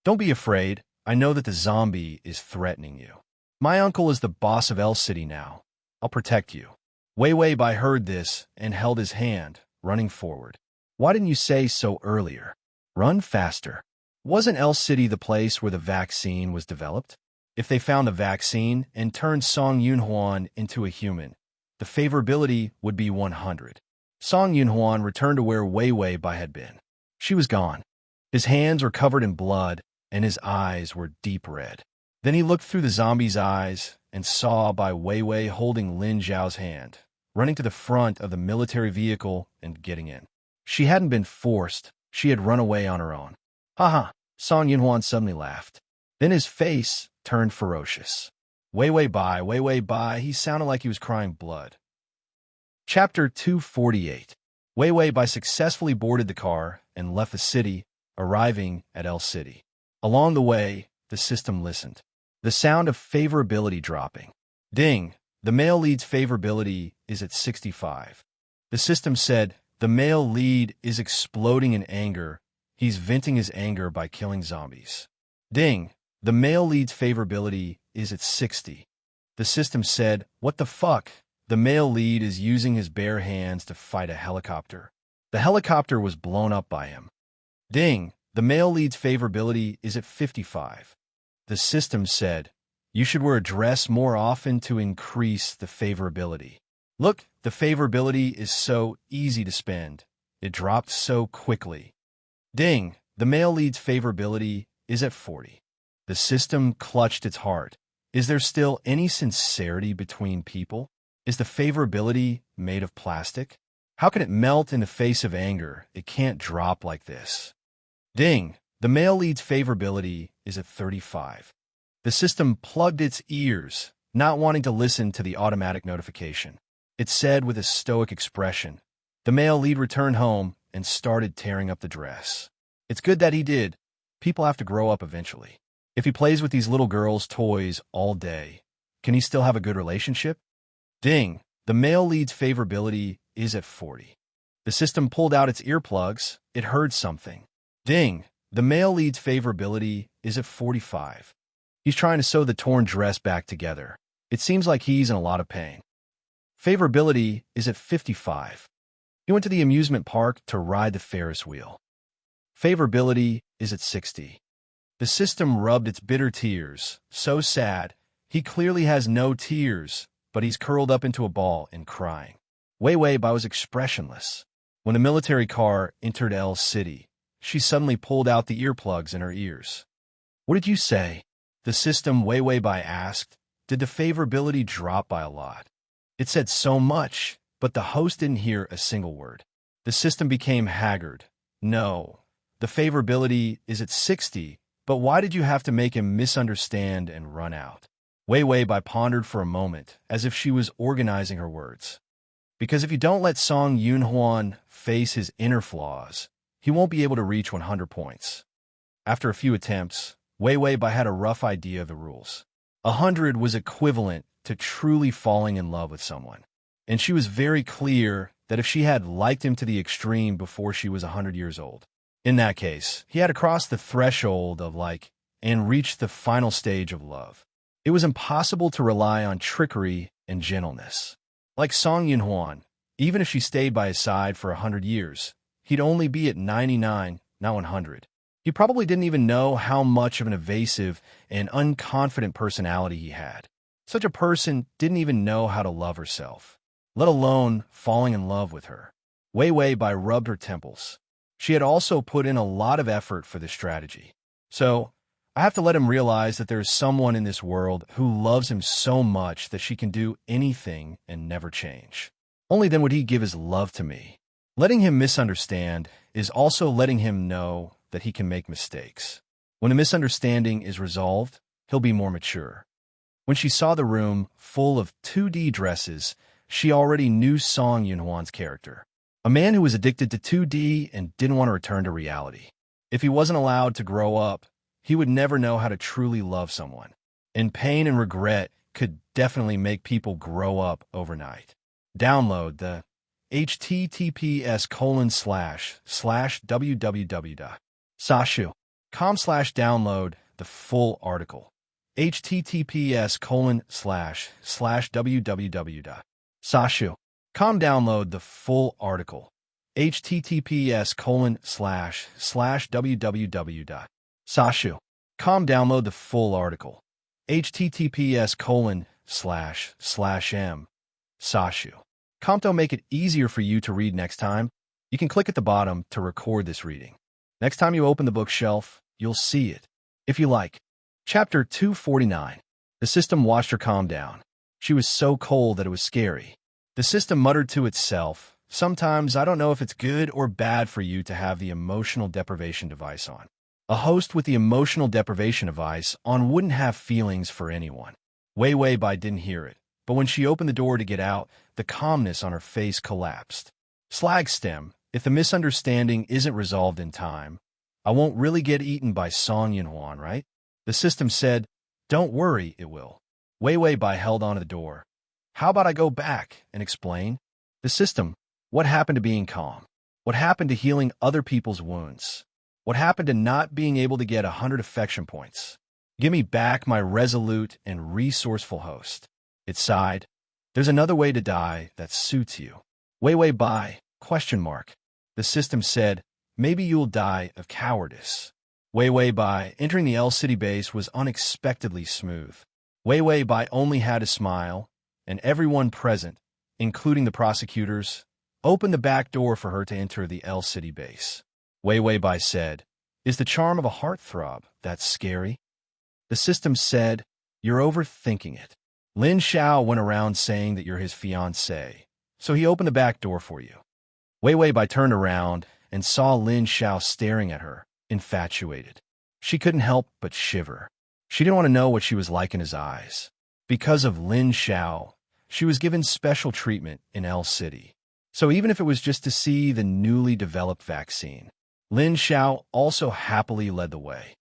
"Don't be afraid. I know that the zombie is threatening you. My uncle is the boss of L City now. I'll protect you." Wei Wei Bai heard this and held his hand, running forward. "Why didn't you say so earlier? Run faster." Wasn't L City the place where the vaccine was developed? If they found the vaccine and turned Song Yunhuan into a human, the favorability would be 100. Song Yunhuan returned to where Wei Wei Bai had been. She was gone. His hands were covered in blood, and his eyes were deep red. Then he looked through the zombie's eyes and saw Bai Wei Wei holding Lin Zhao's hand, running to the front of the military vehicle and getting in. She hadn't been forced. She had run away on her own. "Ha!" Song Yunhuan suddenly laughed. Then his face turned ferocious. Wei Wei Bai, he sounded like he was crying blood. Chapter 248. Wei Wei Bai successfully boarded the car and left the city, arriving at L City. Along the way, the system listened. The sound of favorability dropping. Ding! The male lead's favorability is at 65. The system said, "The male lead is exploding in anger. He's venting his anger by killing zombies." Ding! The male lead's favorability is at 60. The system said, "What the fuck? The male lead is using his bare hands to fight a helicopter." The helicopter was blown up by him. Ding! The male lead's favorability is at 55. The system said, "You should wear a dress more often to increase the favorability." Look, the favorability is so easy to spend. It dropped so quickly. Ding! The male lead's favorability is at 40. The system clutched its heart. Is there still any sincerity between people? Is the favorability made of plastic? How can it melt in the face of anger? It can't drop like this. Ding! The male lead's favorability is at 35. The system plugged its ears, not wanting to listen to the automatic notification. It said with a stoic expression. The male lead returned home and started tearing up the dress. It's good that he did. People have to grow up eventually. If he plays with these little girls' toys all day, can he still have a good relationship? Ding! The male lead's favorability is at 40. The system pulled out its earplugs. It heard something. Ding! The male lead's favorability is at 45. He's trying to sew the torn dress back together. It seems like he's in a lot of pain. Favorability is at 55. He went to the amusement park to ride the Ferris wheel. Favorability is at 60. The system rubbed its bitter tears. So sad. He clearly has no tears, but he's curled up into a ball and crying. Wei Wei Bai was expressionless. When the military car entered L City, she suddenly pulled out the earplugs in her ears. "What did you say?" The system Wei Wei Bai asked. Did the favorability drop by a lot? It said so much, but the host didn't hear a single word. The system became haggard. "No, the favorability is at 60, but why did you have to make him misunderstand and run out?" Wei Wei Bai pondered for a moment, as if she was organizing her words. Because if you don't let Song Yunhwan face his inner flaws, he won't be able to reach 100 points. After a few attempts, Wei Wei Bai had a rough idea of the rules. 100 was equivalent to truly falling in love with someone. And she was very clear that if she had liked him to the extreme before she was 100 years old, in that case, he had to cross the threshold of like and reach the final stage of love. It was impossible to rely on trickery and gentleness. Like Song Yunhwan, even if she stayed by his side for 100 years, he'd only be at 99, not 100. He probably didn't even know how much of an evasive and unconfident personality he had. Such a person didn't even know how to love herself, let alone falling in love with her. Wei Wei Bai rubbed her temples. She had also put in a lot of effort for this strategy. So, I have to let him realize that there is someone in this world who loves him so much that she can do anything and never change. Only then would he give his love to me. Letting him misunderstand is also letting him know that he can make mistakes. When a misunderstanding is resolved, he'll be more mature. When she saw the room full of 2D dresses, she already knew Song Yunhwan's character. A man who was addicted to 2D and didn't want to return to reality. If he wasn't allowed to grow up, he would never know how to truly love someone. And pain and regret could definitely make people grow up overnight. Download the https://www.sashu.com/download the full article. https://www.sashu.com download the full article. https://www.sashu.com download the full article. https://m.sashu.com to make it easier for you to read next time. You can click at the bottom to record this reading. Next time you open the bookshelf, you'll see it. If you like. Chapter 249. The system watched her calm down. She was so cold that it was scary. The system muttered to itself, "Sometimes I don't know if it's good or bad for you to have the emotional deprivation device on." A host with the emotional deprivation device on wouldn't have feelings for anyone. Wei Wei Bai didn't hear it, but when she opened the door to get out, the calmness on her face collapsed. Slag stem, if the misunderstanding isn't resolved in time, I won't really get eaten by Song Yunhwan, right? The system said, "Don't worry, it will." Wei Wei Bai held onto the door. "How about I go back and explain?" The system, what happened to being calm? What happened to healing other people's wounds? What happened to not being able to get 100 affection points? Give me back my resolute and resourceful host. It sighed. "There's another way to die that suits you." Wei Wei Bai, ? The system said, "Maybe you'll die of cowardice." Wei Wei Bai entering the L City base was unexpectedly smooth. Wei Wei Bai only had a smile, and everyone present, including the prosecutors, opened the back door for her to enter the L City base. Wei Wei Bai said, "Is the charm of a heartthrob that scary?" The system said, "You're overthinking it. Lin Xiao went around saying that you're his fiancé, so he opened the back door for you." Wei Wei Bai turned around and saw Lin Xiao staring at her, infatuated. She couldn't help but shiver. She didn't want to know what she was like in his eyes. Because of Lin Xiao, she was given special treatment in L City. So even if it was just to see the newly developed vaccine, Lin Xiao also happily led the way.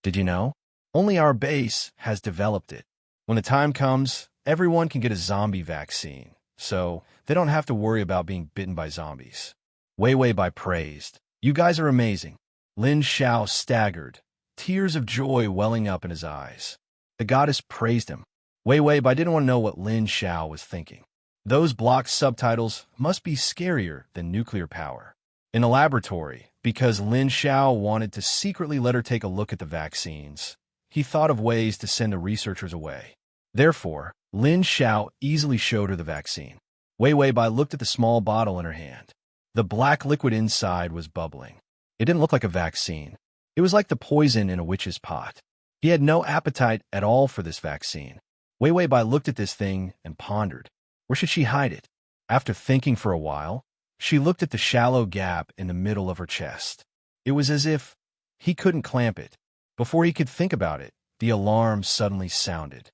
"Did you know? Only our base has developed it. When the time comes, everyone can get a zombie vaccine, so they don't have to worry about being bitten by zombies." Wei Wei Bai praised. "You guys are amazing." Lin Xiao staggered, tears of joy welling up in his eyes. The goddess praised him. Wei Wei Bai didn't want to know what Lin Xiao was thinking. Those blocked subtitles must be scarier than nuclear power. In the laboratory, because Lin Xiao wanted to secretly let her take a look at the vaccines, he thought of ways to send the researchers away. Therefore, Lin Xiao easily showed her the vaccine. Wei Wei Bai looked at the small bottle in her hand. The black liquid inside was bubbling. It didn't look like a vaccine. It was like the poison in a witch's pot. He had no appetite at all for this vaccine. Wei Wei Bai looked at this thing and pondered. Where should she hide it? After thinking for a while, she looked at the shallow gap in the middle of her chest. It was as if he couldn't clamp it. Before he could think about it, the alarm suddenly sounded.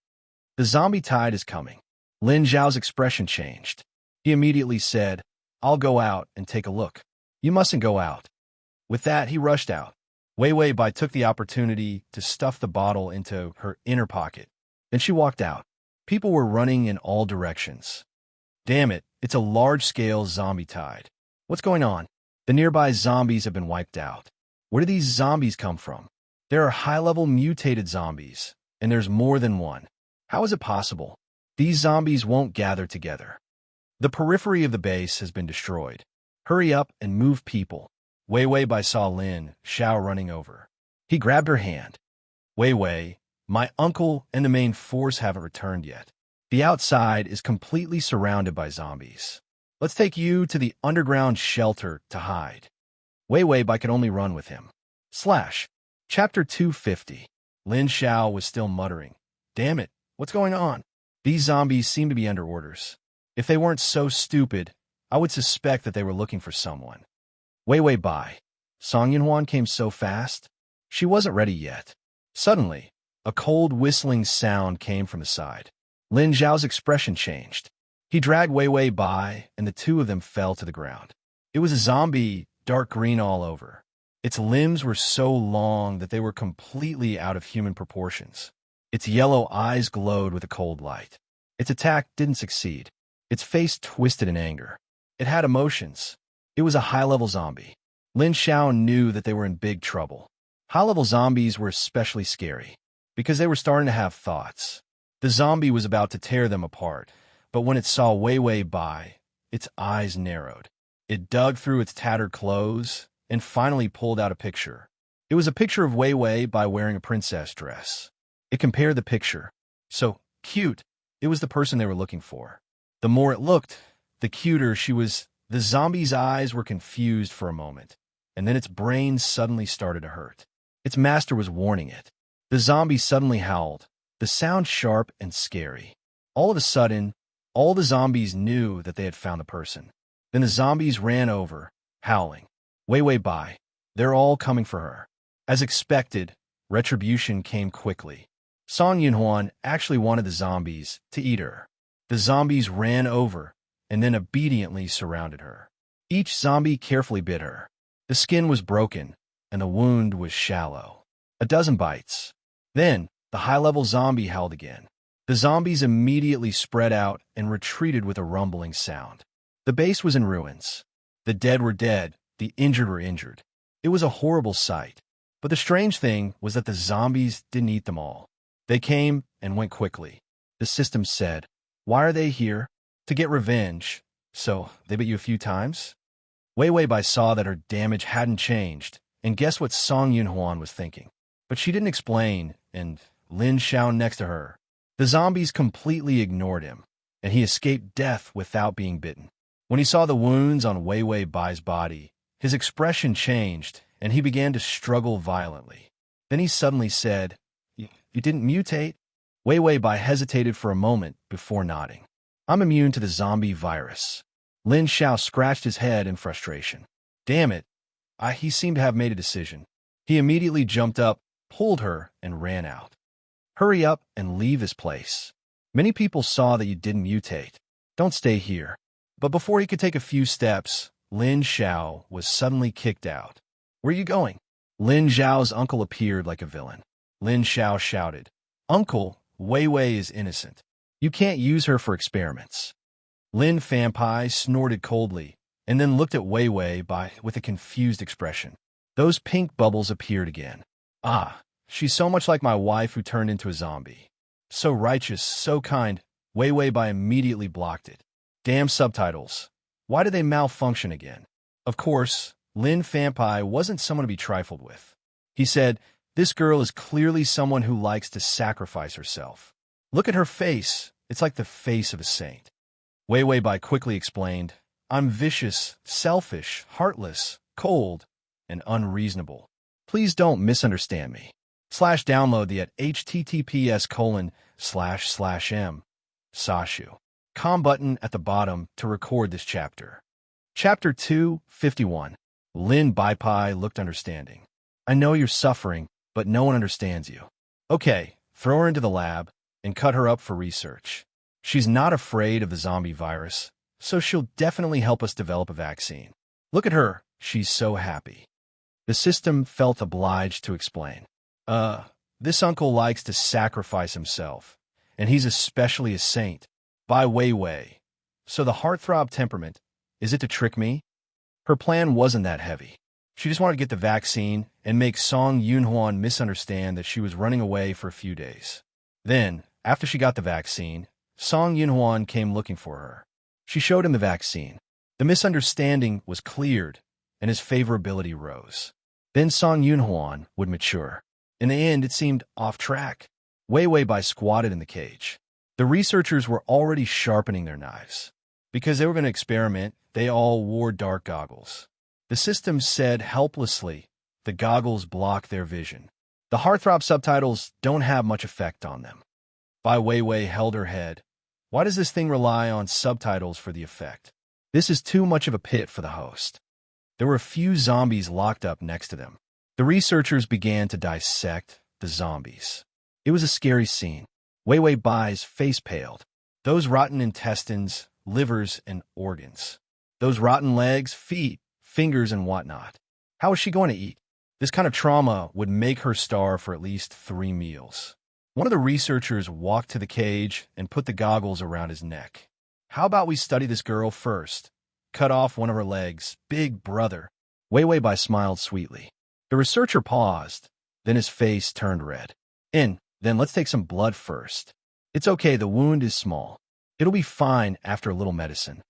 The zombie tide is coming. Lin Zhao's expression changed. He immediately said, "I'll go out and take a look." "You mustn't go out." With that, he rushed out. Wei Wei Bai took the opportunity to stuff the bottle into her inner pocket. Then she walked out. People were running in all directions. Damn it, it's a large-scale zombie tide. What's going on? The nearby zombies have been wiped out. Where do these zombies come from? There are high-level mutated zombies, and there's more than one. How is it possible? These zombies won't gather together. The periphery of the base has been destroyed. Hurry up and move people. Wei Wei Bai saw Lin Xiao running over. He grabbed her hand. Wei Wei, my uncle and the main force haven't returned yet. The outside is completely surrounded by zombies. Let's take you to the underground shelter to hide. Wei Wei Bai could only run with him. Chapter 250. Lin Xiao was still muttering. Damn it, what's going on? These zombies seem to be under orders. If they weren't so stupid, I would suspect that they were looking for someone. Wei Wei Bai. Song Yunhuan came so fast. She wasn't ready yet. Suddenly, a cold whistling sound came from the side. Lin Xiao's expression changed. He dragged Wei Wei Bai, and the two of them fell to the ground. It was a zombie, dark green all over. Its limbs were so long that they were completely out of human proportions. Its yellow eyes glowed with a cold light. Its attack didn't succeed. Its face twisted in anger. It had emotions. It was a high-level zombie. Lin Xiao knew that they were in big trouble. High-level zombies were especially scary, because they were starting to have thoughts. The zombie was about to tear them apart, but when it saw Wei Wei Bai, its eyes narrowed. It dug through its tattered clothes and finally pulled out a picture. It was a picture of Wei Wei Bai wearing a princess dress. It compared the picture. So cute. It was the person they were looking for. The more it looked, the cuter she was. The zombie's eyes were confused for a moment, and then its brain suddenly started to hurt. Its master was warning it. The zombie suddenly howled, the sound sharp and scary. All of a sudden, all the zombies knew that they had found the person. Then the zombies ran over, howling. Wei Wei Bai. They're all coming for her. As expected, retribution came quickly. Song Yunhuan actually wanted the zombies to eat her. The zombies ran over, and then obediently surrounded her. Each zombie carefully bit her. The skin was broken, and the wound was shallow. A dozen bites. Then, the high-level zombie howled again. The zombies immediately spread out and retreated with a rumbling sound. The base was in ruins. The dead were dead, the injured were injured. It was a horrible sight. But the strange thing was that the zombies didn't eat them all. They came and went quickly. The system said, "Why are they here?" "To get revenge." "So, they bit you a few times?" Wei Wei Bai saw that her damage hadn't changed, and guessed what Song Yunhuan was thinking. But she didn't explain, and Lin Xiao next to her. The zombies completely ignored him, and he escaped death without being bitten. When he saw the wounds on Wei Wei Bai's body, his expression changed, and he began to struggle violently. Then he suddenly said, You didn't mutate?" Wei Wei Bai hesitated for a moment before nodding. "I'm immune to the zombie virus." Lin Xiao scratched his head in frustration. Damn it. He seemed to have made a decision. He immediately jumped up, pulled her, and ran out. "Hurry up and leave this place. Many people saw that you didn't mutate. Don't stay here." But before he could take a few steps, Lin Xiao was suddenly kicked out. "Where are you going?" Lin Xiao's uncle appeared like a villain. Lin Xiao shouted, "Uncle, Wei Wei is innocent. You can't use her for experiments." Lin Fanpai snorted coldly, and then looked at Wei Wei Bai with a confused expression. Those pink bubbles appeared again. She's so much like my wife who turned into a zombie. So righteous, so kind. Wei Wei Bai immediately blocked it. Damn subtitles. Why did they malfunction again? Of course, Lin Fanpai wasn't someone to be trifled with. He said, "This girl is clearly someone who likes to sacrifice herself. Look at her face. It's like the face of a saint." Wei Wei Bai quickly explained, "I'm vicious, selfish, heartless, cold, and unreasonable. Please don't misunderstand me." Download the at https://m. Sashu. Com button at the bottom to record this chapter. Chapter 251. Lin Baipai looked understanding. "I know you're suffering, but no one understands you. Okay, throw her into the lab and cut her up for research. She's not afraid of the zombie virus, so she'll definitely help us develop a vaccine. Look at her, she's so happy. The system felt obliged to explain. This uncle likes to sacrifice himself, and he's especially a saint. By Wei Wei. So the heartthrob temperament, is it to trick me? Her plan wasn't that heavy. She just wanted to get the vaccine and make Song Yunhuan misunderstand that she was running away for a few days. Then, after she got the vaccine, Song Yunhuan came looking for her. She showed him the vaccine. The misunderstanding was cleared, and his favorability rose. Then Song Yunhuan would mature. In the end, it seemed off track. Wei Wei Bai squatted in the cage. The researchers were already sharpening their knives. Because they were going to experiment, they all wore dark goggles. The system said helplessly, the goggles block their vision. The heartthrob subtitles don't have much effect on them. Bai Weiwei held her head. Why does this thing rely on subtitles for the effect? This is too much of a pit for the host. There were a few zombies locked up next to them. The researchers began to dissect the zombies. It was a scary scene. Weiwei Bai's face paled. Those rotten intestines, livers, and organs. Those rotten legs, feet, fingers, and whatnot. How was she going to eat? This kind of trauma would make her starve for at least 3 meals. One of the researchers walked to the cage and put the goggles around his neck. How about we study this girl first? Cut off one of her legs, big brother. Weiwei Bai smiled sweetly. The researcher paused, then his face turned red. Then let's take some blood first. It's okay, the wound is small. It'll be fine after a little medicine.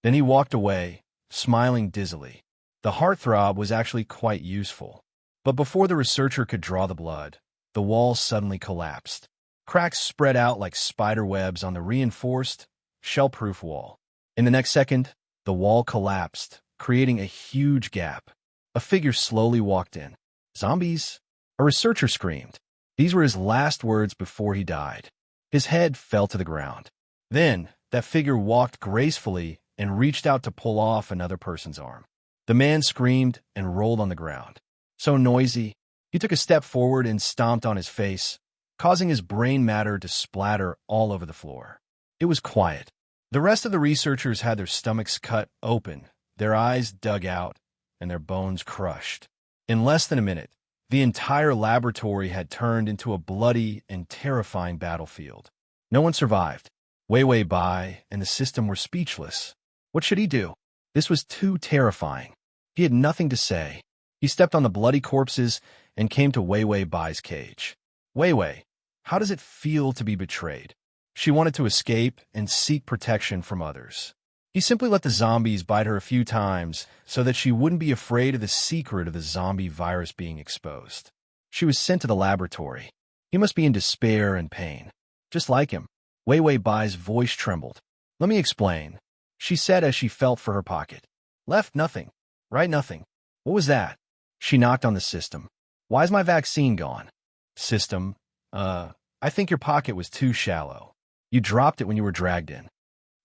Then he walked away, smiling dizzily. The heartthrob was actually quite useful. But before the researcher could draw the blood, the wall suddenly collapsed. Cracks spread out like spider webs on the reinforced, shell-proof wall. In the next second, the wall collapsed, creating a huge gap. A figure slowly walked in. Zombies? A researcher screamed. These were his last words before he died. His head fell to the ground. Then, that figure walked gracefully and reached out to pull off another person's arm. The man screamed and rolled on the ground. So noisy, he took a step forward and stomped on his face, causing his brain matter to splatter all over the floor. It was quiet. The rest of the researchers had their stomachs cut open, their eyes dug out, and their bones crushed. In less than a minute, the entire laboratory had turned into a bloody and terrifying battlefield. No one survived. Weiwei Bai and the system were speechless. What should he do? This was too terrifying. He had nothing to say. He stepped on the bloody corpses and came to Weiwei Bai's cage. Weiwei, how does it feel to be betrayed? She wanted to escape and seek protection from others. He simply let the zombies bite her a few times so that she wouldn't be afraid of the secret of the zombie virus being exposed. She was sent to the laboratory. He must be in despair and pain. Just like him. Weiwei Bai's voice trembled. Let me explain, she said as she felt for her pocket. Left nothing. Right nothing. What was that? She knocked on the system. Why is my vaccine gone? System, I think your pocket was too shallow. You dropped it when you were dragged in.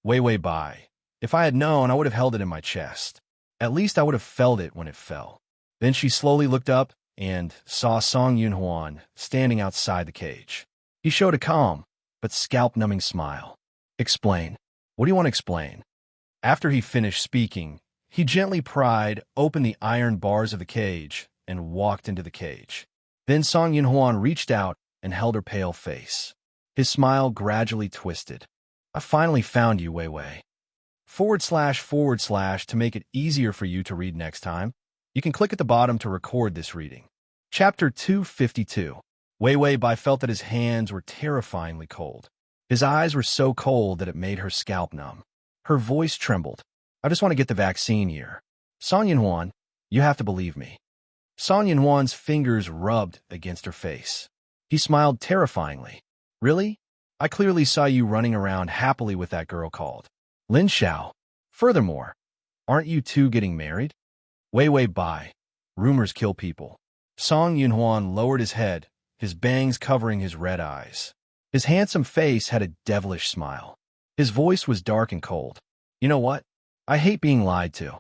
Weiwei Bai. If I had known, I would have held it in my chest. At least I would have felt it when it fell. Then she slowly looked up and saw Song Yunhuan standing outside the cage. He showed a calm, but scalp-numbing smile. Explain. What do you want to explain? After he finished speaking, he gently pried open the iron bars of the cage and walked into the cage. Then Song Yunhuan reached out and held her pale face. His smile gradually twisted. I finally found you, Weiwei. // to make it easier for you to read next time. You can click at the bottom to record this reading. Chapter 252. Weiwei Bai felt that his hands were terrifyingly cold. His eyes were so cold that it made her scalp numb. Her voice trembled. I just want to get the vaccine here. Song Yunhuan, you have to believe me. Song Yunhuan's fingers rubbed against her face. He smiled terrifyingly. Really? I clearly saw you running around happily with that girl called Lin Xiao. Furthermore, aren't you two getting married? Weiwei Bai. Rumors kill people. Song Yunhuan lowered his head, his bangs covering his red eyes. His handsome face had a devilish smile. His voice was dark and cold. You know what? I hate being lied to.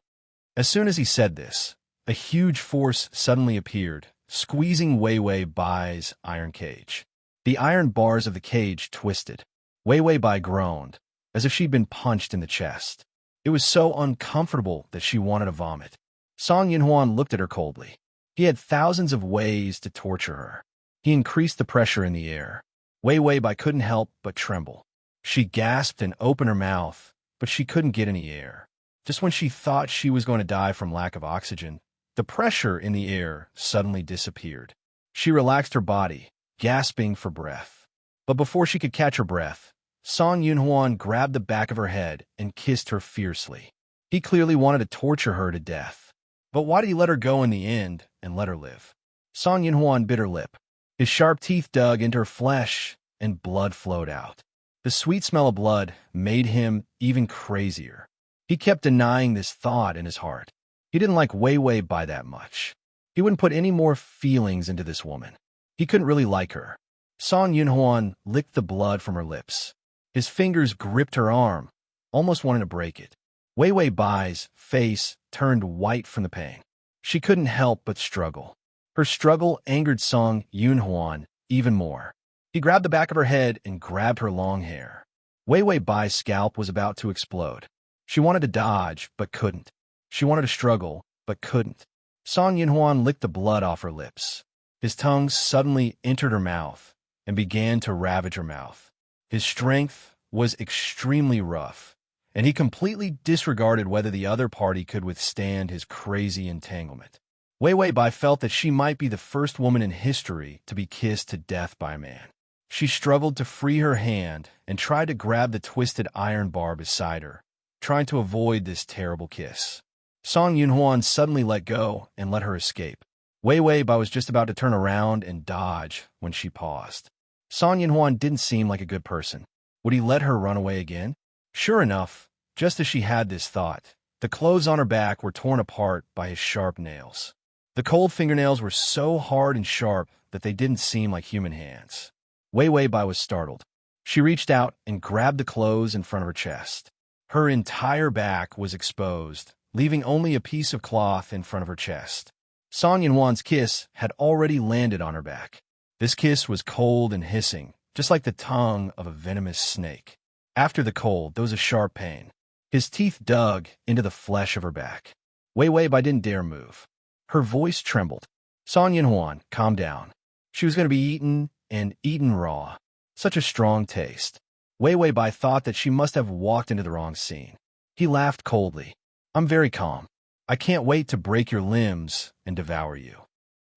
As soon as he said this, a huge force suddenly appeared, squeezing Weiwei Bai's iron cage. The iron bars of the cage twisted. Weiwei Bai groaned, as if she'd been punched in the chest. It was so uncomfortable that she wanted to vomit. Song Yinhuan looked at her coldly. He had thousands of ways to torture her. He increased the pressure in the air. Wei Weibai couldn't help but tremble. She gasped and opened her mouth, but she couldn't get any air. Just when she thought she was going to die from lack of oxygen, the pressure in the air suddenly disappeared. She relaxed her body, gasping for breath. But before she could catch her breath, Song Yunhuan grabbed the back of her head and kissed her fiercely. He clearly wanted to torture her to death. But why did he let her go in the end and let her live? Song Yunhuan bit her lip. His sharp teeth dug into her flesh, and blood flowed out. The sweet smell of blood made him even crazier. He kept denying this thought in his heart. He didn't like Wei Weibai that much. He wouldn't put any more feelings into this woman. He couldn't really like her. Song Yunhuan licked the blood from her lips. His fingers gripped her arm, almost wanting to break it. Wei Weibai's face turned white from the pain. She couldn't help but struggle. Her struggle angered Song Yunhuan even more. He grabbed the back of her head and grabbed her long hair. Wei Weibai's scalp was about to explode. She wanted to dodge, but couldn't. She wanted to struggle, but couldn't. Song Yunhuan licked the blood off her lips. His tongue suddenly entered her mouth and began to ravage her mouth. His strength was extremely rough, and he completely disregarded whether the other party could withstand his crazy entanglement. Wei Weibai felt that she might be the first woman in history to be kissed to death by a man. She struggled to free her hand and tried to grab the twisted iron bar beside her, trying to avoid this terrible kiss. Song Yunhuan suddenly let go and let her escape. Wei Weibai was just about to turn around and dodge when she paused. Song Yunhuan didn't seem like a good person. Would he let her run away again? Sure enough, just as she had this thought, the clothes on her back were torn apart by his sharp nails. The cold fingernails were so hard and sharp that they didn't seem like human hands. Wei Weibai was startled. She reached out and grabbed the clothes in front of her chest. Her entire back was exposed, leaving only a piece of cloth in front of her chest. Song Yunhuan's kiss had already landed on her back. This kiss was cold and hissing, just like the tongue of a venomous snake. After the cold, there was a sharp pain. His teeth dug into the flesh of her back. Wei Weibai didn't dare move. Her voice trembled. Song Yunhuan, calm down. She was going to be eaten and eaten raw. Such a strong taste. Wei Weibai thought that she must have walked into the wrong scene. He laughed coldly. I'm very calm. I can't wait to break your limbs and devour you.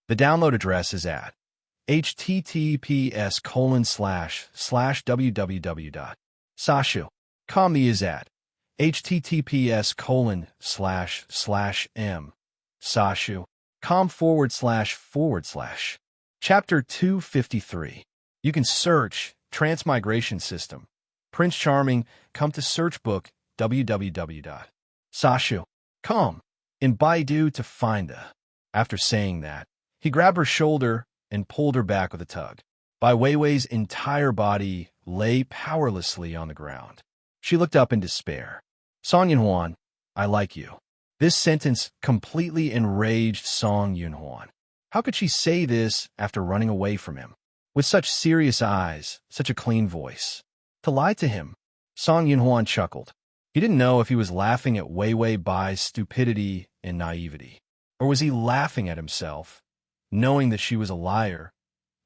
The download address is at https://www.sashu.com. The is at https://m.sashu.com//. Chapter 253. You can search Transmigration System. Prince Charming, come to search book www.sashu.com in Baidu to find the. After saying that, he grabbed her shoulder and pulled her back with a tug. Bai Weiwei's entire body lay powerlessly on the ground. She looked up in despair. Song Yunhuan, I like you. This sentence completely enraged Song Yunhuan. How could she say this after running away from him? With such serious eyes, such a clean voice. To lie to him. Song Yunhuan chuckled. He didn't know if he was laughing at Wei Weibai's stupidity and naivety, or was he laughing at himself, knowing that she was a liar.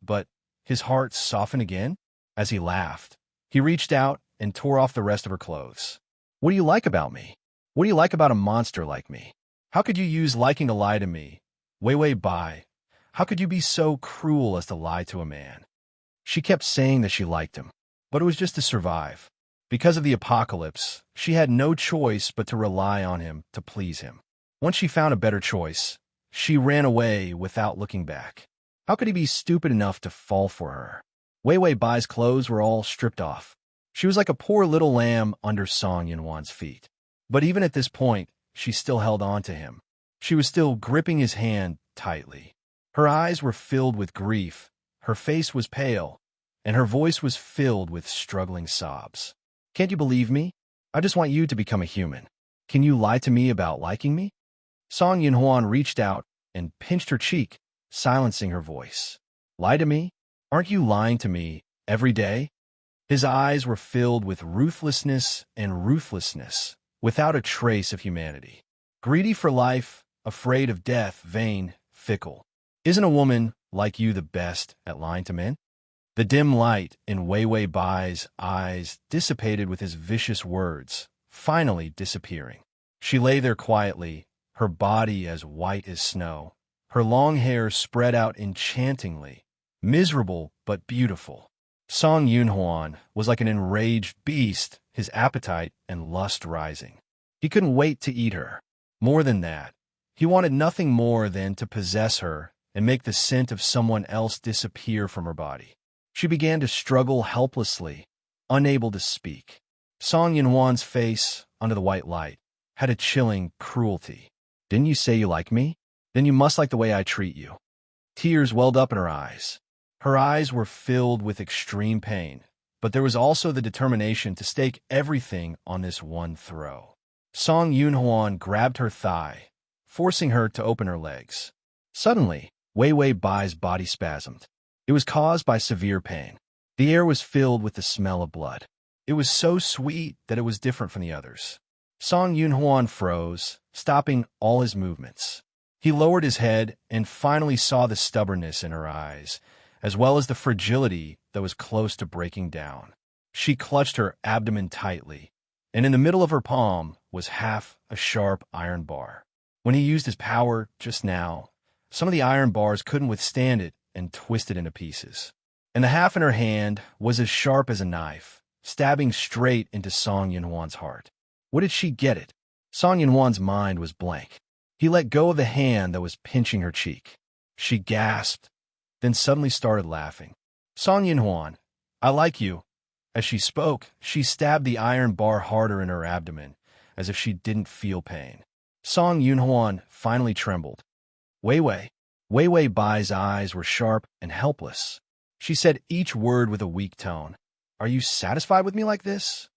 But his heart softened again as he laughed. He reached out and tore off the rest of her clothes. What do you like about me? What do you like about a monster like me? How could you use liking to lie to me? Wei Weibai, how could you be so cruel as to lie to a man? She kept saying that she liked him, but it was just to survive. Because of the apocalypse, she had no choice but to rely on him to please him. Once she found a better choice, she ran away without looking back. How could he be stupid enough to fall for her? Wei Weibai's clothes were all stripped off. She was like a poor little lamb under Song Yunhuan's feet. But even at this point, she still held on to him. She was still gripping his hand tightly. Her eyes were filled with grief, her face was pale, and her voice was filled with struggling sobs. Can't you believe me? I just want you to become a human. Can you lie to me about liking me? Song Yunhuan reached out and pinched her cheek, silencing her voice. Lie to me? Aren't you lying to me every day? His eyes were filled with ruthlessness, without a trace of humanity. Greedy for life, afraid of death, vain, fickle. Isn't a woman like you the best at lying to men? The dim light in Wei Wei Bai's eyes dissipated with his vicious words, finally disappearing. She lay there quietly, her body as white as snow, her long hair spread out enchantingly, miserable but beautiful. Song Yunhuan was like an enraged beast, his appetite and lust rising. He couldn't wait to eat her. More than that, he wanted nothing more than to possess her and make the scent of someone else disappear from her body. She began to struggle helplessly, unable to speak. Song Yunhuan's face, under the white light, had a chilling cruelty. Didn't you say you like me? Then you must like the way I treat you. Tears welled up in her eyes. Her eyes were filled with extreme pain, but there was also the determination to stake everything on this one throw. Song Yunhuan grabbed her thigh, forcing her to open her legs. Suddenly, Wei Wei Bai's body spasmed. It was caused by severe pain. The air was filled with the smell of blood. It was so sweet that it was different from the others. Song Yunhuan froze, stopping all his movements. He lowered his head and finally saw the stubbornness in her eyes, as well as the fragility that was close to breaking down. She clutched her abdomen tightly, and in the middle of her palm was half a sharp iron bar. When he used his power just now, some of the iron bars couldn't withstand it and twisted into pieces. And the half in her hand was as sharp as a knife, stabbing straight into Song Yunhuan's heart. What did she get it? Song Yunhuan's mind was blank. He let go of the hand that was pinching her cheek. She gasped, then suddenly started laughing. Song Yunhuan, I like you. As she spoke, she stabbed the iron bar harder in her abdomen, as if she didn't feel pain. Song Yunhuan finally trembled. Wei Wei. Wei Wei Bai's eyes were sharp and helpless. She said each word with a weak tone. Are you satisfied with me like this?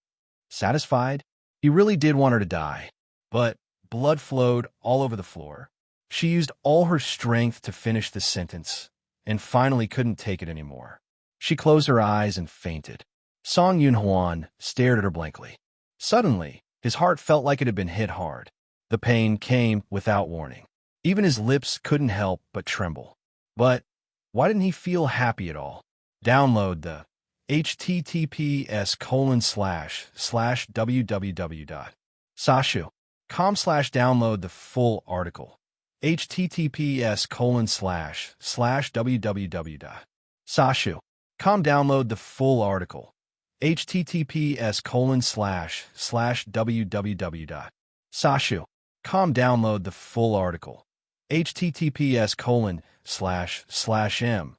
Satisfied? He really did want her to die, but blood flowed all over the floor. She used all her strength to finish the sentence, and finally couldn't take it anymore. She closed her eyes and fainted. Song Yunhuan stared at her blankly. Suddenly, his heart felt like it had been hit hard. The pain came without warning. Even his lips couldn't help but tremble. But why didn't he feel happy at all? Download the https://www.sashu.com/download the full article. https://www.sashu.com download the full article. https://www.sashu.com download the full article. https://m sashu.com//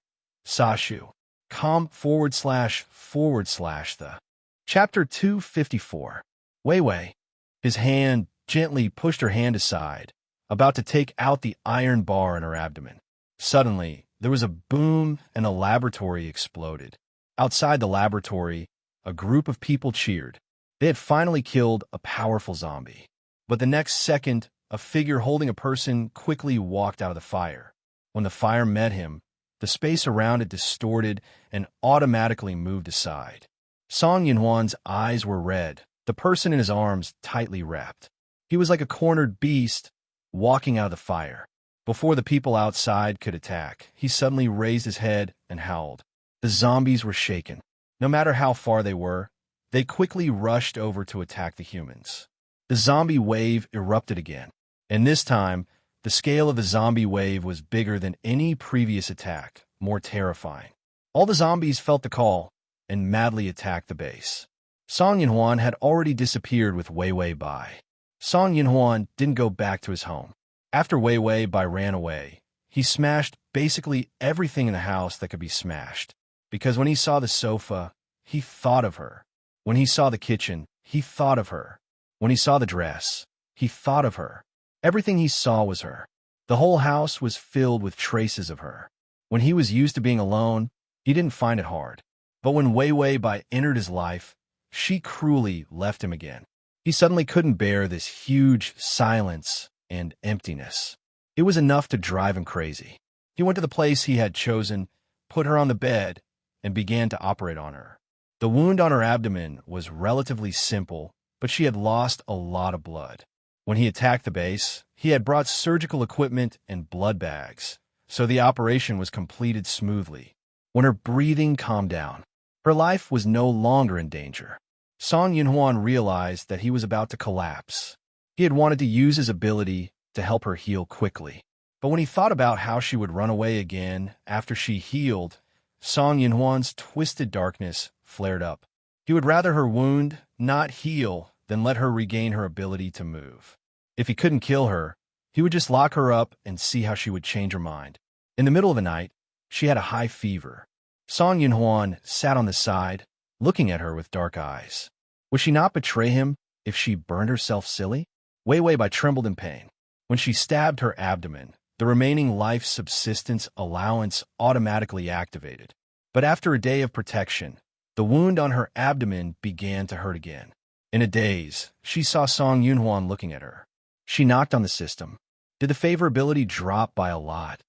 the. Chapter 254. Wei Wei. His hand gently pushed her hand aside, about to take out the iron bar in her abdomen. Suddenly, there was a boom and a laboratory exploded. Outside the laboratory, a group of people cheered. They had finally killed a powerful zombie. But the next second, a figure holding a person quickly walked out of the fire. When the fire met him, the space around it distorted and automatically moved aside. Song Yunhuan's eyes were red, the person in his arms tightly wrapped. He was like a cornered beast walking out of the fire. Before the people outside could attack, he suddenly raised his head and howled. The zombies were shaken. No matter how far they were, they quickly rushed over to attack the humans. The zombie wave erupted again, and this time, the scale of the zombie wave was bigger than any previous attack, more terrifying. All the zombies felt the call and madly attacked the base. Song Yunhuan had already disappeared with Wei Wei Bai. Song Yunhuan didn't go back to his home. After Wei Wei Bai ran away, he smashed basically everything in the house that could be smashed. Because when he saw the sofa, he thought of her. When he saw the kitchen, he thought of her. When he saw the dress, he thought of her. Everything he saw was her. The whole house was filled with traces of her. When he was used to being alone, he didn't find it hard. But when Wei Wei Bai entered his life, she cruelly left him again. He suddenly couldn't bear this huge silence and emptiness. It was enough to drive him crazy. He went to the place he had chosen, put her on the bed, and began to operate on her. The wound on her abdomen was relatively simple, but she had lost a lot of blood. When he attacked the base, he had brought surgical equipment and blood bags, so the operation was completed smoothly. When her breathing calmed down, her life was no longer in danger. Song Yunhuan realized that he was about to collapse. He had wanted to use his ability to help her heal quickly. But when he thought about how she would run away again after she healed, Song Yunhuan's twisted darkness flared up. He would rather her wound not heal than let her regain her ability to move. If he couldn't kill her, he would just lock her up and see how she would change her mind. In the middle of the night, she had a high fever. Song Yunhuan sat on the side, looking at her with dark eyes. Would she not betray him if she burned herself silly? Wei Wei trembled in pain. When she stabbed her abdomen, the remaining life subsistence allowance automatically activated. But after a day of protection, the wound on her abdomen began to hurt again. In a daze, she saw Song Yunhuan looking at her. She knocked on the system. Did the favorability drop by a lot?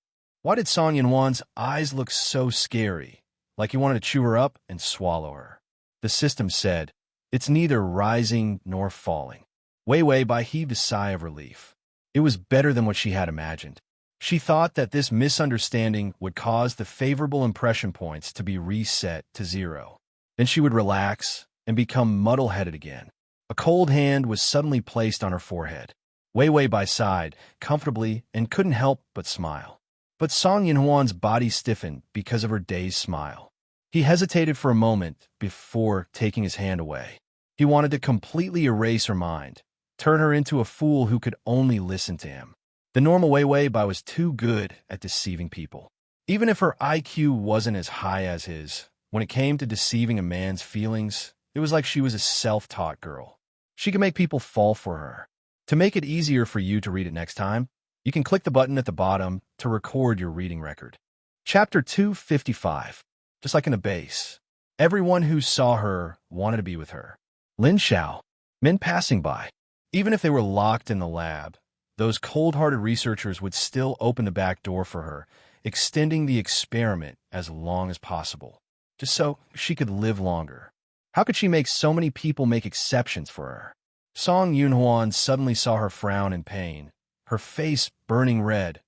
Why did Song Yunhuan's eyes look so scary, like he wanted to chew her up and swallow her? The system said, "It's neither rising nor falling." Wei Wei heaved a sigh of relief. It was better than what she had imagined. She thought that this misunderstanding would cause the favorable impression points to be reset to 0. Then she would relax and become muddle-headed again. A cold hand was suddenly placed on her forehead. Wei Wei sighed comfortably and couldn't help but smile. But Song Yunhuan's body stiffened because of her dazed smile. He hesitated for a moment before taking his hand away. He wanted to completely erase her mind, turn her into a fool who could only listen to him. The normal Wei Wei was too good at deceiving people. Even if her IQ wasn't as high as his, when it came to deceiving a man's feelings, it was like she was a self-taught girl. She could make people fall for her. To make it easier for you to read it next time, you can click the button at the bottom to record your reading record. Chapter 255. Just like in the base, everyone who saw her wanted to be with her. Lin Xiao, men passing by. Even if they were locked in the lab, those cold-hearted researchers would still open the back door for her, extending the experiment as long as possible, just so she could live longer. How could she make so many people make exceptions for her? Song Yunhuan suddenly saw her frown in pain, her face burning red,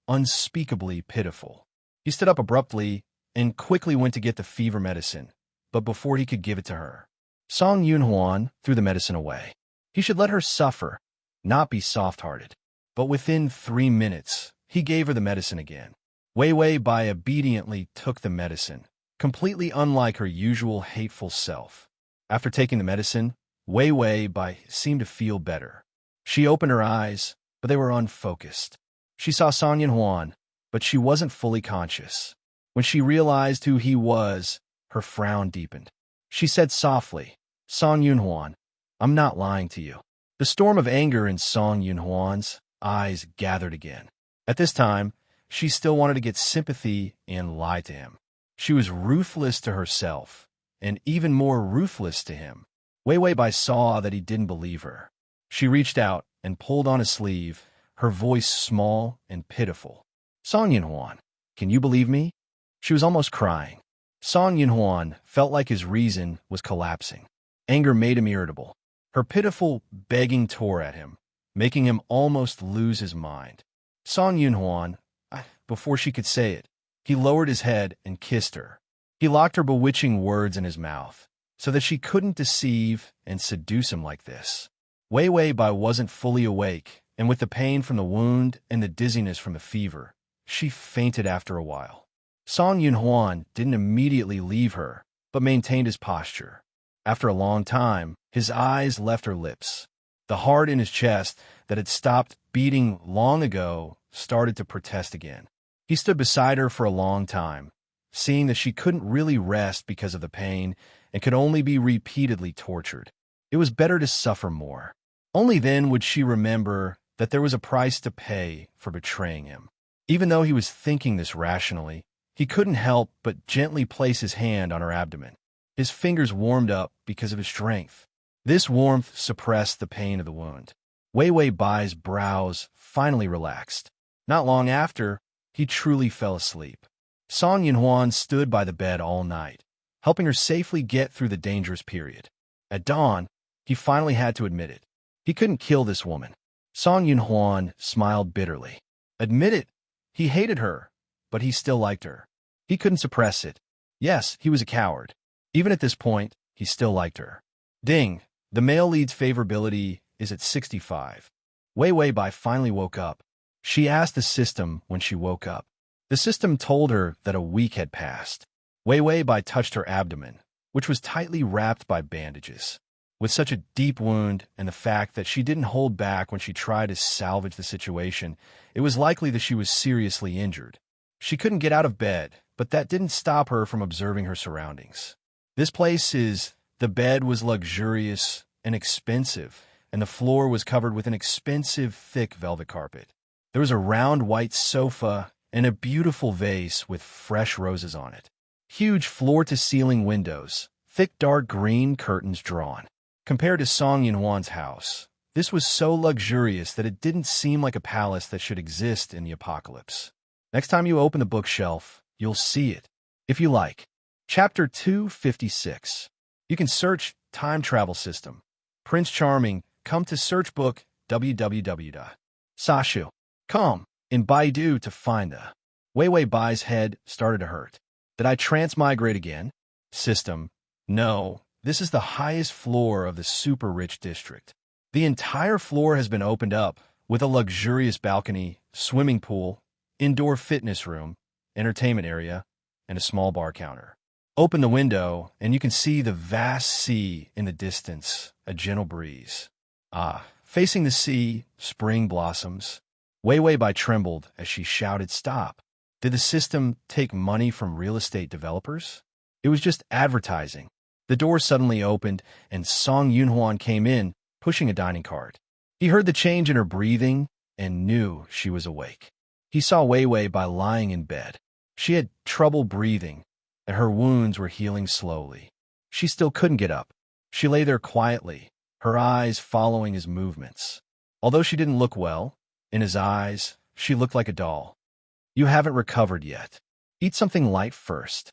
unspeakably pitiful. He stood up abruptly and quickly went to get the fever medicine, but before he could give it to her, Song Yunhuan threw the medicine away. He should let her suffer, not be soft-hearted. But within 3 minutes, he gave her the medicine again. Wei Wei obediently took the medicine, completely unlike her usual hateful self. After taking the medicine, Wei Wei seemed to feel better. She opened her eyes, but they were unfocused. She saw Song Yunhuan, but she wasn't fully conscious. When she realized who he was, her frown deepened. She said softly, "Song Yunhuan, I'm not lying to you." The storm of anger in Song Yunhuan's eyes gathered again. At this time, she still wanted to get sympathy and lie to him. She was ruthless to herself, and even more ruthless to him. Wei Wei saw that he didn't believe her. She reached out and pulled on his sleeve, her voice small and pitiful. "Song Yunhuan, can you believe me?" She was almost crying. Song Yunhuan felt like his reason was collapsing. Anger made him irritable. Her pitiful begging tore at him, making him almost lose his mind. Song Yunhuan, before she could say it, he lowered his head and kissed her. He locked her bewitching words in his mouth, so that she couldn't deceive and seduce him like this. Wei wasn't fully awake, and with the pain from the wound and the dizziness from the fever, she fainted after a while. Song Yunhuan didn't immediately leave her, but maintained his posture. After a long time, his eyes left her lips. The heart in his chest that had stopped beating long ago started to protest again. He stood beside her for a long time, seeing that she couldn't really rest because of the pain and could only be repeatedly tortured. It was better to suffer more. Only then would she remember that there was a price to pay for betraying him. Even though he was thinking this rationally, he couldn't help but gently place his hand on her abdomen. His fingers warmed up because of his strength. This warmth suppressed the pain of the wound. Wei Bai's brows finally relaxed. Not long after, he truly fell asleep. Song Yunhuan stood by the bed all night, helping her safely get through the dangerous period. At dawn, he He finally had to admit it. He couldn't kill this woman. Song Yun-hwan smiled bitterly. Admit it. He hated her, but he still liked her. He couldn't suppress it. Yes, he was a coward. Even at this point, he still liked her. Ding. The male lead's favorability is at 65. Wei Wei Bai finally woke up. She asked the system when she woke up. The system told her that a week had passed. Wei Wei Bai touched her abdomen, which was tightly wrapped by bandages. With such a deep wound and the fact that she didn't hold back when she tried to salvage the situation, it was likely that she was seriously injured. She couldn't get out of bed, but that didn't stop her from observing her surroundings. The bed was luxurious and expensive, and the floor was covered with an expensive, thick velvet carpet. There was a round white sofa and a beautiful vase with fresh roses on it. Huge floor-to-ceiling windows, thick dark green curtains drawn. Compared to Song Yun-hwan's house, this was so luxurious that it didn't seem like a palace that should exist in the apocalypse. Next time you open the bookshelf, you'll see it, if you like. Chapter 256. You can search Time Travel System. Prince Charming, come to search book www.sashu.com in Baidu to find the. Wei Wei Bai's head started to hurt. Did I transmigrate again? System. No, this is the highest floor of the super-rich district. The entire floor has been opened up with a luxurious balcony, swimming pool, indoor fitness room, entertainment area, and a small bar counter. Open the window, and you can see the vast sea in the distance, a gentle breeze. Facing the sea, spring blossoms. Wei Wei Bai trembled as she shouted, "Stop." Did the system take money from real estate developers? It was just advertising. The door suddenly opened, and Song Yun-hwan came in, pushing a dining cart. He heard the change in her breathing and knew she was awake. He saw Wei Wei Bai lying in bed. She had trouble breathing, and her wounds were healing slowly. She still couldn't get up. She lay there quietly, her eyes following his movements. Although she didn't look well, in his eyes, she looked like a doll. You haven't recovered yet. Eat something light first.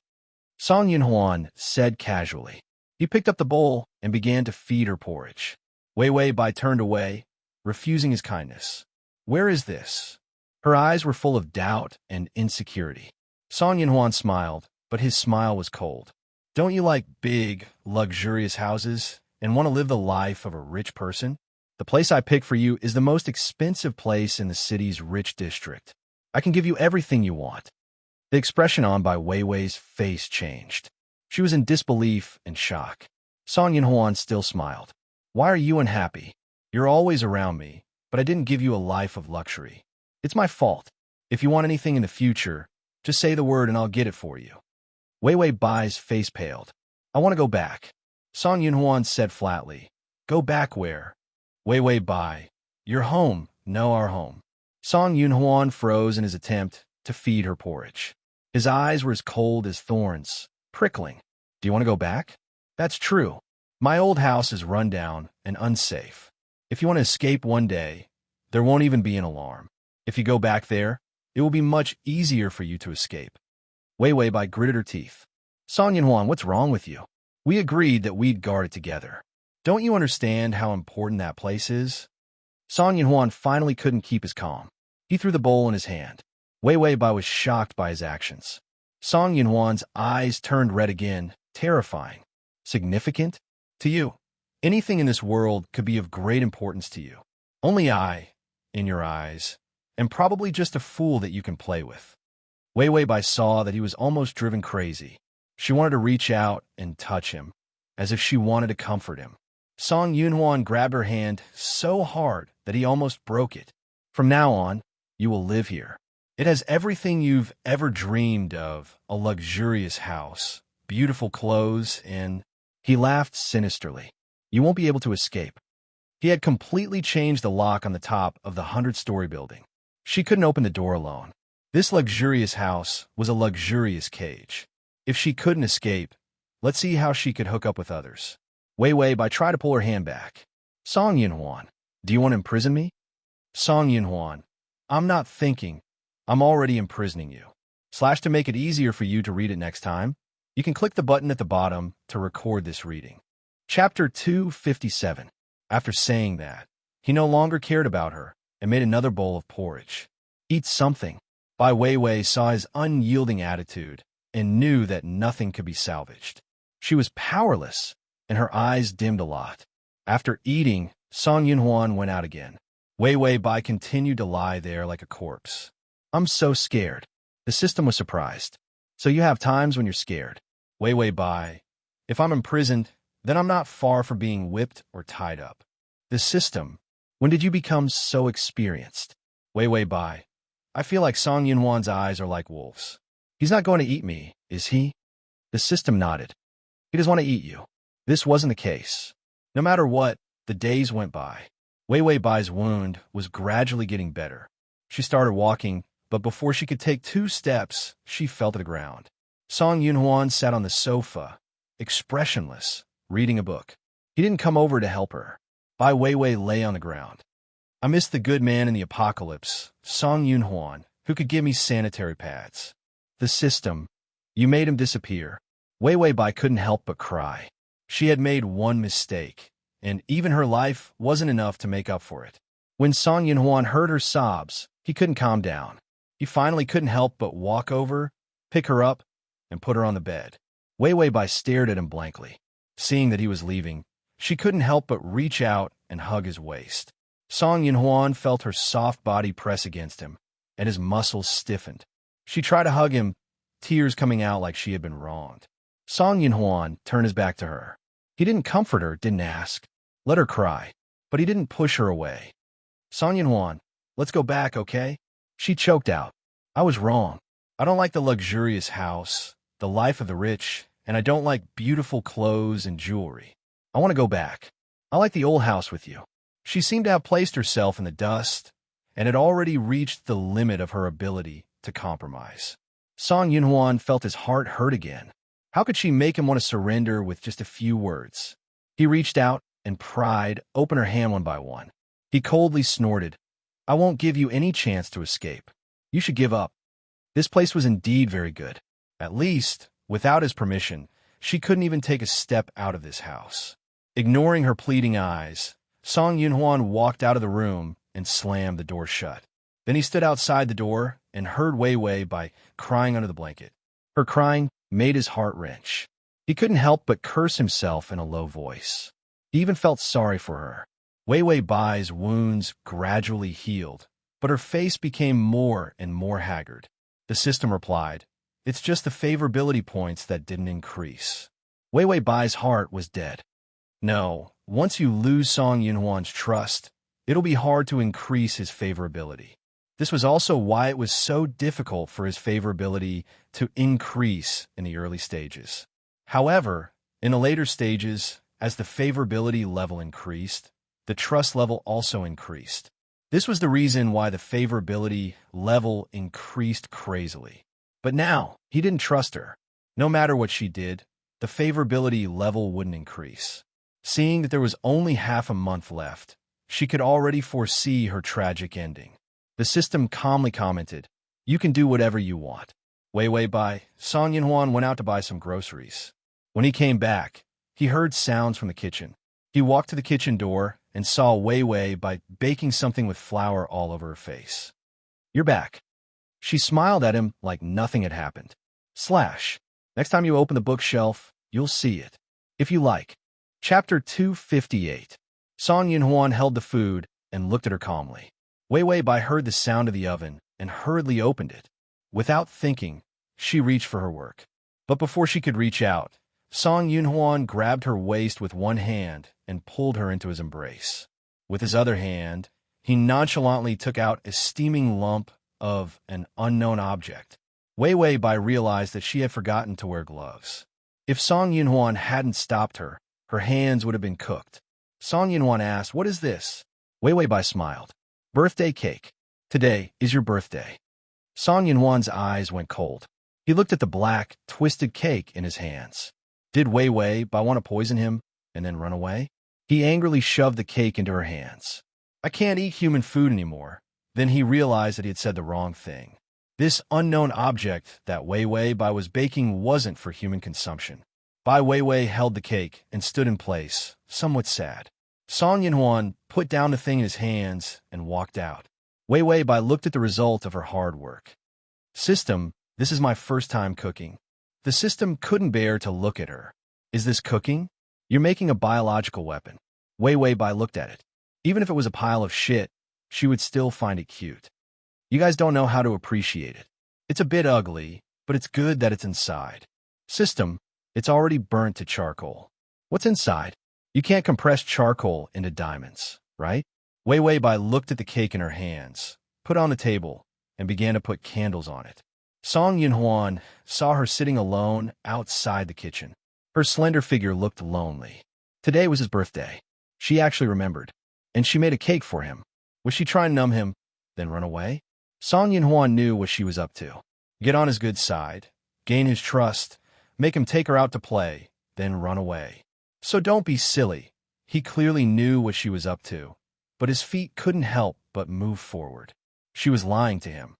Song Yun-hwan said casually. He picked up the bowl and began to feed her porridge. Wei Wei Bai turned away, refusing his kindness. Where is this? Her eyes were full of doubt and insecurity. Song Yun-hwan smiled, but his smile was cold. Don't you like big, luxurious houses and want to live the life of a rich person? The place I picked for you is the most expensive place in the city's rich district. I can give you everything you want. The expression on by Wei Wei's face changed. She was in disbelief and shock. Song Yun-hwan still smiled. Why are you unhappy? You're always around me, but I didn't give you a life of luxury. It's my fault. If you want anything in the future, just say the word and I'll get it for you. Wei Wei Bai's face paled. I want to go back. Song Yun-hwan said flatly. Go back where? Wei Wei Bai. Your home, no our home. Song Yun-hwan froze in his attempt to feed her porridge. His eyes were as cold as thorns, prickling. Do you want to go back? That's true. My old house is run down and unsafe. If you want to escape one day, there won't even be an alarm. If you go back there, it will be much easier for you to escape. Wei Wei Bai gritted her teeth. Song Yun-hwan, what's wrong with you? We agreed that we'd guard it together. Don't you understand how important that place is? Song Yun-hwan finally couldn't keep his calm. He threw the bowl in his hand. Wei Wei Bai was shocked by his actions. Song Yun-hwan's eyes turned red again, terrifying. Significant? To you. Anything in this world could be of great importance to you. Only I, in your eyes, am probably just a fool that you can play with. Wei Wei Bai saw that he was almost driven crazy. She wanted to reach out and touch him, as if she wanted to comfort him. Song Yun-hwan grabbed her hand so hard that he almost broke it. From now on, you will live here. It has everything you've ever dreamed of, a luxurious house, beautiful clothes, and... He laughed sinisterly. You won't be able to escape. He had completely changed the lock on the top of the 100-story building. She couldn't open the door alone. This luxurious house was a luxurious cage. If she couldn't escape, let's see how she could hook up with others. Wei Wei Bai tried to pull her hand back. Song Yun-hwan, do you want to imprison me? Song Yun-hwan, I'm not thinking. I'm already imprisoning you. To make it easier for you to read it next time, you can click the button at the bottom to record this reading. Chapter 257. After saying that, he no longer cared about her and made another bowl of porridge. Eat something. Bai Weiwei saw his unyielding attitude and knew that nothing could be salvaged. She was powerless, and her eyes dimmed a lot. After eating, Song Yunhuan went out again. Weiwei Bai continued to lie there like a corpse. I'm so scared. The system was surprised. So you have times when you're scared. Weiwei Bai, if I'm imprisoned, then I'm not far from being whipped or tied up. The system, when did you become so experienced? Weiwei Bai, I feel like Song Yunhuan's eyes are like wolves. He's not going to eat me, is he? The system nodded. He doesn't want to eat you. This wasn't the case. No matter what, the days went by. Weiwei Bai's wound was gradually getting better. She started walking, but before she could take 2 steps, she fell to the ground. Song Yunhuan sat on the sofa, expressionless, reading a book. He didn't come over to help her. Bai Weiwei lay on the ground. I miss the good man in the apocalypse, Song Yunhuan, who could give me sanitary pads. The system, you made him disappear. Weiwei Bai couldn't help but cry. She had made one mistake, and even her life wasn't enough to make up for it. When Song Yunhuan heard her sobs, he couldn't calm down. He finally couldn't help but walk over, pick her up, and put her on the bed. Weiwei Bai stared at him blankly. Seeing that he was leaving, she couldn't help but reach out and hug his waist. Song Yunhuan felt her soft body press against him, and his muscles stiffened. She tried to hug him, tears coming out like she had been wronged. Song Yunhuan turned his back to her. He didn't comfort her, didn't ask. Let her cry, but he didn't push her away. Song Yunhuan, let's go back, okay? She choked out. I was wrong. I don't like the luxurious house, the life of the rich, and I don't like beautiful clothes and jewelry. I want to go back. I like the old house with you. She seemed to have placed herself in the dust and had already reached the limit of her ability to compromise. Song Yunhuan felt his heart hurt again. How could she make him want to surrender with just a few words? He reached out and pried open her hand one by one. He coldly snorted, I won't give you any chance to escape. You should give up. This place was indeed very good. At least, without his permission, she couldn't even take a step out of this house. Ignoring her pleading eyes, Song Yunhuan walked out of the room and slammed the door shut. Then he stood outside the door and heard Weiwei Bai crying under the blanket. Her crying made his heart wrench. He couldn't help but curse himself in a low voice. He even felt sorry for her. Weiwei Bai's wounds gradually healed, but her face became more and more haggard. The system replied, It's just the favorability points that didn't increase. Weiwei Bai's heart was dead. No, once you lose Song Yunhuan's trust, it'll be hard to increase his favorability. This was also why it was so difficult for his favorability to increase in the early stages. However, in the later stages, as the favorability level increased, the trust level also increased. This was the reason why the favorability level increased crazily. But now, he didn't trust her. No matter what she did, the favorability level wouldn't increase. Seeing that there was only half a month left, she could already foresee her tragic ending. The system calmly commented, You can do whatever you want. Weiwei Bai, Song Yunhuan went out to buy some groceries. When he came back, he heard sounds from the kitchen. He walked to the kitchen door and saw Weiwei Bai baking something with flour all over her face. You're back. She smiled at him like nothing had happened. Next time you open the bookshelf, you'll see it. If you like. Chapter 258. Song Yunhuan held the food and looked at her calmly. Weiwei Bai heard the sound of the oven and hurriedly opened it. Without thinking, she reached for her work. But before she could reach out, Song Yunhuan grabbed her waist with one hand and pulled her into his embrace. With his other hand, he nonchalantly took out a steaming lump of an unknown object. Weiwei Bai realized that she had forgotten to wear gloves. If Song Yunhuan hadn't stopped her, her hands would have been cooked. Song Yunhuan asked, What is this? Weiwei Bai smiled. Birthday cake. Today is your birthday. Song Yunhuan's eyes went cold. He looked at the black, twisted cake in his hands. Did Weiwei Bai want to poison him and then run away? He angrily shoved the cake into her hands. I can't eat human food anymore. Then he realized that he had said the wrong thing. This unknown object that Weiwei Bai was baking wasn't for human consumption. Bai Weiwei held the cake and stood in place, somewhat sad. Song Yinhuan put down the thing in his hands and walked out. Weiwei Bai looked at the result of her hard work. System, this is my first time cooking. The system couldn't bear to look at her. Is this cooking? You're making a biological weapon. Weiwei Bai looked at it. Even if it was a pile of shit, she would still find it cute. You guys don't know how to appreciate it. It's a bit ugly, but it's good that it's inside. System, it's already burnt to charcoal. What's inside? You can't compress charcoal into diamonds, right? Weiwei Bai looked at the cake in her hands, put on the table, and began to put candles on it. Song Yinhuan saw her sitting alone outside the kitchen. Her slender figure looked lonely. Today was his birthday. She actually remembered, and she made a cake for him. Was she trying to numb him, then run away? Song Yinhuan knew what she was up to. Get on his good side, gain his trust, make him take her out to play, then run away. So don't be silly. He clearly knew what she was up to, but his feet couldn't help but move forward. She was lying to him.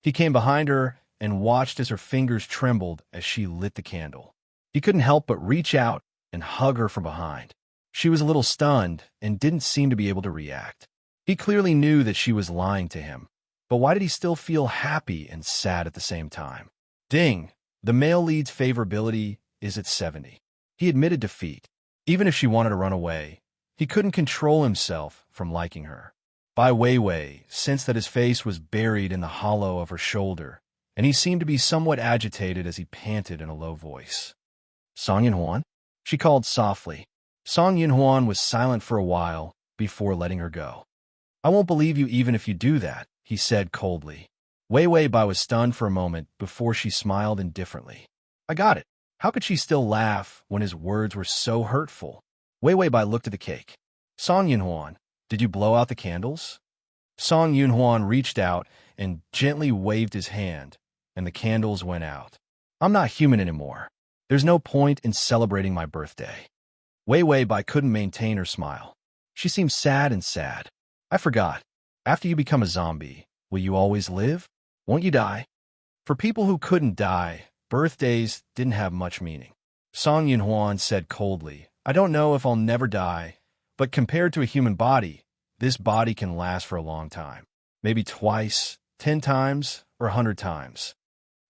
He came behind her and watched as her fingers trembled as she lit the candle. He couldn't help but reach out and hug her from behind. She was a little stunned and didn't seem to be able to react. He clearly knew that she was lying to him, but why did he still feel happy and sad at the same time? Ding! The male lead's favorability is at 70. He admitted defeat. Even if she wanted to run away, he couldn't control himself from liking her. Bai Weiwei sensed that his face was buried in the hollow of her shoulder, and he seemed to be somewhat agitated as he panted in a low voice. Song Yinhuan? She called softly. Song Yinhuan was silent for a while before letting her go. I won't believe you even if you do that, he said coldly. Weiwei Bai was stunned for a moment before she smiled indifferently. I got it. How could she still laugh when his words were so hurtful? Weiwei Bai looked at the cake. Song Yinhuan, did you blow out the candles? Song Yinhuan reached out and gently waved his hand, and the candles went out. I'm not human anymore. There's no point in celebrating my birthday. Weiwei Bai couldn't maintain her smile. She seemed sad and sad. I forgot. After you become a zombie, will you always live? Won't you die? For people who couldn't die, birthdays didn't have much meaning. Song Yinhuan said coldly, I don't know if I'll never die, but compared to a human body, this body can last for a long time. Maybe twice, 10 times, or 100 times.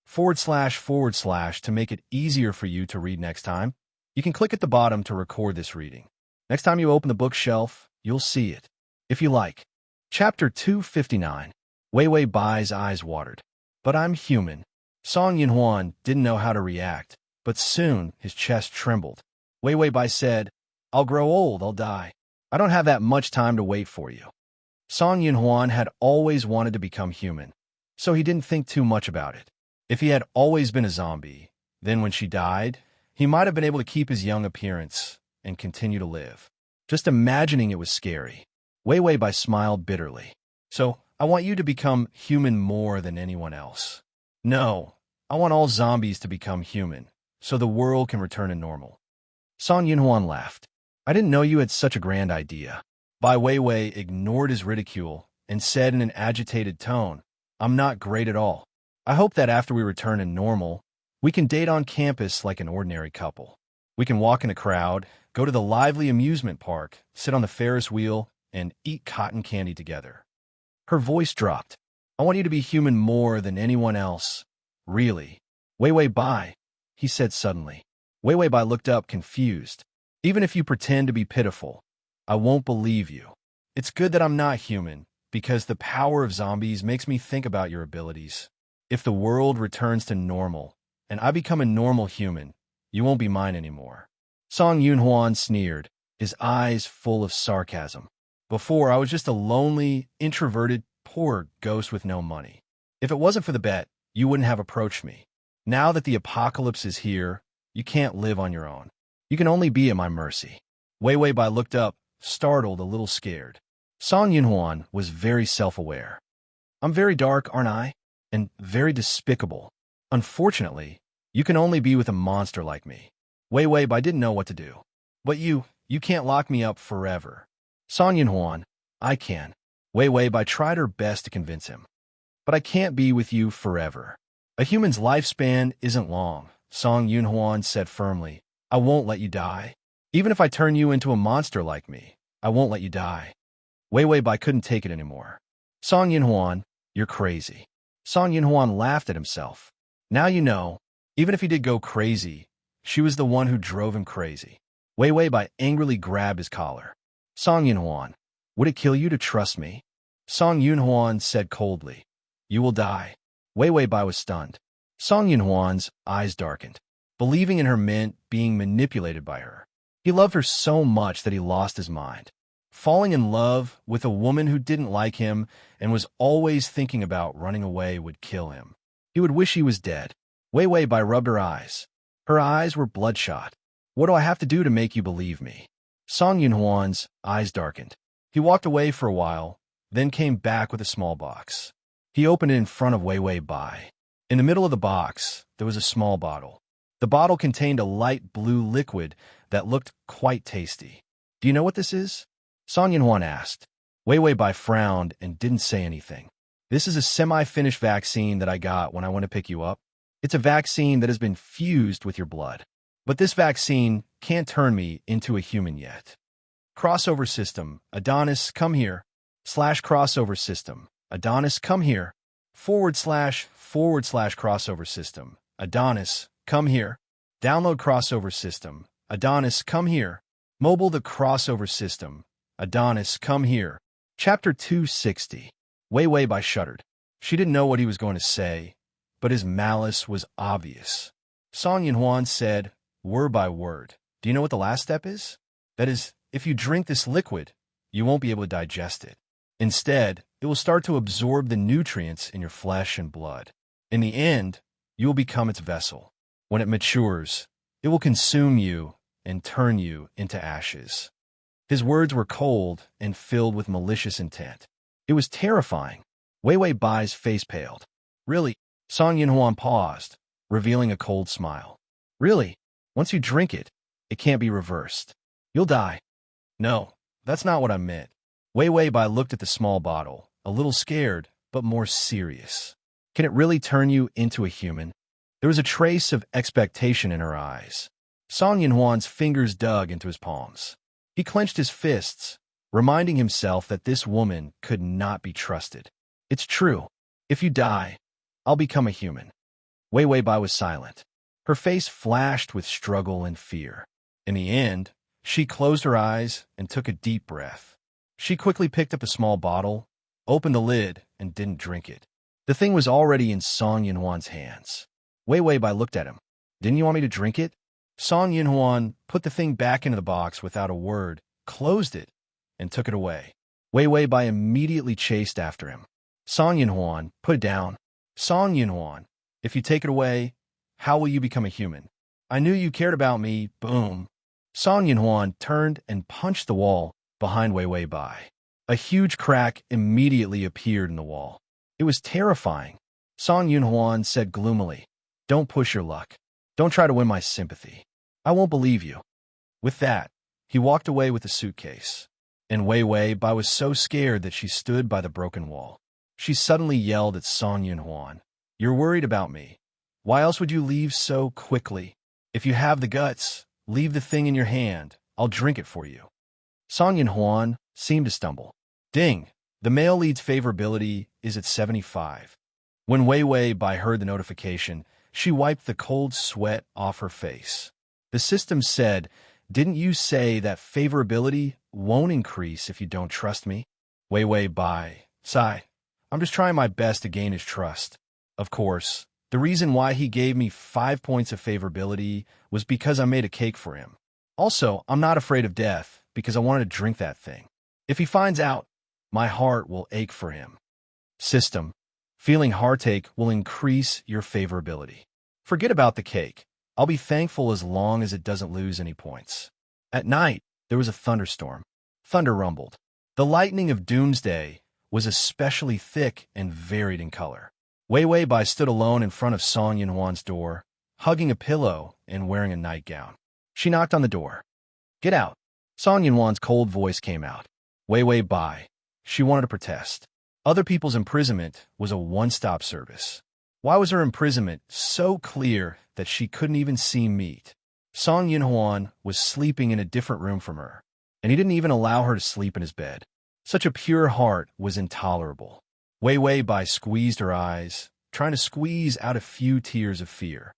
/ to make it easier for you to read next time, you can click at the bottom to record this reading. Next time you open the bookshelf, you'll see it. If you like. Chapter 259. Weiwei Bai's eyes watered. But I'm human. Song Yinhuan didn't know how to react, but soon his chest trembled. Weiwei Bai said, I'll grow old, I'll die. I don't have that much time to wait for you. Song Yinhuan had always wanted to become human, so he didn't think too much about it. If he had always been a zombie, then when she died, he might have been able to keep his young appearance and continue to live. Just imagining it was scary. Weiwei Bai smiled bitterly. So, I want you to become human more than anyone else. No, I want all zombies to become human, so the world can return to normal. Song Yinhuan laughed. I didn't know you had such a grand idea. Bai Weiwei ignored his ridicule and said in an agitated tone, I'm not great at all. I hope that after we return to normal, we can date on campus like an ordinary couple. We can walk in a crowd, go to the lively amusement park, sit on the Ferris wheel, and eat cotton candy together. Her voice dropped. I want you to be human more than anyone else. Really? Weiwei Bai, he said suddenly. Weiwei Bai looked up, confused. Even if you pretend to be pitiful, I won't believe you. It's good that I'm not human, because the power of zombies makes me think about your abilities. If the world returns to normal, and I become a normal human, you won't be mine anymore. Song Yinhuan sneered, his eyes full of sarcasm. Before, I was just a lonely, introverted, poor ghost with no money. If it wasn't for the bet, you wouldn't have approached me. Now that the apocalypse is here, you can't live on your own. You can only be at my mercy. Weiwei Bai looked up, startled, a little scared. Song Yinhuan was very self-aware. I'm very dark, aren't I? And very despicable. Unfortunately, you can only be with a monster like me. Weiwei Bai didn't know what to do. But you can't lock me up forever. Song Yinhuan, I can. Weiwei Bai tried her best to convince him. But I can't be with you forever. A human's lifespan isn't long, Song Yinhuan said firmly. I won't let you die. Even if I turn you into a monster like me, I won't let you die. Wei Wei Bai couldn't take it anymore. Song Yinhuan, you're crazy. Song Yinhuan laughed at himself. Now you know, even if he did go crazy, she was the one who drove him crazy. Wei Wei Bai angrily grabbed his collar. Song Yinhuan, would it kill you to trust me? Song Yinhuan said coldly. You will die. Wei Wei Bai was stunned. Song Yinhuan's eyes darkened. Believing in her meant being manipulated by her. He loved her so much that he lost his mind. Falling in love with a woman who didn't like him and was always thinking about running away would kill him. He would wish he was dead. Wei Wei Bai rubbed her eyes. Her eyes were bloodshot. What do I have to do to make you believe me? Song Yinhuan's eyes darkened. He walked away for a while, then came back with a small box. He opened it in front of Wei Wei Bai. In the middle of the box, there was a small bottle. The bottle contained a light blue liquid that looked quite tasty. Do you know what this is? Song Yinhuan asked. Wei Wei Bai frowned and didn't say anything. This is a semi-finished vaccine that I got when I went to pick you up. It's a vaccine that has been fused with your blood. But this vaccine can't turn me into a human yet. Crossover system, Adonis, come here. / crossover system, Adonis, come here. / crossover system, Adonis, come here. Download crossover system, Adonis, come here. Mobile the crossover system, Adonis, come here. Chapter 260. Wei Wei Bai shuddered. She didn't know what he was going to say, but his malice was obvious. Song Yinhuan said, word by word, do you know what the last step is? That is, if you drink this liquid, you won't be able to digest it. Instead, it will start to absorb the nutrients in your flesh and blood. In the end, you will become its vessel. When it matures, it will consume you and turn you into ashes. His words were cold and filled with malicious intent. It was terrifying. Wei Wei Bai's face paled. Really? Song Yinhuan paused, revealing a cold smile. Really? Once you drink it, it can't be reversed. You'll die. No, that's not what I meant. Wei Wei Bai looked at the small bottle, a little scared, but more serious. Can it really turn you into a human? There was a trace of expectation in her eyes. Song Yinhuan's fingers dug into his palms. He clenched his fists, reminding himself that this woman could not be trusted. It's true. If you die, I'll become a human. Wei Wei Bai was silent. Her face flashed with struggle and fear. In the end, she closed her eyes and took a deep breath. She quickly picked up the small bottle, opened the lid, and didn't drink it. The thing was already in Song Yinhuan's hands. Wei Wei Bai looked at him. Didn't you want me to drink it? Song Yinhuan put the thing back into the box without a word, closed it, and took it away. Wei Wei Bai immediately chased after him. Song Yinhuan, put it down. Song Yinhuan, if you take it away, how will you become a human? I knew you cared about me, boom. Song Yinhuan turned and punched the wall behind Wei Wei Bai. A huge crack immediately appeared in the wall. It was terrifying. Song Yinhuan said gloomily, don't push your luck. Don't try to win my sympathy. I won't believe you. With that, he walked away with the suitcase. And Wei Wei Bai was so scared that she stood by the broken wall. She suddenly yelled at Song Yinhuan, you're worried about me. Why else would you leave so quickly? If you have the guts, leave the thing in your hand. I'll drink it for you. Song Yinhuan seemed to stumble. Ding! The male lead's favorability is at 75. When Wei Wei Bai heard the notification, she wiped the cold sweat off her face. The system said, didn't you say that favorability won't increase if you don't trust me? Wei Wei Bai sighed. I'm just trying my best to gain his trust. Of course, the reason why he gave me 5 points of favorability was because I made a cake for him. Also, I'm not afraid of death because I wanted to drink that thing. If he finds out, my heart will ache for him. System. Feeling heartache will increase your favorability. Forget about the cake. I'll be thankful as long as it doesn't lose any points. At night, there was a thunderstorm. Thunder rumbled. The lightning of doomsday was especially thick and varied in color. Wei Wei Bai stood alone in front of Song Yinhuan's door, hugging a pillow and wearing a nightgown. She knocked on the door. Get out. Song Yinhuan's cold voice came out. Wei Wei Bai. She wanted to protest. Other people's imprisonment was a one-stop service. Why was her imprisonment so clear that she couldn't even see meat? Song Yunhuan was sleeping in a different room from her, and he didn't even allow her to sleep in his bed. Such a pure heart was intolerable. Wei Wei Bai squeezed her eyes, trying to squeeze out a few tears of fear.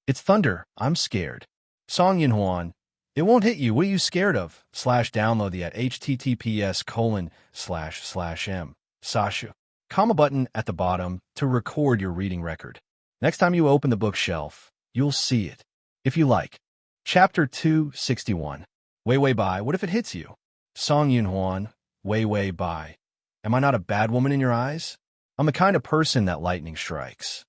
It's thunder. I'm scared. Song Yunhuan, it won't hit you. What are you scared of? Download the at https://m. Sasha. Comma button at the bottom to record your reading record. Next time you open the bookshelf, you'll see it. If you like. Chapter 261. Wei Wei Bai, what if it hits you? Song Yunhuan, Wei Wei Bai. Am I not a bad woman in your eyes? I'm the kind of person that lightning strikes.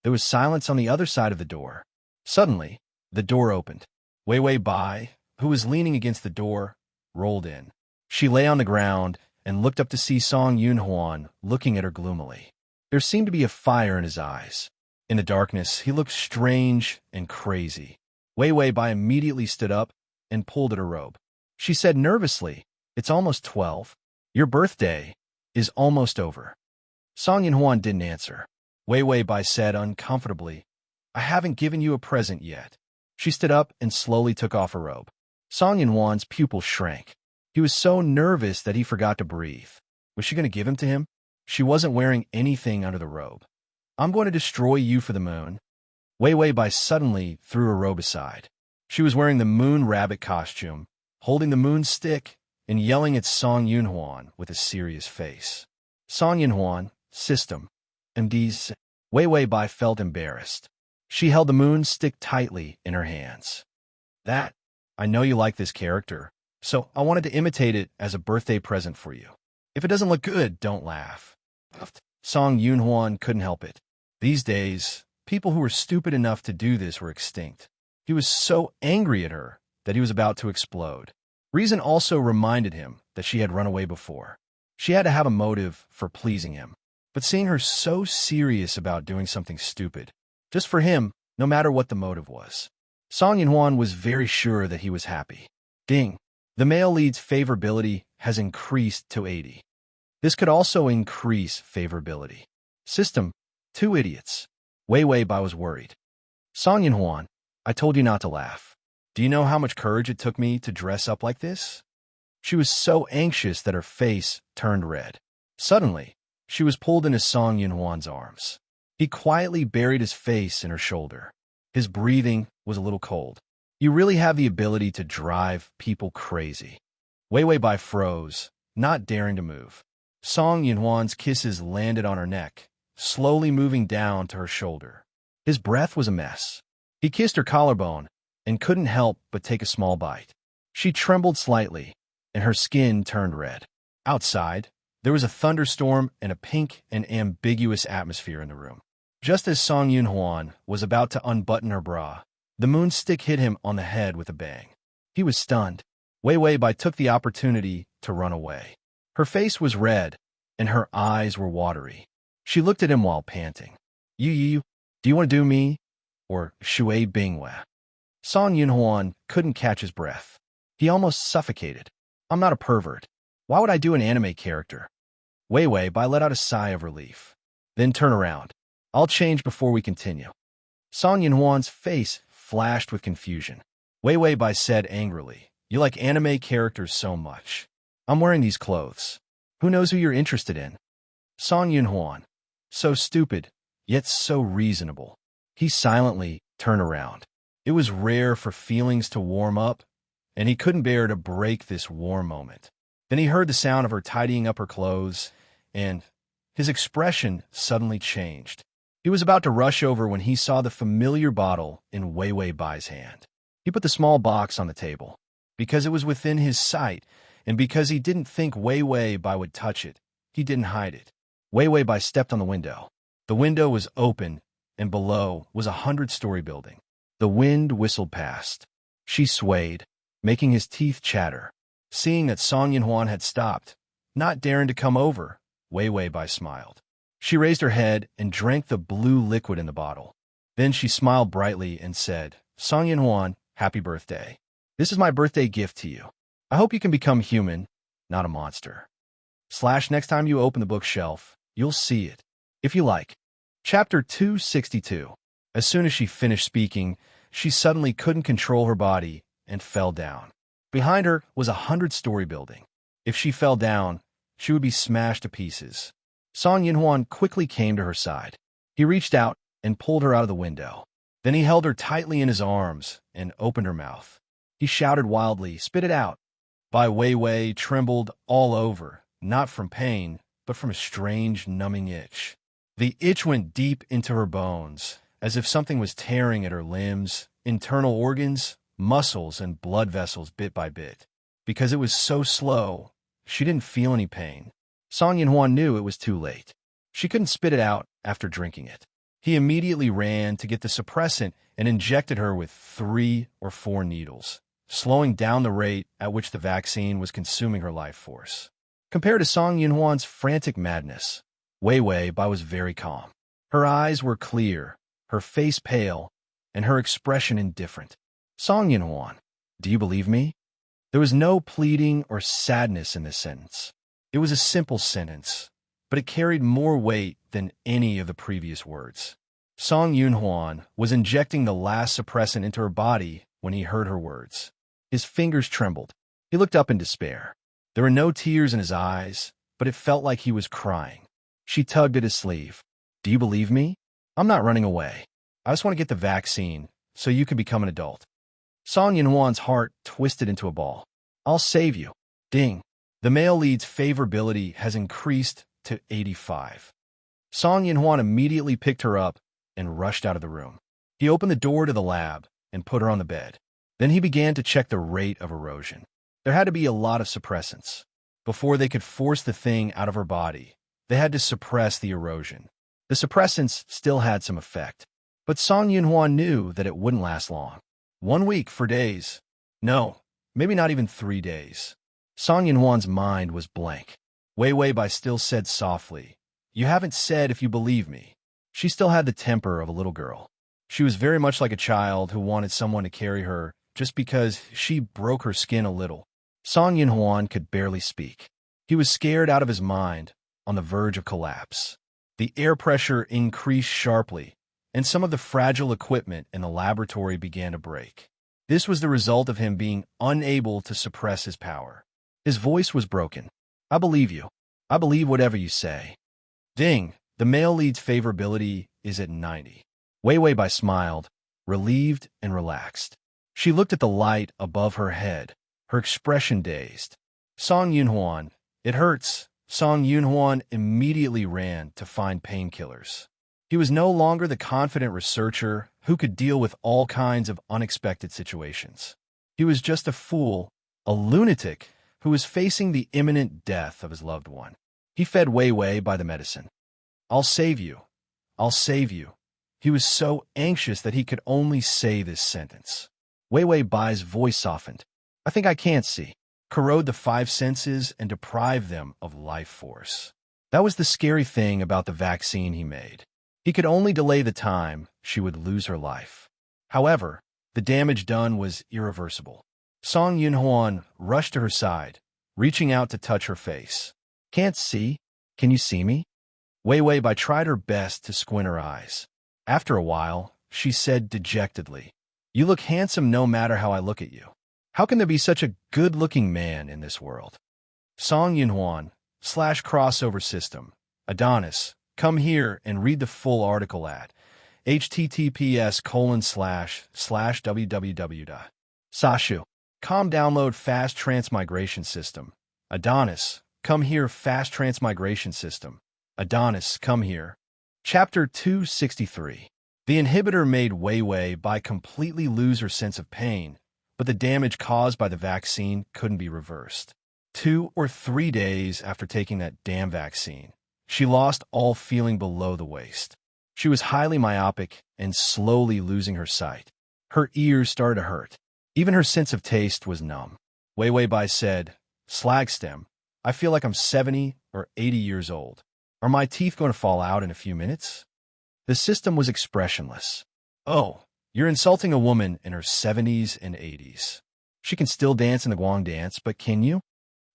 There was silence on the other side of the door. Suddenly, the door opened. Wei Wei Bai, who was leaning against the door, rolled in. She lay on the ground and looked up to see Song Yunhuan looking at her gloomily. There seemed to be a fire in his eyes. In the darkness, he looked strange and crazy. Wei Wei Bai immediately stood up and pulled at her robe. She said nervously, "It's almost 12. Your birthday is almost over." Song Yunhuan didn't answer. Wei Wei Bai said uncomfortably, "I haven't given you a present yet." She stood up and slowly took off her robe. Song Yunhuan's pupils shrank. He was so nervous that he forgot to breathe. Was she going to give him to him? She wasn't wearing anything under the robe. "I'm going to destroy you for the moon." Wei Wei Bai suddenly threw her robe aside. She was wearing the moon rabbit costume, holding the moon stick, and yelling at Song Yunhuan with a serious face. Song Yunhuan, System, MD's. Wei Wei Bai felt embarrassed. She held the moon stick tightly in her hands. I know you like this character, so I wanted to imitate it as a birthday present for you. If it doesn't look good, don't laugh. Song Yunhuan couldn't help it. These days, people who were stupid enough to do this were extinct. He was so angry at her that he was about to explode. Reason also reminded him that she had run away before. She had to have a motive for pleasing him. But seeing her so serious about doing something stupid, just for him, no matter what the motive was, Song Yunhuan was very sure that he was happy. Ding. The male lead's favorability has increased to 80. This could also increase favorability. System, 2 idiots. Wei Wei Bai was worried. Song Yunhuan, I told you not to laugh. Do you know how much courage it took me to dress up like this? She was so anxious that her face turned red. Suddenly, she was pulled into Song Yunhuan's arms. He quietly buried his face in her shoulder. His breathing was a little cold. You really have the ability to drive people crazy. Wei Wei Bai froze, not daring to move. Song Yunhuan's kisses landed on her neck, slowly moving down to her shoulder. His breath was a mess. He kissed her collarbone and couldn't help but take a small bite. She trembled slightly, and her skin turned red. Outside, there was a thunderstorm and a pink and ambiguous atmosphere in the room. Just as Song Yunhuan was about to unbutton her bra, the moon stick hit him on the head with a bang. He was stunned. Wei Wei Bai took the opportunity to run away. Her face was red, and her eyes were watery. She looked at him while panting. You, do you want to do me? Or Shui Bingwe? Song Yunhuan couldn't catch his breath. He almost suffocated. I'm not a pervert. Why would I do an anime character? Wei Wei Bai let out a sigh of relief. Then turn around. I'll change before we continue. Song Yunhuan's face flashed with confusion. Wei Wei Bai said angrily, You like anime characters so much. I'm wearing these clothes. Who knows who you're interested in? Song Yunhuan. So stupid, yet so reasonable. He silently turned around. It was rare for feelings to warm up, and he couldn't bear to break this warm moment. Then he heard the sound of her tidying up her clothes, and his expression suddenly changed. He was about to rush over when he saw the familiar bottle in Wei Wei Bai's hand. He put the small box on the table. Because it was within his sight, and because he didn't think Wei Wei Bai would touch it, he didn't hide it. Wei Wei Bai stepped on the window. The window was open, and below was a 100-story building. The wind whistled past. She swayed, making his teeth chatter. Seeing that Song Yunhuan had stopped, not daring to come over, Wei Wei Bai smiled. She raised her head and drank the blue liquid in the bottle. Then she smiled brightly and said, Song Yunhuan, happy birthday. This is my birthday gift to you. I hope you can become human, not a monster. Next time you open the bookshelf, you'll see it. If you like. Chapter 262. As soon as she finished speaking, she suddenly couldn't control her body and fell down. Behind her was a 100-story building. If she fell down, she would be smashed to pieces. Song Yinhuan quickly came to her side. He reached out and pulled her out of the window. Then he held her tightly in his arms and opened her mouth. He shouted wildly, "Spit it out!" Bai Weiwei trembled all over, not from pain, but from a strange, numbing itch. The itch went deep into her bones, as if something was tearing at her limbs, internal organs, muscles, and blood vessels bit by bit. Because it was so slow, she didn't feel any pain. Song Yinhuan knew it was too late. She couldn't spit it out after drinking it. He immediately ran to get the suppressant and injected her with 3 or 4 needles, slowing down the rate at which the vaccine was consuming her life force. Compared to Song Yinhuan's frantic madness, Wei Bai was very calm. Her eyes were clear, her face pale, and her expression indifferent. "Song Yinhuan, do you believe me?" There was no pleading or sadness in this sentence. It was a simple sentence, but it carried more weight than any of the previous words. Song Yinhuan was injecting the last suppressant into her body when he heard her words. His fingers trembled. He looked up in despair. There were no tears in his eyes, but it felt like he was crying. She tugged at his sleeve. "Do you believe me? I'm not running away. I just want to get the vaccine so you can become an adult." Song Yinhuan's heart twisted into a ball. "I'll save you." Ding. The male lead's favorability has increased to 85. Song Yinhuan immediately picked her up and rushed out of the room. He opened the door to the lab and put her on the bed. Then he began to check the rate of erosion. There had to be a lot of suppressants. Before they could force the thing out of her body, they had to suppress the erosion. The suppressants still had some effect, but Song Yinhuan knew that it wouldn't last long. 1 week for days. No, maybe not even 3 days. Song Yinhuan's mind was blank. Wei Bai still said softly, "You haven't said if you believe me." She still had the temper of a little girl. She was very much like a child who wanted someone to carry her just because she broke her skin a little. Song Yinhuan could barely speak. He was scared out of his mind, on the verge of collapse. The air pressure increased sharply, and some of the fragile equipment in the laboratory began to break. This was the result of him being unable to suppress his power. His voice was broken. "I believe you. I believe whatever you say." Ding! The male lead's favorability is at 90. Wei Bai smiled, relieved and relaxed. She looked at the light above her head, her expression dazed. "Song Yinhuan, it hurts." Song Yinhuan immediately ran to find painkillers. He was no longer the confident researcher who could deal with all kinds of unexpected situations. He was just a fool, a lunatic, who was facing the imminent death of his loved one. He fed Wei Bai the medicine. "I'll save you. I'll save you." He was so anxious that he could only say this sentence. Wei Bai's voice softened. "I think I can't see." Corrode the 5 senses and deprive them of life force. That was the scary thing about the vaccine he made. He could only delay the time she would lose her life. However, the damage done was irreversible. Song Yinhuan rushed to her side, reaching out to touch her face. "Can't see? Can you see me?" Wei Bai tried her best to squint her eyes. After a while, she said dejectedly, "You look handsome no matter how I look at you. How can there be such a good-looking man in this world?" Song Yinhuan, /crossover system, Adonis, come here and read the full article at https://www. Sashu. Com download fast transmigration system. Adonis, come here fast transmigration system. Adonis, come here. Chapter 263. The inhibitor made Wei Bai completely lose her sense of pain, but the damage caused by the vaccine couldn't be reversed. 2 or 3 days after taking that damn vaccine, she lost all feeling below the waist. She was highly myopic and slowly losing her sight. Her ears started to hurt. Even her sense of taste was numb. Wei Bai said, "Slagstem, I feel like I'm 70 or 80 years old. Are my teeth going to fall out in a few minutes?" The system was expressionless. "Oh, you're insulting a woman in her 70s and 80s. She can still dance in the Guang dance, but can you?"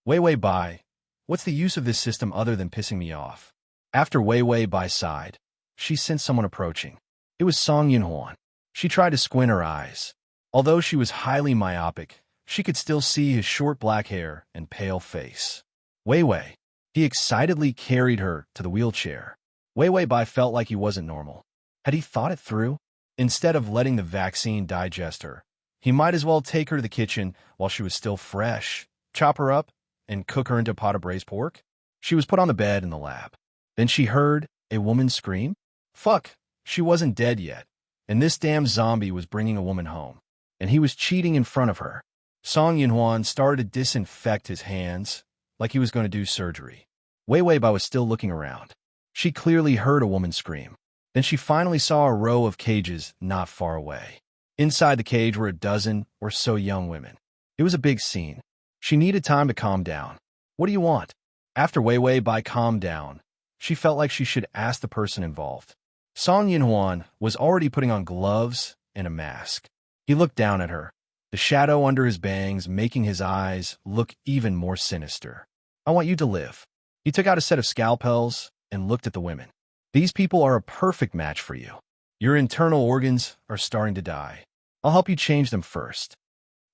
Wei Bai, what's the use of this system other than pissing me off? After Wei Bai sighed, she sensed someone approaching. It was Song Yinhuan. She tried to squint her eyes. Although she was highly myopic, she could still see his short black hair and pale face. Wei Wei. He excitedly carried her to the wheelchair. Wei Wei Bai felt like he wasn't normal. Had he thought it through? Instead of letting the vaccine digest her, he might as well take her to the kitchen while she was still fresh, chop her up, and cook her into a pot of braised pork. She was put on the bed in the lab. Then she heard a woman scream. Fuck, she wasn't dead yet, and this damn zombie was bringing a woman home, and he was cheating in front of her. Song Yunhuan started to disinfect his hands like he was going to do surgery. Wei Wei Bai was still looking around. She clearly heard a woman scream. Then she finally saw a row of cages not far away. Inside the cage were a dozen or so young women. It was a big scene. She needed time to calm down. What do you want? After Wei Wei Bai calmed down, she felt like she should ask the person involved. Song Yunhuan was already putting on gloves and a mask. He looked down at her, the shadow under his bangs making his eyes look even more sinister. I want you to live. He took out a set of scalpels and looked at the women. These people are a perfect match for you. Your internal organs are starting to die. I'll help you change them first.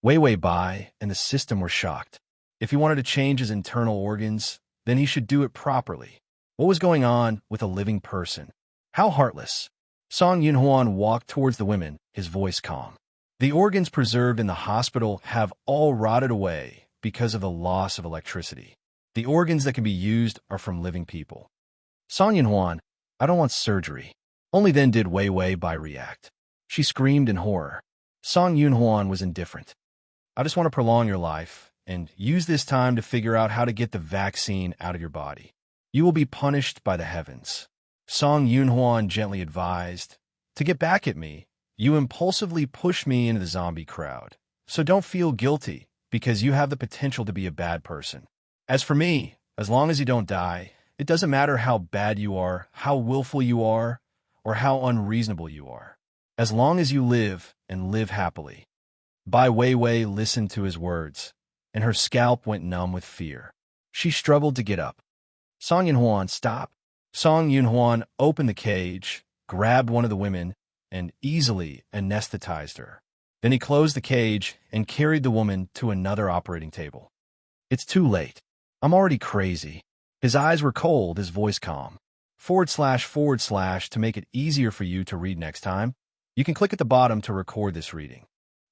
Wei Wei Bai and the system were shocked. If he wanted to change his internal organs, then he should do it properly. What was going on with a living person? How heartless. Song Yunhuan walked towards the women, his voice calm. The organs preserved in the hospital have all rotted away because of the loss of electricity. The organs that can be used are from living people. Song Yunhuan, I don't want surgery. Only then did Wei Wei Bai react. She screamed in horror. Song Yunhuan was indifferent. I just want to prolong your life and use this time to figure out how to get the vaccine out of your body. You will be punished by the heavens. Song Yunhuan gently advised, to get back at me, you impulsively pushed me into the zombie crowd. So don't feel guilty because you have the potential to be a bad person. As for me, as long as you don't die, it doesn't matter how bad you are, how willful you are, or how unreasonable you are. As long as you live and live happily. Bai Wei Wei listened to his words, and her scalp went numb with fear. She struggled to get up. Song Yunhuan, stop. Song Yunhuan opened the cage, grabbed one of the women, and easily anesthetized her. Then he closed the cage and carried the woman to another operating table. It's too late. I'm already crazy. His eyes were cold, his voice calm. / to make it easier for you to read next time, you can click at the bottom to record this reading.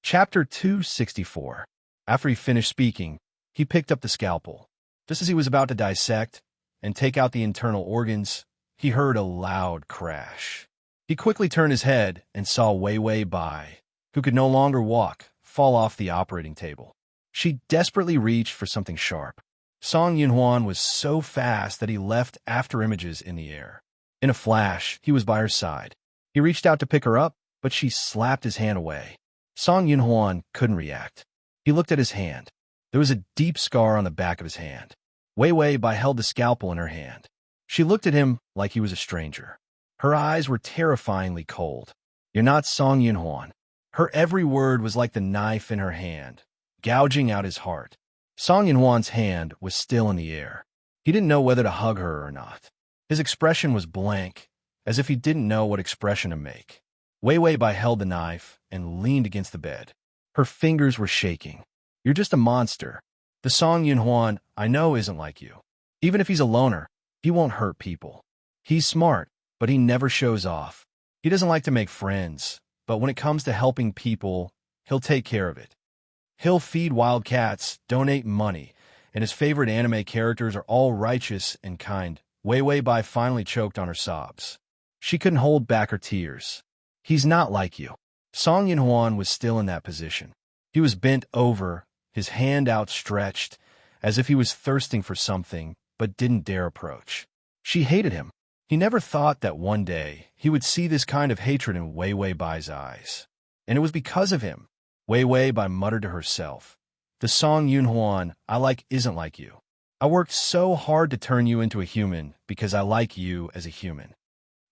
Chapter 264. After he finished speaking, he picked up the scalpel. Just as he was about to dissect and take out the internal organs, he heard a loud crash. He quickly turned his head and saw Wei Wei Bai, who could no longer walk, fall off the operating table. She desperately reached for something sharp. Song Yunhuan was so fast that he left after images in the air. In a flash, he was by her side. He reached out to pick her up, but she slapped his hand away. Song Yunhuan couldn't react. He looked at his hand. There was a deep scar on the back of his hand. Wei Wei Bai held the scalpel in her hand. She looked at him like he was a stranger. Her eyes were terrifyingly cold. You're not Song Yunhuan. Her every word was like the knife in her hand, gouging out his heart. Song Yunhuan's hand was still in the air. He didn't know whether to hug her or not. His expression was blank, as if he didn't know what expression to make. Wei Wei Bai held the knife and leaned against the bed. Her fingers were shaking. You're just a monster. The Song Yunhuan I know isn't like you. Even if he's a loner, he won't hurt people. He's smart, but he never shows off. He doesn't like to make friends, but when it comes to helping people, he'll take care of it. He'll feed wild cats, donate money, and his favorite anime characters are all righteous and kind. Wei Wei Bai finally choked on her sobs. She couldn't hold back her tears. He's not like you. Song Yunhuan was still in that position. He was bent over, his hand outstretched, as if he was thirsting for something, but didn't dare approach. She hated him. He never thought that one day he would see this kind of hatred in Wei Wei Bai's eyes. And it was because of him. Wei Wei Bai muttered to herself, the Song Yunhuan I like isn't like you. I worked so hard to turn you into a human because I like you as a human.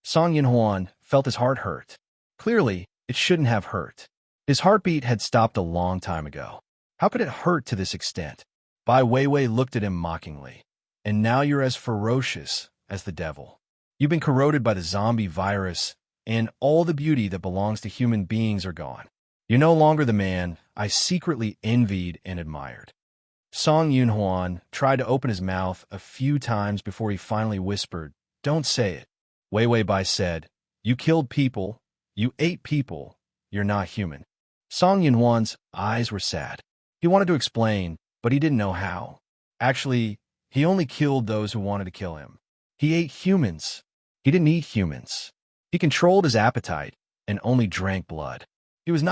Song Yunhuan felt his heart hurt. Clearly, it shouldn't have hurt. His heartbeat had stopped a long time ago. How could it hurt to this extent? Bai Wei Wei looked at him mockingly. And now you're as ferocious as the devil. You've been corroded by the zombie virus and all the beauty that belongs to human beings are gone. You're no longer the man I secretly envied and admired. Song Yunhuan tried to open his mouth a few times before he finally whispered, "Don't say it." Wei Wei Bai said, "You killed people. You ate people. You're not human." Song Yunhuan's eyes were sad. He wanted to explain, but he didn't know how. Actually, he only killed those who wanted to kill him. He ate humans. He didn't eat humans. He controlled his appetite and only drank blood. He was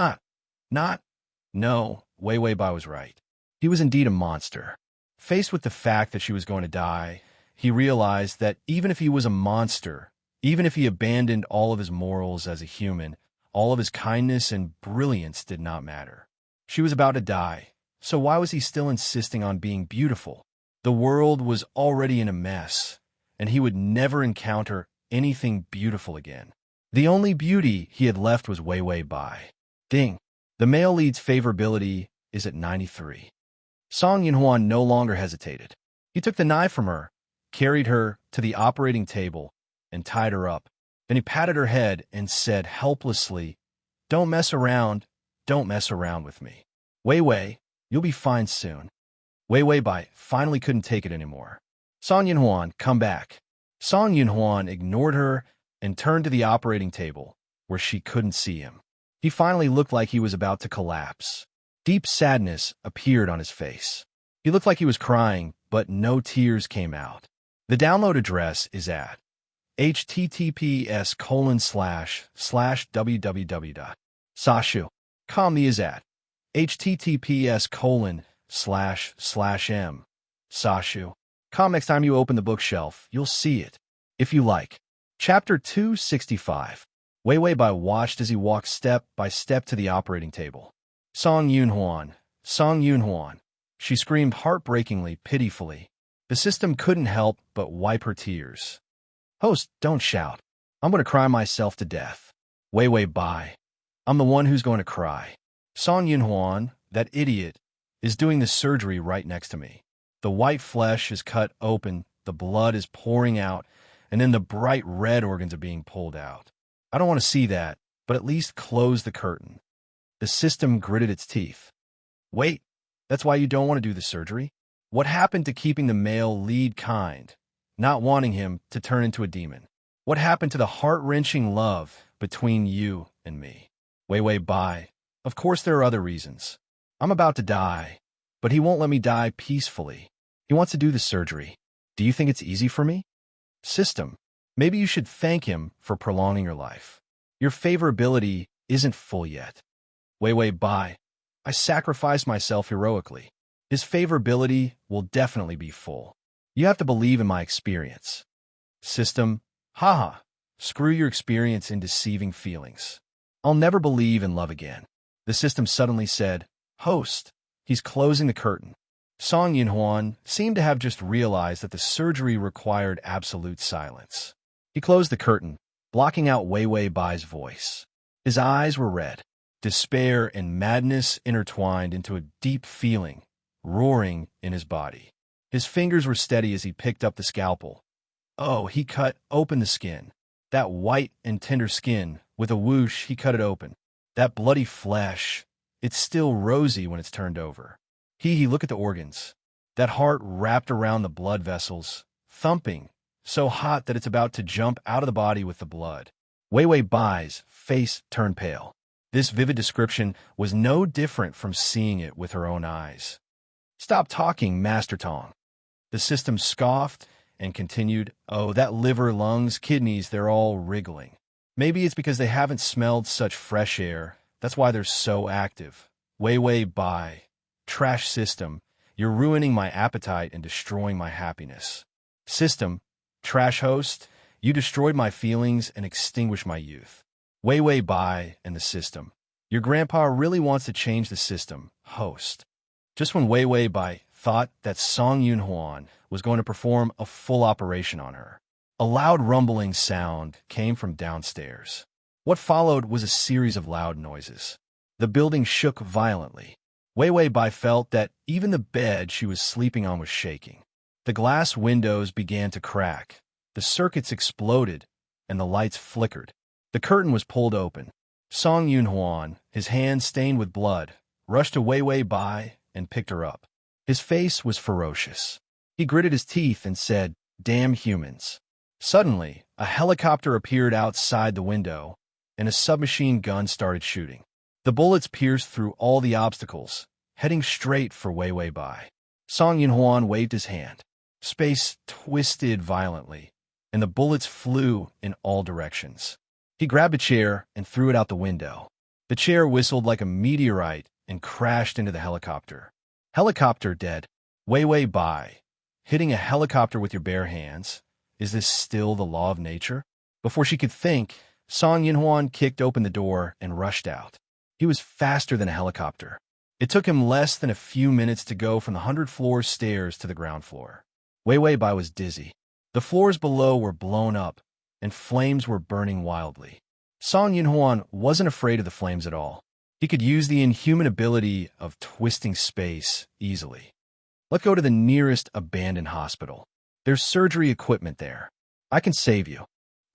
no, Wei Wei Bai was right. He was indeed a monster. Faced with the fact that she was going to die, he realized that even if he was a monster, even if he abandoned all of his morals as a human, all of his kindness and brilliance did not matter. She was about to die, so why was he still insisting on being beautiful? The world was already in a mess, and he would never encounter anything beautiful again. The only beauty he had left was Wei Wei Bai. Ding! The male lead's favorability is at 93. Song Yunhuan no longer hesitated. He took the knife from her, carried her to the operating table, and tied her up. Then he patted her head and said helplessly, "Don't mess around with me. Wei Wei, you'll be fine soon." Wei Wei Bai finally couldn't take it anymore. Song Yunhuan, come back. Song Yunhuan ignored her and turned to the operating table, where she couldn't see him. He finally looked like he was about to collapse. Deep sadness appeared on his face. He looked like he was crying, but no tears came out. The download address is at https://www.sashu.com. The is at https://m/sashu.com. Next time you open the bookshelf, you'll see it, if you like. Chapter 265. Wei Wei Bai watched as he walked step by step to the operating table. Song Yunhuan, she screamed heartbreakingly, pitifully. The system couldn't help but wipe her tears. Host, don't shout. I'm going to cry myself to death. Wei Wei Bai, I'm the one who's going to cry. Song Yunhuan, that idiot, is doing the surgery right next to me. The white flesh is cut open, the blood is pouring out, and then the bright red organs are being pulled out. I don't want to see that, but at least close the curtain. The system gritted its teeth. Wait, that's why you don't want to do the surgery? What happened to keeping the male lead kind, not wanting him to turn into a demon? What happened to the heart-wrenching love between you and me? Wei Wei Bai, of course there are other reasons. I'm about to die, but he won't let me die peacefully. He wants to do the surgery. Do you think it's easy for me? System, maybe you should thank him for prolonging your life. Your favorability isn't full yet. Wei Wei Bai, I sacrificed myself heroically. His favorability will definitely be full. You have to believe in my experience. System, haha, screw your experience in deceiving feelings. I'll never believe in love again. The system suddenly said, Host, he's closing the curtain. Song Yunhuan seemed to have just realized that the surgery required absolute silence. He closed the curtain, blocking out Wei Wei Bai's voice. His eyes were red. Despair and madness intertwined into a deep feeling, roaring in his body. His fingers were steady as he picked up the scalpel. Oh, he cut open the skin. That white and tender skin, with a whoosh, he cut it open. That bloody flesh, it's still rosy when it's turned over. Look at the organs. That heart wrapped around the blood vessels, thumping, so hot that it's about to jump out of the body with the blood. Wei Wei Bai's face turned pale. This vivid description was no different from seeing it with her own eyes. Stop talking, Master Tong. The system scoffed and continued, Oh, that liver, lungs, kidneys, they're all wriggling. Maybe it's because they haven't smelled such fresh air. That's why they're so active. Wei Wei Bai. Trash system, you're ruining my appetite and destroying my happiness. System, trash host, you destroyed my feelings and extinguished my youth. Wei Wei Bai and the system. Your grandpa really wants to change the system, host. Just when Wei Wei Bai thought that Song Yunhuan was going to perform a full operation on her, a loud rumbling sound came from downstairs. What followed was a series of loud noises. The building shook violently. Wei Wei Bai felt that even the bed she was sleeping on was shaking. The glass windows began to crack, the circuits exploded, and the lights flickered. The curtain was pulled open. Song Yun-hwan, his hands stained with blood, rushed to Wei Wei Bai and picked her up. His face was ferocious. He gritted his teeth and said, "Damn humans." Suddenly, a helicopter appeared outside the window, and a submachine gun started shooting. The bullets pierced through all the obstacles, heading straight for Wei Wei Bai. Song Yun-hwan waved his hand. Space twisted violently, and the bullets flew in all directions. He grabbed a chair and threw it out the window. The chair whistled like a meteorite and crashed into the helicopter. Helicopter dead. Wei Wei Bai. Hitting a helicopter with your bare hands. Is this still the law of nature? Before she could think, Song Yun-hwan kicked open the door and rushed out. He was faster than a helicopter. It took him less than a few minutes to go from the 100-floor stairs to the ground floor. Wei Wei Bai was dizzy. The floors below were blown up, and flames were burning wildly. Song Yun-hwan wasn't afraid of the flames at all. He could use the inhuman ability of twisting space easily. Let's go to the nearest abandoned hospital. There's surgery equipment there. I can save you.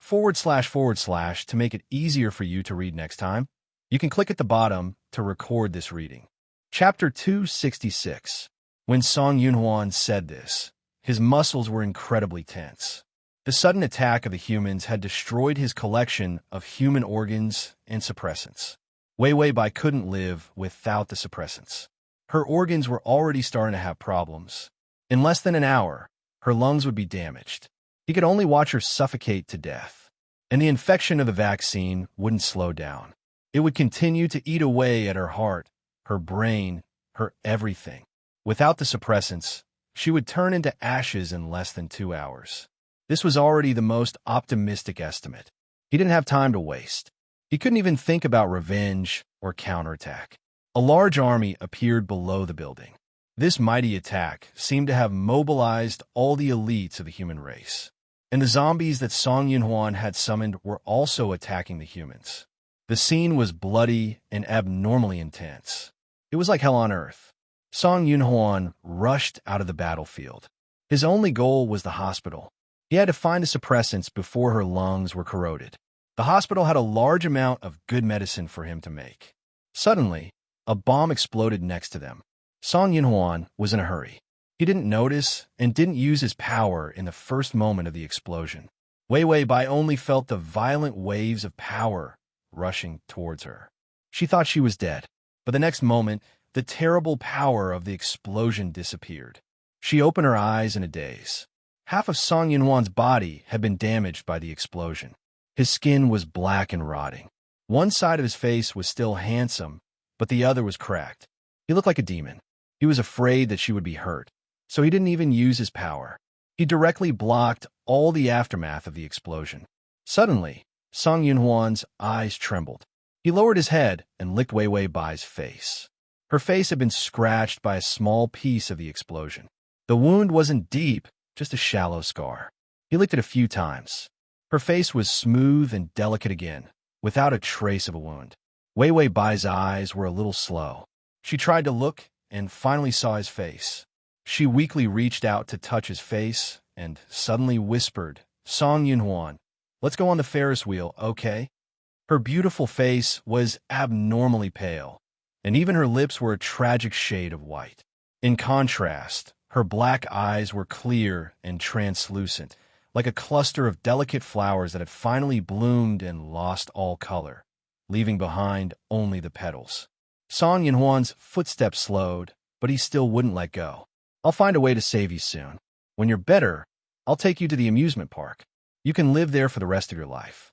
/ to make it easier for you to read next time. You can click at the bottom to record this reading. Chapter 266. When Song Yun-hwan said this, his muscles were incredibly tense. The sudden attack of the humans had destroyed his collection of human organs and suppressants. Wei Wei Bai couldn't live without the suppressants. Her organs were already starting to have problems. In less than an hour, her lungs would be damaged. He could only watch her suffocate to death. And the infection of the vaccine wouldn't slow down. It would continue to eat away at her heart, her brain, her everything. Without the suppressants, she would turn into ashes in less than 2 hours. This was already the most optimistic estimate. He didn't have time to waste. He couldn't even think about revenge or counterattack. A large army appeared below the building. This mighty attack seemed to have mobilized all the elites of the human race. And the zombies that Song Yun-hwan had summoned were also attacking the humans. The scene was bloody and abnormally intense. It was like hell on earth. Song Yun-hwan rushed out of the battlefield. His only goal was the hospital. He had to find the suppressants before her lungs were corroded. The hospital had a large amount of good medicine for him to make. Suddenly, a bomb exploded next to them. Song Yun-hwan was in a hurry. He didn't notice and didn't use his power in the first moment of the explosion. Wei Wei Bai only felt the violent waves of power rushing towards her. She thought she was dead, but the next moment, the terrible power of the explosion disappeared. She opened her eyes in a daze. Half of Song Yun-hwan's body had been damaged by the explosion. His skin was black and rotting. One side of his face was still handsome, but the other was cracked. He looked like a demon. He was afraid that she would be hurt, so he didn't even use his power. He directly blocked all the aftermath of the explosion. Suddenly, Song Yun-hwan's eyes trembled. He lowered his head and licked Wei Wei Bai's face. Her face had been scratched by a small piece of the explosion. The wound wasn't deep, just a shallow scar. He licked it a few times. Her face was smooth and delicate again, without a trace of a wound. Wei Wei Bai's eyes were a little slow. She tried to look and finally saw his face. She weakly reached out to touch his face and suddenly whispered, "Song Yun-hwan, let's go on the Ferris wheel, okay?" Her beautiful face was abnormally pale, and even her lips were a tragic shade of white. In contrast, her black eyes were clear and translucent, like a cluster of delicate flowers that had finally bloomed and lost all color, leaving behind only the petals. Song Yun-hwan's footsteps slowed, but he still wouldn't let go. "I'll find a way to save you soon. When you're better, I'll take you to the amusement park. You can live there for the rest of your life."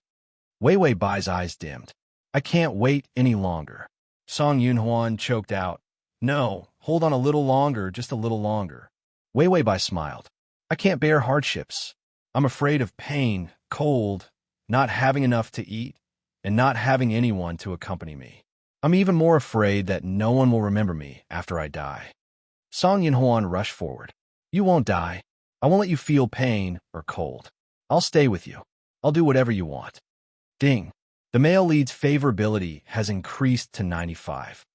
Wei Wei Bai's eyes dimmed. "I can't wait any longer." Song Yun-hwan choked out, "No, hold on a little longer, just a little longer." Wei Wei Bai smiled. "I can't bear hardships. I'm afraid of pain, cold, not having enough to eat, and not having anyone to accompany me. I'm even more afraid that no one will remember me after I die." Song Yun-hwan rushed forward. "You won't die. I won't let you feel pain or cold. I'll stay with you. I'll do whatever you want." Ding. The male lead's favorability has increased to 95.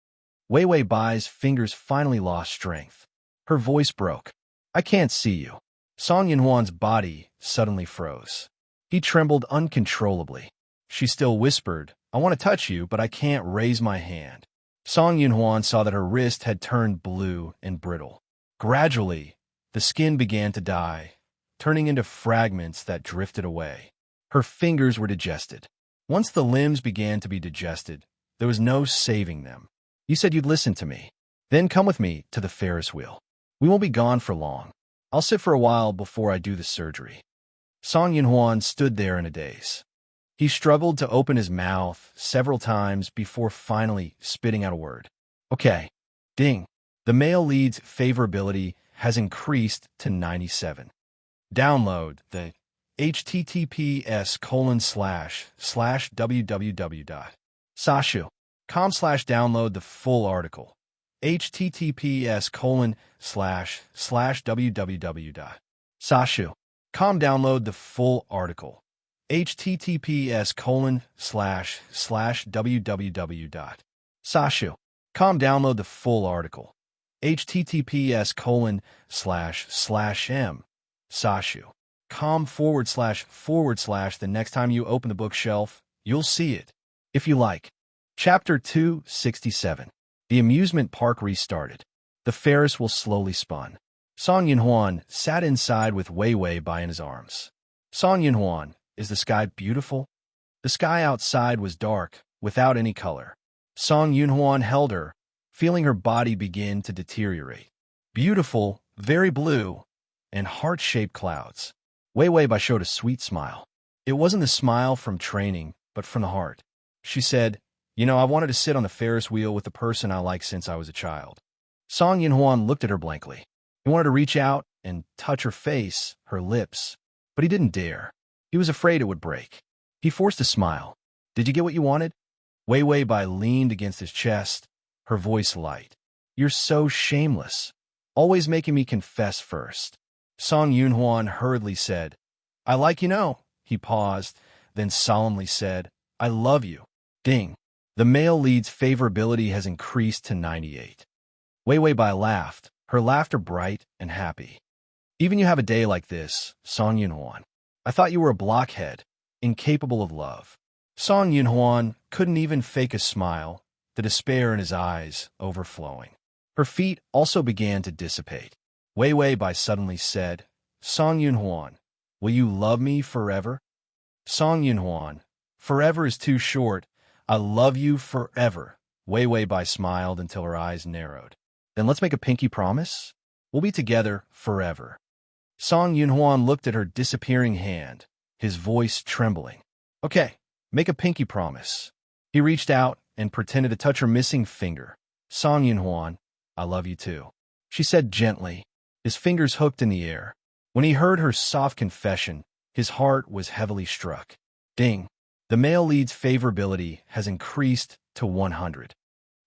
Wei Wei Bai's fingers finally lost strength. Her voice broke. "I can't see you." Song Yun-hwan's body suddenly froze. He trembled uncontrollably. She still whispered, I want to touch you, but I can't raise my hand. Song Yunhuan saw that her wrist had turned blue and brittle. Gradually, the skin began to die, turning into fragments that drifted away. Her fingers were digested. Once the limbs began to be digested, there was no saving them. You said you'd listen to me. Then come with me to the Ferris wheel. We won't be gone for long. I'll sit for a while before I do the surgery. Song Yunhuan stood there in a daze. He struggled to open his mouth several times before finally spitting out a word. Okay. Ding. The male lead's favorability has increased to 97. Download the https://www.sashu.com/download the full article. https://www.sashu.com download the full article. https://www.sashu.com download the full article. https://m.sashu.com// the next time you open the bookshelf, you'll see it. If you like. Chapter 267. The amusement park restarted. The Ferris wheel slowly spun. Song Yunhuan sat inside with Wei Wei Bai in his arms. Song Yunhuan, is the sky beautiful? The sky outside was dark, without any color. Song Yunhuan held her, feeling her body begin to deteriorate. Beautiful, very blue, and heart-shaped clouds. Wei Wei Bai showed a sweet smile. It wasn't the smile from training, but from the heart. She said, I wanted to sit on the Ferris wheel with the person I like since I was a child. Song Yunhuan looked at her blankly. He wanted to reach out and touch her face, her lips, but he didn't dare. He was afraid it would break. He forced a smile. Did you get what you wanted? Wei Wei Bai leaned against his chest, her voice light. You're so shameless, always making me confess first. Song Yunhuan hurriedly said, I like you. He paused, then solemnly said, I love you. Ding. The male lead's favorability has increased to 98. Wei Wei Bai laughed, her laughter bright and happy. Even you have a day like this, Song Yunhuan. I thought you were a blockhead, incapable of love. Song Yunhuan couldn't even fake a smile, the despair in his eyes overflowing. Her feet also began to dissipate. Wei Wei Bai suddenly said, Song Yunhuan, will you love me forever? Song Yunhuan, forever is too short. I love you forever. Wei Wei Bai smiled until her eyes narrowed. Then let's make a pinky promise. We'll be together forever. Song Yunhuan looked at her disappearing hand, his voice trembling. Okay, make a pinky promise. He reached out and pretended to touch her missing finger. Song Yunhuan, I love you too. She said gently, his fingers hooked in the air. When he heard her soft confession, his heart was heavily struck. Ding. The male lead's favorability has increased to 100.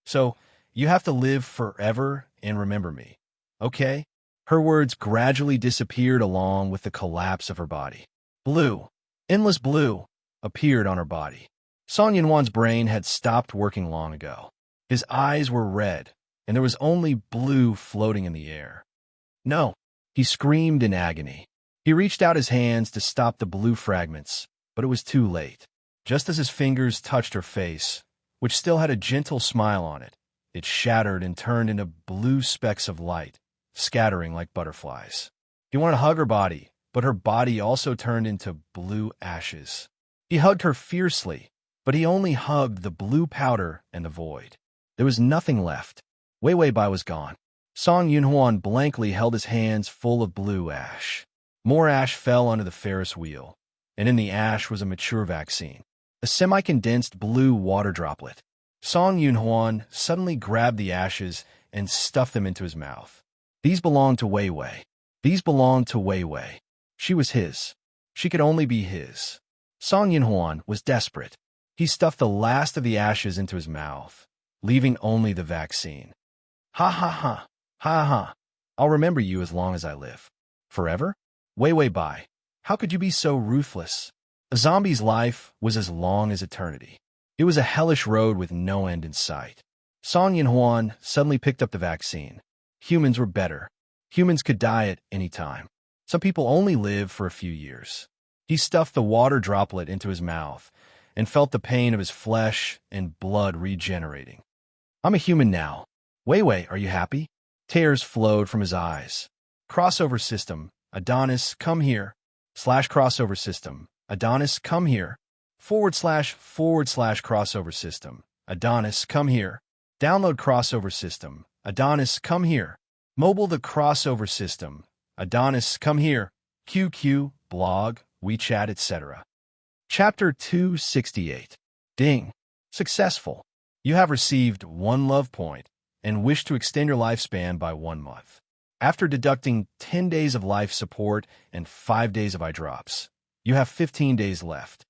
So, you have to live forever and remember me. Okay? Her words gradually disappeared along with the collapse of her body. Blue, endless blue, appeared on her body. Song Yunhuan's brain had stopped working long ago. His eyes were red, and there was only blue floating in the air. No, he screamed in agony. He reached out his hands to stop the blue fragments, but it was too late. Just as his fingers touched her face, which still had a gentle smile on it, it shattered and turned into blue specks of light, scattering like butterflies. He wanted to hug her body, but her body also turned into blue ashes. He hugged her fiercely, but he only hugged the blue powder and the void. There was nothing left. Wei Wei Bai was gone. Song Yunhuan blankly held his hands full of blue ash. More ash fell onto the Ferris wheel, and in the ash was a mature vaccine. A semi-condensed blue water droplet. Song Yunhuan suddenly grabbed the ashes and stuffed them into his mouth. These belonged to Wei Wei. These belonged to Wei Wei. She was his. She could only be his. Song Yunhuan was desperate. He stuffed the last of the ashes into his mouth, leaving only the vaccine. Ha ha ha, ha ha. I'll remember you as long as I live. Forever? Wei Wei Bai, how could you be so ruthless? A zombie's life was as long as eternity. It was a hellish road with no end in sight. Song Yunhuan suddenly picked up the vaccine. Humans were better. Humans could die at any time. Some people only live for a few years. He stuffed the water droplet into his mouth and felt the pain of his flesh and blood regenerating. I'm a human now. Wei, are you happy? Tears flowed from his eyes. Crossover system. Adonis, come here. /crossover system. Adonis, come here. / crossover system. Adonis, come here. Download crossover system. Adonis, come here. Mobile the crossover system. Adonis, come here. QQ, blog, WeChat, etc. Chapter 268. Ding. Successful. You have received 1 love point and wish to extend your lifespan by 1 month. After deducting 10 days of life support and 5 days of eye drops, you have 15 days left.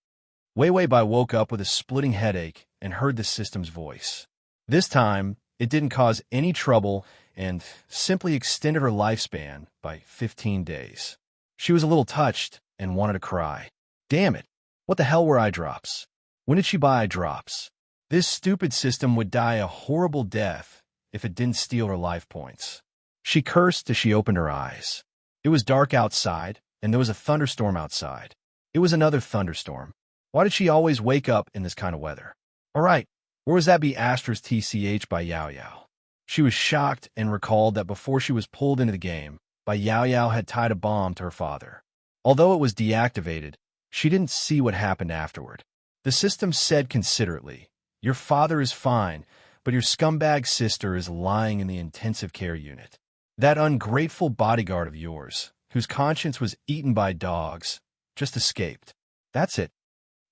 Wei woke up with a splitting headache and heard the system's voice. This time, it didn't cause any trouble and simply extended her lifespan by 15 days. She was a little touched and wanted to cry. Damn it! What the hell were eye drops? When did she buy eye drops? This stupid system would die a horrible death if it didn't steal her life points. She cursed as she opened her eyes. It was dark outside, and there was a thunderstorm outside. It was another thunderstorm. Why did she always wake up in this kind of weather? All right, where was that *TCH by Yao Yao? She was shocked and recalled that before she was pulled into the game, Bai Yao Yao had tied a bomb to her father. Although it was deactivated, she didn't see what happened afterward. The system said considerately, "Your father is fine, but your scumbag sister is lying in the intensive care unit. That ungrateful bodyguard of yours, whose conscience was eaten by dogs, just escaped." That's it.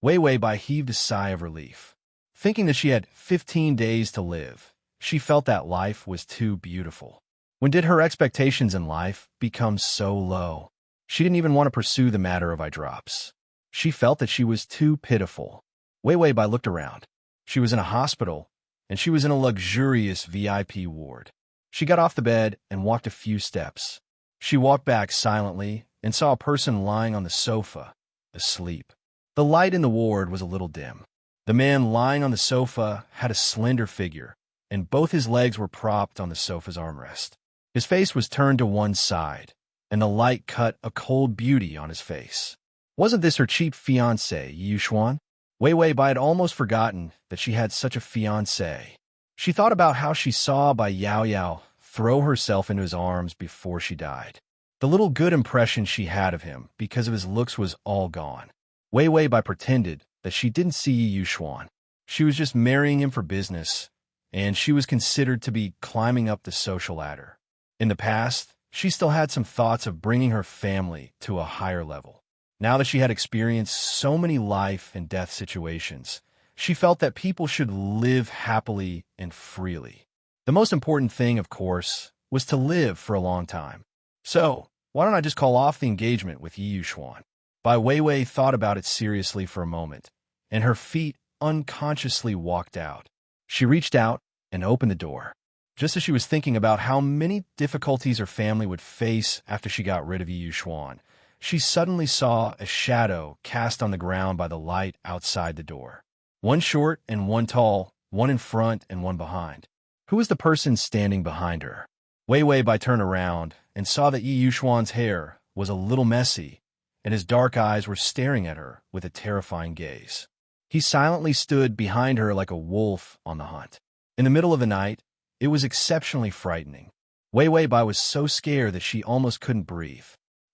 Wei Bai heaved a sigh of relief. Thinking that she had 15 days to live, she felt that life was too beautiful. When did her expectations in life become so low? She didn't even want to pursue the matter of eye drops. She felt that she was too pitiful. Wei Bai looked around. She was in a hospital, and she was in a luxurious VIP ward. She got off the bed and walked a few steps. She walked back silently and saw a person lying on the sofa, asleep. The light in the ward was a little dim. The man lying on the sofa had a slender figure, and both his legs were propped on the sofa's armrest. His face was turned to one side, and the light cut a cold beauty on his face. Wasn't this her cheap fiancé, Yu Xuan? Wei Bai had almost forgotten that she had such a fiancé. She thought about how she saw Bai Yao Yao throw herself into his arms before she died. The little good impression she had of him because of his looks was all gone. Wei Bai pretended that she didn't see Yu Xuan. She was just marrying him for business, and she was considered to be climbing up the social ladder. In the past, she still had some thoughts of bringing her family to a higher level. Now that she had experienced so many life and death situations, she felt that people should live happily and freely. The most important thing, of course, was to live for a long time. So, why don't I just call off the engagement with Yu Xuan? Bai Wei thought about it seriously for a moment, and her feet unconsciously walked out. She reached out and opened the door. Just as she was thinking about how many difficulties her family would face after she got rid of Yu Xuan, she suddenly saw a shadow cast on the ground by the light outside the door. One short and one tall, one in front and one behind. Who was the person standing behind her? Wei Bai turned around and saw that Yu Xuan's hair was a little messy, and his dark eyes were staring at her with a terrifying gaze. He silently stood behind her like a wolf on the hunt. In the middle of the night, it was exceptionally frightening. Wei Bai was so scared that she almost couldn't breathe.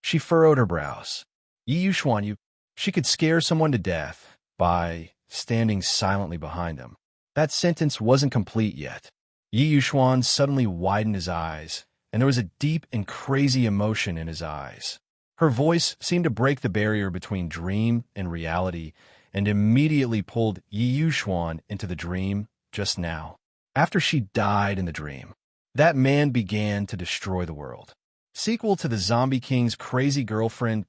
She furrowed her brows. Yu Xuan, she could scare someone to death by standing silently behind them. That sentence wasn't complete yet. Yu Xuan suddenly widened his eyes, and there was a deep and crazy emotion in his eyes. Her voice seemed to break the barrier between dream and reality, and immediately pulled Yu Xuan into the dream just now. After she died in the dream, that man began to destroy the world. Sequel to the Zombie King's crazy girlfriend,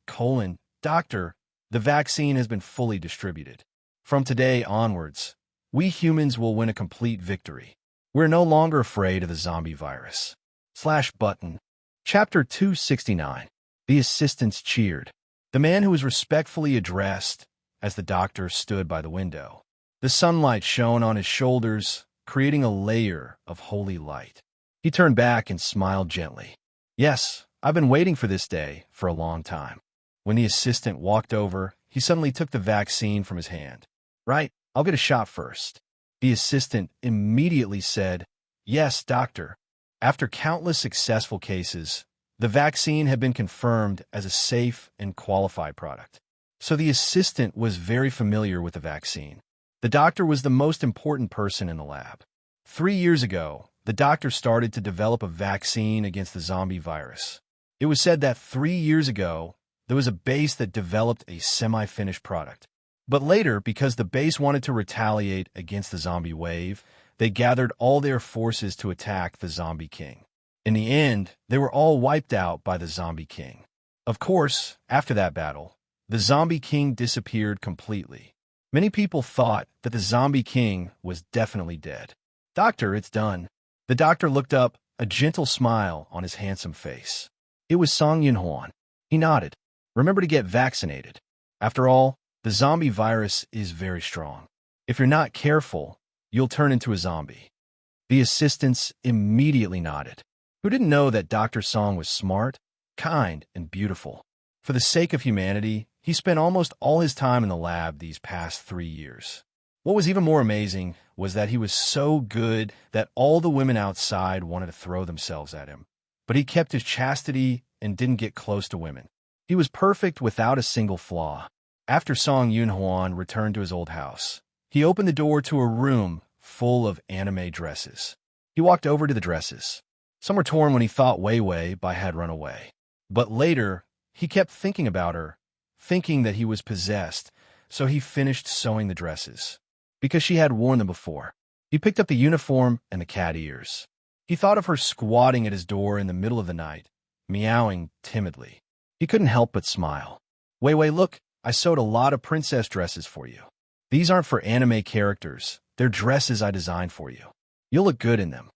Doctor, the vaccine has been fully distributed. From today onwards, we humans will win a complete victory. We're no longer afraid of the zombie virus. /button. Chapter 269. The assistants cheered. The man who was respectfully addressed as the doctor stood by the window. The sunlight shone on his shoulders, creating a layer of holy light. He turned back and smiled gently. Yes, I've been waiting for this day for a long time. When the assistant walked over, he suddenly took the vaccine from his hand. Right, I'll get a shot first. The assistant immediately said, "Yes, doctor." After countless successful cases, the vaccine had been confirmed as a safe and qualified product. So the assistant was very familiar with the vaccine. The doctor was the most important person in the lab. 3 years ago, the doctor started to develop a vaccine against the zombie virus. It was said that 3 years ago, there was a base that developed a semi-finished product. But later, because the base wanted to retaliate against the zombie wave, they gathered all their forces to attack the Zombie King. In the end, they were all wiped out by the Zombie King. Of course, after that battle, the Zombie King disappeared completely. Many people thought that the Zombie King was definitely dead. "Doctor, it's done." The doctor looked up, a gentle smile on his handsome face. It was Song Yunhuan. He nodded. "Remember to get vaccinated. After all, the zombie virus is very strong. If you're not careful, you'll turn into a zombie." The assistants immediately nodded. Who didn't know that Dr. Song was smart, kind, and beautiful? For the sake of humanity, he spent almost all his time in the lab these past 3 years. What was even more amazing was that he was so good that all the women outside wanted to throw themselves at him. But he kept his chastity and didn't get close to women. He was perfect without a single flaw. After Song Yunhuan returned to his old house, he opened the door to a room full of anime dresses. He walked over to the dresses. Some were torn when he thought Wei Wei Bai had run away. But later, he kept thinking about her, thinking that he was possessed, so he finished sewing the dresses, because she had worn them before. He picked up the uniform and the cat ears. He thought of her squatting at his door in the middle of the night, meowing timidly. He couldn't help but smile. "Wei Wei, look, I sewed a lot of princess dresses for you. These aren't for anime characters. They're dresses I designed for you. You'll look good in them."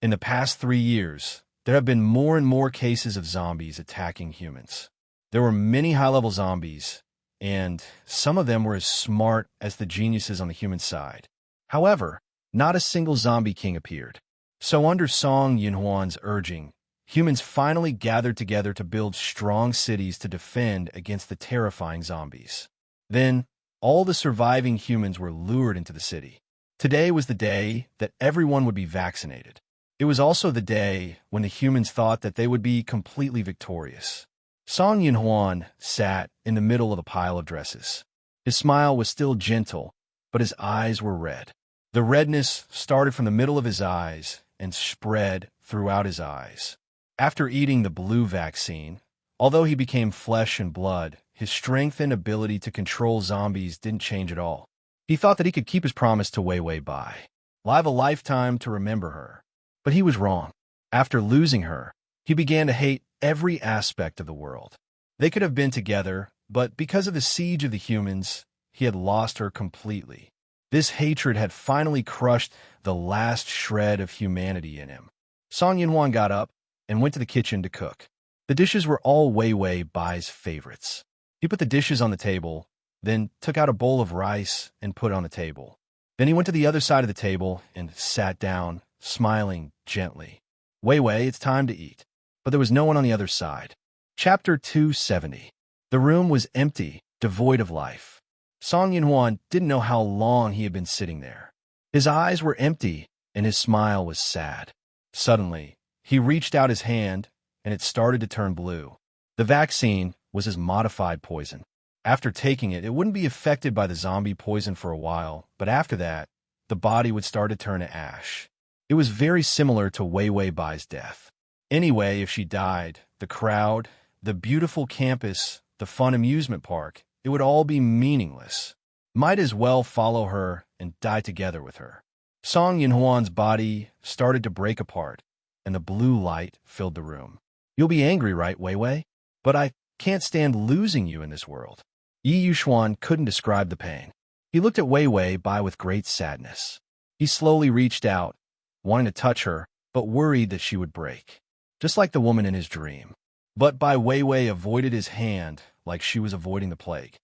In the past 3 years, there have been more and more cases of zombies attacking humans. There were many high-level zombies, and some of them were as smart as the geniuses on the human side. However, not a single zombie king appeared. So under Song Yunhuan's urging, humans finally gathered together to build strong cities to defend against the terrifying zombies. Then, all the surviving humans were lured into the city. Today was the day that everyone would be vaccinated. It was also the day when the humans thought that they would be completely victorious. Song Yunhuan sat in the middle of a pile of dresses. His smile was still gentle, but his eyes were red. The redness started from the middle of his eyes and spread throughout his eyes. After eating the blue vaccine, although he became flesh and blood, his strength and ability to control zombies didn't change at all. He thought that he could keep his promise to Wei Wei Bai, live a lifetime to remember her. But he was wrong. After losing her, he began to hate every aspect of the world. They could have been together, but because of the siege of the humans, he had lost her completely. This hatred had finally crushed the last shred of humanity in him. Song Yunhuan got up and went to the kitchen to cook. The dishes were all Wei Wei Bai's favorites. He put the dishes on the table, then took out a bowl of rice and put it on the table. Then he went to the other side of the table and sat down, smiling gently. "Wei Wei, it's time to eat." But there was no one on the other side. Chapter 270. The room was empty, devoid of life. Song Yunhuan didn't know how long he had been sitting there. His eyes were empty, and his smile was sad. Suddenly, he reached out his hand, and it started to turn blue. The vaccine was his modified poison. After taking it, it wouldn't be affected by the zombie poison for a while, but after that, the body would start to turn to ash. It was very similar to Wei Wei Bai's death. Anyway, if she died, the crowd, the beautiful campus, the fun amusement park, it would all be meaningless. Might as well follow her and die together with her. Song Yunhuan's body started to break apart, and the blue light filled the room. "You'll be angry, right, Wei Wei? But I can't stand losing you in this world." Yi Yuxuan couldn't describe the pain. He looked at Wei Wei Bai with great sadness. He slowly reached out, wanting to touch her, but worried that she would break, just like the woman in his dream. But Bai Wei Wei avoided his hand like she was avoiding the plague.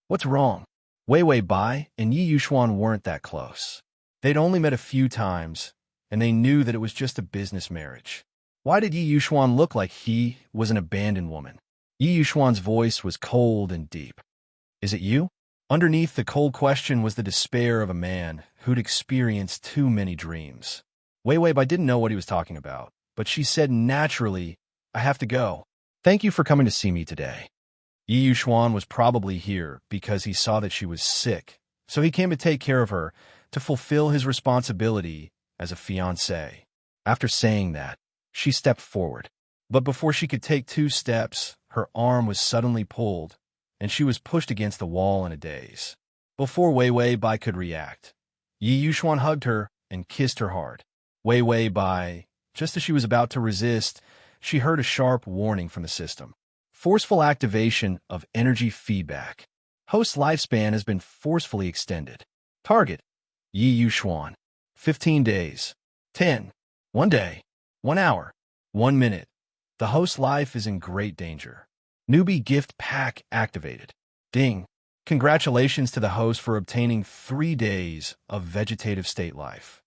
"What's wrong?" Wei Wei Bai and Yi Yuxuan weren't that close. They'd only met a few times, and they knew that it was just a business marriage. Why did Yi Yuxuan look like he was an abandoned woman? Yi Yuxuan's voice was cold and deep. "Is it you?" Underneath the cold question was the despair of a man who'd experienced too many dreams. Wei Wei Bai didn't know what he was talking about, but she said naturally, "I have to go. Thank you for coming to see me today." Yi Yuxuan was probably here because he saw that she was sick, so he came to take care of her, to fulfill his responsibility as a fiancé. After saying that, she stepped forward. But before she could take 2 steps, her arm was suddenly pulled, and she was pushed against the wall in a daze. Before Wei Wei Bai could react, Yi Yuxuan hugged her and kissed her hard. Wei Wei Bai, just as she was about to resist, she heard a sharp warning from the system. Forceful activation of energy feedback. Host's lifespan has been forcefully extended. Target: Yi Yuxuan. 15 days. 10. 1 day. 1 hour. 1 minute. The host's life is in great danger. Newbie gift pack activated. Ding. Congratulations to the host for obtaining 3 days of vegetative state life.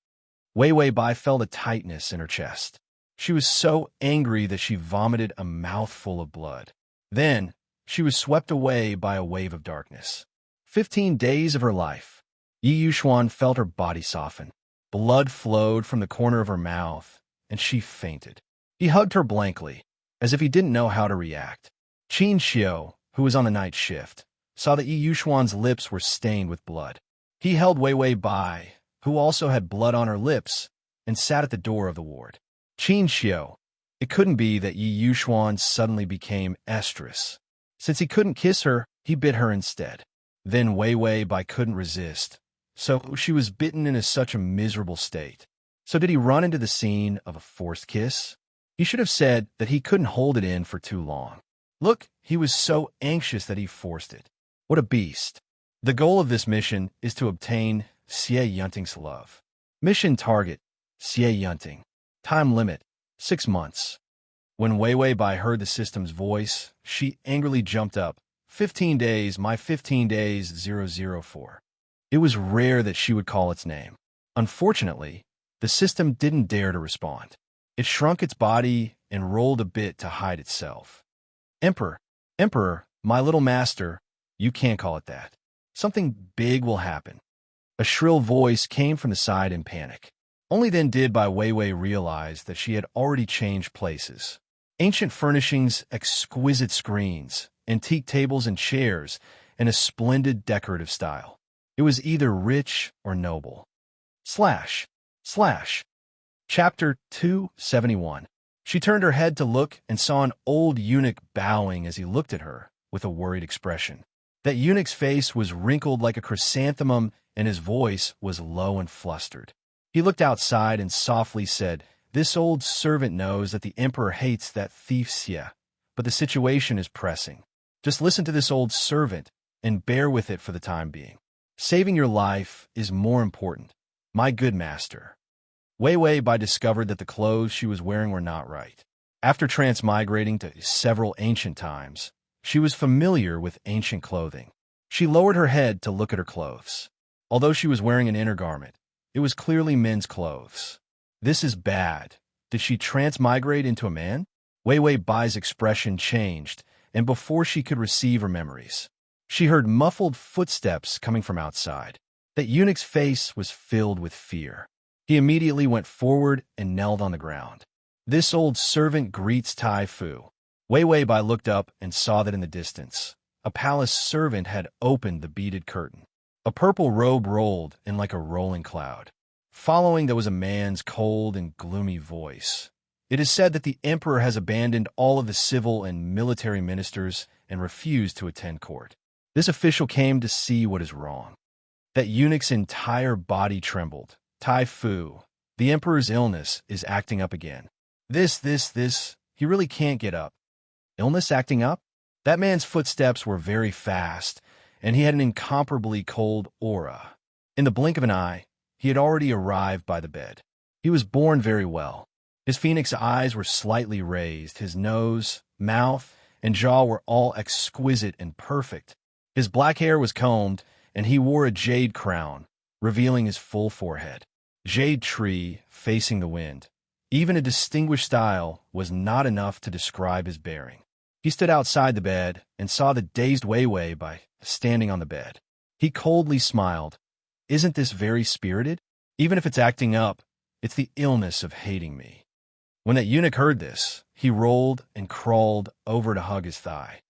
Wei Wei Bai felt a tightness in her chest. She was so angry that she vomited a mouthful of blood. Then, she was swept away by a wave of darkness. 15 days of her life. Yi Yuxuan felt her body soften. Blood flowed from the corner of her mouth, and she fainted. He hugged her blankly, as if he didn't know how to react. Qin Xiao, who was on a night shift, saw that Yi Yuxuan's lips were stained with blood. He held Wei Wei Bai, who also had blood on her lips, and sat at the door of the ward. Qin Xiao. It couldn't be that Yi Yuxuan suddenly became estrus. Since he couldn't kiss her, he bit her instead. Then Wei Wei Bai couldn't resist, so she was bitten in such a miserable state. So did he run into the scene of a forced kiss? He should have said that he couldn't hold it in for too long. Look, he was so anxious that he forced it. What a beast. The goal of this mission is to obtain Xie Yunting's love. Mission target: Xie Yunting. Time limit: 6 months. When Wei Wei Bai heard the system's voice, she angrily jumped up. 15 days, my 15 days, 004. It was rare that she would call its name. Unfortunately, the system didn't dare to respond. It shrunk its body and rolled a bit to hide itself. Emperor, Emperor, my little master, you can't call it that. Something big will happen. A shrill voice came from the side in panic. Only then did Bai Weiwei realize that she had already changed places. Ancient furnishings, exquisite screens, antique tables and chairs, and a splendid decorative style. It was either rich or noble. Slash. Chapter 271. She turned her head to look and saw an old eunuch bowing as he looked at her with a worried expression. That eunuch's face was wrinkled like a chrysanthemum, and his voice was low and flustered. He looked outside and softly said, "This old servant knows that the emperor hates that thief Xie, but the situation is pressing. Just listen to this old servant and bear with it for the time being. Saving your life is more important, my good master." Wei Wei Bai discovered that the clothes she was wearing were not right. After transmigrating to several ancient times, she was familiar with ancient clothing. She lowered her head to look at her clothes. Although she was wearing an inner garment, it was clearly men's clothes. This is bad. Did she transmigrate into a man? Wei Wei Bai's expression changed, and before she could receive her memories, she heard muffled footsteps coming from outside. That eunuch's face was filled with fear. He immediately went forward and knelt on the ground. "This old servant greets Tai Fu." Wei Wei Bai looked up and saw that in the distance, a palace servant had opened the beaded curtain. A purple robe rolled in like a rolling cloud. Following there was a man's cold and gloomy voice. "It is said that the emperor has abandoned all of the civil and military ministers and refused to attend court. This official came to see what is wrong." That eunuch's entire body trembled. "Tai Fu, the emperor's illness is acting up again. This, he really can't get up." Illness acting up? That man's footsteps were very fast, and he had an incomparably cold aura. In the blink of an eye, he had already arrived by the bed. He was born very well. His phoenix eyes were slightly raised. His nose, mouth, and jaw were all exquisite and perfect. His black hair was combed, and he wore a jade crown, revealing his full forehead. Jade tree facing the wind. Even a distinguished style was not enough to describe his bearing. He stood outside the bed and saw the dazed Wei Wei Bai standing on the bed. He coldly smiled. Isn't this very spirited? Even if it's acting up, it's the illness of hating me. When that eunuch heard this, he rolled and crawled over to hug his thigh.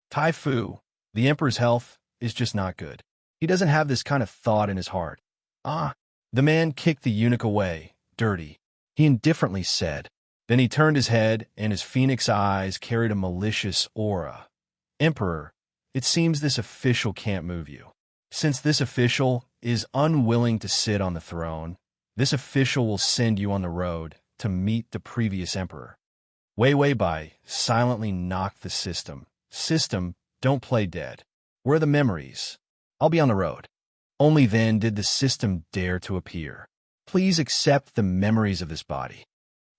Tai Fu, the emperor's health is just not good. He doesn't have this kind of thought in his heart. Ah, the man kicked the eunuch away, dirty. He indifferently said. Then he turned his head, and his phoenix eyes carried a malicious aura. Emperor, it seems this official can't move you. Since this official is unwilling to sit on the throne, this official will send you on the road to meet the previous emperor. Wei Wei Bai silently knocked the system. System, don't play dead. Where are the memories? I'll be on the road. Only then did the system dare to appear. Please accept the memories of this body.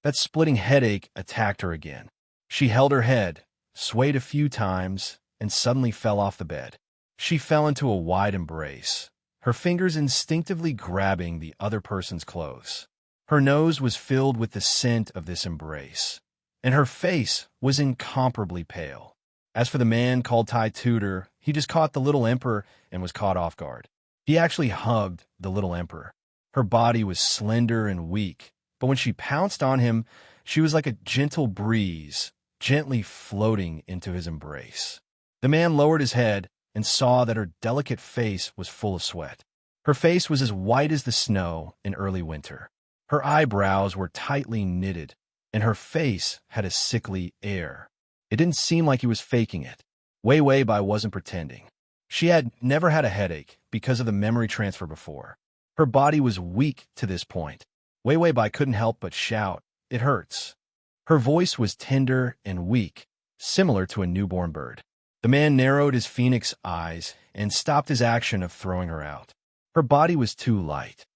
That splitting headache attacked her again. She held her head, swayed a few times, and suddenly fell off the bed. She fell into a wide embrace, her fingers instinctively grabbing the other person's clothes. Her nose was filled with the scent of this embrace, and her face was incomparably pale. As for the man called Tai Tudor, he just caught the little emperor and was caught off guard. He actually hugged the little emperor. Her body was slender and weak, but when she pounced on him, she was like a gentle breeze, gently floating into his embrace. The man lowered his head and saw that her delicate face was full of sweat. Her face was as white as the snow in early winter. Her eyebrows were tightly knitted, and her face had a sickly air. It didn't seem like he was faking it. Wei Wei Bai wasn't pretending. She had never had a headache because of the memory transfer before. Her body was weak to this point. Wei Wei Bai couldn't help but shout, "It hurts." Her voice was tender and weak, similar to a newborn bird. The man narrowed his phoenix eyes and stopped his action of throwing her out. Her body was too light.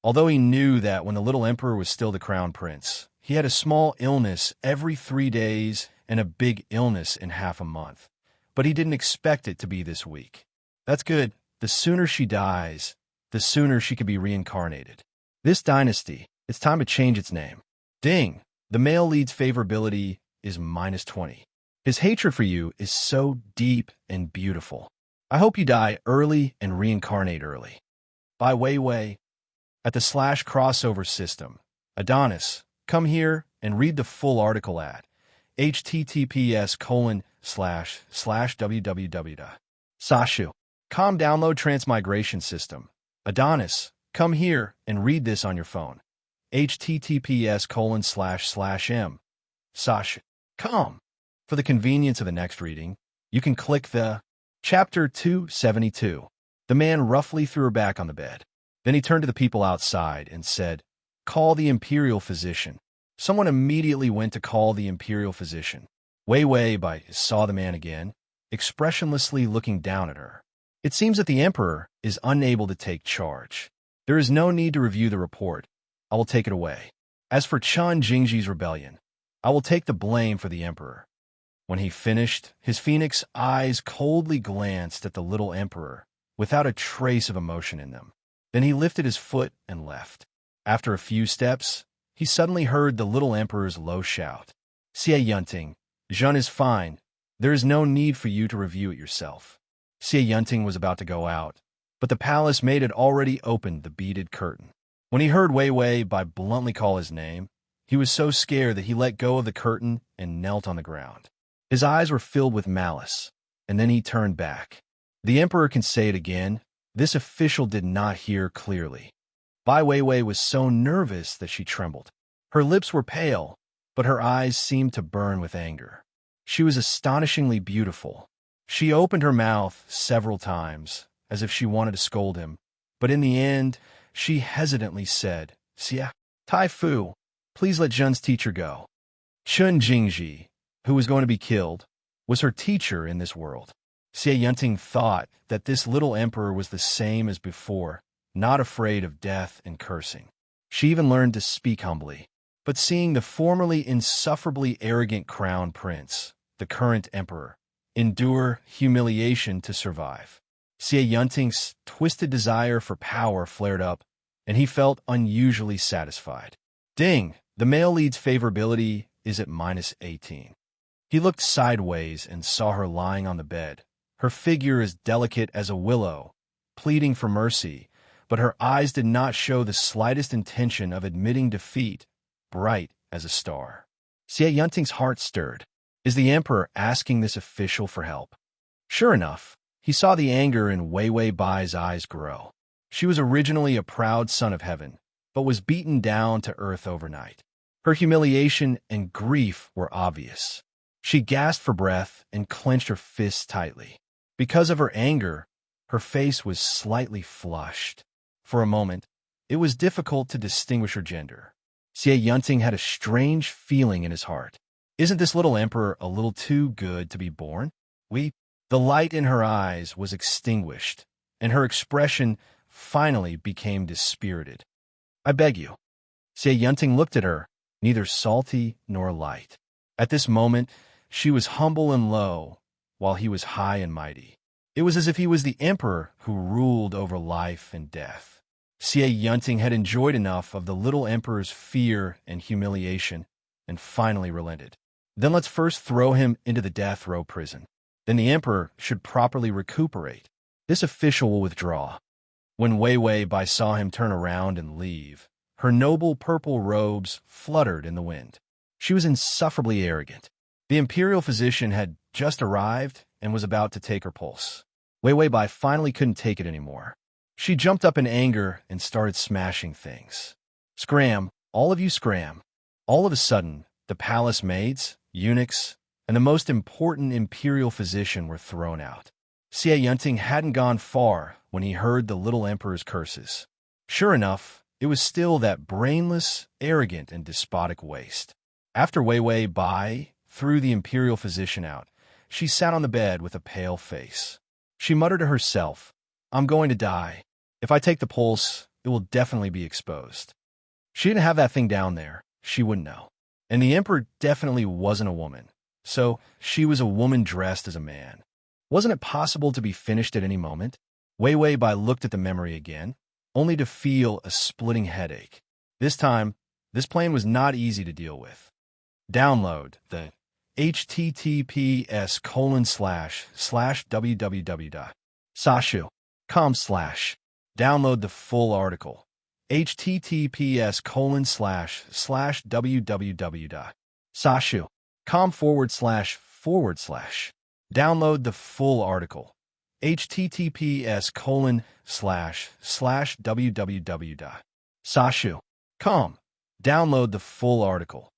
Although he knew that when the little emperor was still the crown prince, he had a small illness every 3 days and a big illness in half a month. But he didn't expect it to be this weak. That's good. The sooner she dies, the sooner she could be reincarnated. This dynasty, it's time to change its name. Ding! The male lead's favorability is -20. His hatred for you is so deep and beautiful. I hope you die early and reincarnate early. By Wei Wei. At the /crossover system, Adonis, come here and read the full article at https://www. Sashu. Download Transmigration system. Adonis, come here and read this on your phone. https://m. Sasha. Come. For the convenience of the next reading, you can click the Chapter 272. The man roughly threw her back on the bed. Then he turned to the people outside and said, "Call the imperial physician." Someone immediately went to call the imperial physician. Wei Wei Bai saw the man again, expressionlessly looking down at her. It seems that the emperor is unable to take charge. There is no need to review the report. I will take it away. As for Chun Jingji's rebellion, I will take the blame for the emperor. When he finished, his phoenix eyes coldly glanced at the little emperor, without a trace of emotion in them. Then he lifted his foot and left. After a few steps, he suddenly heard the little emperor's low shout. "Xie Yunting, Zhen is fine. There is no need for you to review it yourself." Xie Yunting was about to go out, but the palace maid had already opened the beaded curtain. When he heard Wei Wei Bai bluntly call his name, he was so scared that he let go of the curtain and knelt on the ground. His eyes were filled with malice, and then he turned back. The emperor can say it again. This official did not hear clearly. Bai Weiwei was so nervous that she trembled. Her lips were pale, but her eyes seemed to burn with anger. She was astonishingly beautiful. She opened her mouth several times, as if she wanted to scold him, but in the end, she hesitantly said, "Xia, Tai Fu, please let Zhen's teacher go." Chun Jingji, who was going to be killed, was her teacher in this world. Xie Yunting thought that this little emperor was the same as before, not afraid of death and cursing. She even learned to speak humbly. But seeing the formerly insufferably arrogant crown prince, the current emperor, endure humiliation to survive, Xie Yunting's twisted desire for power flared up, and he felt unusually satisfied. Ding! The male lead's favorability is at -18. He looked sideways and saw her lying on the bed, her figure as delicate as a willow, pleading for mercy, but her eyes did not show the slightest intention of admitting defeat, bright as a star. Xie Yunting's heart stirred. Is the emperor asking this official for help? Sure enough, he saw the anger in Wei Wei Bai's eyes grow. She was originally a proud son of heaven, but was beaten down to earth overnight. Her humiliation and grief were obvious. She gasped for breath and clenched her fists tightly. Because of her anger, her face was slightly flushed. For a moment, it was difficult to distinguish her gender. Xie Yunting had a strange feeling in his heart. Isn't this little emperor a little too good to be born? The light in her eyes was extinguished, and her expression finally became dispirited. I beg you. Xie Yunting looked at her, neither salty nor light. At this moment, she was humble and low, while he was high and mighty. It was as if he was the emperor who ruled over life and death. Xie Yunting had enjoyed enough of the little emperor's fear and humiliation, and finally relented. Then let's first throw him into the death row prison. Then the emperor should properly recuperate. This official will withdraw. When Wei Wei Bai saw him turn around and leave, her noble purple robes fluttered in the wind. She was insufferably arrogant. The imperial physician had just arrived and was about to take her pulse. Wei Wei Bai finally couldn't take it anymore. She jumped up in anger and started smashing things. Scram, all of you scram. All of a sudden, the palace maids, eunuchs, and the most important imperial physician were thrown out. Xie Yunting hadn't gone far when he heard the little emperor's curses. Sure enough, it was still that brainless, arrogant, and despotic waste. After Wei Wei Bai threw the imperial physician out, she sat on the bed with a pale face. She muttered to herself, I'm going to die. If I take the pulse, it will definitely be exposed. She didn't have that thing down there. She wouldn't know. And the emperor definitely wasn't a woman. So she was a woman dressed as a man. Wasn't it possible to be finished at any moment? Wei Wei Bai looked at the memory again, only to feel a splitting headache. This time, this plan was not easy to deal with. Download the https://www.sashu.com/ Download the full article. https://www.sashu.com// Download the full article. https://www.sashu.com. Download the full article.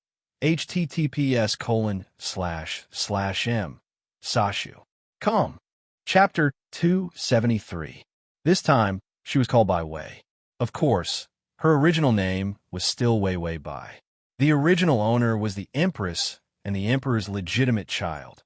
https://m.sashu.com. Chapter 273. This time, she was called by Wei. Of course, her original name was still Wei Wei Bai. The original owner was the empress and the emperor's legitimate child,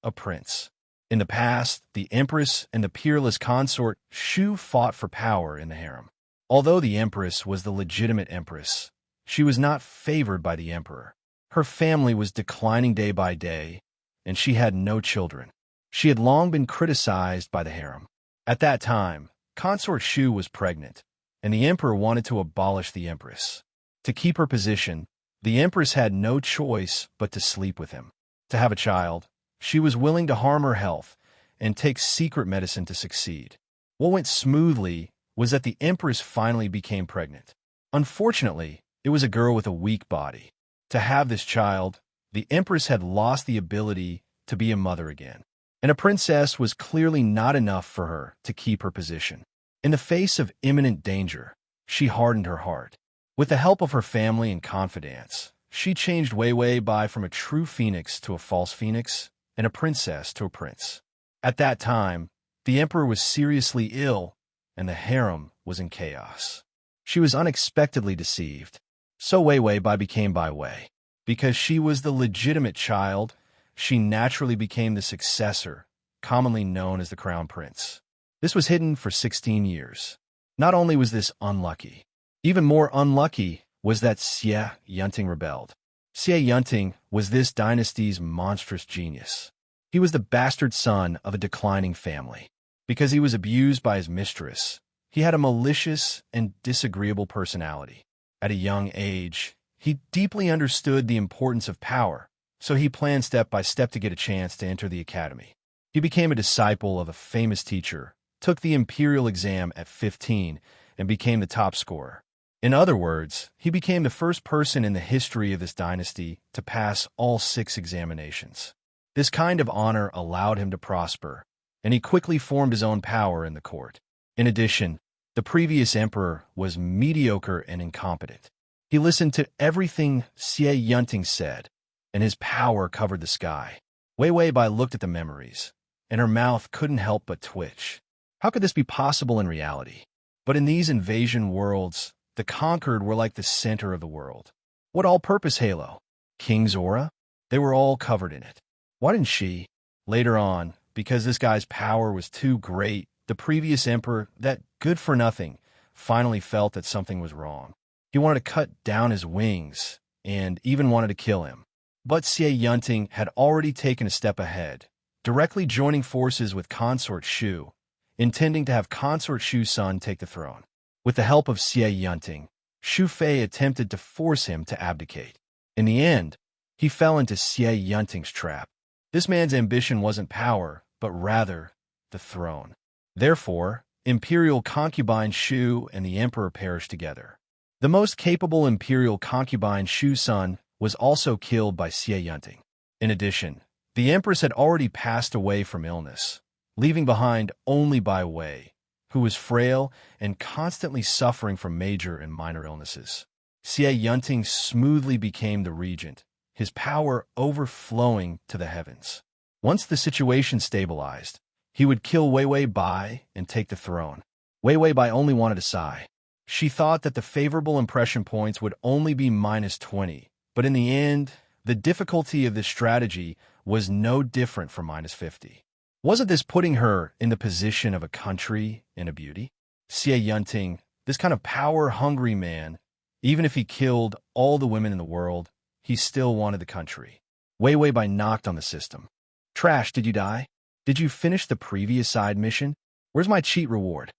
a prince. In the past, the empress and the peerless consort Shu fought for power in the harem. Although the empress was the legitimate empress, she was not favored by the emperor. Her family was declining day by day, and she had no children. She had long been criticized by the harem. At that time, Consort Shu was pregnant, and the emperor wanted to abolish the empress. To keep her position, the empress had no choice but to sleep with him. To have a child, she was willing to harm her health and take secret medicine to succeed. What went smoothly was that the empress finally became pregnant. Unfortunately, it was a girl with a weak body. To have this child, the empress had lost the ability to be a mother again, and a princess was clearly not enough for her to keep her position. In the face of imminent danger, she hardened her heart. With the help of her family and confidants, she changed Wei Wei Bai from a true phoenix to a false phoenix, and a princess to a prince. At that time, the emperor was seriously ill, and the harem was in chaos. She was unexpectedly deceived. So Wei Wei Bai became Bai Wei. Because she was the legitimate child, she naturally became the successor, commonly known as the crown prince. This was hidden for 16 years. Not only was this unlucky, even more unlucky was that Xie Yunting rebelled. Xie Yunting was this dynasty's monstrous genius. He was the bastard son of a declining family. Because he was abused by his mistress, he had a malicious and disagreeable personality. At a young age, he deeply understood the importance of power, so he planned step by step to get a chance to enter the academy. He became a disciple of a famous teacher took the imperial exam at 15 and became the top scorer. In other words, he became the first person in the history of this dynasty to pass all 6 examinations. This kind of honor allowed him to prosper, and he quickly formed his own power in the court. In addition, the previous emperor was mediocre and incompetent. He listened to everything Xie Yunting said, and his power covered the sky. Wei Weibai looked at the memories, and her mouth couldn't help but twitch. How could this be possible in reality? But in these invasion worlds, the conquered were like the center of the world. What all-purpose halo? King's aura? They were all covered in it. Why didn't she? Later on, because this guy's power was too great, the previous emperor, that good-for-nothing, finally felt that something was wrong. He wanted to cut down his wings, and even wanted to kill him. But Xie Yunting had already taken a step ahead, directly joining forces with Consort Shu, intending to have Consort Shu's son take the throne. With the help of Xie Yunting, Xu Fei attempted to force him to abdicate. In the end, he fell into Xie Yunting's trap. This man's ambition wasn't power, but rather the throne. Therefore, imperial concubine Shu and the emperor perished together. The most capable imperial concubine Shu's son was also killed by Xie Yunting. In addition, the empress had already passed away from illness, leaving behind only Bai Wei, who was frail and constantly suffering from major and minor illnesses. Xie Yunting smoothly became the regent, his power overflowing to the heavens. Once the situation stabilized, he would kill Wei Weibai and take the throne. Wei Weibai only wanted to sigh. She thought that the favorable impression points would only be -20, but in the end, the difficulty of this strategy was no different from -50. Wasn't this putting her in the position of a country and a beauty? Xie Yunting, this kind of power-hungry man, even if he killed all the women in the world, he still wanted the country. Wei Weibai knocked on the system. Trash, did you die? Did you finish the previous side mission? Where's my cheat reward?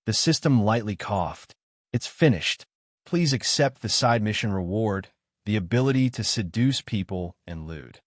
The system lightly coughed. It's finished. Please accept the side mission reward, the ability to seduce people and lewd.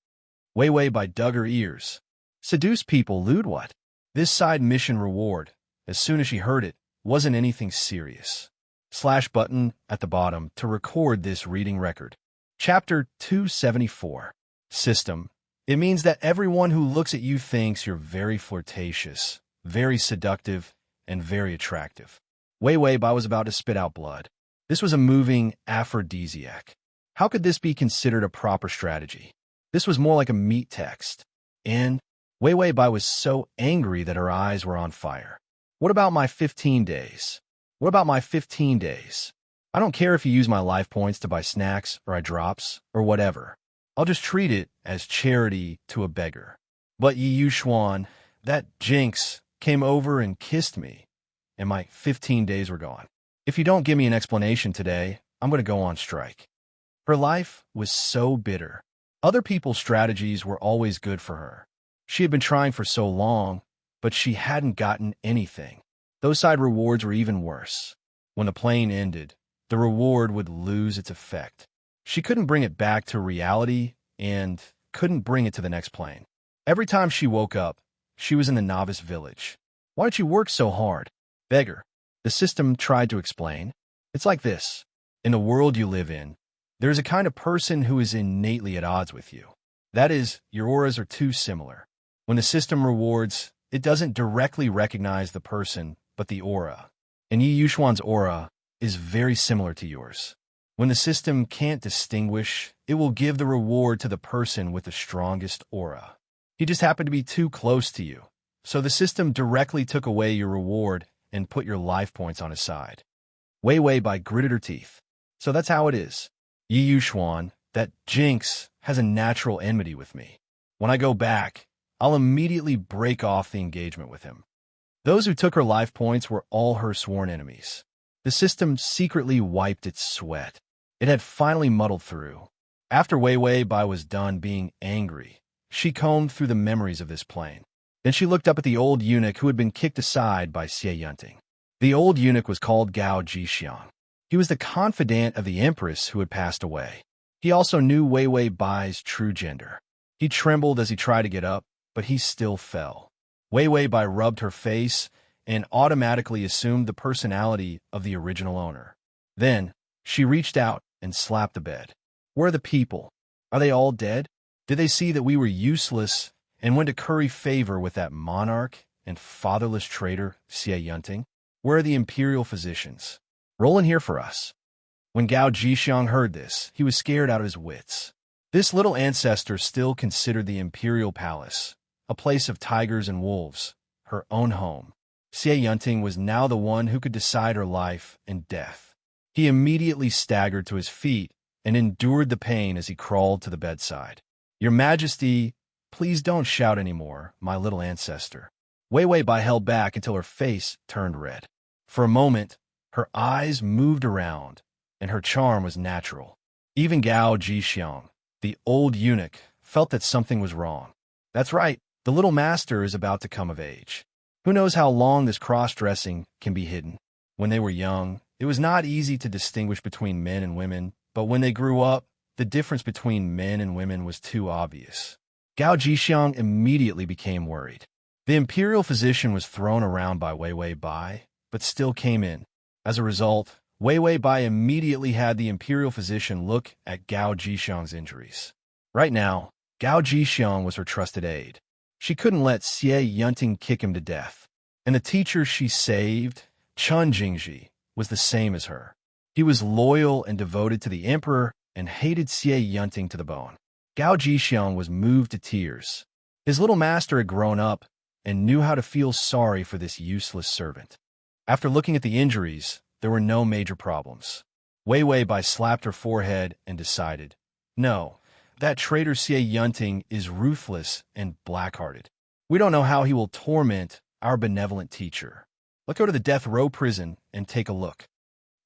Wei Weibai dug her ears. Seduce people, lewd what? This side mission reward, as soon as she heard it, wasn't anything serious. Slash button at the bottom to record this reading record. Chapter 274. System. It means that everyone who looks at you thinks you're very flirtatious, very seductive, and very attractive. Wei Weibai was about to spit out blood. This was a moving aphrodisiac. How could this be considered a proper strategy? This was more like a meat text. And Wei Weibai was so angry that her eyes were on fire. What about my 15 days? What about my 15 days? I don't care if you use my life points to buy snacks or eye drops or whatever. I'll just treat it as charity to a beggar. But Yi Yuxuan, that jinx, came over and kissed me, and my 15 days were gone. If you don't give me an explanation today, I'm going to go on strike. Her life was so bitter. Other people's strategies were always good for her. She had been trying for so long, but she hadn't gotten anything. Those side rewards were even worse. When the plane ended, the reward would lose its effect. She couldn't bring it back to reality and couldn't bring it to the next plane. Every time she woke up, she was in the novice village. Why don't you work so hard? Beggar. The system tried to explain. It's like this. In the world you live in, there is a kind of person who is innately at odds with you. That is, your auras are too similar. When the system rewards, it doesn't directly recognize the person, but the aura. And Yi Yuxuan's aura is very similar to yours. When the system can't distinguish, it will give the reward to the person with the strongest aura. He just happened to be too close to you, so the system directly took away your reward and put your life points on his side. Wei Weibai gritted her teeth. So that's how it is. Yi Yuxuan, that jinx, has a natural enmity with me. When I go back, I'll immediately break off the engagement with him. Those who took her life points were all her sworn enemies. The system secretly wiped its sweat. It had finally muddled through. After Wei Weibai was done being angry, she combed through the memories of this plane. Then she looked up at the old eunuch who had been kicked aside by Xie Yunting. The old eunuch was called Gao Jixiang. He was the confidant of the empress who had passed away. He also knew Wei Weibai's true gender. He trembled as he tried to get up, but he still fell. Wei Weibai rubbed her face and automatically assumed the personality of the original owner. Then, she reached out and slapped the bed. Where are the people? Are they all dead? Did they see that we were useless and went to curry favor with that monarch and fatherless traitor, Xie Yunting? Where are the imperial physicians? Roll in here for us. When Gao Jixiang heard this, he was scared out of his wits. This little ancestor still considered the imperial palace, a place of tigers and wolves, her own home. Xie Yunting was now the one who could decide her life and death. He immediately staggered to his feet and endured the pain as he crawled to the bedside. Your Majesty, please don't shout anymore, my little ancestor. Wei Wei Bai held back until her face turned red. For a moment, her eyes moved around, and her charm was natural. Even Gao Jixiang, the old eunuch, felt that something was wrong. That's right, the little master is about to come of age. Who knows how long this cross-dressing can be hidden? When they were young, it was not easy to distinguish between men and women, but when they grew up, the difference between men and women was too obvious. Gao Jixiang immediately became worried. The imperial physician was thrown around by Wei Wei Bai, but still came in. As a result, Wei Wei Bai immediately had the imperial physician look at Gao Jixiang's injuries. Right now, Gao Jixiang was her trusted aide. She couldn't let Xie Yunting kick him to death. And the teacher she saved, Chun Jingji, was the same as her. He was loyal and devoted to the emperor and hated Xie Yunting to the bone. Gao Jixiang was moved to tears. His little master had grown up and knew how to feel sorry for this useless servant. After looking at the injuries, there were no major problems. Wei Wei Bai slapped her forehead and decided, no, that traitor Xie Yunting is ruthless and black-hearted. We don't know how he will torment our benevolent teacher. Let's go to the death row prison and take a look.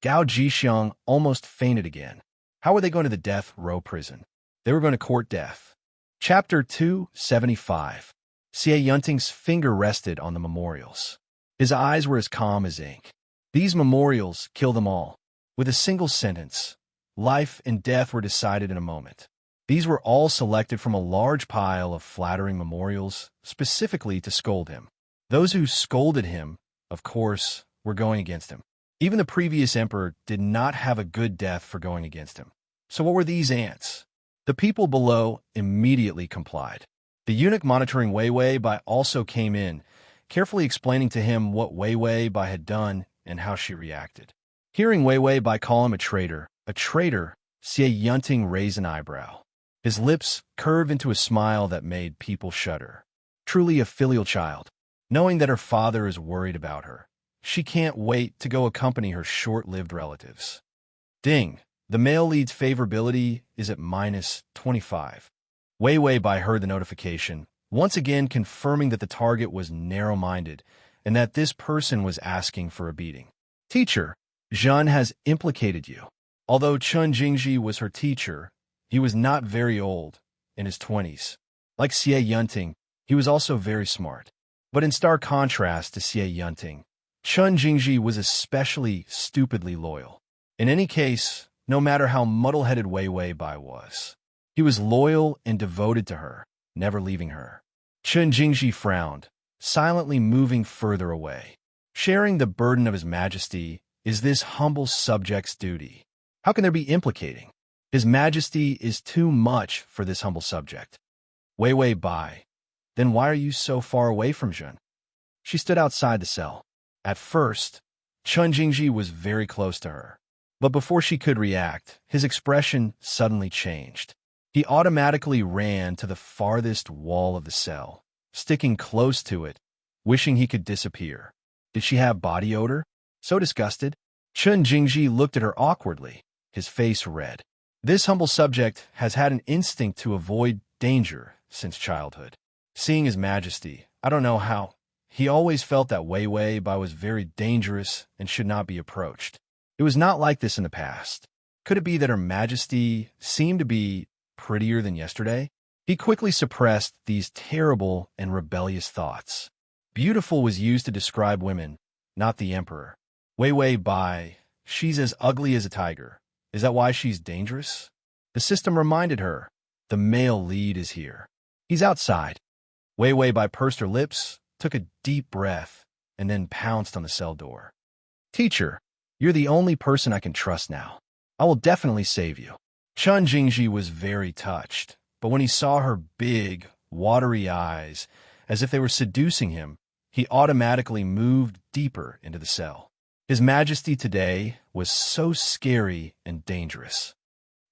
Gao Jixiang almost fainted again. How were they going to the death row prison? They were going to court death. Chapter 275. Xie Yunting's finger rested on the memorials. His eyes were as calm as ink. These memorials kill them all. With a single sentence, life and death were decided in a moment. These were all selected from a large pile of flattering memorials, specifically to scold him. Those who scolded him, of course, were going against him. Even the previous emperor did not have a good death for going against him. So what were these ants? The people below immediately complied. The eunuch monitoring Wei Wei Bai also came in, carefully explaining to him what Wei Wei Bai had done and how she reacted. Hearing Wei Wei Bai call him a traitor, Xie Yunting raised an eyebrow. His lips curved into a smile that made people shudder. Truly a filial child. Knowing that her father is worried about her, she can't wait to go accompany her short-lived relatives. Ding! The male lead's favorability is at -25. Wei Wei Bai heard the notification, once again confirming that the target was narrow-minded and that this person was asking for a beating. Teacher, Zhan has implicated you. Although Chun Jingji was her teacher, he was not very old, in his 20s. Like Xie Yunting, he was also very smart. But in stark contrast to Xie Yunting, Chun Jingji was especially stupidly loyal. In any case, no matter how muddle-headed Wei Wei Bai was, he was loyal and devoted to her, never leaving her. Chun Jingji frowned, silently moving further away. Sharing the burden of his majesty is this humble subject's duty. How can there be implicating? His majesty is too much for this humble subject. Wei Wei Bai, then why are you so far away from Zhen? She stood outside the cell. At first, Chun Jingji was very close to her. But before she could react, his expression suddenly changed. He automatically ran to the farthest wall of the cell, sticking close to it, wishing he could disappear. Did she have body odor? So disgusted, Chun Jingji looked at her awkwardly, his face red. This humble subject has had an instinct to avoid danger since childhood. Seeing his majesty, I don't know how, he always felt that Wei Wei Bai was very dangerous and should not be approached. It was not like this in the past. Could it be that her majesty seemed to be prettier than yesterday? He quickly suppressed these terrible and rebellious thoughts. Beautiful was used to describe women, not the emperor. Wei Wei Bai, she's as ugly as a tiger. Is that why she's dangerous? The system reminded her, the male lead is here. He's outside. Wei Wei Bai pursed her lips, took a deep breath, and then pounced on the cell door. Teacher, you're the only person I can trust now. I will definitely save you. Chun Jingji was very touched, but when he saw her big, watery eyes, as if they were seducing him, he automatically moved deeper into the cell. His Majesty today was so scary and dangerous.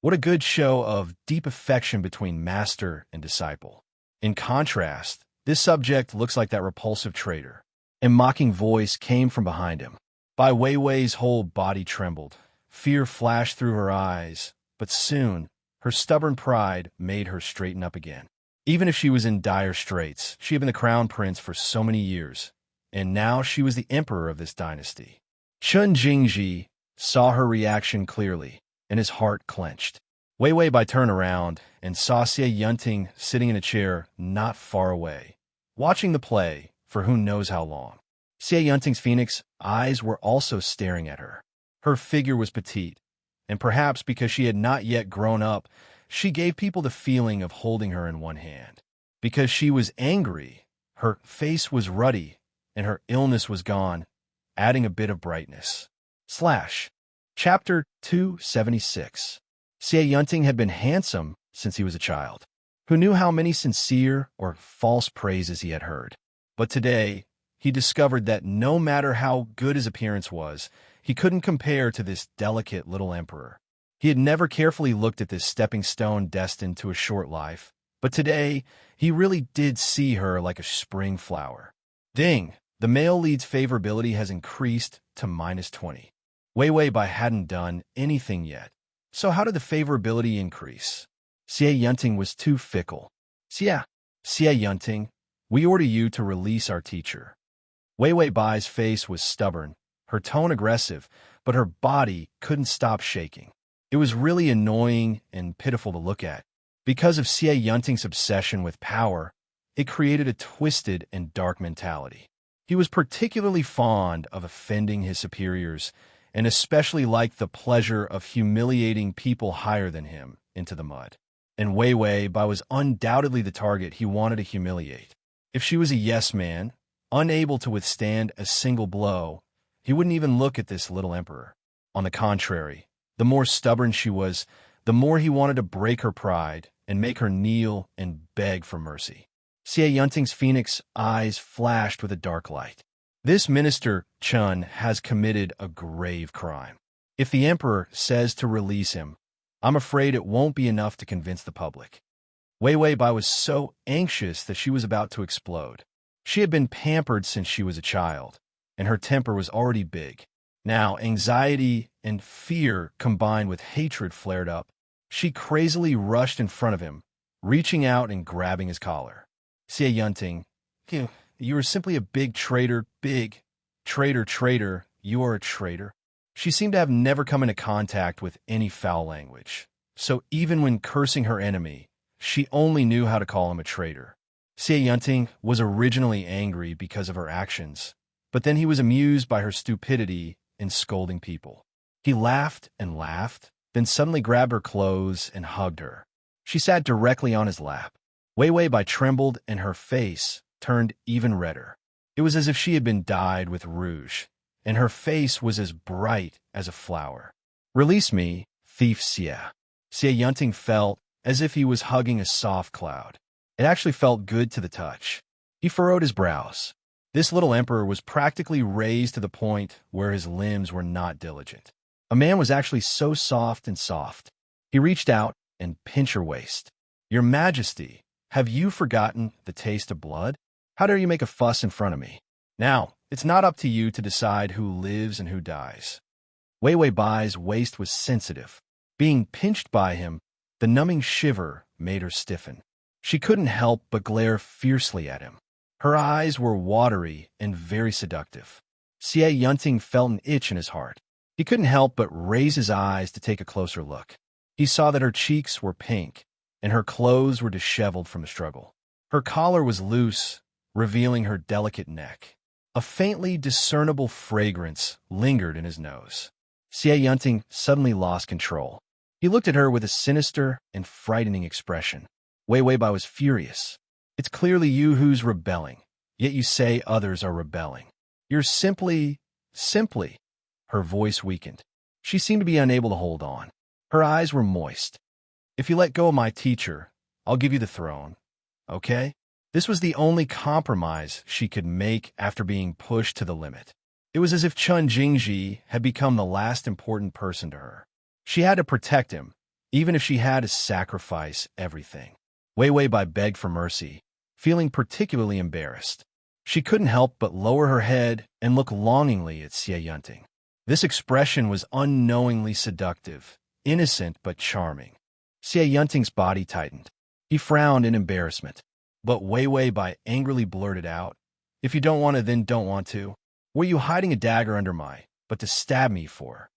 What a good show of deep affection between master and disciple. In contrast, this subject looks like that repulsive traitor. A mocking voice came from behind him. Bai Weiwei's whole body trembled. Fear flashed through her eyes, but soon, her stubborn pride made her straighten up again. Even if she was in dire straits, she had been the crown prince for so many years, and now she was the emperor of this dynasty. Chun Jingji saw her reaction clearly, and his heart clenched. Wei Bai turned around and saw Xie Yunting sitting in a chair not far away, watching the play for who knows how long. Xie Yunting's phoenix eyes were also staring at her. Her figure was petite, and perhaps because she had not yet grown up, she gave people the feeling of holding her in one hand. Because she was angry, her face was ruddy, and her illness was gone, adding a bit of brightness. Chapter 276. Xie Yunting had been handsome since he was a child. Who knew how many sincere or false praises he had heard? But today, he discovered that no matter how good his appearance was, he couldn't compare to this delicate little emperor. He had never carefully looked at this stepping stone destined to a short life, but today, he really did see her like a spring flower. Ding! The male lead's favorability has increased to -20. Wei Bai hadn't done anything yet. So how did the favorability increase? Xie Yunting was too fickle. Xie Yunting, we order you to release our teacher. Wei Bai's face was stubborn, her tone aggressive, but her body couldn't stop shaking. It was really annoying and pitiful to look at. Because of Xie Yunting's obsession with power, it created a twisted and dark mentality. He was particularly fond of offending his superiors, and especially liked the pleasure of humiliating people higher than him into the mud. And Wei Bai was undoubtedly the target he wanted to humiliate. If she was a yes man, unable to withstand a single blow, he wouldn't even look at this little emperor. On the contrary, the more stubborn she was, the more he wanted to break her pride and make her kneel and beg for mercy. Xie Yunting's phoenix eyes flashed with a dark light. This minister, Chun, has committed a grave crime. If the emperor says to release him, I'm afraid it won't be enough to convince the public. Wei Bai was so anxious that she was about to explode. She had been pampered since she was a child, and her temper was already big. Now, anxiety and fear combined with hatred flared up. She crazily rushed in front of him, reaching out and grabbing his collar. Xie Yunting, you are simply a big traitor, traitor, you are a traitor. She seemed to have never come into contact with any foul language. So even when cursing her enemy, she only knew how to call him a traitor. Xie Yunting was originally angry because of her actions, but then he was amused by her stupidity in scolding people. He laughed and laughed, then suddenly grabbed her clothes and hugged her. She sat directly on his lap. Wei Bai trembled and her face turned even redder. It was as if she had been dyed with rouge, and her face was as bright as a flower. Release me, thief Xie. Xie Yunting felt as if he was hugging a soft cloud. It actually felt good to the touch. He furrowed his brows. This little emperor was practically raised to the point where his limbs were not diligent. A man was actually so soft and soft. He reached out and pinched her waist. Your Majesty, have you forgotten the taste of blood? How dare you make a fuss in front of me? Now, it's not up to you to decide who lives and who dies. Wei Bai's waist was sensitive. Being pinched by him, the numbing shiver made her stiffen. She couldn't help but glare fiercely at him. Her eyes were watery and very seductive. Xie Yunting felt an itch in his heart. He couldn't help but raise his eyes to take a closer look. He saw that her cheeks were pink, and her clothes were disheveled from the struggle. Her collar was loose, revealing her delicate neck. A faintly discernible fragrance lingered in his nose. Xie Yunting suddenly lost control. He looked at her with a sinister and frightening expression. Wei Bai was furious. It's clearly you who's rebelling, yet you say others are rebelling. You're simply. Her voice weakened. She seemed to be unable to hold on. Her eyes were moist. If you let go of my teacher, I'll give you the throne. Okay? This was the only compromise she could make after being pushed to the limit. It was as if Chun Jingji had become the last important person to her. She had to protect him, even if she had to sacrifice everything. Wei Wei Bai begged for mercy, feeling particularly embarrassed. She couldn't help but lower her head and look longingly at Xie Yunting. This expression was unknowingly seductive, innocent but charming. Xie Yunting's body tightened. He frowned in embarrassment. But Wei Wei Bai angrily blurted out, "If you don't want to, then don't want to. Were you hiding a dagger under but to stab me for?"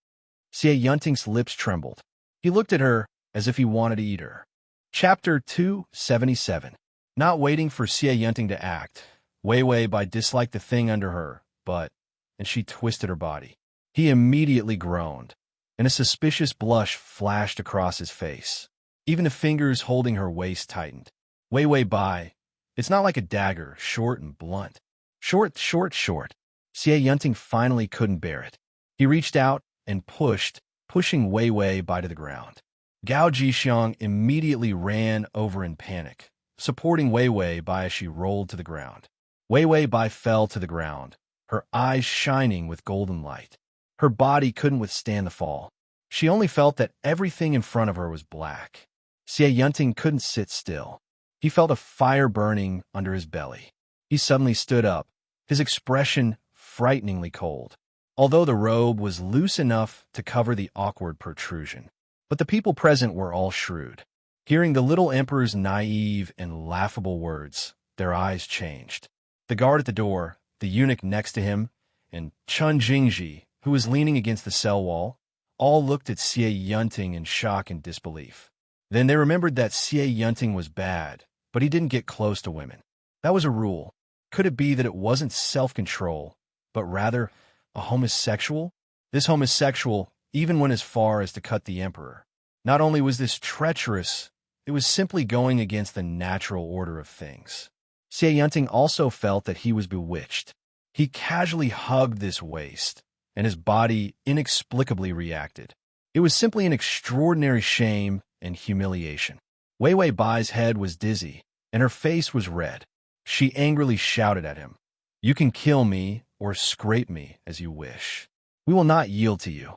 Xie Yunting's lips trembled. He looked at her as if he wanted to eat her. Chapter 277. Not waiting for Xie Yunting to act, Wei Wei Bai disliked the thing under her, and she twisted her body. He immediately groaned, and a suspicious blush flashed across his face. Even the fingers holding her waist tightened. Wei Wei Bai, it's not like a dagger, short and blunt. Short. Xie Yunting finally couldn't bear it. He reached out and pushing Wei Wei Bai to the ground. Gao Jixiang immediately ran over in panic, supporting Wei Wei Bai as she rolled to the ground. Wei Wei Bai fell to the ground, her eyes shining with golden light. Her body couldn't withstand the fall. She only felt that everything in front of her was black. Xie Yunting couldn't sit still. He felt a fire burning under his belly. He suddenly stood up, his expression frighteningly cold, although the robe was loose enough to cover the awkward protrusion. But the people present were all shrewd. Hearing the little emperor's naive and laughable words, their eyes changed. The guard at the door, the eunuch next to him, and Chun Jingji, who was leaning against the cell wall, all looked at Xie Yunting in shock and disbelief. Then they remembered that Xie Yunting was bad, but he didn't get close to women. That was a rule. Could it be that it wasn't self-control, but rather a homosexual? This homosexual even went as far as to cut the emperor. Not only was this treacherous, it was simply going against the natural order of things. Xie Yunting also felt that he was bewitched. He casually hugged this waist, and his body inexplicably reacted. It was simply an extraordinary shame and humiliation. Wei Wei Bai's head was dizzy, and her face was red. She angrily shouted at him, "You can kill me or scrape me as you wish. We will not yield to you."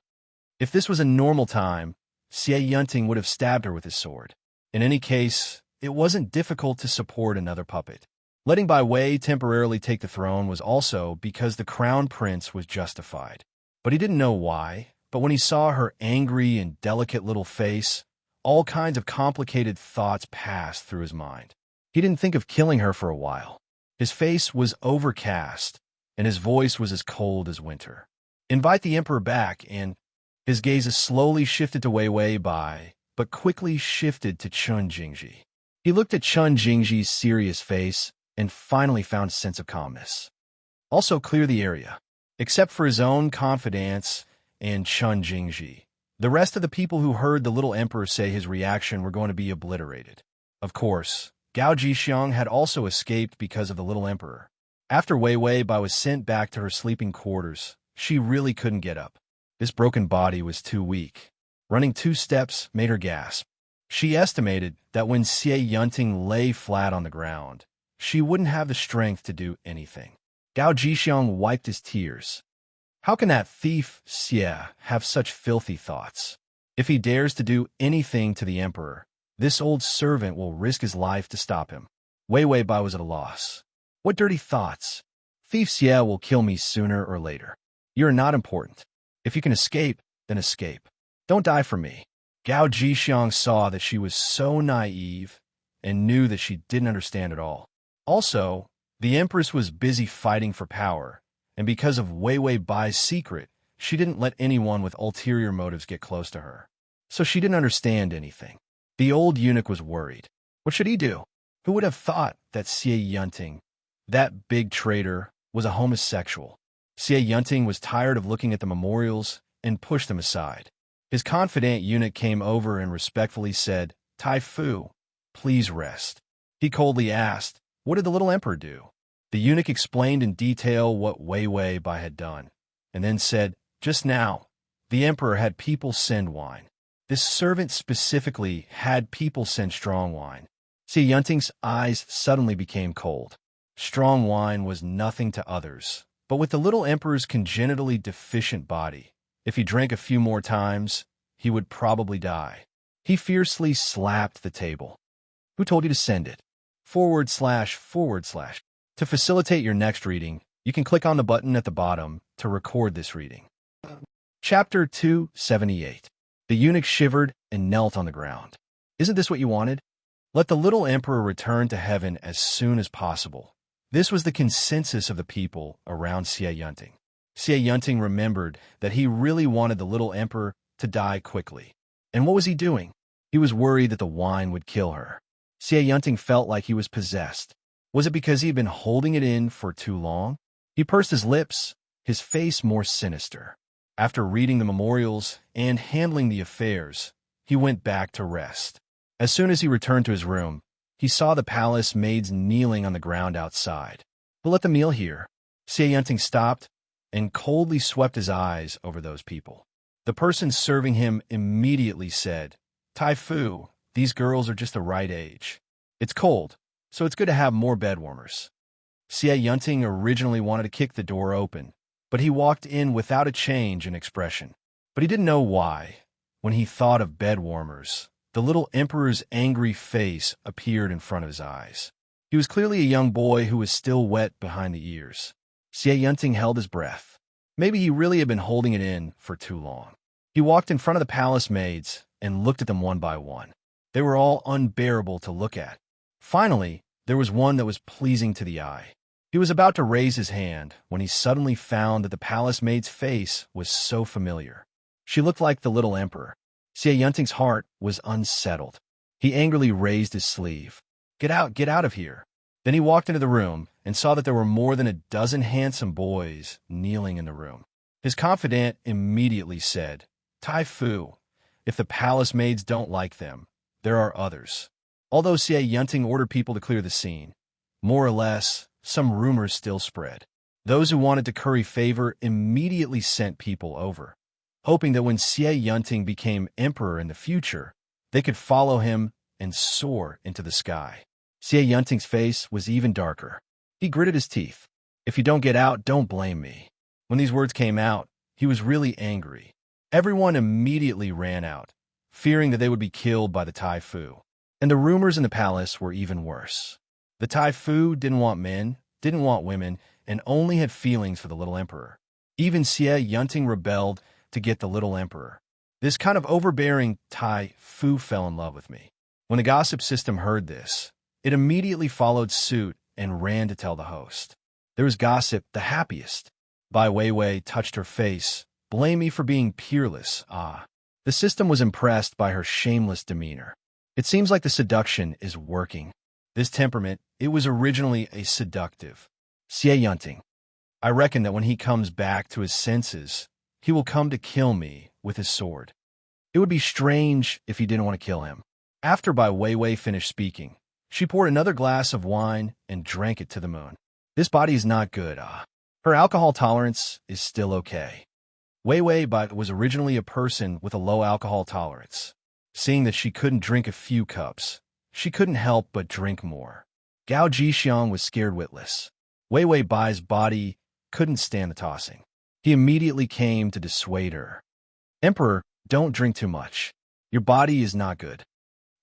If this was a normal time, Xie Yunting would have stabbed her with his sword. In any case, it wasn't difficult to support another puppet. Letting Bai Wei temporarily take the throne was also because the crown prince was justified. But he didn't know why. But when he saw her angry and delicate little face, all kinds of complicated thoughts passed through his mind. He didn't think of killing her for a while. His face was overcast, and his voice was as cold as winter. Invite the emperor back, and his gaze slowly shifted to Wei Wei Bai, but quickly shifted to Chun Jingji. He looked at Chun Jingji's serious face and finally found a sense of calmness. Also clear the area. Except for his own confidants and Chun Jingji, the rest of the people who heard the little emperor say his reaction were going to be obliterated. Of course, Gao Jixiang had also escaped because of the little emperor. After Wei Wei Bai was sent back to her sleeping quarters, she really couldn't get up. This broken body was too weak. Running 2 steps made her gasp. She estimated that when Xie Yunting lay flat on the ground, she wouldn't have the strength to do anything. Gao Jixiang wiped his tears. How can that thief Xie have such filthy thoughts? If he dares to do anything to the emperor, this old servant will risk his life to stop him. Wei Wei Bai was at a loss. What dirty thoughts? Thief Xie will kill me sooner or later. You are not important. If you can escape, then escape. Don't die for me. Gao Jixiang saw that she was so naive and knew that she didn't understand at all. Also, the empress was busy fighting for power, and because of Wei Wei Bai's secret, she didn't let anyone with ulterior motives get close to her. So she didn't understand anything. The old eunuch was worried. What should he do? Who would have thought that Xie Yunting, that big traitor, was a homosexual? Xie Yunting was tired of looking at the memorials and pushed them aside. His confidant eunuch came over and respectfully said, "Tai Fu, please rest." He coldly asked, "What did the little emperor do?" The eunuch explained in detail what Wei Wei Bai had done, and then said, "Just now, the emperor had people send wine. This servant specifically had people send strong wine." Xie Yunting's eyes suddenly became cold. Strong wine was nothing to others, but with the little emperor's congenitally deficient body, if he drank a few more times, he would probably die. He fiercely slapped the table. "Who told you to send it? ///." To facilitate your next reading, you can click on the button at the bottom to record this reading. Chapter 278. The eunuch shivered and knelt on the ground. "Isn't this what you wanted? Let the little emperor return to heaven as soon as possible." This was the consensus of the people around Xie Yunting. Xie Yunting remembered that he really wanted the little emperor to die quickly. And what was he doing? He was worried that the wine would kill her. Xie Yunting felt like he was possessed. Was it because he had been holding it in for too long? He pursed his lips, his face more sinister. After reading the memorials and handling the affairs, he went back to rest. As soon as he returned to his room, he saw the palace maids kneeling on the ground outside. "We'll let the meal here." Xie Yunting stopped and coldly swept his eyes over those people. The person serving him immediately said, "Tai Fu, these girls are just the right age. It's cold, so it's good to have more bed warmers." Xie Yunting originally wanted to kick the door open, but he walked in without a change in expression. But he didn't know why. When he thought of bed warmers, the little emperor's angry face appeared in front of his eyes. He was clearly a young boy who was still wet behind the ears. Xie Yunting held his breath. Maybe he really had been holding it in for too long. He walked in front of the palace maids and looked at them one by one. They were all unbearable to look at. Finally, there was one that was pleasing to the eye. He was about to raise his hand when he suddenly found that the palace maid's face was so familiar. She looked like the little emperor. Xie Yunting's heart was unsettled. He angrily raised his sleeve. Get out of here." Then he walked into the room and saw that there were more than a dozen handsome boys kneeling in the room. His confidant immediately said, "Tai Fu, if the palace maids don't like them, there are others." Although Xie Yunting ordered people to clear the scene, more or less, some rumors still spread. Those who wanted to curry favor immediately sent people over, hoping that when Xie Yunting became emperor in the future, they could follow him and soar into the sky. Xie Yunting's face was even darker. He gritted his teeth. "If you don't get out, don't blame me." When these words came out, he was really angry. Everyone immediately ran out, fearing that they would be killed by the Tai Fu. And the rumors in the palace were even worse. The Tai Fu didn't want men, didn't want women, and only had feelings for the little emperor. Even Xie Yunting rebelled to get the little emperor. This kind of overbearing Tai Fu fell in love with me. When the gossip system heard this, it immediately followed suit and ran to tell the host. There was gossip the happiest. Bai Weiwei touched her face. "Blame me for being peerless, ah." The system was impressed by her shameless demeanor. It seems like the seduction is working. This temperament, it was originally a seductive. Xie Yunting. I reckon that when he comes back to his senses, he will come to kill me with his sword. It would be strange if he didn't want to kill him. After Bai Weiwei finished speaking, she poured another glass of wine and drank it to the moon. This body is not good, ah. Her alcohol tolerance is still okay. Weiwei Bai was originally a person with a low alcohol tolerance. Seeing that she couldn't drink a few cups, she couldn't help but drink more. Gao Jixiang was scared witless. Weiwei Bai's body couldn't stand the tossing. He immediately came to dissuade her. "Emperor, don't drink too much. Your body is not good."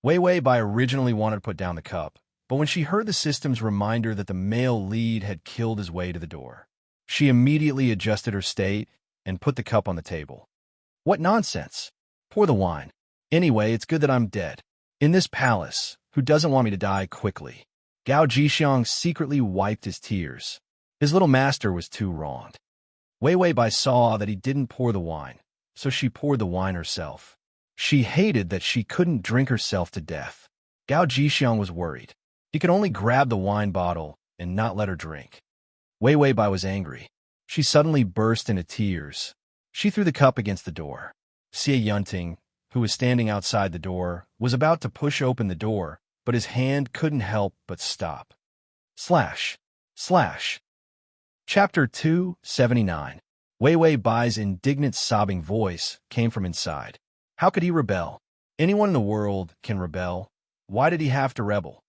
Weiwei Bai originally wanted to put down the cup, but when she heard the system's reminder that the male lead had killed his way to the door, she immediately adjusted her state and put the cup on the table. "What nonsense! Pour the wine. Anyway, it's good that I'm dead. In this palace, who doesn't want me to die quickly?" Gao Jixiang secretly wiped his tears. His little master was too wronged. Weiwei Bai saw that he didn't pour the wine, so she poured the wine herself. She hated that she couldn't drink herself to death. Gao Jixiang was worried. He could only grab the wine bottle and not let her drink. Weiwei Bai was angry. She suddenly burst into tears. She threw the cup against the door. Xie Yunting, who was standing outside the door, was about to push open the door, but his hand couldn't help but stop. Slash! Slash. Chapter 279. Wei Wei Bai's indignant sobbing voice came from inside. How could he rebel? Anyone in the world can rebel. Why did he have to rebel?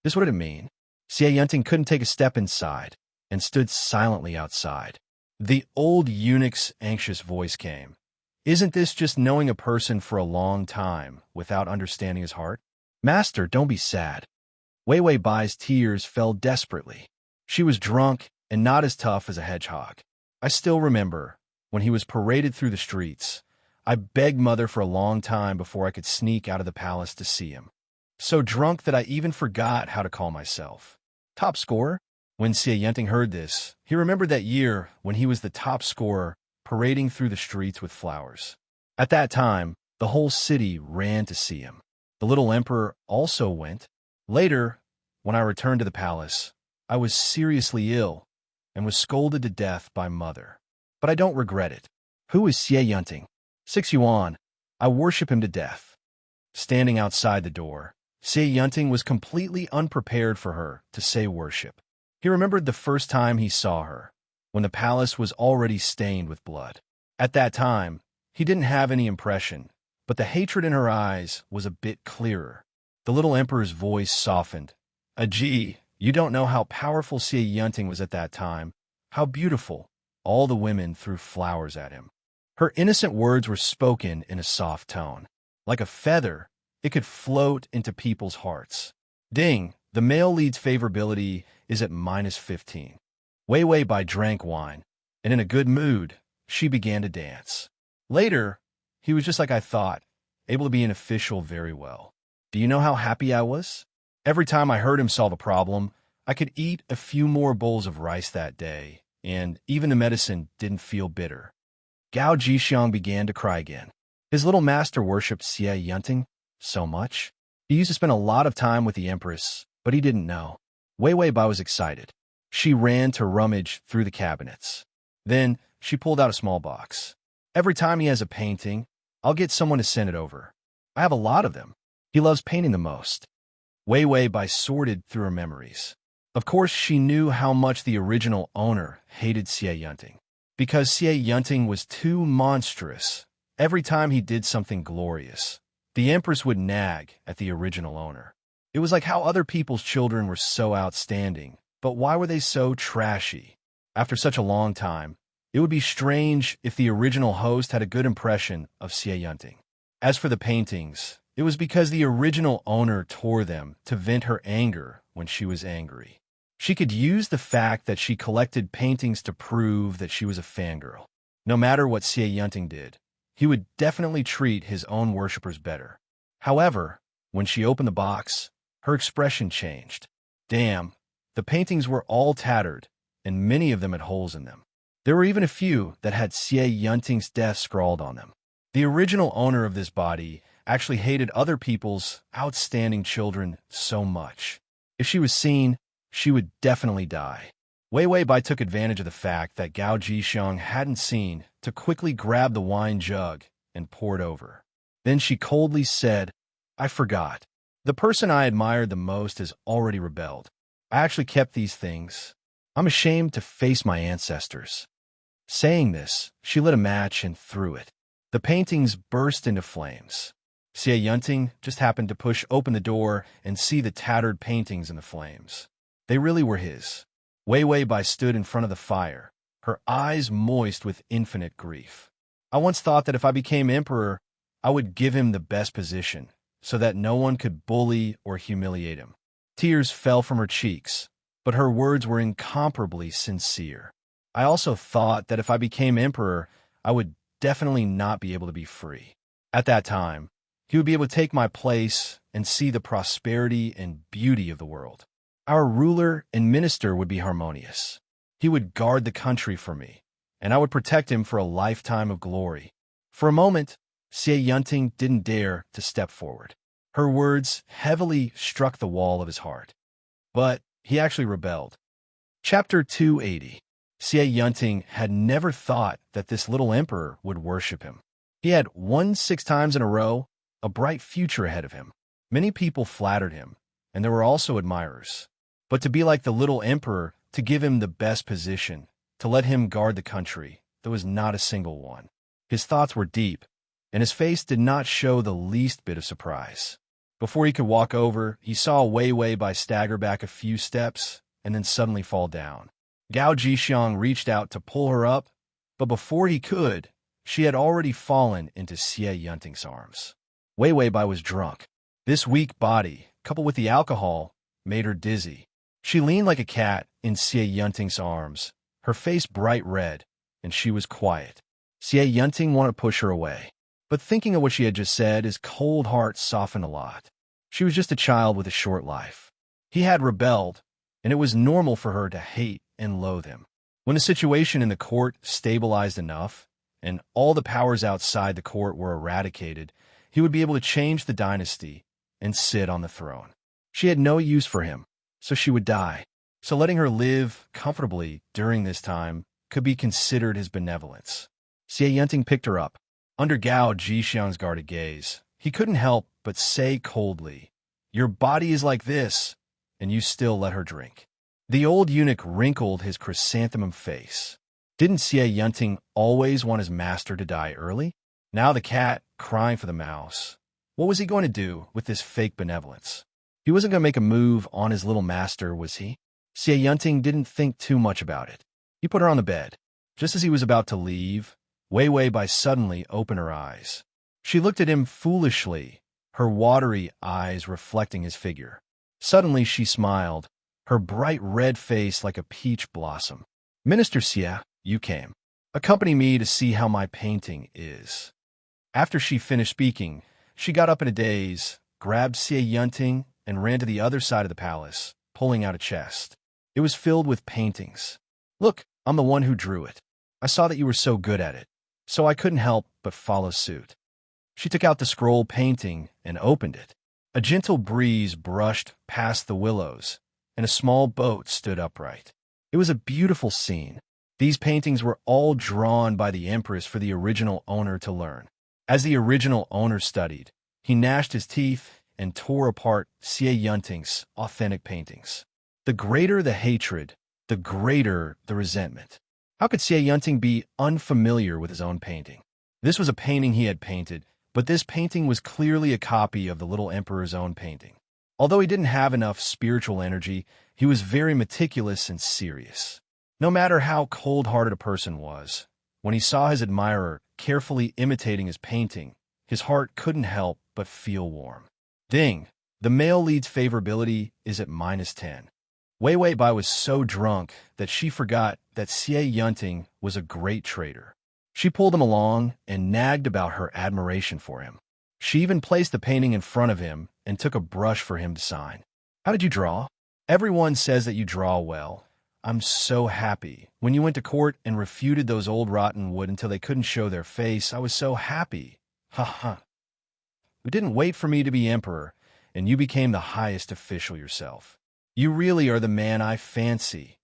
This what did it mean? Xie Yunting couldn't take a step inside and stood silently outside. The old eunuch's anxious voice came. Isn't this just knowing a person for a long time without understanding his heart? Master, don't be sad. Wei Wei Bai's tears fell desperately. She was drunk and not as tough as a hedgehog. I still remember when he was paraded through the streets. I begged Mother for a long time before I could sneak out of the palace to see him. So drunk that I even forgot how to call myself. Top scorer? When Xie Yunting heard this, he remembered that year when he was the top scorer parading through the streets with flowers. At that time, the whole city ran to see him. The little emperor also went. Later, when I returned to the palace, I was seriously ill and was scolded to death by Mother. But I don't regret it. Who is Xie Yunting? 6 yuan. I worship him to death. Standing outside the door, Xie Yunting was completely unprepared for her to say worship. He remembered the first time he saw her, when the palace was already stained with blood. At that time, he didn't have any impression, but the hatred in her eyes was a bit clearer. The little emperor's voice softened. Gee, you don't know how powerful Xie Yunting was at that time. How beautiful. All the women threw flowers at him. Her innocent words were spoken in a soft tone. Like a feather, it could float into people's hearts. Ding, the male lead's favorability is at -15. Wei Wei Bai drank wine, and in a good mood, she began to dance. Later, he was just like I thought, able to be an official very well. Do you know how happy I was? Every time I heard him solve a problem, I could eat a few more bowls of rice that day, and even the medicine didn't feel bitter. Gao Jixiang began to cry again. His little master worshipped Xie Yunting so much. He used to spend a lot of time with the Empress, but he didn't know. Wei Wei Bai was excited. She ran to rummage through the cabinets. Then she pulled out a small box. Every time he has a painting, I'll get someone to send it over. I have a lot of them. He loves painting the most. Wei Wei Bai sorted through her memories. Of course, she knew how much the original owner hated Xie Yunting. Because Xie Yunting was too monstrous, every time he did something glorious, the Empress would nag at the original owner. It was like how other people's children were so outstanding, but why were they so trashy? After such a long time, it would be strange if the original host had a good impression of Xie Yunting. As for the paintings, it was because the original owner tore them to vent her anger when she was angry. She could use the fact that she collected paintings to prove that she was a fangirl. No matter what Xie Yunting did, he would definitely treat his own worshippers better. However, when she opened the box, her expression changed. Damn, the paintings were all tattered, and many of them had holes in them. There were even a few that had Xie Yunting's death scrawled on them. The original owner of this body actually hated other people's outstanding children so much. If she was seen, she would definitely die. Wei Wei Bai took advantage of the fact that Gao Jixiang hadn't seen to quickly grab the wine jug and pour it over. Then she coldly said, I forgot. The person I admired the most has already rebelled. I actually kept these things. I'm ashamed to face my ancestors. Saying this, she lit a match and threw it. The paintings burst into flames. Xie Yunting just happened to push open the door and see the tattered paintings in the flames. They really were his. Wei Wei Bai stood in front of the fire, her eyes moist with infinite grief. I once thought that if I became emperor, I would give him the best position, so that no one could bully or humiliate him. Tears fell from her cheeks, but her words were incomparably sincere. I also thought that if I became emperor, I would definitely not be able to be free. At that time, he would be able to take my place and see the prosperity and beauty of the world. Our ruler and minister would be harmonious. He would guard the country for me, and I would protect him for a lifetime of glory. For a moment, Xie Yunting didn't dare to step forward. Her words heavily struck the wall of his heart. But he actually rebelled. Chapter 280. Xie Yunting had never thought that this little emperor would worship him. He had won 6 times in a row, a bright future ahead of him. Many people flattered him, and there were also admirers. But to be like the little emperor to give him the best position, to let him guard the country. There was not a single one. His thoughts were deep, and his face did not show the least bit of surprise. Before he could walk over, he saw Wei Wei Bai stagger back a few steps and then suddenly fall down. Gao Jixiang reached out to pull her up, but before he could, she had already fallen into Xie Yunting's arms. Wei Wei Bai was drunk. This weak body, coupled with the alcohol, made her dizzy. She leaned like a cat in Xie Yunting's arms, her face bright red, and she was quiet. Xie Yunting wanted to push her away, but thinking of what she had just said, his cold heart softened a lot. She was just a child with a short life. He had rebelled, and it was normal for her to hate and loathe him. When the situation in the court stabilized enough, and all the powers outside the court were eradicated, he would be able to change the dynasty and sit on the throne. She had no use for him, so she would die. So letting her live comfortably during this time could be considered his benevolence. Xie Yunting picked her up. Under Gao Jixiang's guarded gaze, he couldn't help but say coldly, "Your body is like this, and you still let her drink." The old eunuch wrinkled his chrysanthemum face. Didn't Xie Yunting always want his master to die early? Now the cat crying for the mouse. What was he going to do with this fake benevolence? He wasn't going to make a move on his little master, was he? Xie Yunting didn't think too much about it. He put her on the bed. Just as he was about to leave, Wei Wei Bai suddenly opened her eyes. She looked at him foolishly, her watery eyes reflecting his figure. Suddenly she smiled, her bright red face like a peach blossom. "Minister Xie, you came. Accompany me to see how my painting is." After she finished speaking, she got up in a daze, grabbed Xie Yunting, and ran to the other side of the palace, pulling out a chest. It was filled with paintings. "Look, I'm the one who drew it. I saw that you were so good at it, so I couldn't help but follow suit." She took out the scroll painting and opened it. A gentle breeze brushed past the willows, and a small boat stood upright. It was a beautiful scene. These paintings were all drawn by the Empress for the original owner to learn. As the original owner studied, he gnashed his teeth and tore apart Xie Yunting's authentic paintings. The greater the hatred, the greater the resentment. How could Xie Yunting be unfamiliar with his own painting? This was a painting he had painted, but this painting was clearly a copy of the little emperor's own painting. Although he didn't have enough spiritual energy, he was very meticulous and serious. No matter how cold-hearted a person was, when he saw his admirer carefully imitating his painting, his heart couldn't help but feel warm. Ding! The male lead's favorability is at -10. Wei Wei Bai was so drunk that she forgot that Xie Yunting was a great trader. She pulled him along and nagged about her admiration for him. She even placed the painting in front of him and took a brush for him to sign. "How did you draw? Everyone says that you draw well. I'm so happy. When you went to court and refuted those old rotten wood until they couldn't show their face, I was so happy. Ha ha. You didn't wait for me to be emperor, and you became the highest official yourself. You really are the man I fancy."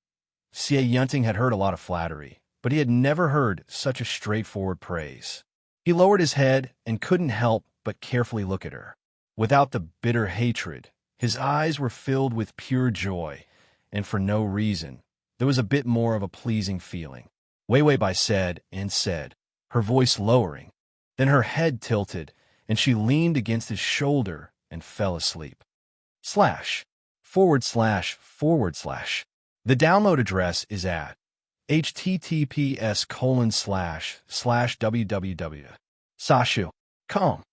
Xie Yunting had heard a lot of flattery, but he had never heard such a straightforward praise. He lowered his head and couldn't help but carefully look at her. Without the bitter hatred, his eyes were filled with pure joy, and for no reason. There was a bit more of a pleasing feeling. Wei Wei Bai said and said, her voice lowering. Then her head tilted, and she leaned against his shoulder and fell asleep. // The download address is at https://www.sashu.com.